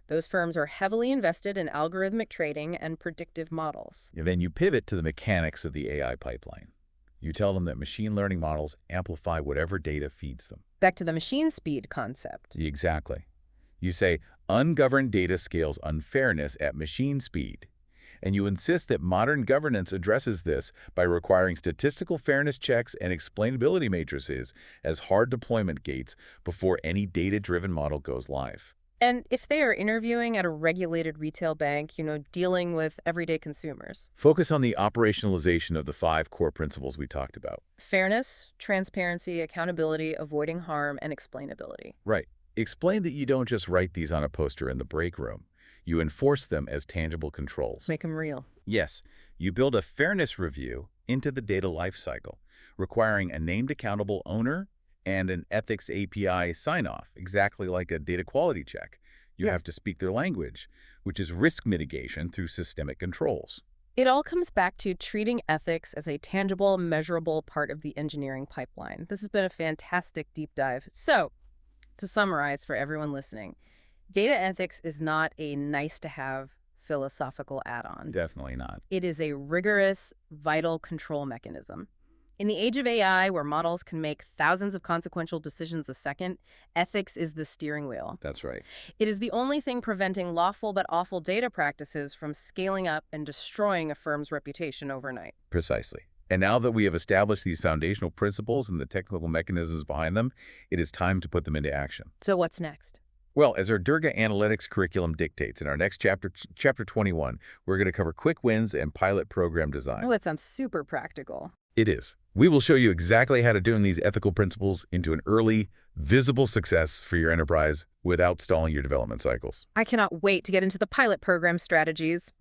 Those firms are heavily invested in algorithmic trading and predictive models. And then you pivot to the mechanics of the AI pipeline. You tell them that machine learning models amplify whatever data feeds them. Back to the machine speed concept. Exactly. You say, ungoverned data scales unfairness at machine speed. And you insist that modern governance addresses this by requiring statistical fairness checks and explainability matrices as hard deployment gates before any data-driven model goes live. And if they are interviewing at a regulated retail bank, dealing with everyday consumers. Focus on the operationalization of the 5 core principles we talked about. Fairness, transparency, accountability, avoiding harm, and explainability. Right. Explain that you don't just write these on a poster in the break room. You enforce them as tangible controls. Make them real. Yes, you build a fairness review into the data lifecycle, requiring a named accountable owner and an ethics API sign-off, exactly like a data quality check. You have to speak their language, which is risk mitigation through systemic controls. It all comes back to treating ethics as a tangible, measurable part of the engineering pipeline. This has been a fantastic deep dive. So, to summarize for everyone listening, data ethics is not a nice-to-have philosophical add-on. Definitely not. It is a rigorous, vital control mechanism. In the age of AI, where models can make thousands of consequential decisions a second, ethics is the steering wheel. That's right. It is the only thing preventing lawful but awful data practices from scaling up and destroying a firm's reputation overnight. Precisely. And now that we have established these foundational principles and the technical mechanisms behind them, it is time to put them into action. So what's next? Well, as our Durga Analytics curriculum dictates, in our next chapter, chapter 21, we're going to cover quick wins and pilot program design. Oh, that sounds super practical. It is. We will show you exactly how to turn these ethical principles into an early, visible success for your enterprise without stalling your development cycles. I cannot wait to get into the pilot program strategies.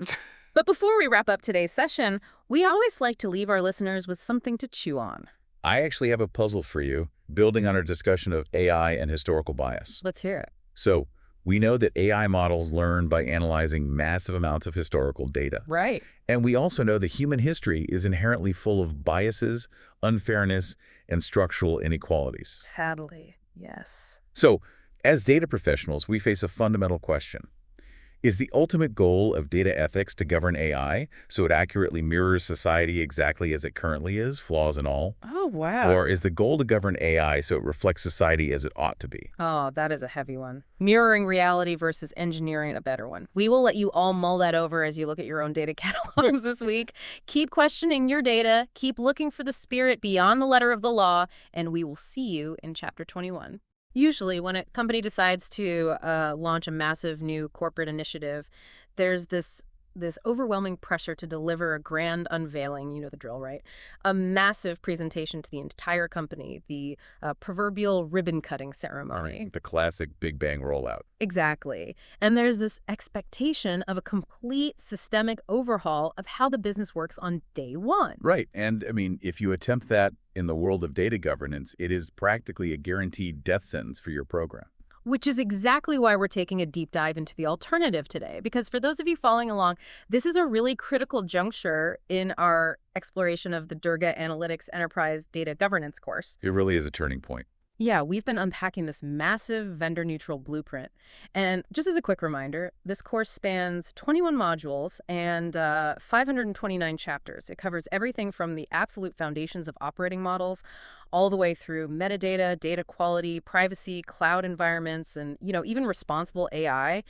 But before we wrap up today's session, we always like to leave our listeners with something to chew on. I actually have a puzzle for you, building on our discussion of AI and historical bias. Let's hear it. So, we know that AI models learn by analyzing massive amounts of historical data. Right. And we also know that human history is inherently full of biases, unfairness, and structural inequalities. Sadly, yes. So, as data professionals, we face a fundamental question. Is the ultimate goal of data ethics to govern AI so it accurately mirrors society exactly as it currently is, flaws and all? Oh, wow. Or is the goal to govern AI so it reflects society as it ought to be? Oh, that is a heavy one. Mirroring reality versus engineering a better one. We will let you all mull that over as you look at your own data catalogs this week. Keep questioning your data, keep looking for the spirit beyond the letter of the law, and we will see you in Chapter 21. Usually, when a company decides to launch a massive new corporate initiative, there's this this overwhelming pressure to deliver a grand unveiling, you know the drill, right? A massive presentation to the entire company, the proverbial ribbon-cutting ceremony. The classic Big Bang rollout. Exactly. And there's this expectation of a complete systemic overhaul of how the business works on day one. Right. And, I mean, if you attempt that in the world of data governance, it is practically a guaranteed death sentence for your program. Which is exactly why we're taking a deep dive into the alternative today. Because for those of you following along, this is a really critical juncture in our exploration of the Durga Analytics Enterprise Data Governance course. It really is a turning point. Yeah, we've been unpacking this massive vendor-neutral blueprint. And just as a quick reminder, this course spans 21 modules and 529 chapters. It covers everything from the absolute foundations of operating models all the way through metadata, data quality, privacy, cloud environments, and, even responsible AI.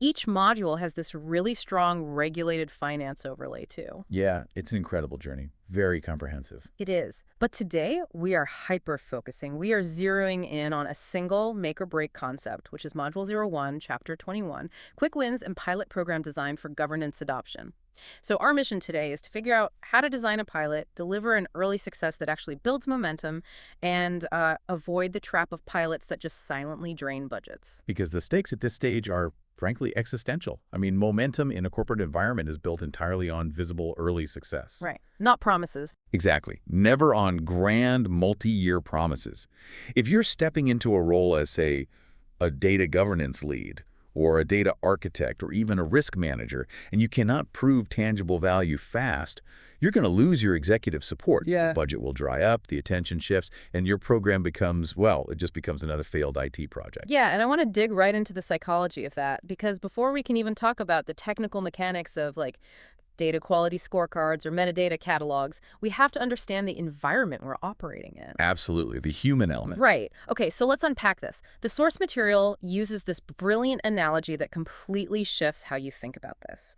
Each module has this really strong regulated finance overlay, too. Yeah, it's an incredible journey. Very comprehensive. It is. But today, we are hyper-focusing. We are zeroing in on a single make-or-break concept, which is Module 01, Chapter 21, Quick Wins and Pilot Program Design for Governance Adoption. So our mission today is to figure out how to design a pilot, deliver an early success that actually builds momentum, and avoid the trap of pilots that just silently drain budgets. Because the stakes at this stage are, frankly, existential. I mean, momentum in a corporate environment is built entirely on visible early success. Right. Not promises. Exactly. Never on grand multi-year promises. If you're stepping into a role as, say, a data governance lead, or a data architect, or even a risk manager, and you cannot prove tangible value fast, you're going to lose your executive support. Yeah. The budget will dry up, the attention shifts, and your program becomes, well, it just becomes another failed IT project. Yeah, and I want to dig right into the psychology of that, because before we can even talk about the technical mechanics of, data quality scorecards or metadata catalogs, we have to understand the environment we're operating in. Absolutely. The human element. Right. Okay, so let's unpack this. The source material uses this brilliant analogy that completely shifts how you think about this.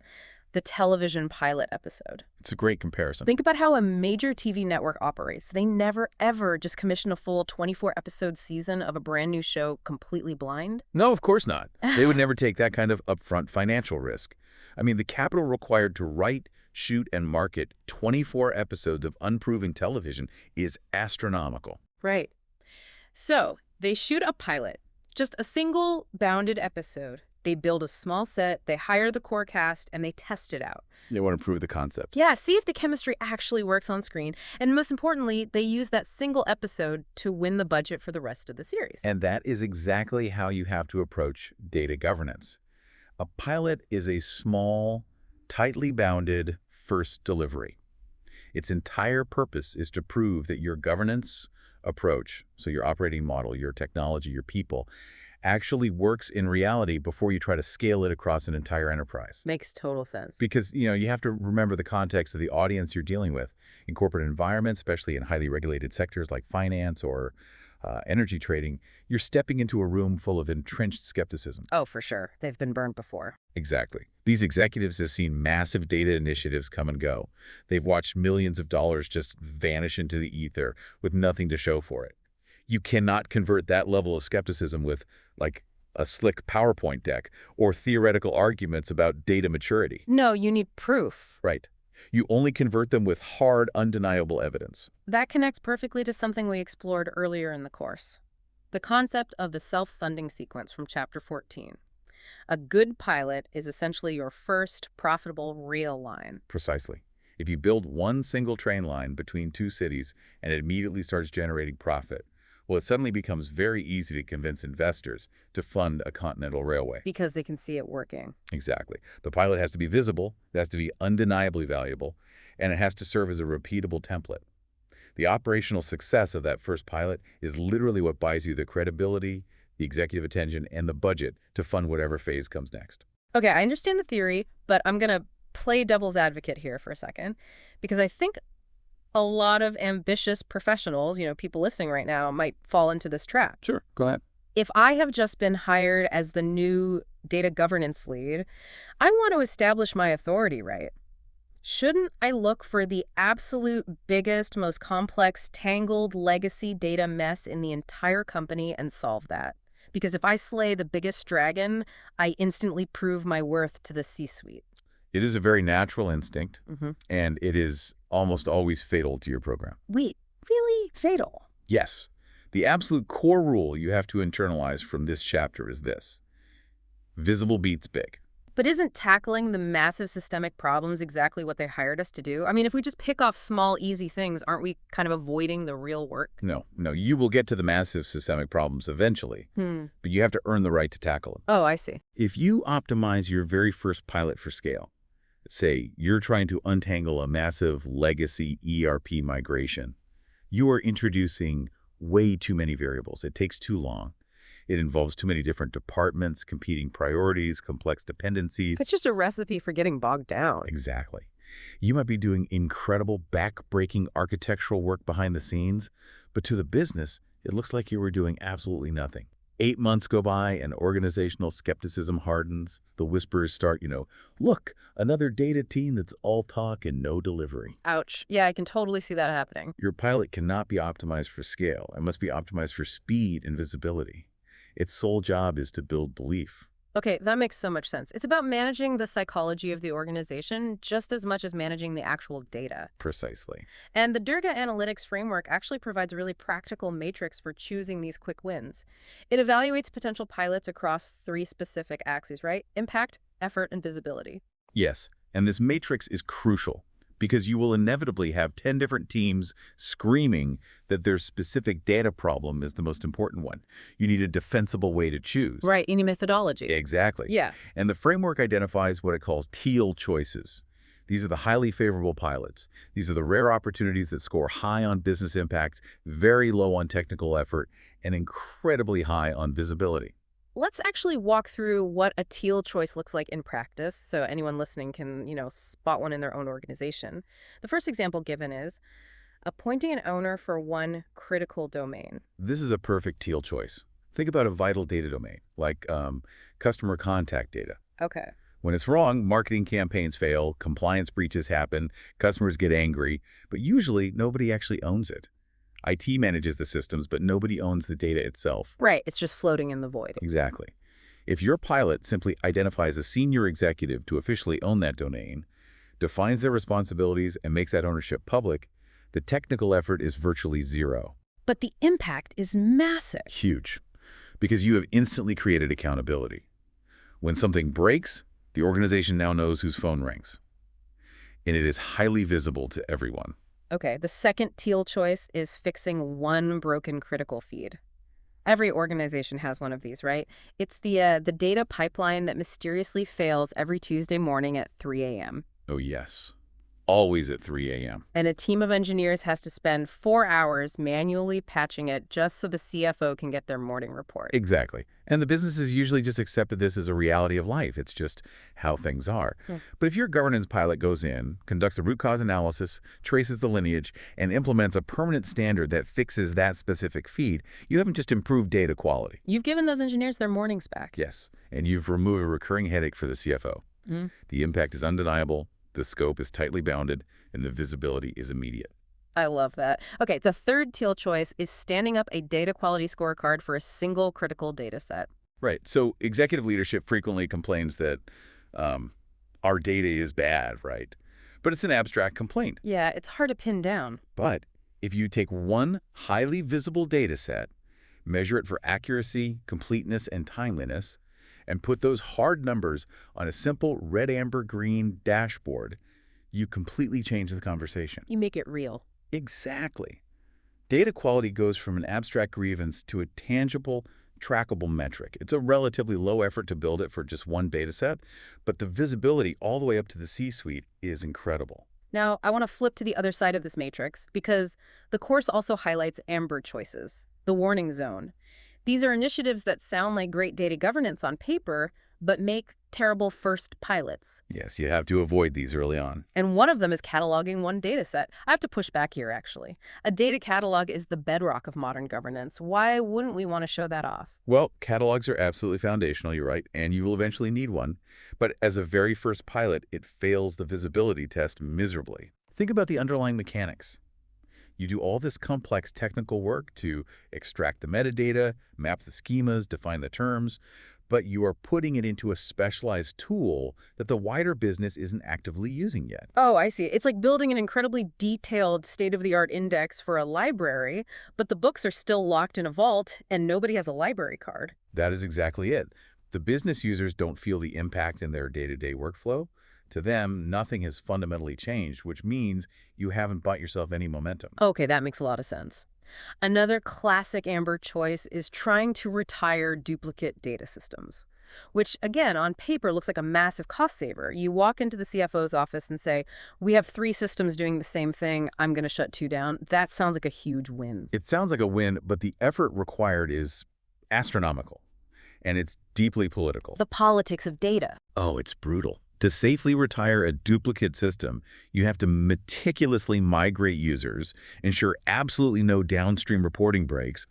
The television pilot episode. It's a great comparison. Think about how a major TV network operates. They never, ever just commission a full 24-episode season of a brand new show completely blind. No, of course not. They would never take that kind of upfront financial risk. I mean, the capital required to write, shoot, and market 24 episodes of unproven television is astronomical. Right. So they shoot a pilot, just a single bounded episode. They build a small set, they hire the core cast, and they test it out. They want to prove the concept. Yeah, see if the chemistry actually works on screen. And most importantly, they use that single episode to win the budget for the rest of the series. And that is exactly how you have to approach data governance. A pilot is a small, tightly bounded first delivery. Its entire purpose is to prove that your governance approach, so your operating model, your technology, your people, actually works in reality before you try to scale it across an entire enterprise. Makes total sense. Because, you have to remember the context of the audience you're dealing with. In corporate environments, especially in highly regulated sectors like finance or energy trading, you're stepping into a room full of entrenched skepticism. Oh, for sure. They've been burned before. Exactly. These executives have seen massive data initiatives come and go. They've watched millions of dollars just vanish into the ether with nothing to show for it. You cannot convert that level of skepticism with, a slick PowerPoint deck or theoretical arguments about data maturity. No, you need proof. Right. You only convert them with hard, undeniable evidence. That connects perfectly to something we explored earlier in the course. The concept of the self-funding sequence from Chapter 14. A good pilot is essentially your first profitable rail line. Precisely. If you build one single train line between two cities and it immediately starts generating profit, well, it suddenly becomes very easy to convince investors to fund a continental railway. Because they can see it working. Exactly. The pilot has to be visible, it has to be undeniably valuable, and it has to serve as a repeatable template. The operational success of that first pilot is literally what buys you the credibility, the executive attention, and the budget to fund whatever phase comes next. Okay, I understand the theory, but I'm going to play devil's advocate here for a second, because I think a lot of ambitious professionals, people listening right now, might fall into this trap. Sure, go ahead. If I have just been hired as the new data governance lead, I want to establish my authority, right? Shouldn't I look for the absolute biggest, most complex, tangled legacy data mess in the entire company and solve that? Because if I slay the biggest dragon, I instantly prove my worth to the C-suite. It is a very natural instinct, Hmm. and it is almost always fatal to your program. Wait, really? Fatal? Yes, the absolute core rule you have to internalize from this chapter is this: visible beats big. But isn't tackling the massive systemic problems exactly what they hired us to do? I mean, if we just pick off small, easy things, aren't we kind of avoiding the real work? No, no, you will get to the massive systemic problems eventually, Hmm. but you have to earn the right to tackle them. Oh, I see. If you optimize your very first pilot for scale, say you're trying to untangle a massive legacy ERP migration, you are introducing way too many variables. It takes too long. It involves too many different departments, competing priorities, complex dependencies. It's just a recipe for getting bogged down. Exactly. You might be doing incredible back-breaking architectural work behind the scenes, but to the business, it looks like you were doing absolutely nothing. 8 months go by and organizational skepticism hardens. The whispers start, look, another data team that's all talk and no delivery. Ouch. Yeah, I can totally see that happening. Your pilot cannot be optimized for scale. It must be optimized for speed and visibility. Its sole job is to build belief. Okay, that makes so much sense. It's about managing the psychology of the organization just as much as managing the actual data. Precisely. And the Durga Analytics framework actually provides a really practical matrix for choosing these quick wins. It evaluates potential pilots across 3 specific axes, right? Impact, effort, and visibility. Yes, and this matrix is crucial because you will inevitably have 10 different teams screaming that their specific data problem is the most important one. You need a defensible way to choose. Right, any methodology. Exactly. Yeah. And the framework identifies what it calls teal choices. These are the highly favorable pilots. These are the rare opportunities that score high on business impact, very low on technical effort, and incredibly high on visibility. Let's actually walk through what a teal choice looks like in practice so anyone listening can, spot one in their own organization. The first example given is appointing an owner for one critical domain. This is a perfect teal choice. Think about a vital data domain, like customer contact data. Okay. When it's wrong, marketing campaigns fail, compliance breaches happen, customers get angry, but usually nobody actually owns it. IT manages the systems, but nobody owns the data itself. Right, it's just floating in the void. Exactly. If your pilot simply identifies a senior executive to officially own that domain, defines their responsibilities, and makes that ownership public, the technical effort is virtually zero. But the impact is massive. Huge. Because you have instantly created accountability. When something breaks, the organization now knows whose phone rings. And it is highly visible to everyone. Okay, the second teal choice is fixing one broken critical feed. Every organization has one of these, right? It's the data pipeline that mysteriously fails every Tuesday morning at 3 a.m. Oh, yes. Always at 3 a.m. And a team of engineers has to spend 4 hours manually patching it just so the CFO can get their morning report. Exactly. And the businesses usually just accepted this as a reality of life. It's just how things are. Hmm. But if your governance pilot goes in, conducts a root cause analysis, traces the lineage, and implements a permanent standard that fixes that specific feed, you haven't just improved data quality. You've given those engineers their mornings back. Yes. And you've removed a recurring headache for the CFO. The impact is undeniable, the scope is tightly bounded, and the visibility is immediate. I love that. Okay, the third teal choice is standing up a data quality scorecard for a single critical data set. Right. So executive leadership frequently complains that our data is bad, right? But it's an abstract complaint. Yeah, it's hard to pin down. But if you take one highly visible data set, measure it for accuracy, completeness, and timeliness, and put those hard numbers on a simple red, amber, green dashboard, you completely change the conversation. You make it real. Exactly. Data quality goes from an abstract grievance to a tangible, trackable metric. It's a relatively low effort to build it for just one data set, but the visibility all the way up to the C-suite is incredible. Now, I want to flip to the other side of this matrix because the course also highlights amber choices, the warning zone. These are initiatives that sound like great data governance on paper, but make terrible first pilots. Yes, you have to avoid these early on. And one of them is cataloging one data set. I have to push back here, actually. A data catalog is the bedrock of modern governance. Why wouldn't we want to show that off? Well, catalogs are absolutely foundational, you're right, and you will eventually need one. But as a very first pilot, it fails the visibility test miserably. Think about the underlying mechanics. You do all this complex technical work to extract the metadata, map the schemas, define the terms, but you are putting it into a specialized tool that the wider business isn't actively using yet. Oh, I see. It's like building an incredibly detailed state-of-the-art index for a library, but the books are still locked in a vault and nobody has a library card. That is exactly it. The business users don't feel the impact in their day-to-day workflow. To them, nothing has fundamentally changed, which means you haven't bought yourself any momentum. Okay, that makes a lot of sense. Another classic Amber choice is trying to retire duplicate data systems, which, again, on paper looks like a massive cost saver. You walk into the CFO's office and say, we have 3 systems doing the same thing. I'm going to shut 2 down. That sounds like a huge win. It sounds like a win, but the effort required is astronomical, and it's deeply political. The politics of data. Oh, it's brutal. To safely retire a duplicate system, you have to meticulously migrate users, ensure absolutely no downstream reporting breaks,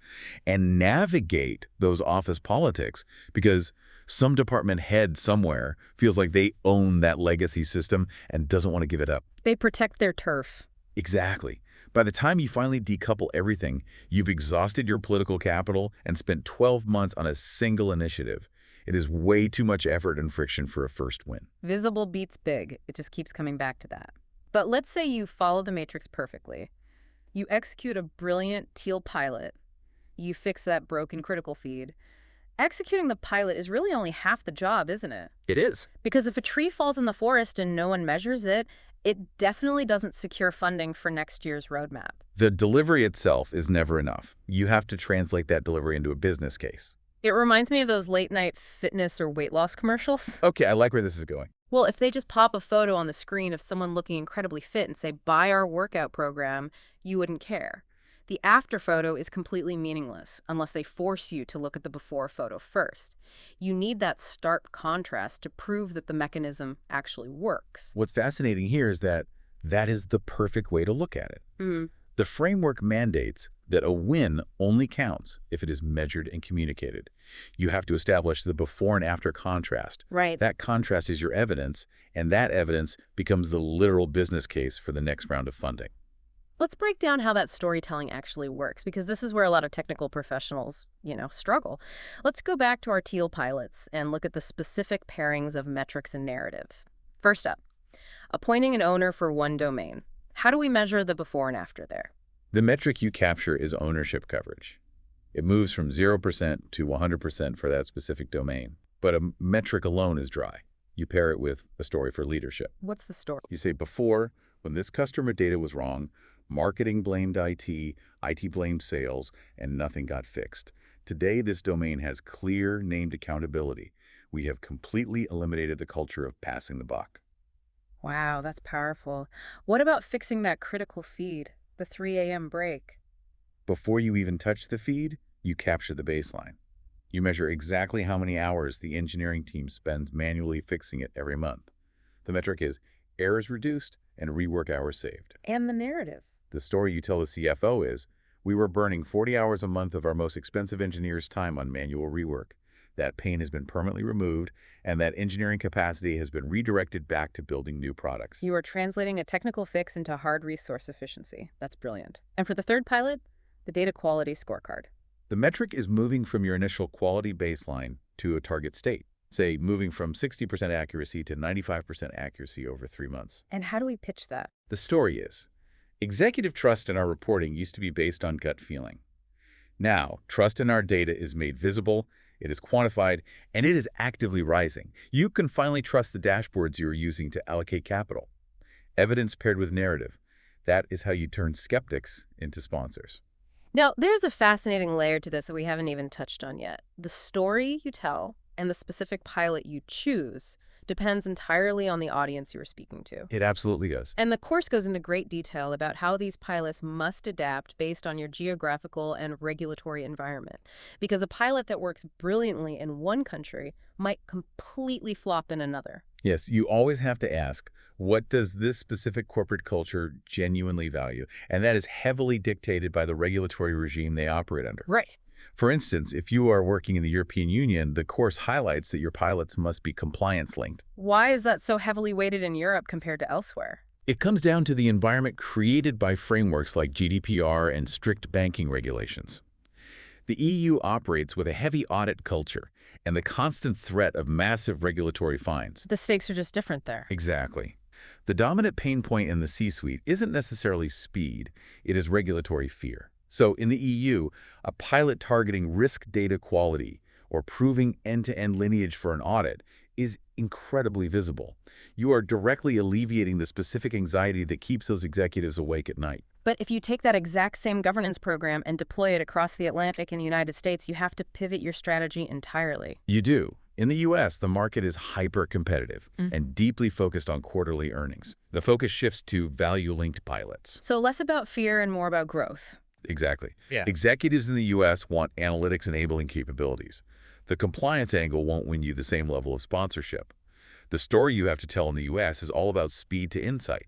and navigate those office politics because some department head somewhere feels like they own that legacy system and doesn't want to give it up. They protect their turf. Exactly. By the time you finally decouple everything, you've exhausted your political capital and spent 12 months on a single initiative. It is way too much effort and friction for a first win. Visible beats big. It just keeps coming back to that. But let's say you follow the matrix perfectly. You execute a brilliant teal pilot. You fix that broken critical feed. Executing the pilot is really only half the job, isn't it? It is. Because if a tree falls in the forest and no one measures it, it definitely doesn't secure funding for next year's roadmap. The delivery itself is never enough. You have to translate that delivery into a business case. It reminds me of those late-night fitness or weight loss commercials. Okay, I like where this is going. Well, if they just pop a photo on the screen of someone looking incredibly fit and say, buy our workout program, you wouldn't care. The after photo is completely meaningless unless they force you to look at the before photo first. You need that stark contrast to prove that the mechanism actually works. What's fascinating here is that is the perfect way to look at it. The framework mandates that a win only counts if it is measured and communicated. You have to establish the before and after contrast. Right. That contrast is your evidence, and that evidence becomes the literal business case for the next round of funding. Let's break down how that storytelling actually works, because this is where a lot of technical professionals, struggle. Let's go back to our teal pilots and look at the specific pairings of metrics and narratives. First up, appointing an owner for one domain. How do we measure the before and after there? The metric you capture is ownership coverage. It moves from 0% to 100% for that specific domain. But a metric alone is dry. You pair it with a story for leadership. What's the story? You say, before, when this customer data was wrong, marketing blamed IT blamed sales, and nothing got fixed. Today, this domain has clear, named accountability. We have completely eliminated the culture of passing the buck. Wow, that's powerful. What about fixing that critical feed, the 3 a.m. break? Before you even touch the feed, you capture the baseline. You measure exactly how many hours the engineering team spends manually fixing it every month. The metric is errors reduced and rework hours saved. And the narrative. The story you tell the CFO is, we were burning 40 hours a month of our most expensive engineers' time on manual rework. That pain has been permanently removed, and that engineering capacity has been redirected back to building new products. You are translating a technical fix into hard resource efficiency. That's brilliant. And for the third pilot, the data quality scorecard. The metric is moving from your initial quality baseline to a target state. Say, moving from 60% accuracy to 95% accuracy over 3 months. And how do we pitch that? The story is, executive trust in our reporting used to be based on gut feeling. Now, trust in our data is made visible, it is quantified, and it is actively rising. You can finally trust the dashboards you are using to allocate capital. Evidence paired with narrative. That is how you turn skeptics into sponsors. Now, there's a fascinating layer to this that we haven't even touched on yet. The story you tell and the specific pilot you choose depends entirely on the audience you are speaking to. It absolutely does. And the course goes into great detail about how these pilots must adapt based on your geographical and regulatory environment. Because a pilot that works brilliantly in one country might completely flop in another. Yes, you always have to ask, what does this specific corporate culture genuinely value? And that is heavily dictated by the regulatory regime they operate under. Right. For instance, if you are working in the European Union, the course highlights that your pilots must be compliance-linked. Why is that so heavily weighted in Europe compared to elsewhere? It comes down to the environment created by frameworks like GDPR and strict banking regulations. The EU operates with a heavy audit culture, and the constant threat of massive regulatory fines. The stakes are just different there. Exactly. The dominant pain point in the C-suite isn't necessarily speed, it is regulatory fear. So in the EU, a pilot targeting risk data quality or proving end-to-end lineage for an audit is incredibly visible. You are directly alleviating the specific anxiety that keeps those executives awake at night. But if you take that exact same governance program and deploy it across the Atlantic in the United States, you have to pivot your strategy entirely. You do. In the U.S., the market is hyper-competitive and deeply focused on quarterly earnings. The focus shifts to value-linked pilots. So less about fear and more about growth. Exactly. Yeah. Executives in the U.S. want analytics-enabling capabilities. The compliance angle won't win you the same level of sponsorship. The story you have to tell in the U.S. is all about speed to insight.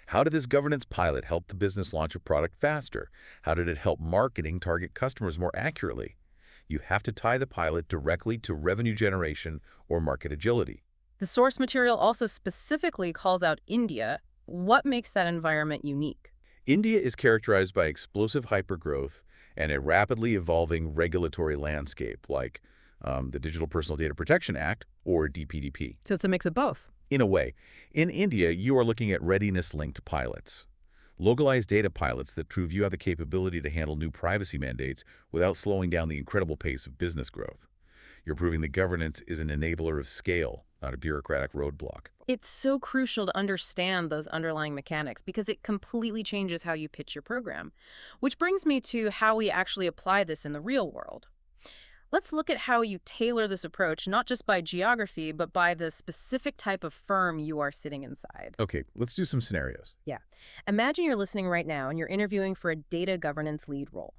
How did this governance pilot help the business launch a product faster? How did it help marketing target customers more accurately? You have to tie the pilot directly to revenue generation or market agility. The source material also specifically calls out India. What makes that environment unique? India is characterized by explosive hypergrowth and a rapidly evolving regulatory landscape like the Digital Personal Data Protection Act, or DPDP. So it's a mix of both. In a way, in India, you are looking at readiness-linked pilots, localized data pilots that prove you have the capability to handle new privacy mandates without slowing down the incredible pace of business growth. You're proving that governance is an enabler of scale, not a bureaucratic roadblock. It's so crucial to understand those underlying mechanics because it completely changes how you pitch your program. Which brings me to how we actually apply this in the real world. Let's look at how you tailor this approach, not just by geography, but by the specific type of firm you are sitting inside. Okay, let's do some scenarios. Yeah. Imagine you're listening right now and you're interviewing for a data governance lead role.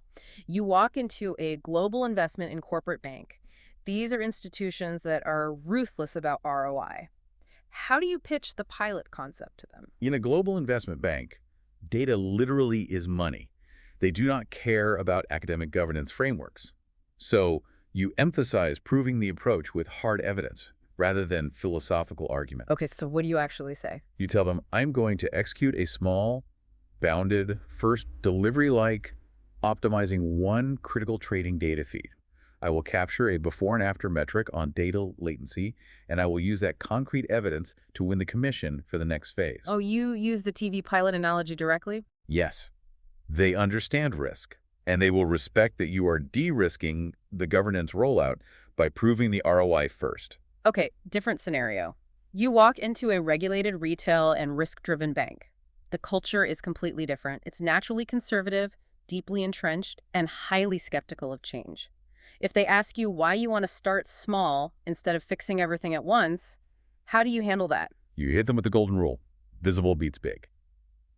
You walk into a global investment and corporate bank. These are institutions that are ruthless about ROI. How do you pitch the pilot concept to them? In a global investment bank, data literally is money. They do not care about academic governance frameworks. So you emphasize proving the approach with hard evidence rather than philosophical argument. Okay, so what do you actually say? You tell them, I'm going to execute a small, bounded, first delivery-like, optimizing one critical trading data feed. I will capture a before and after metric on data latency, and I will use that concrete evidence to win the commission for the next phase. Oh, you use the TV pilot analogy directly? Yes. They understand risk, and they will respect that you are de-risking the governance rollout by proving the ROI first. Okay, different scenario. You walk into a regulated retail and risk-driven bank. The culture is completely different. It's naturally conservative, deeply entrenched, and highly skeptical of change. If they ask you why you want to start small instead of fixing everything at once, how do you handle that? You hit them with the golden rule. Visible beats big.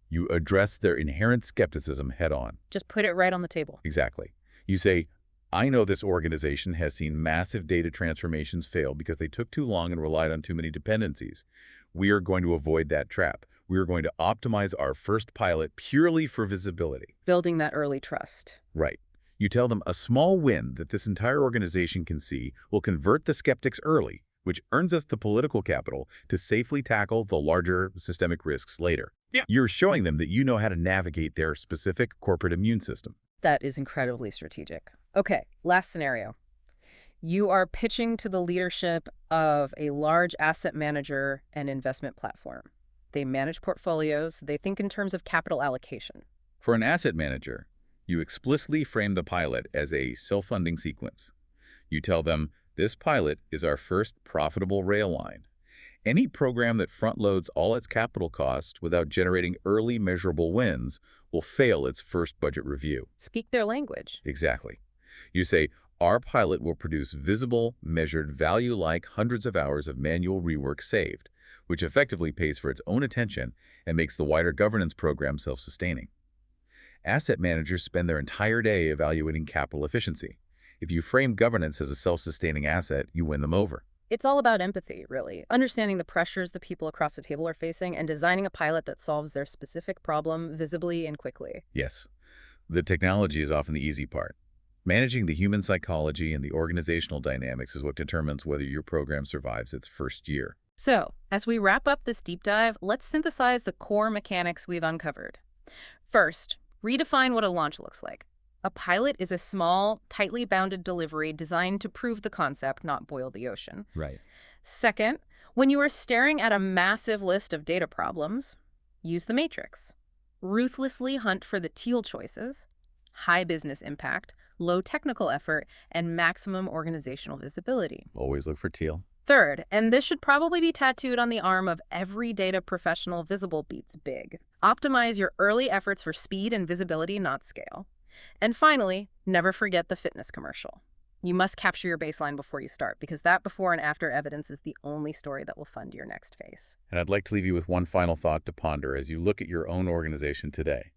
You address their inherent skepticism head on. Just put it right on the table. Exactly. You say, I know this organization has seen massive data transformations fail because they took too long and relied on too many dependencies. We are going to avoid that trap. We are going to optimize our first pilot purely for visibility. Building that early trust. Right. You tell them a small win that this entire organization can see will convert the skeptics early, which earns us the political capital to safely tackle the larger systemic risks later. Yeah. You're showing them that you know how to navigate their specific corporate immune system. That is incredibly strategic. Okay, last scenario. You are pitching to the leadership of a large asset manager and investment platform. They manage portfolios. They think in terms of capital allocation. For an asset manager, you explicitly frame the pilot as a self-funding sequence. You tell them, this pilot is our first profitable rail line. Any program that front-loads all its capital costs without generating early measurable wins will fail its first budget review. Speak their language. Exactly. You say, our pilot will produce visible, measured value like hundreds of hours of manual rework saved, which effectively pays for its own attention and makes the wider governance program self-sustaining. Asset managers spend their entire day evaluating capital efficiency. If you frame governance as a self-sustaining asset, you win them over. It's all about empathy, really. Understanding the pressures the people across the table are facing and designing a pilot that solves their specific problem visibly and quickly. Yes. The technology is often the easy part. Managing the human psychology and the organizational dynamics is what determines whether your program survives its first year. So, as we wrap up this deep dive, let's synthesize the core mechanics we've uncovered. First, redefine what a launch looks like. A pilot is a small, tightly bounded delivery designed to prove the concept, not boil the ocean. Right. Second, when you are staring at a massive list of data problems, use the matrix. Ruthlessly hunt for the teal choices: high business impact, low technical effort, and maximum organizational visibility. Always look for teal. Third, and this should probably be tattooed on the arm of every data professional: visible beats big. Optimize your early efforts for speed and visibility, not scale. And finally, never forget the fitness commercial. You must capture your baseline before you start, because that before and after evidence is the only story that will fund your next phase. And I'd like to leave you with one final thought to ponder as you look at your own organization today.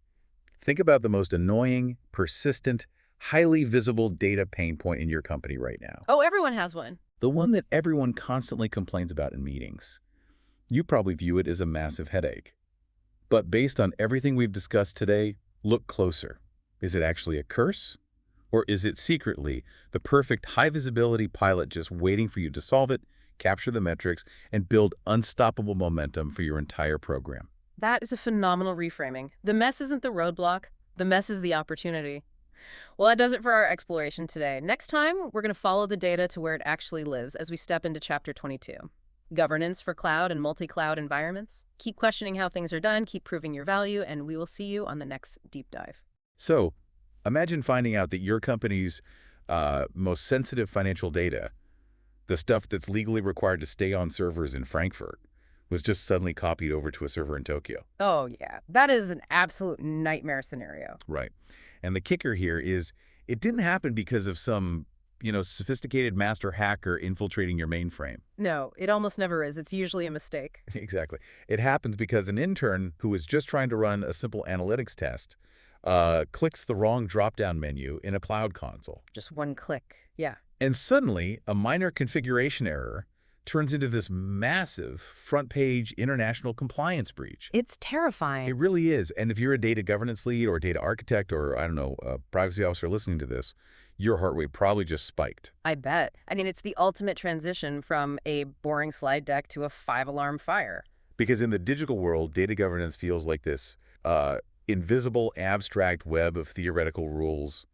Think about the most annoying, persistent, highly visible data pain point in your company right now. Oh, everyone has one. The one that everyone constantly complains about in meetings. You probably view it as a massive headache. But based on everything we've discussed today, look closer. Is it actually a curse? Or is it secretly the perfect high-visibility pilot just waiting for you to solve it, capture the metrics, and build unstoppable momentum for your entire program? That is a phenomenal reframing. The mess isn't the roadblock. The mess is the opportunity. Well, that does it for our exploration today. Next time, we're going to follow the data to where it actually lives as we step into Chapter 22. Governance for cloud and multi-cloud environments. Keep questioning how things are done, keep proving your value, and we will see you on the next deep dive. So, imagine finding out that your company's most sensitive financial data, the stuff that's legally required to stay on servers in Frankfurt, was just suddenly copied over to a server in Tokyo. Oh, yeah. That is an absolute nightmare scenario. Right. And the kicker here is it didn't happen because of some, sophisticated master hacker infiltrating your mainframe. No, it almost never is. It's usually a mistake. Exactly. It happens because an intern who was just trying to run a simple analytics test clicks the wrong drop-down menu in a cloud console. Just one click. Yeah. And suddenly, a minor configuration error turns into this massive front-page international compliance breach. It's terrifying. It really is. And if you're a data governance lead or a data architect or, I don't know, a privacy officer listening to this, your heart rate probably just spiked. I bet. I mean, it's the ultimate transition from a boring slide deck to a 5-alarm fire. Because in the digital world, data governance feels like this invisible, abstract web of theoretical rules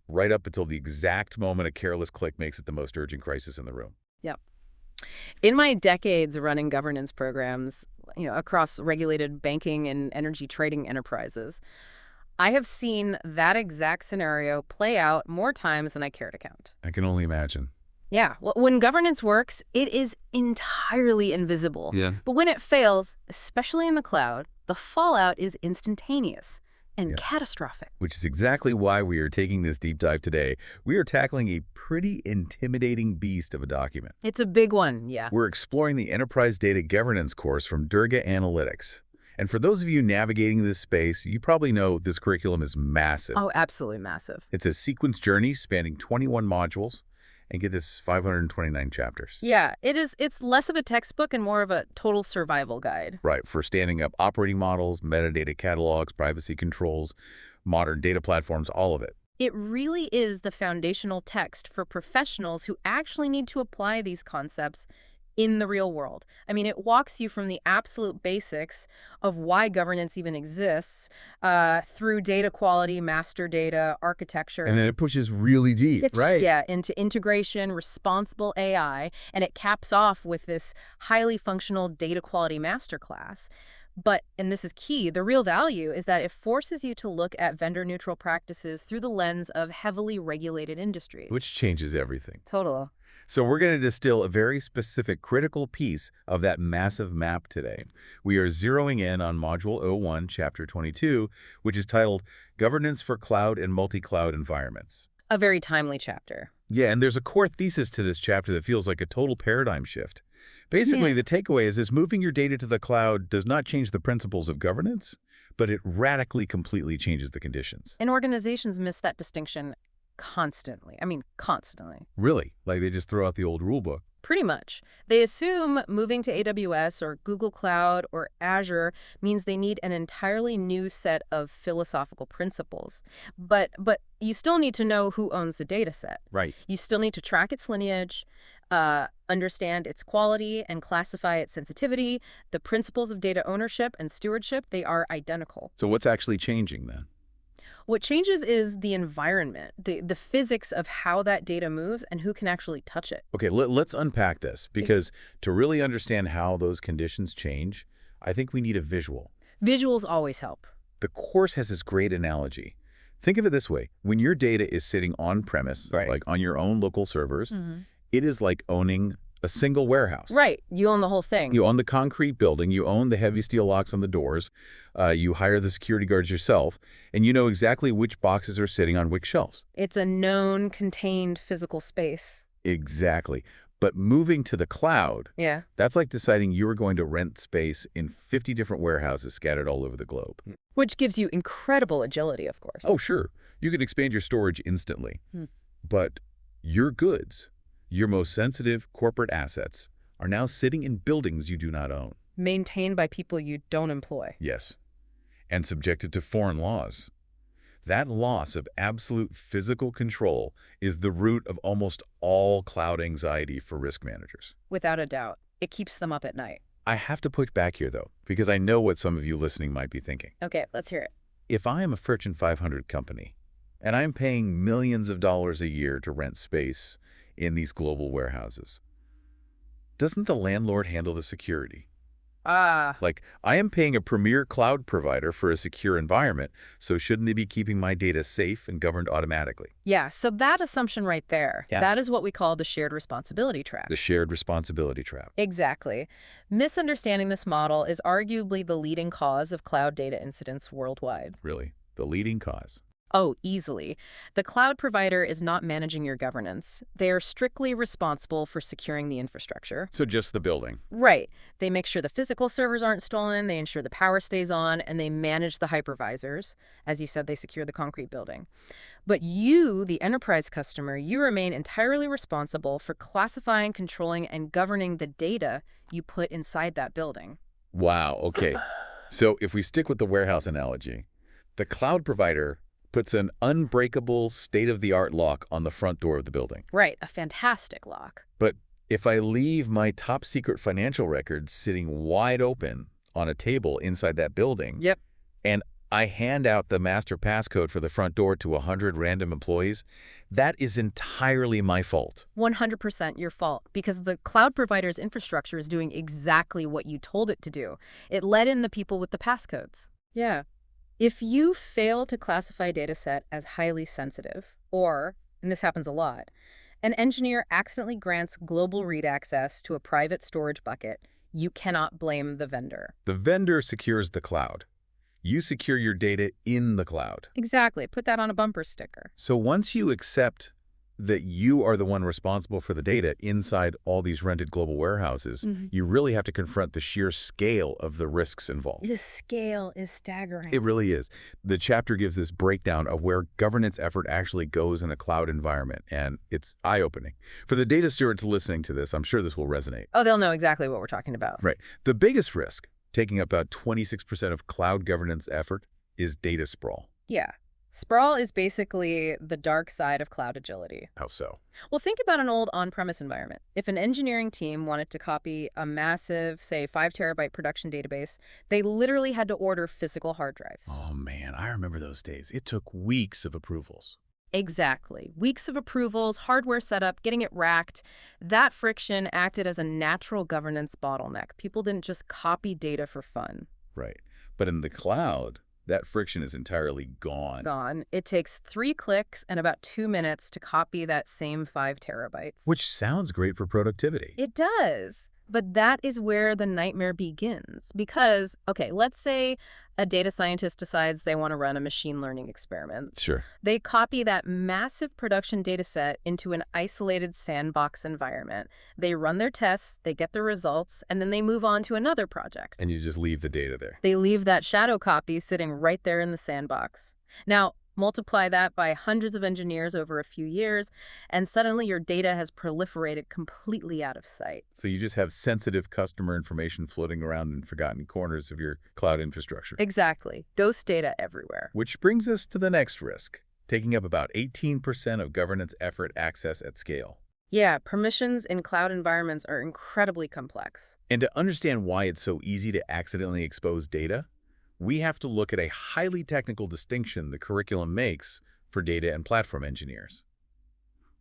right up until the exact moment a careless click makes it the most urgent crisis in the room. Yep. In my decades running governance programs, across regulated banking and energy trading enterprises, I have seen that exact scenario play out more times than I care to count. I can only imagine. Yeah. Well, when governance works, it is entirely invisible. Yeah. But when it fails, especially in the cloud, the fallout is instantaneous and catastrophic. Which is exactly why we are taking this deep dive today. We are tackling a pretty intimidating beast of a document. It's a big one, yeah. We're exploring the Enterprise Data Governance course from Durga Analytics. And for those of you navigating this space, you probably know this curriculum is massive. Oh, absolutely massive. It's a sequenced journey spanning 21 modules. And get this 529 chapters. Yeah, it's less of a textbook and more of a total survival guide. Right, for standing up operating models, metadata catalogs, privacy controls, modern data platforms, all of it. It really is the foundational text for professionals who actually need to apply these concepts in the real world. I mean, it walks you from the absolute basics of why governance even exists through data quality, master data, architecture. And then it pushes really deep, right? Yeah, into integration, responsible AI, and it caps off with this highly functional data quality masterclass. But, and this is key, the real value is that it forces you to look at vendor-neutral practices through the lens of heavily regulated industries. Which changes everything. Total. So we're going to distill a very specific critical piece of that massive map today. We are zeroing in on Module 01, Chapter 22, which is titled Governance for Cloud and Multi-Cloud Environments. A very timely chapter. Yeah, and there's a core thesis to this chapter that feels like a total paradigm shift. Basically, the takeaway is this: moving your data to the cloud does not change the principles of governance, but it radically, completely changes the conditions. And organizations miss that distinction constantly. I mean, constantly. Really? Like they just throw out the old rule book? Pretty much. They assume moving to AWS or Google Cloud or Azure means they need an entirely new set of philosophical principles. But you still need to know who owns the data set. Right. You still need to track its lineage, understand its quality, and classify its sensitivity. The principles of data ownership and stewardship, they are identical. So what's actually changing then? What changes is the environment, the physics of how that data moves and who can actually touch it. Okay, let's unpack this, because to really understand how those conditions change, I think we need a visual. Visuals always help. The course has this great analogy. Think of it this way. When your data is sitting on-premise, Right. like on your own local servers, it is like owning a single warehouse. Right. You own the whole thing. You own the concrete building, you own the heavy steel locks on the doors, you hire the security guards yourself, and you know exactly which boxes are sitting on which shelves. It's a known, contained physical space. Exactly. But moving to the cloud, Yeah. that's like deciding you are going to rent space in 50 different warehouses scattered all over the globe. Which gives you incredible agility, of course. Oh, sure. You can expand your storage instantly. But your goods, your most sensitive corporate assets, are now sitting in buildings you do not own. Maintained by people you don't employ. Yes. And subjected to foreign laws. That loss of absolute physical control is the root of almost all cloud anxiety for risk managers. Without a doubt. It keeps them up at night. I have to push back here, though, because I know what some of you listening might be thinking. Okay, let's hear it. If I am a Fortune 500 company, and I'm paying millions of dollars a year to rent space in these global warehouses, doesn't the landlord handle the security? Like, I am paying a premier cloud provider for a secure environment, so shouldn't they be keeping my data safe and governed automatically? Yeah, so that assumption right there, Yeah. that is what we call the shared responsibility trap. The shared responsibility trap. Exactly. Misunderstanding this model is arguably the leading cause of cloud data incidents worldwide. Really, the leading cause. Oh, easily. The cloud provider is not managing your governance. They are strictly responsible for securing the infrastructure. So just the building. Right. They make sure the physical servers aren't stolen, they ensure the power stays on, and they manage the hypervisors. As you said, they secure the concrete building. But you, the enterprise customer, you remain entirely responsible for classifying, controlling, and governing the data you put inside that building. Wow, okay. So if we stick with the warehouse analogy, the cloud provider puts an unbreakable state-of-the-art lock on the front door of the building. Right, a fantastic lock. But if I leave my top-secret financial records sitting wide open on a table inside that building, Yep. and I hand out the master passcode for the front door to 100 random employees, that is entirely my fault. 100% your fault, because the cloud provider's infrastructure is doing exactly what you told it to do. It let in the people with the passcodes. Yeah. If you fail to classify a data set as highly sensitive, or, and this happens a lot, an engineer accidentally grants global read access to a private storage bucket, you cannot blame the vendor. The vendor secures the cloud. You secure your data in the cloud. Exactly. Put that on a bumper sticker. So once you accept that you are the one responsible for the data inside all these rented global warehouses, you really have to confront the sheer scale of the risks involved. The scale is staggering. It really is. The chapter gives this breakdown of where governance effort actually goes in a cloud environment, and it's eye-opening. For the data stewards listening to this, I'm sure this will resonate. Oh, they'll know exactly what we're talking about. Right. The biggest risk, taking up about 26% of cloud governance effort, is data sprawl. Yeah. Sprawl is basically the dark side of cloud agility. How so? Well, think about an old on-premise environment. If an engineering team wanted to copy a massive, say, 5-terabyte production database, they literally had to order physical hard drives. Oh, man, I remember those days. It took weeks of approvals. Exactly. Weeks of approvals, hardware setup, getting it racked. That friction acted as a natural governance bottleneck. People didn't just copy data for fun. Right. But in the cloud, that friction is entirely gone. Gone. It takes 3 clicks and about 2 minutes to copy that same 5 terabytes. Which sounds great for productivity. It does. But that is where the nightmare begins. Because, okay, let's say a data scientist decides they want to run a machine learning experiment. Sure. They copy that massive production data set into an isolated sandbox environment. They run their tests, they get the results, and then they move on to another project. And you just leave the data there. They leave that shadow copy sitting right there in the sandbox. Now, multiply that by hundreds of engineers over a few years, and suddenly your data has proliferated completely out of sight. So you just have sensitive customer information floating around in forgotten corners of your cloud infrastructure. Exactly. Ghost data everywhere. Which brings us to the next risk, taking up about 18% of governance effort access at scale. Yeah, permissions in cloud environments are incredibly complex. And to understand why it's so easy to accidentally expose data, we have to look at a highly technical distinction the curriculum makes for data and platform engineers.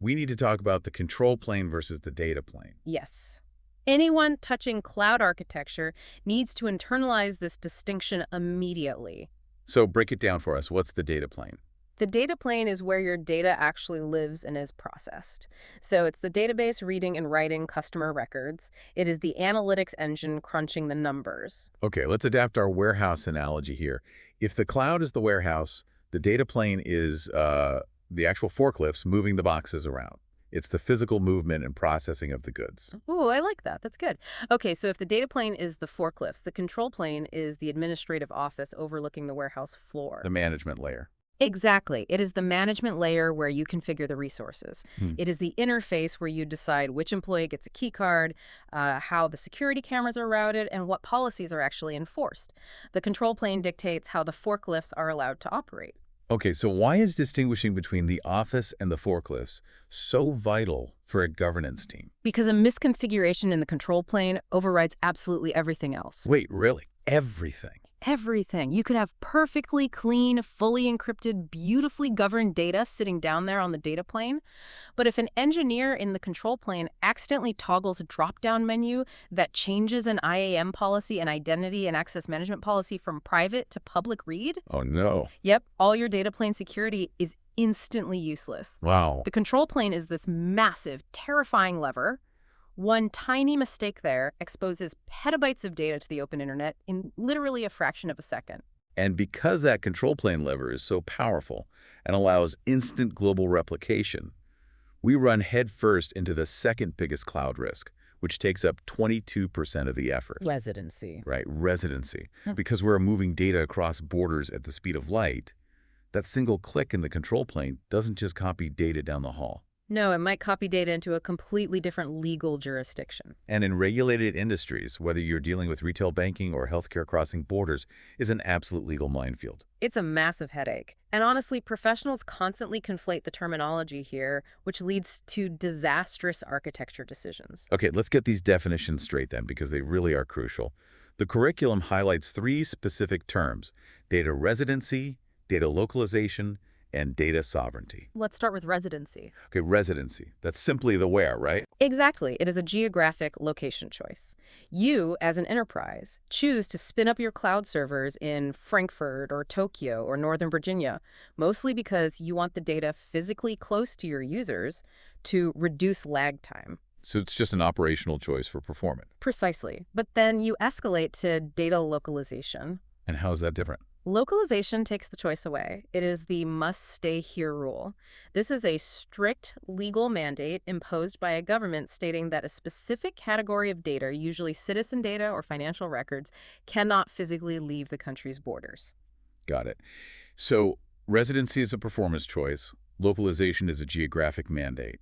We need to talk about the control plane versus the data plane. Yes. Anyone touching cloud architecture needs to internalize this distinction immediately. So break it down for us. What's the data plane? The data plane is where your data actually lives and is processed. So it's the database reading and writing customer records. It is the analytics engine crunching the numbers. Okay, let's adapt our warehouse analogy here. If the cloud is the warehouse, the data plane is the actual forklifts moving the boxes around. It's the physical movement and processing of the goods. Oh, I like that. That's good. Okay, so if the data plane is the forklifts, the control plane is the administrative office overlooking the warehouse floor. The management layer. Exactly. It is the management layer where you configure the resources. It is the interface where you decide which employee gets a key card, how the security cameras are routed, and what policies are actually enforced. The control plane dictates how the forklifts are allowed to operate. Okay, so why is distinguishing between the office and the forklifts so vital for a governance team? Because a misconfiguration in the control plane overrides absolutely everything else. Wait, really? Everything? Everything. You could have perfectly clean, fully encrypted, beautifully governed data sitting down there on the data plane. But if an engineer in the control plane accidentally toggles a drop-down menu that changes an IAM policy and identity and access management policy from private to public read, Oh, no. yep, all your data plane security is instantly useless. Wow. The control plane is this massive, terrifying lever. One tiny mistake there exposes petabytes of data to the open internet in literally a fraction of a second. And because that control plane lever is so powerful and allows instant global replication, we run headfirst into the second biggest cloud risk, which takes up 22% of the effort. Residency. Right, residency. Because we're moving data across borders at the speed of light, that single click in the control plane doesn't just copy data down the hall. No, it might copy data into a completely different legal jurisdiction. And in regulated industries, whether you're dealing with retail banking or healthcare crossing borders, is an absolute legal minefield. It's a massive headache. And honestly, professionals constantly conflate the terminology here, which leads to disastrous architecture decisions. Okay, let's get these definitions straight then, because they really are crucial. The curriculum highlights 3 specific terms: data residency, data localization, and data sovereignty. Let's start with residency. Okay, residency. That's simply the where, right? Exactly. It is a geographic location choice. You, as an enterprise, choose to spin up your cloud servers in Frankfurt or Tokyo or Northern Virginia, mostly because you want the data physically close to your users to reduce lag time. So it's just an operational choice for performance. Precisely. But then you escalate to data localization. And how is that different? Localization takes the choice away. It is the must-stay-here rule. This is a strict legal mandate imposed by a government stating that a specific category of data, usually citizen data or financial records, cannot physically leave the country's borders. Got it. So residency is a performance choice. Localization is a geographic mandate.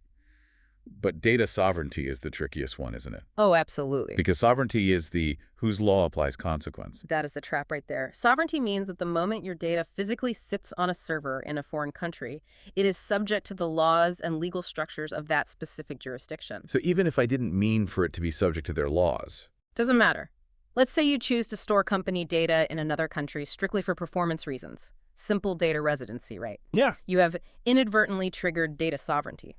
But data sovereignty is the trickiest one, isn't it? Oh, absolutely. Because sovereignty is the whose law applies consequence. That is the trap right there. Sovereignty means that the moment your data physically sits on a server in a foreign country, it is subject to the laws and legal structures of that specific jurisdiction. So even if I didn't mean for it to be subject to their laws. Doesn't matter. Let's say you choose to store company data in another country strictly for performance reasons. Simple data residency, right? Yeah. You have inadvertently triggered data sovereignty.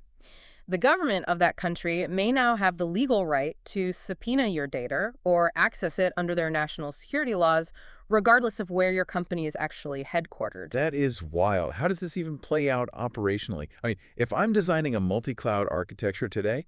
The government of that country may now have the legal right to subpoena your data or access it under their national security laws, regardless of where your company is actually headquartered. That is wild. How does this even play out operationally? I mean, if I'm designing a multi-cloud architecture today,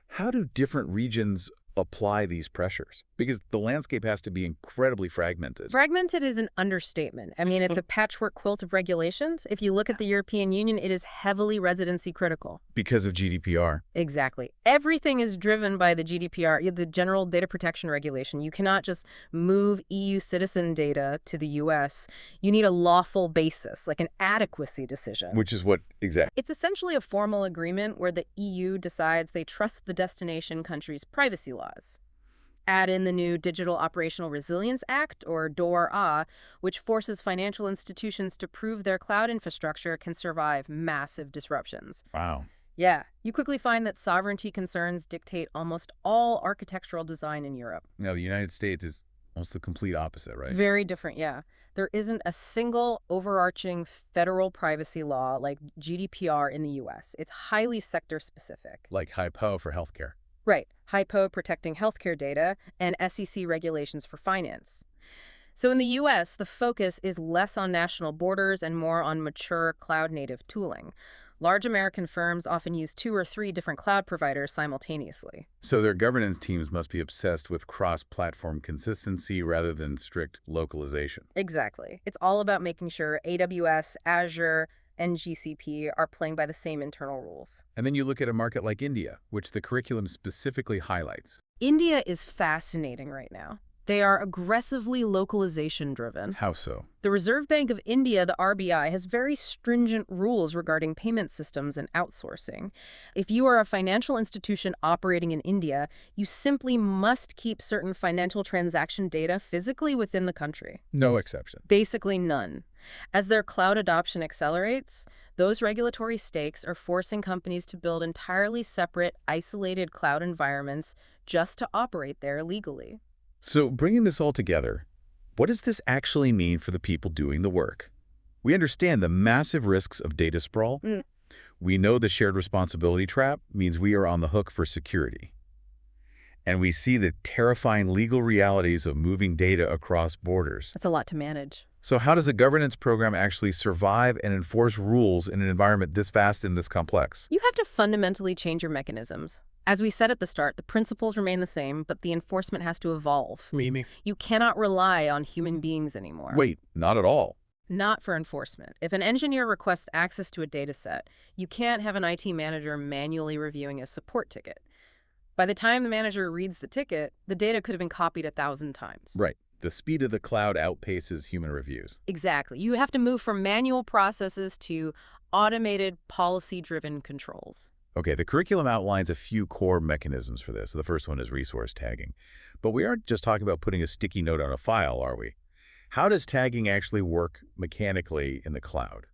how do different regions apply these pressures? Because the landscape has to be incredibly fragmented. Fragmented is an understatement. I mean, it's a patchwork quilt of regulations. If you look at the European Union, it is heavily residency critical. Because of GDPR. Exactly. Everything is driven by the GDPR, the General Data Protection Regulation. You cannot just move EU citizen data to the US. You need a lawful basis, like an adequacy decision. Which is what exactly? It's essentially a formal agreement where the EU decides they trust the destination country's privacy laws. Add in the new Digital Operational Resilience Act, or DORA, which forces financial institutions to prove their cloud infrastructure can survive massive disruptions. Wow. Yeah, you quickly find that sovereignty concerns dictate almost all architectural design in Europe. Now, the United States is almost the complete opposite, right? Very different, yeah. There isn't a single overarching federal privacy law like GDPR in the US. It's highly sector-specific. Like HIPAA for healthcare. Right. HIPAA protecting healthcare data and SEC regulations for finance. So in the US, the focus is less on national borders and more on mature cloud-native tooling. Large American firms often use 2 or 3 different cloud providers simultaneously. So their governance teams must be obsessed with cross-platform consistency rather than strict localization. Exactly. It's all about making sure AWS, Azure, and GCP are playing by the same internal rules. And then you look at a market like India, which the curriculum specifically highlights. India is fascinating right now. They are aggressively localization-driven. How so? The Reserve Bank of India, the RBI, has very stringent rules regarding payment systems and outsourcing. If you are a financial institution operating in India, you simply must keep certain financial transaction data physically within the country. No exception. Basically none. As their cloud adoption accelerates, those regulatory stakes are forcing companies to build entirely separate, isolated cloud environments just to operate there legally. So bringing this all together, what does this actually mean for the people doing the work? We understand the massive risks of data sprawl. We know the shared responsibility trap means we are on the hook for security. And we see the terrifying legal realities of moving data across borders. That's a lot to manage. So how does a governance program actually survive and enforce rules in an environment this vast and this complex? You have to fundamentally change your mechanisms. As we said at the start, the principles remain the same, but the enforcement has to evolve. Meaning? You cannot rely on human beings anymore. Wait, not at all. Not for enforcement. If an engineer requests access to a data set, you can't have an IT manager manually reviewing a support ticket. By the time the manager reads the ticket, the data could have been copied 1,000 times. Right. The speed of the cloud outpaces human reviews. Exactly. You have to move from manual processes to automated, policy-driven controls. Okay, the curriculum outlines a few core mechanisms for this. The first one is resource tagging. But we aren't just talking about putting a sticky note on a file, are we? How does tagging actually work mechanically in the cloud?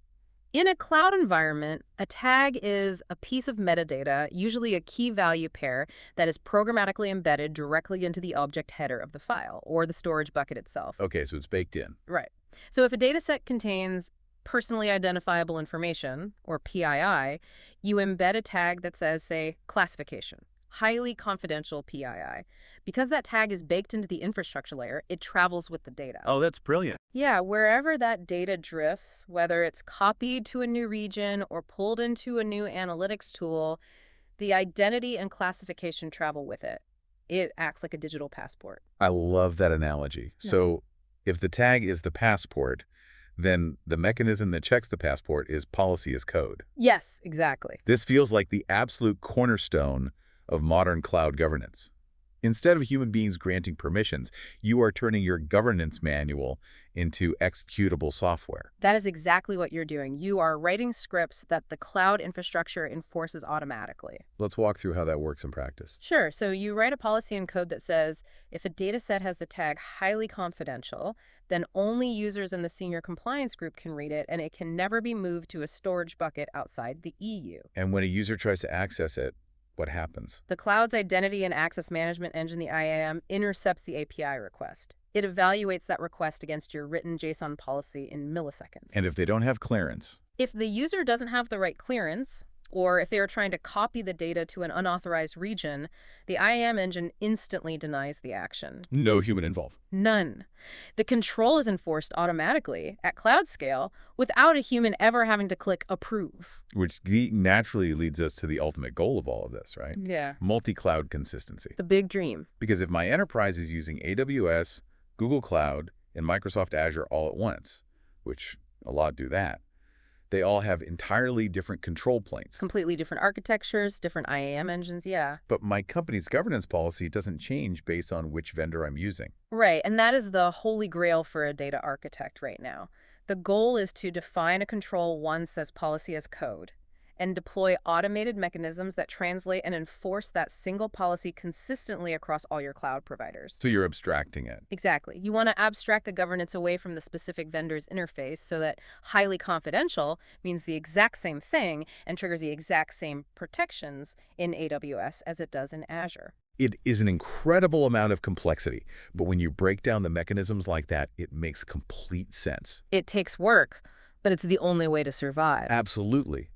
In a cloud environment, a tag is a piece of metadata, usually a key value pair, that is programmatically embedded directly into the object header of the file, or the storage bucket itself. Okay, so it's baked in. Right. So if a dataset contains personally identifiable information, or PII, you embed a tag that says, say, classification, highly confidential PII. Because that tag is baked into the infrastructure layer, it travels with the data. Oh, that's brilliant. Yeah, wherever that data drifts, whether it's copied to a new region or pulled into a new analytics tool, the identity and classification travel with it. It acts like a digital passport. I love that analogy. Yeah. So if the tag is the passport, then the mechanism that checks the passport is policy as code. Yes, exactly. This feels like the absolute cornerstone of modern cloud governance. Instead of human beings granting permissions, you are turning your governance manual into executable software. That is exactly what you're doing. You are writing scripts that the cloud infrastructure enforces automatically. Let's walk through how that works in practice. Sure. So you write a policy in code that says, if a data set has the tag highly confidential, then only users in the senior compliance group can read it, and it can never be moved to a storage bucket outside the EU. And when a user tries to access it, what happens? The cloud's identity and access management engine, the IAM, intercepts the API request. It evaluates that request against your written JSON policy in milliseconds. And if they don't have clearance? If the user doesn't have the right clearance, or if they are trying to copy the data to an unauthorized region, the IAM engine instantly denies the action. No human involved. None. The control is enforced automatically at cloud scale without a human ever having to click approve. Which naturally leads us to the ultimate goal of all of this, right? Yeah. Multi-cloud consistency. The big dream. Because if my enterprise is using AWS, Google Cloud, and Microsoft Azure all at once, which a lot do that, they all have entirely different control planes. Completely different architectures, different IAM engines, yeah. But my company's governance policy doesn't change based on which vendor I'm using. Right, and that is the holy grail for a data architect right now. The goal is to define a control once as policy as code, and deploy automated mechanisms that translate and enforce that single policy consistently across all your cloud providers. So you're abstracting it. Exactly. You want to abstract the governance away from the specific vendor's interface so that highly confidential means the exact same thing and triggers the exact same protections in AWS as it does in Azure. It is an incredible amount of complexity, but when you break down the mechanisms like that, it makes complete sense. It takes work, but it's the only way to survive. Absolutely.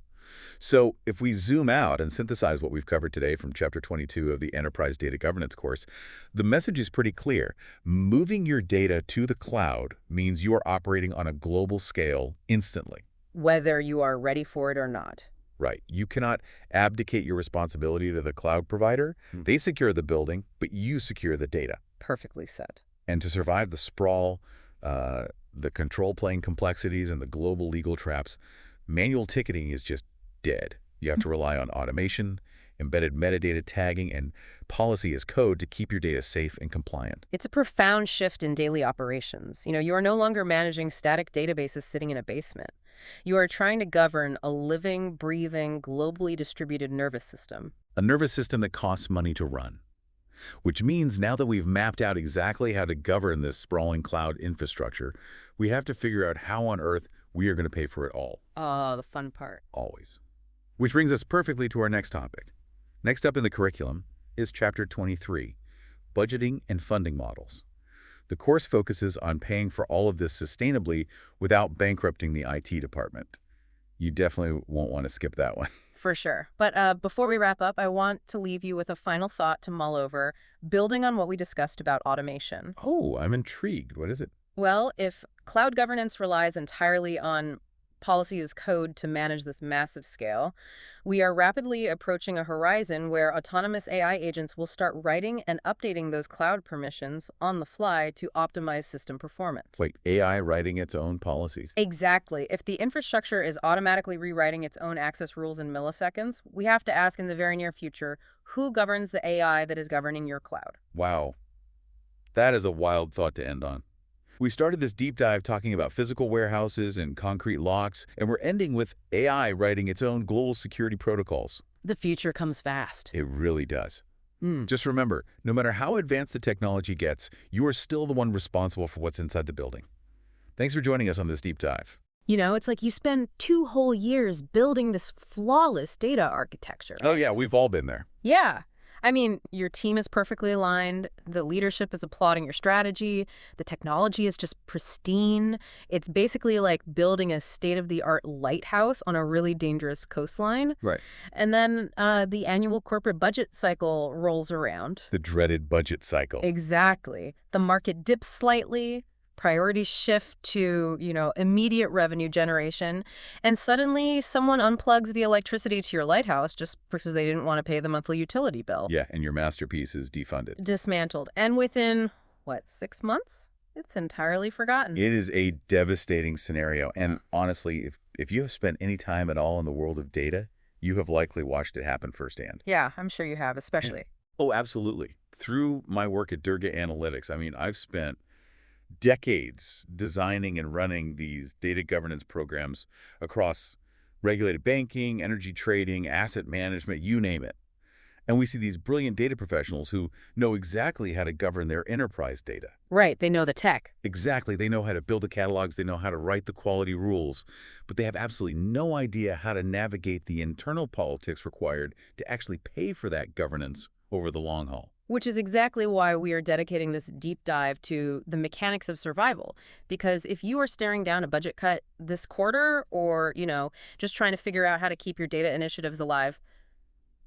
So if we zoom out and synthesize what we've covered today from Chapter 22 of the Enterprise Data Governance course, the message is pretty clear. Moving your data to the cloud means you are operating on a global scale instantly. Whether you are ready for it or not. Right. You cannot abdicate your responsibility to the cloud provider. They secure the building, but you secure the data. Perfectly said. And to survive the sprawl, the control plane complexities, and the global legal traps, manual ticketing is just dead. You have to rely on automation, embedded metadata tagging, and policy as code to keep your data safe and compliant. It's a profound shift in daily operations. You are no longer managing static databases sitting in a basement. You are trying to govern a living, breathing, globally distributed nervous system. A nervous system that costs money to run. Which means now that we've mapped out exactly how to govern this sprawling cloud infrastructure, we have to figure out how on earth we are going to pay for it all. Oh, the fun part. Always. Which brings us perfectly to our next topic. Next up in the curriculum is Chapter 23, Budgeting and Funding Models. The course focuses on paying for all of this sustainably without bankrupting the IT department. You definitely won't want to skip that one. For sure. But before we wrap up, I want to leave you with a final thought to mull over, building on what we discussed about automation. Oh, I'm intrigued. What is it? Well, if cloud governance relies entirely on policy as code to manage this massive scale, we are rapidly approaching a horizon where autonomous AI agents will start writing and updating those cloud permissions on the fly to optimize system performance. Like AI writing its own policies. Exactly. If the infrastructure is automatically rewriting its own access rules in milliseconds, we have to ask in the very near future, who governs the AI that is governing your cloud? Wow. That is a wild thought to end on. We started this deep dive talking about physical warehouses and concrete locks, and we're ending with AI writing its own global security protocols. The future comes fast. It really does. Just remember, no matter how advanced the technology gets, you are still the one responsible for what's inside the building. Thanks for joining us on this deep dive. It's like you spend 2 whole years building this flawless data architecture. Oh yeah, we've all been there. Yeah. I mean, your team is perfectly aligned, the leadership is applauding your strategy, the technology is just pristine. It's basically like building a state-of-the-art lighthouse on a really dangerous coastline. Right. And then the annual corporate budget cycle rolls around. The dreaded budget cycle. Exactly. The market dips slightly. Priorities shift to, immediate revenue generation, and suddenly someone unplugs the electricity to your lighthouse just because they didn't want to pay the monthly utility bill. Yeah, and your masterpiece is defunded. Dismantled. And within, 6 months? It's entirely forgotten. It is a devastating scenario, and honestly, if you have spent any time at all in the world of data, you have likely watched it happen firsthand. Yeah, I'm sure you have, especially. Oh, absolutely. Through my work at Durga Analytics, I've spent decades designing and running these data governance programs across regulated banking, energy trading, asset management, you name it. And we see these brilliant data professionals who know exactly how to govern their enterprise data. Right, they know the tech. Exactly. They know how to build the catalogs, they know how to write the quality rules, but they have absolutely no idea how to navigate the internal politics required to actually pay for that governance over the long haul. Which is exactly why we are dedicating this deep dive to the mechanics of survival. Because if you are staring down a budget cut this quarter or, just trying to figure out how to keep your data initiatives alive,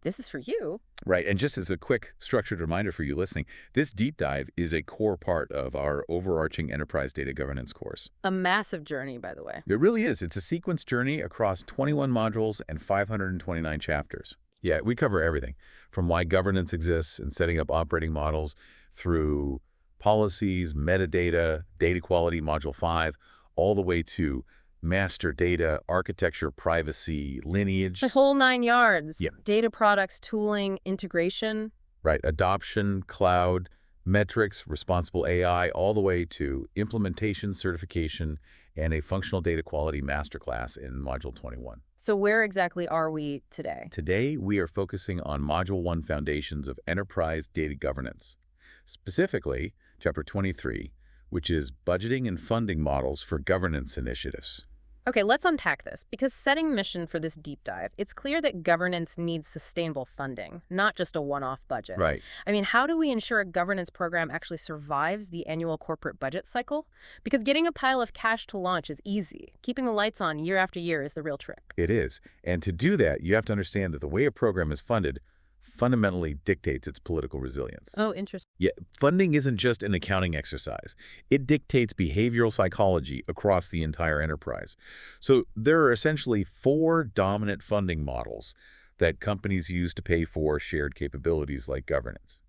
this is for you. Right. And just as a quick structured reminder for you listening, this deep dive is a core part of our overarching enterprise data governance course. A massive journey, by the way. It really is. It's a sequenced journey across 21 modules and 529 chapters. Yeah, we cover everything from why governance exists and setting up operating models through policies, metadata, data quality, module 5, all the way to master data, architecture, privacy, lineage. The whole 9 yards. Yep. Data products, tooling, integration. Right. Adoption, cloud, metrics, responsible AI, all the way to implementation, certification, and a functional data quality masterclass in Module 21. So where exactly are we today? Today, we are focusing on Module 1 Foundations of Enterprise Data Governance, specifically Chapter 23, which is Budgeting and Funding Models for Governance Initiatives. Okay, let's unpack this, because setting mission for this deep dive, it's clear that governance needs sustainable funding, not just a one-off budget. Right. I mean, how do we ensure a governance program actually survives the annual corporate budget cycle? Because getting a pile of cash to launch is easy. Keeping the lights on year after year is the real trick. It is. And to do that, you have to understand that the way a program is funded fundamentally dictates its political resilience. Oh, interesting. Yeah, funding isn't just an accounting exercise. It dictates behavioral psychology across the entire enterprise. So there are essentially four dominant funding models that companies use to pay for shared capabilities like governance.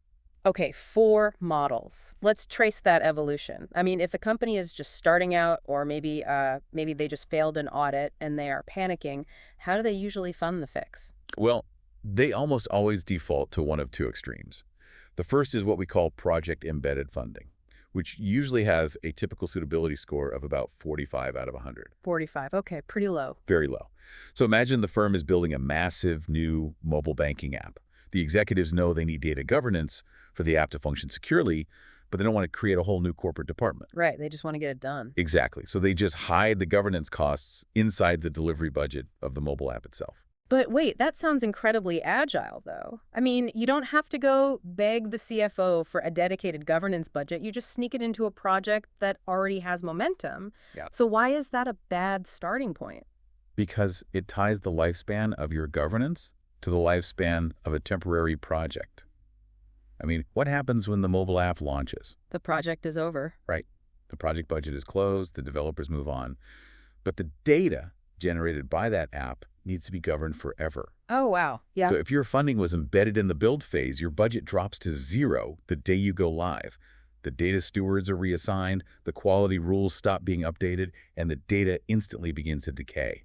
Okay, four models. Let's trace that evolution. I mean, if a company is just starting out, or maybe they just failed an audit and they are panicking, how do they usually fund the fix? Well, they almost always default to one of two extremes. The first is what we call project-embedded funding, which usually has a typical suitability score of about 45 out of 100. 45. Okay, pretty low. Very low. So imagine the firm is building a massive new mobile banking app. The executives know they need data governance for the app to function securely, but they don't want to create a whole new corporate department. Right, they just want to get it done. Exactly. So they just hide the governance costs inside the delivery budget of the mobile app itself. But wait, that sounds incredibly agile, though. I mean, you don't have to go beg the CFO for a dedicated governance budget. You just sneak it into a project that already has momentum. Yeah. So why is that a bad starting point? Because it ties the lifespan of your governance to the lifespan of a temporary project. I mean, what happens when the mobile app launches? The project is over. Right. The project budget is closed, the developers move on. But the data generated by that app needs to be governed forever. Oh, wow. Yeah. So if your funding was embedded in the build phase, your budget drops to zero the day you go live. The data stewards are reassigned, the quality rules stop being updated, and the data instantly begins to decay.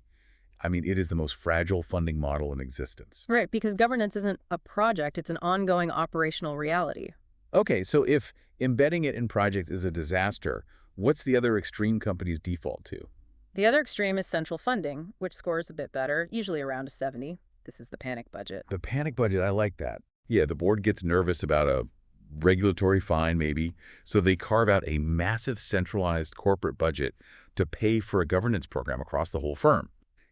I mean, it is the most fragile funding model in existence. Right, because governance isn't a project, it's an ongoing operational reality. Okay, so if embedding it in projects is a disaster, what's the other extreme companies default to? The other extreme is central funding, which scores a bit better, usually around a 70. This is the panic budget. The panic budget, I like that. Yeah, the board gets nervous about a regulatory fine, maybe, so they carve out a massive centralized corporate budget to pay for a governance program across the whole firm.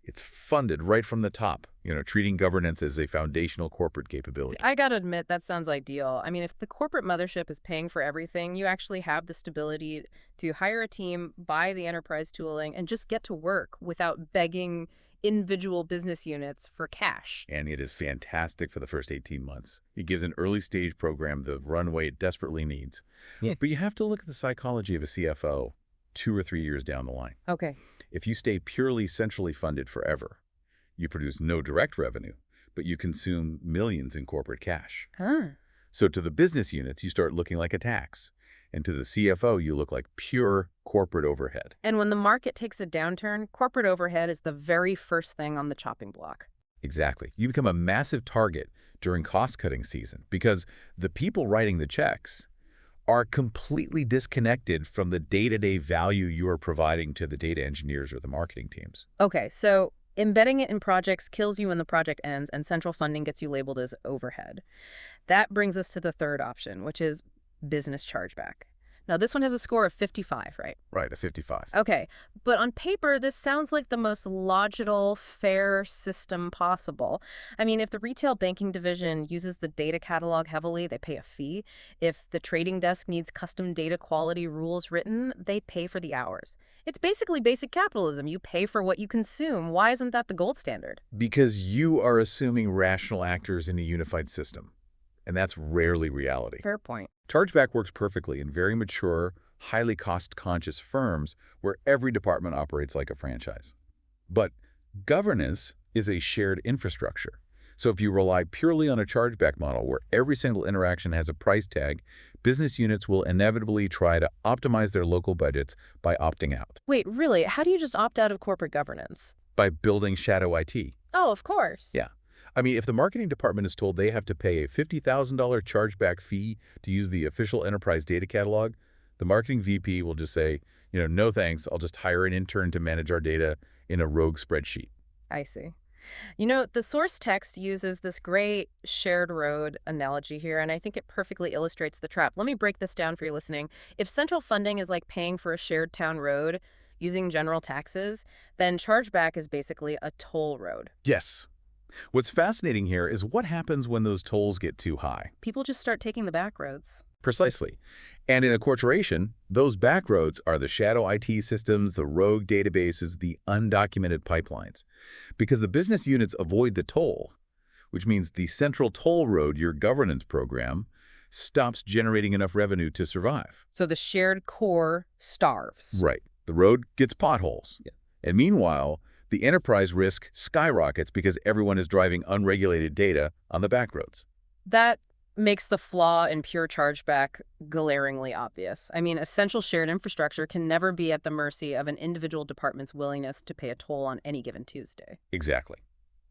It's funded right from the top, treating governance as a foundational corporate capability. I gotta admit, that sounds ideal. I mean, if the corporate mothership is paying for everything, you actually have the stability to hire a team, buy the enterprise tooling, and just get to work without begging individual business units for cash. And it is fantastic for the first 18 months. It gives an early-stage program the runway it desperately needs. Yeah. But you have to look at the psychology of a CFO 2 or 3 years down the line. Okay. If you stay purely centrally funded forever, you produce no direct revenue, but you consume millions in corporate cash. Huh. So to the business units, you start looking like a tax. And to the CFO, you look like pure corporate overhead. And when the market takes a downturn, corporate overhead is the very first thing on the chopping block. Exactly. You become a massive target during cost-cutting season because the people writing the checks are completely disconnected from the day-to-day value you are providing to the data engineers or the marketing teams. Okay, so embedding it in projects kills you when the project ends, and central funding gets you labeled as overhead. That brings us to the third option, which is business chargeback. Now, this one has a score of 55, right? Right, a 55. Okay, but on paper, this sounds like the most logical, fair system possible. I mean, if the retail banking division uses the data catalog heavily, they pay a fee. If the trading desk needs custom data quality rules written, they pay for the hours. It's basically basic capitalism. You pay for what you consume. Why isn't that the gold standard? Because you are assuming rational actors in a unified system. And that's rarely reality. Fair point. Chargeback works perfectly in very mature, highly cost-conscious firms where every department operates like a franchise. But governance is a shared infrastructure. So if you rely purely on a chargeback model where every single interaction has a price tag, business units will inevitably try to optimize their local budgets by opting out. Wait, really? How do you just opt out of corporate governance? By building shadow IT. Oh, of course. Yeah. I mean, if the marketing department is told they have to pay a $50,000 chargeback fee to use the official enterprise data catalog, the marketing VP will just say, no thanks, I'll just hire an intern to manage our data in a rogue spreadsheet. I see. The source text uses this great shared road analogy here, and I think it perfectly illustrates the trap. Let me break this down for you listening. If central funding is like paying for a shared town road, using general taxes, then chargeback is basically a toll road. Yes. What's fascinating here is what happens when those tolls get too high. People just start taking the back roads. Precisely. And in a corporation, those back roads are the shadow IT systems, the rogue databases, the undocumented pipelines. Because the business units avoid the toll, which means the central toll road, your governance program, stops generating enough revenue to survive. So the shared core starves. Right. The road gets potholes. Yeah. And meanwhile, the enterprise risk skyrockets because everyone is driving unregulated data on the back roads. That makes the flaw in pure chargeback glaringly obvious. I mean, essential shared infrastructure can never be at the mercy of an individual department's willingness to pay a toll on any given Tuesday. Exactly.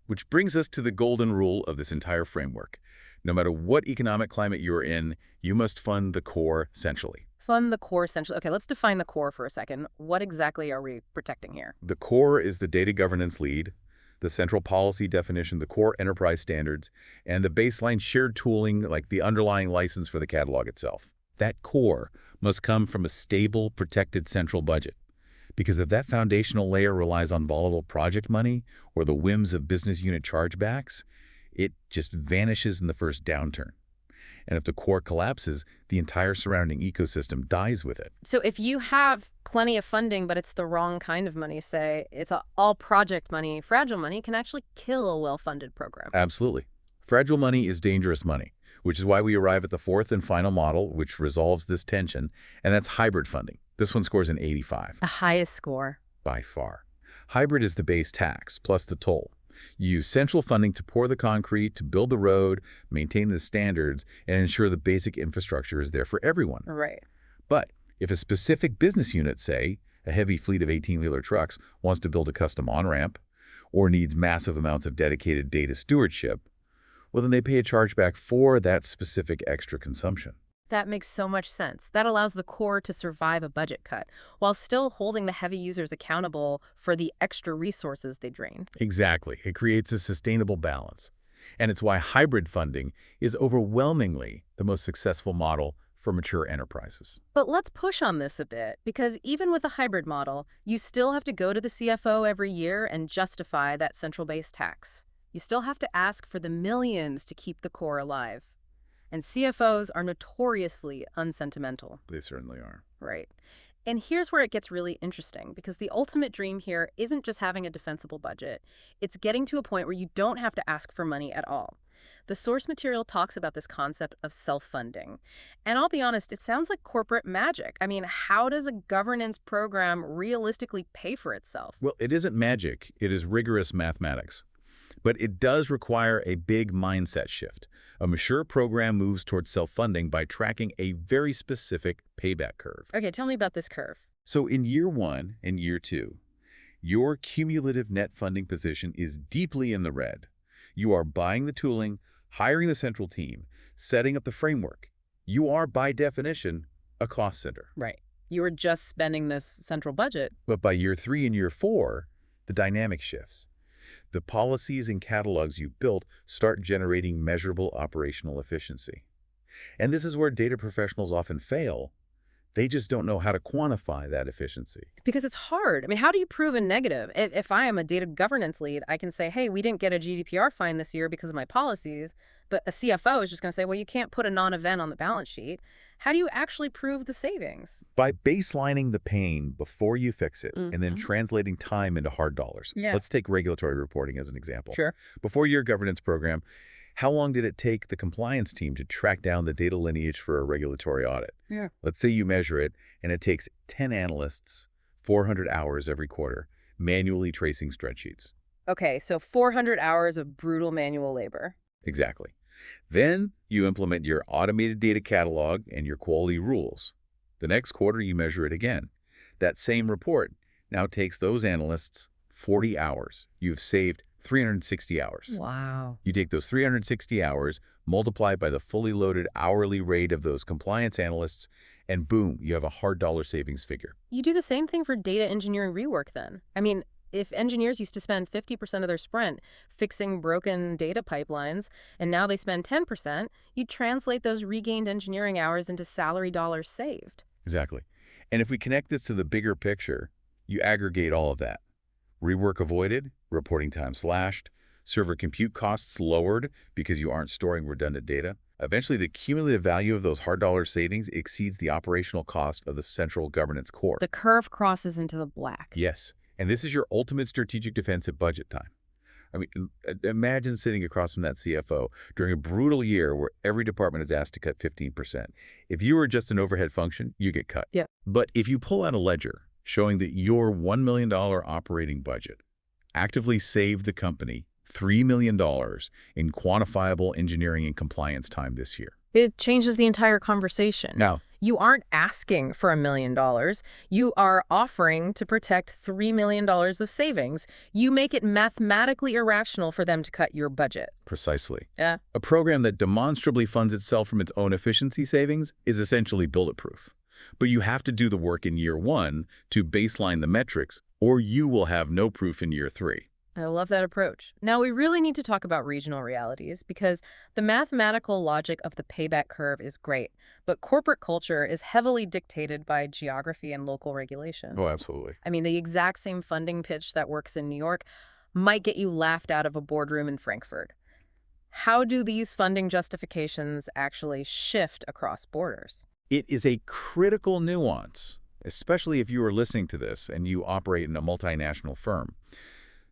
Which brings us to the golden rule of this entire framework. No matter what economic climate you're in, you must fund the core centrally. Fund the core essentially. Okay, let's define the core for a second. What exactly are we protecting here? The core is the data governance lead, the central policy definition, the core enterprise standards, and the baseline shared tooling like the underlying license for the catalog itself. That core must come from a stable, protected central budget. Because if that foundational layer relies on volatile project money or the whims of business unit chargebacks, it just vanishes in the first downturn. And if the core collapses, the entire surrounding ecosystem dies with it. So if you have plenty of funding, but it's the wrong kind of money, say it's all project money, fragile money can actually kill a well-funded program. Absolutely. Fragile money is dangerous money, which is why we arrive at the fourth and final model, which resolves this tension, and that's hybrid funding. This one scores an 85. The highest score. By far. Hybrid is the base tax, plus the toll. You use central funding to pour the concrete, to build the road, maintain the standards, and ensure the basic infrastructure is there for everyone. Right. But if a specific business unit, say, a heavy fleet of 18-wheeler trucks, wants to build a custom on-ramp, or needs massive amounts of dedicated data stewardship, well, then they pay a chargeback for that specific extra consumption. That makes so much sense. That allows the core to survive a budget cut while still holding the heavy users accountable for the extra resources they drain. Exactly. It creates a sustainable balance. And it's why hybrid funding is overwhelmingly the most successful model for mature enterprises. But let's push on this a bit, because even with a hybrid model, you still have to go to the CFO every year and justify that central base tax. You still have to ask for the millions to keep the core alive. And CFOs are notoriously unsentimental. They certainly are. Right. And here's where it gets really interesting, because the ultimate dream here isn't just having a defensible budget. It's getting to a point where you don't have to ask for money at all. The source material talks about this concept of self-funding. And I'll be honest, it sounds like corporate magic. I mean, how does a governance program realistically pay for itself? Well, it isn't magic. It is rigorous mathematics. But it does require a big mindset shift. A mature program moves towards self-funding by tracking a very specific payback curve. Okay, tell me about this curve. So in year 1 and year 2, your cumulative net funding position is deeply in the red. You are buying the tooling, hiring the central team, setting up the framework. You are, by definition, a cost center. Right. You were just spending this central budget. But by year 3 and year 4, the dynamic shifts. The policies and catalogs you built start generating measurable operational efficiency. And this is where data professionals often fail. They just don't know how to quantify that efficiency. Because it's hard. I mean, how do you prove a negative? If I am a data governance lead, I can say, hey, we didn't get a GDPR fine this year because of my policies. But a CFO is just going to say, well, you can't put a non-event on the balance sheet. How do you actually prove the savings? By baselining the pain before you fix it and then translating time into hard dollars. Yeah. Let's take regulatory reporting as an example. Sure. Before your governance program, how long did it take the compliance team to track down the data lineage for a regulatory audit? Yeah. Let's say you measure it, and it takes 10 analysts, 400 hours every quarter, manually tracing spreadsheets. Okay, so 400 hours of brutal manual labor. Exactly. Then you implement your automated data catalog and your quality rules. The next quarter, you measure it again. That same report now takes those analysts 40 hours. You've saved 360 hours. Wow. You take those 360 hours, multiply by the fully loaded hourly rate of those compliance analysts, and boom, you have a hard dollar savings figure. You do the same thing for data engineering rework then. I mean, if engineers used to spend 50% of their sprint fixing broken data pipelines, and now they spend 10%, you translate those regained engineering hours into salary dollars saved. Exactly. And if we connect this to the bigger picture, You aggregate all of that. Rework avoided, reporting time slashed, server compute costs lowered because you aren't storing redundant data. Eventually, the cumulative value of those hard dollar savings exceeds the operational cost of the central governance core. The curve crosses into the black. Yes, and this is your ultimate strategic defense at budget time. I mean, imagine sitting across from that CFO during a brutal year where every department is asked to cut 15%. If you were just an overhead function, you get cut. Yeah. But if you pull out a ledger showing that your $1 million operating budget actively saved the company $3 million in quantifiable engineering and compliance time this year. It changes the entire conversation. Now, you aren't asking for $1 million. You are offering to protect $3 million of savings. You make it mathematically irrational for them to cut your budget. precisely. Yeah. A program that demonstrably funds itself from its own efficiency savings is essentially bulletproof. But you have to do the work in year one to baseline the metrics, or you will have no proof in year three. I love that approach. Now, we really need to talk about regional realities because the mathematical logic of the payback curve is great, but corporate culture is heavily dictated by geography and local regulation. Oh, absolutely. I mean, the exact same funding pitch that works in New York might get you laughed out of a boardroom in Frankfurt. How do these funding justifications actually shift across borders? It is a critical nuance, especially if you are listening to this and you operate in a multinational firm.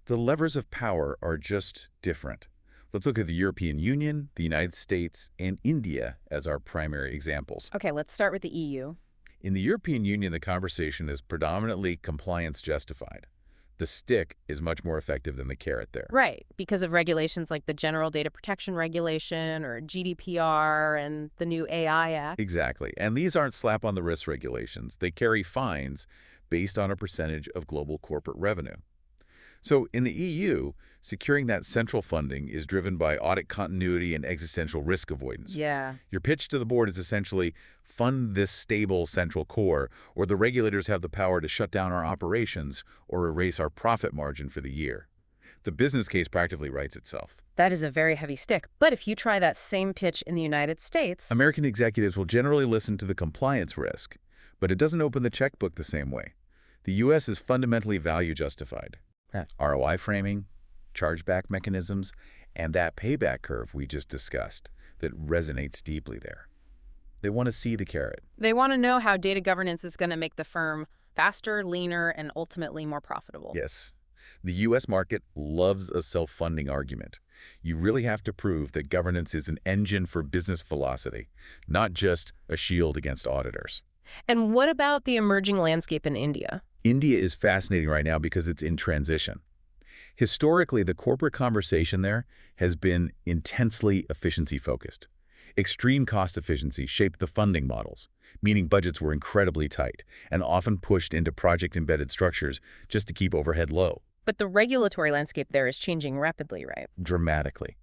The levers of power are just different. Let's look at the European Union, the United States, and India as our primary examples. Okay, let's start with the EU. In the European Union, the conversation is predominantly compliance justified. The stick is much more effective than the carrot there. Right, because of regulations like the General Data Protection Regulation or GDPR and the new AI Act. Exactly. And these aren't slap-on-the-wrist regulations. They carry fines based on a percentage of global corporate revenue. So in the EU, securing that central funding is driven by audit continuity and existential risk avoidance. Yeah. Your pitch to the board is essentially fund this stable central core, or the regulators have the power to shut down our operations or erase our profit margin for the year. The business case practically writes itself. That is a very heavy stick. But if you try that same pitch in the United States... American executives will generally listen to the compliance risk, but it doesn't open the checkbook the same way. The U.S. is fundamentally value justified. Yeah. ROI framing, chargeback mechanisms, and that payback curve we just discussed that resonates deeply there. They want to see the carrot. They want to know how data governance is going to make the firm faster, leaner, and ultimately more profitable. Yes. The U.S. market loves a self-funding argument. You really have to prove that governance is an engine for business velocity, not just a shield against auditors. And what about the emerging landscape in India? India is fascinating right now because it's in transition. Historically, the corporate conversation there has been intensely efficiency-focused. Extreme cost efficiency shaped the funding models, meaning budgets were incredibly tight and often pushed into project-embedded structures just to keep overhead low. But the regulatory landscape there is changing rapidly, right? Dramatically.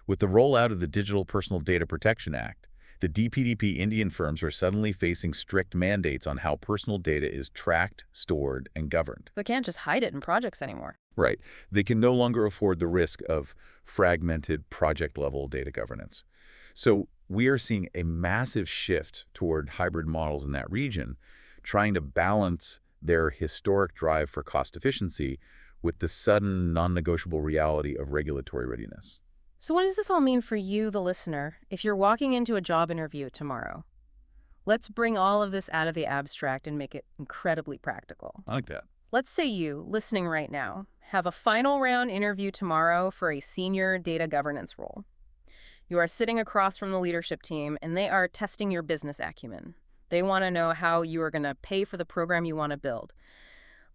With the rollout of the Digital Personal Data Protection Act, the DPDP Indian firms are suddenly facing strict mandates on how personal data is tracked, stored, and governed. They can't just hide it in projects anymore. Right. They can no longer afford the risk of fragmented project-level data governance. So we are seeing a massive shift toward hybrid models in that region, trying to balance their historic drive for cost efficiency with the sudden, non-negotiable reality of regulatory readiness. So what does this all mean for you, the listener, if you're walking into a job interview tomorrow? Let's bring all of this out of the abstract and make it incredibly practical. I like that. Let's say you, listening right now, have a final round interview tomorrow for a senior data governance role. You are sitting across from the leadership team, and they are testing your business acumen. They want to know how you are going to pay for the program you want to build.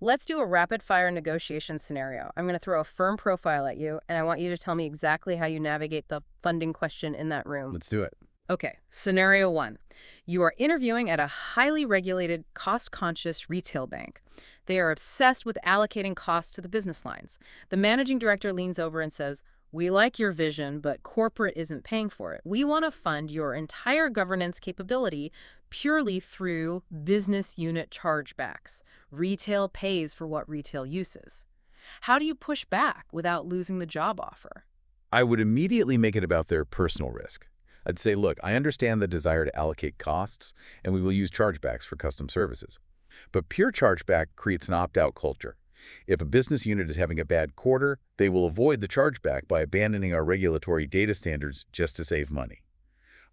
Let's do a rapid-fire negotiation scenario. I'm going to throw a firm profile at you, and I want you to tell me exactly how you navigate the funding question in that room. Let's do it. Okay, scenario one. You are interviewing at a highly regulated, cost-conscious retail bank. They are obsessed with allocating costs to the business lines. The managing director leans over and says, "We like your vision, but corporate isn't paying for it. We want to fund your entire governance capability purely through business unit chargebacks. Retail pays for what retail uses." How do you push back without losing the job offer? I would immediately make it about their personal risk. I'd say, look, I understand the desire to allocate costs, and we will use chargebacks for custom services. But pure chargeback creates an opt-out culture. If a business unit is having a bad quarter, they will avoid the chargeback by abandoning our regulatory data standards just to save money.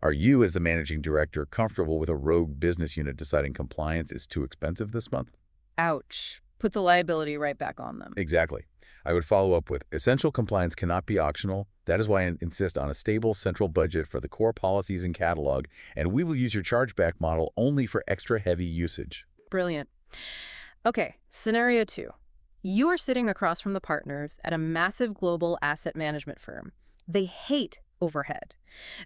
Are you, as the managing director, comfortable with a rogue business unit deciding compliance is too expensive this month? Ouch. Put the liability right back on them. Exactly. I would follow up with, essential compliance cannot be optional. That is why I insist on a stable central budget for the core policies and catalog, and we will use your chargeback model only for extra heavy usage. Brilliant. Okay, scenario 2. You are sitting across from the partners at a massive global asset management firm. They hate overhead.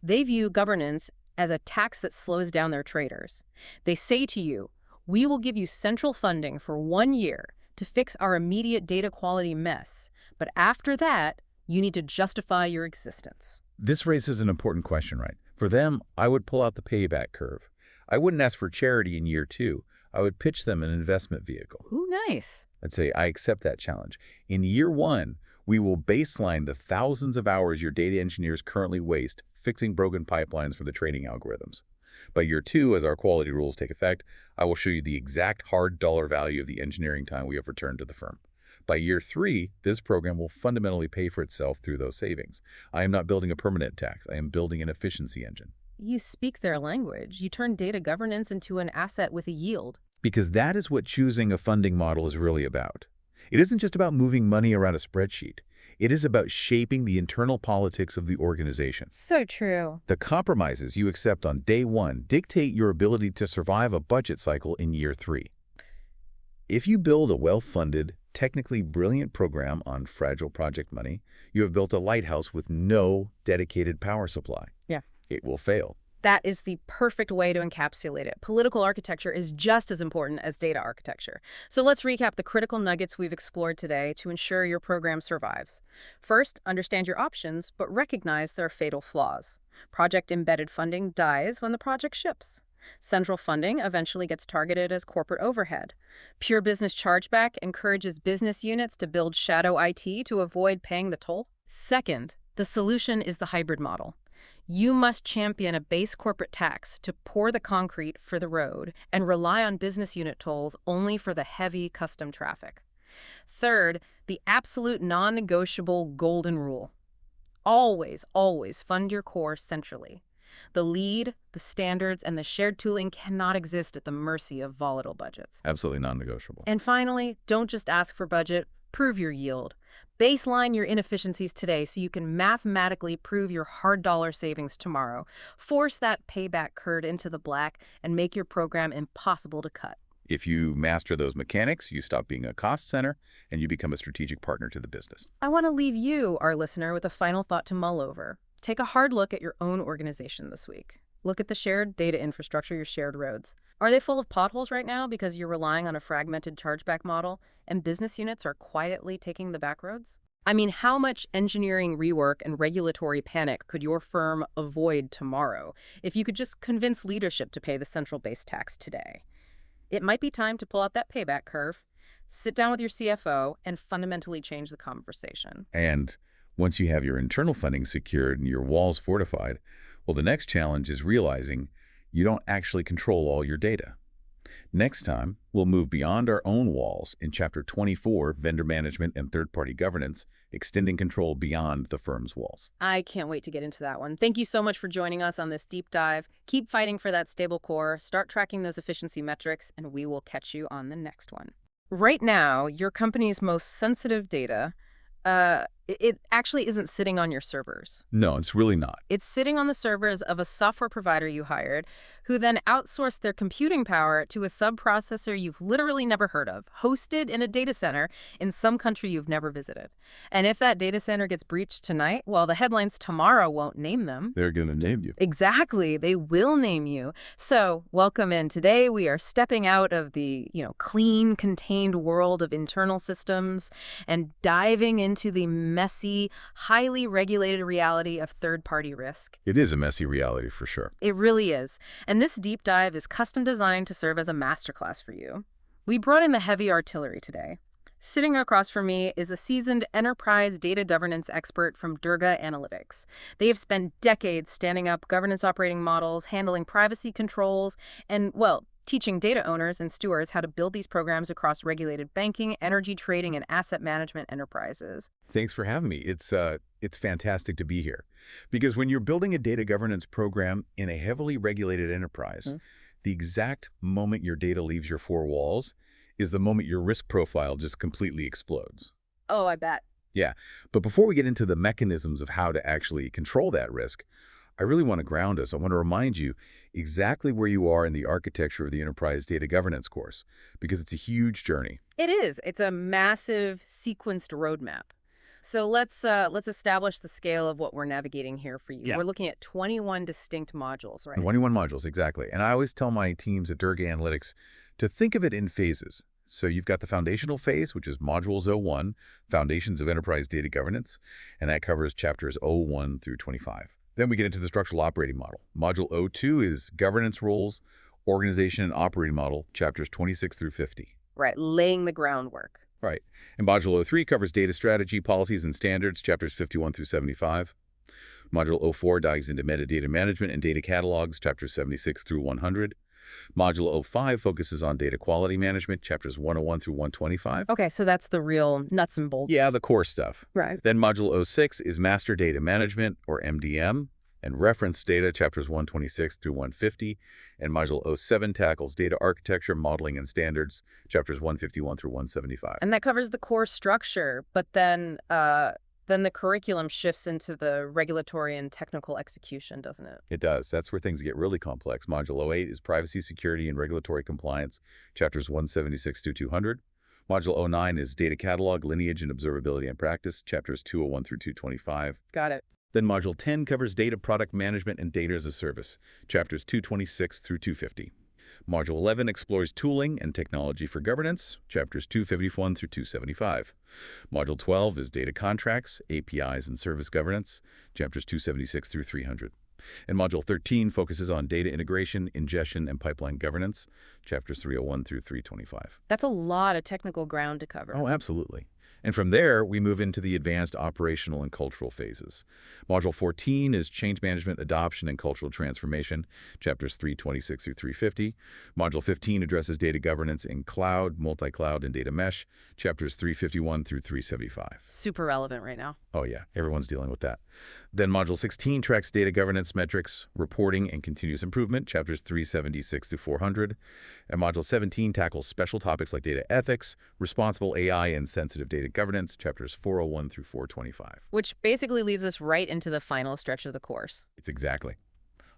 They view governance as a tax that slows down their traders. They say to you, we will give you central funding for 1 year to fix our immediate data quality mess, but after that, you need to justify your existence. This raises an important question, right? For them, I would pull out the payback curve. I wouldn't ask for charity in year 2. I would pitch them an investment vehicle. Ooh, nice. I'd say, I accept that challenge. In year 1, we will baseline the thousands of hours your data engineers currently waste fixing broken pipelines for the trading algorithms. By year 2, as our quality rules take effect, I will show you the exact hard dollar value of the engineering time we have returned to the firm. By year 3, this program will fundamentally pay for itself through those savings. I am not building a permanent tax. I am building an efficiency engine. You speak their language. You turn data governance into an asset with a yield. Because that is what choosing a funding model is really about. It isn't just about moving money around a spreadsheet. It is about shaping the internal politics of the organization. So true. The compromises you accept on day 1 dictate your ability to survive a budget cycle in year 3. If you build a well-funded, technically brilliant program on fragile project money, you have built a lighthouse with no dedicated power supply. Yeah. It will fail. That is the perfect way to encapsulate it. Political architecture is just as important as data architecture. So let's recap the critical nuggets we've explored today to ensure your program survives. First, understand your options, but recognize their fatal flaws. Project-embedded funding dies when the project ships. Central funding eventually gets targeted as corporate overhead. Pure business chargeback encourages business units to build shadow IT to avoid paying the toll. Second, the solution is the hybrid model. You must champion a base corporate tax to pour the concrete for the road and rely on business unit tolls only for the heavy custom traffic. Third, the absolute non-negotiable golden rule. Always, always fund your core centrally. The lead, the standards, and the shared tooling cannot exist at the mercy of volatile budgets. Absolutely non-negotiable. And finally, don't just ask for budget, prove your yield. Baseline your inefficiencies today so you can mathematically prove your hard dollar savings tomorrow. Force that payback curve into the black and make your program impossible to cut. If you master those mechanics, you stop being a cost center and you become a strategic partner to the business. I want to leave you, our listener, with a final thought to mull over. Take a hard look at your own organization this week. Look at the shared data infrastructure, your shared roads. Are they full of potholes right now because you're relying on a fragmented chargeback model and business units are quietly taking the back roads? I mean, how much engineering rework and regulatory panic could your firm avoid tomorrow if you could just convince leadership to pay the central base tax today? It might be time to pull out that payback curve, sit down with your CFO, and fundamentally change the conversation. And once you have your internal funding secured and your walls fortified, well, the next challenge is realizing you don't actually control all your data. Next time, we'll move beyond our own walls in Chapter 24, Vendor Management and Third-Party Governance, extending control beyond the firm's walls. I can't wait to get into that one. Thank you so much for joining us on this deep dive. Keep fighting for that stable core, start tracking those efficiency metrics, and we will catch you on the next one. Right now, your company's most sensitive data, it actually isn't sitting on your servers. No, it's really not. It's sitting on the servers of a software provider you hired, who then outsourced their computing power to a sub-processor you've literally never heard of, hosted in a data center in some country you've never visited. And if that data center gets breached tonight, well, the headlines tomorrow won't name them. They're going to name you. Exactly. They will name you. So welcome in. Today, we are stepping out of the, clean, contained world of internal systems and diving into the messy, highly regulated reality of third-party risk. It is a messy reality for sure. It really is. And this deep dive is custom designed to serve as a masterclass for you. We brought in the heavy artillery today. Sitting across from me is a seasoned enterprise data governance expert from Durga Analytics. They have spent decades standing up governance operating models, handling privacy controls, and, well, teaching data owners and stewards how to build these programs across regulated banking, energy trading, and asset management enterprises. Thanks for having me. It's fantastic to be here. Because when you're building a data governance program in a heavily regulated enterprise, the exact moment your data leaves your four walls is the moment your risk profile just completely explodes. Oh, I bet. Yeah, but before we get into the mechanisms of how to actually control that risk, I really want to ground us. I want to remind you exactly where you are in the architecture of the enterprise data governance course, because it's a huge journey. It is. It's a massive sequenced roadmap. So let's establish the scale of what we're navigating here for you. Yeah. We're looking at 21 distinct modules, right? 21 modules, exactly. And I always tell my teams at Durga Analytics to think of it in phases. So you've got the foundational phase, which is Modules 01, Foundations of Enterprise Data Governance, and that covers chapters 01 through 25. Then we get into the structural operating model. Module 02 is Governance Roles, Organization and Operating Model, chapters 26 through 50. Right, laying the groundwork. Right. And Module 03 covers Data Strategy, Policies, and Standards, chapters 51 through 75. Module 04 dives into Metadata Management and Data Catalogs, chapters 76 through 100. Module 05 focuses on Data Quality Management, chapters 101 through 125. Okay, so that's the real nuts and bolts. Yeah, the core stuff. Right. Then Module 06 is Master Data Management, or MDM, and Reference Data, chapters 126 through 150. And Module 07 tackles Data Architecture, Modeling, and Standards, chapters 151 through 175. And that covers the core structure, but then the curriculum shifts into the regulatory and technical execution, doesn't it? It does. That's where things get really complex. Module 08 is Privacy, Security, and Regulatory Compliance, chapters 176 through 200. Module 09 is Data Catalog, Lineage, and Observability and Practice, chapters 201 through 225. Got it. Then Module 10 covers Data Product Management and Data as a Service, chapters 226 through 250. Module 11 explores Tooling and Technology for Governance, chapters 251 through 275. Module 12 is Data Contracts, APIs, and Service Governance, chapters 276 through 300. And Module 13 focuses on Data Integration, Ingestion, and Pipeline Governance, chapters 301 through 325. That's a lot of technical ground to cover. Oh, absolutely. And from there, we move into the advanced operational and cultural phases. Module 14 is Change Management, Adoption, and Cultural Transformation, chapters 326 through 350. Module 15 addresses data governance in cloud, multi-cloud, and data mesh, chapters 351 through 375. Super relevant right now. Oh yeah, everyone's dealing with that. Then Module 16 tracks data governance metrics, reporting, and continuous improvement, chapters 376 to 400. And Module 17 tackles special topics like data ethics, responsible AI, and sensitive data governance, chapters 401 through 425. Which basically leads us right into the final stretch of the course. It's exactly.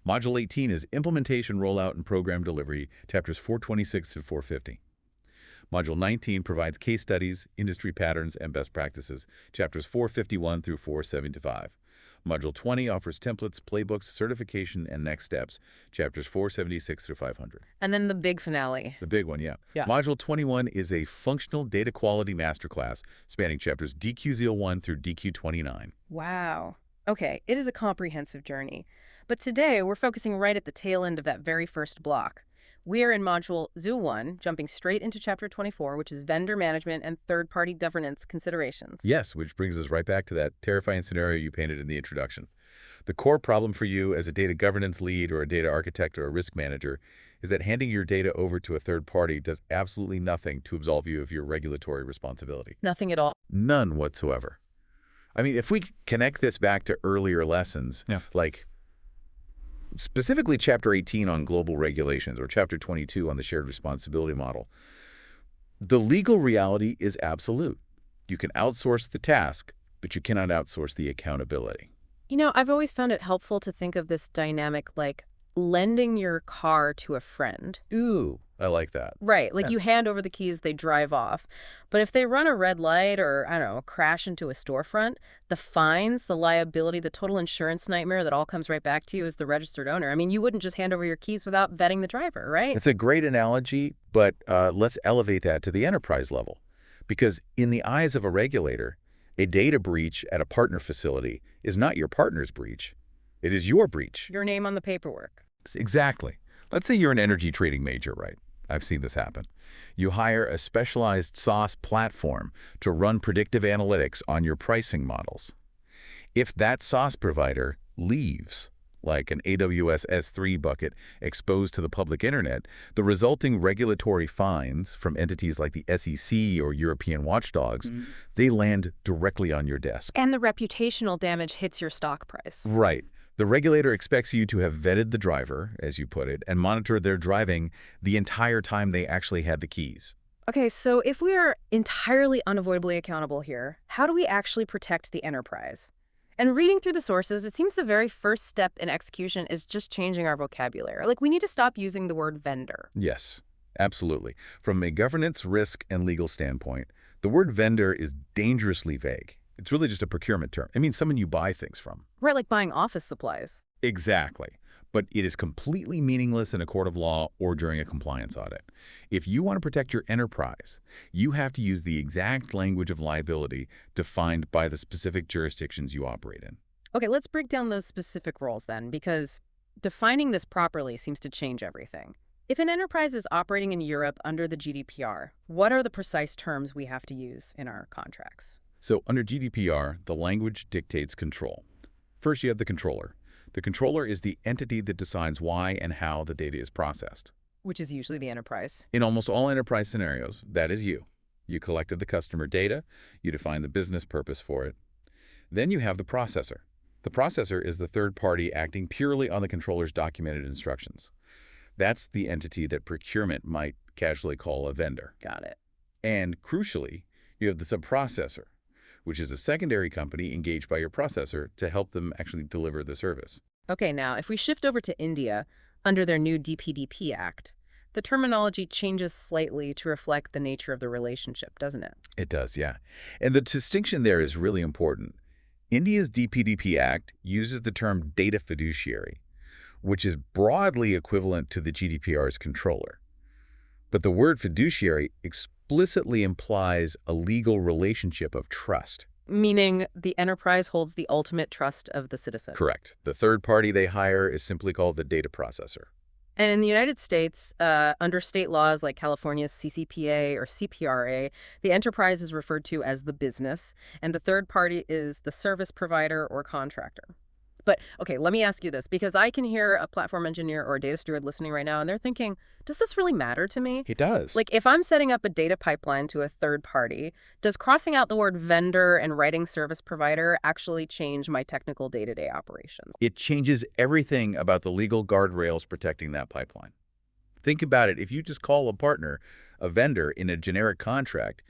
Module 18 is Implementation, Rollout, and Program Delivery, chapters 426 to 450. Module 19 provides case studies, industry patterns, and best practices, chapters 451 through 475. Module 20 offers templates, playbooks, certification, and next steps, chapters 476 through 500. And then the big finale. The big one, yeah. Yeah. Module 21 is a functional data quality masterclass spanning chapters DQ01 through DQ29. Wow. Okay, it is a comprehensive journey. But today, we're focusing right at the tail end of that very first block. We're in Module 01, jumping straight into Chapter 24, which is Vendor Management and Third-Party Governance Considerations. Yes, which brings us right back to that terrifying scenario you painted in the introduction. The core problem for you as a data governance lead or a data architect or a risk manager is that handing your data over to a third party does absolutely nothing to absolve you of your regulatory responsibility. Nothing at all. None whatsoever. I mean, if we connect this back to earlier lessons, like specifically Chapter 18 on global regulations or Chapter 22 on the shared responsibility model, the legal reality is absolute. You can outsource the task, but you cannot outsource the accountability. You know, I've always found it helpful to think of this dynamic like lending your car to a friend. Ooh, I like that. Right, like you hand over the keys, they drive off. But if they run a red light or, I don't know, crash into a storefront, the fines, the liability, the total insurance nightmare that all comes right back to you as the registered owner. I mean, you wouldn't just hand over your keys without vetting the driver, right? It's a great analogy, but let's elevate that to the enterprise level. Because in the eyes of a regulator, a data breach at a partner facility is not your partner's breach. It is your breach. Your name on the paperwork. Exactly. Let's say you're an energy trading major, right? I've seen this happen. You hire a specialized SaaS platform to run predictive analytics on your pricing models. If that SaaS provider leaves like an AWS S3 bucket exposed to the public internet, the resulting regulatory fines from entities like the SEC or European watchdogs, they land directly on your desk. And the reputational damage hits your stock price. Right. The regulator expects you to have vetted the driver, as you put it, and monitored their driving the entire time they actually had the keys. Okay, so if we are entirely unavoidably accountable here, how do we actually protect the enterprise? And reading through the sources, it seems the very first step in execution is just changing our vocabulary. Like, we need to stop using the word vendor. Yes, absolutely. From a governance, risk, and legal standpoint, the word vendor is dangerously vague. It's really just a procurement term. It means someone you buy things from. Right, like buying office supplies. Exactly. But it is completely meaningless in a court of law or during a compliance audit. If you want to protect your enterprise, you have to use the exact language of liability defined by the specific jurisdictions you operate in. Okay, let's break down those specific roles then, because defining this properly seems to change everything. If an enterprise is operating in Europe under the GDPR, what are the precise terms we have to use in our contracts? So under GDPR, the language dictates control. First, you have the controller. The controller is the entity that decides why and how the data is processed. Which is usually the enterprise. In almost all enterprise scenarios, that is you. You collected the customer data, you define the business purpose for it. Then you have the processor. The processor is the third party acting purely on the controller's documented instructions. That's the entity that procurement might casually call a vendor. Got it. And crucially, you have the subprocessor, which is a secondary company engaged by your processor to help them actually deliver the service. Okay, now, if we shift over to India, under their new DPDP Act, the terminology changes slightly to reflect the nature of the relationship, doesn't it? It does, yeah. And the distinction there is really important. India's DPDP Act uses the term data fiduciary, which is broadly equivalent to the GDPR's controller. But the word fiduciary explicitly implies a legal relationship of trust. Meaning the enterprise holds the ultimate trust of the citizen. Correct. The third party they hire is simply called the data processor. And in the United States, under state laws like California's CCPA or CPRA, the enterprise is referred to as the business, and the third party is the service provider or contractor. But, okay, let me ask you this, because I can hear a platform engineer or a data steward listening right now, and they're thinking, does this really matter to me? It does. Like, if I'm setting up a data pipeline to a third party, does crossing out the word vendor and writing service provider actually change my technical day-to-day operations? It changes everything about the legal guardrails protecting that pipeline. Think about it. If you just call a partner a vendor in a generic contract,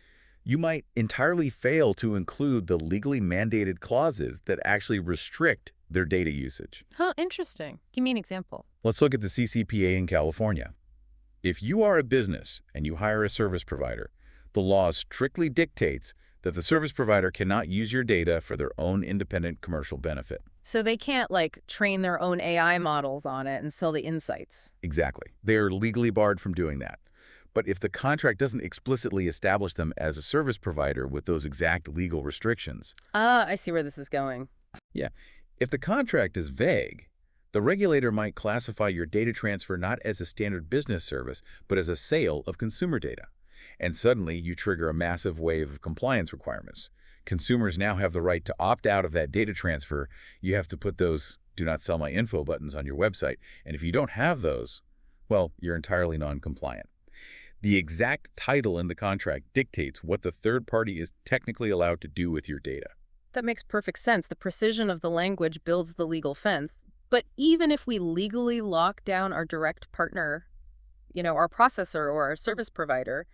you might entirely fail to include the legally mandated clauses that actually restrict their data usage. Huh, interesting. Give me an example. Let's look at the CCPA in California. If you are a business and you hire a service provider, the law strictly dictates that the service provider cannot use your data for their own independent commercial benefit. So they can't, like, train their own AI models on it and sell the insights. Exactly. They are legally barred from doing that. But if the contract doesn't explicitly establish them as a service provider with those exact legal restrictions. Ah, I see where this is going. Yeah. If the contract is vague, the regulator might classify your data transfer not as a standard business service, but as a sale of consumer data. And suddenly you trigger a massive wave of compliance requirements. Consumers now have the right to opt out of that data transfer. You have to put those "do not sell my info" buttons on your website. And if you don't have those, well, you're entirely non-compliant. The exact title in the contract dictates what the third party is technically allowed to do with your data. That makes perfect sense. The precision of the language builds the legal fence. But even if we legally lock down our direct partner, our processor or our service provider,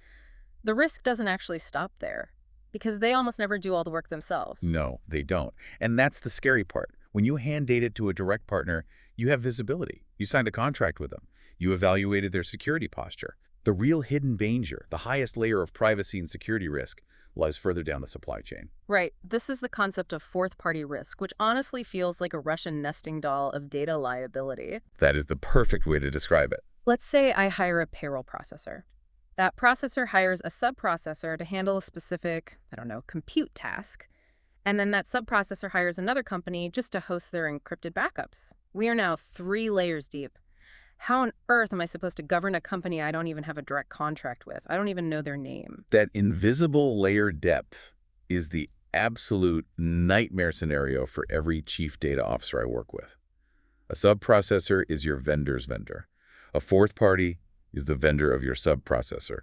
the risk doesn't actually stop there because they almost never do all the work themselves. No, they don't. And that's the scary part. When you hand data to a direct partner, you have visibility. You signed a contract with them. You evaluated their security posture. The real hidden danger, the highest layer of privacy and security risk, lies further down the supply chain. Right. This is the concept of fourth-party risk, which honestly feels like a Russian nesting doll of data liability. That is the perfect way to describe it. Let's say I hire a payroll processor. That processor hires a subprocessor to handle a specific, compute task. And then that subprocessor hires another company just to host their encrypted backups. We are now 3 layers deep. How on earth am I supposed to govern a company I don't even have a direct contract with? I don't even know their name. That invisible layer depth is the absolute nightmare scenario for every chief data officer I work with. A subprocessor is your vendor's vendor. A fourth party is the vendor of your subprocessor.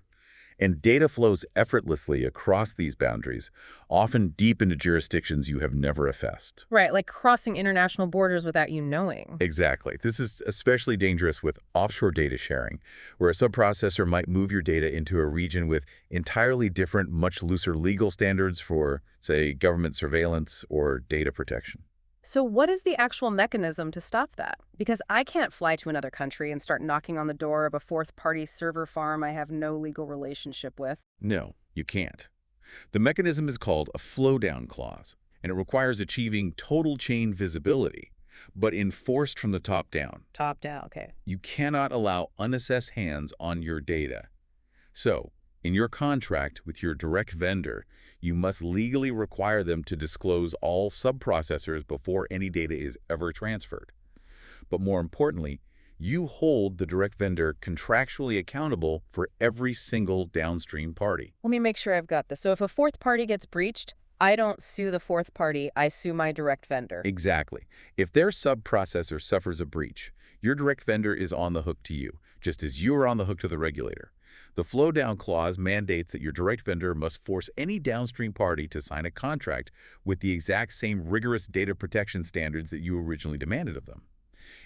And data flows effortlessly across these boundaries, often deep into jurisdictions you have never assessed. Right, like crossing international borders without you knowing. Exactly. This is especially dangerous with offshore data sharing, where a subprocessor might move your data into a region with entirely different, much looser legal standards for, say, government surveillance or data protection. So what is the actual mechanism to stop that? Because I can't fly to another country and start knocking on the door of a fourth-party server farm I have no legal relationship with. No, you can't. The mechanism is called a flow-down clause, and it requires achieving total chain visibility, but enforced from the top down. Top down, okay. You cannot allow unassessed hands on your data. So, in your contract with your direct vendor, you must legally require them to disclose all subprocessors before any data is ever transferred. But more importantly, you hold the direct vendor contractually accountable for every single downstream party. Let me make sure I've got this. So if a fourth party gets breached, I don't sue the fourth party, I sue my direct vendor. Exactly. If their subprocessor suffers a breach, your direct vendor is on the hook to you, just as you are on the hook to the regulator. The flow-down clause mandates that your direct vendor must force any downstream party to sign a contract with the exact same rigorous data protection standards that you originally demanded of them.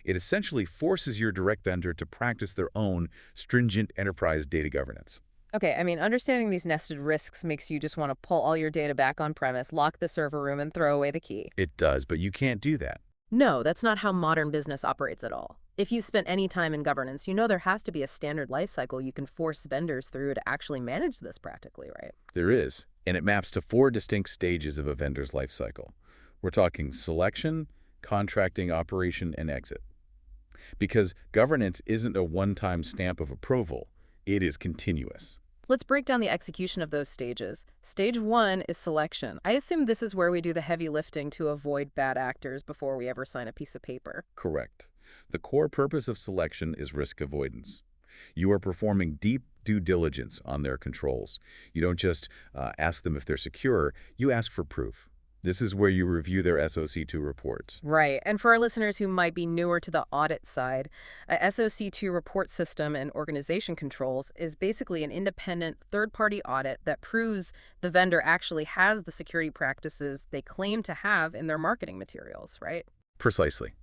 It essentially forces your direct vendor to practice their own stringent enterprise data governance. Okay, I mean, understanding these nested risks makes you just want to pull all your data back on premise, lock the server room, and throw away the key. It does, but you can't do that. No, that's not how modern business operates at all. If you spent any time in governance, you know there has to be a standard lifecycle you can force vendors through to actually manage this practically, right? There is, and it maps to 4 distinct stages of a vendor's lifecycle. We're talking selection, contracting, operation, and exit. Because governance isn't a one-time stamp of approval, it is continuous. Let's break down the execution of those stages. Stage 1 is selection. I assume this is where we do the heavy lifting to avoid bad actors before we ever sign a piece of paper. Correct. The core purpose of selection is risk avoidance. You are performing deep due diligence on their controls. You don't just ask them if they're secure, you ask for proof. This is where you review their SOC2 reports. Right. And for our listeners who might be newer to the audit side, a SOC2 report system and organization controls is basically an independent third-party audit that proves the vendor actually has the security practices they claim to have in their marketing materials, right? Precisely.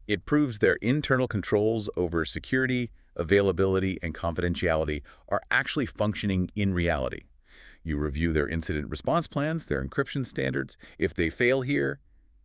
It proves their internal controls over security, availability, and confidentiality are actually functioning in reality. You review their incident response plans, their encryption standards. If they fail here,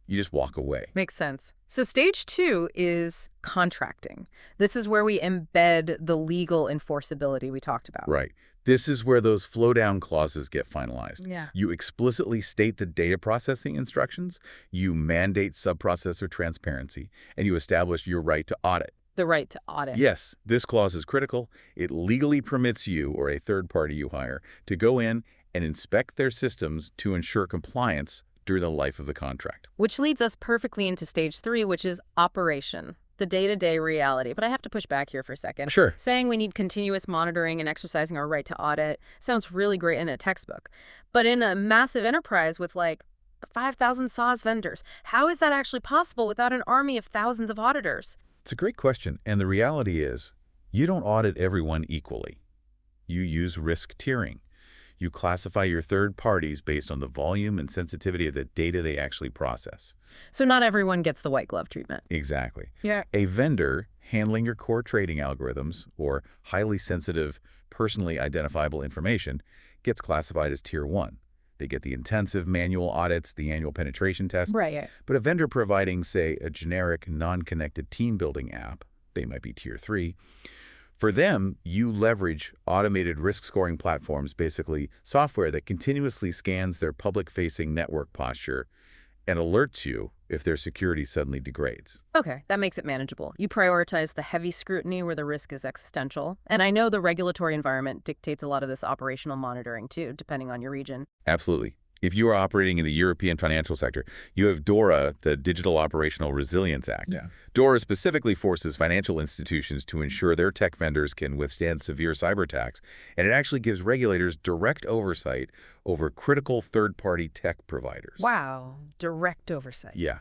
you just walk away. Makes sense. So stage 2 is contracting. This is where we embed the legal enforceability we talked about. Right. This is where those flow-down clauses get finalized. Yeah. You explicitly state the data processing instructions, you mandate subprocessor transparency, and you establish your right to audit. The right to audit. Yes, this clause is critical. It legally permits you, or a third party you hire, to go in and inspect their systems to ensure compliance during the life of the contract. Which leads us perfectly into stage 3, which is operation, the day-to-day reality. But I have to push back here for a second. Sure. Saying we need continuous monitoring and exercising our right to audit sounds really great in a textbook. But in a massive enterprise with like 5,000 SaaS vendors, how is that actually possible without an army of thousands of auditors? It's a great question, and the reality is, you don't audit everyone equally. You use risk tiering. You classify your third parties based on the volume and sensitivity of the data they actually process. So not everyone gets the white glove treatment. Exactly. Yeah. A vendor handling your core trading algorithms or highly sensitive, personally identifiable information gets classified as Tier 1. They get the intensive manual audits, the annual penetration test. Right. But a vendor providing, say, a generic non-connected team-building app, they might be Tier 3. For them, you leverage automated risk scoring platforms, basically software that continuously scans their public-facing network posture and alerts you if their security suddenly degrades. Okay, that makes it manageable. You prioritize the heavy scrutiny where the risk is existential. And I know the regulatory environment dictates a lot of this operational monitoring too, depending on your region. Absolutely. If you are operating in the European financial sector, you have DORA, the Digital Operational Resilience Act. Yeah. DORA specifically forces financial institutions to ensure their tech vendors can withstand severe cyber attacks, and it actually gives regulators direct oversight over critical third-party tech providers. Wow, direct oversight. Yeah.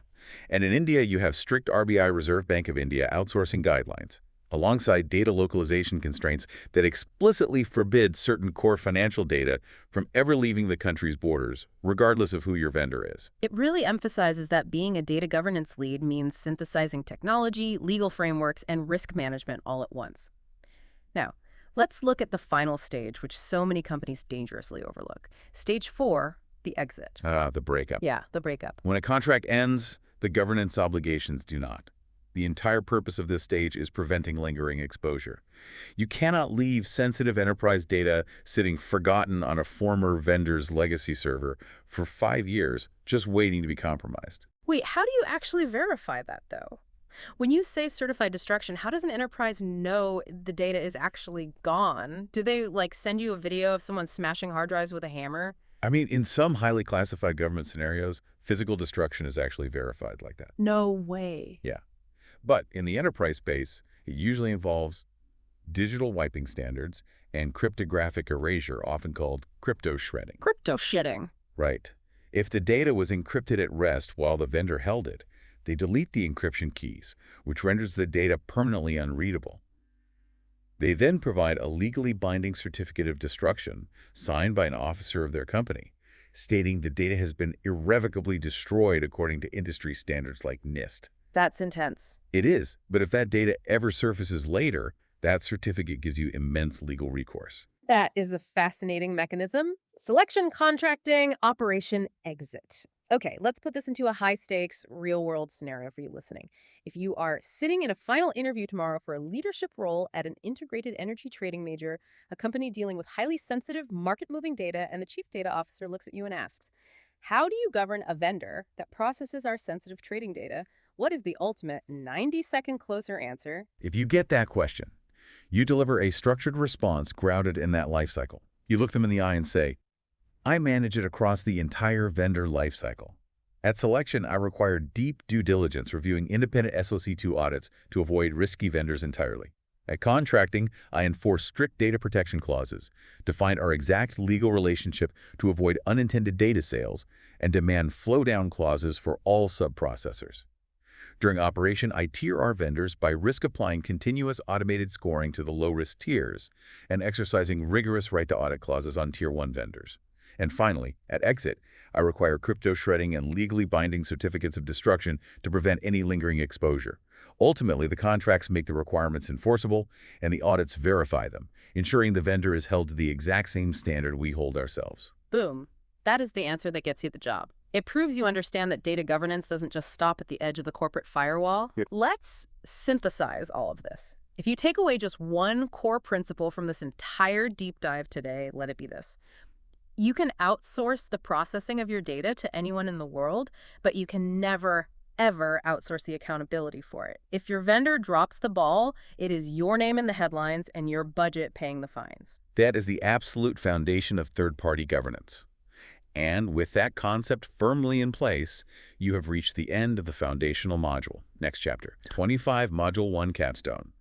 And in India, you have strict RBI Reserve Bank of India outsourcing guidelines, alongside data localization constraints that explicitly forbid certain core financial data from ever leaving the country's borders, regardless of who your vendor is. It really emphasizes that being a data governance lead means synthesizing technology, legal frameworks, and risk management all at once. Now, let's look at the final stage, which so many companies dangerously overlook. Stage 4, the exit. The breakup. Yeah, the breakup. When a contract ends, the governance obligations do not. The entire purpose of this stage is preventing lingering exposure. You cannot leave sensitive enterprise data sitting forgotten on a former vendor's legacy server for 5 years, just waiting to be compromised. Wait, how do you actually verify that, though? When you say certified destruction, how does an enterprise know the data is actually gone? Do they, send you a video of someone smashing hard drives with a hammer? I mean, in some highly classified government scenarios, physical destruction is actually verified like that. No way. Yeah. But in the enterprise space, it usually involves digital wiping standards and cryptographic erasure, often called crypto shredding. Crypto shitting. Right. If the data was encrypted at rest while the vendor held it, they delete the encryption keys, which renders the data permanently unreadable. They then provide a legally binding certificate of destruction signed by an officer of their company, stating the data has been irrevocably destroyed according to industry standards like NIST. That's intense. It is, but if that data ever surfaces later, that certificate gives you immense legal recourse. That is a fascinating mechanism. Selection, contracting, operation, exit. Okay, let's put this into a high-stakes, real-world scenario for you listening. If you are sitting in a final interview tomorrow for a leadership role at an integrated energy trading major, a company dealing with highly sensitive, market-moving data, and the chief data officer looks at you and asks, how do you govern a vendor that processes our sensitive trading data? What is the ultimate 90-second closer answer? If you get that question, you deliver a structured response grounded in that lifecycle. You look them in the eye and say, I manage it across the entire vendor lifecycle. At selection, I require deep due diligence reviewing independent SOC2 audits to avoid risky vendors entirely. At contracting, I enforce strict data protection clauses, define our exact legal relationship to avoid unintended data sales, and demand flow-down clauses for all sub-processors. During operation, I tier our vendors by risk-applying continuous automated scoring to the low-risk tiers and exercising rigorous right-to-audit clauses on Tier 1 vendors. And finally, at exit, I require crypto shredding and legally binding certificates of destruction to prevent any lingering exposure. Ultimately, the contracts make the requirements enforceable, and the audits verify them, ensuring the vendor is held to the exact same standard we hold ourselves. Boom. That is the answer that gets you the job. It proves you understand that data governance doesn't just stop at the edge of the corporate firewall. Yep. Let's synthesize all of this. If you take away just one core principle from this entire deep dive today, let it be this. You can outsource the processing of your data to anyone in the world, but you can never, ever outsource the accountability for it. If your vendor drops the ball, it is your name in the headlines and your budget paying the fines. That is the absolute foundation of third-party governance. And with that concept firmly in place, you have reached the end of the foundational module. Next chapter, 25 Module 1 Capstone.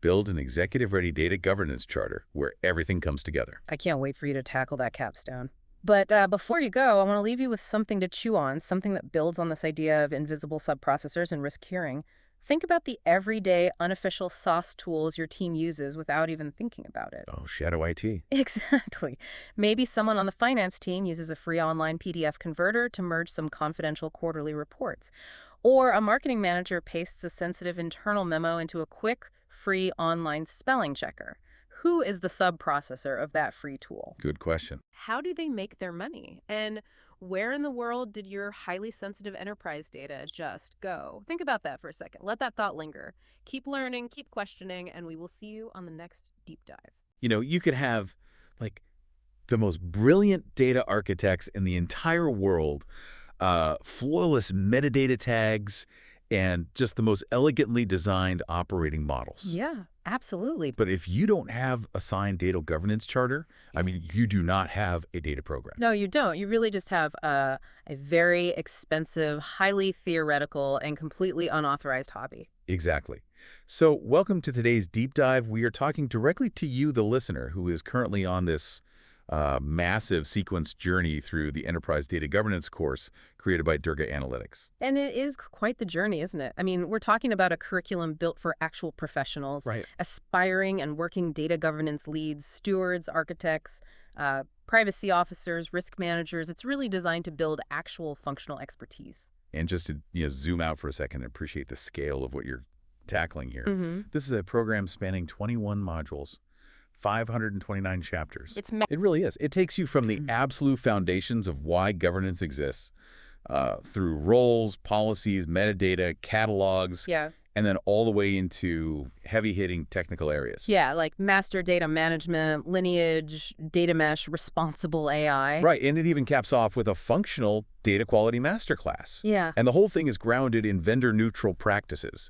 Build an executive-ready data governance charter where everything comes together. I can't wait for you to tackle that capstone. But before you go, I want to leave you with something to chew on, something that builds on this idea of invisible subprocessors and risk curing. Think about the everyday, unofficial sauce tools your team uses without even thinking about it. Oh, shadow IT. Exactly. Maybe someone on the finance team uses a free online PDF converter to merge some confidential quarterly reports. Or a marketing manager pastes a sensitive internal memo into a quick, free online spelling checker. Who is the sub-processor of that free tool? Good question. How do they make their money? And where in the world did your highly sensitive enterprise data just go? Think about that for a second. Let that thought linger. Keep learning, keep questioning, and we will see you on the next deep dive. You know, you could have, the most brilliant data architects in the entire world, flawless metadata tags, and just the most elegantly designed operating models. Yeah, absolutely. But if you don't have a signed data governance charter, I mean, you do not have a data program. No, you don't. You really just have a very expensive, highly theoretical, and completely unauthorized hobby. Exactly. So welcome to today's deep dive. We are talking directly to you, the listener, who is currently on this massive sequence journey through the Enterprise Data Governance course created by Durga Analytics. And it is quite the journey, isn't it? I mean, we're talking about a curriculum built for actual professionals, Right. aspiring and working data governance leads, stewards, architects, privacy officers, risk managers. It's really designed to build actual functional expertise. And just to zoom out for a second and appreciate the scale of what you're tackling here. Mm-hmm. This is a program spanning 21 modules, 529 chapters. It really is. It takes you from the absolute foundations of why governance exists through roles, policies, metadata, catalogs, Yeah. and then all the way into heavy-hitting technical areas. Yeah, like master data management, lineage, data mesh, responsible AI. Right, and it even caps off with a functional data quality masterclass. Yeah. And the whole thing is grounded in vendor-neutral practices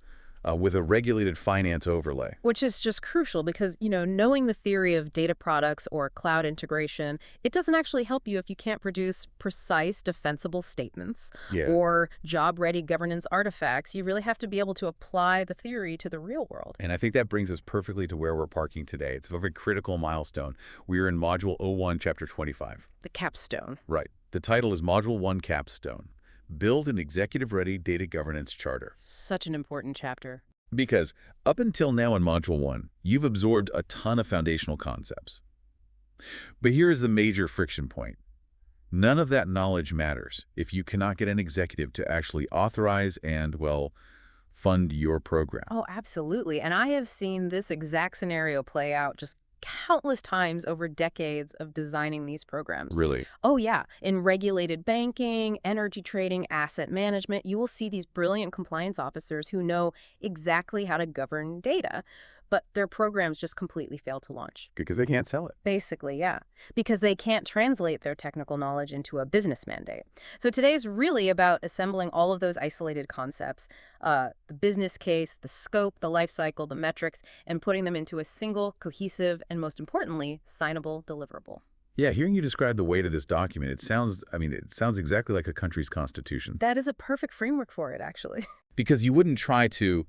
with a regulated finance overlay. Which is just crucial because, knowing the theory of data products or cloud integration, it doesn't actually help you if you can't produce precise, defensible statements or job-ready governance artifacts. You really have to be able to apply the theory to the real world. And I think that brings us perfectly to where we're parking today. It's a very critical milestone. We are in Module 01, Chapter 25. The Capstone. Right. The title is Module 1 Capstone. Build an executive-ready data governance charter. Such an important chapter. Because up until now in Module 1, you've absorbed a ton of foundational concepts. But here is the major friction point. None of that knowledge matters if you cannot get an executive to actually authorize and, well, fund your program. Oh, absolutely. And I have seen this exact scenario play out just countless times over decades of designing these programs. Really? Oh, yeah. In regulated banking, energy trading, asset management, you will see these brilliant compliance officers who know exactly how to govern data, but their programs just completely fail to launch. Because they can't sell it. Basically, yeah. Because they can't translate their technical knowledge into a business mandate. So today's really about assembling all of those isolated concepts, the business case, the scope, the life cycle, the metrics, and putting them into a single, cohesive, and most importantly, signable deliverable. Yeah, hearing you describe the weight of this document, it sounds exactly like a country's constitution. That is a perfect framework for it, actually. Because you wouldn't try to,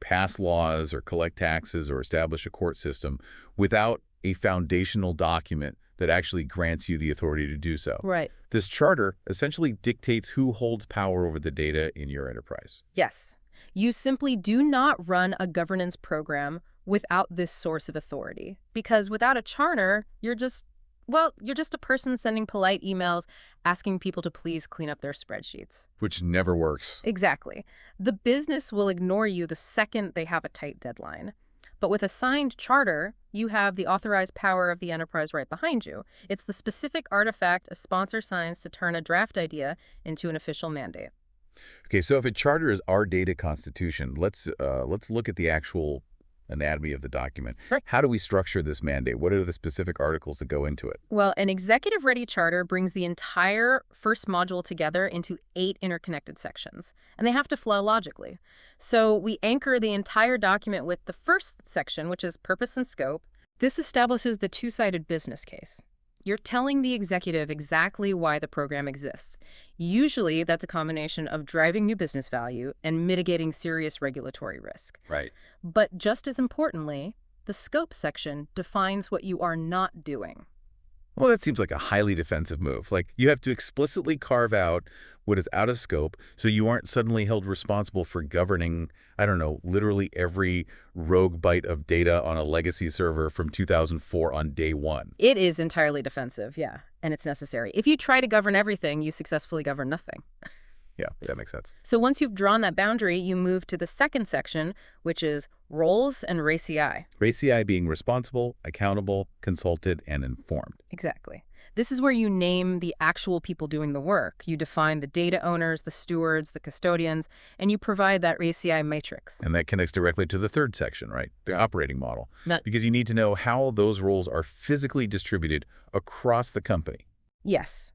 pass laws or collect taxes or establish a court system without a foundational document that actually grants you the authority to do so. Right. This charter essentially dictates who holds power over the data in your enterprise. Yes. You simply do not run a governance program without this source of authority. Because without a charter, you're just a person sending polite emails asking people to please clean up their spreadsheets. Which never works. Exactly. The business will ignore you the second they have a tight deadline. But with a signed charter, you have the authorized power of the enterprise right behind you. It's the specific artifact a sponsor signs to turn a draft idea into an official mandate. Okay, so if a charter is our data constitution, let's look at the actual anatomy of the document. Right. How do we structure this mandate? What are the specific articles that go into it? Well, an executive-ready charter brings the entire first module together into 8 interconnected sections, and they have to flow logically. So we anchor the entire document with the first section, which is purpose and scope. This establishes the two-sided business case. You're telling the executive exactly why the program exists. Usually, that's a combination of driving new business value and mitigating serious regulatory risk. Right. But just as importantly, the scope section defines what you are not doing. Well, that seems like a highly defensive move. You have to explicitly carve out what is out of scope so you aren't suddenly held responsible for governing, literally every rogue byte of data on a legacy server from 2004 on day one. It is entirely defensive, yeah, and it's necessary. If you try to govern everything, you successfully govern nothing. Yeah, that makes sense. So once you've drawn that boundary, you move to the second section, which is roles and RACI. RACI being responsible, accountable, consulted, and informed. Exactly. This is where you name the actual people doing the work. You define the data owners, the stewards, the custodians, and you provide that RACI matrix. And that connects directly to the third section, right? The operating model. Because you need to know how those roles are physically distributed across the company. Yes.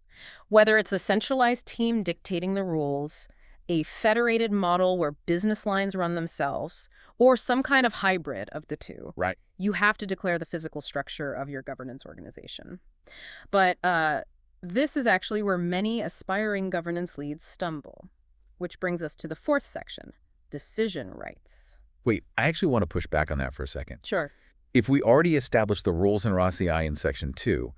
Whether it's a centralized team dictating the rules, a federated model where business lines run themselves, or some kind of hybrid of the two. Right. You have to declare the physical structure of your governance organization. But this is actually where many aspiring governance leads stumble, which brings us to the fourth section, decision rights. Wait, I actually want to push back on that for a second. Sure. If we already established the roles in RACI in Section 2,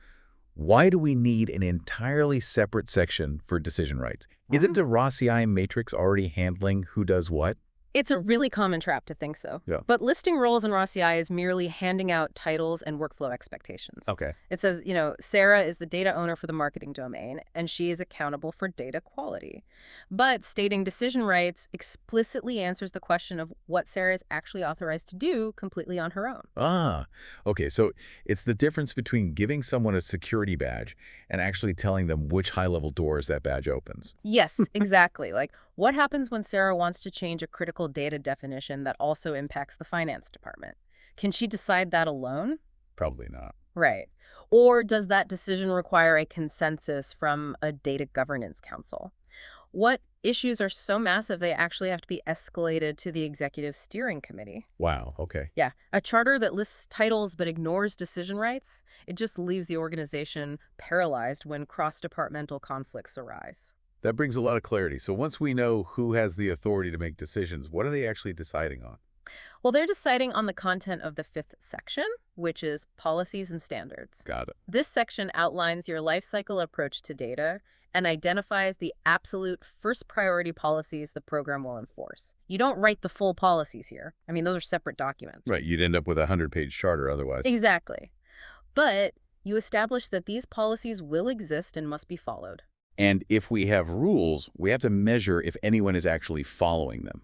Why do we need an entirely separate section for decision rights? Isn't a RACI matrix already handling who does what? It's a really common trap to think so. Yeah. But listing roles in RACI is merely handing out titles and workflow expectations. Okay. It says, Sarah is the data owner for the marketing domain, and she is accountable for data quality. But stating decision rights explicitly answers the question of what Sarah is actually authorized to do completely on her own. Ah, okay. So it's the difference between giving someone a security badge and actually telling them which high-level doors that badge opens. Yes, exactly. Like, what happens when Sarah wants to change a critical data definition that also impacts the finance department? Can she decide that alone? Probably not. Right. Or does that decision require a consensus from a data governance council? What issues are so massive they actually have to be escalated to the executive steering committee? Wow, okay. Yeah, a charter that lists titles but ignores decision rights, it just leaves the organization paralyzed when cross-departmental conflicts arise. That brings a lot of clarity. So once we know who has the authority to make decisions, what are they actually deciding on? Well, they're deciding on the content of the fifth section, which is policies and standards. Got it. This section outlines your lifecycle approach to data and identifies the absolute first priority policies the program will enforce. You don't write the full policies here. I mean, those are separate documents. Right, you'd end up with a 100-page charter otherwise. Exactly. But you establish that these policies will exist and must be followed. And if we have rules, we have to measure if anyone is actually following them,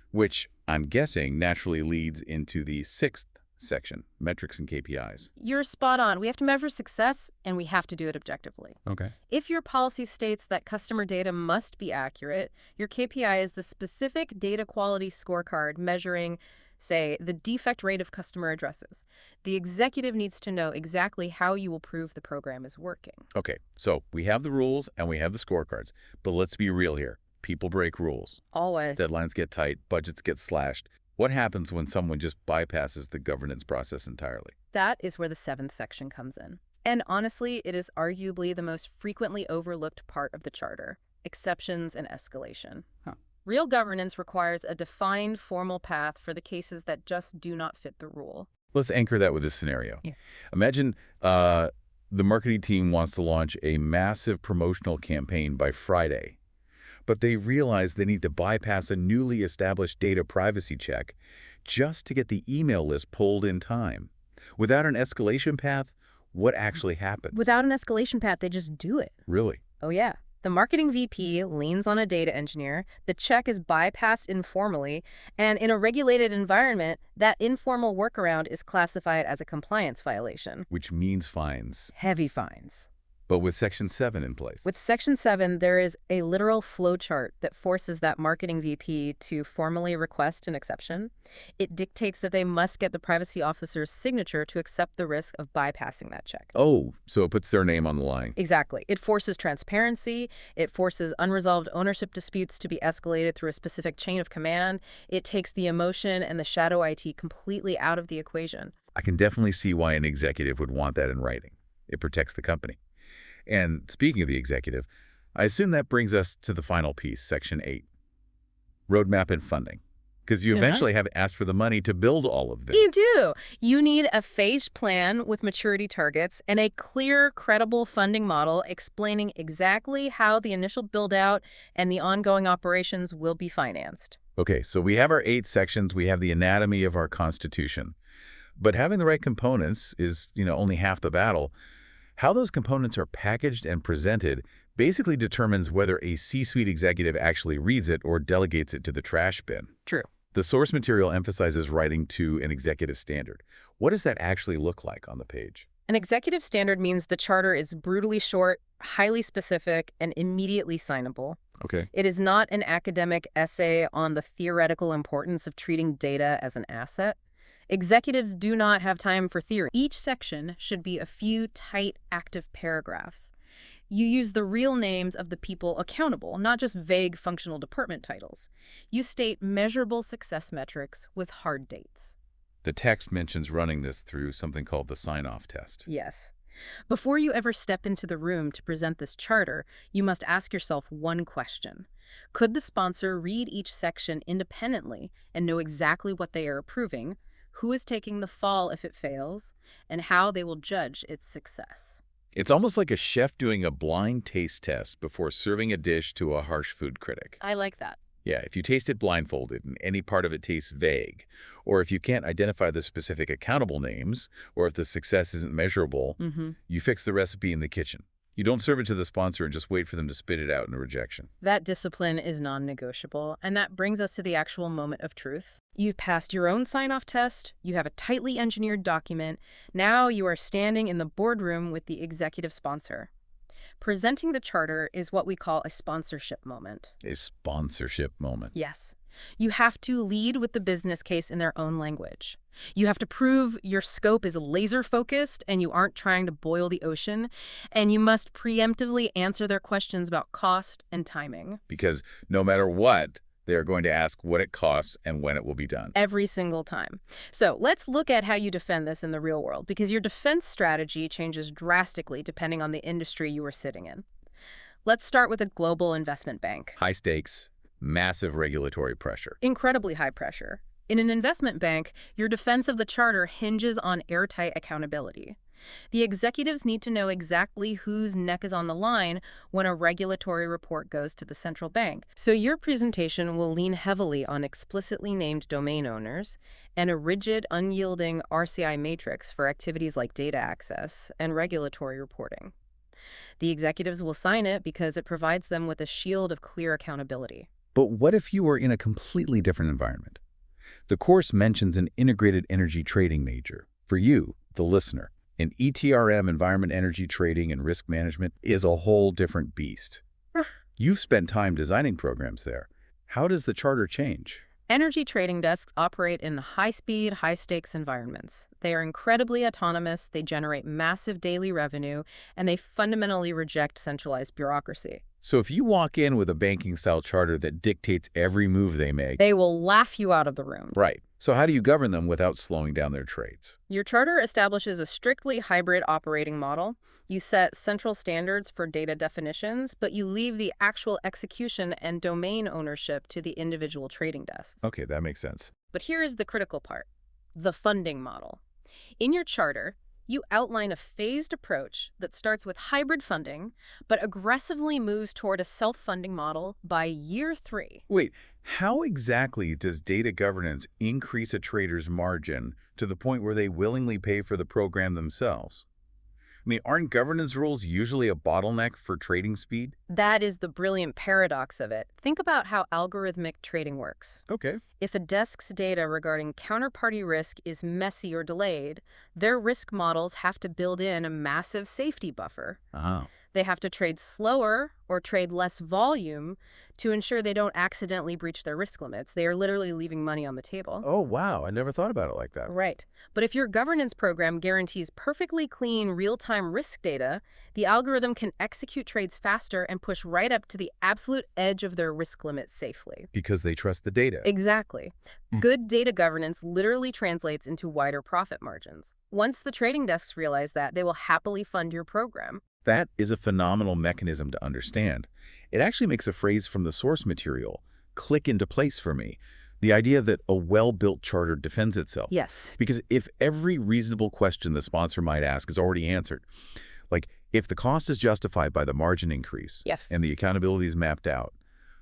which I'm guessing naturally leads into the sixth section, metrics and KPIs. You're spot on. We have to measure success, and we have to do it objectively. Okay. If your policy states that customer data must be accurate, your KPI is the specific data quality scorecard measuring, say, the defect rate of customer addresses. The executive needs to know exactly how you will prove the program is working. Okay, so we have the rules and we have the scorecards, but let's be real here. People break rules. Always. Deadlines get tight, budgets get slashed. What happens when someone just bypasses the governance process entirely? That is where the seventh section comes in. And honestly, it is arguably the most frequently overlooked part of the charter: exceptions and escalation. Real governance requires a defined formal path for the cases that just do not fit the rule. Let's anchor that with this scenario. Yeah. Imagine the marketing team wants to launch a massive promotional campaign by Friday, but they realize they need to bypass a newly established data privacy check just to get the email list pulled in time. Without an escalation path, what actually happens? Without an escalation path, they just do it. Really? Oh, yeah. The marketing VP leans on a data engineer, the check is bypassed informally, and in a regulated environment, that informal workaround is classified as a compliance violation. Which means fines. Heavy fines. But with Section 7 in place. With Section 7, there is a literal flowchart that forces that marketing VP to formally request an exception. It dictates that they must get the privacy officer's signature to accept the risk of bypassing that check. Oh, so it puts their name on the line. Exactly. It forces transparency. It forces unresolved ownership disputes to be escalated through a specific chain of command. It takes the emotion and the shadow IT completely out of the equation. I can definitely see why an executive would want that in writing. It protects the company. And speaking of the executive, I assume that brings us to the final piece, Section 8. Roadmap and funding. Because you eventually have asked for the money to build all of this. You do. You need a phased plan with maturity targets and a clear, credible funding model explaining exactly how the initial build-out and the ongoing operations will be financed. Okay, so we have our 8 sections. We have the anatomy of our Constitution. But having the right components is, only half the battle. How those components are packaged and presented basically determines whether a C-suite executive actually reads it or delegates it to the trash bin. True. The source material emphasizes writing to an executive standard. What does that actually look like on the page? An executive standard means the charter is brutally short, highly specific, and immediately signable. Okay. It is not an academic essay on the theoretical importance of treating data as an asset. Executives do not have time for theory. Each section should be a few tight, active paragraphs. You use the real names of the people accountable, not just vague functional department titles. You state measurable success metrics with hard dates. The text mentions running this through something called the sign-off test. Yes. Before you ever step into the room to present this charter, you must ask yourself one question. Could the sponsor read each section independently and know exactly what they are approving, who is taking the fall if it fails, and how they will judge its success? It's almost like a chef doing a blind taste test before serving a dish to a harsh food critic. I like that. Yeah, if you taste it blindfolded and any part of it tastes vague, or if you can't identify the specific accountable names, or if the success isn't measurable, you fix the recipe in the kitchen. You don't serve it to the sponsor and just wait for them to spit it out in a rejection. That discipline is non-negotiable, and that brings us to the actual moment of truth. You've passed your own sign-off test, you have a tightly engineered document, now you are standing in the boardroom with the executive sponsor. Presenting the charter is what we call a sponsorship moment. A sponsorship moment. Yes. You have to lead with the business case in their own language. You have to prove your scope is laser-focused and you aren't trying to boil the ocean, and you must preemptively answer their questions about cost and timing. Because no matter what, they're going to ask what it costs and when it will be done. Every single time. So let's look at how you defend this in the real world, because your defense strategy changes drastically depending on the industry you are sitting in. Let's start with a global investment bank. High stakes, massive regulatory pressure. Incredibly high pressure. In an investment bank, your defense of the charter hinges on airtight accountability. The executives need to know exactly whose neck is on the line when a regulatory report goes to the central bank. So your presentation will lean heavily on explicitly named domain owners and a rigid, unyielding RCI matrix for activities like data access and regulatory reporting. The executives will sign it because it provides them with a shield of clear accountability. But what if you are in a completely different environment? The course mentions an integrated energy trading major. For you, the listener, an ETRM, environment, energy trading, and risk management, is a whole different beast. You've spent time designing programs there. How does the charter change? Energy trading desks operate in high-speed, high-stakes environments. They are incredibly autonomous, they generate massive daily revenue, and they fundamentally reject centralized bureaucracy. So if you walk in with a banking-style charter that dictates every move they make... They will laugh you out of the room. Right. So how do you govern them without slowing down their trades? Your charter establishes a strictly hybrid operating model. You set central standards for data definitions, but you leave the actual execution and domain ownership to the individual trading desks. Okay, that makes sense. But here is the critical part, the funding model. In your charter, you outline a phased approach that starts with hybrid funding, but aggressively moves toward a self-funding model by year 3. Wait, how exactly does data governance increase a trader's margin to the point where they willingly pay for the program themselves? I mean, aren't governance rules usually a bottleneck for trading speed? That is the brilliant paradox of it. Think about how algorithmic trading works. Okay. If a desk's data regarding counterparty risk is messy or delayed, their risk models have to build in a massive safety buffer. Oh. They have to trade slower or trade less volume to ensure they don't accidentally breach their risk limits. They are literally leaving money on the table. Oh, wow. I never thought about it like that. Right. But if your governance program guarantees perfectly clean, real-time risk data, the algorithm can execute trades faster and push right up to the absolute edge of their risk limit safely. Because they trust the data. Exactly. Good data governance literally translates into wider profit margins. Once the trading desks realize that, they will happily fund your program. That is a phenomenal mechanism to understand. It actually makes a phrase from the source material click into place for me. The idea that a well-built charter defends itself. Yes. Because if every reasonable question the sponsor might ask is already answered, like if the cost is justified by the margin increase Yes. and the accountability is mapped out,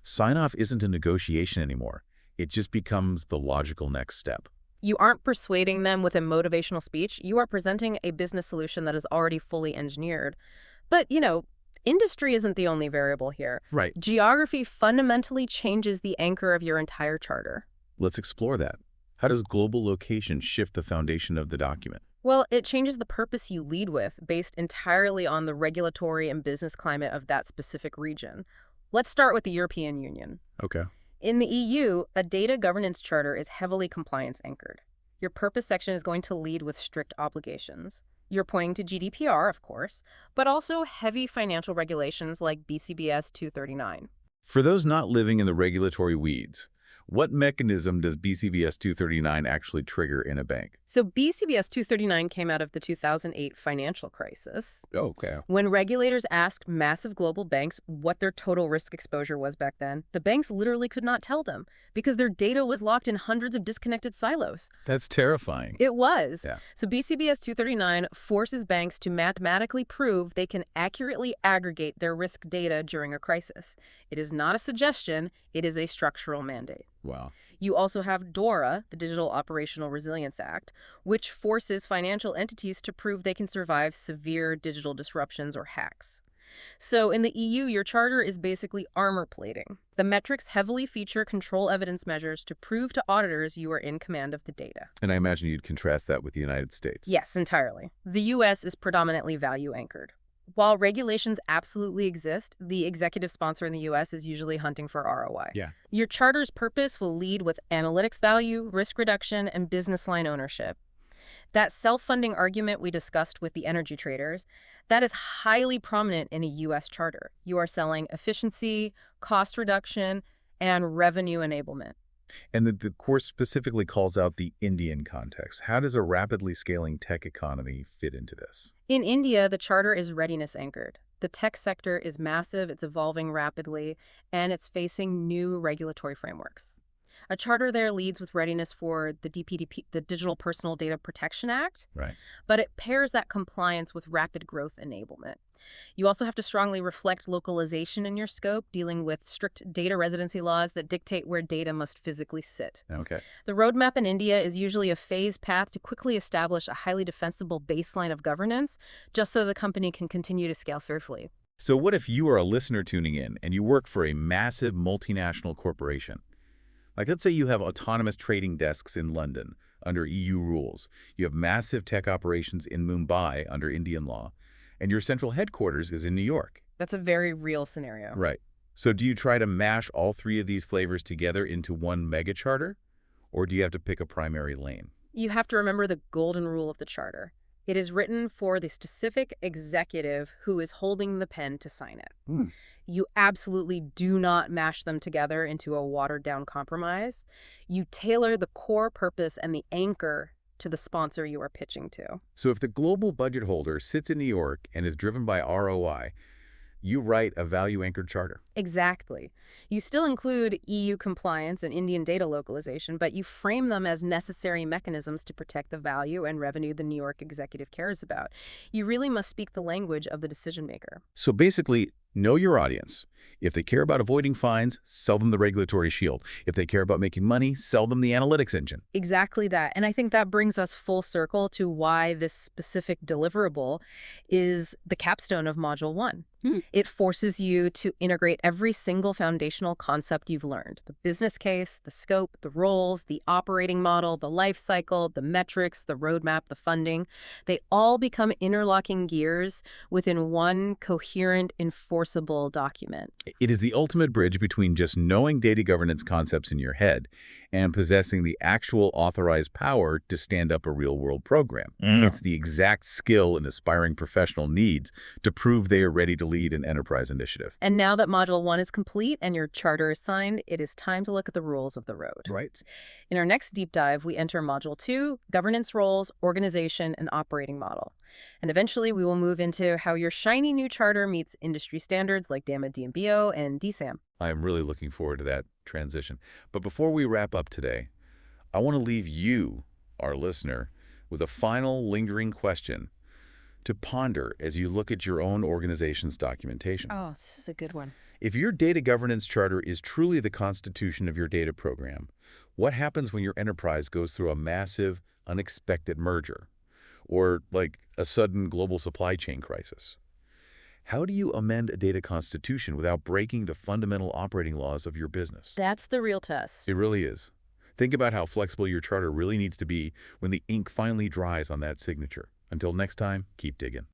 sign-off isn't a negotiation anymore. It just becomes the logical next step. You aren't persuading them with a motivational speech. You are presenting a business solution that is already fully engineered. But, industry isn't the only variable here. Right. Geography fundamentally changes the anchor of your entire charter. Let's explore that. How does global location shift the foundation of the document? Well, it changes the purpose you lead with based entirely on the regulatory and business climate of that specific region. Let's start with the European Union. Okay. In the EU, a data governance charter is heavily compliance anchored. Your purpose section is going to lead with strict obligations. You're pointing to GDPR, of course, but also heavy financial regulations like BCBS 239. For those not living in the regulatory weeds, What mechanism does BCBS 239 actually trigger in a bank? So BCBS 239 came out of the 2008 financial crisis, Oh, okay. when regulators asked massive global banks what their total risk exposure was back then. The banks literally could not tell them because their data was locked in hundreds of disconnected silos. That's terrifying. It was. Yeah. So BCBS 239 forces banks to mathematically prove they can accurately aggregate their risk data during a crisis. It is not a suggestion, it is a structural mandate. Wow. You also have DORA, the Digital Operational Resilience Act, which forces financial entities to prove they can survive severe digital disruptions or hacks. So in the EU, your charter is basically armor plating. The metrics heavily feature control evidence measures to prove to auditors you are in command of the data. And I imagine you'd contrast that with the United States. Yes, entirely. The U.S. is predominantly value anchored. While regulations absolutely exist, the executive sponsor in the U.S. is usually hunting for ROI. Yeah. Your charter's purpose will lead with analytics value, risk reduction, and business line ownership. That self-funding argument we discussed with the energy traders, that is highly prominent in a U.S. charter. You are selling efficiency, cost reduction, and revenue enablement. And the course specifically calls out the Indian context. How does a rapidly scaling tech economy fit into this? In India, the charter is readiness anchored. The tech sector is massive, it's evolving rapidly, and it's facing new regulatory frameworks. A charter there leads with readiness for the DPDP, the Digital Personal Data Protection Act, Right. but it pairs that compliance with rapid growth enablement. You also have to strongly reflect localization in your scope, dealing with strict data residency laws that dictate where data must physically sit. Okay. The roadmap in India is usually a phased path to quickly establish a highly defensible baseline of governance, just so the company can continue to scale swiftly. So what if you are a listener tuning in and you work for a massive multinational corporation? Like, let's say you have autonomous trading desks in London under EU rules. You have massive tech operations in Mumbai under Indian law, and your central headquarters is in New York. That's a very real scenario. Right. So do you try to mash all three of these flavors together into one mega charter, or do you have to pick a primary lane? You have to remember the golden rule of the charter. It is written for the specific executive who is holding the pen to sign it. You absolutely do not mash them together into a watered-down compromise. You tailor the core purpose and the anchor to the sponsor you are pitching to. So if the global budget holder sits in New York and is driven by ROI, you write a value-anchored charter. Exactly. You still include EU compliance and Indian data localization, but you frame them as necessary mechanisms to protect the value and revenue the New York executive cares about. You really must speak the language of the decision maker. So basically, know your audience. If they care about avoiding fines, sell them the regulatory shield. If they care about making money, sell them the analytics engine. Exactly that. And I think that brings us full circle to why this specific deliverable is the capstone of Module 1. It forces you to integrate every single foundational concept you've learned. The business case, the scope, the roles, the operating model, the life cycle, the metrics, the roadmap, the funding. They all become interlocking gears within one coherent, enforceable document. It is the ultimate bridge between just knowing data governance concepts in your head and possessing the actual authorized power to stand up a real-world program. It's the exact skill an aspiring professional needs to prove they are ready to lead an enterprise initiative. And now that Module 1 is complete and your charter is signed, it is time to look at the rules of the road. Right. In our next deep dive, we enter Module 2, governance roles, organization, and operating model. And eventually, we will move into how your shiny new charter meets industry standards like DAMA DMBO and DSAM. I am really looking forward to that transition. But before we wrap up today, I want to leave you, our listener, with a final lingering question to ponder as you look at your own organization's documentation. Oh, this is a good one. If your data governance charter is truly the constitution of your data program, what happens when your enterprise goes through a massive, unexpected merger? Or like a sudden global supply chain crisis? How do you amend a data constitution without breaking the fundamental operating laws of your business? That's the real test. It really is. Think about how flexible your charter really needs to be when the ink finally dries on that signature. Until next time, keep digging.